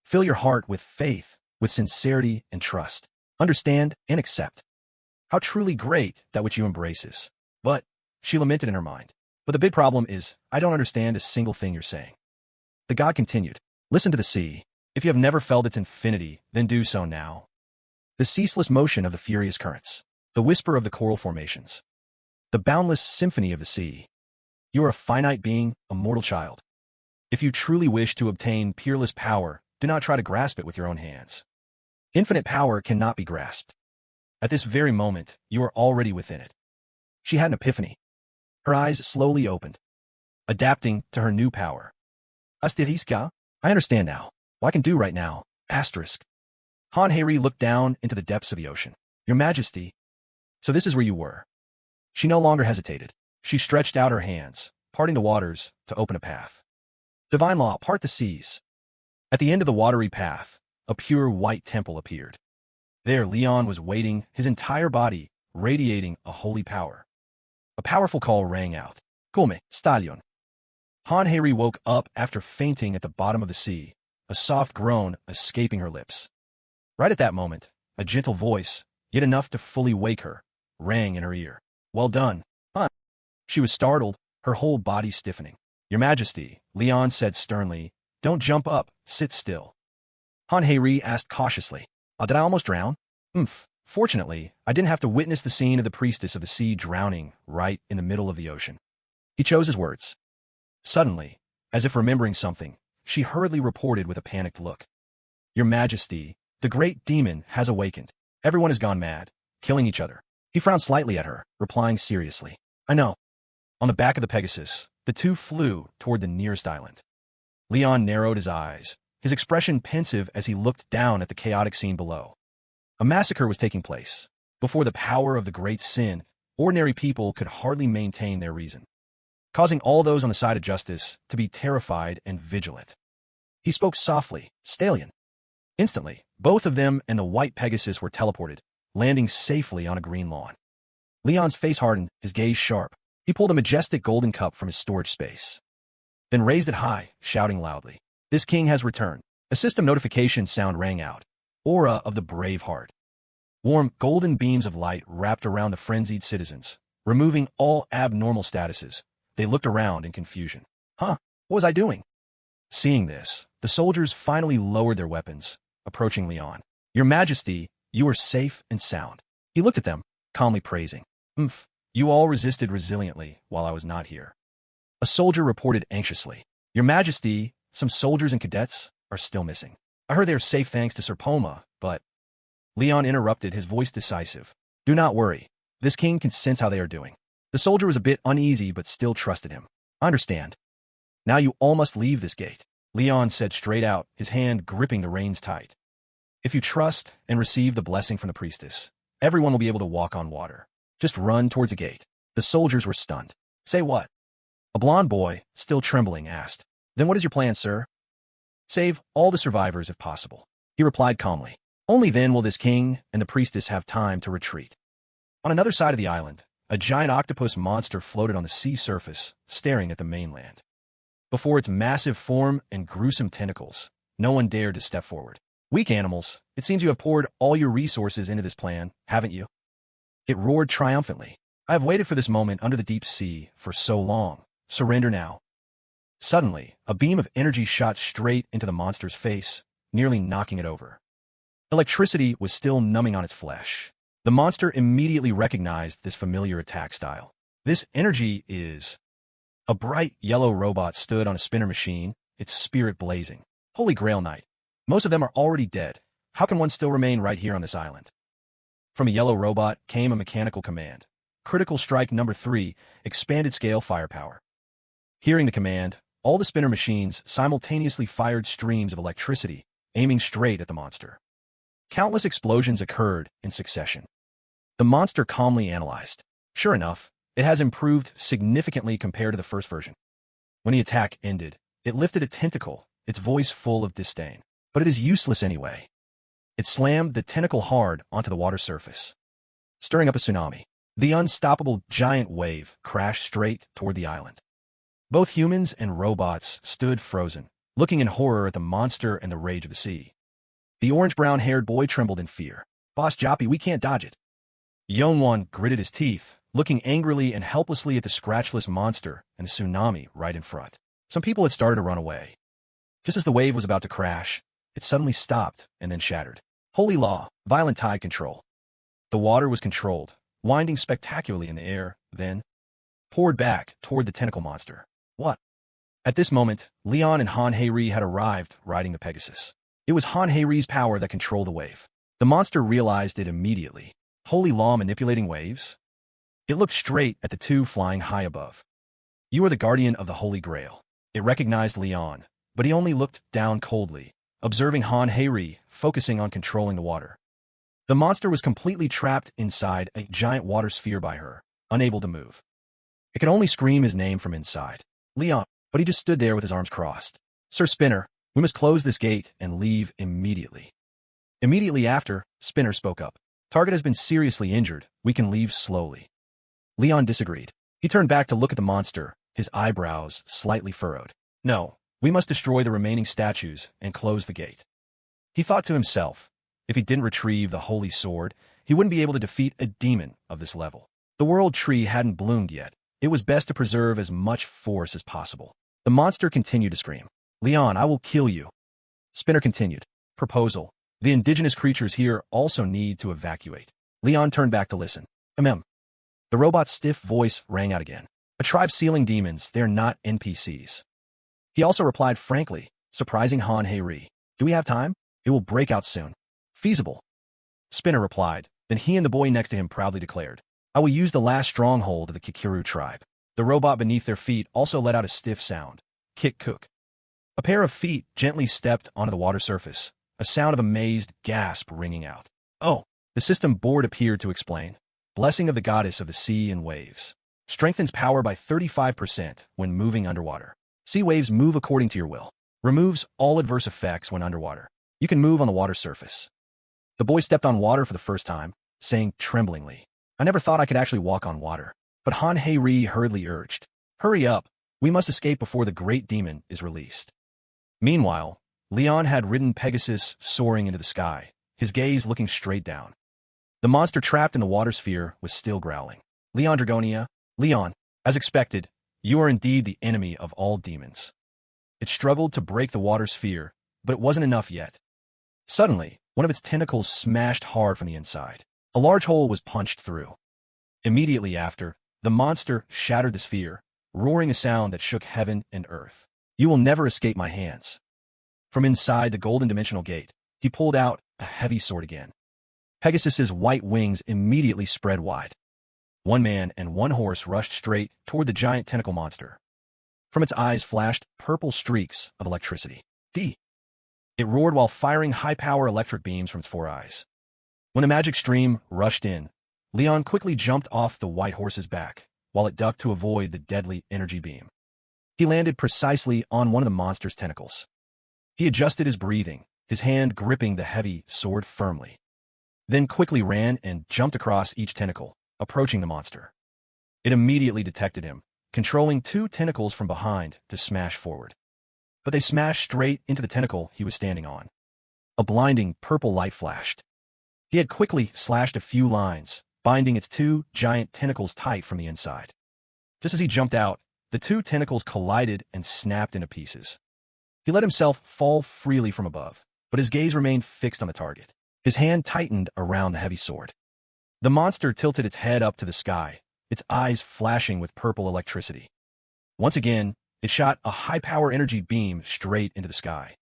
Fill your heart with faith, with sincerity and trust. Understand and accept. How truly great that which you embrace is. But, she lamented in her mind, but the big problem is, I don't understand a single thing you're saying. The god continued, listen to the sea. If you have never felt its infinity, then do so now. The ceaseless motion of the furious currents, the whisper of the coral formations, the boundless symphony of the sea. You are a finite being, a mortal child. If you truly wish to obtain peerless power, do not try to grasp it with your own hands. Infinite power cannot be grasped. At this very moment, you are already within it. She had an epiphany. Her eyes slowly opened, adapting to her new power. Asteriska, I understand now. What I can do right now, asterisk. Han Heiri looked down into the depths of the ocean. Your Majesty. So this is where you were. She no longer hesitated. She stretched out her hands, parting the waters to open a path. Divine law, part the seas. At the end of the watery path, a pure white temple appeared. There Leon was waiting, his entire body radiating a holy power. A powerful call rang out. Come, stallion. Han Heiri woke up after fainting at the bottom of the sea, a soft groan escaping her lips. Right at that moment, a gentle voice, yet enough to fully wake her, rang in her ear. Well done, Han. She was startled, her whole body stiffening. Your Majesty, Leon said sternly, don't jump up, sit still. Han Heiri asked cautiously, did I almost drown? Fortunately, I didn't have to witness the scene of the priestess of the sea drowning right in the middle of the ocean. He chose his words. Suddenly, as if remembering something, she hurriedly reported with a panicked look. Your Majesty, the great demon has awakened. Everyone has gone mad, killing each other. He frowned slightly at her, replying seriously. I know. On the back of the Pegasus, the two flew toward the nearest island. Leon narrowed his eyes, his expression pensive as he looked down at the chaotic scene below. A massacre was taking place. Before the power of the great sin, ordinary people could hardly maintain their reason, causing all those on the side of justice to be terrified and vigilant. He spoke softly, Stallion. Instantly, both of them and the white Pegasus were teleported, landing safely on a green lawn. Leon's face hardened, his gaze sharp. He pulled a majestic golden cup from his storage space, then raised it high, shouting loudly. This king has returned. A system notification sound rang out. Aura of the brave heart. Warm, golden beams of light wrapped around the frenzied citizens, removing all abnormal statuses. They looked around in confusion. What was I doing? Seeing this, the soldiers finally lowered their weapons, approaching Leon. Your Majesty, you are safe and sound. He looked at them, calmly praising. You all resisted resiliently while I was not here. A soldier reported anxiously. Your Majesty, some soldiers and cadets are still missing. I heard they are safe thanks to Sir Poma, but... Leon interrupted, his voice decisive. Do not worry. This king can sense how they are doing. The soldier was a bit uneasy but still trusted him. I understand. Now you all must leave this gate. Leon said straight out, his hand gripping the reins tight. If you trust and receive the blessing from the priestess, everyone will be able to walk on water. Just run towards the gate. The soldiers were stunned. Say what? A blond boy, still trembling, asked. Then what is your plan, sir? Save all the survivors if possible. He replied calmly. Only then will this king and the priestess have time to retreat. On another side of the island, a giant octopus monster floated on the sea surface, staring at the mainland. Before its massive form and gruesome tentacles, no one dared to step forward. Weak animals, it seems you have poured all your resources into this plan, haven't you? It roared triumphantly. I have waited for this moment under the deep sea for so long. Surrender now. Suddenly, a beam of energy shot straight into the monster's face, nearly knocking it over. Electricity was still numbing on its flesh. The monster immediately recognized this familiar attack style. This energy is... A bright yellow robot stood on a spinner machine, its spirit blazing. Holy Grail Knight. Most of them are already dead. How can one still remain right here on this island? From a yellow robot came a mechanical command. Critical Strike Number 3, expanded scale firepower. Hearing the command, all the spinner machines simultaneously fired streams of electricity, aiming straight at the monster. Countless explosions occurred in succession. The monster calmly analyzed. Sure enough, it has improved significantly compared to the first version. When the attack ended, it lifted a tentacle, its voice full of disdain. But it is useless anyway. It slammed the tentacle hard onto the water surface, stirring up a tsunami. The unstoppable giant wave crashed straight toward the island. Both humans and robots stood frozen, looking in horror at the monster and the rage of the sea. The orange-brown-haired boy trembled in fear. Boss Joppy, we can't dodge it. Yongwon gritted his teeth, looking angrily and helplessly at the scratchless monster and the tsunami right in front. Some people had started to run away. Just as the wave was about to crash, it suddenly stopped and then shattered. Holy law, violent tide control. The water was controlled, winding spectacularly in the air, then poured back toward the tentacle monster. What? At this moment, Leon and Han Heiri had arrived riding the Pegasus. It was Han Heiri's power that controlled the wave. The monster realized it immediately. Holy law manipulating waves? It looked straight at the two flying high above. You are the guardian of the Holy Grail. It recognized Leon, but he only looked down coldly, observing Han Heiri, focusing on controlling the water. The monster was completely trapped inside a giant water sphere by her, unable to move. It could only scream his name from inside. Leon, but he just stood there with his arms crossed. Sir Spinner, we must close this gate and leave immediately. Immediately after, Spinner spoke up. Target has been seriously injured. We can leave slowly. Leon disagreed. He turned back to look at the monster, his eyebrows slightly furrowed. No, we must destroy the remaining statues and close the gate. He thought to himself, if he didn't retrieve the holy sword, he wouldn't be able to defeat a demon of this level. The world tree hadn't bloomed yet. It was best to preserve as much force as possible. The monster continued to scream. Leon, I will kill you. Spinner continued. Proposal. The indigenous creatures here also need to evacuate. Leon turned back to listen. The robot's stiff voice rang out again. A tribe sealing demons, they're not NPCs. He also replied frankly, surprising Han Heiri. Do we have time? It will break out soon. Feasible. Spinner replied. Then he and the boy next to him proudly declared. I will use the last stronghold of the Kikiru tribe. The robot beneath their feet also let out a stiff sound. Kick-cook. A pair of feet gently stepped onto the water surface, a sound of amazed gasp ringing out. Oh, the system board appeared to explain. Blessing of the goddess of the sea and waves. Strengthens power by 35% when moving underwater. Sea waves move according to your will. Removes all adverse effects when underwater. You can move on the water surface. The boy stepped on water for the first time, saying tremblingly, I never thought I could actually walk on water. But Han Heiri hurriedly urged, hurry up, we must escape before the great demon is released. Meanwhile, Leon had ridden Pegasus soaring into the sky, his gaze looking straight down. The monster trapped in the water sphere was still growling. Leon Dragonia, Leon, as expected, you are indeed the enemy of all demons. It struggled to break the water sphere, but it wasn't enough yet. Suddenly, one of its tentacles smashed hard from the inside. A large hole was punched through. Immediately after, the monster shattered the sphere, roaring a sound that shook heaven and earth. You will never escape my hands. From inside the golden dimensional gate, he pulled out a heavy sword again. Pegasus's white wings immediately spread wide. One man and one horse rushed straight toward the giant tentacle monster. From its eyes flashed purple streaks of electricity. It roared while firing high-power electric beams from its four eyes. When the magic stream rushed in, Leon quickly jumped off the white horse's back, while it ducked to avoid the deadly energy beam. He landed precisely on one of the monster's tentacles. He adjusted his breathing, his hand gripping the heavy sword firmly. Then quickly ran and jumped across each tentacle, approaching the monster. It immediately detected him, controlling two tentacles from behind to smash forward. But they smashed straight into the tentacle he was standing on. A blinding purple light flashed. He had quickly slashed a few lines, binding its two giant tentacles tight from the inside. Just as he jumped out, the two tentacles collided and snapped into pieces. He let himself fall freely from above, but his gaze remained fixed on the target. His hand tightened around the heavy sword. The monster tilted its head up to the sky, its eyes flashing with purple electricity. Once again, it shot a high-power energy beam straight into the sky,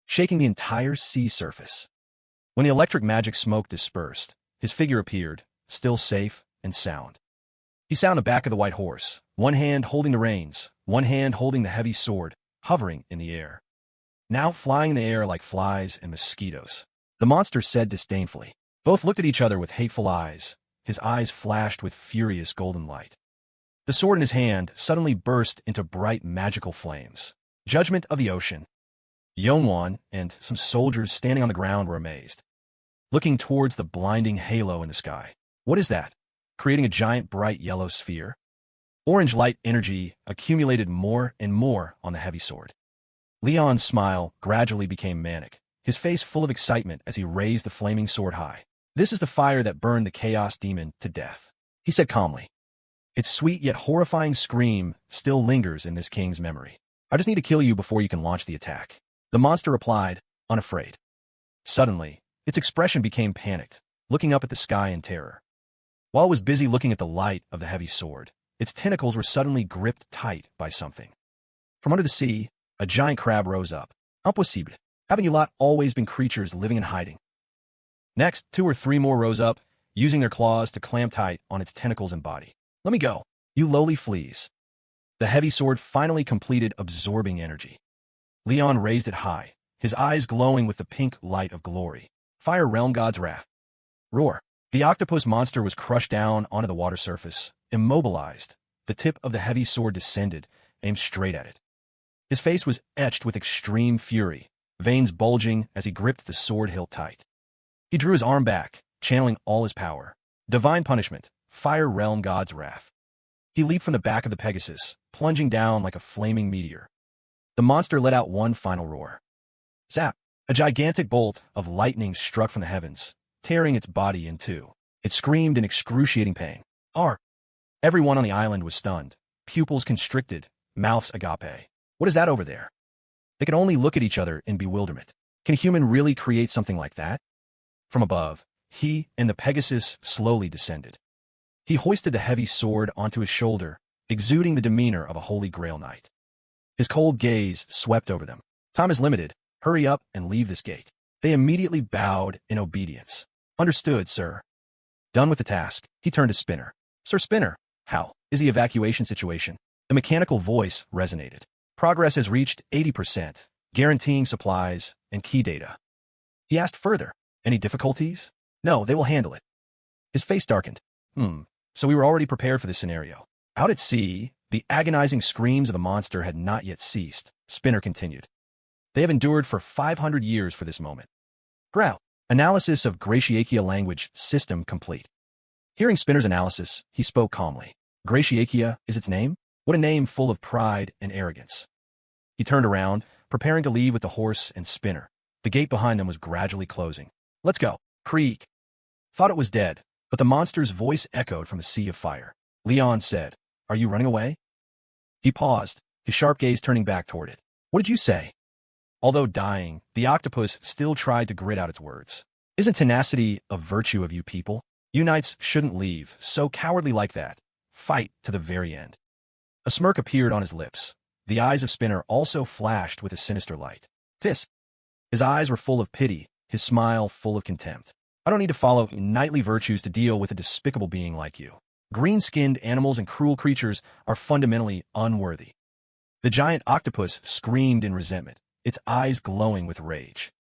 shaking the entire sea surface. When the electric magic smoke dispersed, his figure appeared, still safe and sound. He sat on the back of the white horse, one hand holding the reins, one hand holding the heavy sword, hovering in the air. Now flying in the air like flies and mosquitoes. The monster said disdainfully. Both looked at each other with hateful eyes. His eyes flashed with furious golden light. The sword in his hand suddenly burst into bright magical flames. Judgment of the ocean. Yongwan and some soldiers standing on the ground were amazed, looking towards the blinding halo in the sky. What is that? Creating a giant bright yellow sphere? Orange light energy accumulated more and more on the heavy sword. Leon's smile gradually became manic, his face full of excitement as he raised the flaming sword high. This is the fire that burned the chaos demon to death, he said calmly. Its sweet yet horrifying scream still lingers in this king's memory. I just need to kill you before you can launch the attack. The monster replied, unafraid. Suddenly, its expression became panicked, looking up at the sky in terror. While it was busy looking at the light of the heavy sword, its tentacles were suddenly gripped tight by something. From under the sea, a giant crab rose up. Impossible. Haven't you lot always been creatures living in hiding? Next, 2 or 3 more rose up, using their claws to clamp tight on its tentacles and body. Let me go, you lowly fleas. The heavy sword finally completed absorbing energy. Leon raised it high, his eyes glowing with the pink light of glory. Fire Realm God's Wrath. Roar. The octopus monster was crushed down onto the water surface, immobilized. The tip of the heavy sword descended, aimed straight at it. His face was etched with extreme fury, veins bulging as he gripped the sword hilt tight. He drew his arm back, channeling all his power. Divine punishment, Fire Realm God's Wrath. He leaped from the back of the Pegasus, plunging down like a flaming meteor. The monster let out one final roar. Zap! A gigantic bolt of lightning struck from the heavens, tearing its body in two. It screamed in excruciating pain. Arr! Everyone on the island was stunned, pupils constricted, mouths agape. What is that over there? They could only look at each other in bewilderment. Can a human really create something like that? From above, he and the Pegasus slowly descended. He hoisted the heavy sword onto his shoulder, exuding the demeanor of a Holy Grail knight. His cold gaze swept over them. Time is limited. Hurry up and leave this gate. They immediately bowed in obedience. Understood, sir. Done with the task, he turned to Spinner. Sir Spinner, how is the evacuation situation? The mechanical voice resonated. Progress has reached 80%, guaranteeing supplies and key data. He asked further, any difficulties? No, they will handle it. His face darkened. So we were already prepared for this scenario. Out at sea, the agonizing screams of the monster had not yet ceased. Spinner continued. They have endured for 500 years for this moment. Growl. Analysis of Gratiakia language system complete. Hearing Spinner's analysis, he spoke calmly. Gratiakia is its name? What a name full of pride and arrogance. He turned around, preparing to leave with the horse and Spinner. The gate behind them was gradually closing. Let's go. Creak. Thought it was dead, but the monster's voice echoed from a sea of fire. Leon said, Are you running away? He paused, his sharp gaze turning back toward it. What did you say? Although dying, the octopus still tried to grit out its words. Isn't tenacity a virtue of you people? You knights shouldn't leave, so cowardly like that. Fight to the very end. A smirk appeared on his lips. The eyes of Spinner also flashed with a sinister light. This. His eyes were full of pity, his smile full of contempt. I don't need to follow knightly virtues to deal with a despicable being like you. Green-skinned animals and cruel creatures are fundamentally unworthy. The giant octopus screamed in resentment, its eyes glowing with rage.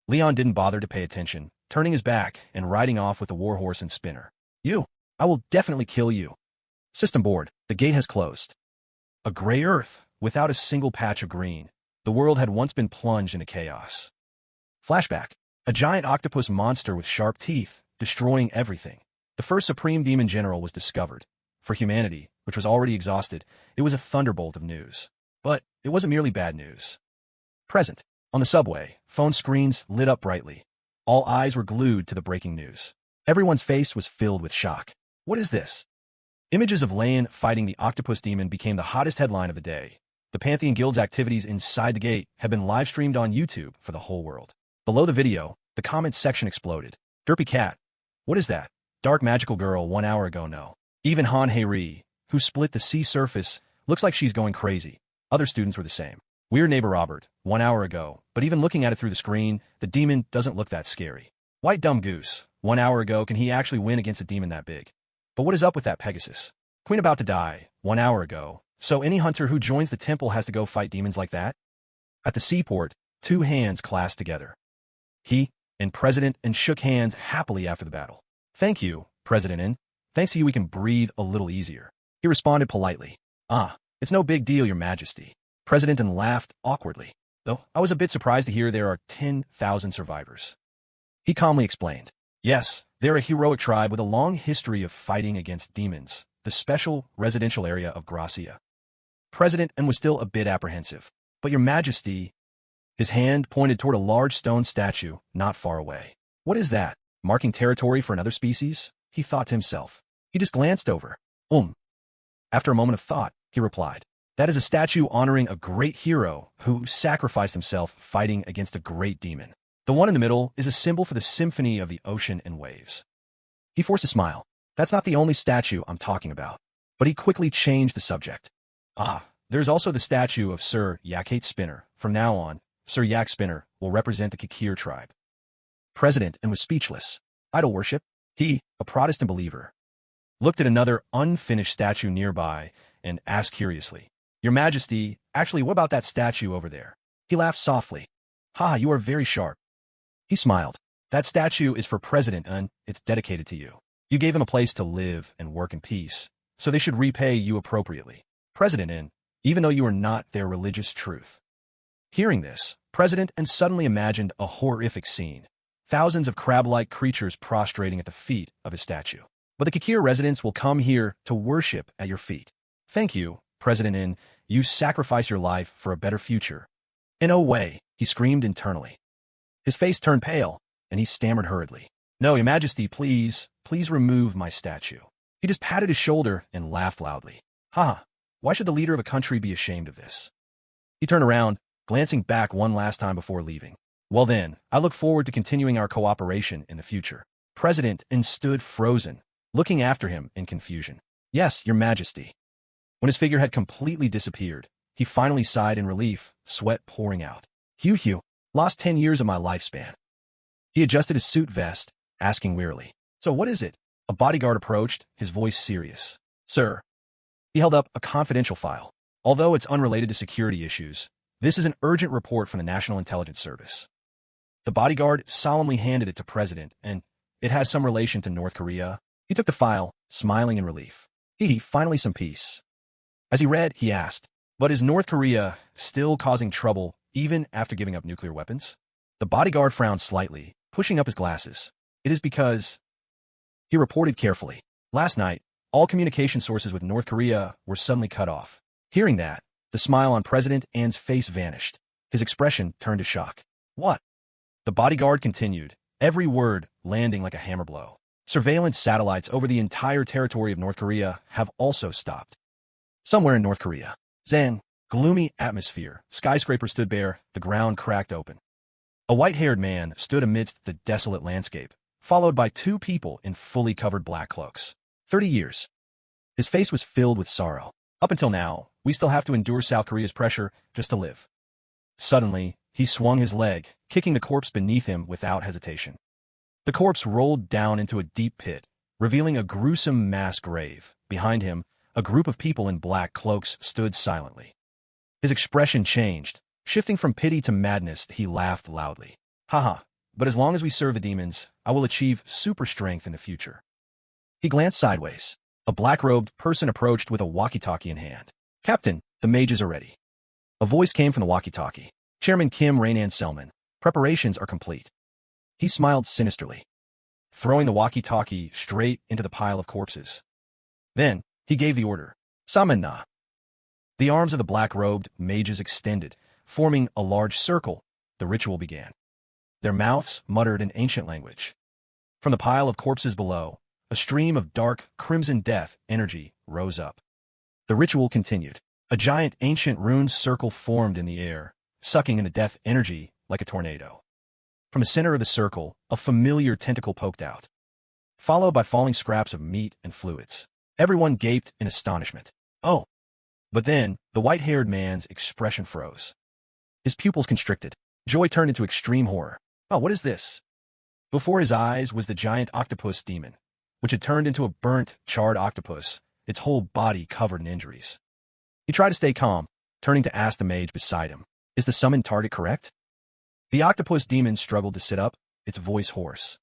Leon didn't bother to pay attention, turning his back and riding off with the warhorse and Spinner. You! I will definitely kill you. System board, the gate has closed. A gray earth, without a single patch of green. The world had once been plunged into chaos. Flashback. A giant octopus monster with sharp teeth, destroying everything. The first Supreme Demon General was discovered. For humanity, which was already exhausted, it was a thunderbolt of news. But it wasn't merely bad news. Present. On the subway, phone screens lit up brightly. All eyes were glued to the breaking news. Everyone's face was filled with shock. What is this? Images of Layan fighting the octopus demon became the hottest headline of the day. The Pantheon Guild's activities inside the gate had been live-streamed on YouTube for the whole world. Below the video, the comments section exploded. Derpy cat. What is that? Dark magical girl 1 hour ago no. Even Han Hei-ri, who split the sea surface, looks like she's going crazy. Other students were the same. Weird neighbor Robert, 1 hour ago, but even looking at it through the screen, the demon doesn't look that scary. White dumb goose, 1 hour ago, can he actually win against a demon that big? But what is up with that Pegasus? Queen about to die, 1 hour ago, so any hunter who joins the temple has to go fight demons like that? At the seaport, 2 hands clasped together. He and President and shook hands happily after the battle. Thank you, President N. Thanks to you we can breathe a little easier. He responded politely. Ah, it's no big deal, Your Majesty. President N laughed awkwardly, though I was a bit surprised to hear there are 10,000 survivors. He calmly explained. Yes, they're a heroic tribe with a long history of fighting against demons, the special residential area of Gracia. President N was still a bit apprehensive. But Your Majesty... His hand pointed toward a large stone statue not far away. What is that? Marking territory for another species? He thought to himself. He just glanced over. After a moment of thought, he replied. That is a statue honoring a great hero who sacrificed himself fighting against a great demon. The one in the middle is a symbol for the symphony of the ocean and waves. He forced a smile. That's not the only statue I'm talking about. But he quickly changed the subject. There's also the statue of Sir Yakate Spinner. From now on, Sir Yak Spinner will represent the Kikir tribe. President and was speechless. Idol worship? He, a Protestant believer, looked at another unfinished statue nearby and asked curiously, Your Majesty, actually what about that statue over there? He laughed softly. Ha, you are very sharp. He smiled. That statue is for President Un. It's dedicated to you. You gave him a place to live and work in peace, so they should repay you appropriately. President Un, even though you are not their religious truth. Hearing this, President Un suddenly imagined a horrific scene. Thousands of crab-like creatures prostrating at the feet of his statue. But the Kikir residents will come here to worship at your feet. Thank you, President Un. You sacrifice your life for a better future. In no way, he screamed internally. His face turned pale, and he stammered hurriedly. No, Your Majesty, please remove my statue. He just patted his shoulder and laughed loudly. Ha! Why should the leader of a country be ashamed of this? He turned around, glancing back one last time before leaving. Well then, I look forward to continuing our cooperation in the future. President Un stood frozen, looking after him in confusion. Yes, Your Majesty. When his figure had completely disappeared, he finally sighed in relief, sweat pouring out. Hugh, lost 10 years of my lifespan. He adjusted his suit vest, asking wearily. So what is it? A bodyguard approached, his voice serious. Sir. He held up a confidential file. Although it's unrelated to security issues, this is an urgent report from the National Intelligence Service. The bodyguard solemnly handed it to President, and it has some relation to North Korea. He took the file, smiling in relief. Finally some peace. As he read, he asked, but is North Korea still causing trouble even after giving up nuclear weapons? The bodyguard frowned slightly, pushing up his glasses. It is because... He reported carefully. Last night, all communication sources with North Korea were suddenly cut off. Hearing that, the smile on President An's face vanished. His expression turned to shock. What? The bodyguard continued, every word landing like a hammer blow. Surveillance satellites over the entire territory of North Korea have also stopped. Somewhere in North Korea, Zen, gloomy atmosphere, skyscraper stood bare, the ground cracked open. A white-haired man stood amidst the desolate landscape, followed by two people in fully covered black cloaks. 30 years. His face was filled with sorrow. Up until now, we still have to endure South Korea's pressure just to live. Suddenly, he swung his leg, kicking the corpse beneath him without hesitation. The corpse rolled down into a deep pit, revealing a gruesome mass grave. Behind him, a group of people in black cloaks stood silently. His expression changed. Shifting from pity to madness, he laughed loudly. Haha, but as long as we serve the demons, I will achieve super strength in the future. He glanced sideways. A black-robed person approached with a walkie-talkie in hand. Captain, the mages are ready. A voice came from the walkie-talkie. Chairman Kim Rainan Selman. Preparations are complete. He smiled sinisterly, throwing the walkie-talkie straight into the pile of corpses. Then, he gave the order. Summon Na. The arms of the black-robed mages extended, forming a large circle. The ritual began. Their mouths muttered in ancient language. From the pile of corpses below, a stream of dark, crimson death energy rose up. The ritual continued. A giant ancient rune circle formed in the air, sucking in the death energy like a tornado. From the center of the circle, a familiar tentacle poked out, followed by falling scraps of meat and fluids. Everyone gaped in astonishment. Oh! But then, the white-haired man's expression froze. His pupils constricted. Joy turned into extreme horror. Oh, what is this? Before his eyes was the giant octopus demon, which had turned into a burnt, charred octopus, its whole body covered in injuries. He tried to stay calm, turning to ask the mage beside him, is the summoned target correct? The octopus demon struggled to sit up, its voice hoarse.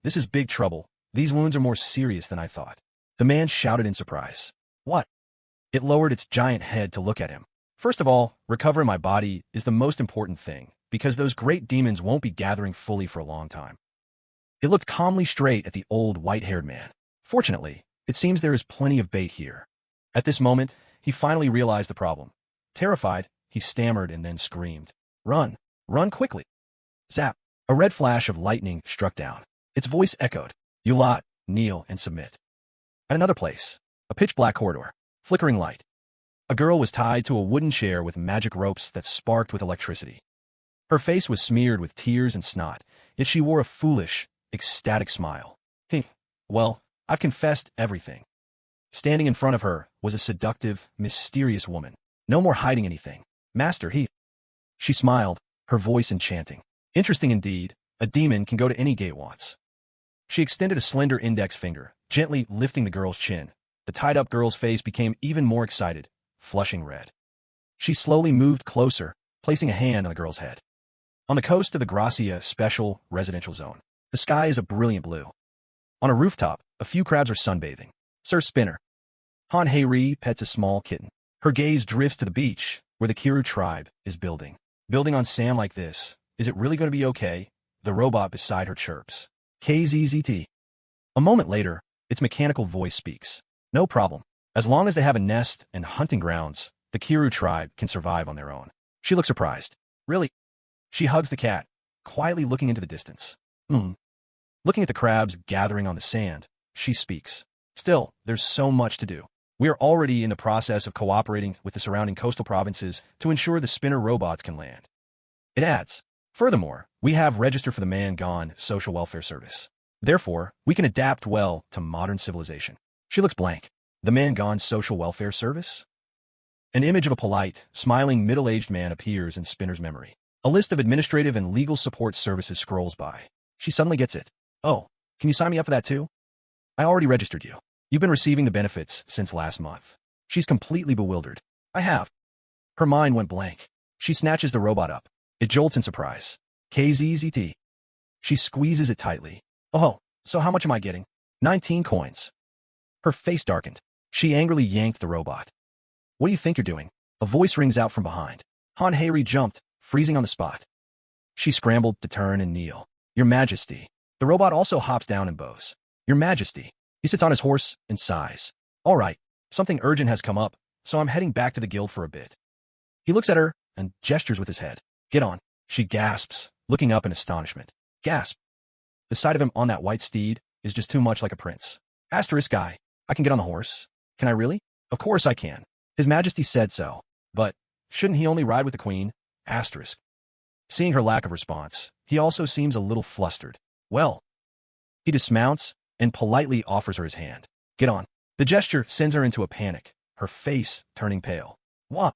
This is big trouble. These wounds are more serious than I thought. The man shouted in surprise. What? It lowered its giant head to look at him. First of all, recovering my body is the most important thing, because those great demons won't be gathering fully for a long time. It looked calmly straight at the old white-haired man. Fortunately, it seems there is plenty of bait here. At this moment, he finally realized the problem. Terrified, he stammered and then screamed. Run! Run quickly! Zap! A red flash of lightning struck down. Its voice echoed. You lot, kneel and submit. At another place, a pitch-black corridor, flickering light. A girl was tied to a wooden chair with magic ropes that sparked with electricity. Her face was smeared with tears and snot, yet she wore a foolish, ecstatic smile. Well, I've confessed everything. Standing in front of her was a seductive, mysterious woman. No more hiding anything. Master, She smiled, her voice enchanting. Interesting indeed, a demon can go to any gate it wants. She extended a slender index finger, gently lifting the girl's chin. The tied-up girl's face became even more excited, flushing red. She slowly moved closer, placing a hand on the girl's head. On the coast of the Gracia Special Residential Zone, the sky is a brilliant blue. On a rooftop, a few crabs are sunbathing. Sir Spinner. Han Hei-ri pets a small kitten. Her gaze drifts to the beach, where the Kiru tribe is building. Building on sand like this, is it really going to be okay? The robot beside her chirps. KZZT. A moment later, its mechanical voice speaks. No problem. As long as they have a nest and hunting grounds, the Kiru tribe can survive on their own. She looks surprised. Really? She hugs the cat, quietly looking into the distance. Looking at the crabs gathering on the sand, she speaks. Still, there's so much to do. We are already in the process of cooperating with the surrounding coastal provinces to ensure the spinner robots can land. It adds, furthermore, we have registered for the Man-Gone Social Welfare Service. Therefore, we can adapt well to modern civilization. She looks blank. The Man-Gone Social Welfare Service? An image of a polite, smiling middle-aged man appears in Spinner's memory. A list of administrative and legal support services scrolls by. She suddenly gets it. Oh, can you sign me up for that too? I already registered you. You've been receiving the benefits since last month. She's completely bewildered. I have. Her mind went blank. She snatches the robot up. It jolts in surprise. KZZT. She squeezes it tightly. Oh, so how much am I getting? 19 coins. Her face darkened. She angrily yanked the robot. What do you think you're doing? A voice rings out from behind. Han Hei-ri jumped, freezing on the spot. She scrambled to turn and kneel. Your Majesty. The robot also hops down and bows. Your Majesty. He sits on his horse and sighs. All right, something urgent has come up, so I'm heading back to the guild for a bit. He looks at her and gestures with his head. Get on. She gasps, looking up in astonishment. Gasp. The sight of him on that white steed is just too much like a prince. Asterisk guy. I can get on the horse. Can I really? Of course I can. His Majesty said so. But shouldn't he only ride with the queen? Asterisk. Seeing her lack of response, he also seems a little flustered. Well. He dismounts and politely offers her his hand. Get on. The gesture sends her into a panic, her face turning pale. What?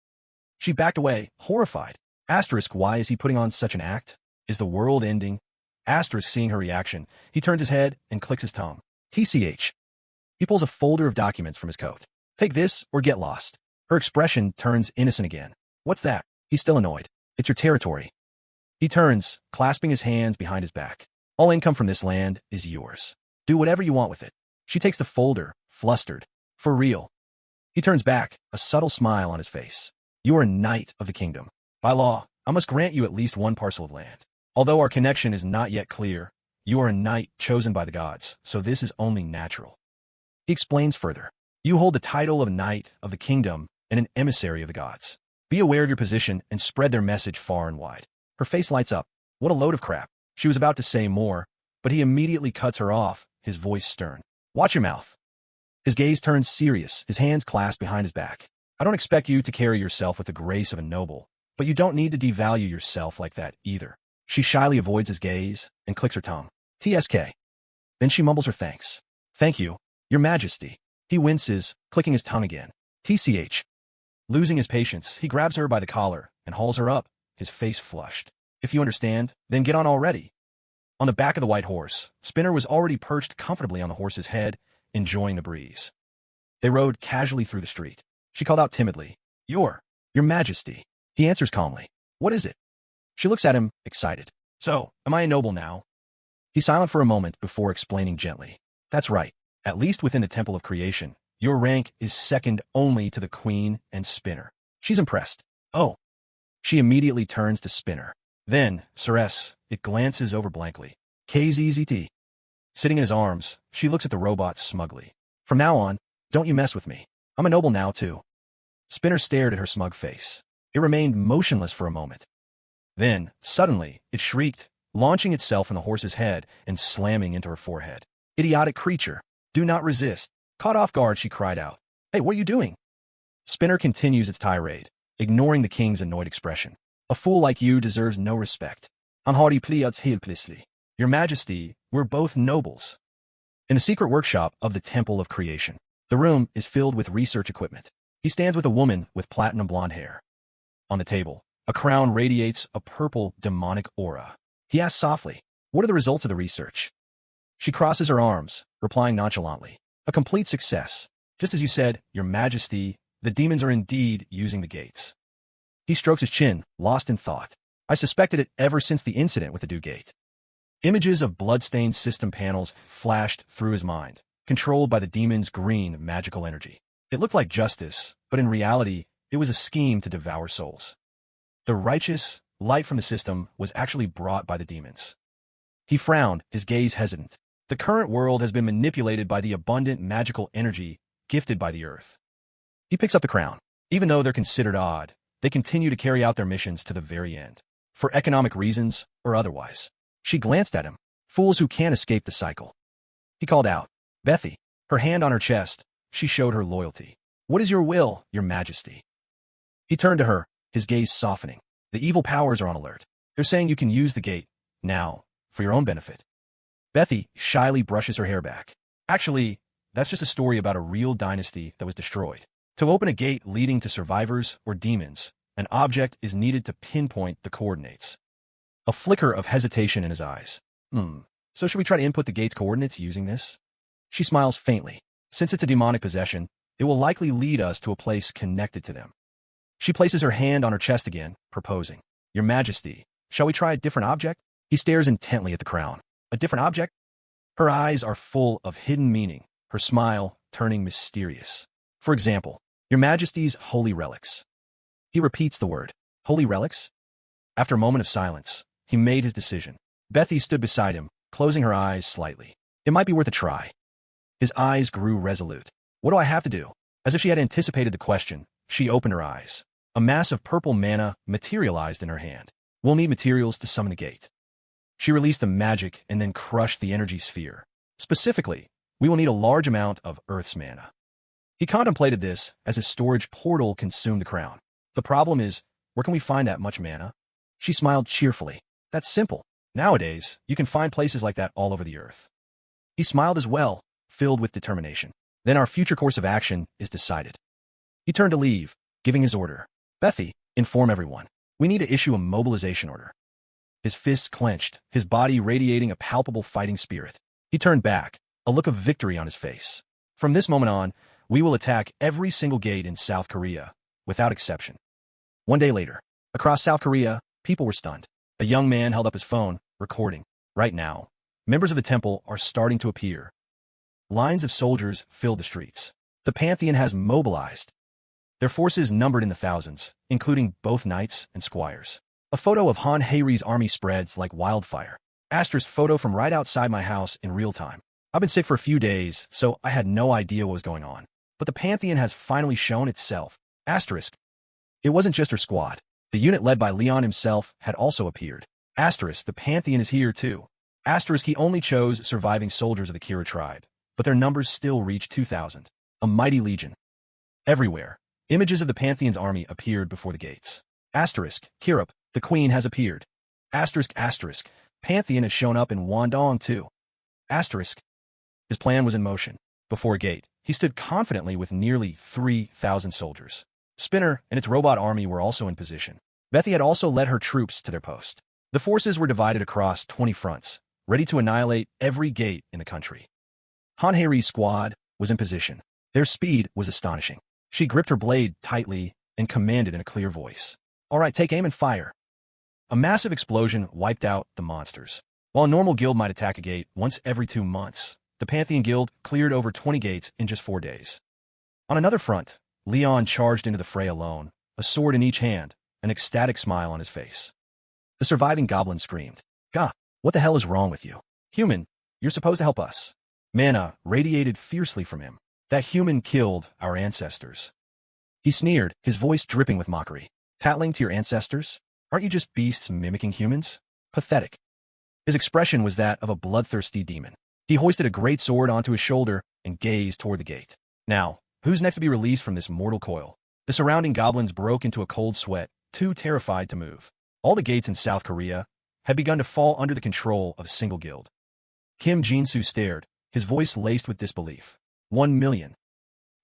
She backed away, horrified. Asterisk, why is he putting on such an act? Is the world ending? Asterisk, seeing her reaction, he turns his head and clicks his tongue. TCH. He pulls a folder of documents from his coat. Take this or get lost. Her expression turns innocent again. What's that? He's still annoyed. It's your territory. He turns, clasping his hands behind his back. All income from this land is yours. Do whatever you want with it. She takes the folder, flustered. For real. He turns back, a subtle smile on his face. You are a knight of the kingdom. By law, I must grant you at least one parcel of land. Although our connection is not yet clear, you are a knight chosen by the gods, so this is only natural. He explains further. You hold the title of a knight of the kingdom and an emissary of the gods. Be aware of your position and spread their message far and wide. Her face lights up. What a load of crap. She was about to say more, but he immediately cuts her off, his voice stern. Watch your mouth. His gaze turns serious, his hands clasped behind his back. I don't expect you to carry yourself with the grace of a noble, but you don't need to devalue yourself like that either. She shyly avoids his gaze and clicks her tongue. TSK. Then she mumbles her thanks. Thank you, Your Majesty. He winces, clicking his tongue again. TCH. Losing his patience, he grabs her by the collar and hauls her up, his face flushed. If you understand, then get on already. On the back of the white horse, Spinner was already perched comfortably on the horse's head, enjoying the breeze. They rode casually through the street. She called out timidly, Your Majesty. He answers calmly. What is it? She looks at him, excited. So, am I a noble now? He's silent for a moment before explaining gently. That's right. At least within the Temple of Creation, your rank is second only to the Queen and Spinner. She's impressed. Oh. She immediately turns to Spinner. Then, Ceres, it glances over blankly. KZZT. Sitting in his arms, she looks at the robot smugly. From now on, don't you mess with me. I'm a noble now, too. Spinner stared at her smug face. It remained motionless for a moment. Then, suddenly, it shrieked, launching itself on the horse's head and slamming into her forehead. Idiotic creature. Do not resist. Caught off guard, she cried out. Hey, what are you doing? Spinner continues its tirade, ignoring the king's annoyed expression. A fool like you deserves no respect. Anhari pliats helplessly. Your Majesty, we're both nobles. In the secret workshop of the Temple of Creation, the room is filled with research equipment. He stands with a woman with platinum blonde hair. On the table, a crown radiates a purple demonic aura. He asks softly, what are the results of the research? She crosses her arms, replying nonchalantly. A complete success. Just as you said, Your Majesty, the demons are indeed using the gates. He strokes his chin, lost in thought. I suspected it ever since the incident with the Dew Gate. Images of blood-stained system panels flashed through his mind, controlled by the demon's green magical energy. It looked like justice, but in reality, it was a scheme to devour souls. The righteous light from the system was actually brought by the demons. He frowned, his gaze hesitant. The current world has been manipulated by the abundant magical energy gifted by the earth. He picks up the crown. Even though they're considered odd, they continue to carry out their missions to the very end, for economic reasons or otherwise. She glanced at him. Fools who can't escape the cycle. He called out, Bethy. Her hand on her chest, she showed her loyalty. What is your will, your majesty? He turned to her, his gaze softening. The evil powers are on alert. They're saying you can use the gate, now, for your own benefit. Bethy shyly brushes her hair back. Actually, that's just a story about a real dynasty that was destroyed. To open a gate leading to survivors or demons, an object is needed to pinpoint the coordinates. A flicker of hesitation in his eyes. So should we try to input the gate's coordinates using this? She smiles faintly. Since it's a demonic possession, it will likely lead us to a place connected to them. She places her hand on her chest again, proposing. Your Majesty, shall we try a different object? He stares intently at the crown. A different object? Her eyes are full of hidden meaning, her smile turning mysterious. For example, Your Majesty's holy relics. He repeats the word, holy relics? After a moment of silence, he made his decision. Bethy stood beside him, closing her eyes slightly. It might be worth a try. His eyes grew resolute. What do I have to do? As if she had anticipated the question, she opened her eyes. A mass of purple mana materialized in her hand. We'll need materials to summon the gate. She released the magic and then crushed the energy sphere. Specifically, we will need a large amount of Earth's mana. He contemplated this as his storage portal consumed the crown. The problem is, where can we find that much mana? She smiled cheerfully. That's simple. Nowadays, you can find places like that all over the Earth. He smiled as well, filled with determination. Then our future course of action is decided. He turned to leave, giving his order. Bethy, inform everyone. We need to issue a mobilization order. His fists clenched, his body radiating a palpable fighting spirit. He turned back, a look of victory on his face. From this moment on, we will attack every single gate in South Korea, without exception. One day later, across South Korea, people were stunned. A young man held up his phone, recording. Right now, members of the temple are starting to appear. Lines of soldiers filled the streets. The Pantheon has mobilized. Their forces numbered in the thousands, including both knights and squires. A photo of Han Heire's army spreads like wildfire. Asterisk photo from right outside my house in real time. I've been sick for a few days, so I had no idea what was going on. But the Pantheon has finally shown itself. Asterisk. It wasn't just her squad. The unit led by Leon himself had also appeared. Asterisk, the Pantheon is here too. Asterisk, he only chose surviving soldiers of the Kira tribe, but their numbers still reached 2,000. A mighty legion. Everywhere, images of the Pantheon's army appeared before the gates. Asterisk, Kirip, the queen has appeared. Asterisk, asterisk, Pantheon has shown up in Wandong too. Asterisk. His plan was in motion. Before a gate, he stood confidently with nearly 3,000 soldiers. Spinner and its robot army were also in position. Bethy had also led her troops to their post. The forces were divided across 20 fronts, ready to annihilate every gate in the country. Han Heire's squad was in position. Their speed was astonishing. She gripped her blade tightly and commanded in a clear voice. All right, take aim and fire. A massive explosion wiped out the monsters. While a normal guild might attack a gate once every 2 months, the Pantheon Guild cleared over 20 gates in just 4 days. On another front, Leon charged into the fray alone, a sword in each hand, an ecstatic smile on his face. The surviving goblin screamed, "Gah, what the hell is wrong with you? Human, you're supposed to help us." Mana radiated fiercely from him. That human killed our ancestors. He sneered, his voice dripping with mockery. Tattling to your ancestors? Aren't you just beasts mimicking humans? Pathetic. His expression was that of a bloodthirsty demon. He hoisted a great sword onto his shoulder and gazed toward the gate. Now, who's next to be released from this mortal coil? The surrounding goblins broke into a cold sweat, too terrified to move. All the gates in South Korea had begun to fall under the control of a single guild. Kim Jinsu stared, his voice laced with disbelief. 1 million.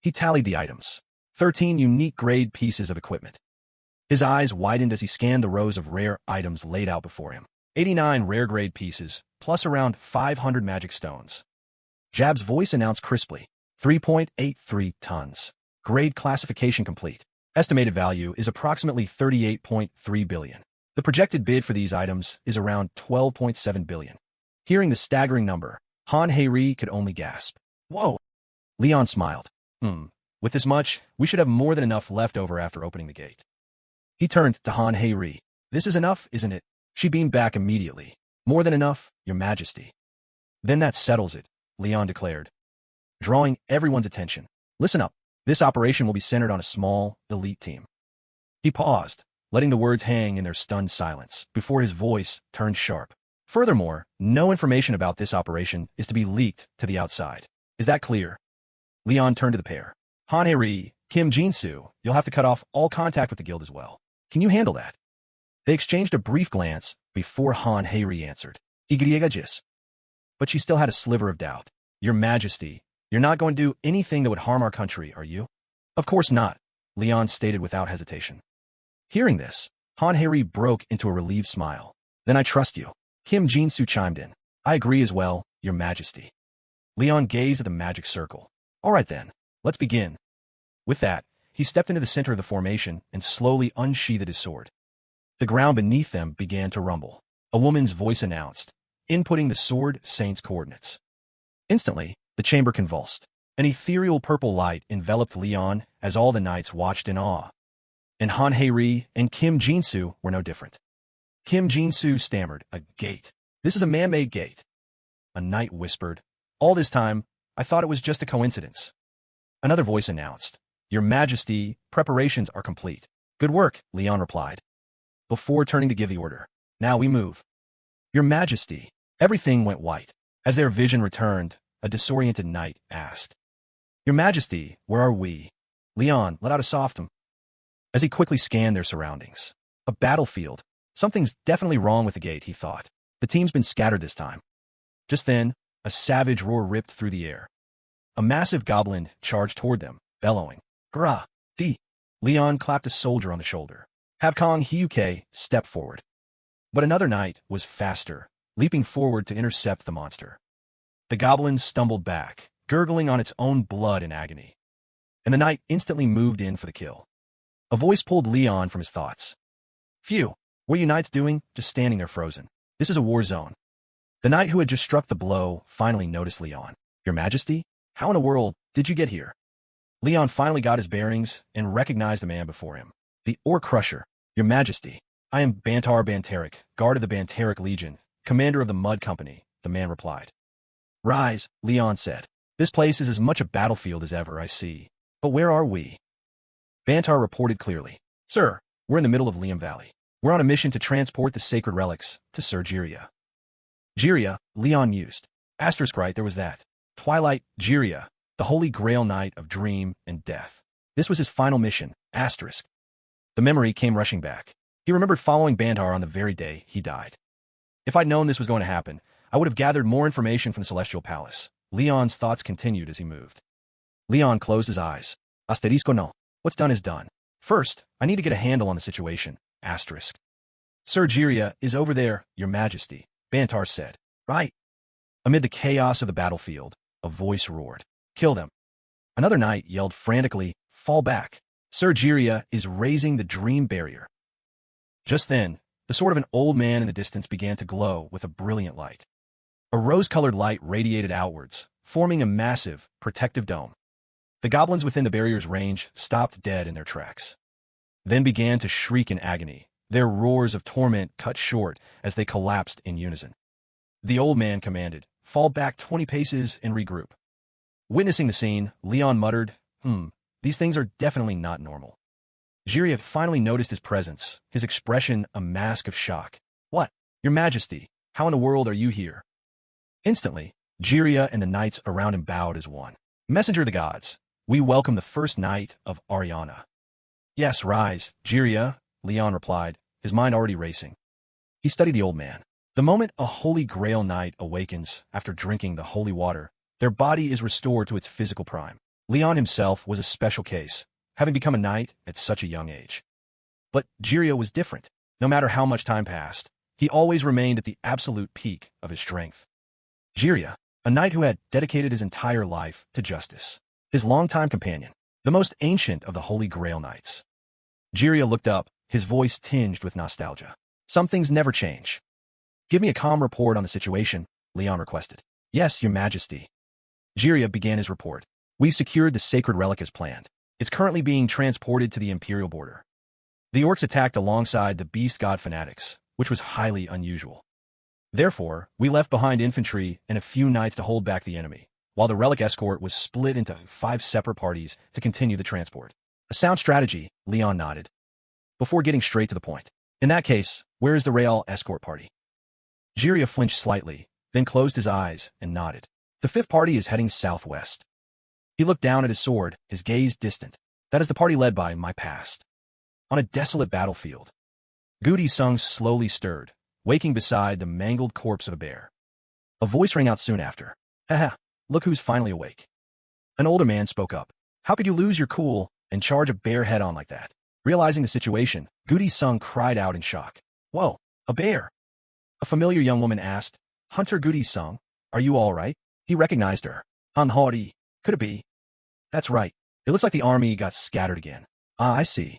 He tallied the items. 13 unique grade pieces of equipment. His eyes widened as he scanned the rows of rare items laid out before him. 89 rare grade pieces, plus around 500 magic stones. Jab's voice announced crisply. 3.83 tons. Grade classification complete. Estimated value is approximately 38.3 billion. The projected bid for these items is around 12.7 billion. Hearing the staggering number, Han Hei could only gasp. Whoa! Leon smiled. With this much, we should have more than enough left over after opening the gate. He turned to Han Hei. This is enough, isn't it? She beamed back immediately. More than enough, Your Majesty. Then that settles it, Leon declared, drawing everyone's attention. Listen up. This operation will be centered on a small, elite team. He paused, letting the words hang in their stunned silence, before his voice turned sharp. Furthermore, no information about this operation is to be leaked to the outside. Is that clear? Leon turned to the pair. Han Hei, Kim Jinsu, you'll have to cut off all contact with the guild as well. Can you handle that? They exchanged a brief glance before Han Hei answered. Igriegajis. But she still had a sliver of doubt. Your Majesty, you're not going to do anything that would harm our country, are you? Of course not, Leon stated without hesitation. Hearing this, Han Hei broke into a relieved smile. Then I trust you. Kim Jinsu chimed in. I agree as well, Your Majesty. Leon gazed at the magic circle. All right then, let's begin. With that, he stepped into the center of the formation and slowly unsheathed his sword. The ground beneath them began to rumble. A woman's voice announced, inputting the sword saint's coordinates. Instantly, the chamber convulsed. An ethereal purple light enveloped Leon as all the knights watched in awe. And Han Hei and Kim Jinsu were no different. Kim Jinsu stammered, a gate. This is a man-made gate. A knight whispered, all this time, I thought it was just a coincidence. Another voice announced, Your Majesty, preparations are complete. Good work, Leon replied, before turning to give the order. Now we move. Your Majesty. Everything went white. As their vision returned, a disoriented knight asked, Your Majesty, where are we? Leon let out a soft as he quickly scanned their surroundings. A battlefield. Something's definitely wrong with the gate, he thought. The team's been scattered this time. Just then, a savage roar ripped through the air. A massive goblin charged toward them, bellowing, Gra! Di! Leon clapped a soldier on the shoulder. Have Kong Hyuke step forward. But another knight was faster, leaping forward to intercept the monster. The goblin stumbled back, gurgling on its own blood in agony. And the knight instantly moved in for the kill. A voice pulled Leon from his thoughts. Phew, what are you knights doing, just standing there frozen? This is a war zone. The knight who had just struck the blow finally noticed Leon. Your Majesty, how in the world did you get here? Leon finally got his bearings and recognized the man before him. The Ore Crusher. Your Majesty, I am Bantar Banteric, guard of the Banteric Legion, commander of the Mud Company, the man replied. Rise, Leon said. This place is as much a battlefield as ever, I see. But where are we? Bantar reported clearly. Sir, we're in the middle of Liam Valley. We're on a mission to transport the sacred relics to Sir Jiria. Jiria, Leon mused. Asterisk right, there was that. Twilight, Jiria, the Holy Grail Knight of Dream and Death. This was his final mission, asterisk. The memory came rushing back. He remembered following Bantar on the very day he died. If I'd known this was going to happen, I would have gathered more information from the Celestial Palace. Leon's thoughts continued as he moved. Leon closed his eyes. Asterisco no. What's done is done. First, I need to get a handle on the situation, asterisk. Sir Jiria is over there, Your Majesty, Bantar said. Right. Amid the chaos of the battlefield, a voice roared. Kill them. Another knight yelled frantically, fall back. Sir Jiria is raising the dream barrier. Just then, the sword of an old man in the distance began to glow with a brilliant light. A rose-colored light radiated outwards, forming a massive, protective dome. The goblins within the barrier's range stopped dead in their tracks, then began to shriek in agony, their roars of torment cut short as they collapsed in unison. The old man commanded, fall back 20 paces and regroup. Witnessing the scene, Leon muttered, these things are definitely not normal. Jiria finally noticed his presence, his expression a mask of shock. What? Your Majesty, how in the world are you here? Instantly, Jiria and the knights around him bowed as one. Messenger of the gods, we welcome the first knight of Ariana. Yes, rise, Jiria, Leon replied, his mind already racing. He studied the old man. The moment a Holy Grail knight awakens after drinking the holy water, their body is restored to its physical prime. Leon himself was a special case, having become a knight at such a young age. But Jiria was different. No matter how much time passed, he always remained at the absolute peak of his strength. Jiria, a knight who had dedicated his entire life to justice. His longtime companion, the most ancient of the Holy Grail knights. Jiria looked up, his voice tinged with nostalgia. Some things never change. Give me a calm report on the situation, Leon requested. Yes, Your Majesty. Jiraiya began his report. We've secured the sacred relic as planned. It's currently being transported to the Imperial border. The orcs attacked alongside the beast god fanatics, which was highly unusual. Therefore, we left behind infantry and a few knights to hold back the enemy, while the relic escort was split into 5 separate parties to continue the transport. A sound strategy, Leon nodded, before getting straight to the point. In that case, where is the Real escort party? Jiraiya flinched slightly, then closed his eyes and nodded. The 5th party is heading southwest. He looked down at his sword, his gaze distant. That is the party led by my past. On a desolate battlefield, Goody Sung slowly stirred, waking beside the mangled corpse of a bear. A voice rang out soon after. Haha, look who's finally awake. An older man spoke up. How could you lose your cool and charge a bear head-on like that? Realizing the situation, Goody Sung cried out in shock. Whoa, a bear! A familiar young woman asked, Hunter Goody Sung, are you all right? He recognized her. Haughty, could it be? That's right. It looks like the army got scattered again. Ah, I see.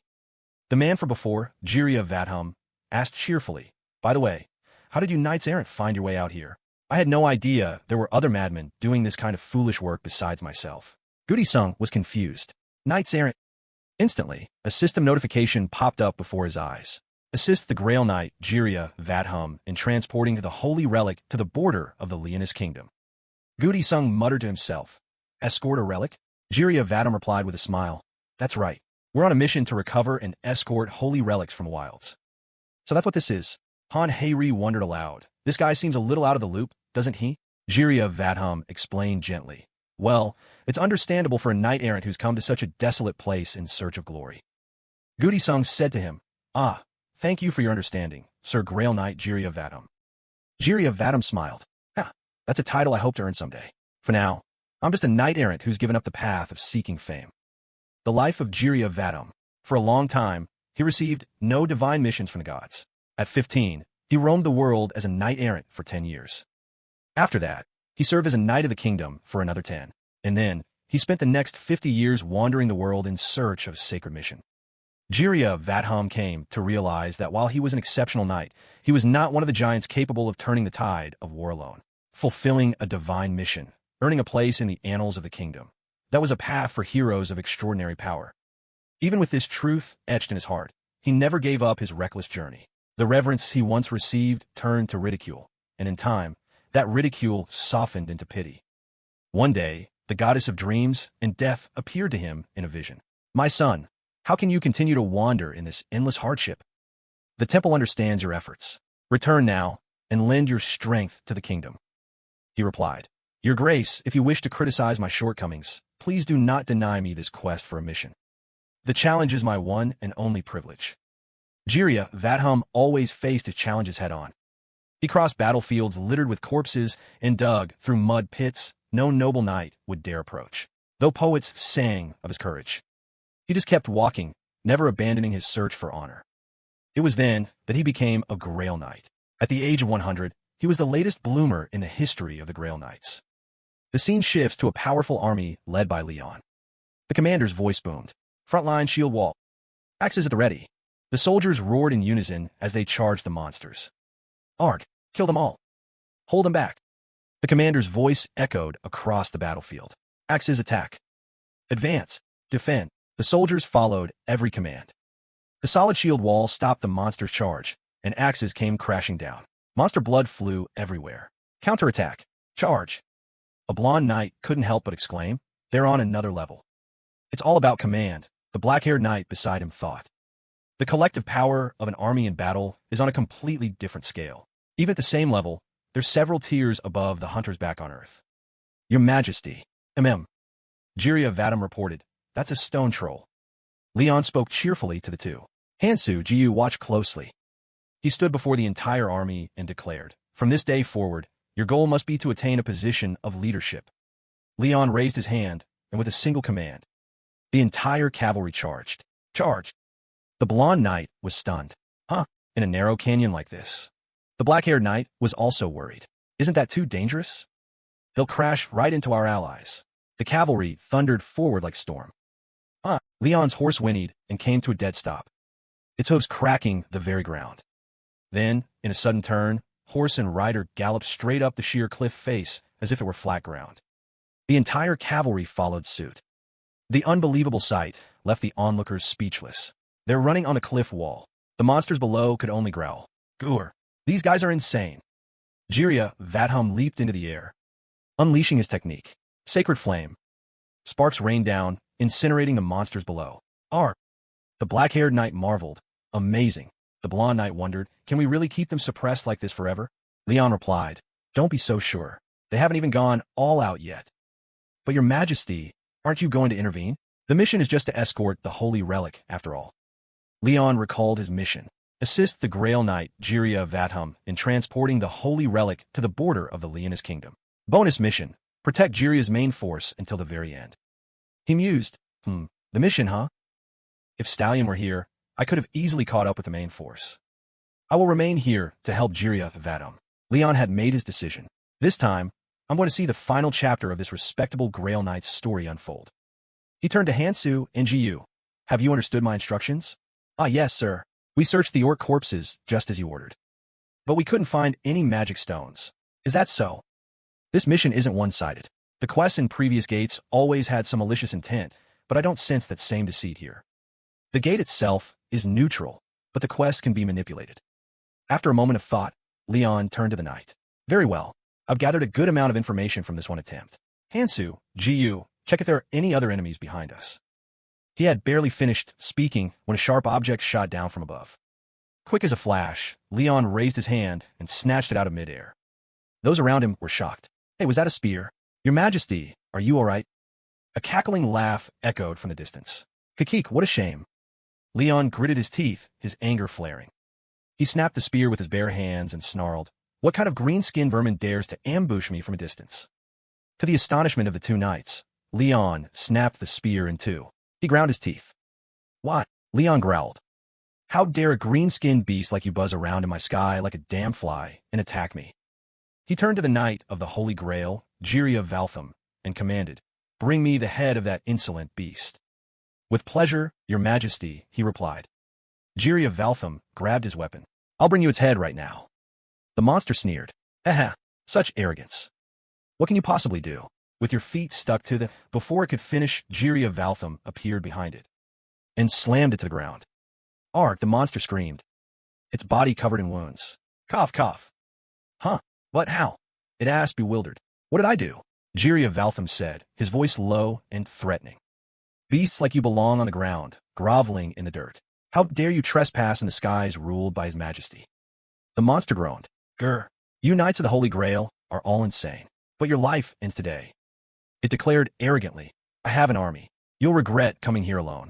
The man from before, Jiraiya Vadham, asked cheerfully, By the way, how did you knights errant find your way out here? I had no idea there were other madmen doing this kind of foolish work besides myself. Goody Sung was confused. Knights errant. Instantly, a system notification popped up before his eyes. Assist the Grail Knight Jiraiya Vadham in transporting the holy relic to the border of the Leonis Kingdom. Goody Sung muttered to himself. Escort a relic? Jiraiya Vadham replied with a smile. That's right. We're on a mission to recover and escort holy relics from wilds. So that's what this is. Han Heiri wondered aloud. This guy seems a little out of the loop, doesn't he? Jiraiya Vadham explained gently. Well, it's understandable for a knight-errant who's come to such a desolate place in search of glory. Goody Sung said to him, Ah, thank you for your understanding, Sir Grail Knight Jiraiya Vadham. Jiraiya Vadham smiled. That's a title I hope to earn someday. For now, I'm just a knight-errant who's given up the path of seeking fame. The life of Jiraiya Vadham. For a long time, he received no divine missions from the gods. At 15, he roamed the world as a knight-errant for 10 years. After that, he served as a knight of the kingdom for another 10. And then, he spent the next 50 years wandering the world in search of a sacred mission. Jiraiya Vadham came to realize that while he was an exceptional knight, he was not one of the giants capable of turning the tide of war alone. Fulfilling a divine mission, earning a place in the annals of the kingdom. That was a path for heroes of extraordinary power. Even with this truth etched in his heart, he never gave up his reckless journey. The reverence he once received turned to ridicule, and in time, that ridicule softened into pity. One day, the goddess of dreams and death appeared to him in a vision. My son, how can you continue to wander in this endless hardship? The temple understands your efforts. Return now, and lend your strength to the kingdom. He replied, Your Grace, if you wish to criticize my shortcomings, please do not deny me this quest for a mission. The challenge is my one and only privilege. Jiraiya Vadham always faced his challenges head-on. He crossed battlefields littered with corpses and dug through mud pits no noble knight would dare approach, though poets sang of his courage. He just kept walking, never abandoning his search for honor. It was then that he became a Grail Knight. At the age of 100, he was the latest bloomer in the history of the Grail Knights. The scene shifts to a powerful army led by Leon. The commander's voice boomed. Frontline shield wall. Axes at the ready. The soldiers roared in unison as they charged the monsters. Arg, kill them all. Hold them back. The commander's voice echoed across the battlefield. Axes attack. Advance. Defend. The soldiers followed every command. The solid shield wall stopped the monster's charge, and axes came crashing down. Monster blood flew everywhere. Counterattack. Charge. A blonde knight couldn't help but exclaim, They're on another level. It's all about command, the black-haired knight beside him thought. The collective power of an army in battle is on a completely different scale. Even at the same level, there's several tiers above the hunters back on Earth. Your Majesty. Jiraiya Vadham reported, That's a stone troll. Leon spoke cheerfully to the two. Hansu Jiu watched closely. He stood before the entire army and declared, From this day forward, your goal must be to attain a position of leadership. Leon raised his hand, and with a single command, the entire cavalry charged. Charge! The blonde knight was stunned. In a narrow canyon like this? The black-haired knight was also worried. Isn't that too dangerous? They'll crash right into our allies. The cavalry thundered forward like storm. Leon's horse whinnied and came to a dead stop, its hooves cracking the very ground. Then, in a sudden turn, horse and rider galloped straight up the sheer cliff face as if it were flat ground. The entire cavalry followed suit. The unbelievable sight left the onlookers speechless. They're running on the cliff wall. The monsters below could only growl. Goor, these guys are insane. Jirya Vadhum leaped into the air, unleashing his technique. Sacred Flame. Sparks rained down, incinerating the monsters below. Ark! The black-haired knight marveled. Amazing. The blonde knight wondered, can we really keep them suppressed like this forever? Leon replied, don't be so sure. They haven't even gone all out yet. But your majesty, aren't you going to intervene? The mission is just to escort the holy relic, after all. Leon recalled his mission. Assist the Grail Knight, Jirya Vadhum, in transporting the holy relic to the border of the Leonis kingdom. Bonus mission. Protect Jirya's main force until the very end. He mused, the mission, huh? If Stallion were here, I could have easily caught up with the main force. I will remain here to help Jirya Vadhum. Leon had made his decision. This time, I'm going to see the final chapter of this respectable Grail Knight's story unfold. He turned to Hansu and Jiyu. Have you understood my instructions? Ah, yes, sir. We searched the orc corpses just as you ordered. But we couldn't find any magic stones. Is that so? This mission isn't one-sided. The quests in previous gates always had some malicious intent, but I don't sense that same deceit here. The gate itself is neutral, but the quest can be manipulated. After a moment of thought, Leon turned to the knight. Very well. I've gathered a good amount of information from this one attempt. Hansu, Jiyu, check if there are any other enemies behind us. He had barely finished speaking when a sharp object shot down from above. Quick as a flash, Leon raised his hand and snatched it out of midair. Those around him were shocked. Hey, was that a spear? Your Majesty, are you all right? A cackling laugh echoed from the distance. Kakik, what a shame. Leon gritted his teeth, his anger flaring. He snapped the spear with his bare hands and snarled, what kind of green-skinned vermin dares to ambush me from a distance? To the astonishment of the two knights, Leon snapped the spear in two. He ground his teeth. What? Leon growled. How dare a green-skinned beast like you buzz around in my sky like a damn fly and attack me? He turned to the knight of the Holy Grail, Jirya Vadhum, and commanded, bring me the head of that insolent beast. With pleasure, your majesty, he replied. Jirya Vadhum grabbed his weapon. I'll bring you its head right now. The monster sneered. Haha, such arrogance. What can you possibly do? With your feet stuck to the... Before it could finish, Jirya Vadhum appeared behind it and slammed it to the ground. Ark, the monster screamed, its body covered in wounds. Cough, cough. Huh? What? How? It asked, bewildered. What did I do? Jirya Vadhum said, his voice low and threatening. Beasts like you belong on the ground, groveling in the dirt. How dare you trespass in the skies ruled by his majesty? The monster groaned. Grr, you knights of the Holy Grail are all insane. But your life ends today. It declared arrogantly, I have an army. You'll regret coming here alone.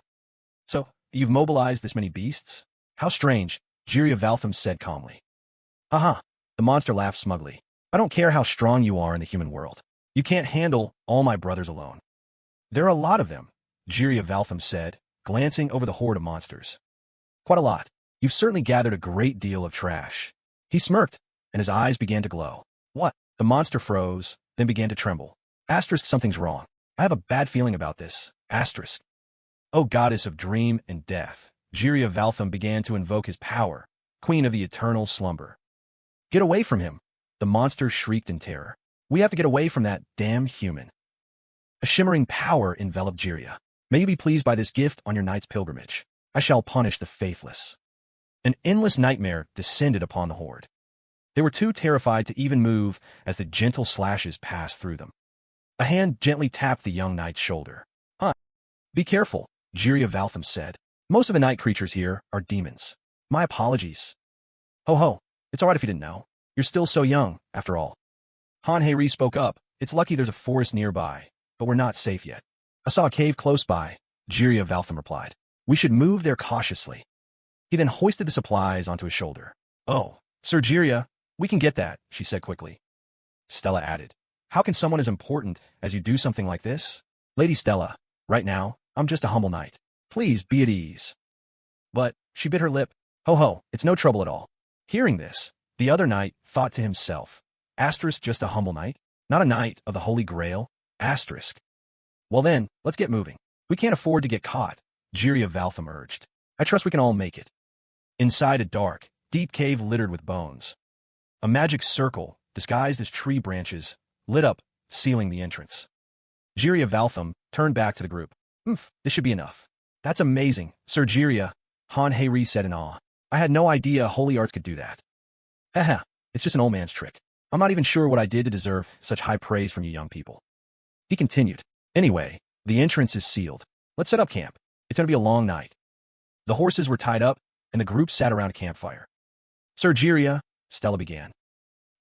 So, you've mobilized this many beasts? How strange, Jirya Vadhum said calmly. Aha, the monster laughed smugly. I don't care how strong you are in the human world. You can't handle all my brothers alone. There are a lot of them, Jirya Vadhum said, glancing over the horde of monsters. Quite a lot. You've certainly gathered a great deal of trash. He smirked, and his eyes began to glow. What? The monster froze, then began to tremble. Asterisk, something's wrong. I have a bad feeling about this. Asterisk. O goddess of dream and death, Jirya Vadhum began to invoke his power, queen of the eternal slumber. Get away from him, the monster shrieked in terror. We have to get away from that damn human. A shimmering power enveloped Jirya. May you be pleased by this gift on your knight's pilgrimage. I shall punish the faithless. An endless nightmare descended upon the horde. They were too terrified to even move as the gentle slashes passed through them. A hand gently tapped the young knight's shoulder. Huh. Be careful, Jirya Vadhum said. Most of the night creatures here are demons. My apologies. Ho ho, it's all right if you didn't know. You're still so young, after all. Han Hei spoke up. It's lucky there's a forest nearby, but we're not safe yet. I saw a cave close by, Jirya Vadhum replied. We should move there cautiously. He then hoisted the supplies onto his shoulder. Oh, Sir Jirya, we can get that, she said quickly. Stella added. How can someone as important as you do something like this? Lady Stella, right now, I'm just a humble knight. Please be at ease. But, she bit her lip. Ho ho, it's no trouble at all. Hearing this, the other knight thought to himself. Asterisk, just a humble knight? Not a knight of the Holy Grail? Asterisk. Well then, let's get moving. We can't afford to get caught, Jirya Vadhum urged. I trust we can all make it. Inside a dark, deep cave littered with bones. A magic circle, disguised as tree branches, lit up, sealing the entrance. Jiria Valtham turned back to the group. This should be enough. That's amazing, Sir Jiria, Han Heiri said in awe. I had no idea holy arts could do that. Haha, it's just an old man's trick. I'm not even sure what I did to deserve such high praise from you young people. He continued. Anyway, the entrance is sealed. Let's set up camp. It's going to be a long night. The horses were tied up, and the group sat around a campfire. Sir Jiria, Stella began.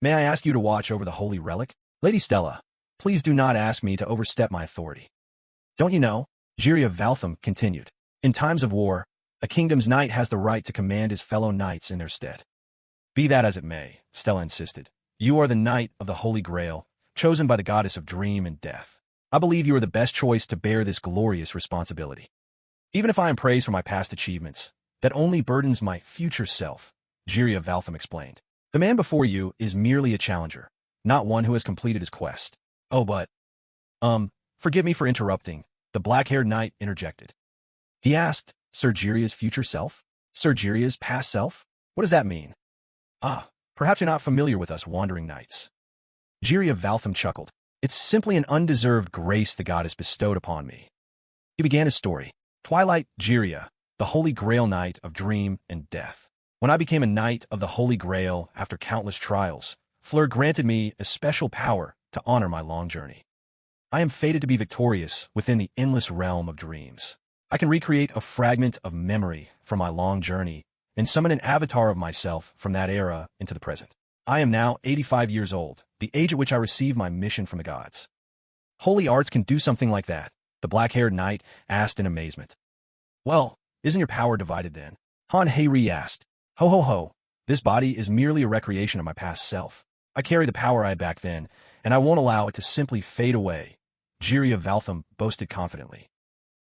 May I ask you to watch over the holy relic? Lady Stella, please do not ask me to overstep my authority. Don't you know? Jiria Valtham continued. In times of war, a kingdom's knight has the right to command his fellow knights in their stead. Be that as it may, Stella insisted. You are the knight of the Holy Grail, chosen by the goddess of dream and death. I believe you are the best choice to bear this glorious responsibility. Even if I am praised for my past achievements, that only burdens my future self, Jiria Valtham explained. The man before you is merely a challenger, not one who has completed his quest. Oh, but... forgive me for interrupting, the black-haired knight interjected. He asked, Sir Jiria's future self? Sir Jiria's past self? What does that mean? Ah, perhaps you're not familiar with us wandering knights. Jiria Valtham chuckled. It's simply an undeserved grace the goddess bestowed upon me. He began his story. Twilight Jiria, the Holy Grail Knight of Dream and Death. When I became a knight of the Holy Grail after countless trials, Fleur granted me a special power to honor my long journey. I am fated to be victorious within the endless realm of dreams. I can recreate a fragment of memory from my long journey and summon an avatar of myself from that era into the present. I am now 85 years old, the age at which I received my mission from the gods. Holy arts can do something like that, the black-haired knight asked in amazement. Well, isn't your power divided then? Han Heiri asked. Ho ho ho, this body is merely a recreation of my past self. I carry the power I had back then, and I won't allow it to simply fade away, Jiria Valtham boasted confidently.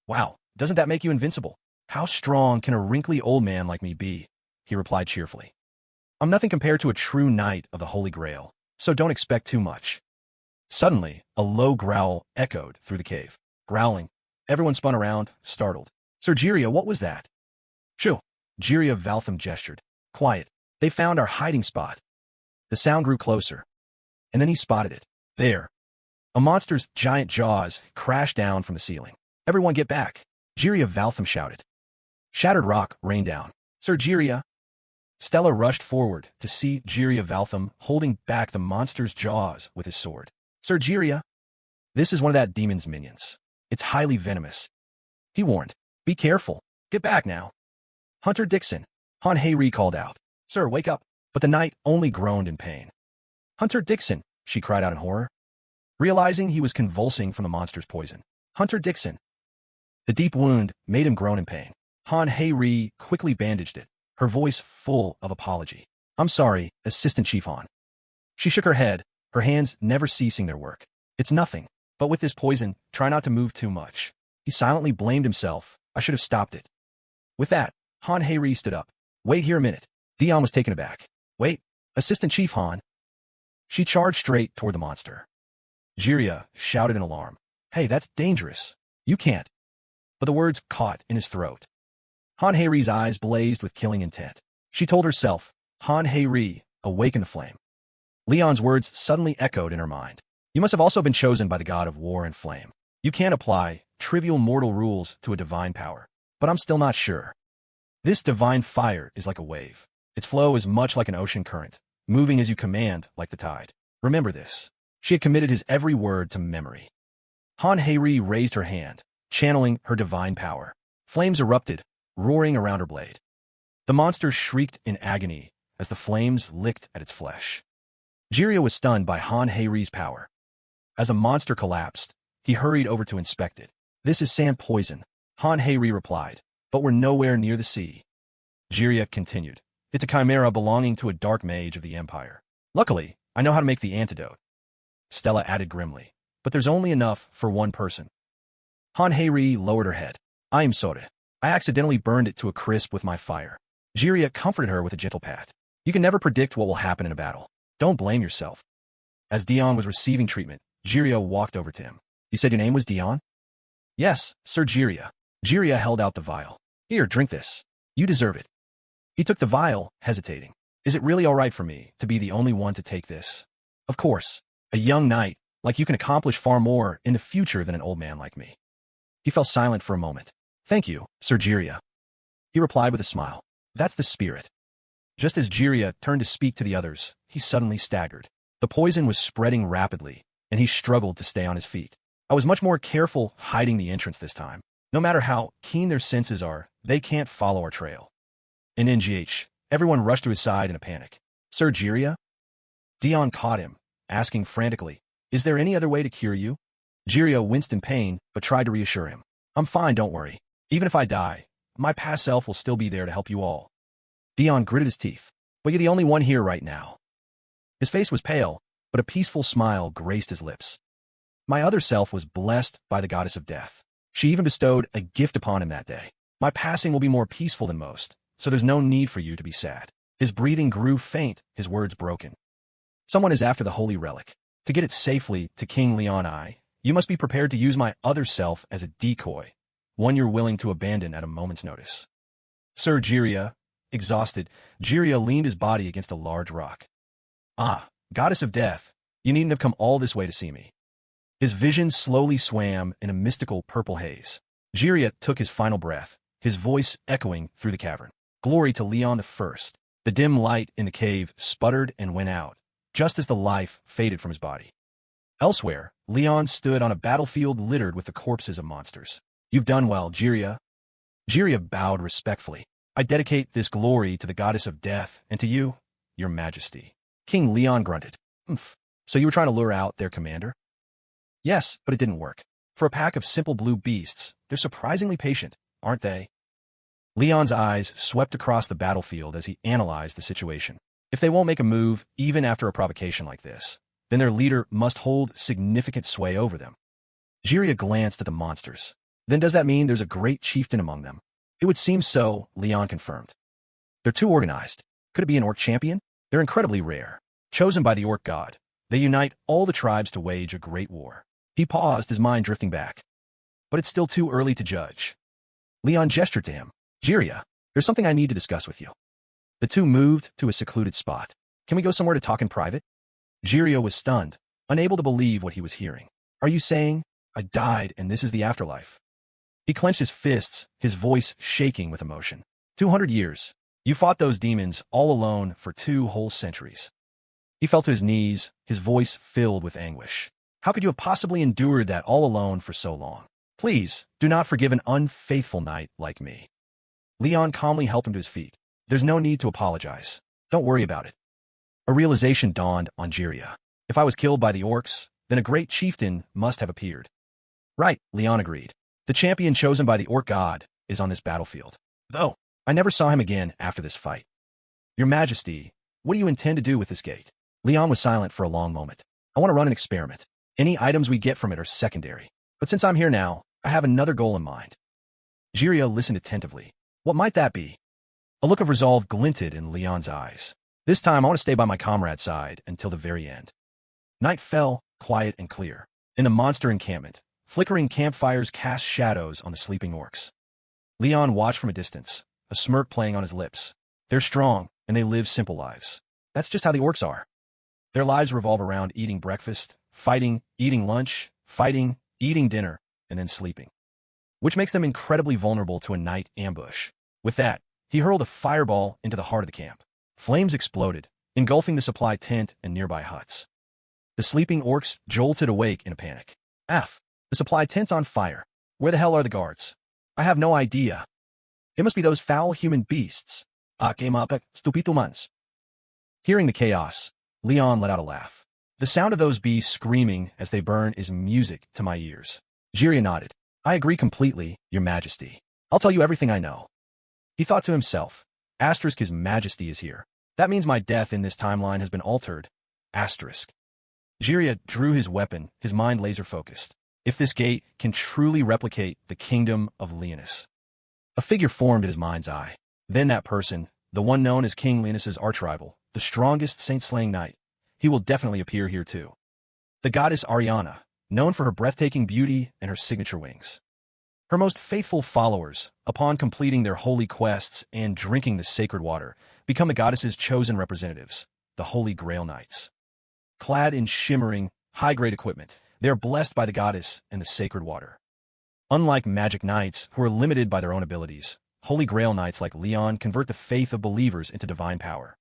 Wow, doesn't that make you invincible? How strong can a wrinkly old man like me be? He replied cheerfully. I'm nothing compared to a true knight of the Holy Grail, so don't expect too much. Suddenly, a low growl echoed through the cave. Growling, everyone spun around, startled. Sir Jiria, what was that? Shoo! Jiria Valtham gestured. Quiet. They found our hiding spot. The sound grew closer. And then he spotted it. There. A monster's giant jaws crashed down from the ceiling. Everyone get back. Jiria Valtham shouted. Shattered rock rained down. Sir Jiria. Stella rushed forward to see Jiria Valtham holding back the monster's jaws with his sword. Sir Jiria. This is one of that demon's minions. It's highly venomous. He warned. Be careful. Get back now. Hunter Dixon. Han Heiri called out. Sir, wake up. But the knight only groaned in pain. Hunter Dixon, she cried out in horror, realizing he was convulsing from the monster's poison. Hunter Dixon. The deep wound made him groan in pain. Han Heiri quickly bandaged it, her voice full of apology. I'm sorry, Assistant Chief Han. She shook her head, her hands never ceasing their work. It's nothing, but with this poison, try not to move too much. He silently blamed himself. I should have stopped it. With that, Han Heiri stood up. Wait here a minute. Dion was taken aback. Wait, Assistant Chief Han. She charged straight toward the monster. Jiria shouted in alarm. Hey, that's dangerous. You can't. But the words caught in his throat. Han Heiri's eyes blazed with killing intent. She told herself, Han Heiri, awaken the flame. Leon's words suddenly echoed in her mind. You must have also been chosen by the god of war and flame. You can't apply trivial mortal rules to a divine power. But I'm still not sure. This divine fire is like a wave. Its flow is much like an ocean current, moving as you command like the tide. Remember this. She had committed his every word to memory. Han Heiri raised her hand, channeling her divine power. Flames erupted, roaring around her blade. The monster shrieked in agony as the flames licked at its flesh. Jiria was stunned by Han Heiri's power. As the monster collapsed, he hurried over to inspect it. This is sand poison, Han Heiri replied, but we're nowhere near the sea. Jiria continued. It's a chimera belonging to a dark mage of the Empire. Luckily, I know how to make the antidote. Stella added grimly, but there's only enough for one person. Han Heiri lowered her head. I am sorry. I accidentally burned it to a crisp with my fire. Jiria comforted her with a gentle pat. You can never predict what will happen in a battle. Don't blame yourself. As Dion was receiving treatment, Jiria walked over to him. You said your name was Dion? Yes, Sir Jiria. Jiria held out the vial. Here, drink this. You deserve it. He took the vial, hesitating. Is it really all right for me to be the only one to take this? Of course. A young knight, like you can accomplish far more in the future than an old man like me. He fell silent for a moment. Thank you, Sir Jiria. He replied with a smile. That's the spirit. Just as Jiria turned to speak to the others, he suddenly staggered. The poison was spreading rapidly, and he struggled to stay on his feet. I was much more careful hiding the entrance this time. No matter how keen their senses are, they can't follow our trail. In NGH, everyone rushed to his side in a panic. Sir Jiria? Dion caught him, asking frantically, is there any other way to cure you? Jiria winced in pain, but tried to reassure him. I'm fine, don't worry. Even if I die, my past self will still be there to help you all. Dion gritted his teeth. But you're the only one here right now. His face was pale, but a peaceful smile graced his lips. My other self was blessed by the goddess of death. She even bestowed a gift upon him that day. My passing will be more peaceful than most, so there's no need for you to be sad. His breathing grew faint, his words broken. Someone is after the holy relic. To get it safely to King Leon I, you must be prepared to use my other self as a decoy, one you're willing to abandon at a moment's notice. Sir Jiria, exhausted, Jiria leaned his body against a large rock. Ah, goddess of death, you needn't have come all this way to see me. His vision slowly swam in a mystical purple haze. Jiria took his final breath, his voice echoing through the cavern. Glory to Leon I. The dim light in the cave sputtered and went out, just as the life faded from his body. Elsewhere, Leon stood on a battlefield littered with the corpses of monsters. You've done well, Jiria. Jiria bowed respectfully. I dedicate this glory to the goddess of death and to you, your majesty. King Leon grunted. So you were trying to lure out their commander? Yes, but it didn't work. For a pack of simple blue beasts, they're surprisingly patient, aren't they? Leon's eyes swept across the battlefield as he analyzed the situation. If they won't make a move, even after a provocation like this, then their leader must hold significant sway over them. Jiria glanced at the monsters. Then does that mean there's a great chieftain among them? It would seem so, Leon confirmed. They're too organized. Could it be an orc champion? They're incredibly rare. Chosen by the orc god, they unite all the tribes to wage a great war. He paused, his mind drifting back. But it's still too early to judge. Leon gestured to him. Jiria, there's something I need to discuss with you. The two moved to a secluded spot. Can we go somewhere to talk in private? Jiria was stunned, unable to believe what he was hearing. Are you saying, I died and this is the afterlife? He clenched his fists, his voice shaking with emotion. 200 years. You fought those demons all alone for 2 whole centuries. He fell to his knees, his voice filled with anguish. How could you have possibly endured that all alone for so long? Please, do not forgive an unfaithful knight like me. Leon calmly helped him to his feet. There's no need to apologize. Don't worry about it. A realization dawned on Jiria. If I was killed by the orcs, then a great chieftain must have appeared. Right, Leon agreed. The champion chosen by the orc god is on this battlefield. Though, I never saw him again after this fight. Your Majesty, what do you intend to do with this gate? Leon was silent for a long moment. I want to run an experiment. Any items we get from it are secondary. But since I'm here now, I have another goal in mind. Jiria listened attentively. What might that be? A look of resolve glinted in Leon's eyes. This time I want to stay by my comrade's side until the very end. Night fell, quiet and clear. In the monster encampment, flickering campfires cast shadows on the sleeping orcs. Leon watched from a distance, a smirk playing on his lips. They're strong, and they live simple lives. That's just how the orcs are. Their lives revolve around eating breakfast, fighting, eating lunch, fighting, eating dinner, and then sleeping. Which makes them incredibly vulnerable to a night ambush. With that, he hurled a fireball into the heart of the camp. Flames exploded, engulfing the supply tent and nearby huts. The sleeping orcs jolted awake in a panic. F. The supply tent's on fire. Where the hell are the guards? I have no idea. It must be those foul human beasts. Stupidumans. Hearing the chaos, Leon let out a laugh. The sound of those beasts screaming as they burn is music to my ears. Jiria nodded. I agree completely, Your Majesty. I'll tell you everything I know. He thought to himself, Asterisk, His Majesty is here. That means my death in this timeline has been altered. Asterisk. Jiria drew his weapon, his mind laser-focused. If this gate can truly replicate the kingdom of Leonis. A figure formed in his mind's eye. Then that person, the one known as King Leonis's archrival, the strongest saint-slaying knight, he will definitely appear here too. The goddess Ariana, known for her breathtaking beauty and her signature wings. Her most faithful followers, upon completing their holy quests and drinking the sacred water, become the goddess's chosen representatives, the Holy Grail Knights. Clad in shimmering, high-grade equipment, they are blessed by the goddess and the sacred water. Unlike magic knights, who are limited by their own abilities, Holy Grail Knights like Leon convert the faith of believers into divine power.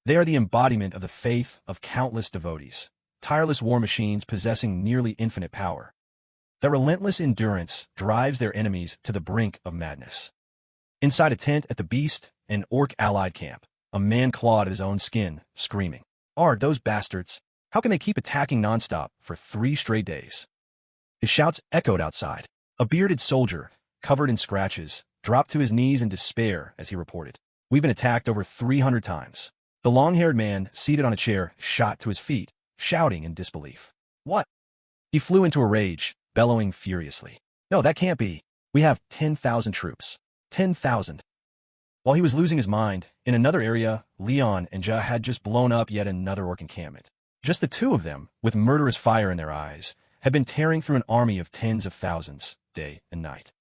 They are the embodiment of the faith of countless devotees, tireless war machines possessing nearly infinite power. Their relentless endurance drives their enemies to the brink of madness. Inside a tent at the Beast and Orc allied camp, a man clawed at his own skin, screaming, "Arg, those bastards! How can they keep attacking nonstop for 3 straight days?" His shouts echoed outside. A bearded soldier, covered in scratches, dropped to his knees in despair as he reported, "We've been attacked over 300 times." The long-haired man, seated on a chair, shot to his feet, shouting in disbelief. "What?" He flew into a rage, bellowing furiously. "No, that can't be. We have 10,000 troops. 10,000. While he was losing his mind, in another area, Leon and Ja had just blown up yet another orc encampment. Just the two of them, with murderous fire in their eyes, had been tearing through an army of tens of thousands, day and night.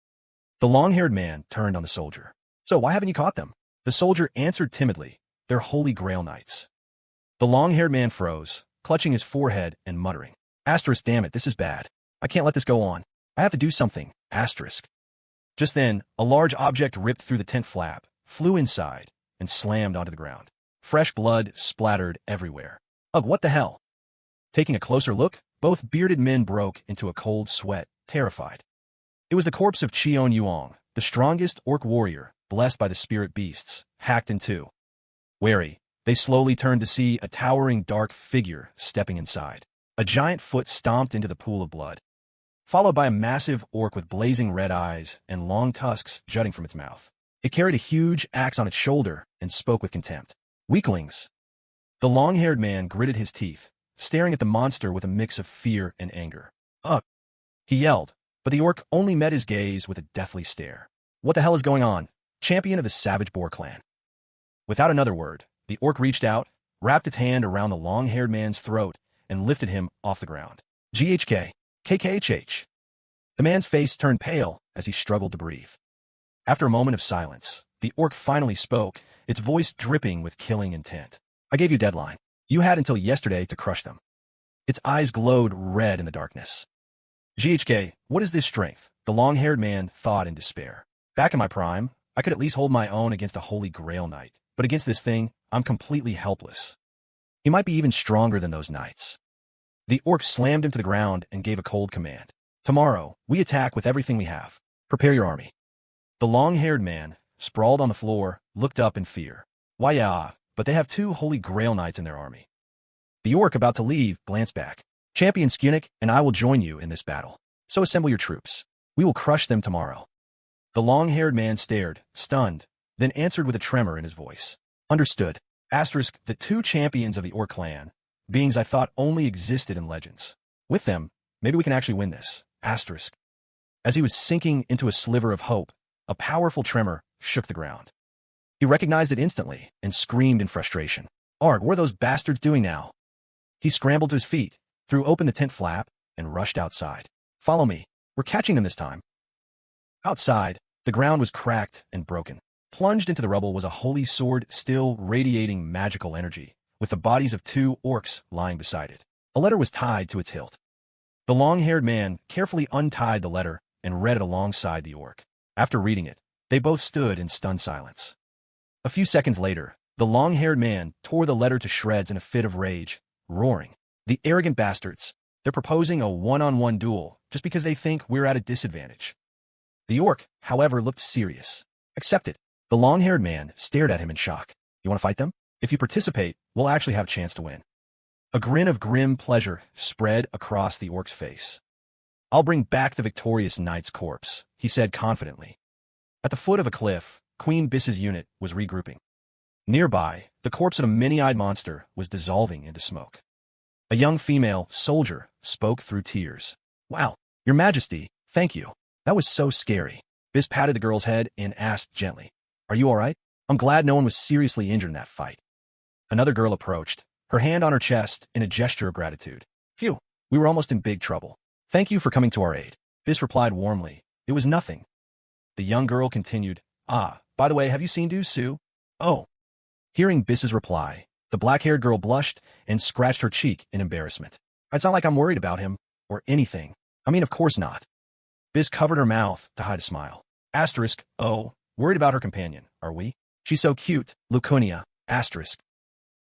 The long-haired man turned on the soldier. "So why haven't you caught them?" The soldier answered timidly, "They're Holy Grail Knights." The long-haired man froze, clutching his forehead and muttering, "Asterisk, damn it, this is bad. I can't let this go on. I have to do something, asterisk." Just then, a large object ripped through the tent flap, flew inside, and slammed onto the ground. Fresh blood splattered everywhere. Ugh, what the hell? Taking a closer look, both bearded men broke into a cold sweat, terrified. It was the corpse of Cheon Yuong, the strongest orc warrior, blessed by the spirit beasts, hacked in two. Wary, they slowly turned to see a towering dark figure stepping inside. A giant foot stomped into the pool of blood, followed by a massive orc with blazing red eyes and long tusks jutting from its mouth. It carried a huge axe on its shoulder and spoke with contempt. "Weaklings." The long-haired man gritted his teeth, staring at the monster with a mix of fear and anger. "Ugh!" he yelled, but the orc only met his gaze with a deathly stare. "What the hell is going on, champion of the Savage Boar clan?" Without another word, the orc reached out, wrapped its hand around the long-haired man's throat, and lifted him off the ground. "GHK, KKHH." The man's face turned pale as he struggled to breathe. After a moment of silence, the orc finally spoke, its voice dripping with killing intent. "I gave you a deadline. You had until yesterday to crush them." Its eyes glowed red in the darkness. "GHK, what is this strength?" the long-haired man thought in despair. "Back in my prime, I could at least hold my own against a Holy Grail Knight, but against this thing, I'm completely helpless. He might be even stronger than those knights." The orc slammed him to the ground and gave a cold command. "Tomorrow, we attack with everything we have. Prepare your army." The long-haired man, sprawled on the floor, looked up in fear. "Why yeah, but they have 2 Holy Grail Knights in their army." The orc, about to leave, glanced back. "Champion Skunic and I will join you in this battle. So assemble your troops. We will crush them tomorrow." The long-haired man stared, stunned, then answered with a tremor in his voice. "Understood. Asterisk, the 2 champions of the orc clan, beings I thought only existed in legends. With them, maybe we can actually win this. Asterisk." As he was sinking into a sliver of hope, a powerful tremor shook the ground. He recognized it instantly and screamed in frustration. "Arg, what are those bastards doing now?" He scrambled to his feet, threw open the tent flap, and rushed outside. "Follow me. We're catching them this time." Outside, the ground was cracked and broken. Plunged into the rubble was a holy sword still radiating magical energy, with the bodies of 2 orcs lying beside it. A letter was tied to its hilt. The long-haired man carefully untied the letter and read it alongside the orc. After reading it, they both stood in stunned silence. A few seconds later, the long-haired man tore the letter to shreds in a fit of rage, roaring, "The arrogant bastards! They're proposing a one-on-one duel just because they think we're at a disadvantage." The orc, however, looked serious. "Accept it." The long-haired man stared at him in shock. "You want to fight them? If you participate, we'll actually have a chance to win." A grin of grim pleasure spread across the orc's face. "I'll bring back the victorious knight's corpse," he said confidently. At the foot of a cliff, Queen Biss's unit was regrouping. Nearby, the corpse of a many-eyed monster was dissolving into smoke. A young female soldier spoke through tears. "Wow, Your Majesty, thank you. That was so scary." Biss patted the girl's head and asked gently, "Are you all right? I'm glad no one was seriously injured in that fight." Another girl approached, her hand on her chest in a gesture of gratitude. "Phew, we were almost in big trouble. Thank you for coming to our aid." Biss replied warmly, It was nothing. The young girl continued, "Ah, by the way, have you seen Du Su?" "Oh." Hearing Biss's reply, the black-haired girl blushed and scratched her cheek in embarrassment. "It's not like I'm worried about him, or anything. I mean, of course not." Biss covered her mouth to hide a smile. Asterisk, "Oh, worried about her companion, are we? She's so cute, Lucunia." Asterisk.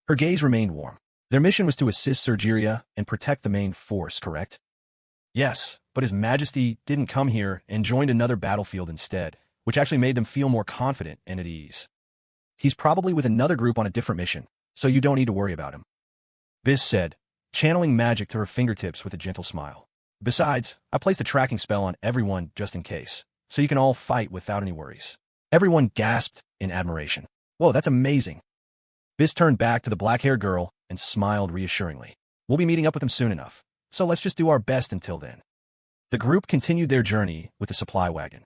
Her gaze remained warm. Their mission was to assist Surgeria and protect the main force, correct? Yes, but His Majesty didn't come here and joined another battlefield instead, which actually made them feel more confident and at ease. He's probably with another group on a different mission, so you don't need to worry about him," Biss said, channeling magic to her fingertips with a gentle smile. "Besides, I placed a tracking spell on everyone just in case, so you can all fight without any worries." Everyone gasped in admiration. "Whoa, that's amazing." Biss turned back to the black-haired girl and smiled reassuringly. "We'll be meeting up with him soon enough, so let's just do our best until then." The group continued their journey with the supply wagon.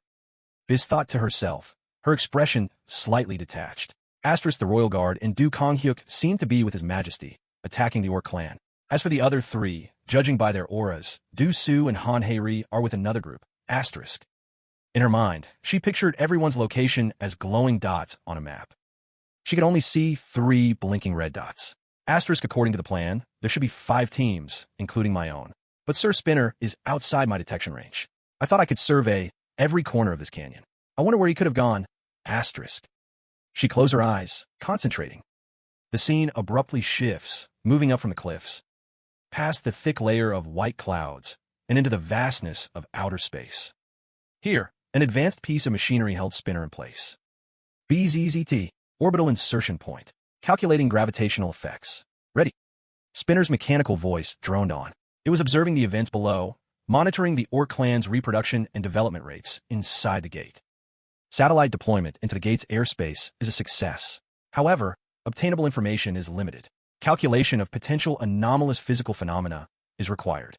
Biss thought to herself, her expression slightly detached. Asterisk, the Royal Guard and Du Konghyuk seemed to be with His Majesty, attacking the Orc clan. As for the other three, judging by their auras, Du Su and Han Hei-ri are with another group. Asterisk. In her mind, she pictured everyone's location as glowing dots on a map. She could only see 3 blinking red dots. Asterisk, according to the plan, there should be 5 teams, including my own. But Sir Spinner is outside my detection range. I thought I could survey every corner of this canyon. I wonder where he could have gone. Asterisk. She closed her eyes, concentrating. The scene abruptly shifts, moving up from the cliffs, past the thick layer of white clouds, and into the vastness of outer space. Here, an advanced piece of machinery held Spinner in place. BZZT, orbital insertion point, calculating gravitational effects. Ready. Spinner's mechanical voice droned on. It was observing the events below, monitoring the Orc clan's reproduction and development rates inside the gate. Satellite deployment into the gate's airspace is a success. However, obtainable information is limited. Calculation of potential anomalous physical phenomena is required.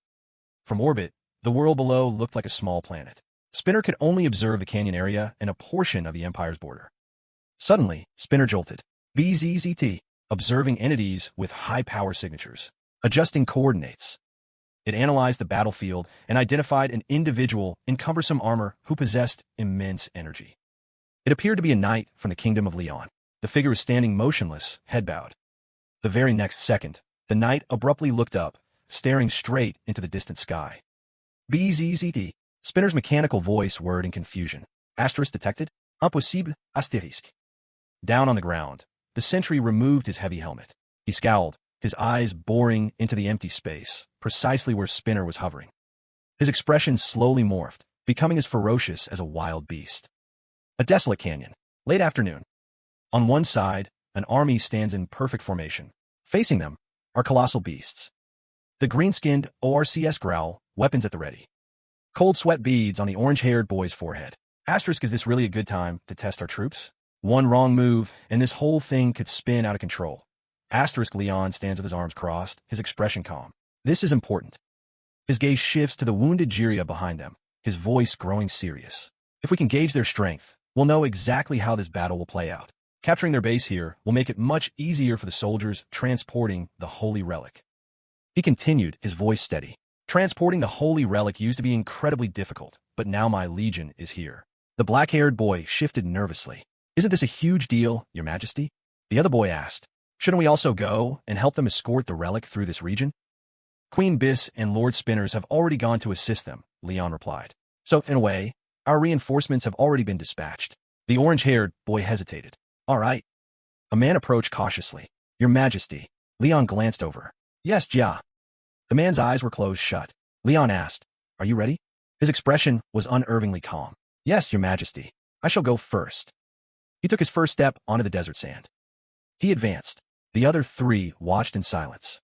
From orbit, the world below looked like a small planet. Spinner could only observe the canyon area and a portion of the Empire's border. Suddenly, Spinner jolted. BZZT, observing entities with high power signatures, adjusting coordinates. It analyzed the battlefield and identified an individual in cumbersome armor who possessed immense energy. It appeared to be a knight from the Kingdom of Leon. The figure was standing motionless, head bowed. The very next second, the knight abruptly looked up, staring straight into the distant sky. BZZT, Spinner's mechanical voice whirred in confusion. Asterisk detected? Impossible, asterisk. Down on the ground, the sentry removed his heavy helmet. He scowled, his eyes boring into the empty space, precisely where Spinner was hovering. His expression slowly morphed, becoming as ferocious as a wild beast. A desolate canyon. Late afternoon. On one side, an army stands in perfect formation. Facing them are colossal beasts. The green-skinned ORCS growl, weapons at the ready. Cold sweat beads on the orange-haired boy's forehead. Asterisk, is this really a good time to test our troops? One wrong move, and this whole thing could spin out of control. Asterisk, Leon stands with his arms crossed, his expression calm. This is important. His gaze shifts to the wounded Jiria behind them, his voice growing serious. If we can gauge their strength, we'll know exactly how this battle will play out. Capturing their base here will make it much easier for the soldiers transporting the Holy Relic. He continued, his voice steady. Transporting the Holy Relic used to be incredibly difficult, but now my legion is here. The black-haired boy shifted nervously. Isn't this a huge deal, Your Majesty? The other boy asked. Shouldn't we also go and help them escort the relic through this region? Queen Biss and Lord Spinners have already gone to assist them, Leon replied. So, in a way, our reinforcements have already been dispatched. The orange-haired boy hesitated. All right. A man approached cautiously. Your Majesty. Leon glanced over. Yes, ja. The man's eyes were closed shut. Leon asked, Are you ready? His expression was unervingly calm. Yes, Your Majesty. I shall go first. He took his first step onto the desert sand. He advanced. The other 3 watched in silence.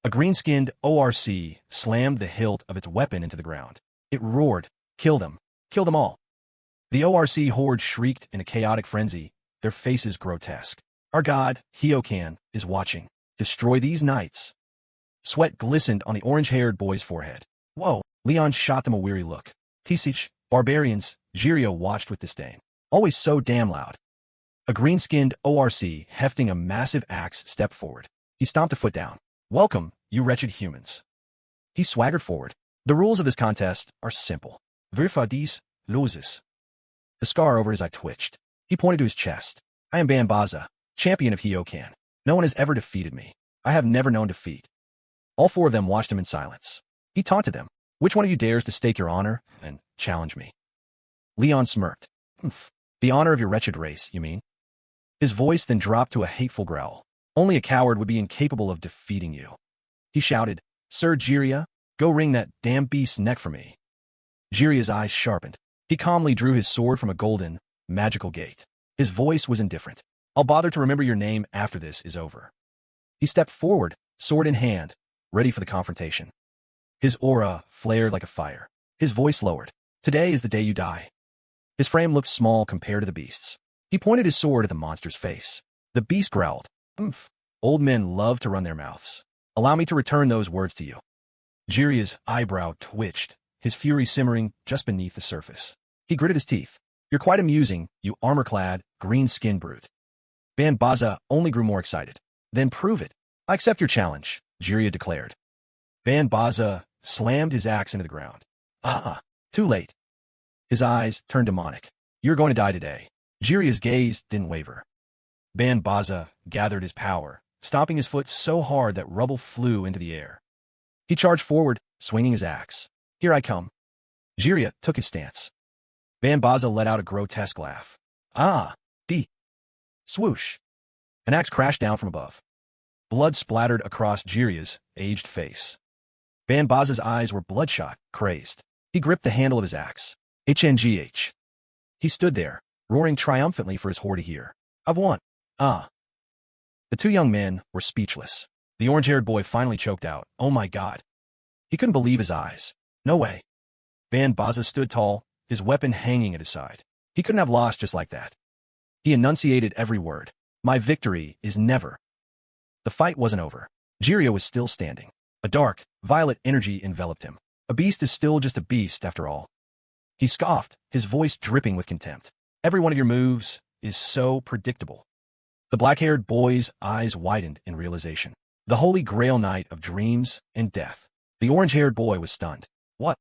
A green-skinned ORC slammed the hilt of its weapon into the ground. It roared, Kill them! Kill them all! The ORC horde shrieked in a chaotic frenzy, their faces grotesque. Our god, Hyokan, is watching. Destroy these knights. Sweat glistened on the orange-haired boy's forehead. Whoa! Leon shot them a weary look. Tisich, barbarians, Jirio watched with disdain. Always so damn loud. A green-skinned ORC hefting a massive axe stepped forward. He stomped a foot down. Welcome, you wretched humans. He swaggered forward. The rules of this contest are simple. Verfa dies, loses. The scar over his eye twitched. He pointed to his chest. I am Banbaza, champion of Hyokan. No one has ever defeated me. I have never known defeat. All four of them watched him in silence. He taunted them. Which one of you dares to stake your honor and challenge me? Leon smirked. Humph. The honor of your wretched race, you mean? His voice then dropped to a hateful growl. Only a coward would be incapable of defeating you. He shouted, Sir Jiria, go wring that damn beast's neck for me. Jiria's eyes sharpened. He calmly drew his sword from a golden, magical gate. His voice was indifferent. I'll bother to remember your name after this is over. He stepped forward, sword in hand, ready for the confrontation. His aura flared like a fire. His voice lowered. Today is the day you die. His frame looked small compared to the beast's. He pointed his sword at the monster's face. The beast growled. Oomph. Old men love to run their mouths. Allow me to return those words to you. Jiria's eyebrow twitched, his fury simmering just beneath the surface. He gritted his teeth. You're quite amusing, you armor-clad, green-skinned brute. Banbaza only grew more excited. Then prove it. I accept your challenge, Jiria declared. Banbaza slammed his axe into the ground. Too late. His eyes turned demonic. You're going to die today. Jiria's gaze didn't waver. Banbaza gathered his power, stomping his foot so hard that rubble flew into the air. He charged forward, swinging his axe. Here I come. Jiria took his stance. Banbaza let out a grotesque laugh. Swoosh. An axe crashed down from above. Blood splattered across Jiria's aged face. Banbaza's eyes were bloodshot, crazed. He gripped the handle of his axe. HNGH. He stood there, roaring triumphantly for his horde to hear. I've won. The two young men were speechless. The orange-haired boy finally choked out. Oh my God. He couldn't believe his eyes. No way. Banbaza stood tall, his weapon hanging at his side. He couldn't have lost just like that. He enunciated every word. My victory is never. The fight wasn't over. Jiria was still standing. A dark, violet energy enveloped him. A beast is still just a beast after all. He scoffed, his voice dripping with contempt. Every one of your moves is so predictable. The black-haired boy's eyes widened in realization. The Holy Grail Knight of dreams and death. The orange-haired boy was stunned. What?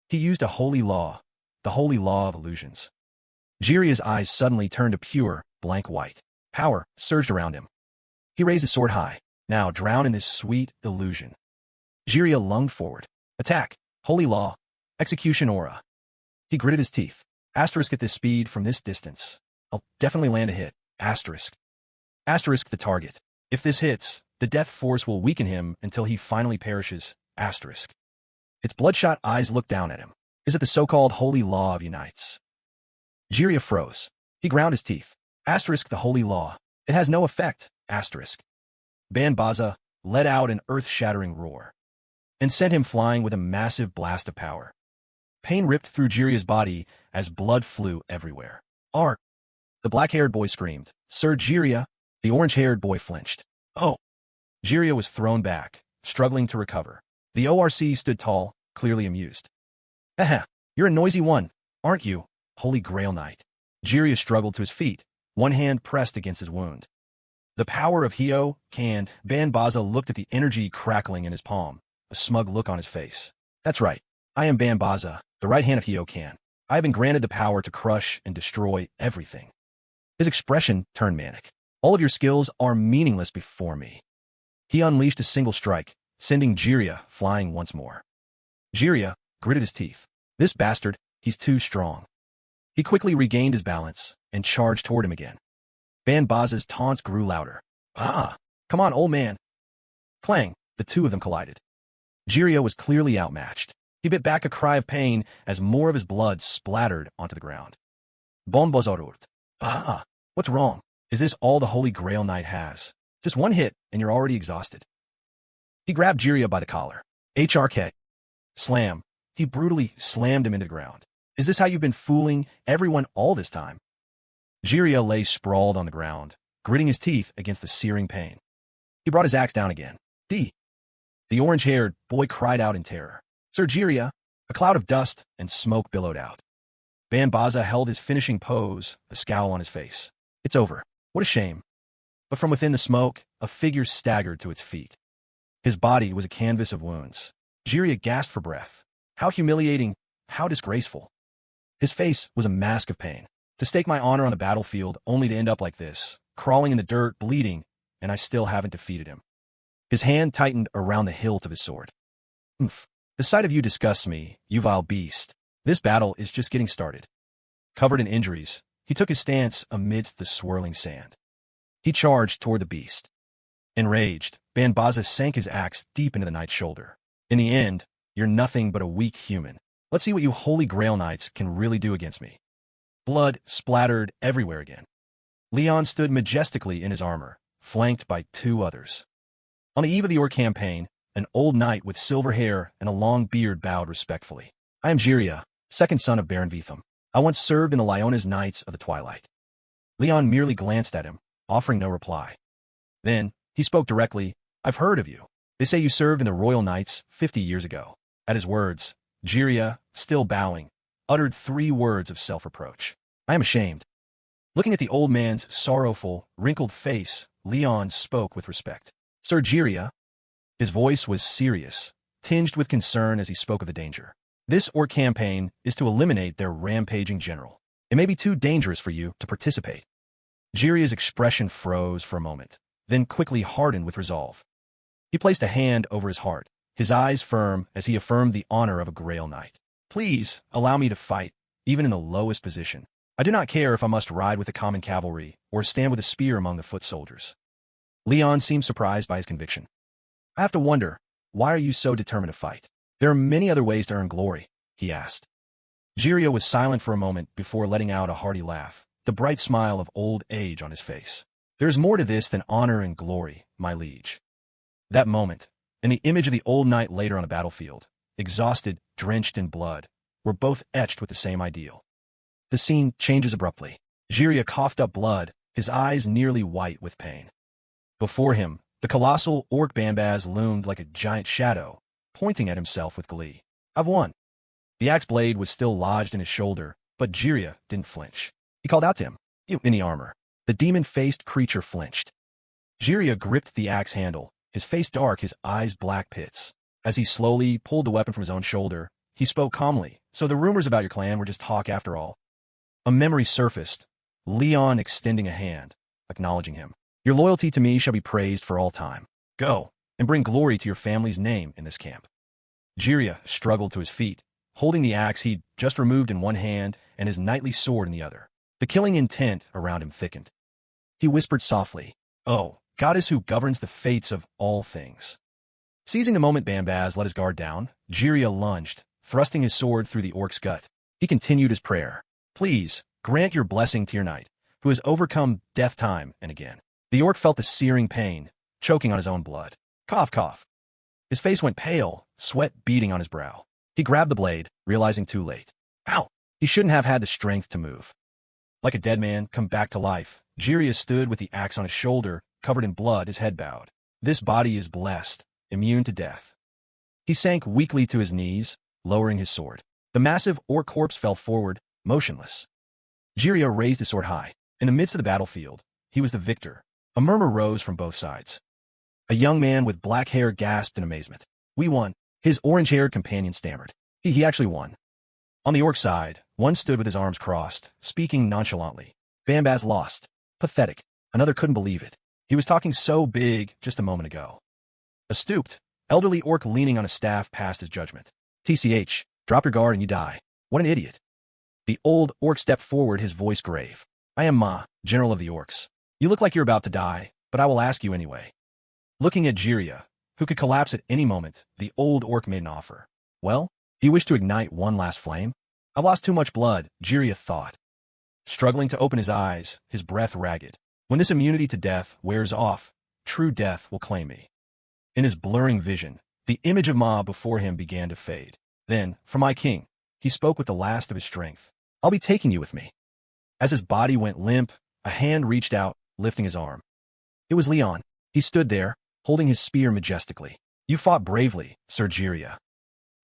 He used a holy law, the holy law of illusions. Jiria's eyes suddenly turned a pure, blank white. Power surged around him. He raised his sword high, now drowned in this sweet illusion. Jiria lunged forward. Attack, holy law, execution aura. He gritted his teeth. Asterisk at this speed from this distance. I'll definitely land a hit. Asterisk. Asterisk the target. If this hits, the death force will weaken him until he finally perishes. Asterisk. Its bloodshot eyes looked down at him. Is it the so-called holy law of unites? Jiria froze. He ground his teeth. Asterisk the holy law. It has no effect. Asterisk. Banbaza let out an earth-shattering roar and sent him flying with a massive blast of power. Pain ripped through Jiria's body as blood flew everywhere. Ark! The black-haired boy screamed. Sir Jiria! The orange-haired boy flinched. Oh! Jiria was thrown back, struggling to recover. The ORC stood tall, clearly amused. You're a noisy one, aren't you, Holy Grail Knight? Jiria struggled to his feet, one hand pressed against his wound. The power of Hyo-Kan. Banbaza looked at the energy crackling in his palm, a smug look on his face. That's right. I am Banbaza, the right hand of Hyo-Kan. I have been granted the power to crush and destroy everything. His expression turned manic. All of your skills are meaningless before me. He unleashed a single strike, sending Jiria flying once more. Jiria gritted his teeth. This bastard, he's too strong. He quickly regained his balance and charged toward him again. Banbaza's taunts grew louder. Come on, old man. Clang, the two of them collided. Jiria was clearly outmatched. He bit back a cry of pain as more of his blood splattered onto the ground. Bombozorurt. What's wrong? Is this all the Holy Grail Knight has? Just one hit, and you're already exhausted. He grabbed Jiria by the collar. HRK. Slam. He brutally slammed him into the ground. Is this how you've been fooling everyone all this time? Jiria lay sprawled on the ground, gritting his teeth against the searing pain. He brought his axe down again. The orange-haired boy cried out in terror. Sir Jiria! A cloud of dust and smoke billowed out. Banbaza held his finishing pose, a scowl on his face. It's over. What a shame. But from within the smoke, a figure staggered to its feet. His body was a canvas of wounds. Jiria gasped for breath. How humiliating, how disgraceful. His face was a mask of pain. To stake my honor on the battlefield only to end up like this, crawling in the dirt, bleeding, and I still haven't defeated him. His hand tightened around the hilt of his sword. Oomph. The sight of you disgusts me, you vile beast. This battle is just getting started. Covered in injuries, he took his stance amidst the swirling sand. He charged toward the beast. Enraged, Banbaza sank his axe deep into the knight's shoulder. In the end, you're nothing but a weak human. Let's see what you Holy Grail knights can really do against me. Blood splattered everywhere again. Leon stood majestically in his armor, flanked by two others. On the eve of the Orc campaign, an old knight with silver hair and a long beard bowed respectfully. I am Jiria, second son of Baron Vitham. I once served in the Lyona's Knights of the Twilight. Leon merely glanced at him, offering no reply. Then, he spoke directly. I've heard of you. They say you served in the Royal Knights 50 years ago. At his words, Jiria, still bowing, uttered 3 words of self-reproach. I am ashamed. Looking at the old man's sorrowful, wrinkled face, Leon spoke with respect. Sir Jiria. His voice was serious, tinged with concern as he spoke of the danger. This Orc campaign is to eliminate their rampaging general. It may be too dangerous for you to participate. Jiria's expression froze for a moment, then quickly hardened with resolve. He placed a hand over his heart, his eyes firm as he affirmed the honor of a Grail Knight. Please, allow me to fight, even in the lowest position. I do not care if I must ride with the common cavalry or stand with a spear among the foot soldiers. Leon seemed surprised by his conviction. I have to wonder, why are you so determined to fight? There are many other ways to earn glory, he asked. Jiria was silent for a moment before letting out a hearty laugh, the bright smile of old age on his face. There is more to this than honor and glory, my liege. That moment, and the image of the old knight later on the battlefield, exhausted, drenched in blood, were both etched with the same ideal. The scene changes abruptly. Jiria coughed up blood, his eyes nearly white with pain. Before him, the colossal Orc Banbaz loomed like a giant shadow, pointing at himself with glee. I've won. The axe blade was still lodged in his shoulder, but Jiria didn't flinch. He called out to him, You in the armor. The demon-faced creature flinched. Jiria gripped the axe handle, his face dark, his eyes black pits. As he slowly pulled the weapon from his own shoulder, he spoke calmly. So the rumors about your clan were just talk after all. A memory surfaced, Leon extending a hand, acknowledging him. Your loyalty to me shall be praised for all time. Go, and bring glory to your family's name in this camp. Jiria struggled to his feet, holding the axe he'd just removed in one hand and his knightly sword in the other. The killing intent around him thickened. He whispered softly, Oh, God is who governs the fates of all things. Seizing the moment Banbaz let his guard down, Jiria lunged, thrusting his sword through the Orc's gut. He continued his prayer. Please, grant your blessing to your knight, who has overcome death time and again. The Orc felt the searing pain, choking on his own blood. Cough, cough. His face went pale, sweat beading on his brow. He grabbed the blade, realizing too late. Ow! He shouldn't have had the strength to move. Like a dead man come back to life, Jiria stood with the axe on his shoulder, covered in blood, his head bowed. This body is blessed, immune to death. He sank weakly to his knees, lowering his sword. The massive Orc corpse fell forward, motionless. Jiria raised his sword high. In the midst of the battlefield, he was the victor. A murmur rose from both sides. A young man with black hair gasped in amazement. We won. His orange-haired companion stammered. He actually won. On the Orc side, one stood with his arms crossed, speaking nonchalantly. Banbaz lost. Pathetic. Another couldn't believe it. He was talking so big just a moment ago. A stooped, elderly Orc leaning on a staff passed his judgment. TCH, drop your guard and you die. What an idiot. The old Orc stepped forward, his voice grave. I am Ma, General of the Orcs. You look like you're about to die, but I will ask you anyway. Looking at Jiria, who could collapse at any moment, the old Orc made an offer. Well, do you wish to ignite one last flame? I've lost too much blood, Jiria thought. Struggling to open his eyes, his breath ragged. When this immunity to death wears off, true death will claim me. In his blurring vision, the image of Ma before him began to fade. Then, for my king, he spoke with the last of his strength. I'll be taking you with me. As his body went limp, a hand reached out, lifting his arm. It was Leon. He stood there, holding his spear majestically. You fought bravely, Sir Jiria.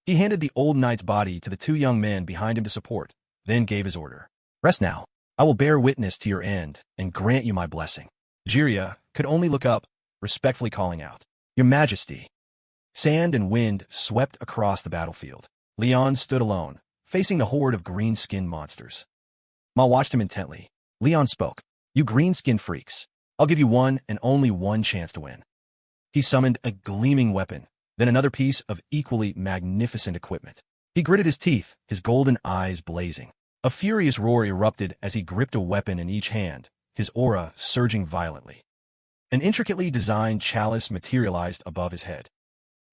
He handed the old knight's body to the 2 young men behind him to support, then gave his order. Rest now. I will bear witness to your end and grant you my blessing. Jiria could only look up, respectfully calling out, Your Majesty. Sand and wind swept across the battlefield. Leon stood alone, facing the horde of green-skinned monsters. Ma watched him intently. Leon spoke. You green-skinned freaks. I'll give you one and only one chance to win. He summoned a gleaming weapon, then another piece of equally magnificent equipment. He gritted his teeth, his golden eyes blazing. A furious roar erupted as he gripped a weapon in each hand, his aura surging violently. An intricately designed chalice materialized above his head.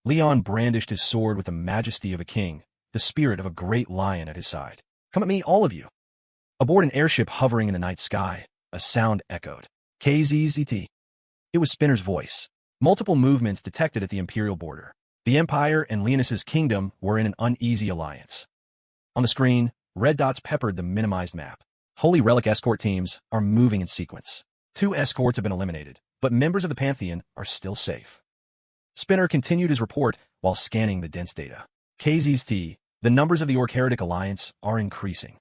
Leon brandished his sword with the majesty of a king, the spirit of a great lion at his side. Come at me, all of you. Aboard an airship hovering in the night sky, a sound echoed. KZZT. It was Spinner's voice. Multiple movements detected at the Imperial border. The Empire and Leonis's kingdom were in an uneasy alliance. On the screen, red dots peppered the minimized map. Holy Relic escort teams are moving in sequence. 2 escorts have been eliminated, but members of the Pantheon are still safe. Spinner continued his report while scanning the dense data. KZT, the numbers of the Orc-Heretic Alliance are increasing.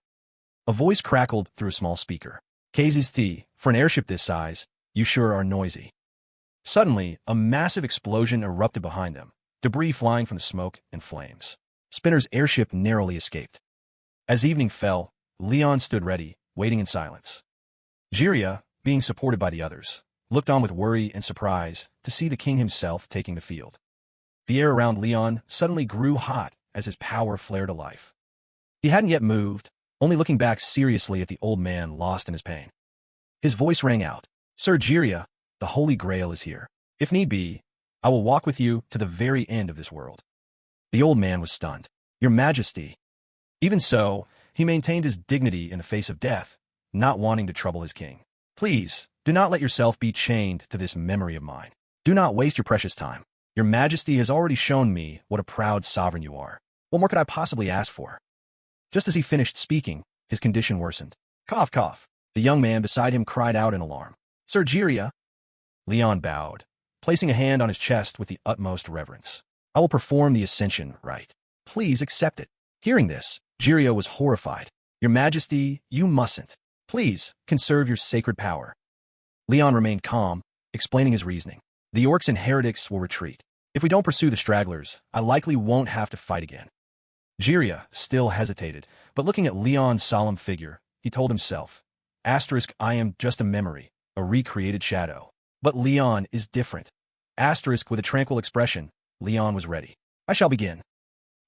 A voice crackled through a small speaker. KZT, for an airship this size, you sure are noisy. Suddenly, a massive explosion erupted behind them, debris flying from the smoke and flames. Spinner's airship narrowly escaped. As evening fell, Leon stood ready, waiting in silence. Jiria, being supported by the others, looked on with worry and surprise to see the king himself taking the field. The air around Leon suddenly grew hot as his power flared to life. He hadn't yet moved, only looking back seriously at the old man lost in his pain. His voice rang out. Sir Jiria, the Holy Grail is here. If need be, I will walk with you to the very end of this world. The old man was stunned. Your Majesty. Even so, he maintained his dignity in the face of death, not wanting to trouble his king. Please, do not let yourself be chained to this memory of mine. Do not waste your precious time. Your Majesty has already shown me what a proud sovereign you are. What more could I possibly ask for? Just as he finished speaking, his condition worsened. Cough, cough. The young man beside him cried out in alarm. Sir Jiria. Leon bowed, placing a hand on his chest with the utmost reverence. I will perform the ascension rite. Please accept it. Hearing this, Jiria was horrified. Your Majesty, you mustn't. Please, conserve your sacred power. Leon remained calm, explaining his reasoning. The orcs and heretics will retreat. If we don't pursue the stragglers, I likely won't have to fight again. Jiria still hesitated, but looking at Leon's solemn figure, he told himself, I am just a memory, a recreated shadow. But Leon is different. With a tranquil expression, Leon was ready. I shall begin.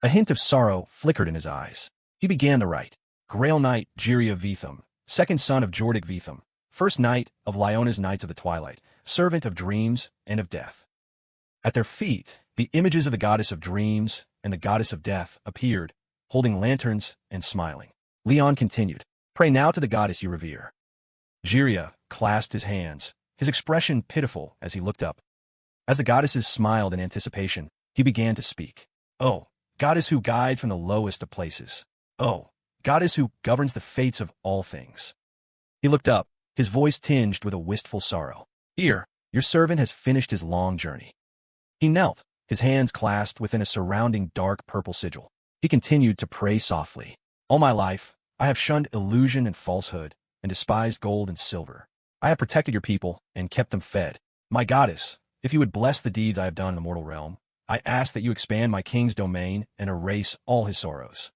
A hint of sorrow flickered in his eyes. He began to write. Grail Knight Jiria Vitham, second son of Jordik Vitham, first knight of Lyona's Knights of the Twilight, servant of dreams and of death. At their feet, the images of the goddess of dreams and the goddess of death appeared, holding lanterns and smiling. Leon continued, Pray now to the goddess you revere. Jiria clasped his hands, his expression pitiful as he looked up. As the goddesses smiled in anticipation, he began to speak. Oh, goddess who guide from the lowest of places. Oh, goddess who governs the fates of all things. He looked up, his voice tinged with a wistful sorrow. Here, your servant has finished his long journey. He knelt, his hands clasped within a surrounding dark purple sigil. He continued to pray softly. All my life, I have shunned illusion and falsehood, and despised gold and silver. I have protected your people and kept them fed. My goddess, if you would bless the deeds I have done in the mortal realm, I ask that you expand my king's domain and erase all his sorrows.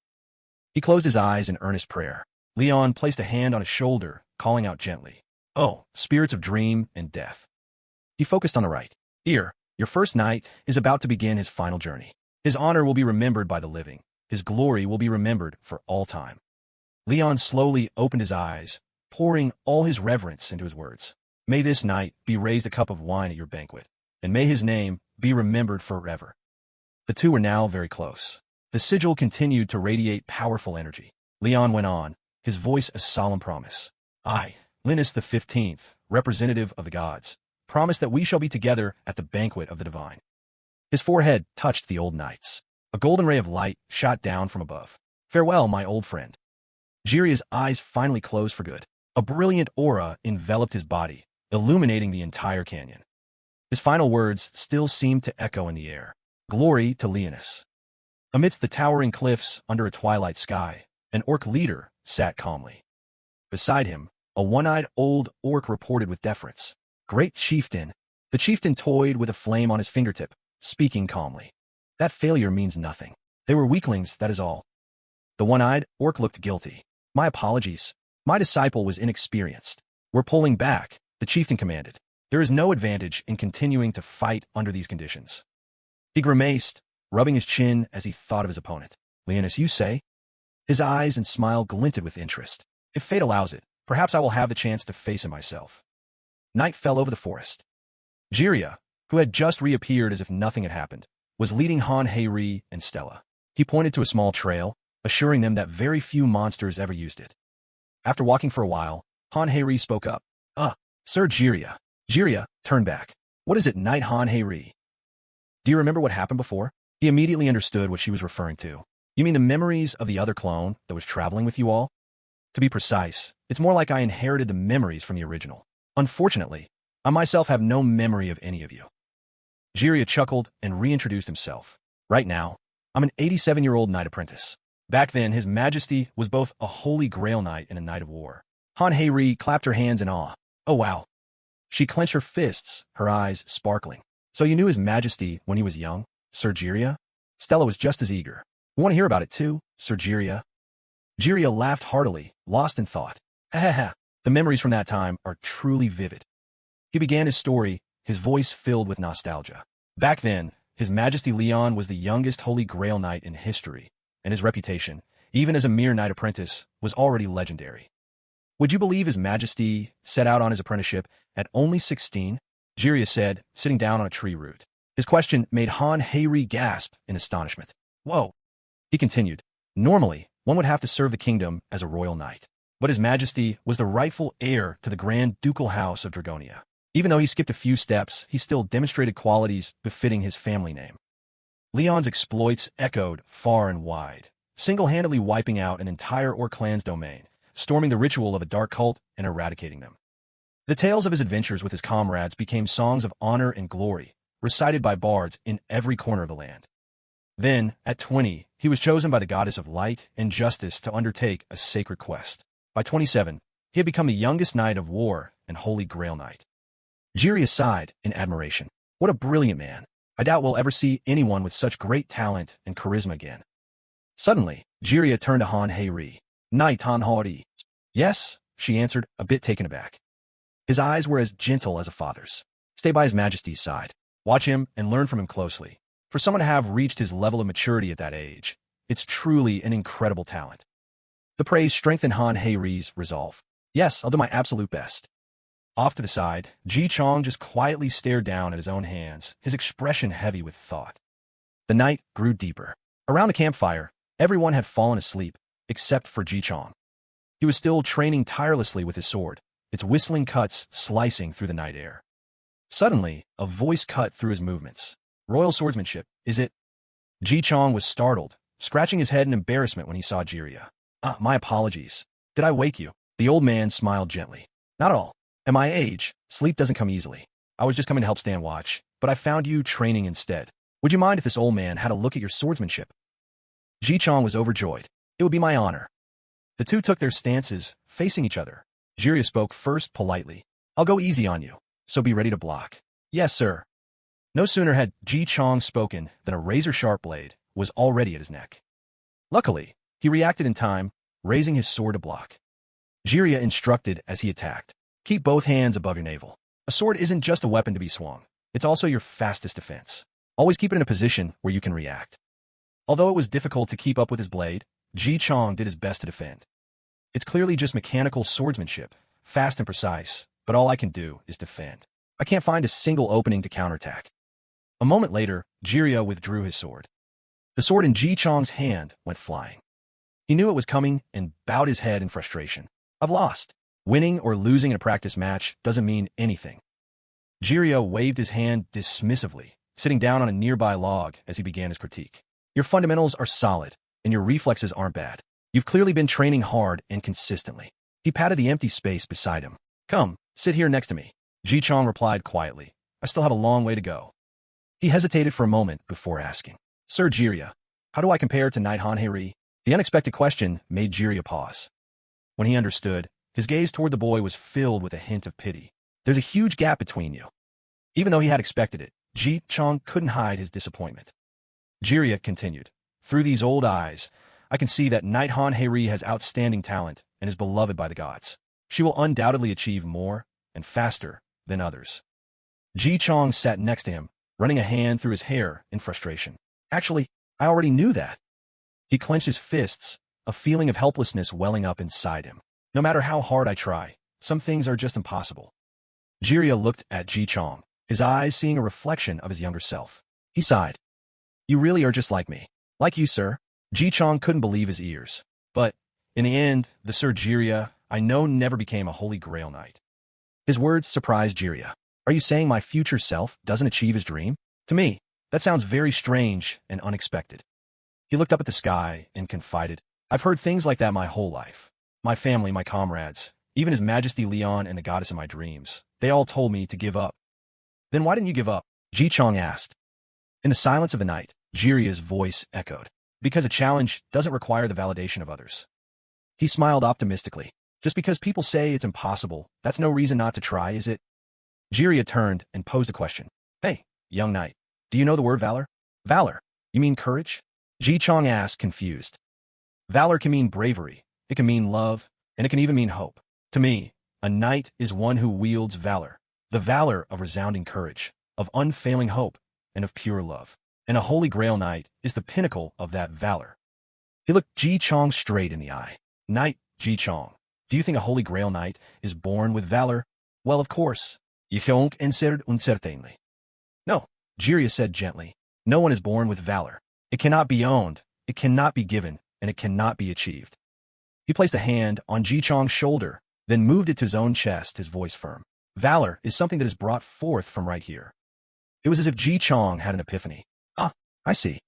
He closed his eyes in earnest prayer. Leon placed a hand on his shoulder, calling out gently, Oh, spirits of dream and death. He focused on the right. Here, your first knight is about to begin his final journey. His honor will be remembered by the living. His glory will be remembered for all time. Leon slowly opened his eyes, pouring all his reverence into his words. May this knight be raised a cup of wine at your banquet, and may his name be remembered forever. The two were now very close. The sigil continued to radiate powerful energy. Leon went on, his voice a solemn promise. I, Linus the 15th, representative of the gods, promise that we shall be together at the banquet of the divine. His forehead touched the old knight's. A golden ray of light shot down from above. Farewell, my old friend. Jiria's eyes finally closed for good. A brilliant aura enveloped his body, illuminating the entire canyon. His final words still seemed to echo in the air. Glory to Leonis. Amidst the towering cliffs under a twilight sky, an orc leader sat calmly. Beside him, a one-eyed old orc reported with deference. Great chieftain. The chieftain toyed with a flame on his fingertip, speaking calmly. That failure means nothing. They were weaklings, that is all. The one-eyed orc looked guilty. My apologies. My disciple was inexperienced. We're pulling back, the chieftain commanded. There is no advantage in continuing to fight under these conditions. He grimaced, rubbing his chin as he thought of his opponent. Leonis, you say? His eyes and smile glinted with interest. If fate allows it, perhaps I will have the chance to face him myself. Night fell over the forest. Jiria, who had just reappeared as if nothing had happened, was leading Han Hei-ri and Stella. He pointed to a small trail, assuring them that very few monsters ever used it. After walking for a while, Han Hei-ri spoke up. Sir Jiria. Jiria, turn back. What is it, Knight Han Hei-ri? Do you remember what happened before? He immediately understood what she was referring to. You mean the memories of the other clone that was traveling with you all? To be precise, it's more like I inherited the memories from the original. Unfortunately, I myself have no memory of any of you. Jiria chuckled and reintroduced himself. Right now, I'm an 87-year-old knight apprentice. Back then, His Majesty was both a Holy Grail knight and a knight of war. Han Hei-ri clapped her hands in awe. Oh wow. She clenched her fists, her eyes sparkling. So you knew His Majesty when he was young, Sir Jiria? Stella was just as eager. We want to hear about it too, Sir Jiria. Jiria laughed heartily, lost in thought. Ha. The memories from that time are truly vivid. He began his story, his voice filled with nostalgia. Back then, His Majesty Leon was the youngest Holy Grail knight in history, and his reputation, even as a mere knight apprentice, was already legendary. Would you believe His Majesty set out on his apprenticeship at only 16? Jiria said, sitting down on a tree root. His question made Han Hei-ri gasp in astonishment. Whoa. He continued. Normally, one would have to serve the kingdom as a royal knight. But His Majesty was the rightful heir to the Grand Ducal House of Dragonia. Even though he skipped a few steps, he still demonstrated qualities befitting his family name. Leon's exploits echoed far and wide, single-handedly wiping out an entire Orc clan's domain, storming the ritual of a dark cult and eradicating them. The tales of his adventures with his comrades became songs of honor and glory, recited by bards in every corner of the land. Then, at 20, he was chosen by the goddess of light and justice to undertake a sacred quest. By 27, he had become the youngest knight of war and Holy Grail knight. Jiria sighed in admiration. What a brilliant man. I doubt we'll ever see anyone with such great talent and charisma again. Suddenly, Jiria turned to Han Hei-ri. Knight Han Hei-ri. Yes, she answered, a bit taken aback. His eyes were as gentle as a father's. Stay by His Majesty's side. Watch him and learn from him closely. For someone to have reached his level of maturity at that age, it's truly an incredible talent. The praise strengthened Han Hei-ri's resolve. Yes, I'll do my absolute best. Off to the side, Ji Chong just quietly stared down at his own hands, his expression heavy with thought. The night grew deeper. Around the campfire, everyone had fallen asleep, except for Ji Chong. He was still training tirelessly with his sword, its whistling cuts slicing through the night air. Suddenly, a voice cut through his movements. Royal swordsmanship, is it? Ji Chong was startled, scratching his head in embarrassment when he saw Jiria. My apologies. Did I wake you? The old man smiled gently. Not at all. At my age, sleep doesn't come easily. I was just coming to help stand watch, but I found you training instead. Would you mind if this old man had a look at your swordsmanship? Ji Chong was overjoyed. It would be my honor. The two took their stances, facing each other. Jiria spoke first politely. I'll go easy on you, so be ready to block. Yes, sir. No sooner had Ji Chong spoken than a razor-sharp blade was already at his neck. Luckily, he reacted in time, raising his sword to block. Jiria instructed as he attacked. Keep both hands above your navel. A sword isn't just a weapon to be swung. It's also your fastest defense. Always keep it in a position where you can react. Although it was difficult to keep up with his blade, Ji Chong did his best to defend. It's clearly just mechanical swordsmanship, fast and precise, but all I can do is defend. I can't find a single opening to counterattack. A moment later, Jiria withdrew his sword. The sword in Ji Chong's hand went flying. He knew it was coming and bowed his head in frustration. I've lost. Winning or losing in a practice match doesn't mean anything. Jiria waved his hand dismissively, sitting down on a nearby log as he began his critique. Your fundamentals are solid, and your reflexes aren't bad. You've clearly been training hard and consistently. He patted the empty space beside him. Come, sit here next to me. Ji Chong replied quietly. I still have a long way to go. He hesitated for a moment before asking. Sir Jiria, how do I compare to Knight Han Hei-ri? The unexpected question made Jiria pause. When he understood, his gaze toward the boy was filled with a hint of pity. There's a huge gap between you. Even though he had expected it, Ji Chong couldn't hide his disappointment. Jiria continued. Through these old eyes, I can see that Knight Han Heiri has outstanding talent and is beloved by the gods. She will undoubtedly achieve more and faster than others. Ji Chong sat next to him, running a hand through his hair in frustration. Actually, I already knew that. He clenched his fists, a feeling of helplessness welling up inside him. No matter how hard I try, some things are just impossible. Jiraiya looked at Ji Chong, his eyes seeing a reflection of his younger self. He sighed. You really are just like me. Like you, sir. Ji Chong couldn't believe his ears. But, in the end, the Sir Jiraiya I know never became a Holy Grail Knight. His words surprised Jiraiya. Are you saying my future self doesn't achieve his dream? To me, that sounds very strange and unexpected. He looked up at the sky and confided, I've heard things like that my whole life. My family, my comrades, even His Majesty Leon and the goddess of my dreams, they all told me to give up. Then why didn't you give up? Ji Chong asked. In the silence of the night, Jiraiya's voice echoed. Because a challenge doesn't require the validation of others. He smiled optimistically. Just because people say it's impossible, that's no reason not to try, is it? Jiraiya turned and posed a question. Hey, young knight, do you know the word valor? Valor? You mean courage? Ji Chong asked, confused. Valor can mean bravery, it can mean love, and it can even mean hope. To me, a knight is one who wields valor, the valor of resounding courage, of unfailing hope, and of pure love. And a Holy Grail Knight is the pinnacle of that valor. He looked Ji Chong straight in the eye. Knight Ji Chong, do you think a Holy Grail Knight is born with valor? Well, of course. Yihong ensered uncertainly. No, Jiraiya said gently. No one is born with valor. It cannot be owned, it cannot be given, and it cannot be achieved. He placed a hand on Ji Chong's shoulder, then moved it to his own chest, his voice firm. Valor is something that is brought forth from right here. It was as if Ji Chong had an epiphany. Ah, I see.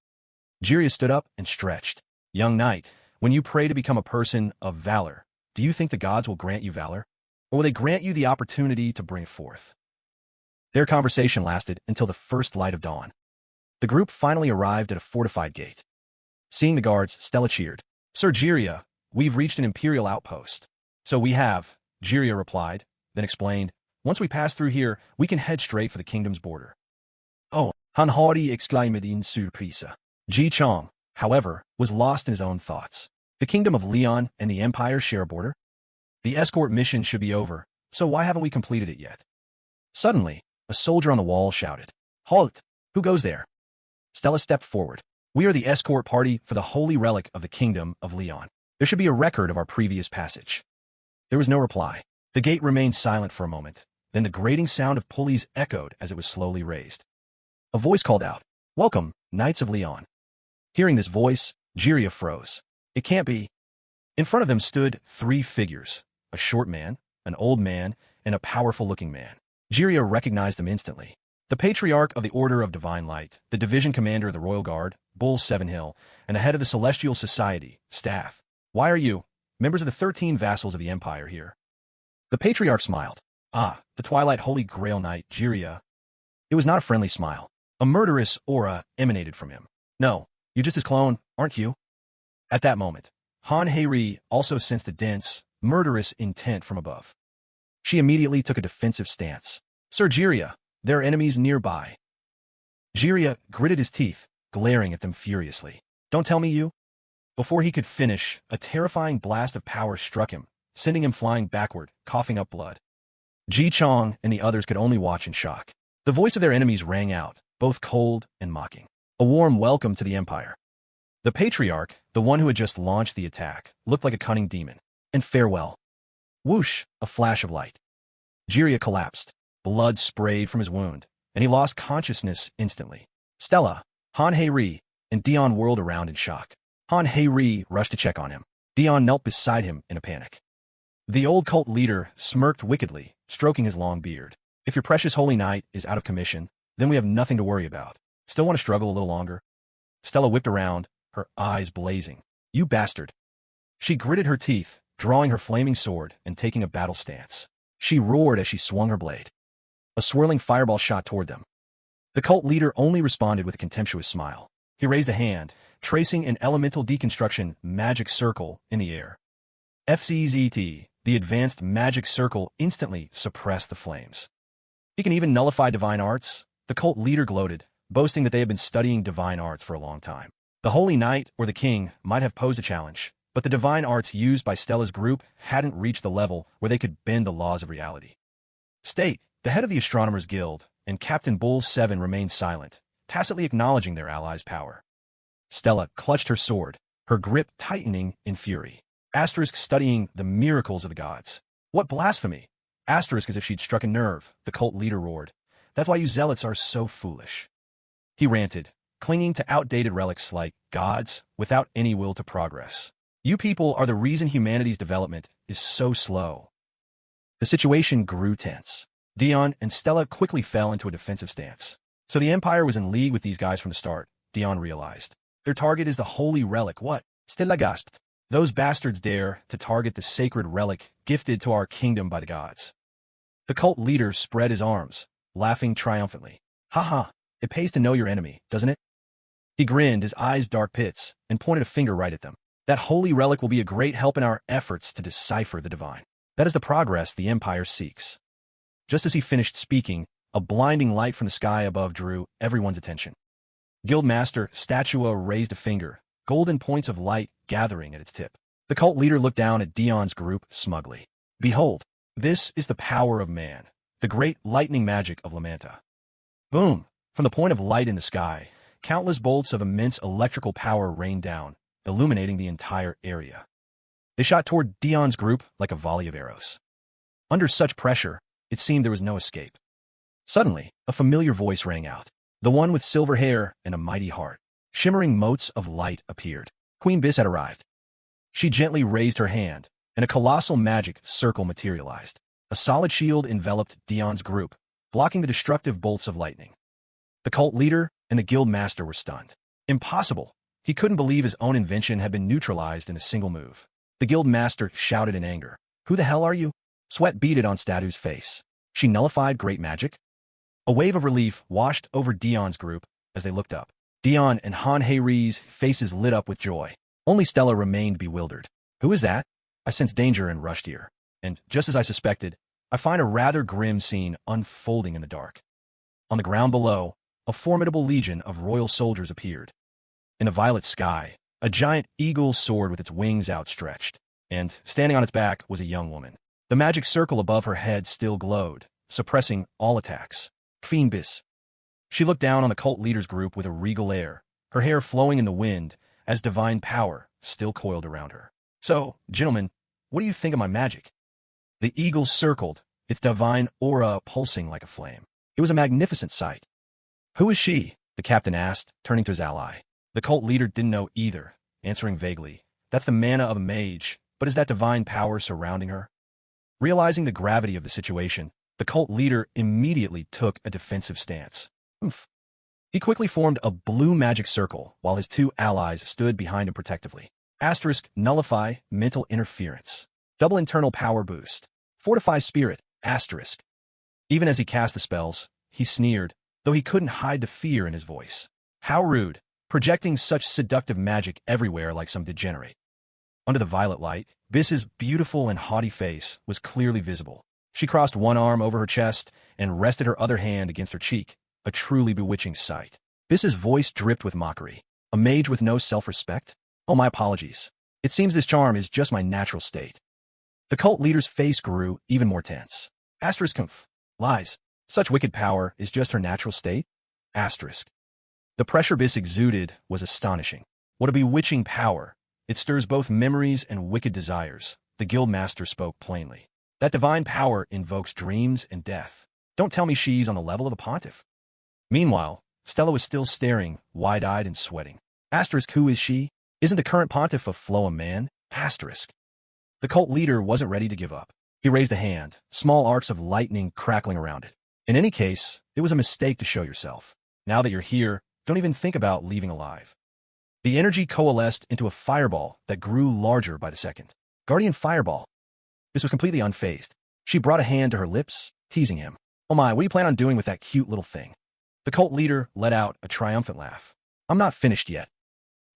Jiraiya stood up and stretched. Young knight, when you pray to become a person of valor, do you think the gods will grant you valor? Or will they grant you the opportunity to bring it forth? Their conversation lasted until the first light of dawn. The group finally arrived at a fortified gate. Seeing the guards, Stella cheered. Sir Jiraiya, we've reached an imperial outpost. So we have, Jiraiya replied, then explained. Once we pass through here, we can head straight for the kingdom's border. Oh, Hanhari exclaimed in surprise. Ji Chong, however, was lost in his own thoughts. The kingdom of Leon and the empire share a border? The escort mission should be over, so why haven't we completed it yet? Suddenly, a soldier on the wall shouted, Halt! Who goes there? Stella stepped forward. We are the escort party for the holy relic of the kingdom of Leon. There should be a record of our previous passage. There was no reply. The gate remained silent for a moment, then the grating sound of pulleys echoed as it was slowly raised. A voice called out, Welcome, Knights of Leon. Hearing this voice, Jiraiya froze. It can't be. In front of them stood three figures, a short man, an old man, and a powerful-looking man. Jiraiya recognized them instantly. The Patriarch of the Order of Divine Light, the Division Commander of the Royal Guard, Bull Sevenhill, and the head of the Celestial Society, Staff. Why are you, members of the 13 vassals of the Empire, here? The Patriarch smiled. Ah, the Twilight Holy Grail Knight, Jiraiya. It was not a friendly smile. A murderous aura emanated from him. No, you're just his clone, aren't you? At that moment, Han Heiri also sensed a dense, murderous intent from above. She immediately took a defensive stance. Sir Jiraiya, there are enemies nearby. Jiraiya gritted his teeth, glaring at them furiously. Don't tell me you. Before he could finish, a terrifying blast of power struck him, sending him flying backward, coughing up blood. Ji Chong and the others could only watch in shock. The voice of their enemies rang out, both cold and mocking. A warm welcome to the Empire. The Patriarch, the one who had just launched the attack, looked like a cunning demon. And farewell. Whoosh, a flash of light. Jiraiya collapsed. Blood sprayed from his wound, and he lost consciousness instantly. Stella, Han Heiri, and Dion whirled around in shock. Han Heiri rushed to check on him. Dion knelt beside him in a panic. The old cult leader smirked wickedly, stroking his long beard. If your precious holy knight is out of commission, then we have nothing to worry about. Still want to struggle a little longer? Stella whipped around, her eyes blazing. You bastard. She gritted her teeth, drawing her flaming sword and taking a battle stance. She roared as she swung her blade. A swirling fireball shot toward them. The cult leader only responded with a contemptuous smile. He raised a hand, tracing an elemental deconstruction magic circle in the air. FCZT, the advanced magic circle, instantly suppressed the flames. He can even nullify divine arts? The cult leader gloated, boasting that they had been studying divine arts for a long time. The Holy Knight or the King might have posed a challenge, but the divine arts used by Stella's group hadn't reached the level where they could bend the laws of reality. State, the head of the Astronomers Guild, and Captain Bull 7 remained silent, tacitly acknowledging their allies' power. Stella clutched her sword, her grip tightening in fury. Asterisk studying the miracles of the gods. What blasphemy! Asterisk as if she'd struck a nerve, the cult leader roared. That's why you zealots are so foolish. He ranted, clinging to outdated relics like gods without any will to progress. You people are the reason humanity's development is so slow. The situation grew tense. Dion and Stella quickly fell into a defensive stance. So the Empire was in league with these guys from the start, Dion realized. Their target is the holy relic. What? Stella gasped. Those bastards dare to target the sacred relic gifted to our kingdom by the gods. The cult leader spread his arms, laughing triumphantly. Ha ha, it pays to know your enemy, doesn't it? He grinned, his eyes dark pits, and pointed a finger right at them. That holy relic will be a great help in our efforts to decipher the divine. That is the progress the Empire seeks. Just as he finished speaking, a blinding light from the sky above drew everyone's attention. Guildmaster Statua raised a finger, golden points of light gathering at its tip. The cult leader looked down at Dion's group smugly. Behold, this is the power of man, the great lightning magic of Lamanta. Boom! From the point of light in the sky, countless bolts of immense electrical power rained down, illuminating the entire area. They shot toward Dion's group like a volley of arrows. Under such pressure, it seemed there was no escape. Suddenly, a familiar voice rang out. The one with silver hair and a mighty heart. Shimmering motes of light appeared. Queen Biss had arrived. She gently raised her hand, and a colossal magic circle materialized. A solid shield enveloped Dion's group, blocking the destructive bolts of lightning. The cult leader and the guild master were stunned. Impossible! He couldn't believe his own invention had been neutralized in a single move. The guild master shouted in anger. Who the hell are you? Sweat beaded on Statu's face. She nullified great magic? A wave of relief washed over Dion's group as they looked up. Dion and Han Hei's faces lit up with joy. Only Stella remained bewildered. Who is that? I sensed danger and rushed here. And, just as I suspected, I find a rather grim scene unfolding in the dark. On the ground below, a formidable legion of royal soldiers appeared. In the violet sky, a giant eagle soared with its wings outstretched, and, standing on its back, was a young woman. The magic circle above her head still glowed, suppressing all attacks. Queen Biss. She looked down on the cult leader's group with a regal air, her hair flowing in the wind as divine power still coiled around her. So, gentlemen, what do you think of my magic? The eagle circled, its divine aura pulsing like a flame. It was a magnificent sight. Who is she? The captain asked, turning to his ally. The cult leader didn't know either, answering vaguely. That's the mana of a mage, but is that divine power surrounding her? Realizing the gravity of the situation, the cult leader immediately took a defensive stance. Oomph. He quickly formed a blue magic circle while his two allies stood behind him protectively. Asterisk nullify mental interference. Double internal power boost. Fortify spirit. Asterisk. Even as he cast the spells, he sneered, though he couldn't hide the fear in his voice. How rude, projecting such seductive magic everywhere like some degenerate. Under the violet light, Biss's beautiful and haughty face was clearly visible. She crossed one arm over her chest and rested her other hand against her cheek, a truly bewitching sight. Biss's voice dripped with mockery. A mage with no self-respect? Oh, my apologies. It seems this charm is just my natural state. The cult leader's face grew even more tense. Asterisk conf. Lies. Such wicked power is just her natural state? Asterisk. The pressure Biss exuded was astonishing. What a bewitching power. It stirs both memories and wicked desires. The guildmaster spoke plainly. That divine power invokes dreams and death. Don't tell me she's on the level of a pontiff. Meanwhile, Stella was still staring, wide-eyed and sweating. Asterisk, who is she? Isn't the current pontiff of Flow a man? Asterisk. The cult leader wasn't ready to give up. He raised a hand, small arcs of lightning crackling around it. In any case, it was a mistake to show yourself. Now that you're here, don't even think about leaving alive. The energy coalesced into a fireball that grew larger by the second. Guardian Fireball. This was completely unfazed. She brought a hand to her lips, teasing him. Oh my, what do you plan on doing with that cute little thing? The cult leader let out a triumphant laugh. I'm not finished yet.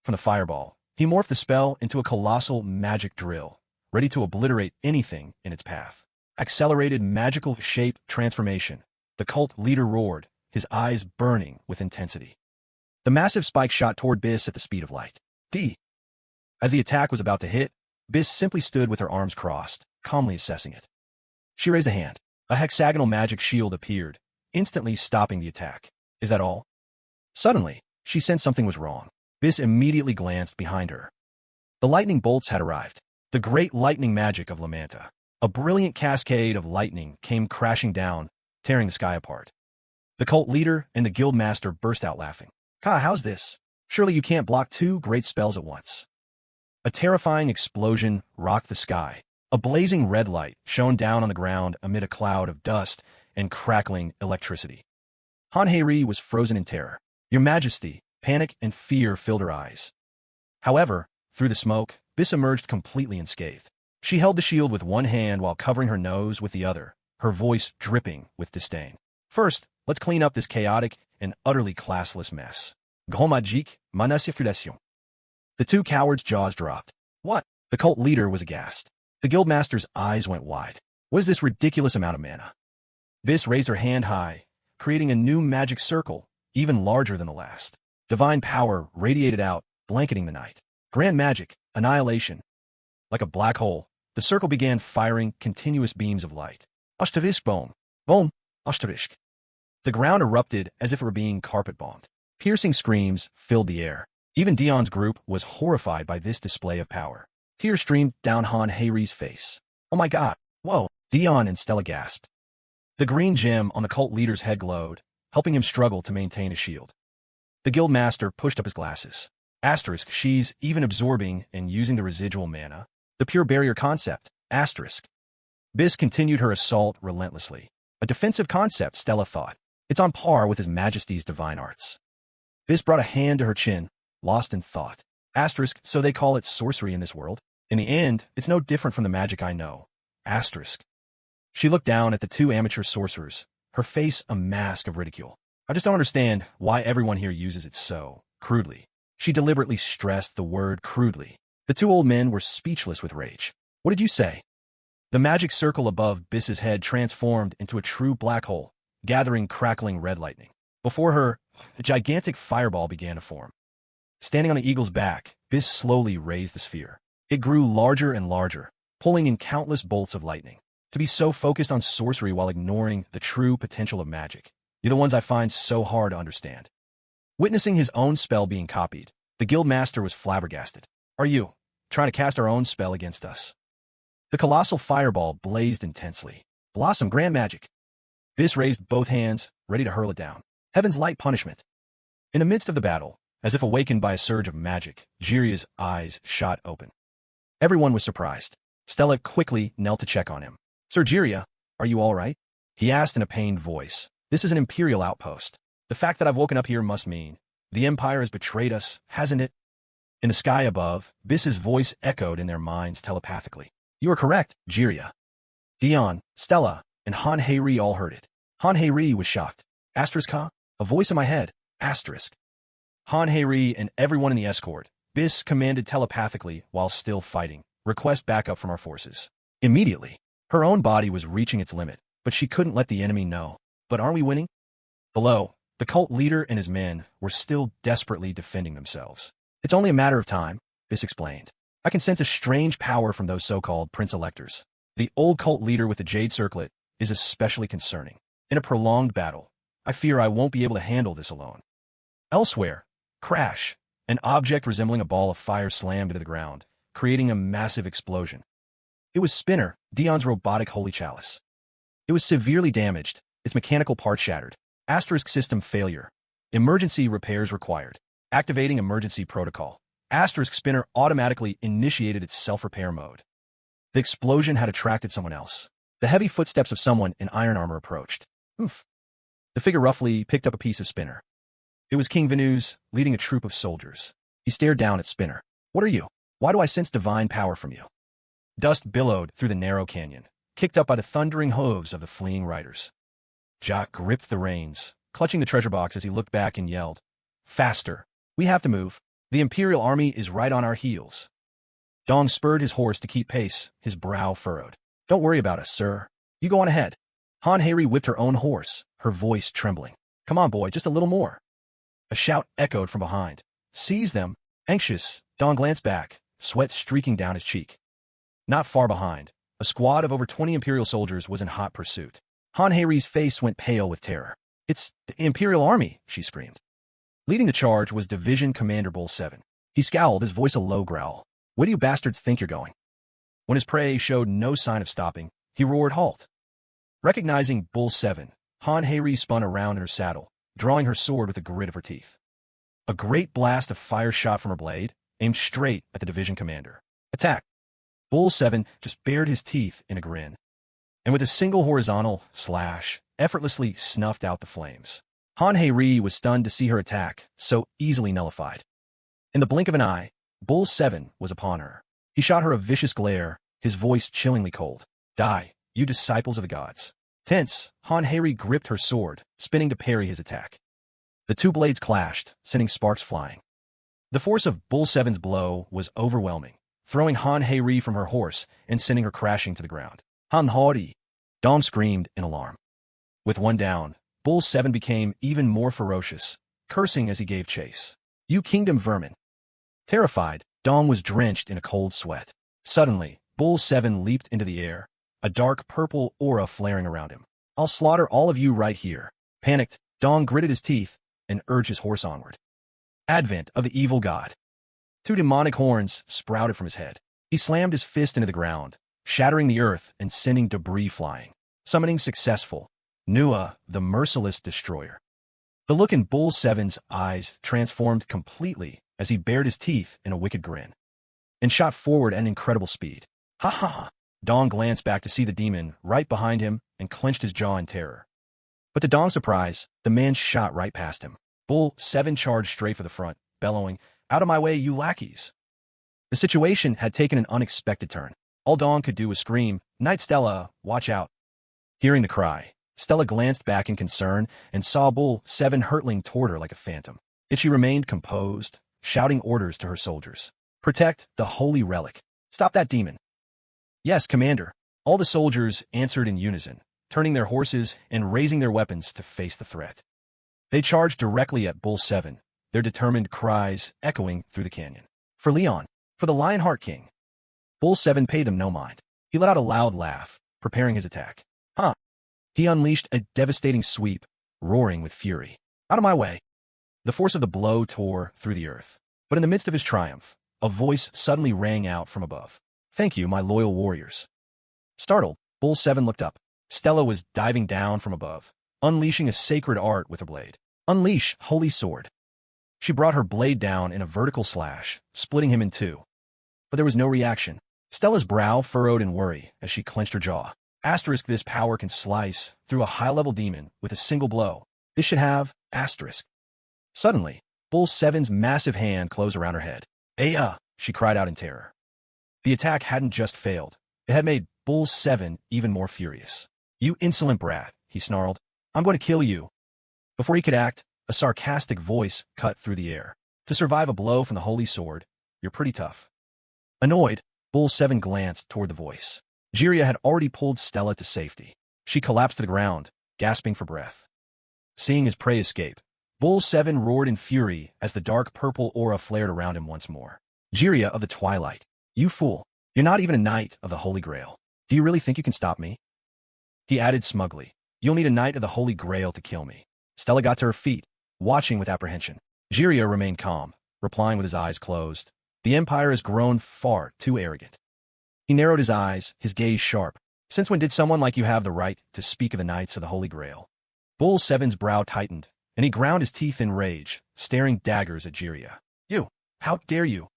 From the fireball, he morphed the spell into a colossal magic drill, ready to obliterate anything in its path. Accelerated magical shape transformation. The cult leader roared, his eyes burning with intensity. The massive spike shot toward Biss at the speed of light. D. As the attack was about to hit, Biss simply stood with her arms crossed, calmly assessing it. She raised a hand. A hexagonal magic shield appeared, instantly stopping the attack. Is that all? Suddenly, she sensed something was wrong. Biss immediately glanced behind her. The lightning bolts had arrived. The great lightning magic of Lamanta. A brilliant cascade of lightning came crashing down, tearing the sky apart. The cult leader and the guild master burst out laughing. Ka, how's this? Surely you can't block two great spells at once. A terrifying explosion rocked the sky. A blazing red light shone down on the ground amid a cloud of dust and crackling electricity. Han Hei was frozen in terror. Your Majesty, panic and fear filled her eyes. However, through the smoke, Biss emerged completely unscathed. She held the shield with one hand while covering her nose with the other, her voice dripping with disdain. First, let's clean up this chaotic and utterly classless mess. Gomajik, manasirculation. The two cowards' jaws dropped. What? The cult leader was aghast. The guildmaster's eyes went wide. What is this ridiculous amount of mana? Biss raised her hand high, creating a new magic circle, even larger than the last. Divine power radiated out, blanketing the night. Grand magic, annihilation. Like a black hole, the circle began firing continuous beams of light. Ashtavishk boom. Boom. Ashtavishk. The ground erupted as if it were being carpet-bombed. Piercing screams filled the air. Even Dion's group was horrified by this display of power. Tears streamed down Han Hei's face. Oh my god. Whoa. Dion and Stella gasped. The green gem on the cult leader's head glowed, helping him struggle to maintain his shield. The guild master pushed up his glasses. Asterisk, she's even absorbing and using the residual mana. The pure barrier concept. Asterisk. Biss continued her assault relentlessly. A defensive concept, Stella thought. It's on par with His Majesty's divine arts. Biss brought a hand to her chin, lost in thought. Asterisk, so they call it sorcery in this world? In the end, it's no different from the magic I know. Asterisk. She looked down at the two amateur sorcerers, her face a mask of ridicule. I just don't understand why everyone here uses it so crudely. She deliberately stressed the word crudely. The two old men were speechless with rage. What did you say? The magic circle above Biss's head transformed into a true black hole, gathering crackling red lightning. Before her, a gigantic fireball began to form. Standing on the eagle's back, Biss slowly raised the sphere. It grew larger and larger, pulling in countless bolts of lightning. To be so focused on sorcery while ignoring the true potential of magic. You're the ones I find so hard to understand. Witnessing his own spell being copied, the guild master was flabbergasted. Are you trying to cast our own spell against us? The colossal fireball blazed intensely. Blossom grand magic. Biss raised both hands, ready to hurl it down. Heaven's light punishment. In the midst of the battle, as if awakened by a surge of magic, Jiria's eyes shot open. Everyone was surprised. Stella quickly knelt to check on him. Sir Jiria, are you all right? He asked in a pained voice. This is an Imperial outpost. The fact that I've woken up here must mean the Empire has betrayed us, hasn't it? In the sky above, Biss's voice echoed in their minds telepathically. You are correct, Jiria. Dion, Stella, and Han Hei all heard it. Han Hei was shocked. Asterisk ha? A voice in my head. Asterisk. Han Hei and everyone in the escort, Biss commanded telepathically while still fighting. Request backup from our forces. Immediately. Her own body was reaching its limit, but she couldn't let the enemy know. But aren't we winning? Below, the cult leader and his men were still desperately defending themselves. It's only a matter of time, Biss explained. I can sense a strange power from those so-called prince-electors. The old cult leader with the jade circlet is especially concerning. In a prolonged battle, I fear I won't be able to handle this alone. Elsewhere, crash, an object resembling a ball of fire slammed into the ground, creating a massive explosion. It was Spinner, Dion's robotic holy chalice. It was severely damaged, its mechanical parts shattered. Asterisk system failure. Emergency repairs required. Activating emergency protocol. Asterisk Spinner automatically initiated its self-repair mode. The explosion had attracted someone else. The heavy footsteps of someone in iron armor approached. Oof. The figure roughly picked up a piece of Spinner. It was King Venus, leading a troop of soldiers. He stared down at Spinner. What are you? Why do I sense divine power from you? Dust billowed through the narrow canyon, kicked up by the thundering hooves of the fleeing riders. Jock gripped the reins, clutching the treasure box as he looked back and yelled, Faster! We have to move. The Imperial army is right on our heels. Dong spurred his horse to keep pace, his brow furrowed. Don't worry about us, sir. You go on ahead. Han Hei whipped her own horse, her voice trembling. Come on, boy, just a little more. A shout echoed from behind. Seize them! Anxious, Dong glanced back, sweat streaking down his cheek. Not far behind, a squad of over 20 Imperial soldiers was in hot pursuit. Han Hei's face went pale with terror. It's the Imperial Army, she screamed. Leading the charge was Division Commander Bull 7. He scowled, his voice a low growl. Where do you bastards think you're going? When his prey showed no sign of stopping, he roared halt. Recognizing Bull 7, Han Hei spun around in her saddle, drawing her sword with the grit of her teeth. A great blast of fire shot from her blade, aimed straight at the division commander. Attack! Bull 7 just bared his teeth in a grin, and with a single horizontal slash, effortlessly snuffed out the flames. Han Hei was stunned to see her attack so easily nullified. In the blink of an eye, Bull 7 was upon her. He shot her a vicious glare, his voice chillingly cold. Die, you disciples of the gods. Tense, Han Hei gripped her sword, spinning to parry his attack. The two blades clashed, sending sparks flying. The force of Bull 7's blow was overwhelming, throwing Han Hei from her horse and sending her crashing to the ground. Han Hori! Dom screamed in alarm. With one down, Bull 7 became even more ferocious, cursing as he gave chase. You kingdom vermin! Terrified, Dong was drenched in a cold sweat. Suddenly, Bull 7 leaped into the air, a dark purple aura flaring around him. I'll slaughter all of you right here. Panicked, Dong gritted his teeth and urged his horse onward. Advent of the evil god. Two demonic horns sprouted from his head. He slammed his fist into the ground, shattering the earth and sending debris flying. Summoning successful. Manhua, the merciless destroyer. The look in Bull 7's eyes transformed completely as he bared his teeth in a wicked grin and shot forward at incredible speed. Ha ha ha! Dong glanced back to see the demon right behind him and clenched his jaw in terror. But to Dong's surprise, the man shot right past him. Bull 7 charged straight for the front, bellowing, "Out of my way, you lackeys!" The situation had taken an unexpected turn. All Dong could do was scream, "Knight Stella, watch out!" Hearing the cry, Stella glanced back in concern and saw Bull 7 hurtling toward her like a phantom. Yet she remained composed, shouting orders to her soldiers. Protect the holy relic. Stop that demon. Yes, Commander. All the soldiers answered in unison, turning their horses and raising their weapons to face the threat. They charged directly at Bull 7, their determined cries echoing through the canyon. For Leon, for the Lionheart King. Bull 7 paid them no mind. He let out a loud laugh, preparing his attack. Huh. He unleashed a devastating sweep, roaring with fury. Out of my way. The force of the blow tore through the earth. But in the midst of his triumph, a voice suddenly rang out from above. Thank you, my loyal warriors. Startled, Bull 7 looked up. Stella was diving down from above, unleashing a sacred art with her blade. Unleash, holy sword. She brought her blade down in a vertical slash, splitting him in two. But there was no reaction. Stella's brow furrowed in worry as she clenched her jaw. Asterisk, this power can slice through a high-level demon with a single blow. This should have, asterisk. Suddenly, Bull 7's massive hand closed around her head. Aya! She cried out in terror. The attack hadn't just failed. It had made Bull 7 even more furious. You insolent brat, he snarled. I'm going to kill you. Before he could act, a sarcastic voice cut through the air. To survive a blow from the holy sword, you're pretty tough. Annoyed, Bull 7 glanced toward the voice. Jiria had already pulled Stella to safety. She collapsed to the ground, gasping for breath. Seeing his prey escape, Bull 7 roared in fury as the dark purple aura flared around him once more. Jiria of the Twilight, you fool. You're not even a knight of the Holy Grail. Do you really think you can stop me? He added smugly. You'll need a knight of the Holy Grail to kill me. Stella got to her feet, watching with apprehension. Jiria remained calm, replying with his eyes closed. The Empire has grown far too arrogant. He narrowed his eyes, his gaze sharp. Since when did someone like you have the right to speak of the knights of the Holy Grail? Bull 7's brow tightened, and he ground his teeth in rage, staring daggers at Jiria. You! How dare you!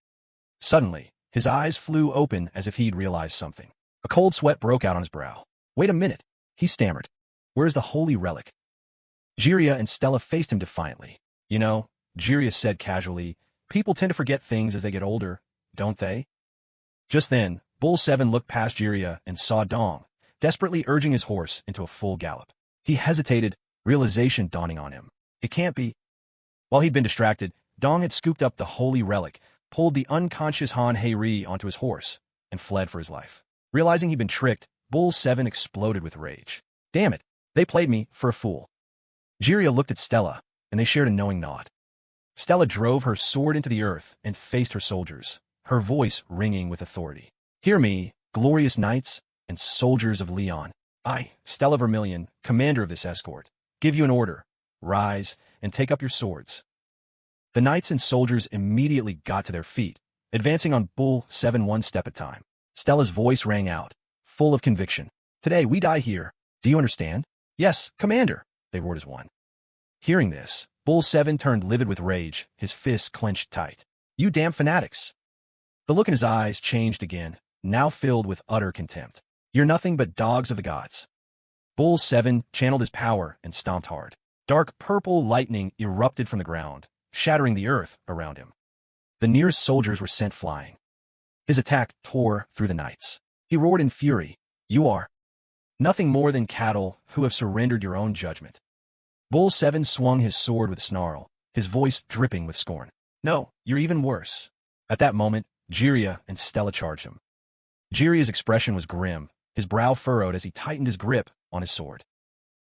Suddenly, his eyes flew open as if he'd realized something. A cold sweat broke out on his brow. Wait a minute, he stammered. Where's the holy relic? Jiria and Stella faced him defiantly. You know, Jiria said casually, people tend to forget things as they get older, don't they? Just then, Bull 7 looked past Jiria and saw Dong, desperately urging his horse into a full gallop. He hesitated, realization dawning on him. It can't be. While he'd been distracted, Dong had scooped up the holy relic, pulled the unconscious Han Hei onto his horse, and fled for his life. Realizing he'd been tricked, Bull 7 exploded with rage. Damn it, they played me for a fool. Jiria looked at Stella, and they shared a knowing nod. Stella drove her sword into the earth and faced her soldiers, her voice ringing with authority. Hear me, glorious knights and soldiers of Leon. I, Stella Vermilion, commander of this escort, give you an order. Rise and take up your swords. The knights and soldiers immediately got to their feet, advancing on Bull 7 one step at a time. Stella's voice rang out, full of conviction. Today we die here. Do you understand? Yes, commander, they roared as one. Hearing this, Bull 7 turned livid with rage, his fists clenched tight. You damn fanatics! The look in his eyes changed again, now filled with utter contempt. You're nothing but dogs of the gods. Bull 7 channeled his power and stomped hard. Dark purple lightning erupted from the ground, shattering the earth around him. The nearest soldiers were sent flying. His attack tore through the knights. He roared in fury. You are nothing more than cattle who have surrendered your own judgment. Bull 7 swung his sword with a snarl, his voice dripping with scorn. No, you're even worse. At that moment, Jiria and Stella charged him. Jiria's expression was grim, his brow furrowed as he tightened his grip on his sword.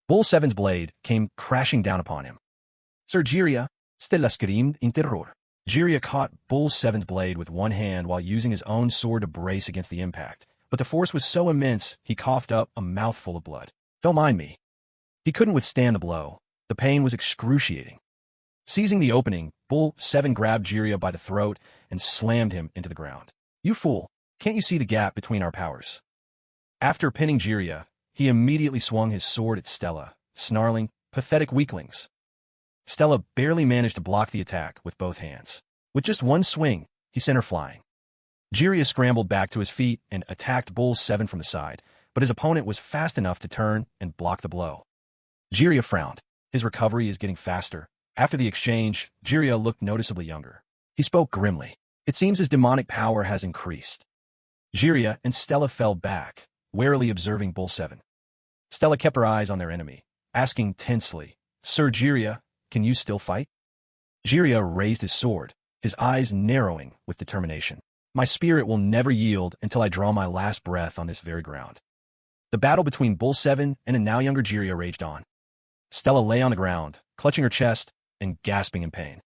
Bull 7's blade came crashing down upon him. Sir Jiria, Stella screamed in terror. Jiria caught Bull 7's blade with one hand while using his own sword to brace against the impact, but the force was so immense he coughed up a mouthful of blood. Don't mind me. He couldn't withstand the blow. The pain was excruciating. Seizing the opening, Bull 7 grabbed Jiria by the throat and slammed him into the ground. You fool, can't you see the gap between our powers? After pinning Jiria, he immediately swung his sword at Stella, snarling, pathetic weaklings. Stella barely managed to block the attack with both hands. With just one swing, he sent her flying. Jiria scrambled back to his feet and attacked Bull 7 from the side, but his opponent was fast enough to turn and block the blow. Jiria frowned. His recovery is getting faster. After the exchange, Jiria looked noticeably younger. He spoke grimly. It seems his demonic power has increased. Jiria and Stella fell back, warily observing Bull 7. Stella kept her eyes on their enemy, asking tensely, Sir Jiria, can you still fight? Jiria raised his sword, his eyes narrowing with determination. My spirit will never yield until I draw my last breath on this very ground. The battle between Bull 7 and a now younger Jiria raged on. Stella lay on the ground, clutching her chest and gasping in pain.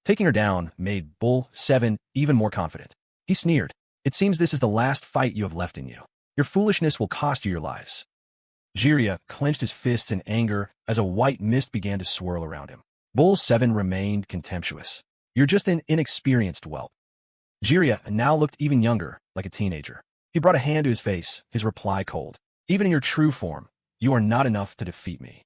Taking her down made Bull 7 even more confident. He sneered. It seems this is the last fight you have left in you. Your foolishness will cost you your lives. Jiria clenched his fists in anger as a white mist began to swirl around him. Bull 7 remained contemptuous. You're just an inexperienced whelp. Jiria now looked even younger, like a teenager. He brought a hand to his face, his reply cold. Even in your true form, you are not enough to defeat me.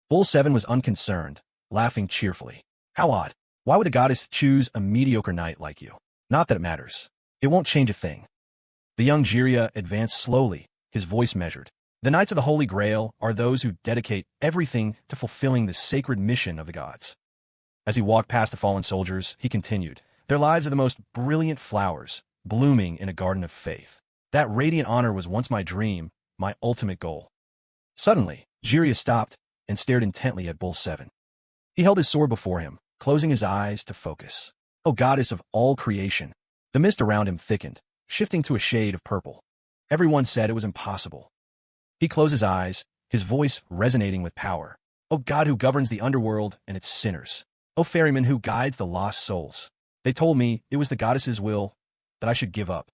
Bull 7 was unconcerned, laughing cheerfully. How odd. Why would the goddess choose a mediocre knight like you? Not that it matters. It won't change a thing. The young Jiria advanced slowly, his voice measured. The Knights of the Holy Grail are those who dedicate everything to fulfilling the sacred mission of the gods. As he walked past the fallen soldiers, he continued, Their lives are the most brilliant flowers, blooming in a garden of faith. That radiant honor was once my dream, my ultimate goal. Suddenly, Jiria stopped and stared intently at Bull 7. He held his sword before him, closing his eyes to focus. O goddess of all creation! The mist around him thickened, shifting to a shade of purple. Everyone said it was impossible. He closed his eyes, his voice resonating with power. O God who governs the underworld and its sinners. O ferryman who guides the lost souls. They told me it was the goddess's will that I should give up.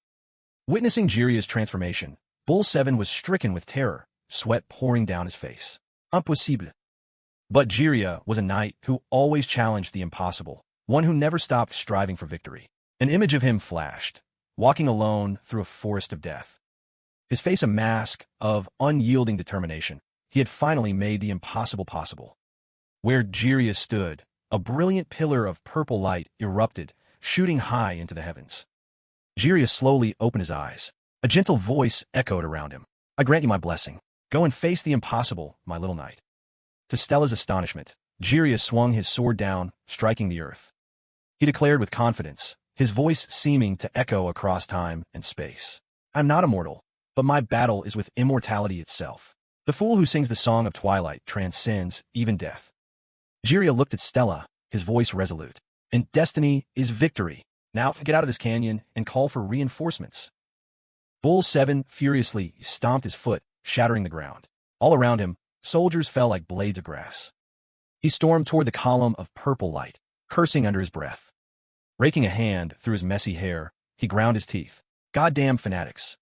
Witnessing Jiria's transformation, Bull 7 was stricken with terror, sweat pouring down his face. Impossible. But Jiria was a knight who always challenged the impossible, one who never stopped striving for victory. An image of him flashed, walking alone through a forest of death. His face a mask of unyielding determination. He had finally made the impossible possible. Where Jiria stood, a brilliant pillar of purple light erupted, shooting high into the heavens. Jiria slowly opened his eyes. A gentle voice echoed around him. I grant you my blessing. Go and face the impossible, my little knight. To Stella's astonishment, Jiria swung his sword down, striking the earth. He declared with confidence, his voice seeming to echo across time and space. I'm not immortal, but my battle is with immortality itself. The fool who sings the song of twilight transcends even death. Jiria looked at Stella, his voice resolute. And destiny is victory. Now get out of this canyon and call for reinforcements. Bull 7 furiously stomped his foot, shattering the ground. All around him, soldiers fell like blades of grass. He stormed toward the column of purple light. cursing under his breath. Raking a hand through his messy hair, he ground his teeth. Goddamn fanatics.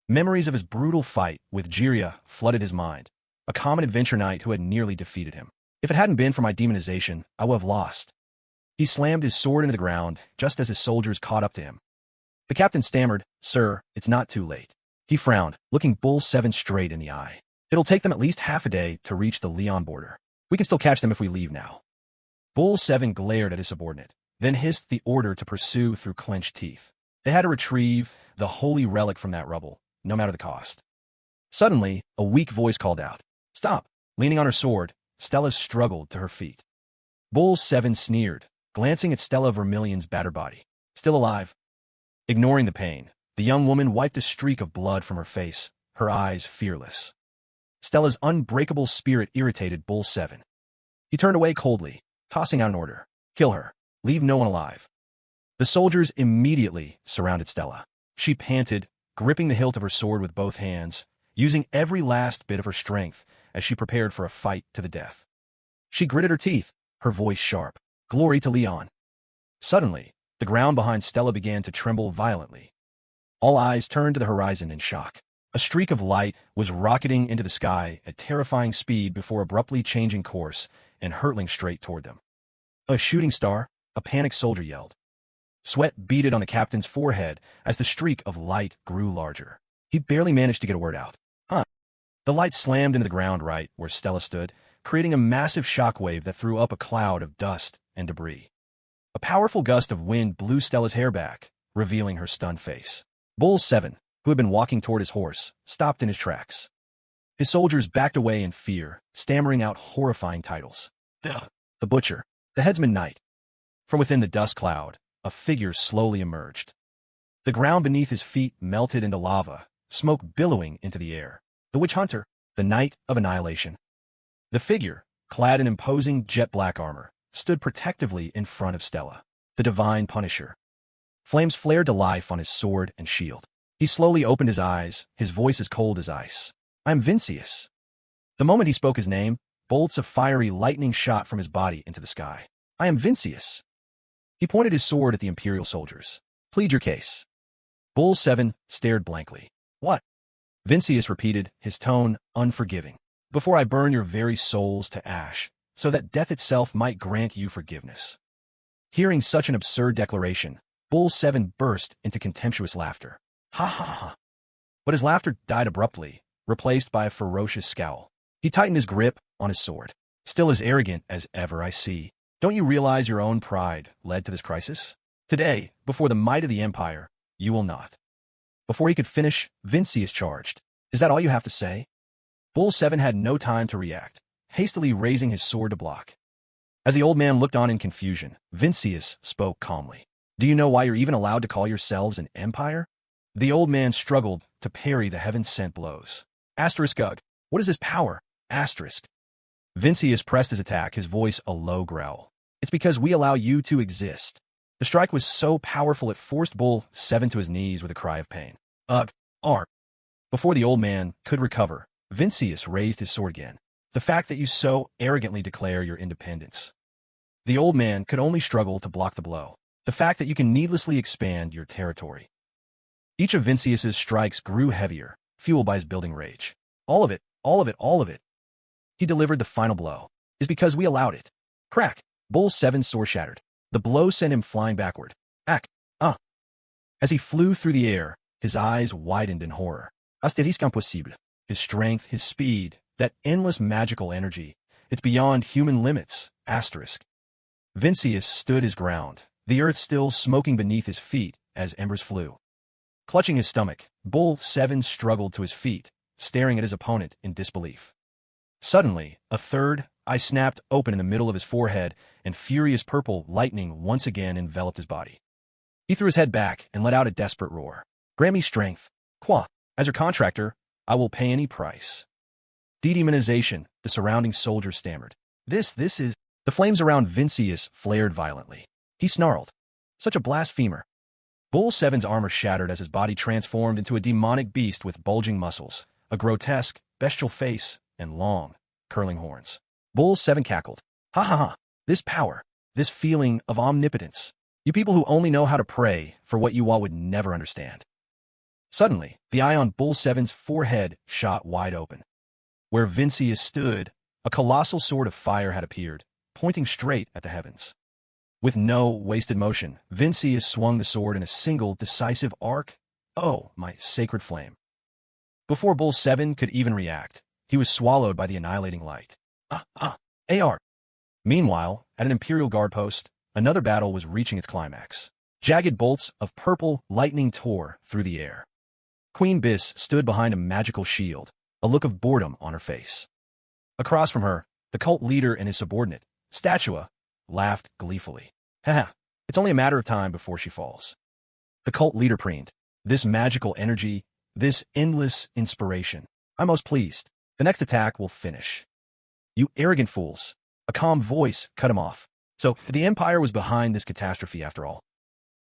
Memories of his brutal fight with Jiria flooded his mind, a common adventure knight who had nearly defeated him. If it hadn't been for my demonization, I would have lost. He slammed his sword into the ground just as his soldiers caught up to him. The captain stammered, "Sir, it's not too late." He frowned, looking Bull 7 straight in the eye. "It'll take them at least half a day to reach the Leon border. We can still catch them if we leave now." Bull 7 glared at his subordinate, then hissed the order to pursue through clenched teeth. They had to retrieve the holy relic from that rubble, no matter the cost. Suddenly, a weak voice called out, "Stop!" Leaning on her sword, Stella struggled to her feet. Bull 7 sneered, glancing at Stella Vermilion's battered body. "Still alive." Ignoring the pain, the young woman wiped a streak of blood from her face, her eyes fearless. Stella's unbreakable spirit irritated Bull 7. He turned away coldly, tossing out an order. "Kill her. Leave no one alive." The soldiers immediately surrounded Stella. She panted, gripping the hilt of her sword with both hands, using every last bit of her strength as she prepared for a fight to the death. She gritted her teeth, her voice sharp. "Glory to Leon." Suddenly, the ground behind Stella began to tremble violently. All eyes turned to the horizon in shock. A streak of light was rocketing into the sky at terrifying speed before abruptly changing course and hurtling straight toward them. "A shooting star," a panicked soldier yelled. Sweat beaded on the captain's forehead as the streak of light grew larger. He barely managed to get a word out. "Huh." The light slammed into the ground right where Stella stood, creating a massive shockwave that threw up a cloud of dust and debris. A powerful gust of wind blew Stella's hair back, revealing her stunned face. Bull 7, who had been walking toward his horse, stopped in his tracks. His soldiers backed away in fear, stammering out horrifying titles. The Butcher, the Headsman Knight. From within the dust cloud, a figure slowly emerged. The ground beneath his feet melted into lava, smoke billowing into the air. The Witch Hunter, the Knight of Annihilation. The figure, clad in imposing jet-black armor, stood protectively in front of Stella, the Divine Punisher. Flames flared to life on his sword and shield. He slowly opened his eyes, his voice as cold as ice. "I am Vincius." The moment he spoke his name, bolts of fiery lightning shot from his body into the sky. "I am Vincius." He pointed his sword at the Imperial soldiers. "Plead your case." Bull 7 stared blankly. "What?" Vincius repeated, his tone unforgiving. "Before I burn your very souls to ash, so that death itself might grant you forgiveness." Hearing such an absurd declaration, Bull 7 burst into contemptuous laughter. "Ha ha ha." But his laughter died abruptly, replaced by a ferocious scowl. He tightened his grip on his sword. "Still as arrogant as ever, I see. Don't you realize your own pride led to this crisis? Today, before the might of the Empire, you will not." Before he could finish, Vincius charged. "Is that all you have to say?" Bull 7 had no time to react, hastily raising his sword to block. As the old man looked on in confusion, Vincius spoke calmly. "Do you know why you're even allowed to call yourselves an empire?" The old man struggled to parry the heaven-sent blows. Ugh. What is this power? Asterisk. Vincius pressed his attack, his voice a low growl. "It's because we allow you to exist." The strike was so powerful it forced Bull 7 to his knees with a cry of pain. "Ugh, Art." Before the old man could recover, Vincius raised his sword again. "The fact that you so arrogantly declare your independence." The old man could only struggle to block the blow. "The fact that you can needlessly expand your territory." Each of Vincius's strikes grew heavier, fueled by his building rage. "All of it, all of it, all of it." He delivered the final blow. "Is because we allowed it." Crack! Bull 7's sword shattered. The blow sent him flying backward. Ack! Ah! As he flew through the air, his eyes widened in horror. Asterisk impossible. His strength, his speed, that endless magical energy. It's beyond human limits. Asterisk. Vincius stood his ground, the earth still smoking beneath his feet as embers flew. Clutching his stomach, Bull 7 struggled to his feet, staring at his opponent in disbelief. Suddenly, a third eye snapped open in the middle of his forehead, and furious purple lightning once again enveloped his body. He threw his head back and let out a desperate roar. "Grant me strength. Qua. As your contractor, I will pay any price." "De-demonization," the surrounding soldiers stammered. This is..." The flames around Vincius flared violently. He snarled. "Such a blasphemer." Bull 7's armor shattered as his body transformed into a demonic beast with bulging muscles, a grotesque, bestial face, and long, curling horns. Bull 7 cackled. "Ha ha ha! This power! This feeling of omnipotence. You people who only know how to pray for what you all would never understand. Suddenly, the eye on Bull 7's forehead shot wide open. Where Vincius stood, a colossal sword of fire had appeared, pointing straight at the heavens. With no wasted motion, Vincius swung the sword in a single, decisive arc. Oh, my sacred flame. Before Bull 7 could even react, he was swallowed by the annihilating light. AR. Meanwhile, at an Imperial guard post, another battle was reaching its climax. Jagged bolts of purple lightning tore through the air. Queen Bis stood behind a magical shield, a look of boredom on her face. Across from her, the cult leader and his subordinate, Statua, laughed gleefully. Haha, it's only a matter of time before she falls. The cult leader preened. This magical energy, this endless inspiration. I'm most pleased. The next attack will finish. You arrogant fools. A calm voice cut him off. So, the Empire was behind this catastrophe after all.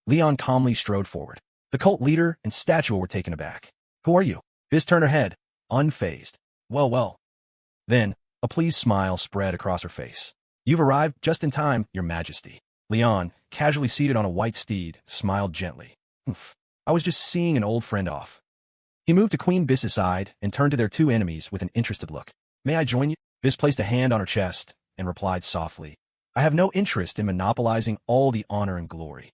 Leon calmly strode forward. The cult leader and Statua were taken aback. Who are you? Bis turned her head, unfazed. Well. Then, a pleased smile spread across her face. You've arrived just in time, Your Majesty. Leon, casually seated on a white steed, smiled gently. Oof. I was just seeing an old friend off. He moved to Queen Bis's side and turned to their two enemies with an interested look. May I join you? Bis placed a hand on her chest and replied softly. I have no interest in monopolizing all the honor and glory.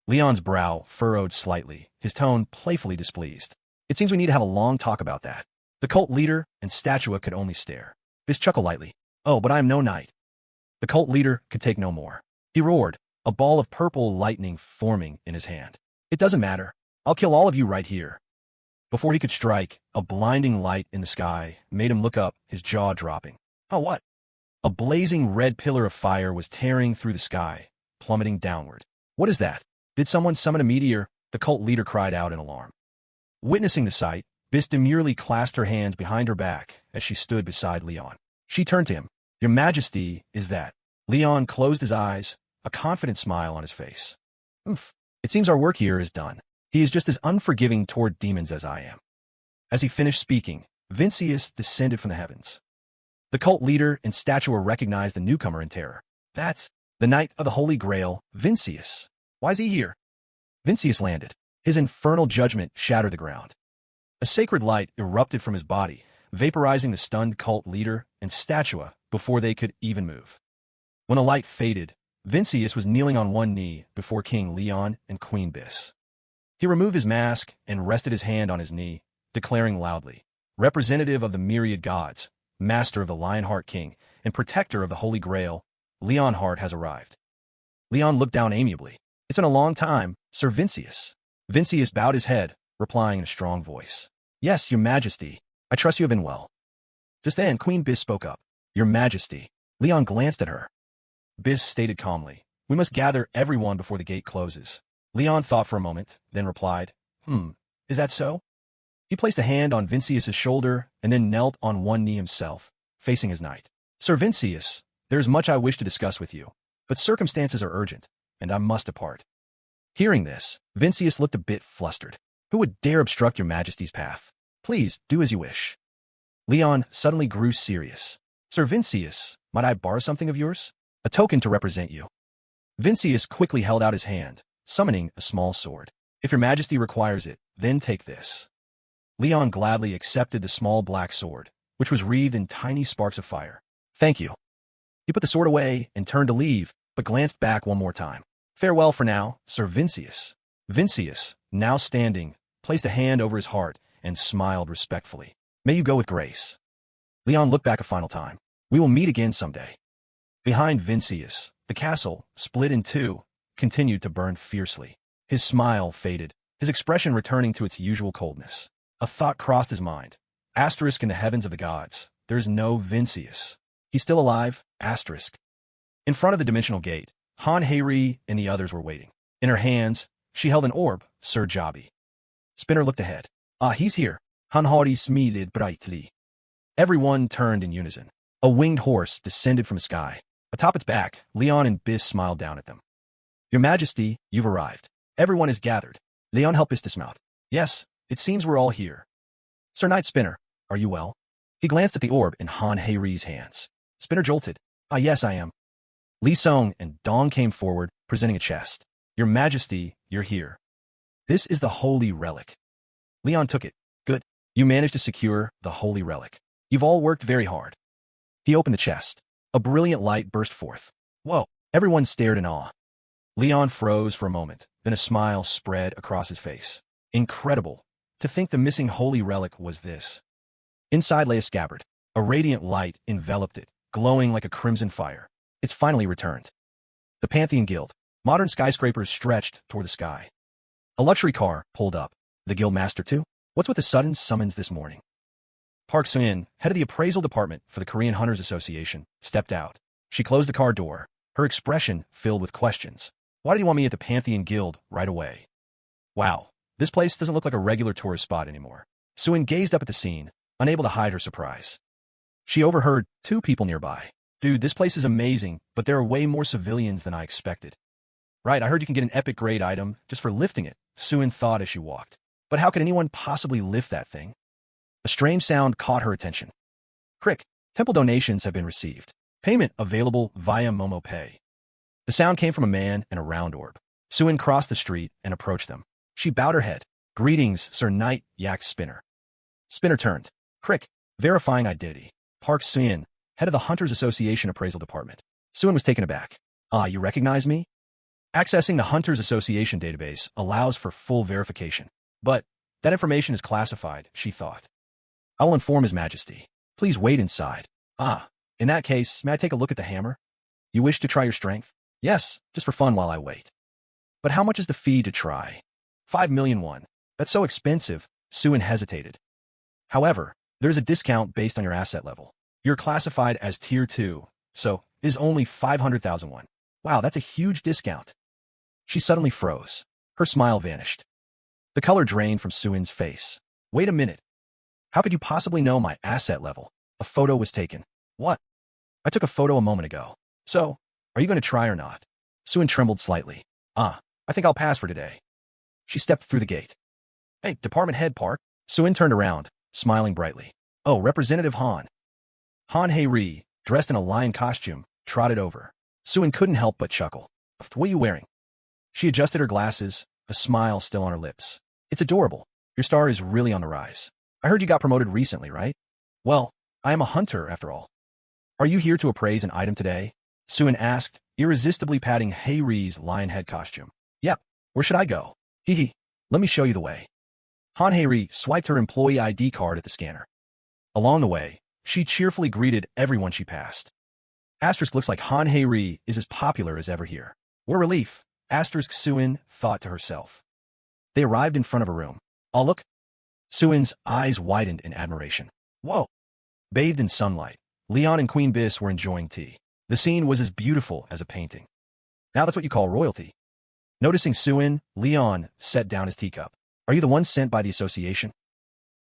Leon's brow furrowed slightly, his tone playfully displeased. It seems we need to have a long talk about that. The cult leader and Statua could only stare. Bis chuckled lightly. Oh, but I am no knight. The cult leader could take no more. He roared, a ball of purple lightning forming in his hand. It doesn't matter. I'll kill all of you right here. Before he could strike, a blinding light in the sky made him look up, his jaw dropping. Oh, what? A blazing red pillar of fire was tearing through the sky, plummeting downward. What is that? Did someone summon a meteor? The cult leader cried out in alarm. Witnessing the sight, Bis demurely clasped her hands behind her back as she stood beside Leon. She turned to him. Your Majesty, is that? Leon closed his eyes, a confident smile on his face. Oof. It seems our work here is done. He is just as unforgiving toward demons as I am. As he finished speaking, Vincius descended from the heavens. The cult leader and Statua recognized the newcomer in terror. That's the Knight of the Holy Grail, Vincius. Why is he here? Vincius landed. His infernal judgment shattered the ground. A sacred light erupted from his body, vaporizing the stunned cult leader and Statua before they could even move. When the light faded, Vincius was kneeling on one knee before King Leon and Queen Bis. He removed his mask and rested his hand on his knee, declaring loudly, Representative of the myriad gods, master of the Lionheart King, and protector of the Holy Grail, Leonheart has arrived. Leon looked down amiably. It's been a long time, Sir Vincius. Vincius bowed his head, replying in a strong voice. Yes, Your Majesty. I trust you have been well. Just then, Queen Bis spoke up. Your Majesty. Leon glanced at her. Bis stated calmly, We must gather everyone before the gate closes. Leon thought for a moment, then replied, Is that so? He placed a hand on Vincius's shoulder and then knelt on one knee himself, facing his knight. Sir Vincius, there is much I wish to discuss with you, but circumstances are urgent, and I must depart. Hearing this, Vincius looked a bit flustered. Who would dare obstruct Your Majesty's path? Please, do as you wish. Leon suddenly grew serious. Sir Vincius, might I borrow something of yours? A token to represent you. Vincius quickly held out his hand, summoning a small sword. If Your Majesty requires it, then take this. Leon gladly accepted the small black sword, which was wreathed in tiny sparks of fire. Thank you. He put the sword away and turned to leave, but glanced back one more time. Farewell for now, Sir Vincius. Vincius, now standing, placed a hand over his heart and smiled respectfully. May you go with grace. Leon looked back a final time. We will meet again someday. Behind Vincius, the castle, split in two, continued to burn fiercely. His smile faded, his expression returning to its usual coldness. A thought crossed his mind. Asterisk in the heavens of the gods. There is no Vincius. He's still alive? Asterisk. In front of the dimensional gate, Han Heiri and the others were waiting. In her hands, she held an orb, Sir Jobby. Spinner looked ahead. Ah, he's here. Han Heiri smiled brightly. Everyone turned in unison. A winged horse descended from the sky. Atop its back, Leon and Bis smiled down at them. Your Majesty, you've arrived. Everyone is gathered. Leon helped Bis dismount. Yes, it seems we're all here. Sir Knight Spinner, are you well? He glanced at the orb in Han Heiri's hands. Spinner jolted. Ah, yes, I am. Li Song and Dong came forward, presenting a chest. Your Majesty, you're here. This is the holy relic. Leon took it. Good. You managed to secure the holy relic. You've all worked very hard. He opened the chest. A brilliant light burst forth. Whoa! Everyone stared in awe. Leon froze for a moment, then a smile spread across his face. Incredible. To think the missing holy relic was this. Inside lay a scabbard. A radiant light enveloped it, glowing like a crimson fire. It's finally returned. The Pantheon Guild. Modern skyscrapers stretched toward the sky. A luxury car pulled up. The guild master too? What's with the sudden summons this morning? Park Sun, head of the appraisal department for the Korean Hunters Association, stepped out. She closed the car door, her expression filled with questions. Why did you want me at the Pantheon Guild right away? Wow, this place doesn't look like a regular tourist spot anymore. Suin gazed up at the scene, unable to hide her surprise. She overheard two people nearby. Dude, this place is amazing, but there are way more civilians than I expected. Right, I heard you can get an epic grade item just for lifting it, Suin thought as she walked. But how could anyone possibly lift that thing? A strange sound caught her attention. Crick, temple donations have been received. Payment available via Momo Pay. The sound came from a man in a round orb. Suin crossed the street and approached them. She bowed her head. Greetings, Sir Knight Yak Spinner. Spinner turned. Crick, verifying identity. Park Sun, head of the Hunters Association Appraisal Department. Suin was taken aback. Ah, you recognize me? Accessing the Hunters Association database allows for full verification. But that information is classified, she thought. I will inform His Majesty. Please wait inside. Ah, in that case, may I take a look at the hammer? You wish to try your strength? Yes, just for fun while I wait. But how much is the fee to try? 5 million won. That's so expensive, Suin hesitated. However, there's a discount based on your asset level. You're classified as Tier 2, so it is only 500,000 won. Wow, that's a huge discount. She suddenly froze. Her smile vanished. The color drained from Suin's face. Wait a minute. How could you possibly know my asset level? A photo was taken. What? I took a photo a moment ago. So, are you going to try or not? Suin trembled slightly. Ah, I think I'll pass for today. She stepped through the gate. Hey, Department Head Park. Suin turned around, smiling brightly. Oh, Representative Han. Han Hei-ri, dressed in a lion costume, trotted over. Suin couldn't help but chuckle. What are you wearing? She adjusted her glasses, a smile still on her lips. It's adorable. Your star is really on the rise. I heard you got promoted recently, right? Well, I am a hunter, after all. Are you here to appraise an item today? Suin asked, irresistibly patting Hei-ri's lion head costume. Yep. Where should I go? Hee. Let me show you the way. Han Hei-ri swiped her employee ID card at the scanner. Along the way, she cheerfully greeted everyone she passed. Asterisk looks like Han Hei-ri is as popular as ever here. What relief, Asterisk Suin thought to herself. They arrived in front of a room. Oh, look. Suin's eyes widened in admiration. Whoa. Bathed in sunlight, Leon and Queen Bis were enjoying tea. The scene was as beautiful as a painting. Now that's what you call royalty. Noticing Suin, Leon set down his teacup. Are you the one sent by the association?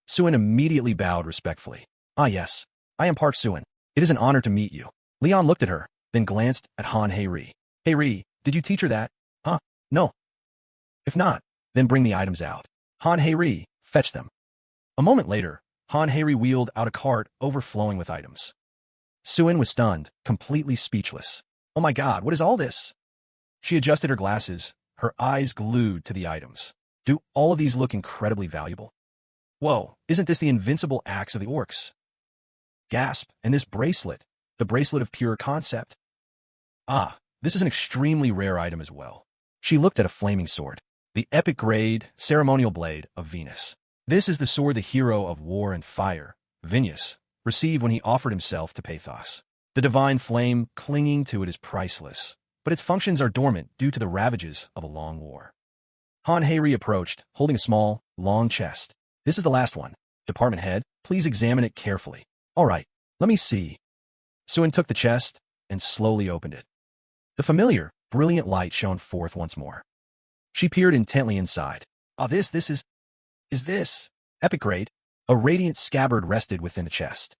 Suin immediately bowed respectfully. Ah yes, I am Park Suin. It is an honor to meet you. Leon looked at her, then glanced at Han Hei-ri. Hei-ri, did you teach her that? Huh? No. If not, then bring the items out. Han Hei-ri, fetch them. A moment later, Han Hei-ri wheeled out a cart overflowing with items. Suin was stunned, completely speechless. Oh my god, what is all this? She adjusted her glasses, her eyes glued to the items. Do all of these look incredibly valuable? Whoa, isn't this the invincible axe of the orcs? Gasp, and this bracelet, the bracelet of pure concept. Ah, this is an extremely rare item as well. She looked at a flaming sword, the epic grade, ceremonial blade of Venus. This is the sword the hero of war and fire, Venus, received when he offered himself to Pathos. The divine flame clinging to it is priceless, but its functions are dormant due to the ravages of a long war. Han Hei-ri approached, holding a small, long chest. This is the last one. Department head, please examine it carefully. All right, let me see. Suin took the chest and slowly opened it. The familiar, brilliant light shone forth once more. She peered intently inside. Ah, this is this? Epic grade? A radiant scabbard rested within the chest.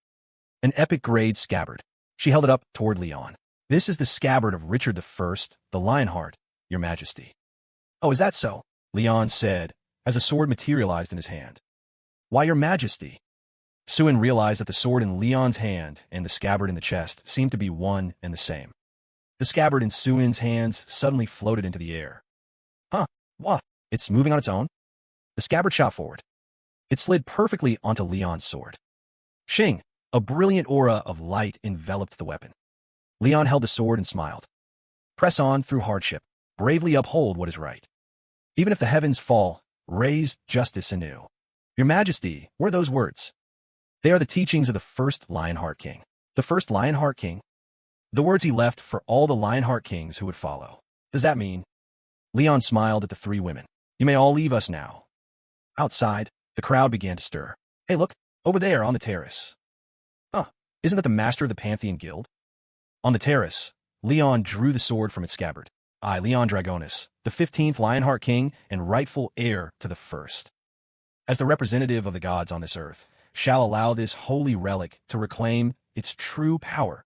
An epic grade scabbard. She held it up toward Leon. This is the scabbard of Richard I, the Lionheart, Your Majesty. Oh, is that so? Leon said, as a sword materialized in his hand. Why, Your Majesty? Suin realized that the sword in Leon's hand and the scabbard in the chest seemed to be one and the same. The scabbard in Suin's hands suddenly floated into the air. Huh, what? It's moving on its own? The scabbard shot forward. It slid perfectly onto Leon's sword. Shing! A brilliant aura of light enveloped the weapon. Leon held the sword and smiled. Press on through hardship. Bravely uphold what is right. Even if the heavens fall, raise justice anew. Your Majesty, were those words? They are the teachings of the first Lionheart King. The first Lionheart King? The words he left for all the Lionheart Kings who would follow. Does that mean? Leon smiled at the three women. You may all leave us now. Outside, the crowd began to stir. Hey, look, over there on the terrace. Huh, isn't that the master of the Pantheon Guild? On the terrace, Leon drew the sword from its scabbard. I, Leon Dragonis, the 15th Lionheart King and rightful heir to the first. As the representative of the gods on this earth, shall allow this holy relic to reclaim its true power.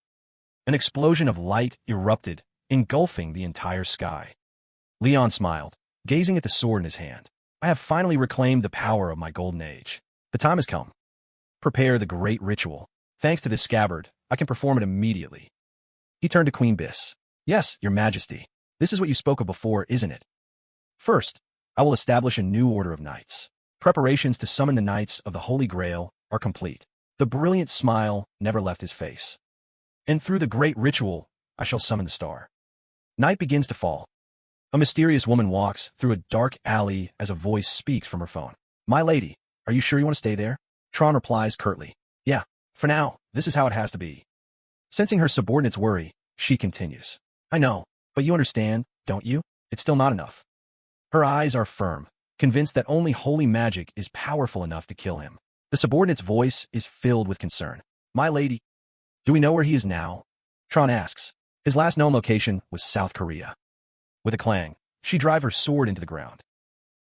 An explosion of light erupted, engulfing the entire sky. Leon smiled, gazing at the sword in his hand. I have finally reclaimed the power of my golden age. The time has come. Prepare the great ritual. Thanks to this scabbard, I can perform it immediately. He turned to Queen Biss. Yes, Your Majesty. This is what you spoke of before, isn't it? First, I will establish a new order of knights. Preparations to summon the knights of the Holy Grail are complete. The brilliant smile never left his face. And through the great ritual, I shall summon the star. Night begins to fall. A mysterious woman walks through a dark alley as a voice speaks from her phone. My lady, are you sure you want to stay there? Tron replies curtly. Yeah, for now, this is how it has to be. Sensing her subordinate's worry, she continues. I know, but you understand, don't you? It's still not enough. Her eyes are firm, convinced that only holy magic is powerful enough to kill him. The subordinate's voice is filled with concern. My lady, do we know where he is now? Tron asks. His last known location was South Korea. With a clang, she drives her sword into the ground.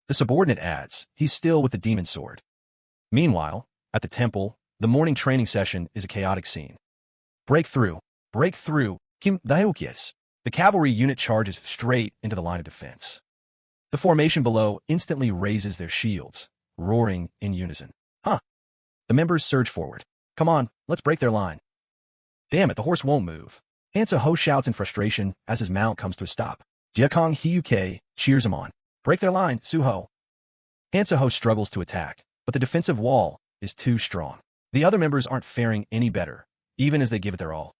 The subordinate adds, he's still with the demon sword. Meanwhile, at the temple, the morning training session is a chaotic scene. Breakthrough, Kim Daeukis. The cavalry unit charges straight into the line of defense. The formation below instantly raises their shields, roaring in unison. Huh. The members surge forward. Come on, let's break their line. Damn it, the horse won't move. Hansa Ho shouts in frustration as his mount comes to a stop. Jiakong Hyuke cheers him on. Break their line, Suho. Hansa Ho struggles to attack, but the defensive wall is too strong. The other members aren't faring any better, even as they give it their all.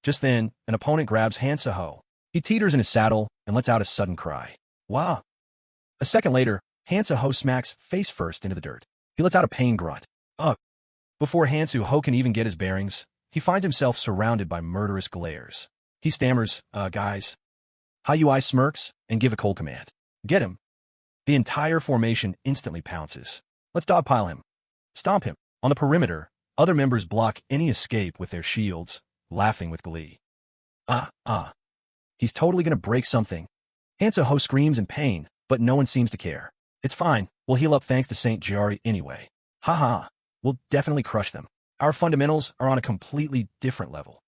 Just then, an opponent grabs Hansa Ho. He teeters in his saddle and lets out a sudden cry. Wow. A second later, Hansa Ho smacks face first into the dirt. He lets out a pain grunt. Ugh. Before Hansu Ho can even get his bearings, he finds himself surrounded by murderous glares. He stammers, guys. Hyui smirks and give a cold command. Get him. The entire formation instantly pounces. Let's dogpile him. Stomp him. On the perimeter, other members block any escape with their shields, laughing with glee. He's totally gonna break something. Hansa Ho screams in pain, but no one seems to care. It's fine, we'll heal up thanks to Saint Jiari anyway. Haha, we'll definitely crush them. Our fundamentals are on a completely different level.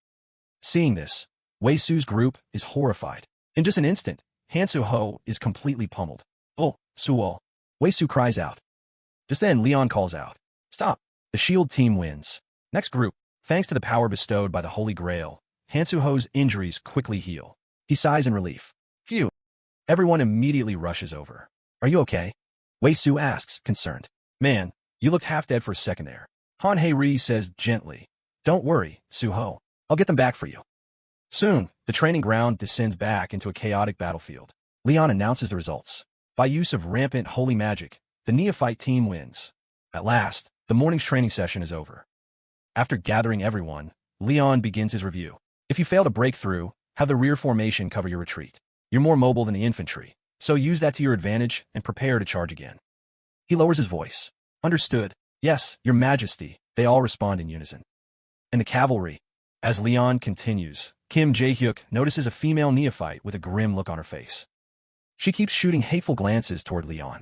Seeing this, Wei Su's group is horrified. In just an instant, Hansu Ho is completely pummeled. Oh, Suo. Wei Su cries out. Just then, Leon calls out. Stop. The shield team wins. Next group, thanks to the power bestowed by the Holy Grail, Hansu Ho's injuries quickly heal. He sighs in relief. Phew. Everyone immediately rushes over. Are you okay? Wei Su asks, concerned. Man, you looked half dead for a second there. Han Hei-ri says gently. Don't worry, Su-ho. I'll get them back for you. Soon, the training ground descends back into a chaotic battlefield. Leon announces the results. By use of rampant holy magic, the neophyte team wins. At last, the morning's training session is over. After gathering everyone, Leon begins his review. If you fail to break through, have the rear formation cover your retreat. You're more mobile than the infantry, so use that to your advantage and prepare to charge again. He lowers his voice. Understood. Yes, Your Majesty. They all respond in unison. And the cavalry. As Leon continues, Kim Jae-hyuk notices a female neophyte with a grim look on her face. She keeps shooting hateful glances toward Leon.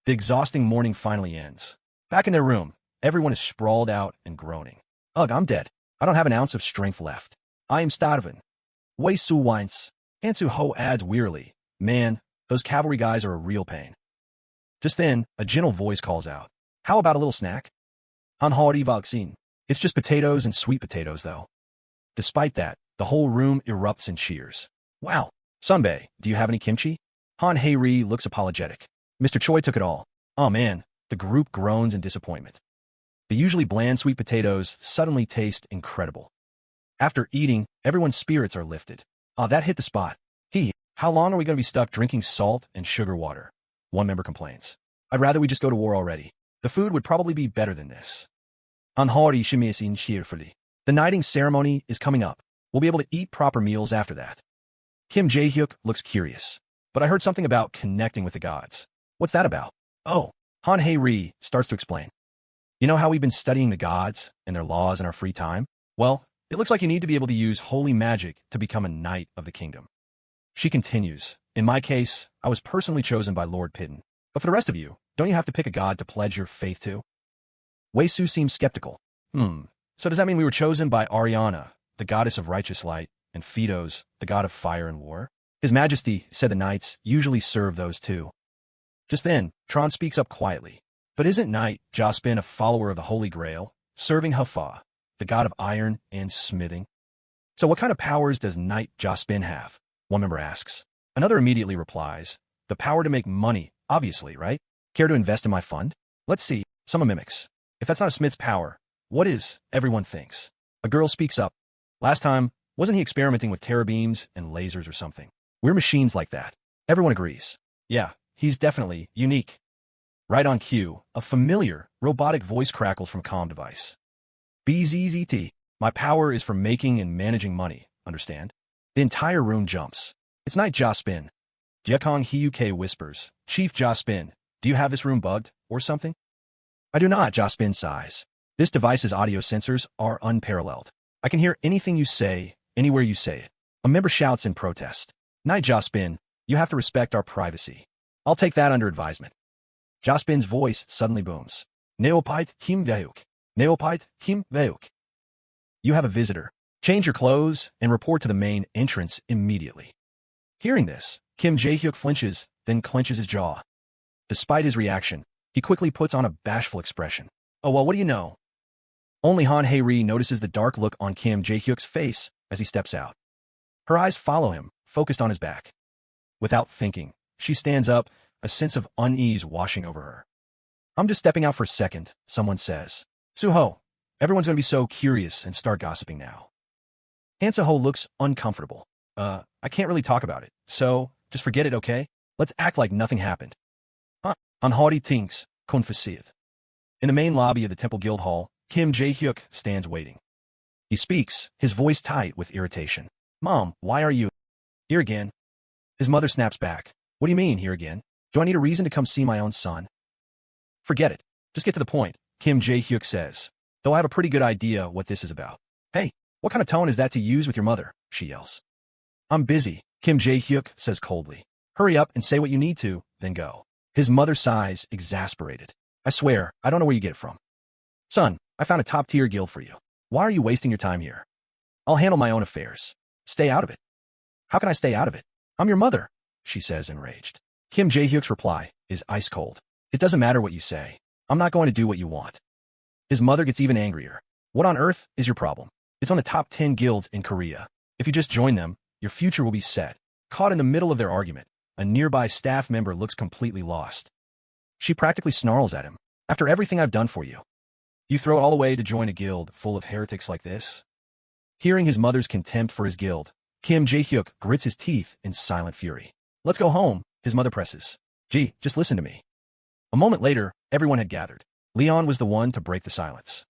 The exhausting morning finally ends. Back in their room, everyone is sprawled out and groaning. Ugh, I'm dead. I don't have an ounce of strength left. I am starving. Wei Su whines. Hansu Ho adds wearily. Man, those cavalry guys are a real pain. Just then, a gentle voice calls out. How about a little snack? Han Hori vaccine. It's just potatoes and sweet potatoes, though. Despite that, The whole room erupts in cheers. Wow. Sunbae, do you have any kimchi? Han Hei-ri looks apologetic. Mr. Choi took it all. Oh man, the group groans in disappointment. The usually bland sweet potatoes suddenly taste incredible. After eating, everyone's spirits are lifted. Ah, that hit the spot. How long are we going to be stuck drinking salt and sugar water? One member complains. I'd rather we just go to war already. The food would probably be better than this. Han Hori shimisin cheerfully. The knighting ceremony is coming up. We'll be able to eat proper meals after that. Kim Jae-hyuk looks curious. But I heard something about connecting with the gods. What's that about? Oh, Han Hei-ri starts to explain. You know how we've been studying the gods and their laws in our free time? Well, it looks like you need to be able to use holy magic to become a knight of the kingdom. She continues, in my case, I was personally chosen by Lord Pitten. But for the rest of you, don't you have to pick a god to pledge your faith to? Wei Su seems skeptical. So does that mean we were chosen by Ariana, the goddess of righteous light, and Phedos, the god of fire and war? His Majesty said the knights usually serve those two. Just then, Tron speaks up quietly. But isn't Knight Jaspin a follower of the Holy Grail, serving Hafa, the god of iron and smithing? So what kind of powers does Knight Jaspin have? One member asks. Another immediately replies, the power to make money, obviously, right? Care to invest in my fund? Let's see. Someone mimics. If that's not a smith's power, what is? Everyone thinks. A girl speaks up. Last time, wasn't he experimenting with terabeams and lasers or something? We're machines like that. Everyone agrees. Yeah, he's definitely unique. Right on cue, a familiar, robotic voice crackles from comm device. BZZT. My power is for making and managing money, understand? The entire room jumps. It's Knight Jaspin. Jiakong Hyuk whispers, Chief Jaspin, do you have this room bugged, or something? I do not, Jaspin sighs. This device's audio sensors are unparalleled. I can hear anything you say, anywhere you say it. A member shouts in protest. Knight Jaspin, you have to respect our privacy. I'll take that under advisement. Jaspin's voice suddenly booms. Neopite Kim Veuk. Neopite Kim Veuk. You have a visitor. Change your clothes and report to the main entrance immediately. Hearing this, Kim Jae-hyuk flinches, then clenches his jaw. Despite his reaction, he quickly puts on a bashful expression. Oh, well, what do you know? Only Han Hei-ri notices the dark look on Kim Jae-hyuk's face as he steps out. Her eyes follow him, focused on his back. Without thinking, she stands up, a sense of unease washing over her. I'm just stepping out for a second, someone says. Suho, everyone's going to be so curious and start gossiping now. Han-Seho looks uncomfortable. I can't really talk about it, so just forget it, okay? Let's act like nothing happened. Anhari thinks, konfessiv. In the main lobby of the Temple Guild Hall, Kim Jae-hyuk stands waiting. He speaks, his voice tight with irritation. Mom, why are you here again? His mother snaps back. What do you mean, here again? Do I need a reason to come see my own son? Forget it. Just get to the point, Kim Jae-hyuk says, though I have a pretty good idea what this is about. Hey, what kind of tone is that to use with your mother? She yells. I'm busy, Kim Jae-hyuk says coldly. Hurry up and say what you need to, then go. His mother sighs, exasperated. I swear, I don't know where you get it from. Son, I found a top-tier guild for you. Why are you wasting your time here? I'll handle my own affairs. Stay out of it. How can I stay out of it? I'm your mother, she says, enraged. Kim Jae-hyuk's reply is ice cold. It doesn't matter what you say. I'm not going to do what you want. His mother gets even angrier. What on earth is your problem? It's on the top 10 guilds in Korea. If you just join them, your future will be set. Caught in the middle of their argument, a nearby staff member looks completely lost. She practically snarls at him. After everything I've done for you, you throw it all away to join a guild full of heretics like this? Hearing his mother's contempt for his guild, Kim Jae-hyuk grits his teeth in silent fury. Let's go home, his mother presses. Gee, just listen to me. A moment later, everyone had gathered. Leon was the one to break the silence.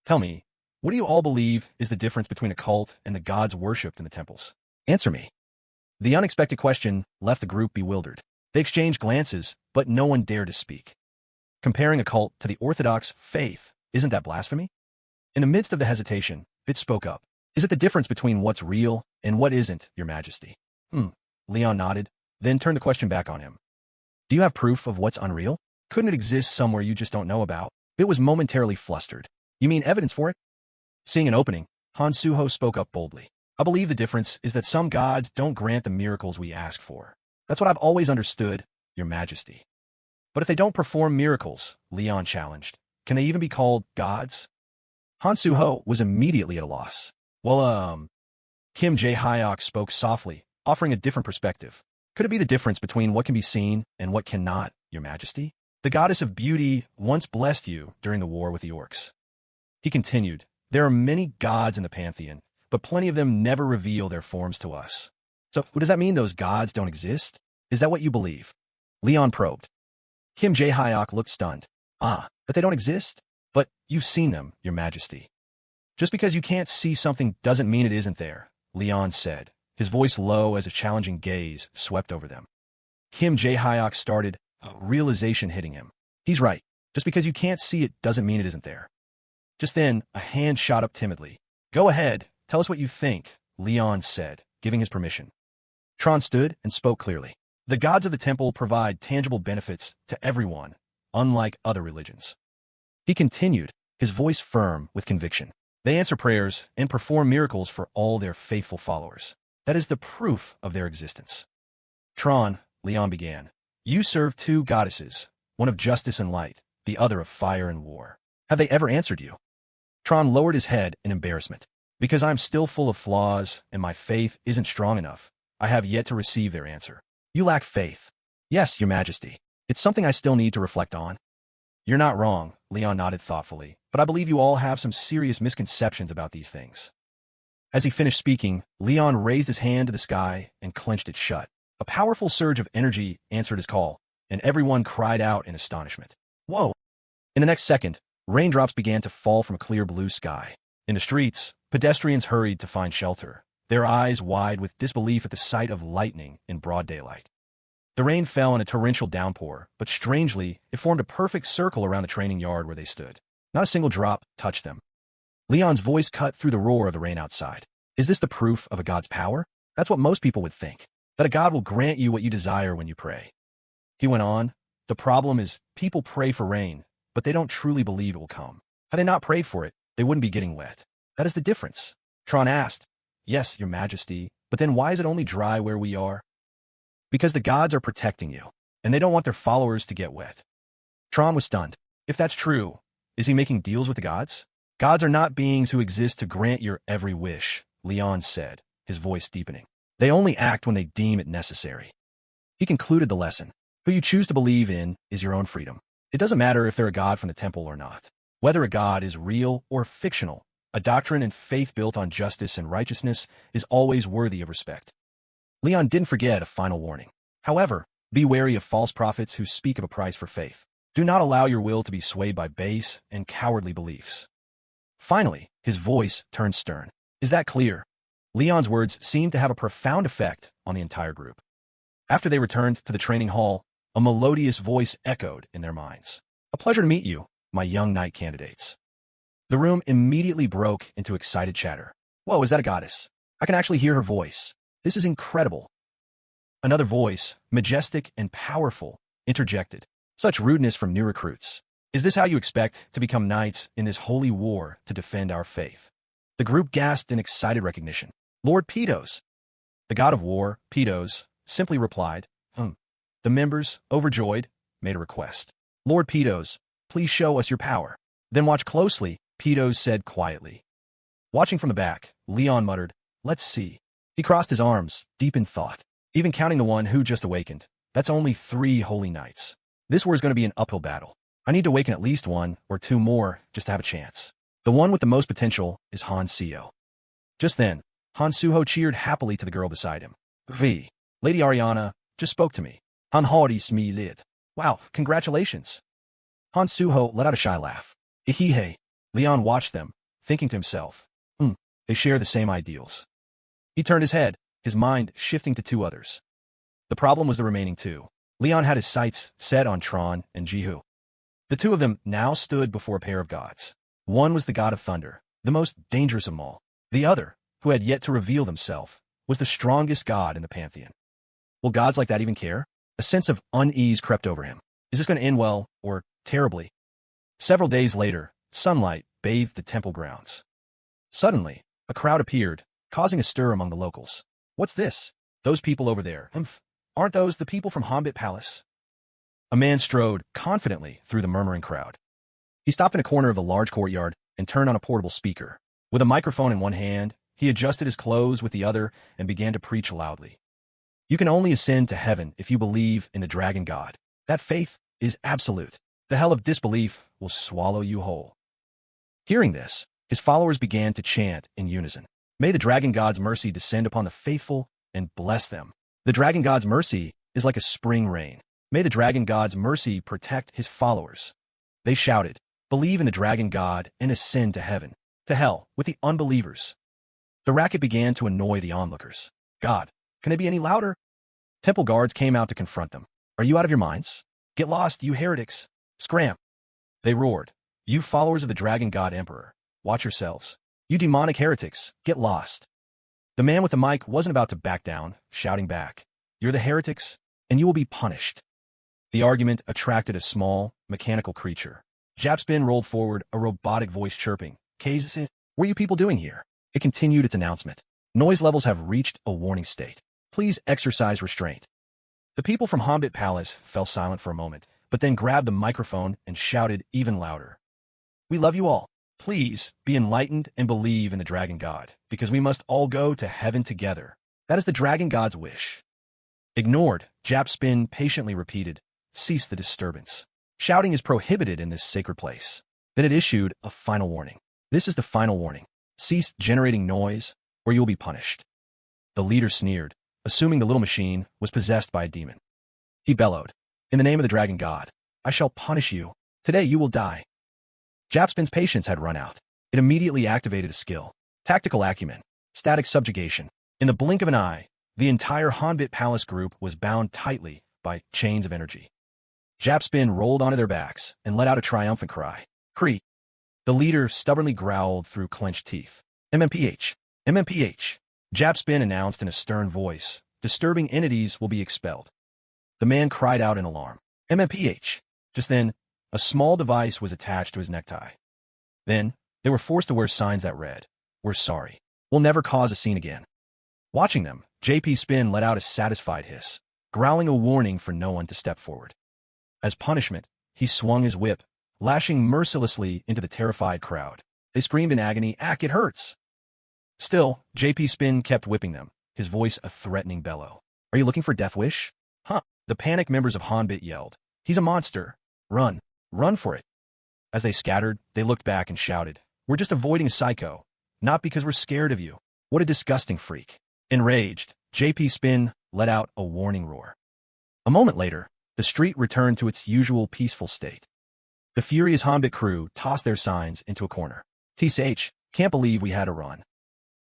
Tell me, what do you all believe is the difference between a cult and the gods worshipped in the temples? Answer me. The unexpected question left the group bewildered. They exchanged glances, but no one dared to speak. Comparing a cult to the Orthodox faith, isn't that blasphemy? In the midst of the hesitation, Fitz spoke up. Is it the difference between what's real and what isn't, Your Majesty? Leon nodded, then turned the question back on him. Do you have proof of what's unreal? Couldn't it exist somewhere you just don't know about? Fit was momentarily flustered. You mean evidence for it? Seeing an opening, Han Suho spoke up boldly. I believe the difference is that some gods don't grant the miracles we ask for. That's what I've always understood, Your Majesty. But if they don't perform miracles, Leon challenged, can they even be called gods? Han Suho was immediately at a loss. Well, Kim Jae-hyuk spoke softly, offering a different perspective. Could it be the difference between what can be seen and what cannot, Your Majesty? The goddess of beauty once blessed you during the war with the orcs. He continued, there are many gods in the pantheon, but plenty of them never reveal their forms to us. So, what does that mean those gods don't exist? Is that what you believe? Leon probed. Kim Jae-hyuk looked stunned. Ah, but they don't exist? But you've seen them, Your Majesty. Just because you can't see something doesn't mean it isn't there, Leon said, his voice low as a challenging gaze swept over them. Kim Jae-hyuk started, a realization hitting him. He's right. Just because you can't see it doesn't mean it isn't there. Just then, a hand shot up timidly. Go ahead, tell us what you think, Leon said, giving his permission. Tron stood and spoke clearly. The gods of the temple provide tangible benefits to everyone, unlike other religions. He continued, his voice firm with conviction. They answer prayers and perform miracles for all their faithful followers. That is the proof of their existence. Tron, Leon began. You serve two goddesses, one of justice and light, the other of fire and war. Have they ever answered you? Tron lowered his head in embarrassment. Because I'm still full of flaws and my faith isn't strong enough, I have yet to receive their answer. You lack faith. Yes, Your Majesty. It's something I still need to reflect on. You're not wrong, Leon nodded thoughtfully, but I believe you all have some serious misconceptions about these things. As he finished speaking, Leon raised his hand to the sky and clenched it shut. A powerful surge of energy answered his call, and everyone cried out in astonishment. Whoa! In the next second, raindrops began to fall from a clear blue sky. In the streets, pedestrians hurried to find shelter, their eyes wide with disbelief at the sight of lightning in broad daylight. The rain fell in a torrential downpour, but strangely, it formed a perfect circle around the training yard where they stood. Not a single drop touched them. Leon's voice cut through the roar of the rain outside. Is this the proof of a god's power? That's what most people would think, that a god will grant you what you desire when you pray. He went on, the problem is people pray for rain, but they don't truly believe it will come. Had they not prayed for it, they wouldn't be getting wet. That is the difference. Tron asked, Yes, Your Majesty, but then why is it only dry where we are? Because the gods are protecting you, and they don't want their followers to get wet. Tron was stunned. If that's true, is he making deals with the gods? Gods are not beings who exist to grant your every wish, Leon said, his voice deepening. They only act when they deem it necessary. He concluded the lesson. Who you choose to believe in is your own freedom. It doesn't matter if they're a god from the temple or not. Whether a god is real or fictional, a doctrine and faith built on justice and righteousness is always worthy of respect. Leon didn't forget a final warning. However, be wary of false prophets who speak of a price for faith. Do not allow your will to be swayed by base and cowardly beliefs. Finally, his voice turned stern. Is that clear? Leon's words seemed to have a profound effect on the entire group. After they returned to the training hall, a melodious voice echoed in their minds. A pleasure to meet you, my young knight candidates. The room immediately broke into excited chatter. Whoa, is that a goddess? I can actually hear her voice. This is incredible. Another voice, majestic and powerful, interjected. Such rudeness from new recruits. Is this how you expect to become knights in this holy war to defend our faith? The group gasped in excited recognition. Lord Pedos. The god of war, Pedos, simply replied, The members, overjoyed, made a request. Lord Pedos, please show us your power. Then watch closely, Pedos said quietly. Watching from the back, Leon muttered, Let's see. He crossed his arms, deep in thought. Even counting the one who just awakened, that's only 3 holy knights. This war is going to be an uphill battle. I need to awaken at least 1 or 2 more just to have a chance. The one with the most potential is Han Seo. Just then, Han Suho cheered happily to the girl beside him. V. Lady Ariana just spoke to me. Han Haris me lid. Wow, congratulations. Han Suho let out a shy laugh. Ihihe. Leon watched them, thinking to himself, they share the same ideals. He turned his head, his mind shifting to 2 others. The problem was the remaining 2. Leon had his sights set on Tron and Jihu. The 2 of them now stood before a pair of gods. One was the god of thunder, the most dangerous of them all. The other, who had yet to reveal himself, was the strongest god in the pantheon. Will gods like that even care? A sense of unease crept over him. Is this going to end well, or terribly? Several days later, sunlight bathed the temple grounds. Suddenly, a crowd appeared, causing a stir among the locals. What's this? Those people over there. Aren't those the people from Hombit Palace? A man strode confidently through the murmuring crowd. He stopped in a corner of the large courtyard and turned on a portable speaker. With a microphone in one hand he adjusted his clothes with the other and began to preach loudly. You can only ascend to heaven if you believe in the dragon god. That faith is absolute. The hell of disbelief will swallow you whole. Hearing this, his followers began to chant in unison. May the dragon god's mercy descend upon the faithful and bless them. The dragon god's mercy is like a spring rain. May the dragon god's mercy protect his followers. They shouted, believe in the dragon god and ascend to heaven. To hell with the unbelievers. The racket began to annoy the onlookers. God, can it be any louder? Temple guards came out to confront them. Are you out of your minds? Get lost, you heretics. Scram. They roared. You followers of the dragon god emperor, watch yourselves. You demonic heretics, get lost. The man with the mic wasn't about to back down, shouting back. You're the heretics, and you will be punished. The argument attracted a small, mechanical creature. Japspin rolled forward, a robotic voice chirping. Kazin, what are you people doing here? It continued its announcement. Noise levels have reached a warning state. Please exercise restraint. The people from Hombit Palace fell silent for a moment, but then grabbed the microphone and shouted even louder. We love you all. Please be enlightened and believe in the dragon god, because we must all go to heaven together. That is the dragon god's wish. Ignored, Japspin patiently repeated, cease the disturbance. Shouting is prohibited in this sacred place. Then it issued a final warning. This is the final warning. Cease generating noise, or you will be punished. The leader sneered, assuming the little machine was possessed by a demon. He bellowed, in the name of the dragon god, I shall punish you. Today you will die. Japspin's patience had run out. It immediately activated a skill. Tactical acumen. Static subjugation. In the blink of an eye, the entire Hombit Palace group was bound tightly by chains of energy. Japspin rolled onto their backs and let out a triumphant cry. Cree. The leader stubbornly growled through clenched teeth. MMPH. MMPH. Japspin announced in a stern voice, disturbing entities will be expelled. The man cried out in alarm. MMPH. Just then, a small device was attached to his necktie. Then, they were forced to wear signs that read, we're sorry. We'll never cause a scene again. Watching them, JP Spin let out a satisfied hiss, growling a warning for no one to step forward. As punishment, he swung his whip, lashing mercilessly into the terrified crowd. They screamed in agony, Ack, it hurts! Still, JP Spin kept whipping them, his voice a threatening bellow. Are you looking for Death Wish? Huh. The panicked members of Honbit yelled. He's a monster. Run. Run for it. As they scattered, they looked back and shouted, we're just avoiding a psycho, not because we're scared of you. What a disgusting freak. Enraged, JP Spin let out a warning roar. A moment later, the street returned to its usual peaceful state. The furious Hombit crew tossed their signs into a corner. TCH, can't believe we had a run.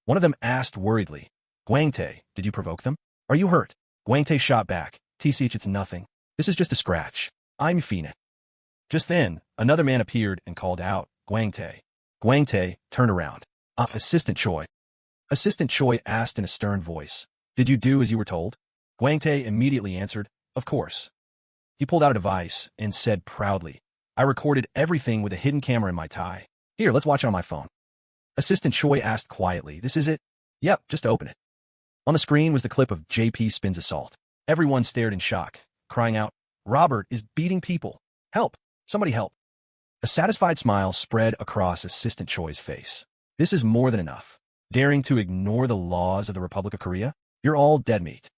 One of them asked worriedly, Guangte, did you provoke them? Are you hurt? Guangte shot back, TCH, it's nothing. This is just a scratch. I'm Fina. Just then, another man appeared and called out, Guangte. Guangte turned around. Assistant Choi. Assistant Choi asked in a stern voice, did you do as you were told? Guangte immediately answered, of course. He pulled out a device and said proudly, I recorded everything with a hidden camera in my tie. Here, let's watch it on my phone. Assistant Choi asked quietly, this is it? Yep, just open it. On the screen was the clip of JP Spin's assault. Everyone stared in shock, crying out, Robert is beating people. Help! Somebody help. A satisfied smile spread across Assistant Choi's face. This is more than enough. Daring to ignore the laws of the Republic of Korea? You're all dead meat.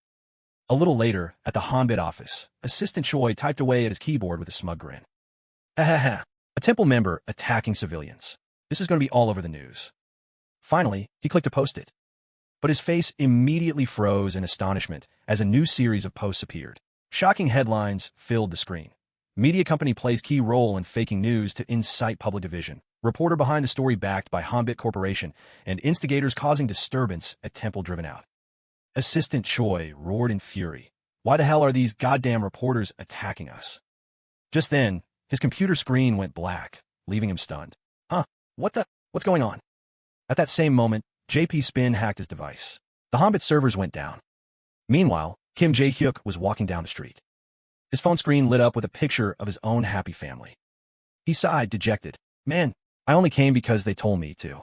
A little later, at the Hombit office, Assistant Choi typed away at his keyboard with a smug grin. Ha ha ha. A temple member attacking civilians. This is going to be all over the news. Finally, he clicked a post-it. But his face immediately froze in astonishment as a new series of posts appeared. Shocking headlines filled the screen. Media company plays key role in faking news to incite public division. Reporter behind the story backed by Hombit Corporation and instigators causing disturbance at temple driven out. Assistant Choi roared in fury. Why the hell are these goddamn reporters attacking us? Just then, his computer screen went black, leaving him stunned. Huh? What's going on? At that same moment, JP Spin hacked his device. The Hombit servers went down. Meanwhile, Kim Jae-hyuk was walking down the street. His phone screen lit up with a picture of his own happy family. He sighed, dejected. Man, I only came because they told me to.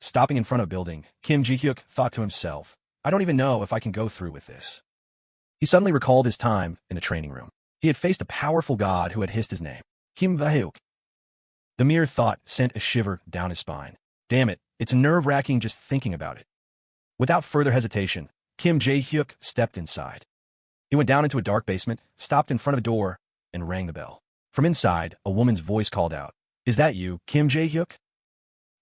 Stopping in front of a building, Kim Jae-hyuk thought to himself, I don't even know if I can go through with this. He suddenly recalled his time in the training room. He had faced a powerful god who had hissed his name, Kim Jae-hyuk. The mere thought sent a shiver down his spine. Damn it, it's nerve-wracking just thinking about it. Without further hesitation, Kim Jae-hyuk stepped inside. He went down into a dark basement, stopped in front of a door, and rang the bell. From inside, a woman's voice called out, "Is that you, Kim Jae-hyuk?"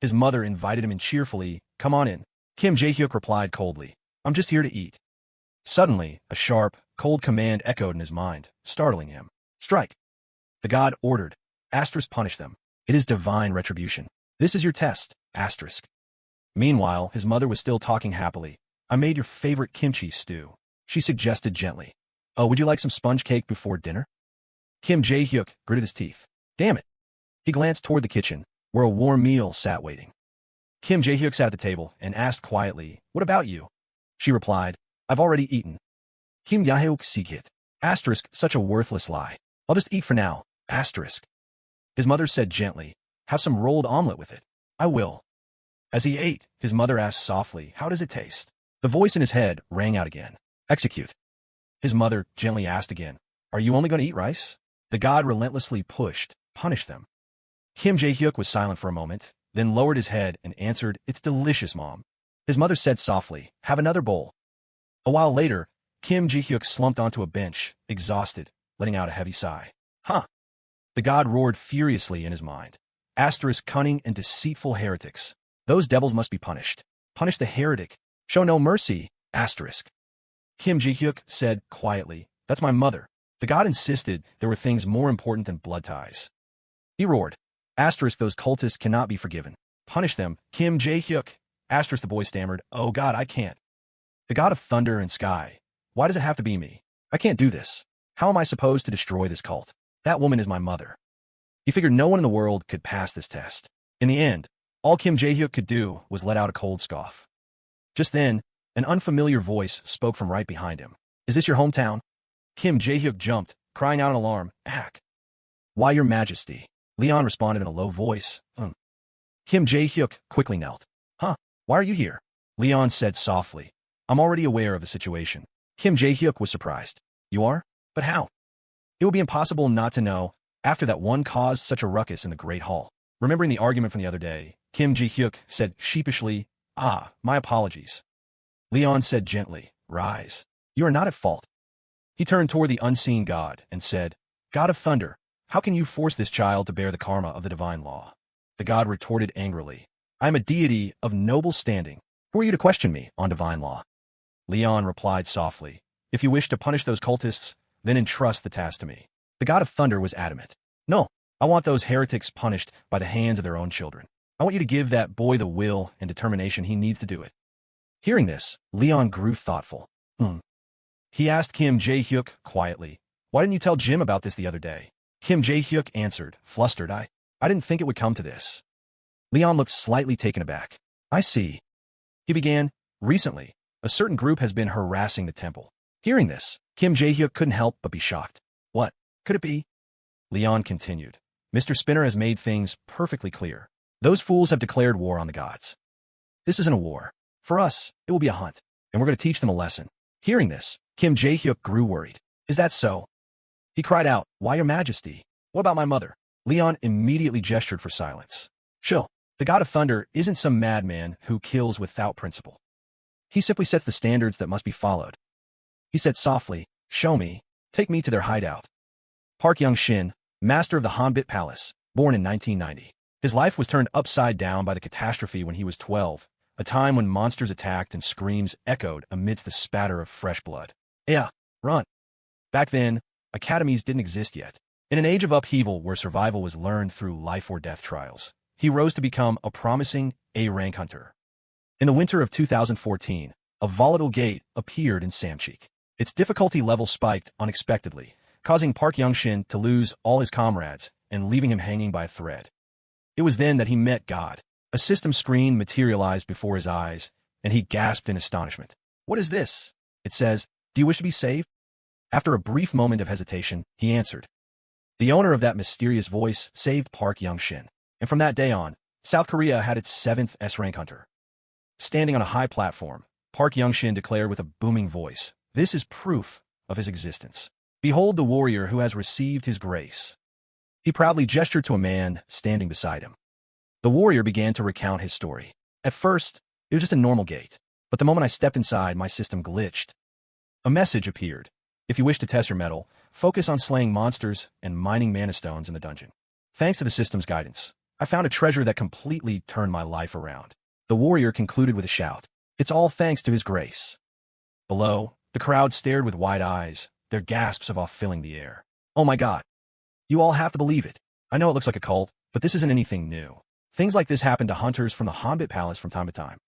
His mother invited him in cheerfully. "Come on in." Kim Jae-hyuk replied coldly, "I'm just here to eat." Suddenly, a sharp, cold command echoed in his mind, startling him. "Strike." The god ordered. Asterisk punish them. It is divine retribution. This is your test. Asterisk. Meanwhile, his mother was still talking happily. "I made your favorite kimchi stew," she suggested gently. "Oh, would you like some sponge cake before dinner?" Kim Jae-hyuk gritted his teeth. Damn it. He glanced toward the kitchen, where a warm meal sat waiting. Kim Jae-hyuk sat at the table and asked quietly, "What about you?" She replied, "I've already eaten." Kim Jae-hyuk sigit. Asterisk, such a worthless lie. "I'll just eat for now." Asterisk. His mother said gently, "Have some rolled omelet with it." "I will." As he ate, his mother asked softly, "How does it taste?" The voice in his head rang out again. "Execute." His mother gently asked again, "Are you only going to eat rice?" The god relentlessly pushed, "Punish them." Kim Jae-hyuk was silent for a moment, then lowered his head and answered, "It's delicious, Mom." His mother said softly, "Have another bowl." A while later, Kim Jae-hyuk slumped onto a bench, exhausted, letting out a heavy sigh. Huh. The god roared furiously in his mind. Asterisk, cunning and deceitful heretics. Those devils must be punished. Punish the heretic. Show no mercy. Asterisk. Kim Jae-hyuk said quietly, "That's my mother." The god insisted there were things more important than blood ties. He roared. Asterisk, those cultists cannot be forgiven. Punish them. Kim Jae-hyuk. Asterisk, the boy stammered, "Oh god, I can't." The god of thunder and sky. Why does it have to be me? I can't do this. How am I supposed to destroy this cult? That woman is my mother. He figured no one in the world could pass this test. In the end, all Kim Jae-hyuk could do was let out a cold scoff. Just then, an unfamiliar voice spoke from right behind him. "Is this your hometown?" Kim Jae-hyuk jumped, crying out in alarm, "Ack!" "Why, your majesty?" Leon responded in a low voice. Kim Jae-hyuk quickly knelt. "Huh, why are you here?" Leon said softly. "I'm already aware of the situation." Kim Jae-hyuk was surprised. "You are? But how?" It would be impossible not to know, after that one caused such a ruckus in the Great Hall. Remembering the argument from the other day, Kim Jae-hyuk said sheepishly, "Ah, my apologies." Leon said gently, "Rise. You are not at fault." He turned toward the unseen god and said, "God of thunder, how can you force this child to bear the karma of the divine law?" The god retorted angrily, "I am a deity of noble standing. Who are you to question me on divine law?" Leon replied softly, "If you wish to punish those cultists, then entrust the task to me." The god of thunder was adamant. "No, I want those heretics punished by the hands of their own children. I want you to give that boy the will and determination he needs to do it." Hearing this, Leon grew thoughtful. He asked Kim Jae-hyuk quietly, "Why didn't you tell Jim about this the other day?" Kim Jae-hyuk answered, flustered, I didn't think it would come to this." Leon looked slightly taken aback. "I see." He began, "Recently, a certain group has been harassing the temple." Hearing this, Kim Jae-hyuk couldn't help but be shocked. "What could it be?" Leon continued, "Mr. Spinner has made things perfectly clear. Those fools have declared war on the gods. This isn't a war. For us, it will be a hunt, and we're going to teach them a lesson." Hearing this, Kim Jae-hyuk grew worried. "Is that so?" He cried out, "Why, your majesty? What about my mother?" Leon immediately gestured for silence. "Chill. The god of thunder isn't some madman who kills without principle. He simply sets the standards that must be followed." He said softly, "Show me. Take me to their hideout." Park Young-shin, master of the Hanbit Palace, born in 1990. His life was turned upside down by the catastrophe when he was 12, a time when monsters attacked and screams echoed amidst the spatter of fresh blood. Yeah, run. Back then, academies didn't exist yet. In an age of upheaval where survival was learned through life-or-death trials, he rose to become a promising A-rank hunter. In the winter of 2014, a volatile gate appeared in Samcheek. Its difficulty level spiked unexpectedly, causing Park Young-shin to lose all his comrades and leaving him hanging by a thread. It was then that he met God. A system screen materialized before his eyes, and he gasped in astonishment. "What is this?" It says, "Do you wish to be saved?" After a brief moment of hesitation, he answered. The owner of that mysterious voice saved Park Young-shin, and from that day on, South Korea had its 7th S-rank hunter. Standing on a high platform, Park Young-shin declared with a booming voice, "This is proof of his existence. Behold the warrior who has received his grace." He proudly gestured to a man standing beside him. The warrior began to recount his story. At first, it was just a normal gate. But the moment I stepped inside, my system glitched. A message appeared. If you wish to test your mettle, focus on slaying monsters and mining mana stones in the dungeon. Thanks to the system's guidance, I found a treasure that completely turned my life around. The warrior concluded with a shout. It's all thanks to his grace. Below, the crowd stared with wide eyes, their gasps of awe filling the air. Oh my God. You all have to believe it. I know it looks like a cult, but this isn't anything new. Things like this happen to hunters from the Hobbit Palace from time to time.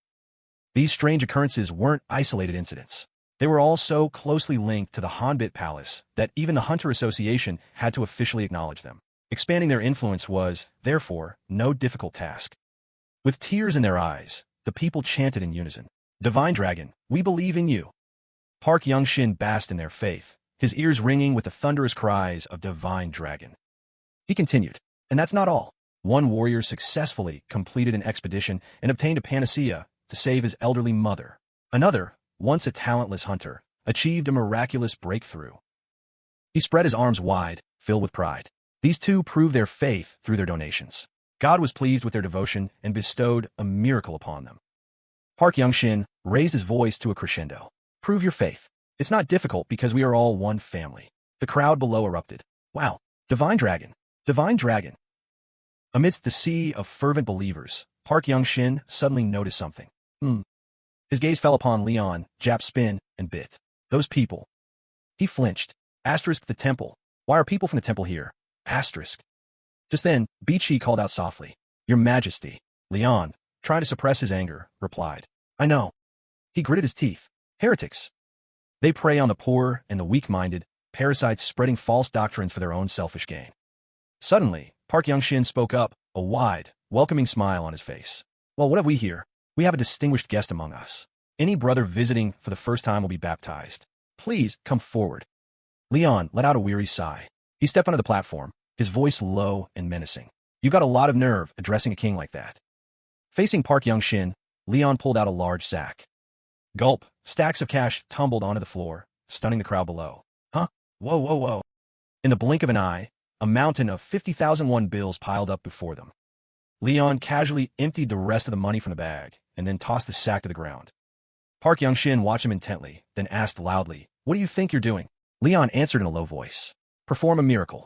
These strange occurrences weren't isolated incidents. They were all so closely linked to the Hobbit Palace that even the Hunter Association had to officially acknowledge them. Expanding their influence was, therefore, no difficult task. With tears in their eyes, the people chanted in unison, Divine Dragon, we believe in you. Park Young-shin basked in their faith, his ears ringing with the thunderous cries of Divine Dragon. He continued, and that's not all. One warrior successfully completed an expedition and obtained a panacea to save his elderly mother. Another, once a talentless hunter, achieved a miraculous breakthrough. He spread his arms wide, filled with pride. These two proved their faith through their donations. God was pleased with their devotion and bestowed a miracle upon them. Park Young-shin raised his voice to a crescendo. Prove your faith. It's not difficult because we are all one family. The crowd below erupted. Wow, Divine Dragon, Divine Dragon. Amidst the sea of fervent believers, Park Young-shin suddenly noticed something. His gaze fell upon Leon, Jap Spin, and Bit. Those people. He flinched. Asterisk the temple. Why are people from the temple here? Asterisk. Just then, Beachy called out softly. Your Majesty. Leon, trying to suppress his anger, replied. I know. He gritted his teeth. Heretics. They prey on the poor and the weak-minded, parasites spreading false doctrines for their own selfish gain. Suddenly, Park Young-shin spoke up, a wide, welcoming smile on his face. Well, what have we here? We have a distinguished guest among us. Any brother visiting for the first time will be baptized. Please, come forward. Leon let out a weary sigh. He stepped onto the platform, his voice low and menacing. You've got a lot of nerve addressing a king like that. Facing Park Young-shin, Leon pulled out a large sack. Gulp, stacks of cash tumbled onto the floor, stunning the crowd below. Huh? Whoa, whoa, whoa. In the blink of an eye, a mountain of 50,001 bills piled up before them. Leon casually emptied the rest of the money from the bag and then tossed the sack to the ground. Park Young-shin watched him intently, then asked loudly, What do you think you're doing? Leon answered in a low voice. Perform a miracle.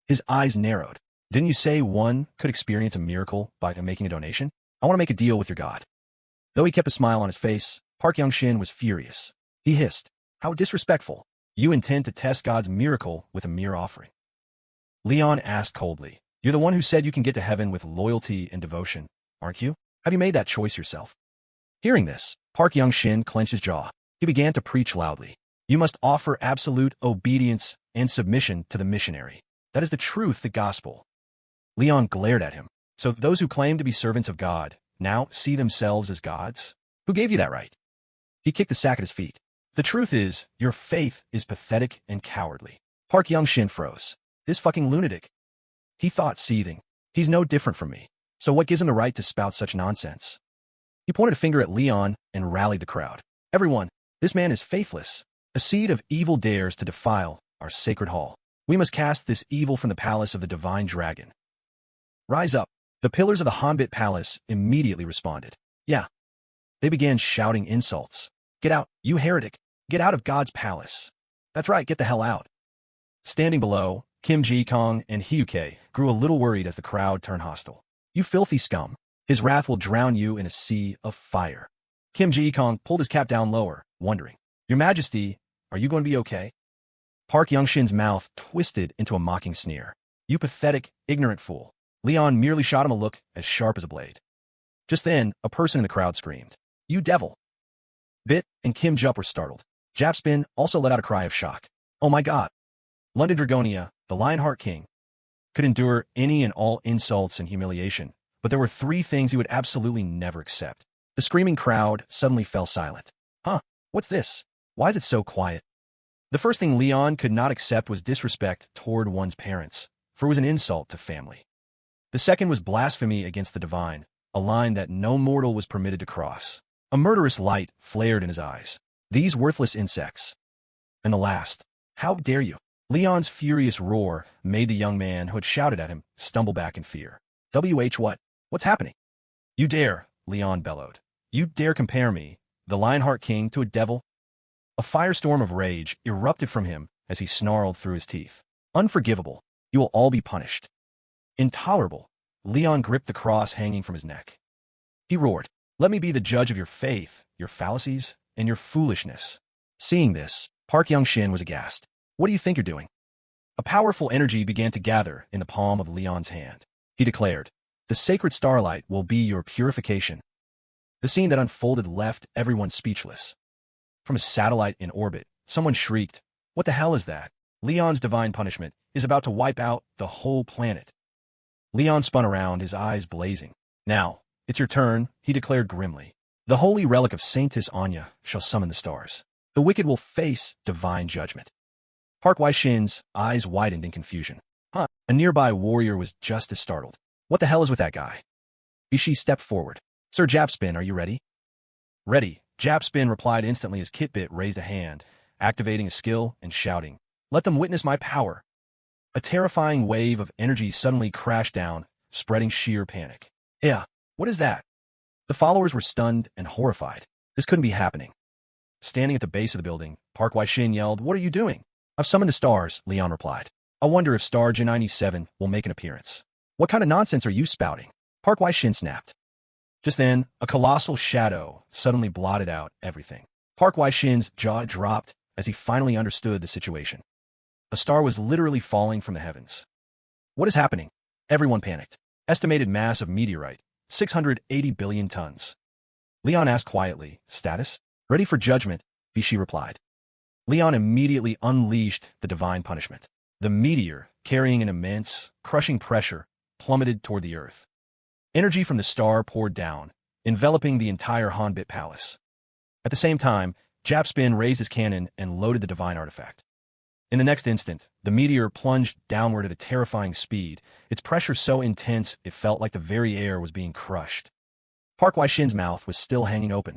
His eyes narrowed. Didn't you say one could experience a miracle by making a donation? I want to make a deal with your god. Though he kept a smile on his face, Park Young-shin was furious. He hissed, How disrespectful. You intend to test God's miracle with a mere offering. Leon asked coldly, You're the one who said you can get to heaven with loyalty and devotion, aren't you? Have you made that choice yourself? Hearing this, Park Young-shin clenched his jaw. He began to preach loudly. You must offer absolute obedience and submission to the missionary. That is the truth, the gospel. Leon glared at him. So those who claim to be servants of God now see themselves as gods? Who gave you that right? He kicked the sack at his feet. The truth is, your faith is pathetic and cowardly. Park Young-shin froze. This fucking lunatic. He thought, seething. He's no different from me. So what gives him the right to spout such nonsense? He pointed a finger at Leon and rallied the crowd. Everyone, this man is faithless. A seed of evil dares to defile our sacred hall. We must cast this evil from the palace of the Divine Dragon. Rise up. The pillars of the Hobbit Palace immediately responded. Yeah. They began shouting insults. Get out, you heretic. Get out of God's palace. That's right, get the hell out. Standing below, Kim Ji-kong and Hyuke grew a little worried as the crowd turned hostile. You filthy scum. His wrath will drown you in a sea of fire. Kim Ji-kong pulled his cap down lower, wondering, Your Majesty, are you going to be okay? Park Young-shin's mouth twisted into a mocking sneer. You pathetic, ignorant fool. Leon merely shot him a look as sharp as a blade. Just then, a person in the crowd screamed, You devil! Bit and Kim Jup were startled. Japspin also let out a cry of shock. Oh my God! London Dragonia, the Lionheart King, could endure any and all insults and humiliation, but there were three things he would absolutely never accept. The screaming crowd suddenly fell silent. Huh? What's this? Why is it so quiet? The first thing Leon could not accept was disrespect toward one's parents, for it was an insult to family. The second was blasphemy against the divine, a line that no mortal was permitted to cross. A murderous light flared in his eyes. These worthless insects. And the last, how dare you? Leon's furious roar made the young man who had shouted at him stumble back in fear. What? What's happening? You dare, Leon bellowed. You dare compare me, the Lionheart King to a devil? A firestorm of rage erupted from him as he snarled through his teeth. Unforgivable. You will all be punished. Intolerable. Leon gripped the cross hanging from his neck. He roared, let me be the judge of your faith, your fallacies, and your foolishness. Seeing this, Park Young-shin was aghast. What do you think you're doing? A powerful energy began to gather in the palm of Leon's hand. He declared, the sacred starlight will be your purification. The scene that unfolded left everyone speechless. From a satellite in orbit, someone shrieked, what the hell is that? Leon's divine punishment is about to wipe out the whole planet. Leon spun around, his eyes blazing. Now, it's your turn, he declared grimly. The holy relic of Saintess Anya shall summon the stars. The wicked will face divine judgment. Park Wai-shin's eyes widened in confusion. A nearby warrior was just as startled. What the hell is with that guy? Bishi stepped forward. Sir Japspin, are you ready? Ready, Japspin replied instantly as Kitbit raised a hand, activating a skill and shouting, let them witness my power. A terrifying wave of energy suddenly crashed down, spreading sheer panic. Yeah, what is that? The followers were stunned and horrified. This couldn't be happening. Standing at the base of the building, Park Wai-shin yelled, what are you doing? I've summoned the stars, Leon replied. I wonder if Star J97 will make an appearance. What kind of nonsense are you spouting? Park Wai-shin snapped. Just then, a colossal shadow suddenly blotted out everything. Park Wai-shin's jaw dropped as he finally understood the situation. A star was literally falling from the heavens. What is happening? Everyone panicked. Estimated mass of meteorite, 680 billion tons. Leon asked quietly, status? Ready for judgment, Bishi replied. Leon immediately unleashed the divine punishment. The meteor, carrying an immense, crushing pressure, plummeted toward the earth. Energy from the star poured down, enveloping the entire Hanbit palace. At the same time, Japspin raised his cannon and loaded the divine artifact. In the next instant, the meteor plunged downward at a terrifying speed, its pressure so intense it felt like the very air was being crushed. Park Wai-shin's mouth was still hanging open.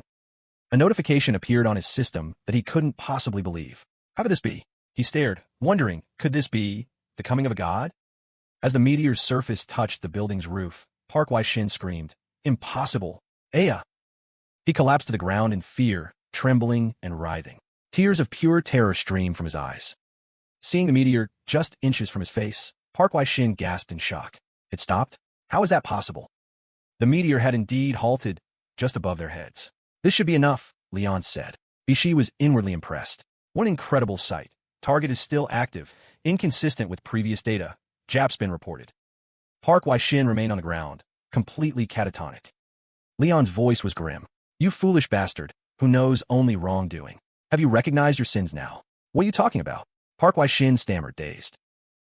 A notification appeared on his system that he couldn't possibly believe. How could this be? He stared, wondering, could this be the coming of a god? As the meteor's surface touched the building's roof, Park Wai-shin screamed, impossible, Aya! He collapsed to the ground in fear, trembling and writhing. Tears of pure terror streamed from his eyes. Seeing the meteor just inches from his face, Park Wai-shin gasped in shock. It stopped? How is that possible? The meteor had indeed halted just above their heads. This should be enough, Leon said. Bishi was inwardly impressed. What an incredible sight. Target is still active, inconsistent with previous data, Japspin reported. Park Wai-shin remained on the ground, completely catatonic. Leon's voice was grim. You foolish bastard, who knows only wrongdoing. Have you recognized your sins now? What are you talking about? Park Wai-shin stammered, dazed.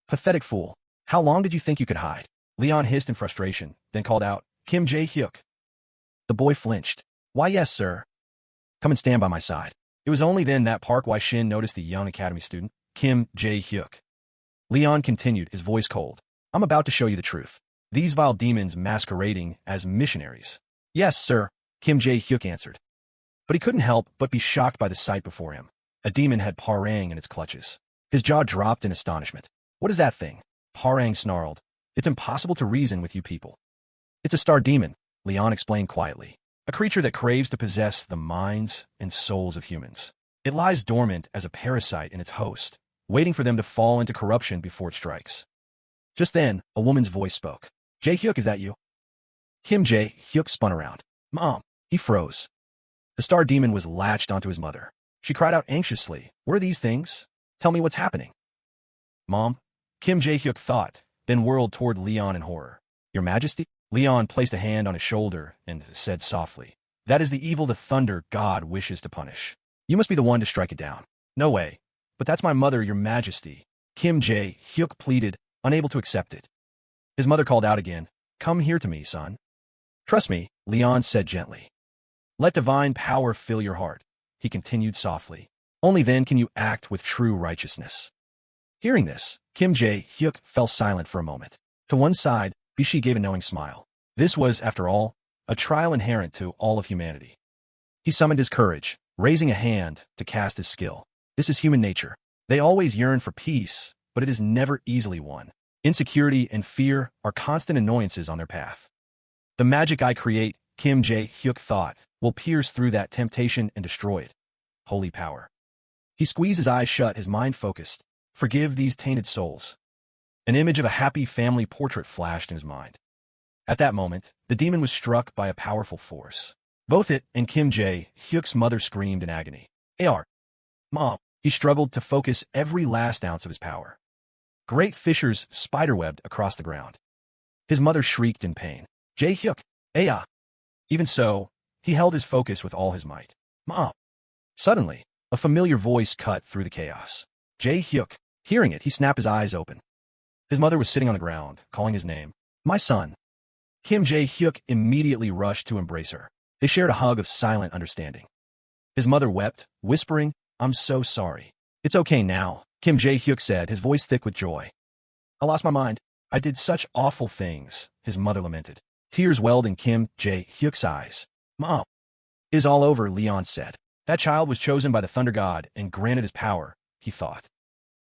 Pathetic fool. How long did you think you could hide? Leon hissed in frustration, then called out, Kim Jae-hyuk. The boy flinched. Why, yes, sir. Come and stand by my side. It was only then that Park Wai-shin noticed the young academy student, Kim Jae-hyuk. Leon continued, his voice cold. I'm about to show you the truth. These vile demons masquerading as missionaries. Yes, sir, Kim Jae-hyuk answered. But he couldn't help but be shocked by the sight before him. A demon had Parang in its clutches. His jaw dropped in astonishment. What is that thing? Parang snarled. It's impossible to reason with you people. It's a star demon, Leon explained quietly. A creature that craves to possess the minds and souls of humans. It lies dormant as a parasite in its host, waiting for them to fall into corruption before it strikes. Just then, a woman's voice spoke. Jae-hyuk, is that you? Kim Jae-hyuk spun around. Mom! He froze. The star demon was latched onto his mother. She cried out anxiously, what are these things? Tell me what's happening. Mom? Kim Jae-hyuk thought, then whirled toward Leon in horror. Your Majesty? Leon placed a hand on his shoulder and said softly, that is the evil the thunder god wishes to punish. You must be the one to strike it down. No way. But that's my mother, your Majesty. Kim Jae-hyuk pleaded, unable to accept it. His mother called out again, come here to me, son. Trust me, Leon said gently. Let divine power fill your heart, he continued softly. Only then can you act with true righteousness. Hearing this, Kim Jae-hyuk fell silent for a moment. To one side, Bishi gave a knowing smile. This was, after all, a trial inherent to all of humanity. He summoned his courage, raising a hand to cast his skill. This is human nature. They always yearn for peace, but it is never easily won. Insecurity and fear are constant annoyances on their path. The magic I create Kim Jae-hyuk thought, will pierce through that temptation and destroy it. Holy power. He squeezed his eyes shut, his mind focused. Forgive these tainted souls. An image of a happy family portrait flashed in his mind. At that moment, the demon was struck by a powerful force. Both it and Kim Jae-hyuk's mother screamed in agony. "AR! Mom!" He struggled to focus every last ounce of his power. Great fissures spiderwebbed across the ground. His mother shrieked in pain. Jae-hyuk! "AR!" Even so, he held his focus with all his might. "Mom!" Suddenly, a familiar voice cut through the chaos. Jae-hyuk. Hearing it, he snapped his eyes open. His mother was sitting on the ground, calling his name. "My son." Kim Jae-hyuk immediately rushed to embrace her. They shared a hug of silent understanding. His mother wept, whispering, "I'm so sorry." "It's okay now," Kim Jae-hyuk said, his voice thick with joy. "I lost my mind. I did such awful things," his mother lamented. Tears welled in Kim Jae-hyuk's eyes. "Mom." "It is all over," Leon said. "That child was chosen by the Thunder God and granted his power," he thought.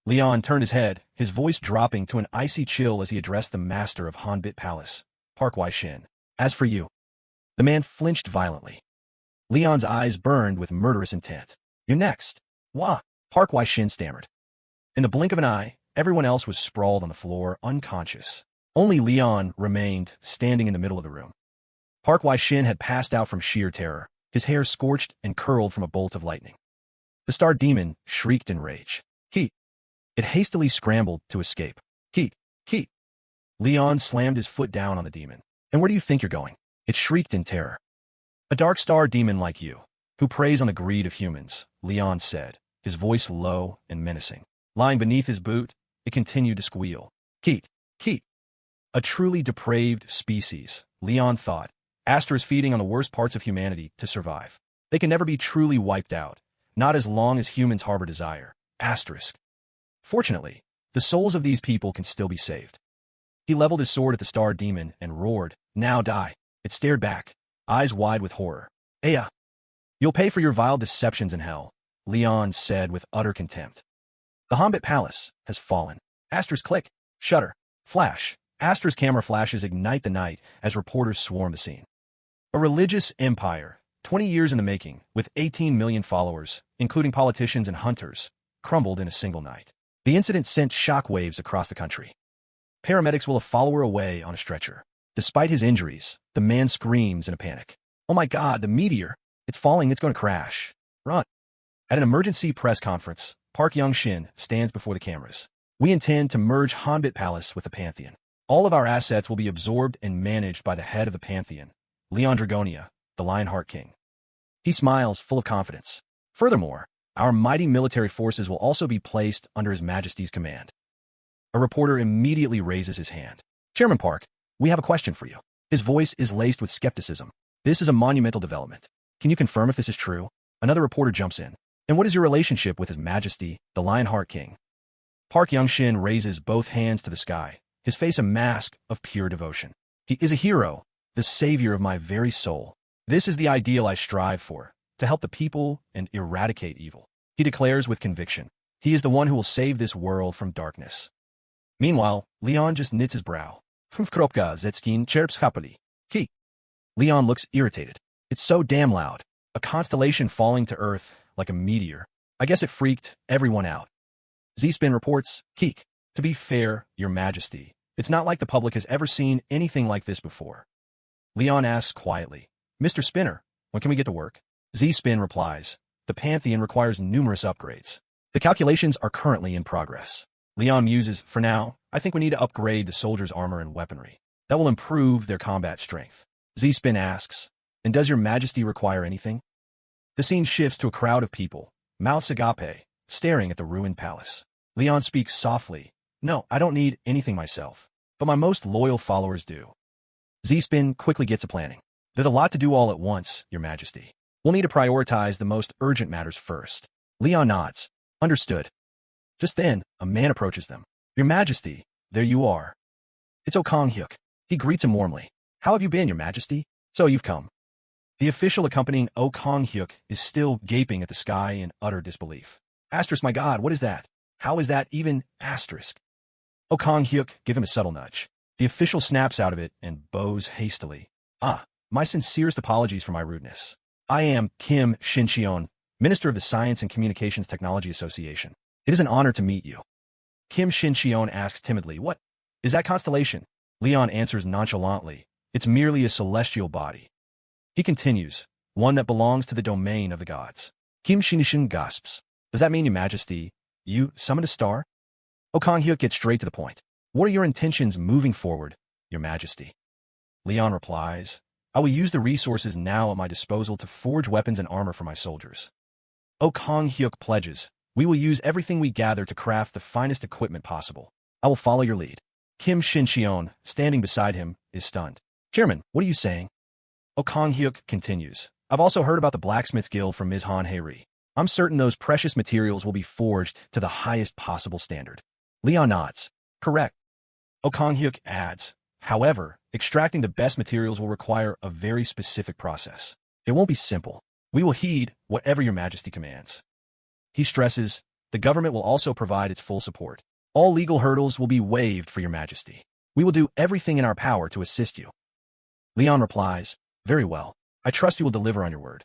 Leon turned his head, his voice dropping to an icy chill as he addressed the master of Hanbit Palace, Park Wai-shin. "As for you." The man flinched violently. Leon's eyes burned with murderous intent. "You're next." "Wah!" Park Wai-shin stammered. In the blink of an eye, everyone else was sprawled on the floor, unconscious. Only Leon remained, standing in the middle of the room. Park Wai-shin had passed out from sheer terror, his hair scorched and curled from a bolt of lightning. The star demon shrieked in rage. "Keep!" It hastily scrambled to escape. "Keep! Keep!" Leon slammed his foot down on the demon. "And where do you think you're going?" It shrieked in terror. "A dark star demon like you, who preys on the greed of humans," Leon said, his voice low and menacing. Lying beneath his boot, it continued to squeal. "Keep! Keep!" A truly depraved species, Leon thought, Asters feeding on the worst parts of humanity to survive. They can never be truly wiped out, not as long as humans harbor desire. Asterisk. Fortunately, the souls of these people can still be saved. He leveled his sword at the star demon and roared, "Now die." It stared back, eyes wide with horror. "Aya! You'll pay for your vile deceptions in hell," Leon said with utter contempt. The Hanbit Palace has fallen. Asterisk click, shutter, flash. Asterisk camera flashes ignite the night as reporters swarm the scene. A religious empire, 20 years in the making, with 18 million followers, including politicians and hunters, crumbled in a single night. The incident sent shockwaves across the country. Paramedics will a follower away on a stretcher. Despite his injuries, the man screams in a panic. "Oh my God, the meteor! It's falling, it's going to crash. Run!" At an emergency press conference, Park Young-shin stands before the cameras. "We intend to merge Hanbit Palace with the Pantheon. All of our assets will be absorbed and managed by the head of the Pantheon, Leon Dragonia, the Lionheart King." He smiles, full of confidence. "Furthermore, our mighty military forces will also be placed under His Majesty's command." A reporter immediately raises his hand. "Chairman Park, we have a question for you." His voice is laced with skepticism. "This is a monumental development. Can you confirm if this is true?" Another reporter jumps in. "And what is your relationship with His Majesty, the Lionheart King?" Park Young-shin raises both hands to the sky, his face a mask of pure devotion. "He is a hero, the savior of my very soul. This is the ideal I strive for, to help the people and eradicate evil," he declares with conviction. "He is the one who will save this world from darkness." Meanwhile, Leon just knits his brow. "Kropka zetskin cherpskapali. Ki." Leon looks irritated. "It's so damn loud. A constellation falling to Earth like a meteor. I guess it freaked everyone out." Z-Spin reports, "Keek. To be fair, Your Majesty, it's not like the public has ever seen anything like this before." Leon asks quietly, "Mr. Spinner, when can we get to work?" Z-Spin replies, "The Pantheon requires numerous upgrades. The calculations are currently in progress." Leon muses, "For now, I think we need to upgrade the soldiers' armor and weaponry. That will improve their combat strength." Z-Spin asks, "And does Your Majesty require anything?" The scene shifts to a crowd of people, mouths agape, staring at the ruined palace. Leon speaks softly, "No, I don't need anything myself, but my most loyal followers do." Z-Spin quickly gets to planning. "There's a lot to do all at once, Your Majesty. We'll need to prioritize the most urgent matters first." Leon nods. "Understood." Just then, a man approaches them. "Your Majesty, there you are." It's Kang-hyuk. He greets him warmly. "How have you been, Your Majesty?" "So you've come." The official accompanying Kang-hyuk is still gaping at the sky in utter disbelief. Asterisk, my God, what is that? How is that even asterisk? Kang-hyuk give him a subtle nudge. The official snaps out of it and bows hastily. "Ah, My sincerest apologies for my rudeness. I am Kim Shin-cheon, Minister of the Science and Communications Technology Association. It is an honor to meet you. Kim Shin-cheon asks timidly, what is that constellation? Leon answers nonchalantly, it's merely a celestial body. He continues, one that belongs to the domain of the gods. Kim Shin-cheon gasps. Does that mean, Your Majesty, you summoned a star? Oh Kang-hyuk gets straight to the point. What are your intentions moving forward, Your Majesty? Leon replies, I will use the resources now at my disposal to forge weapons and armor for my soldiers. Oh Kang-hyuk pledges, we will use everything we gather to craft the finest equipment possible. I will follow your lead. Kim Shin-cheon, standing beside him, is stunned. Chairman, what are you saying? Oh Kang-hyuk continues, I've also heard about the Blacksmiths Guild from Ms. Han Hae-ri. I'm certain those precious materials will be forged to the highest possible standard. Leon nods. Correct. Oh Kang-hyuk adds, however, extracting the best materials will require a very specific process. It won't be simple. We will heed whatever Your Majesty commands. He stresses, the government will also provide its full support. All legal hurdles will be waived for Your Majesty. We will do everything in our power to assist you. Leon replies, very well. I trust you will deliver on your word.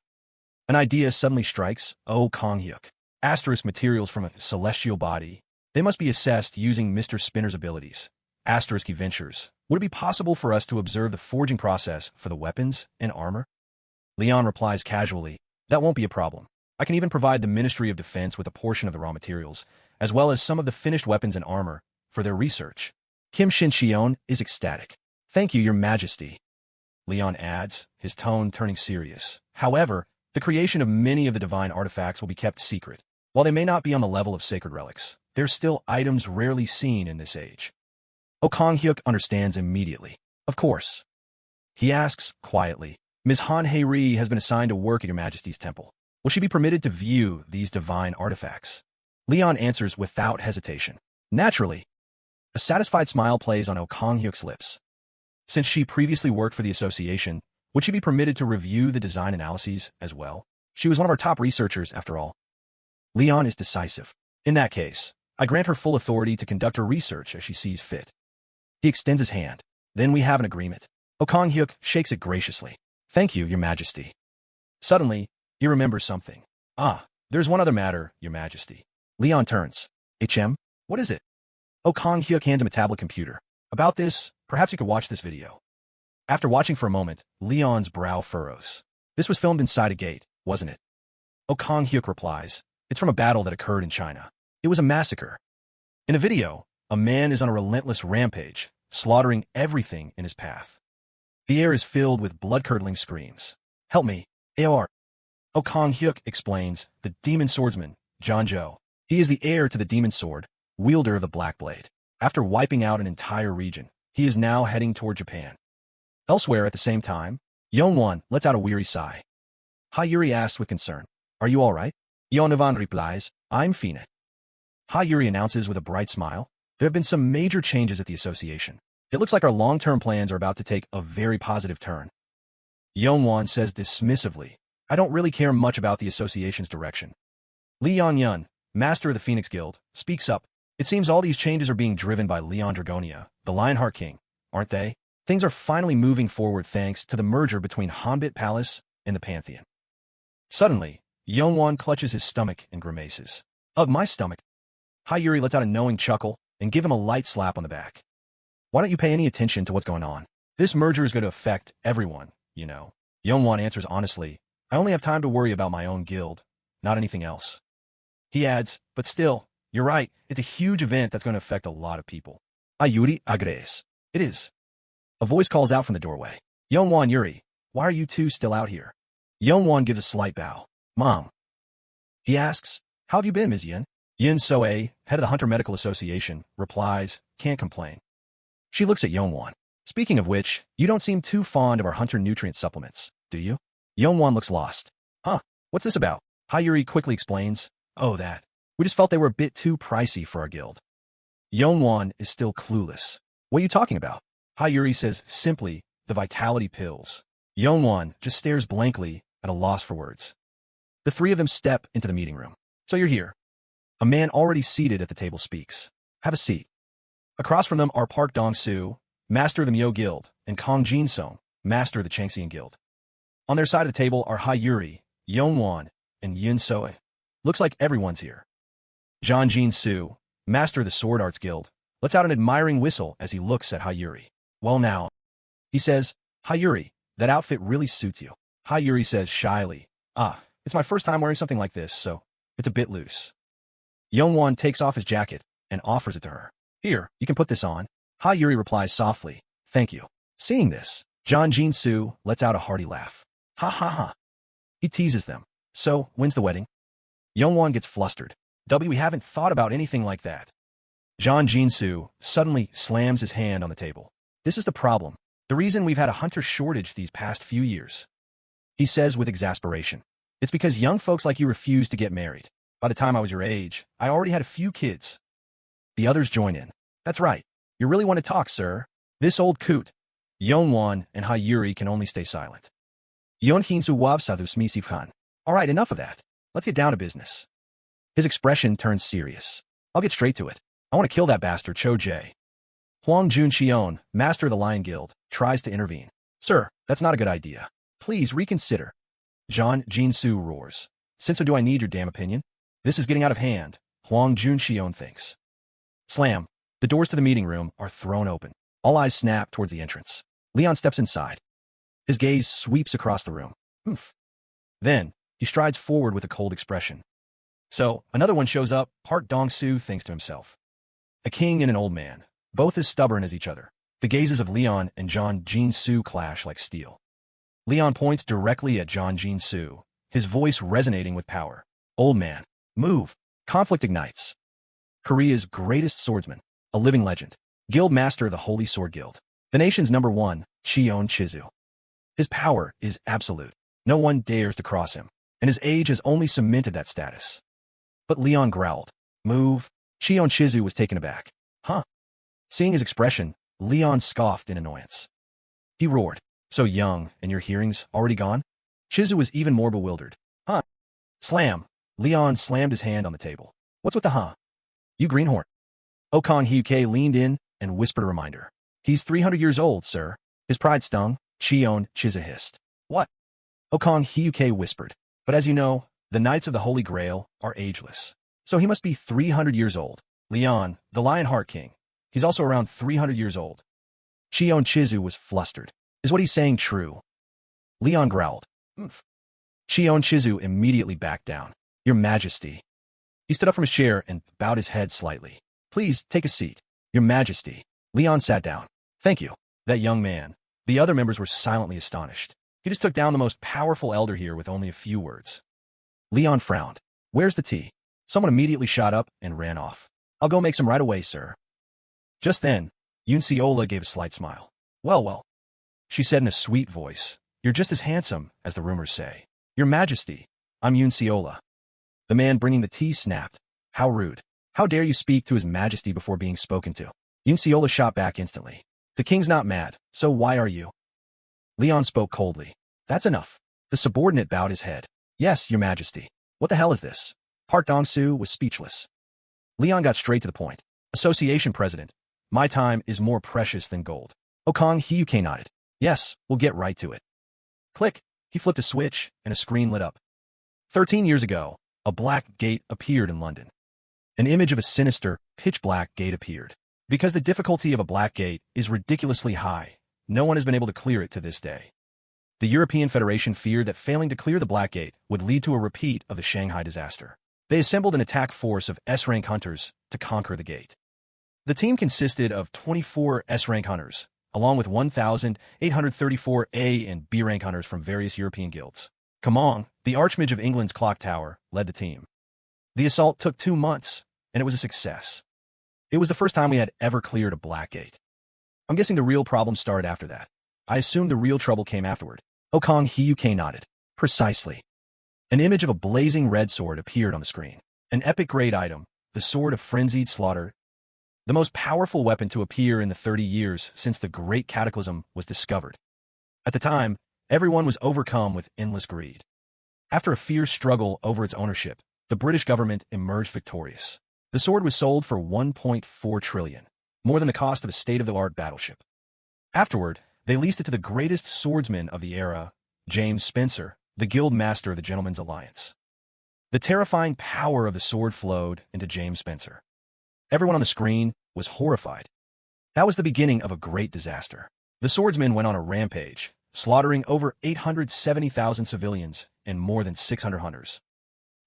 An idea suddenly strikes Oh Kang-hyuk. Asterisk materials from a celestial body. They must be assessed using Mr. Spinner's abilities. Asterisk he ventures. Would it be possible for us to observe the forging process for the weapons and armor? Leon replies casually, that won't be a problem. I can even provide the Ministry of Defense with a portion of the raw materials, as well as some of the finished weapons and armor, for their research. Kim Shin-cheon is ecstatic. Thank you, Your Majesty. Leon adds, his tone turning serious. However, the creation of many of the divine artifacts will be kept secret. While they may not be on the level of sacred relics, they're still items rarely seen in this age. Oh Kang-hyuk understands immediately. Of course. He asks, quietly, Ms. Han Hae-ri has been assigned to work at Your Majesty's temple. Will she be permitted to view these divine artifacts? Leon answers without hesitation. Naturally. A satisfied smile plays on Oh Kang-hyuk's lips. Since she previously worked for the association, would she be permitted to review the design analyses as well? She was one of our top researchers, after all. Leon is decisive. In that case, I grant her full authority to conduct her research as she sees fit. He extends his hand. Then we have an agreement. Oh Kang-hyuk shakes it graciously. Thank you, Your Majesty. Suddenly, he remembers something. Ah, there's one other matter, Your Majesty. Leon turns. HM? What is it? Oh Kang-hyuk hands him a tablet computer. About this, perhaps you could watch this video. After watching for a moment, Leon's brow furrows. This was filmed inside a gate, wasn't it? Oh Kang-hyuk replies. It's from a battle that occurred in China. It was a massacre. In a video, a man is on a relentless rampage, slaughtering everything in his path. The air is filled with blood-curdling screams. Help me, AOR. Oh Kang-hyuk explains, the demon swordsman, Janjo. He is the heir to the demon sword, wielder of the Black Blade. After wiping out an entire region, he is now heading toward Japan. Elsewhere at the same time, Yeonwon lets out a weary sigh. Ha-yuri asks with concern, are you all right? Yeonwon replies, I'm fine. Ha-yuri announces with a bright smile, there have been some major changes at the association. It looks like our long-term plans are about to take a very positive turn. Yeonwon says dismissively, I don't really care much about the association's direction. Lee Yon-yun, master of the Phoenix Guild, speaks up. It seems all these changes are being driven by Leon Dragonia, the Lionheart King, aren't they? Things are finally moving forward thanks to the merger between Hanbit Palace and the Pantheon. Suddenly, Yeonwon clutches his stomach and grimaces. Ugh, my stomach. Ha-yuri lets out a knowing chuckle and give him a light slap on the back. Why don't you pay any attention to what's going on? This merger is going to affect everyone, you know. Yeonwon answers honestly, I only have time to worry about my own guild, not anything else. He adds, but still, you're right, it's a huge event that's going to affect a lot of people. Ayuri agrees. It is. A voice calls out from the doorway. Yeonwon Yuri, why are you two still out here? Yeonwon gives a slight bow. Mom. He asks, how have you been, Ms. Yin? Yin So-ae, head of the Hunter Medical Association, replies, can't complain. She looks at Yeonwon. Speaking of which, you don't seem too fond of our Hunter nutrient supplements, do you? Yeonwon looks lost. Huh, what's this about? Ha-yuri quickly explains, oh that. We just felt they were a bit too pricey for our guild. Yeonwon is still clueless. What are you talking about? Ha-yuri says simply, the vitality pills. Yeonwon just stares blankly at a loss for words. The three of them step into the meeting room. So you're here. A man already seated at the table speaks. Have a seat. Across from them are Park Dong-soo, master of the Myo Guild, and Kong Jin-sung, master of the Changxian Guild. On their side of the table are Hai Yuri, Yongwan, and Yun Soe. Looks like everyone's here. Zhang Jin-su, master of the Sword Arts Guild, lets out an admiring whistle as he looks at Hai Yuri. Well now, he says, Hai Yuri, that outfit really suits you. Hai Yuri says shyly, it's my first time wearing something like this, so it's a bit loose. Yongwan takes off his jacket and offers it to her. Here, you can put this on. Hai Yuri replies softly, thank you. Seeing this, Zhang Jin-su lets out a hearty laugh. Ha ha ha. He teases them. So, when's the wedding? Yongwan gets flustered. We haven't thought about anything like that. Zhang Jin-su suddenly slams his hand on the table. This is the problem. The reason we've had a hunter shortage these past few years. He says with exasperation. It's because young folks like you refuse to get married. By the time I was your age, I already had a few kids. The others join in. That's right. You really want to talk, sir. This old coot. Yongwan and Hai Yuri can only stay silent. Yonhin-su wabsadu smisivhan. All right, enough of that. Let's get down to business. His expression turns serious. I'll get straight to it. I want to kill that bastard Cho Jae. Huang Junxion, master of the Lion Guild, tries to intervene. Sir, that's not a good idea. Please reconsider. Zhang Jin-su roars. Since when do I need your damn opinion? This is getting out of hand, Huang Junxion thinks. Slam. The doors to the meeting room are thrown open. All eyes snap towards the entrance. Leon steps inside. His gaze sweeps across the room. Oof. Then, he strides forward with a cold expression. So, another one shows up, Park Dong-su thinks to himself. A king and an old man, both as stubborn as each other. The gazes of Leon and Zhang Jin-su clash like steel. Leon points directly at Zhang Jin-su, his voice resonating with power. Old man, move. Conflict ignites. Korea's greatest swordsman, a living legend, guild master of the Holy Sword Guild, the nation's #1, Cheon Chizu. His power is absolute. No one dares to cross him, and his age has only cemented that status. But Leon growled. Move. Cheon Chizu was taken aback. Huh? Seeing his expression, Leon scoffed in annoyance. He roared. So young, and your hearing's already gone? Chizu was even more bewildered. Huh? Slam. Leon slammed his hand on the table. What's with the huh? You greenhorn. Okong Hyuke leaned in and whispered a reminder. He's 300 years old, sir. His pride stung. Cheon Chizu hissed. What? Okong Hyuke whispered. But as you know, the Knights of the Holy Grail are ageless. So he must be 300 years old. Leon, the Lionheart King. He's also around 300 years old. Cheon Chizu was flustered. Is what he's saying true? Leon growled. Oomph. Cheon Chizu immediately backed down. Your Majesty. He stood up from his chair and bowed his head slightly. Please, take a seat. Your Majesty. Leon sat down. Thank you. That young man. The other members were silently astonished. He just took down the most powerful elder here with only a few words. Leon frowned. Where's the tea? Someone immediately shot up and ran off. I'll go make some right away, sir. Just then, Yunseola gave a slight smile. Well, she said in a sweet voice. You're just as handsome as the rumors say. Your Majesty, I'm Yunseola. The man bringing the tea snapped. How rude. How dare you speak to His Majesty before being spoken to? Yunseola shot back instantly. The king's not mad, so why are you? Leon spoke coldly. That's enough. The subordinate bowed his head. Yes, Your Majesty. What the hell is this? Park Dong-su was speechless. Leon got straight to the point. Association President. My time is more precious than gold. Okong Hyuke nodded. Yes, we'll get right to it. Click. He flipped a switch, and a screen lit up. 13 years ago, a black gate appeared in London. An image of a sinister, pitch-black gate appeared. Because the difficulty of a black gate is ridiculously high, no one has been able to clear it to this day. The European Federation feared that failing to clear the black gate would lead to a repeat of the Shanghai disaster. They assembled an attack force of S-rank hunters to conquer the gate. The team consisted of 24 S-rank hunters, along with 1,834 A and B-rank hunters from various European guilds. Kamong, the Archmage of England's clock tower, led the team. The assault took 2 months, and it was a success. It was the first time we had ever cleared a black gate. I'm guessing the real problem started after that. I assume the real trouble came afterward. Okong Hyuke nodded. Precisely. An image of a blazing red sword appeared on the screen. An epic grade item, the Sword of Frenzied Slaughter, the most powerful weapon to appear in the 30 years since the Great Cataclysm was discovered. At the time, everyone was overcome with endless greed. After a fierce struggle over its ownership, the British government emerged victorious. The sword was sold for 1.4 trillion, more than the cost of a state-of-the-art battleship. Afterward, They leased it to the greatest swordsman of the era, James Spencer, the guild master of the Gentlemen's Alliance. The terrifying power of the sword flowed into James Spencer. Everyone on the screen was horrified. That was the beginning of a great disaster. The swordsman went on a rampage, slaughtering over 870,000 civilians and more than 600 hunters.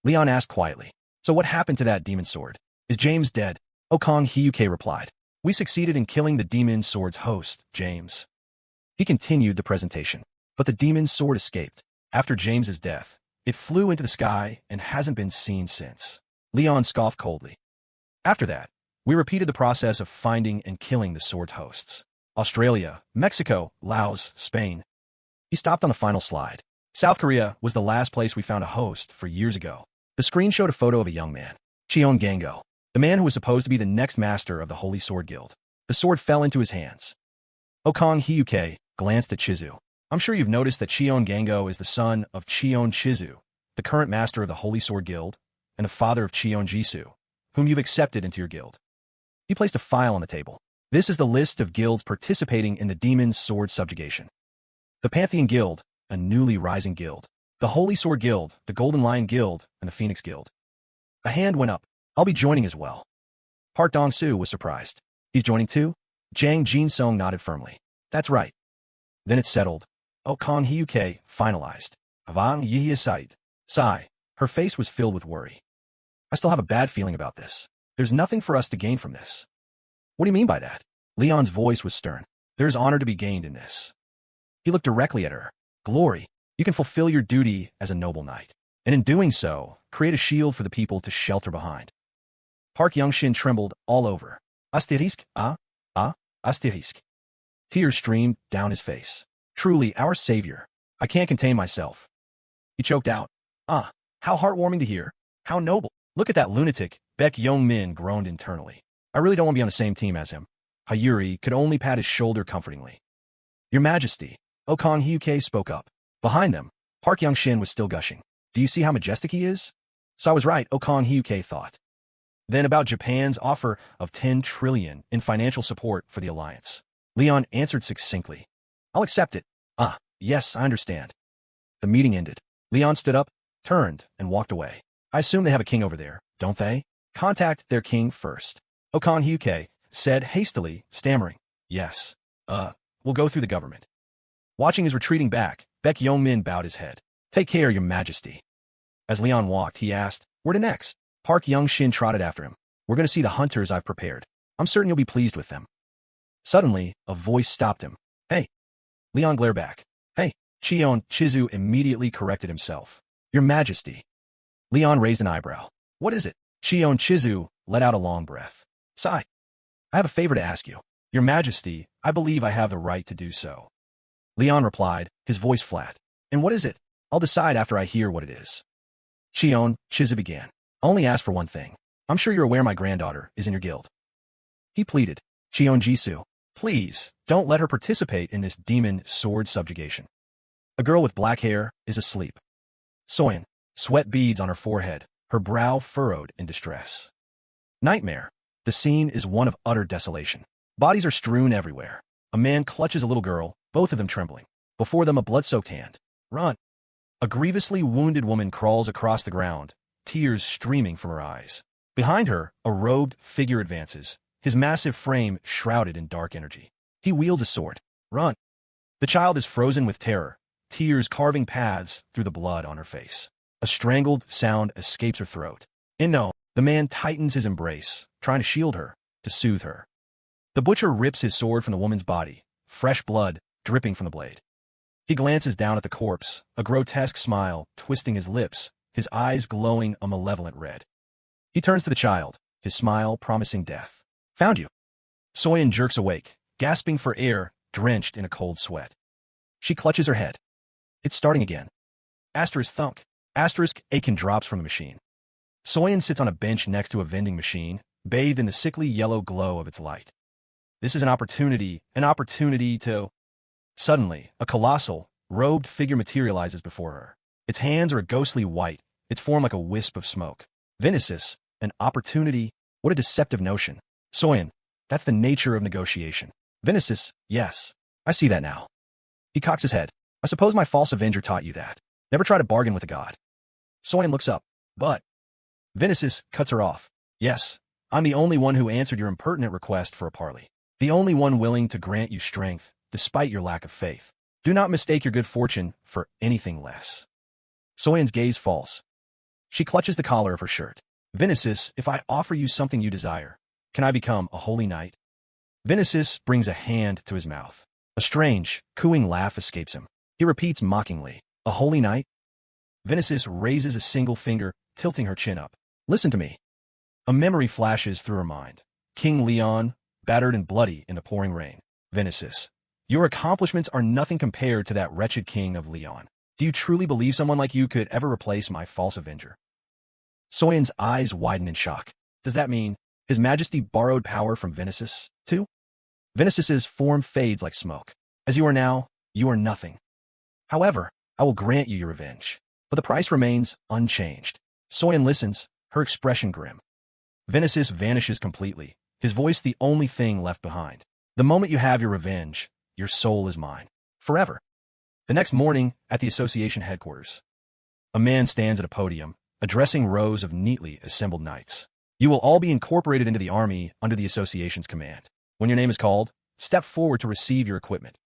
Leon asked quietly, "So what happened to that demon sword? Is James dead?" Okong Hyuke replied, "We succeeded in killing the demon sword's host, James." He continued the presentation, but the demon sword escaped. After James's death, it flew into the sky and hasn't been seen since. Leon scoffed coldly. After that, we repeated the process of finding and killing the sword's hosts. Australia, Mexico, Laos, Spain. He stopped on the final slide. South Korea was the last place we found a host for years ago. The screen showed a photo of a young man, Cheon Gango, the man who was supposed to be the next master of the Holy Sword Guild. The sword fell into his hands. Okong Hyuke glanced at Chizu. "I'm sure you've noticed that Cheon Gango is the son of Cheon Chizu, the current master of the Holy Sword Guild, and the father of Cheon Jisoo, whom you've accepted into your guild." He placed a file on the table. This is the list of guilds participating in the Demon Sword subjugation. The Pantheon Guild, a newly rising guild. The Holy Sword Guild, the Golden Lion Guild, and the Phoenix Guild. A hand went up. "I'll be joining as well." Park Dong-soo was surprised. "He's joining too?" Jang Jin-sung nodded firmly. "That's right." Then it settled. Okong Hyuke finalized. Avang Yihya Sait. Sigh. Her face was filled with worry. "I still have a bad feeling about this. There's nothing for us to gain from this." "What do you mean by that?" Leon's voice was stern. "There is honor to be gained in this." He looked directly at her. "Glory. You can fulfill your duty as a noble knight, and in doing so, create a shield for the people to shelter behind." Park Young-shin trembled all over. Asterisk, asterisk. Tears streamed down his face. "Truly, our savior. I can't contain myself." He choked out. How heartwarming to hear. How noble. Look at that lunatic," Baek Young-min groaned internally. "I really don't want to be on the same team as him." Hayuri could only pat his shoulder comfortingly. "Your Majesty," Okong Hyuke spoke up. Behind them, Park Young-shin was still gushing. "Do you see how majestic he is?" "So I was right," Okong Hyuke thought. Then about Japan's offer of 10 trillion in financial support for the alliance. Leon answered succinctly. "I'll accept it." Yes, I understand." The meeting ended. Leon stood up, turned, and walked away. "I assume they have a king over there, don't they?" "Contact their king first," Okong Hyuke said hastily, stammering. "Yes. We'll go through the government." Watching his retreating back, Baek Young-min bowed his head. "Take care, Your Majesty." As Leon walked, he asked, "Where to next?" Park Young-shin trotted after him. "We're going to see the hunters I've prepared. I'm certain you'll be pleased with them." Suddenly, a voice stopped him. "Hey." Leon glared back. "Hey." Cheon Chizu immediately corrected himself. "Your Majesty." Leon raised an eyebrow. "What is it?" Cheon Chizu let out a long breath. "Sigh. I have a favor to ask you." "Your Majesty, I believe I have the right to do so." Leon replied, his voice flat. "And what is it?" "I'll decide after I hear what it is." Cheon Chizu began. "I only ask for one thing. I'm sure you're aware my granddaughter is in your guild." He pleaded. "Cheon Jisoo, please, don't let her participate in this demon sword subjugation. A girl with black hair is asleep." Soyeon, sweat beads on her forehead, her brow furrowed in distress. Nightmare. The scene is one of utter desolation. Bodies are strewn everywhere. A man clutches a little girl, both of them trembling. Before them a blood-soaked hand. "Run." A grievously wounded woman crawls across the ground, tears streaming from her eyes. Behind her, a robed figure advances, his massive frame shrouded in dark energy. He wields a sword. "Run." The child is frozen with terror, tears carving paths through the blood on her face. A strangled sound escapes her throat. "No." The man tightens his embrace, trying to shield her, to soothe her. The butcher rips his sword from the woman's body, fresh blood dripping from the blade. He glances down at the corpse, a grotesque smile twisting his lips, his eyes glowing a malevolent red. He turns to the child, his smile promising death. "Found you." Soyeon jerks awake, gasping for air, drenched in a cold sweat. She clutches her head. It's starting again. Asterisk thunk. Asterisk Aiken drops from the machine. Soyeon sits on a bench next to a vending machine, bathed in the sickly yellow glow of its light. This is an opportunity to... Suddenly, a colossal, robed figure materializes before her. Its hands are a ghostly white, its form like a wisp of smoke. Venesis, an opportunity? What a deceptive notion. Soyeon, that's the nature of negotiation. Venesis, yes. I see that now. He cocks his head. I suppose my false avenger taught you that. Never try to bargain with a god. Soyen looks up. But Vinicius cuts her off. Yes, I'm the only one who answered your impertinent request for a parley. The only one willing to grant you strength, despite your lack of faith. Do not mistake your good fortune for anything less. Soyen's gaze falls. She clutches the collar of her shirt. Vinicius, if I offer you something you desire, can I become a holy knight? Vinicius brings a hand to his mouth. A strange, cooing laugh escapes him. He repeats mockingly, a holy knight? Vinicius raises a single finger, tilting her chin up. Listen to me. A memory flashes through her mind. King Leon, battered and bloody in the pouring rain. Vinicius, your accomplishments are nothing compared to that wretched king of Leon. Do you truly believe someone like you could ever replace my false avenger? Soyen's eyes widen in shock. Does that mean His Majesty borrowed power from Vinicius, too? Vinicius's form fades like smoke. As you are now, you are nothing. However, I will grant you your revenge. But the price remains unchanged. Soyen listens, her expression grim. Vinicius vanishes completely, his voice the only thing left behind. The moment you have your revenge, your soul is mine. Forever. The next morning, at the association headquarters, a man stands at a podium, addressing rows of neatly assembled knights. You will all be incorporated into the army under the association's command. When your name is called, step forward to receive your equipment.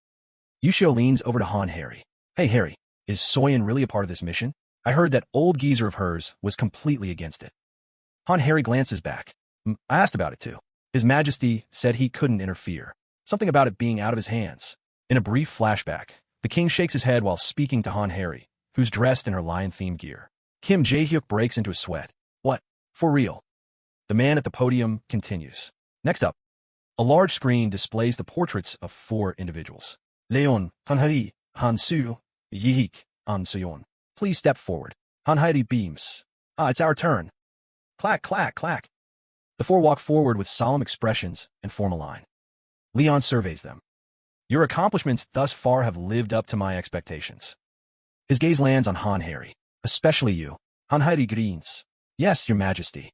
Yushio leans over to Han Harry. Hey Harry, is Soyen really a part of this mission? I heard that old geezer of hers was completely against it. Han Harry glances back. I asked about it too. His Majesty said he couldn't interfere. Something about it being out of his hands. In a brief flashback, the king shakes his head while speaking to Han Harry, who's dressed in her lion-themed gear. Kim Jae-hyuk breaks into a sweat. What? For real? The man at the podium continues. Next up, a large screen displays the portraits of 4 individuals. Leon, Han Harry, Han Soo, Yi-hyuk, An Seon. Please step forward. Han Harry beams. It's our turn. Clack, clack, clack. The 4 walk forward with solemn expressions and form a line. Leon surveys them. Your accomplishments thus far have lived up to my expectations. His gaze lands on Han Harry. Especially you. Han Harry grins. Yes, your Majesty.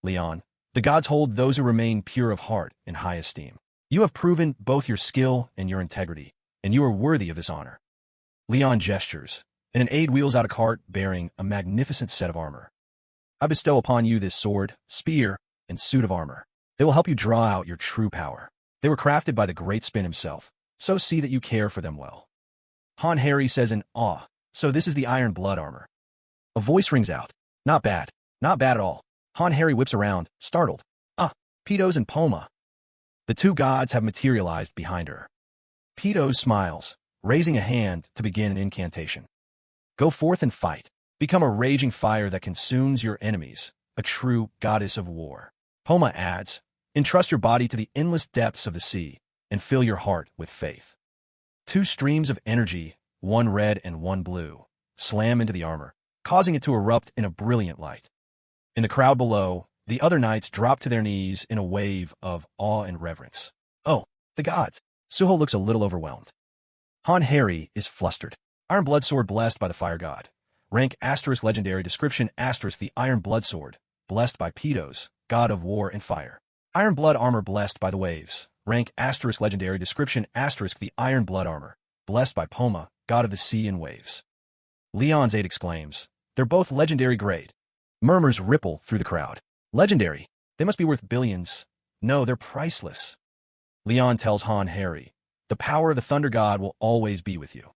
Leon, the gods hold those who remain pure of heart in high esteem. You have proven both your skill and your integrity, and you are worthy of this honor. Leon gestures, and an aide wheels out a cart bearing a magnificent set of armor. I bestow upon you this sword, spear, and suit of armor. They will help you draw out your true power. They were crafted by the great Spin himself, so see that you care for them well. Han Harry says in awe, so this is the Iron Blood armor. A voice rings out. Not bad. Not bad at all. Han Harry whips around, startled. Petos and Poma. The 2 gods have materialized behind her. Petos smiles, raising a hand to begin an incantation. Go forth and fight. Become a raging fire that consumes your enemies, a true goddess of war. Poma adds, entrust your body to the endless depths of the sea, and fill your heart with faith. 2 streams of energy, one red and one blue, slam into the armor, causing it to erupt in a brilliant light. In the crowd below, the other knights drop to their knees in a wave of awe and reverence. Oh, the gods! Suho looks a little overwhelmed. Han Harry is flustered. Iron Blood Sword blessed by the Fire God. Rank * legendary description * the Iron Blood Sword, blessed by Petos, God of War and Fire. Iron Blood Armor blessed by the Waves. Rank * legendary description * the Iron Blood Armor, blessed by Poma, God of the Sea and Waves. Leon's aide exclaims, they're both legendary grade. Murmurs ripple through the crowd. Legendary? They must be worth billions. No, they're priceless. Leon tells Han Harry, the power of the Thunder God will always be with you.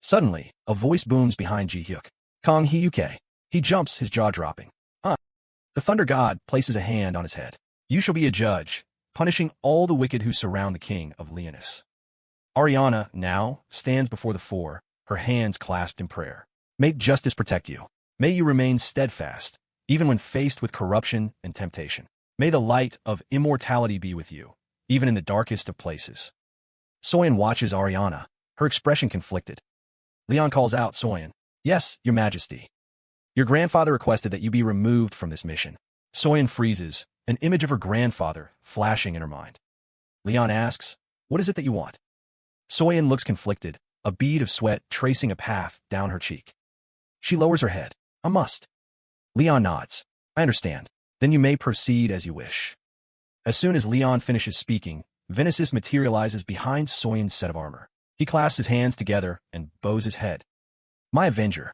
Suddenly, a voice booms behind Ji-hyuk. Kong Hee-yuke. He jumps, his jaw dropping. The Thunder God places a hand on his head. You shall be a judge, punishing all the wicked who surround the king of Leonis. Ariana, now, stands before the 4, her hands clasped in prayer. May justice protect you. May you remain steadfast, even when faced with corruption and temptation. May the light of immortality be with you, even in the darkest of places. Soyen watches Ariana, her expression conflicted. Leon calls out Soyen. Yes, your Majesty. Your grandfather requested that you be removed from this mission. Soyen freezes, an image of her grandfather flashing in her mind. Leon asks, what is it that you want? Soyen looks conflicted, a bead of sweat tracing a path down her cheek. She lowers her head. I must. Leon nods. I understand. Then you may proceed as you wish. As soon as Leon finishes speaking, Vinicius materializes behind Soyen's set of armor. He clasps his hands together and bows his head. My Avenger.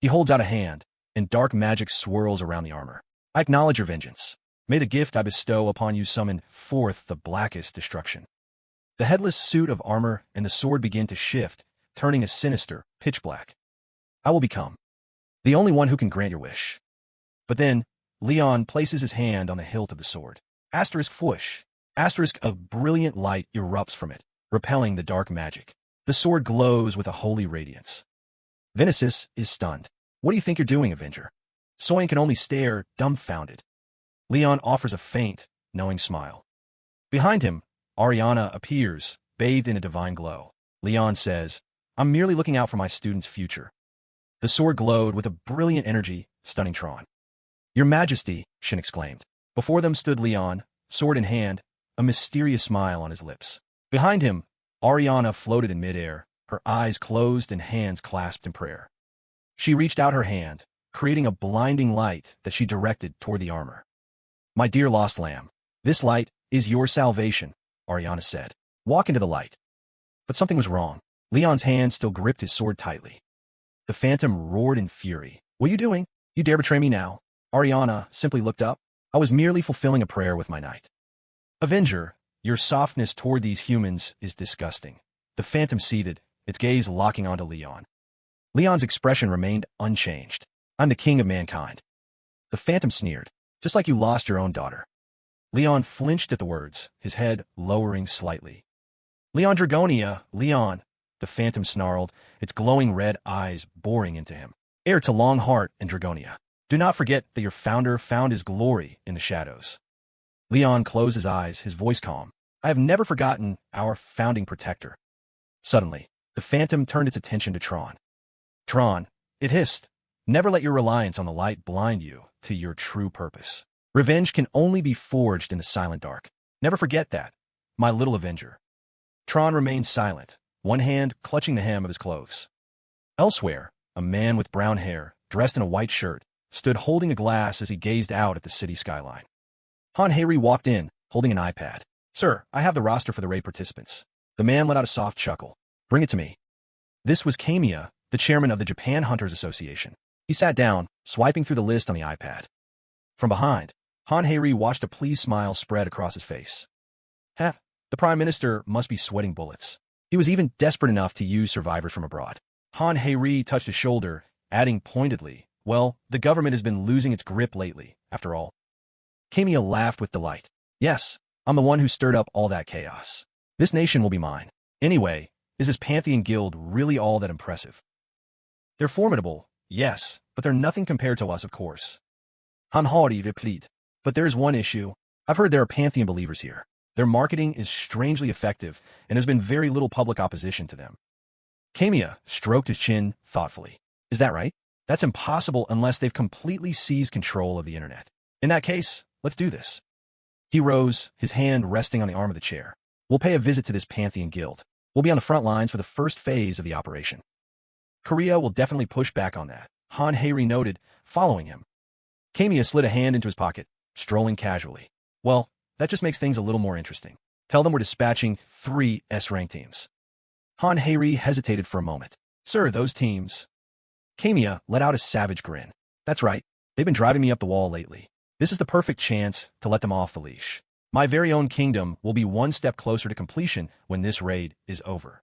He holds out a hand, and dark magic swirls around the armor. I acknowledge your vengeance. May the gift I bestow upon you summon forth the blackest destruction. The headless suit of armor and the sword begin to shift, turning a sinister, pitch black. I will become the only one who can grant your wish. But then, Leon places his hand on the hilt of the sword. Asterisk fwoosh. Asterisk a brilliant light erupts from it, repelling the dark magic. The sword glows with a holy radiance. Vinicius is stunned. What do you think you're doing, Avenger? Soyen can only stare, dumbfounded. Leon offers a faint, knowing smile. Behind him, Ariana appears, bathed in a divine glow. Leon says, I'm merely looking out for my student's future. The sword glowed with a brilliant energy, stunning Tron. Your Majesty, Shin exclaimed. Before them stood Leon, sword in hand, a mysterious smile on his lips. Behind him, Ariana floated in midair, her eyes closed and hands clasped in prayer. She reached out her hand, creating a blinding light that she directed toward the armor. My dear lost lamb, this light is your salvation, Ariana said. Walk into the light. But something was wrong. Leon's hand still gripped his sword tightly. The phantom roared in fury. What are you doing? You dare betray me now? Ariana simply looked up. I was merely fulfilling a prayer with my knight. Avenger, your softness toward these humans is disgusting. The phantom seethed, its gaze locking onto Leon. Leon's expression remained unchanged. I'm the king of mankind. The phantom sneered. Just like you lost your own daughter. Leon flinched at the words, his head lowering slightly. Leon Dragonia, Leon, the phantom snarled, its glowing red eyes boring into him. Heir to Longheart and Dragonia. Do not forget that your founder found his glory in the shadows. Leon closed his eyes, his voice calm. I have never forgotten our founding protector. Suddenly, the phantom turned its attention to Tron. Tron, it hissed. Never let your reliance on the light blind you to your true purpose. Revenge can only be forged in the silent dark. Never forget that, my little Avenger. Tron remained silent, one hand clutching the hem of his clothes. Elsewhere, a man with brown hair, dressed in a white shirt, stood holding a glass as he gazed out at the city skyline. Han Heiri walked in, holding an iPad. Sir, I have the roster for the raid participants. The man let out a soft chuckle. Bring it to me. This was Kamiya, the chairman of the Japan Hunters Association. He sat down, swiping through the list on the iPad. From behind, Han Heiri watched a pleased smile spread across his face. Heh, the Prime Minister must be sweating bullets. He was even desperate enough to use survivors from abroad. Han Heiri touched his shoulder, adding pointedly, well, the government has been losing its grip lately, after all. Kamiya laughed with delight. Yes, I'm the one who stirred up all that chaos. This nation will be mine. Anyway, is this Pantheon Guild really all that impressive? They're formidable, yes, but they're nothing compared to us, of course. Han Heiri replied. But there's one issue. I've heard there are Pantheon believers here. Their marketing is strangely effective, and there's been very little public opposition to them. Kamiya stroked his chin thoughtfully. Is that right? That's impossible unless they've completely seized control of the internet. In that case, let's do this. He rose, his hand resting on the arm of the chair. We'll pay a visit to this Pantheon Guild. We'll be on the front lines for the first phase of the operation. Korea will definitely push back on that, Han Heiri noted, following him. Kamiya slid a hand into his pocket, strolling casually. Well, that just makes things a little more interesting. Tell them we're dispatching 3 S-rank teams. Han Heiri hesitated for a moment. Sir, those teams... Kamiya let out a savage grin. That's right. They've been driving me up the wall lately. This is the perfect chance to let them off the leash. My very own kingdom will be one step closer to completion when this raid is over.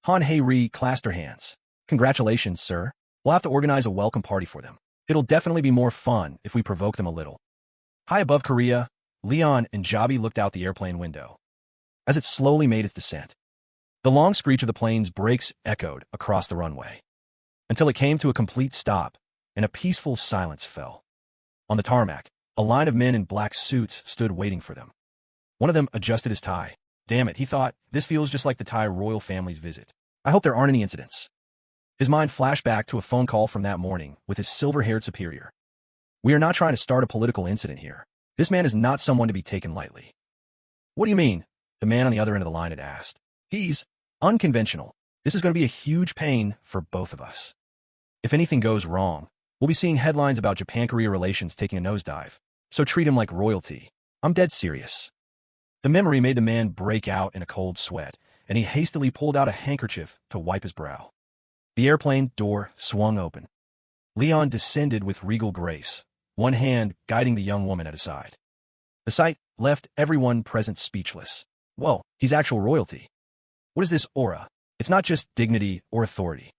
Han Heiri clasped her hands. Congratulations, sir. We'll have to organize a welcome party for them. It'll definitely be more fun if we provoke them a little. High above Korea, Leon and Jabi looked out the airplane window. As it slowly made its descent, the long screech of the plane's brakes echoed across the runway, until it came to a complete stop, and a peaceful silence fell. On the tarmac, a line of men in black suits stood waiting for them. One of them adjusted his tie. Damn it, he thought, this feels just like the Thai royal family's visit. I hope there aren't any incidents. His mind flashed back to a phone call from that morning with his silver-haired superior. We are not trying to start a political incident here. This man is not someone to be taken lightly. What do you mean? The man on the other end of the line had asked. He's unconventional. This is going to be a huge pain for both of us. If anything goes wrong, we'll be seeing headlines about Japan-Korea relations taking a nosedive. So treat him like royalty. I'm dead serious. The memory made the man break out in a cold sweat, and he hastily pulled out a handkerchief to wipe his brow. The airplane door swung open. Leon descended with regal grace, one hand guiding the young woman at his side. The sight left everyone present speechless. Whoa, he's actual royalty. What is this aura? It's not just dignity or authority.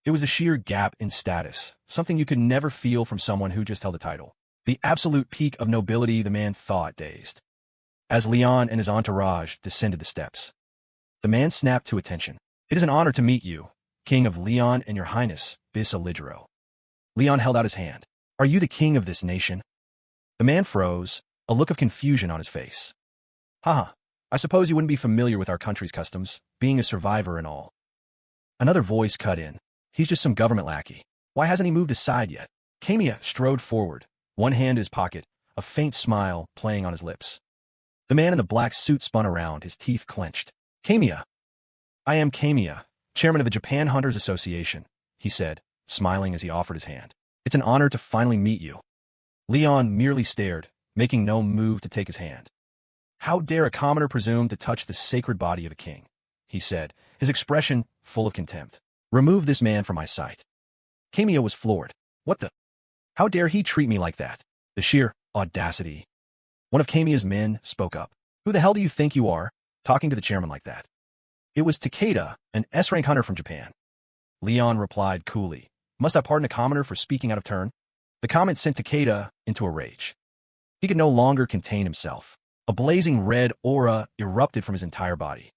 It was a sheer gap in status, something you could never feel from someone who just held a title. The absolute peak of nobility, the man thought, dazed. As Leon and his entourage descended the steps, the man snapped to attention. It is an honor to meet you, King of Leon and Your Highness, Bis Aligero. Leon held out his hand. Are you the king of this nation? The man froze, a look of confusion on his face. Haha, I suppose you wouldn't be familiar with our country's customs, being a survivor and all. Another voice cut in. He's just some government lackey. Why hasn't he moved aside yet? Kamiya strode forward, one hand in his pocket, a faint smile playing on his lips. The man in the black suit spun around, his teeth clenched. Kamiya. I am Kamiya, chairman of the Japan Hunters Association, he said, smiling as he offered his hand. It's an honor to finally meet you. Leon merely stared, making no move to take his hand. How dare a commoner presume to touch the sacred body of a king, he said, his expression full of contempt. Remove this man from my sight. Kamiya was floored. What the? How dare he treat me like that? The sheer audacity. One of Kamiya's men spoke up. Who the hell do you think you are, talking to the chairman like that? It was Takeda, an S-rank hunter from Japan. Leon replied coolly. Must I pardon a commoner for speaking out of turn? The comment sent Takeda into a rage. He could no longer contain himself. A blazing red aura erupted from his entire body.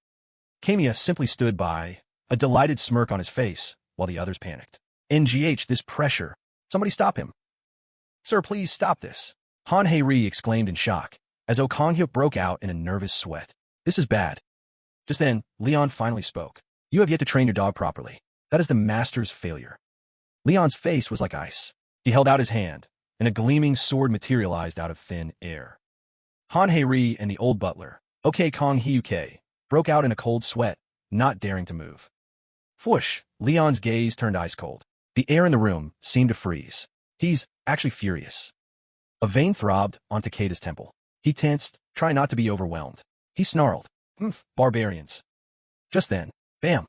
Kamiya simply stood by, a delighted smirk on his face, while the others panicked. NGH, this pressure. Somebody stop him. Sir, please stop this. Han Hei-ri exclaimed in shock, as Okanghyuk broke out in a nervous sweat. This is bad. Just then, Leon finally spoke. You have yet to train your dog properly. That is the master's failure. Leon's face was like ice. He held out his hand, and a gleaming sword materialized out of thin air. Han Hei-ri and the old butler, OK Kong Hyuke, broke out in a cold sweat, not daring to move. Whoosh! Leon's gaze turned ice cold. The air in the room seemed to freeze. He's actually furious. A vein throbbed on Takeda's temple. He tensed, trying not to be overwhelmed. He snarled, barbarians. Just then, bam!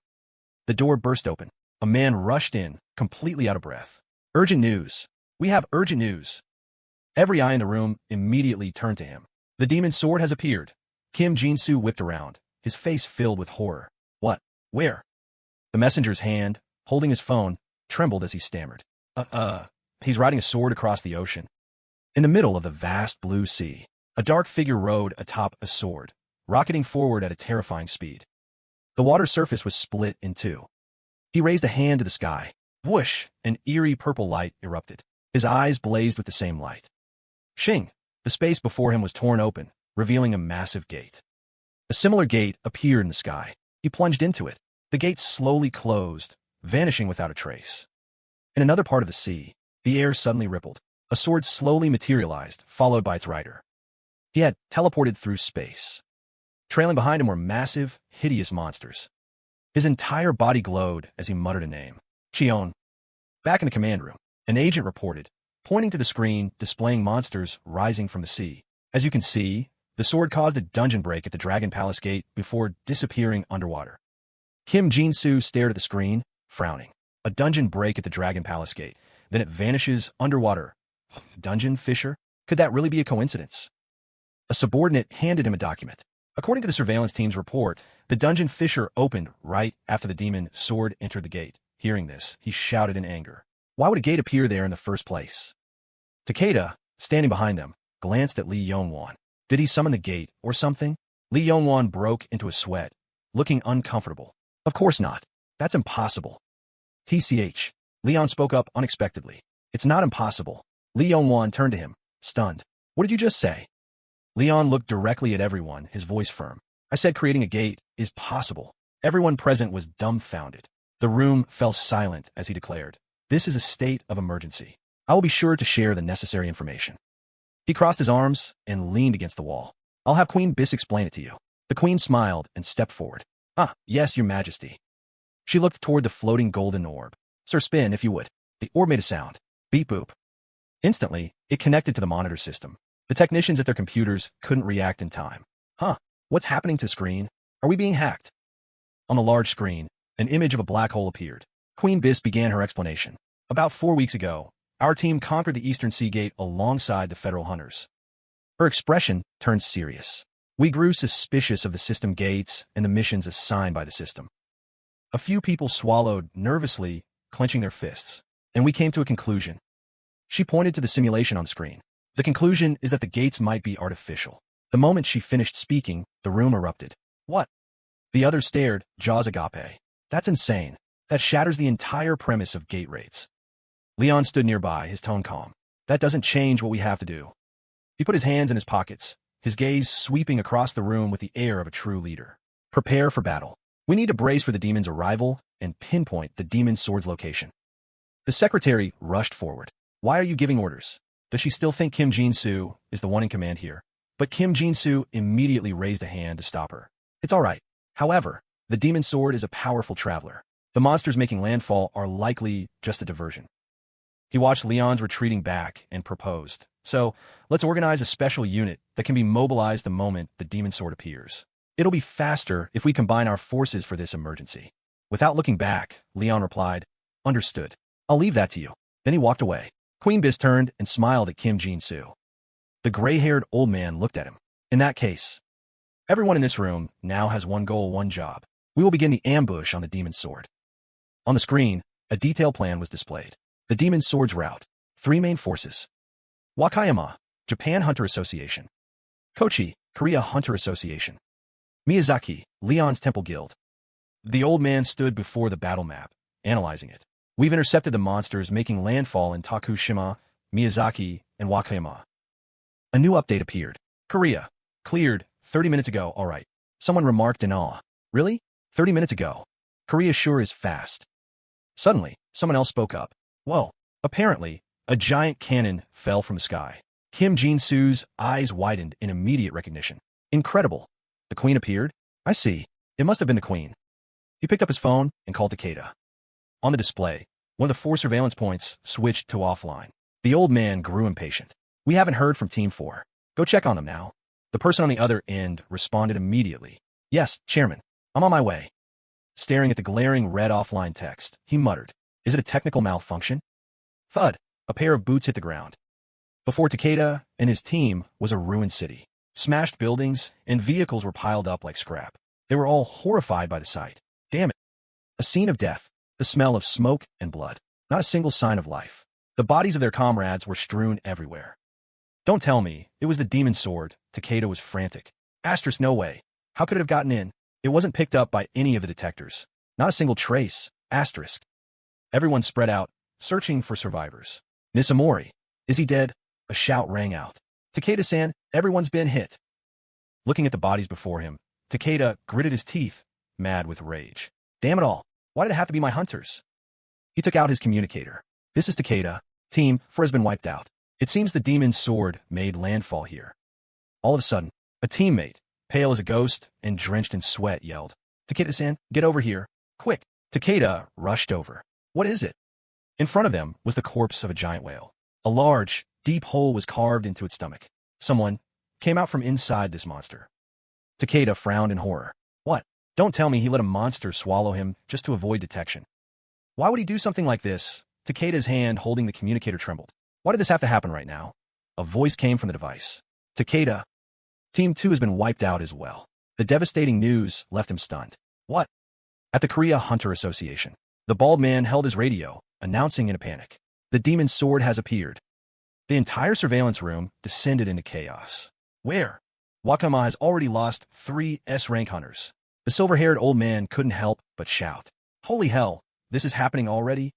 The door burst open. A man rushed in, completely out of breath. Urgent news. We have urgent news. Every eye in the room immediately turned to him. The demon's sword has appeared. Kim Jinsu whipped around, his face filled with horror. What? Where? The messenger's hand, holding his phone, trembled as he stammered. He's riding a sword across the ocean. In the middle of the vast blue sea, a dark figure rode atop a sword, rocketing forward at a terrifying speed. The water surface was split in two. He raised a hand to the sky. Whoosh! An eerie purple light erupted. His eyes blazed with the same light. Shing! The space before him was torn open, revealing a massive gate. A similar gate appeared in the sky. He plunged into it. The gate slowly closed, vanishing without a trace. In another part of the sea, the air suddenly rippled. A sword slowly materialized, followed by its rider. He had teleported through space. Trailing behind him were massive, hideous monsters. His entire body glowed as he muttered a name. Chion. Back in the command room, an agent reported, pointing to the screen displaying monsters rising from the sea. As you can see, the sword caused a dungeon break at the Dragon Palace gate before disappearing underwater. Kim Jinsu stared at the screen, frowning. A dungeon break at the Dragon Palace gate, then it vanishes underwater. Dungeon Fisher? Could that really be a coincidence? A subordinate handed him a document. According to the surveillance team's report, the dungeon fissure opened right after the demon sword entered the gate. Hearing this, he shouted in anger. Why would a gate appear there in the first place? Takeda, standing behind them, glanced at Li Yongwan. Did he summon the gate or something? Li Yongwan broke into a sweat, looking uncomfortable. Of course not. That's impossible. TCH. Leon spoke up unexpectedly. It's not impossible. Li Yongwan turned to him, stunned. What did you just say? Leon looked directly at everyone, his voice firm. I said creating a gate is possible. Everyone present was dumbfounded. The room fell silent as he declared, this is a state of emergency. I will be sure to share the necessary information. He crossed his arms and leaned against the wall. I'll have Queen Bis explain it to you. The queen smiled and stepped forward. Yes, your majesty. She looked toward the floating golden orb. Sir, spin, if you would. The orb made a sound. Beep boop. Instantly, it connected to the monitor system. The technicians at their computers couldn't react in time. What's happening to the screen? Are we being hacked? On the large screen, an image of a black hole appeared. Queen Bis began her explanation. About 4 weeks ago, our team conquered the Eastern Sea Gate alongside the Federal Hunters. Her expression turned serious. We grew suspicious of the system gates and the missions assigned by the system. A few people swallowed nervously, clenching their fists, and we came to a conclusion. She pointed to the simulation on the screen. The conclusion is that the gates might be artificial. The moment she finished speaking, the room erupted. What? The others stared, jaws agape. That's insane. That shatters the entire premise of gate raids. Leon stood nearby, his tone calm. That doesn't change what we have to do. He put his hands in his pockets, his gaze sweeping across the room with the air of a true leader. Prepare for battle. We need to brace for the demon's arrival and pinpoint the demon's sword's location. The secretary rushed forward. Why are you giving orders? Does she still think Kim Jin-soo is the one in command here? But Kim Jin-soo immediately raised a hand to stop her. It's all right. However, the demon's sword is a powerful traveler. The monsters making landfall are likely just a diversion. He watched Leon's retreating back and proposed. So, let's organize a special unit that can be mobilized the moment the demon sword appears. It'll be faster if we combine our forces for this emergency. Without looking back, Leon replied, Understood. I'll leave that to you. Then he walked away. Queen Biz turned and smiled at Kim Jin-soo. The gray-haired old man looked at him. In that case, everyone in this room now has one goal, one job. We will begin the ambush on the demon's sword. On the screen, a detailed plan was displayed. The demon's sword's route. 3 main forces. Wakayama, Japan Hunter Association. Kochi, Korea Hunter Association. Miyazaki, Leon's Temple Guild. The old man stood before the battle map, analyzing it. We've intercepted the monsters making landfall in Tokushima, Miyazaki, and Wakayama. A new update appeared. Korea. Cleared 30 minutes ago, all right. Someone remarked in awe. Really? 30 minutes ago? Korea sure is fast. Suddenly, someone else spoke up. Whoa. Apparently, a giant cannon fell from the sky. Kim Jin-soo's eyes widened in immediate recognition. Incredible. The queen appeared? I see. It must have been the queen. He picked up his phone and called Takeda. On the display, one of the 4 surveillance points switched to offline. The old man grew impatient. We haven't heard from Team 4. Go check on them now. The person on the other end responded immediately. Yes, Chairman. I'm on my way. Staring at the glaring red offline text, he muttered, Is it a technical malfunction? Thud. A pair of boots hit the ground. Before Takeda and his team was a ruined city. Smashed buildings and vehicles were piled up like scrap. They were all horrified by the sight. Damn it. A scene of death. The smell of smoke and blood. Not a single sign of life. The bodies of their comrades were strewn everywhere. Don't tell me it was the demon sword. Takeda was frantic. Asterisk, no way. How could it have gotten in? It wasn't picked up by any of the detectors. Not a single trace. Asterisk. Everyone spread out, searching for survivors. Nisamori. Is he dead? A shout rang out. Takeda-san, everyone's been hit. Looking at the bodies before him, Takeda gritted his teeth, mad with rage. Damn it all. Why did it have to be my hunters? He took out his communicator. This is Takeda. Team 4 has been wiped out. It seems the demon's sword made landfall here. All of a sudden, a teammate, pale as a ghost and drenched in sweat, yelled, Takeda-san, get over here. Quick. Takeda rushed over. What is it? In front of them was the corpse of a giant whale. A large, deep hole was carved into its stomach. Someone came out from inside this monster. Takeda frowned in horror. What? Don't tell me he let a monster swallow him just to avoid detection. Why would he do something like this? Takeda's hand holding the communicator trembled. Why did this have to happen right now? A voice came from the device. Takeda. Team 2 has been wiped out as well. The devastating news left him stunned. What? At the Korea Hunter Association. The bald man held his radio, announcing in a panic. The demon's sword has appeared. The entire surveillance room descended into chaos. Where? Wakama has already lost 3 S-rank hunters. The silver-haired old man couldn't help but shout. Holy hell, this is happening already?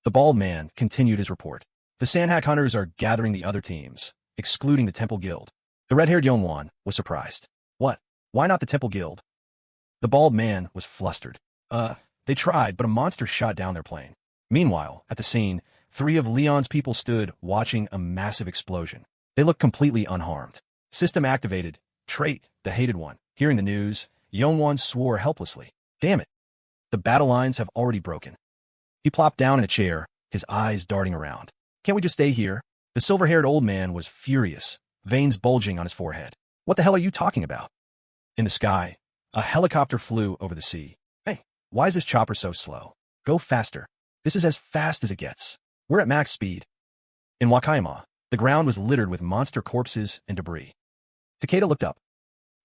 The bald man continued his report. The Sandhack hunters are gathering the other teams, excluding the Temple Guild. The red-haired Yongwon was surprised. What? Why not the Temple Guild? The bald man was flustered. They tried, but a monster shot down their plane. Meanwhile, at the scene, 3 of Leon's people stood watching a massive explosion. They looked completely unharmed. System activated. Trait, the hated one. Hearing the news, Yongwon swore helplessly. Damn it. The battle lines have already broken. He plopped down in a chair, his eyes darting around. Can't we just stay here? The silver-haired old man was furious, veins bulging on his forehead. What the hell are you talking about? In the sky, a helicopter flew over the sea. Hey, why is this chopper so slow? Go faster. This is as fast as it gets. We're at max speed. In Wakayama, the ground was littered with monster corpses and debris. Takeda looked up.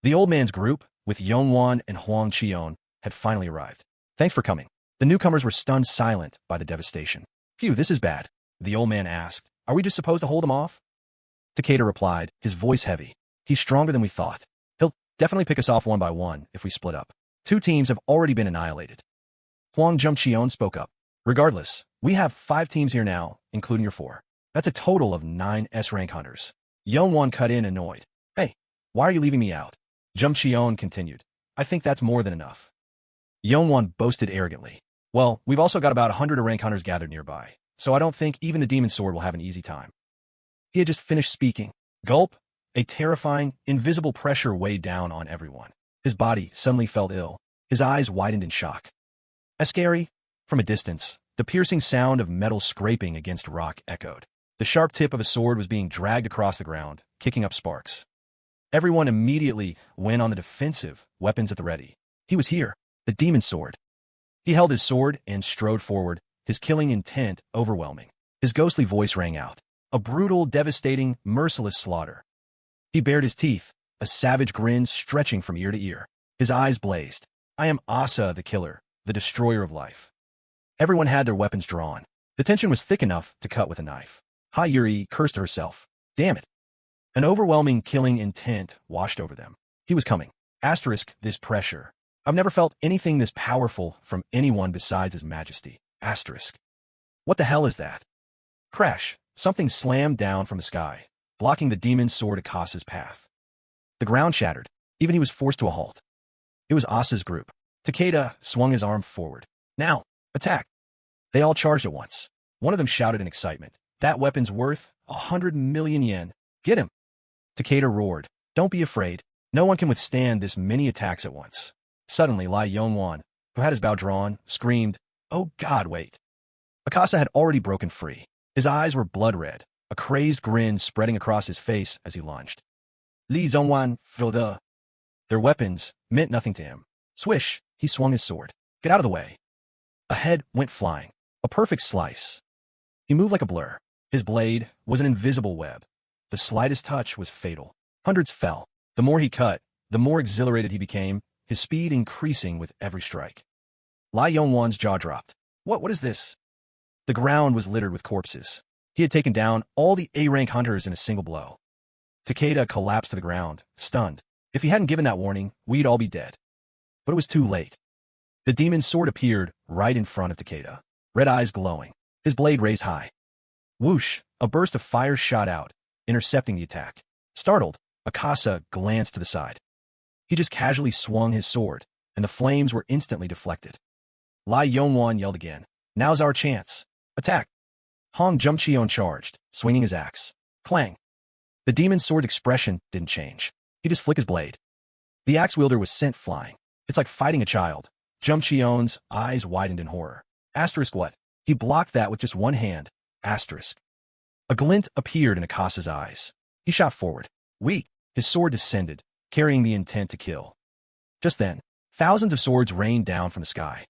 The old man's group, with Yongwan and Huang Qion, had finally arrived. Thanks for coming. The newcomers were stunned silent by the devastation. Phew, this is bad. The old man asked. Are we just supposed to hold them off? Takeda replied, his voice heavy. He's stronger than we thought. He'll definitely pick us off one by one if we split up. 2 teams have already been annihilated. Huang Jumqion spoke up. Regardless, we have 5 teams here now, including your 4. That's a total of 9 S-rank hunters. Yongwan cut in annoyed. Hey, why are you leaving me out? Jumqion continued. I think that's more than enough. Yongwan boasted arrogantly. Well, we've also got about 100 rank hunters gathered nearby, so I don't think even the demon sword will have an easy time. He had just finished speaking. Gulp! A terrifying, invisible pressure weighed down on everyone. His body suddenly felt ill. His eyes widened in shock. As scary, from a distance, the piercing sound of metal scraping against rock echoed. The sharp tip of a sword was being dragged across the ground, kicking up sparks. Everyone immediately went on the defensive, weapons at the ready. He was here, the demon sword. He held his sword and strode forward, his killing intent overwhelming. His ghostly voice rang out. A brutal, devastating, merciless slaughter. He bared his teeth, a savage grin stretching from ear to ear. His eyes blazed. I am Asa, the killer, the destroyer of life. Everyone had their weapons drawn. The tension was thick enough to cut with a knife. Hayuri cursed to herself. Damn it. An overwhelming killing intent washed over them. He was coming. Asterisk, this pressure. I've never felt anything this powerful from anyone besides His Majesty. Asterisk. What the hell is that? Crash. Something slammed down from the sky, blocking the demon sword Akasa's path. The ground shattered. Even he was forced to a halt. It was Asa's group. Takeda swung his arm forward. Now, attack. They all charged at once. One of them shouted in excitement. That weapon's worth 100 million yen. Get him. Takeda roared. Don't be afraid. No one can withstand this many attacks at once. Suddenly, Lai Yongwan, who had his bow drawn, screamed, Oh God, wait. Akasa had already broken free. His eyes were blood red, a crazed grin spreading across his face as he lunged. Li Zongwan, Froda. Their weapons meant nothing to him. Swish, he swung his sword. Get out of the way. A head went flying. A perfect slice. He moved like a blur. His blade was an invisible web. The slightest touch was fatal. Hundreds fell. The more he cut, the more exhilarated he became, his speed increasing with every strike. Lai Yongwan's jaw dropped. What is this? The ground was littered with corpses. He had taken down all the A-rank hunters in a single blow. Takeda collapsed to the ground, stunned. If he hadn't given that warning, we'd all be dead. But it was too late. The demon's sword appeared right in front of Takeda, red eyes glowing, his blade raised high. Whoosh! A burst of fire shot out, intercepting the attack. Startled, Akasa glanced to the side. He just casually swung his sword, and the flames were instantly deflected. Lai Yongwan yelled again. Now's our chance. Attack! Hong Jumqion charged, swinging his axe. Clang! The demon's sword's expression didn't change. He just flicked his blade. The axe wielder was sent flying. It's like fighting a child. Jumqion's eyes widened in horror. Asterisk what? He blocked that with just one hand. Asterisk. A glint appeared in Akasa's eyes. He shot forward. His sword descended, carrying the intent to kill. Just then, thousands of swords rained down from the sky.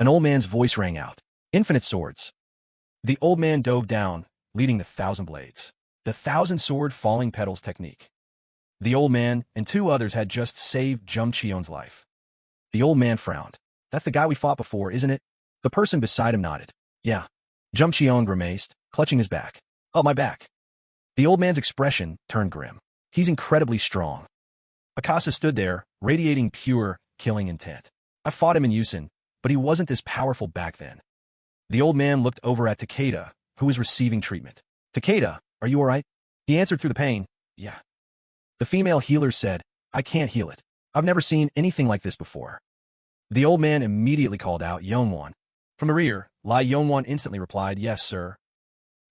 An old man's voice rang out. Infinite swords. The old man dove down, leading the 1,000 blades. The 1,000 sword falling petals technique. The old man and 2 others had just saved Jumqion's life. The old man frowned. That's the guy we fought before, isn't it? The person beside him nodded. Yeah. Jumqion grimaced, clutching his back. Oh, my back. The old man's expression turned grim. He's incredibly strong. Akasa stood there, radiating pure, killing intent. I fought him in Yusen, but he wasn't this powerful back then. The old man looked over at Takeda, who was receiving treatment. Takeda, are you all right? He answered through the pain. Yeah. The female healer said, I can't heal it. I've never seen anything like this before. The old man immediately called out, Yongwan. From the rear, Lai Yongwan instantly replied, Yes, sir.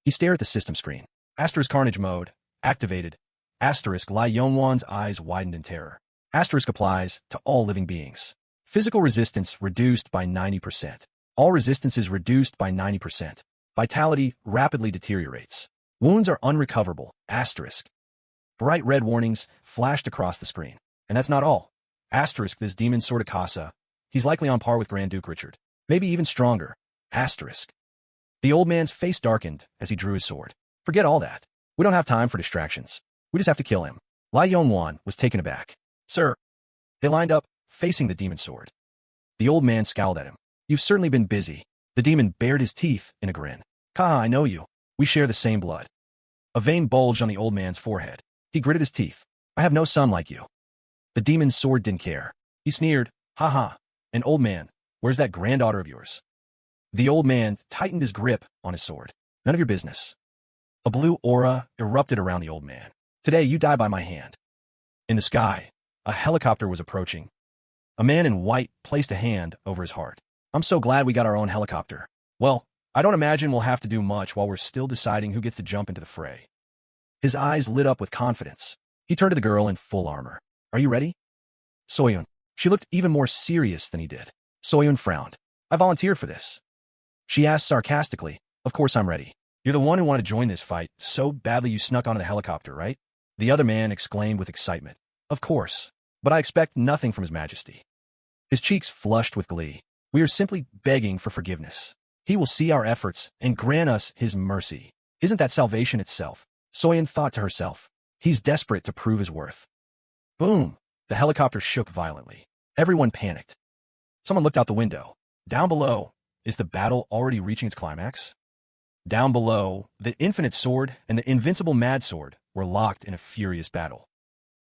He stared at the system screen. Asterisk carnage mode, activated. Asterisk Lai Yongwan's eyes widened in terror. Asterisk applies to all living beings. Physical resistance reduced by 90%. All resistances reduced by 90%. Vitality rapidly deteriorates. Wounds are unrecoverable. Asterisk. Bright red warnings flashed across the screen. And that's not all. Asterisk this demon sword Akasa. He's likely on par with Grand Duke Richard. Maybe even stronger. Asterisk. The old man's face darkened as he drew his sword. Forget all that. We don't have time for distractions. We just have to kill him. Lai Yongwan was taken aback. Sir. They lined up, facing the demon sword. The old man scowled at him. You've certainly been busy. The demon bared his teeth in a grin. Kaha, I know you. We share the same blood. A vein bulged on the old man's forehead. He gritted his teeth. I have no son like you. The demon's sword didn't care. He sneered. Ha ha. An old man. Where's that granddaughter of yours? The old man tightened his grip on his sword. None of your business. A blue aura erupted around the old man. Today you die by my hand. In the sky, a helicopter was approaching. A man in white placed a hand over his heart. I'm so glad we got our own helicopter. Well, I don't imagine we'll have to do much while we're still deciding who gets to jump into the fray. His eyes lit up with confidence. He turned to the girl in full armor. Are you ready? Soyun. She looked even more serious than he did. Soyun frowned. I volunteered for this. She asked sarcastically. Of course I'm ready. You're the one who wanted to join this fight so badly you snuck onto the helicopter, right? The other man exclaimed with excitement. Of course. But I expect nothing from His Majesty. His cheeks flushed with glee. We are simply begging for forgiveness. He will see our efforts and grant us His mercy. Isn't that salvation itself? Soyun thought to herself. He's desperate to prove his worth. Boom! The helicopter shook violently. Everyone panicked. Someone looked out the window. Down below, is the battle already reaching its climax? Down below, the infinite sword and the invincible mad sword were locked in a furious battle.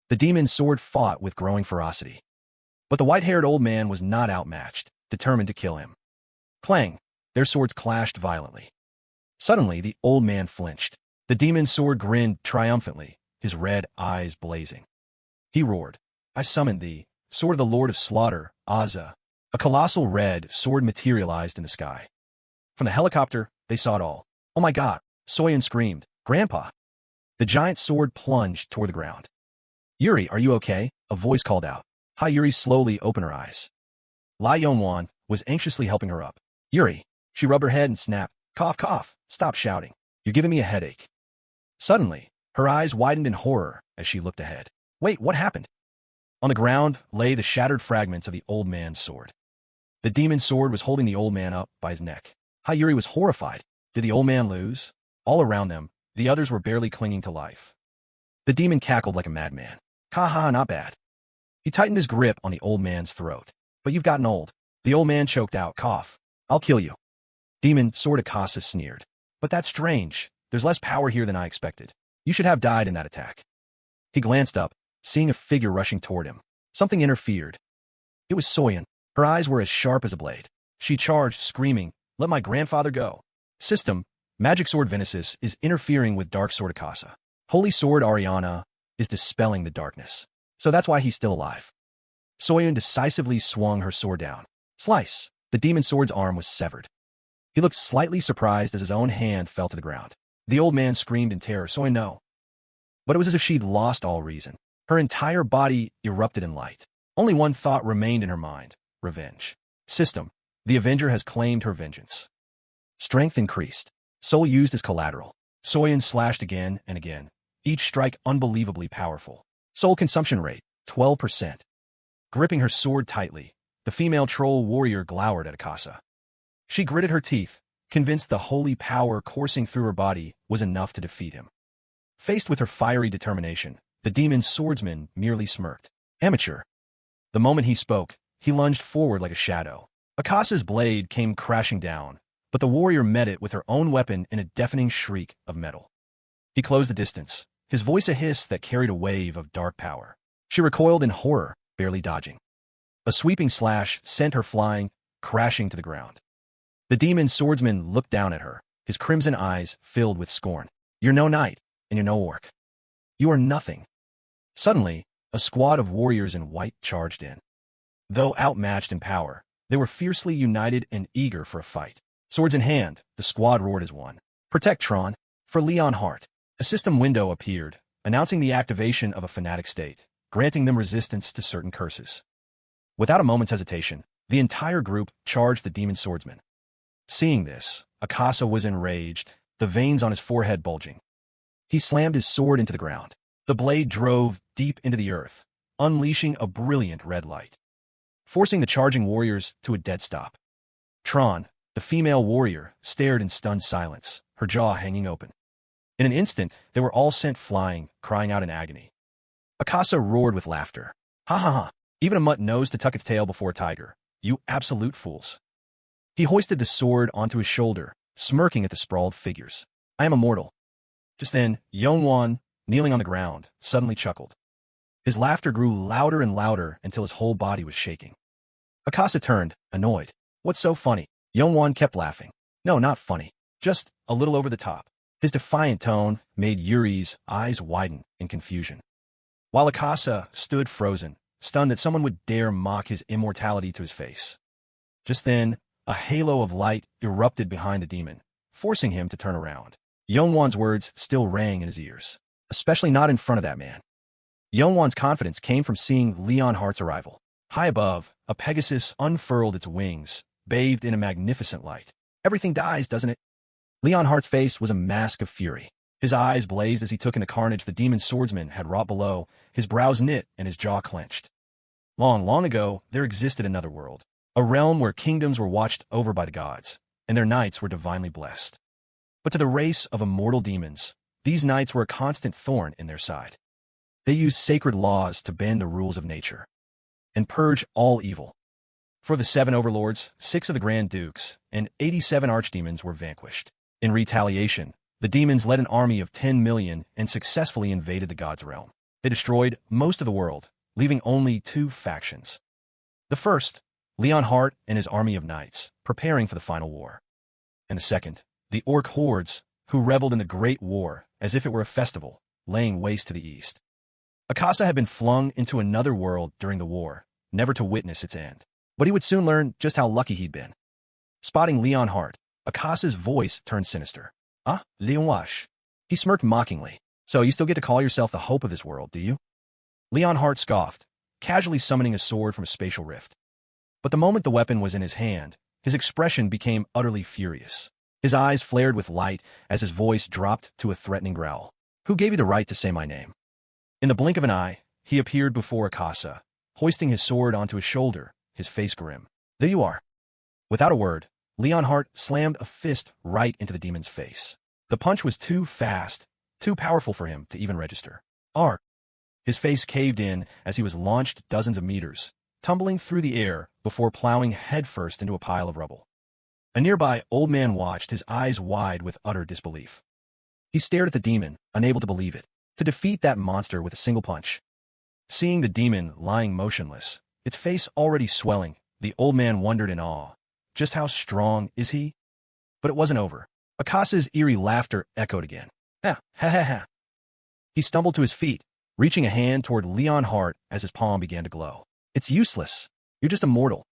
The demon sword fought with growing ferocity. But the white-haired old man was not outmatched, determined to kill him. Clang! Their swords clashed violently. Suddenly, the old man flinched. The demon's sword grinned triumphantly, his red eyes blazing. He roared, I summoned thee, sword of the Lord of Slaughter, Azza. A colossal red sword materialized in the sky. From the helicopter, they saw it all. Oh my God! Soyun screamed. Grandpa! The giant sword plunged toward the ground. Yuri, are you okay? A voice called out. Hi. Yuri slowly opened her eyes. Lai Yongwan was anxiously helping her up. Yuri. She rubbed her head and snapped. Cough, cough. Stop shouting. You're giving me a headache. Suddenly, her eyes widened in horror as she looked ahead. Wait, what happened? On the ground lay the shattered fragments of the old man's sword. The demon's sword was holding the old man up by his neck. Yuri was horrified. Did the old man lose? All around them, the others were barely clinging to life. The demon cackled like a madman. Ha, not bad. He tightened his grip on the old man's throat. But you've gotten old. The old man choked out. Cough. I'll kill you. Demon sword Akasa sneered. But that's strange. There's less power here than I expected. You should have died in that attack. He glanced up, seeing a figure rushing toward him. Something interfered. It was Soyun. Her eyes were as sharp as a blade. She charged, screaming, Let my grandfather go. System, Magic Sword Venesis is interfering with Dark Sword Akasa. Holy Sword Ariana is dispelling the darkness. So that's why he's still alive. Soyun decisively swung her sword down. Slice! The demon sword's arm was severed. He looked slightly surprised as his own hand fell to the ground. The old man screamed in terror. Soyun, no. But it was as if she'd lost all reason. Her entire body erupted in light. Only one thought remained in her mind. Revenge. System. The Avenger has claimed her vengeance. Strength increased. Soul used as collateral. Soyun slashed again and again. Each strike unbelievably powerful. Soul consumption rate, 12%. Gripping her sword tightly, the female troll warrior glowered at Akasa. She gritted her teeth, convinced the holy power coursing through her body was enough to defeat him. Faced with her fiery determination, the demon swordsman merely smirked. Amateur. The moment he spoke, he lunged forward like a shadow. Akasa's blade came crashing down, but the warrior met it with her own weapon in a deafening shriek of metal. He closed the distance, his voice a hiss that carried a wave of dark power. She recoiled in horror, barely dodging. A sweeping slash sent her flying, crashing to the ground. The demon swordsman looked down at her, his crimson eyes filled with scorn. You're no knight, and you're no orc. You are nothing. Suddenly, a squad of warriors in white charged in. Though outmatched in power, they were fiercely united and eager for a fight. Swords in hand, the squad roared as one. Protect Tron. For Leon Hart. A system window appeared, announcing the activation of a fanatic state, granting them resistance to certain curses. Without a moment's hesitation, the entire group charged the demon swordsman. Seeing this, Akasa was enraged, the veins on his forehead bulging. He slammed his sword into the ground. The blade drove deep into the earth, unleashing a brilliant red light, forcing the charging warriors to a dead stop. Tron, the female warrior, stared in stunned silence, her jaw hanging open. In an instant, they were all sent flying, crying out in agony. Akasa roared with laughter. Ha ha ha! Even a mutt knows to tuck its tail before a tiger. You absolute fools. He hoisted the sword onto his shoulder, smirking at the sprawled figures. I am immortal. Just then, Yongwan, kneeling on the ground, suddenly chuckled. His laughter grew louder and louder until his whole body was shaking. Akasa turned, annoyed. What's so funny? Yongwan kept laughing. No, not funny. Just a little over the top. His defiant tone made Yuri's eyes widen in confusion. While Akasa stood frozen, stunned that someone would dare mock his immortality to his face. Just then, a halo of light erupted behind the demon, forcing him to turn around. Yongwan's words still rang in his ears. Especially not in front of that man. Yongwan's confidence came from seeing Leon Hart's arrival. High above, a Pegasus unfurled its wings, bathed in a magnificent light. Everything dies, doesn't it? Leon Hart's face was a mask of fury. His eyes blazed as he took in the carnage the demon swordsman had wrought below, his brows knit and his jaw clenched. Long, long ago, there existed another world, a realm where kingdoms were watched over by the gods, and their knights were divinely blessed. But to the race of immortal demons, these knights were a constant thorn in their side. They used sacred laws to bend the rules of nature and purge all evil. For the 7 overlords, 6 of the Grand Dukes, and 87 archdemons were vanquished. In retaliation, the demons led an army of 10 million and successfully invaded the gods' realm. They destroyed most of the world, leaving only 2 factions. The first, Leon Hart and his army of knights, preparing for the final war. And the second, the orc hordes, who reveled in the Great War as if it were a festival, laying waste to the east. Akasa had been flung into another world during the war, never to witness its end. But he would soon learn just how lucky he'd been. Spotting Leon Hart, Akasa's voice turned sinister. Ah, Leon Wash. He smirked mockingly. So you still get to call yourself the hope of this world, do you? Leon Hart scoffed, casually summoning a sword from a spatial rift. But the moment the weapon was in his hand, his expression became utterly furious. His eyes flared with light as his voice dropped to a threatening growl. Who gave you the right to say my name? In the blink of an eye, he appeared before Akasa, hoisting his sword onto his shoulder, his face grim. There you are. Without a word, Leon Hart slammed a fist right into the demon's face. The punch was too fast, too powerful for him to even register. Arr! His face caved in as he was launched dozens of meters, tumbling through the air before plowing headfirst into a pile of rubble. A nearby old man watched, his eyes wide with utter disbelief. He stared at the demon, unable to believe it. To defeat that monster with a single punch. Seeing the demon lying motionless, its face already swelling, the old man wondered in awe. Just how strong is he? But it wasn't over. Akasa's eerie laughter echoed again. Ha, ha, ha, ha. He stumbled to his feet, reaching a hand toward Leon Hart as his palm began to glow. It's useless. You're just a mortal.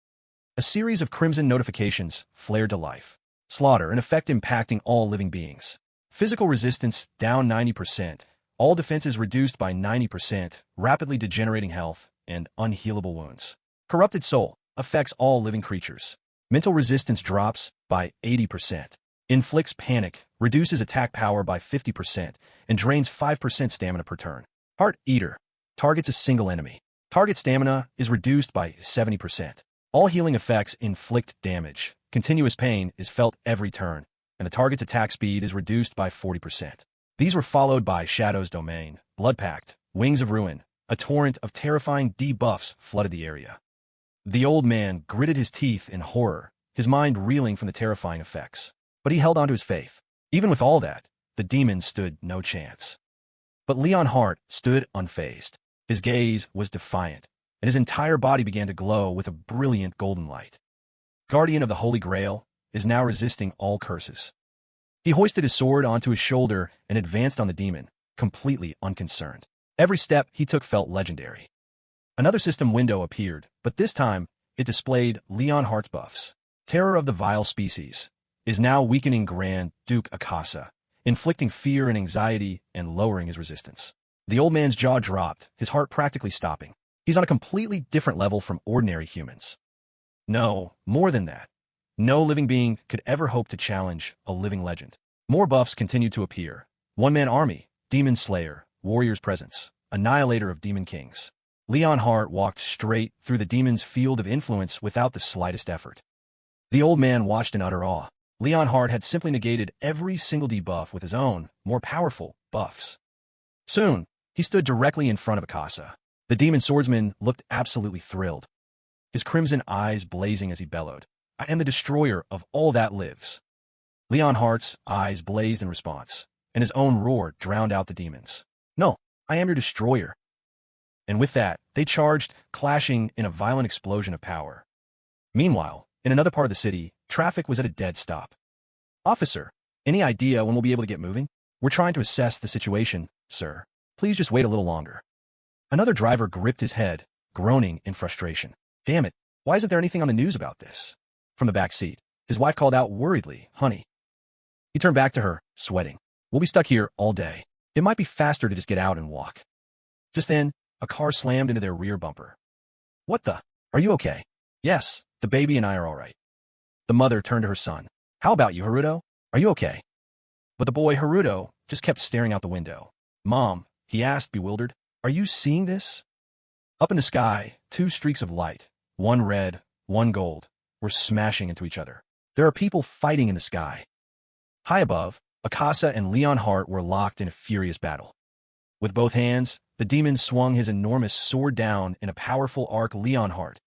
A series of crimson notifications flared to life. Slaughter, in effect impacting all living beings. Physical resistance down 90%. All defenses reduced by 90%, rapidly degenerating health, and unhealable wounds. Corrupted soul affects all living creatures. Mental resistance drops by 80%. Inflicts panic, reduces attack power by 50%, and drains 5% stamina per turn. Heart Eater targets a single enemy. Target stamina is reduced by 70%. All healing effects inflict damage. Continuous pain is felt every turn, and the target's attack speed is reduced by 40%. These were followed by Shadow's Domain, Blood Pact, Wings of Ruin. A torrent of terrifying debuffs flooded the area. The old man gritted his teeth in horror, his mind reeling from the terrifying effects. But he held on to his faith. Even with all that, the demon stood no chance. But Leon Hart stood unfazed. His gaze was defiant, and his entire body began to glow with a brilliant golden light. Guardian of the Holy Grail is now resisting all curses. He hoisted his sword onto his shoulder and advanced on the demon, completely unconcerned. Every step he took felt legendary. Another system window appeared, but this time it displayed Leon Hart's buffs. Terror of the Vile Species is now weakening Grand Duke Akasa, inflicting fear and anxiety and lowering his resistance. The old man's jaw dropped, his heart practically stopping. He's on a completely different level from ordinary humans. No, more than that. No living being could ever hope to challenge a living legend. More buffs continued to appear. One-man army, Demon Slayer, Warrior's Presence, Annihilator of Demon Kings. Leonhardt walked straight through the demon's field of influence without the slightest effort. The old man watched in utter awe. Leonhardt had simply negated every single debuff with his own, more powerful, buffs. Soon, he stood directly in front of Akasa. The demon swordsman looked absolutely thrilled, his crimson eyes blazing as he bellowed, "I am the destroyer of all that lives." Leonhardt's eyes blazed in response, and his own roar drowned out the demons. "No, I am your destroyer." And with that, they charged, clashing in a violent explosion of power. Meanwhile, in another part of the city, traffic was at a dead stop. "Officer, any idea when we'll be able to get moving? We're trying to assess the situation, sir. Please just wait a little longer." Another driver gripped his head, groaning in frustration. "Damn it, why isn't there anything on the news about this?" From the back seat, his wife called out worriedly, "Honey." He turned back to her, sweating. "We'll be stuck here all day. It might be faster to just get out and walk." Just then, a car slammed into their rear bumper. "What the? Are you okay?" "Yes, the baby and I are all right." The mother turned to her son. "How about you, Haruto? Are you okay?" But the boy, Haruto, just kept staring out the window. "Mom," he asked, bewildered, "are you seeing this?" Up in the sky, two streaks of light, one red, one gold, were smashing into each other. There are people fighting in the sky. High above, Akasa and Leonhardt were locked in a furious battle. With both hands, the demon swung his enormous sword down in a powerful arc. Leonhardt,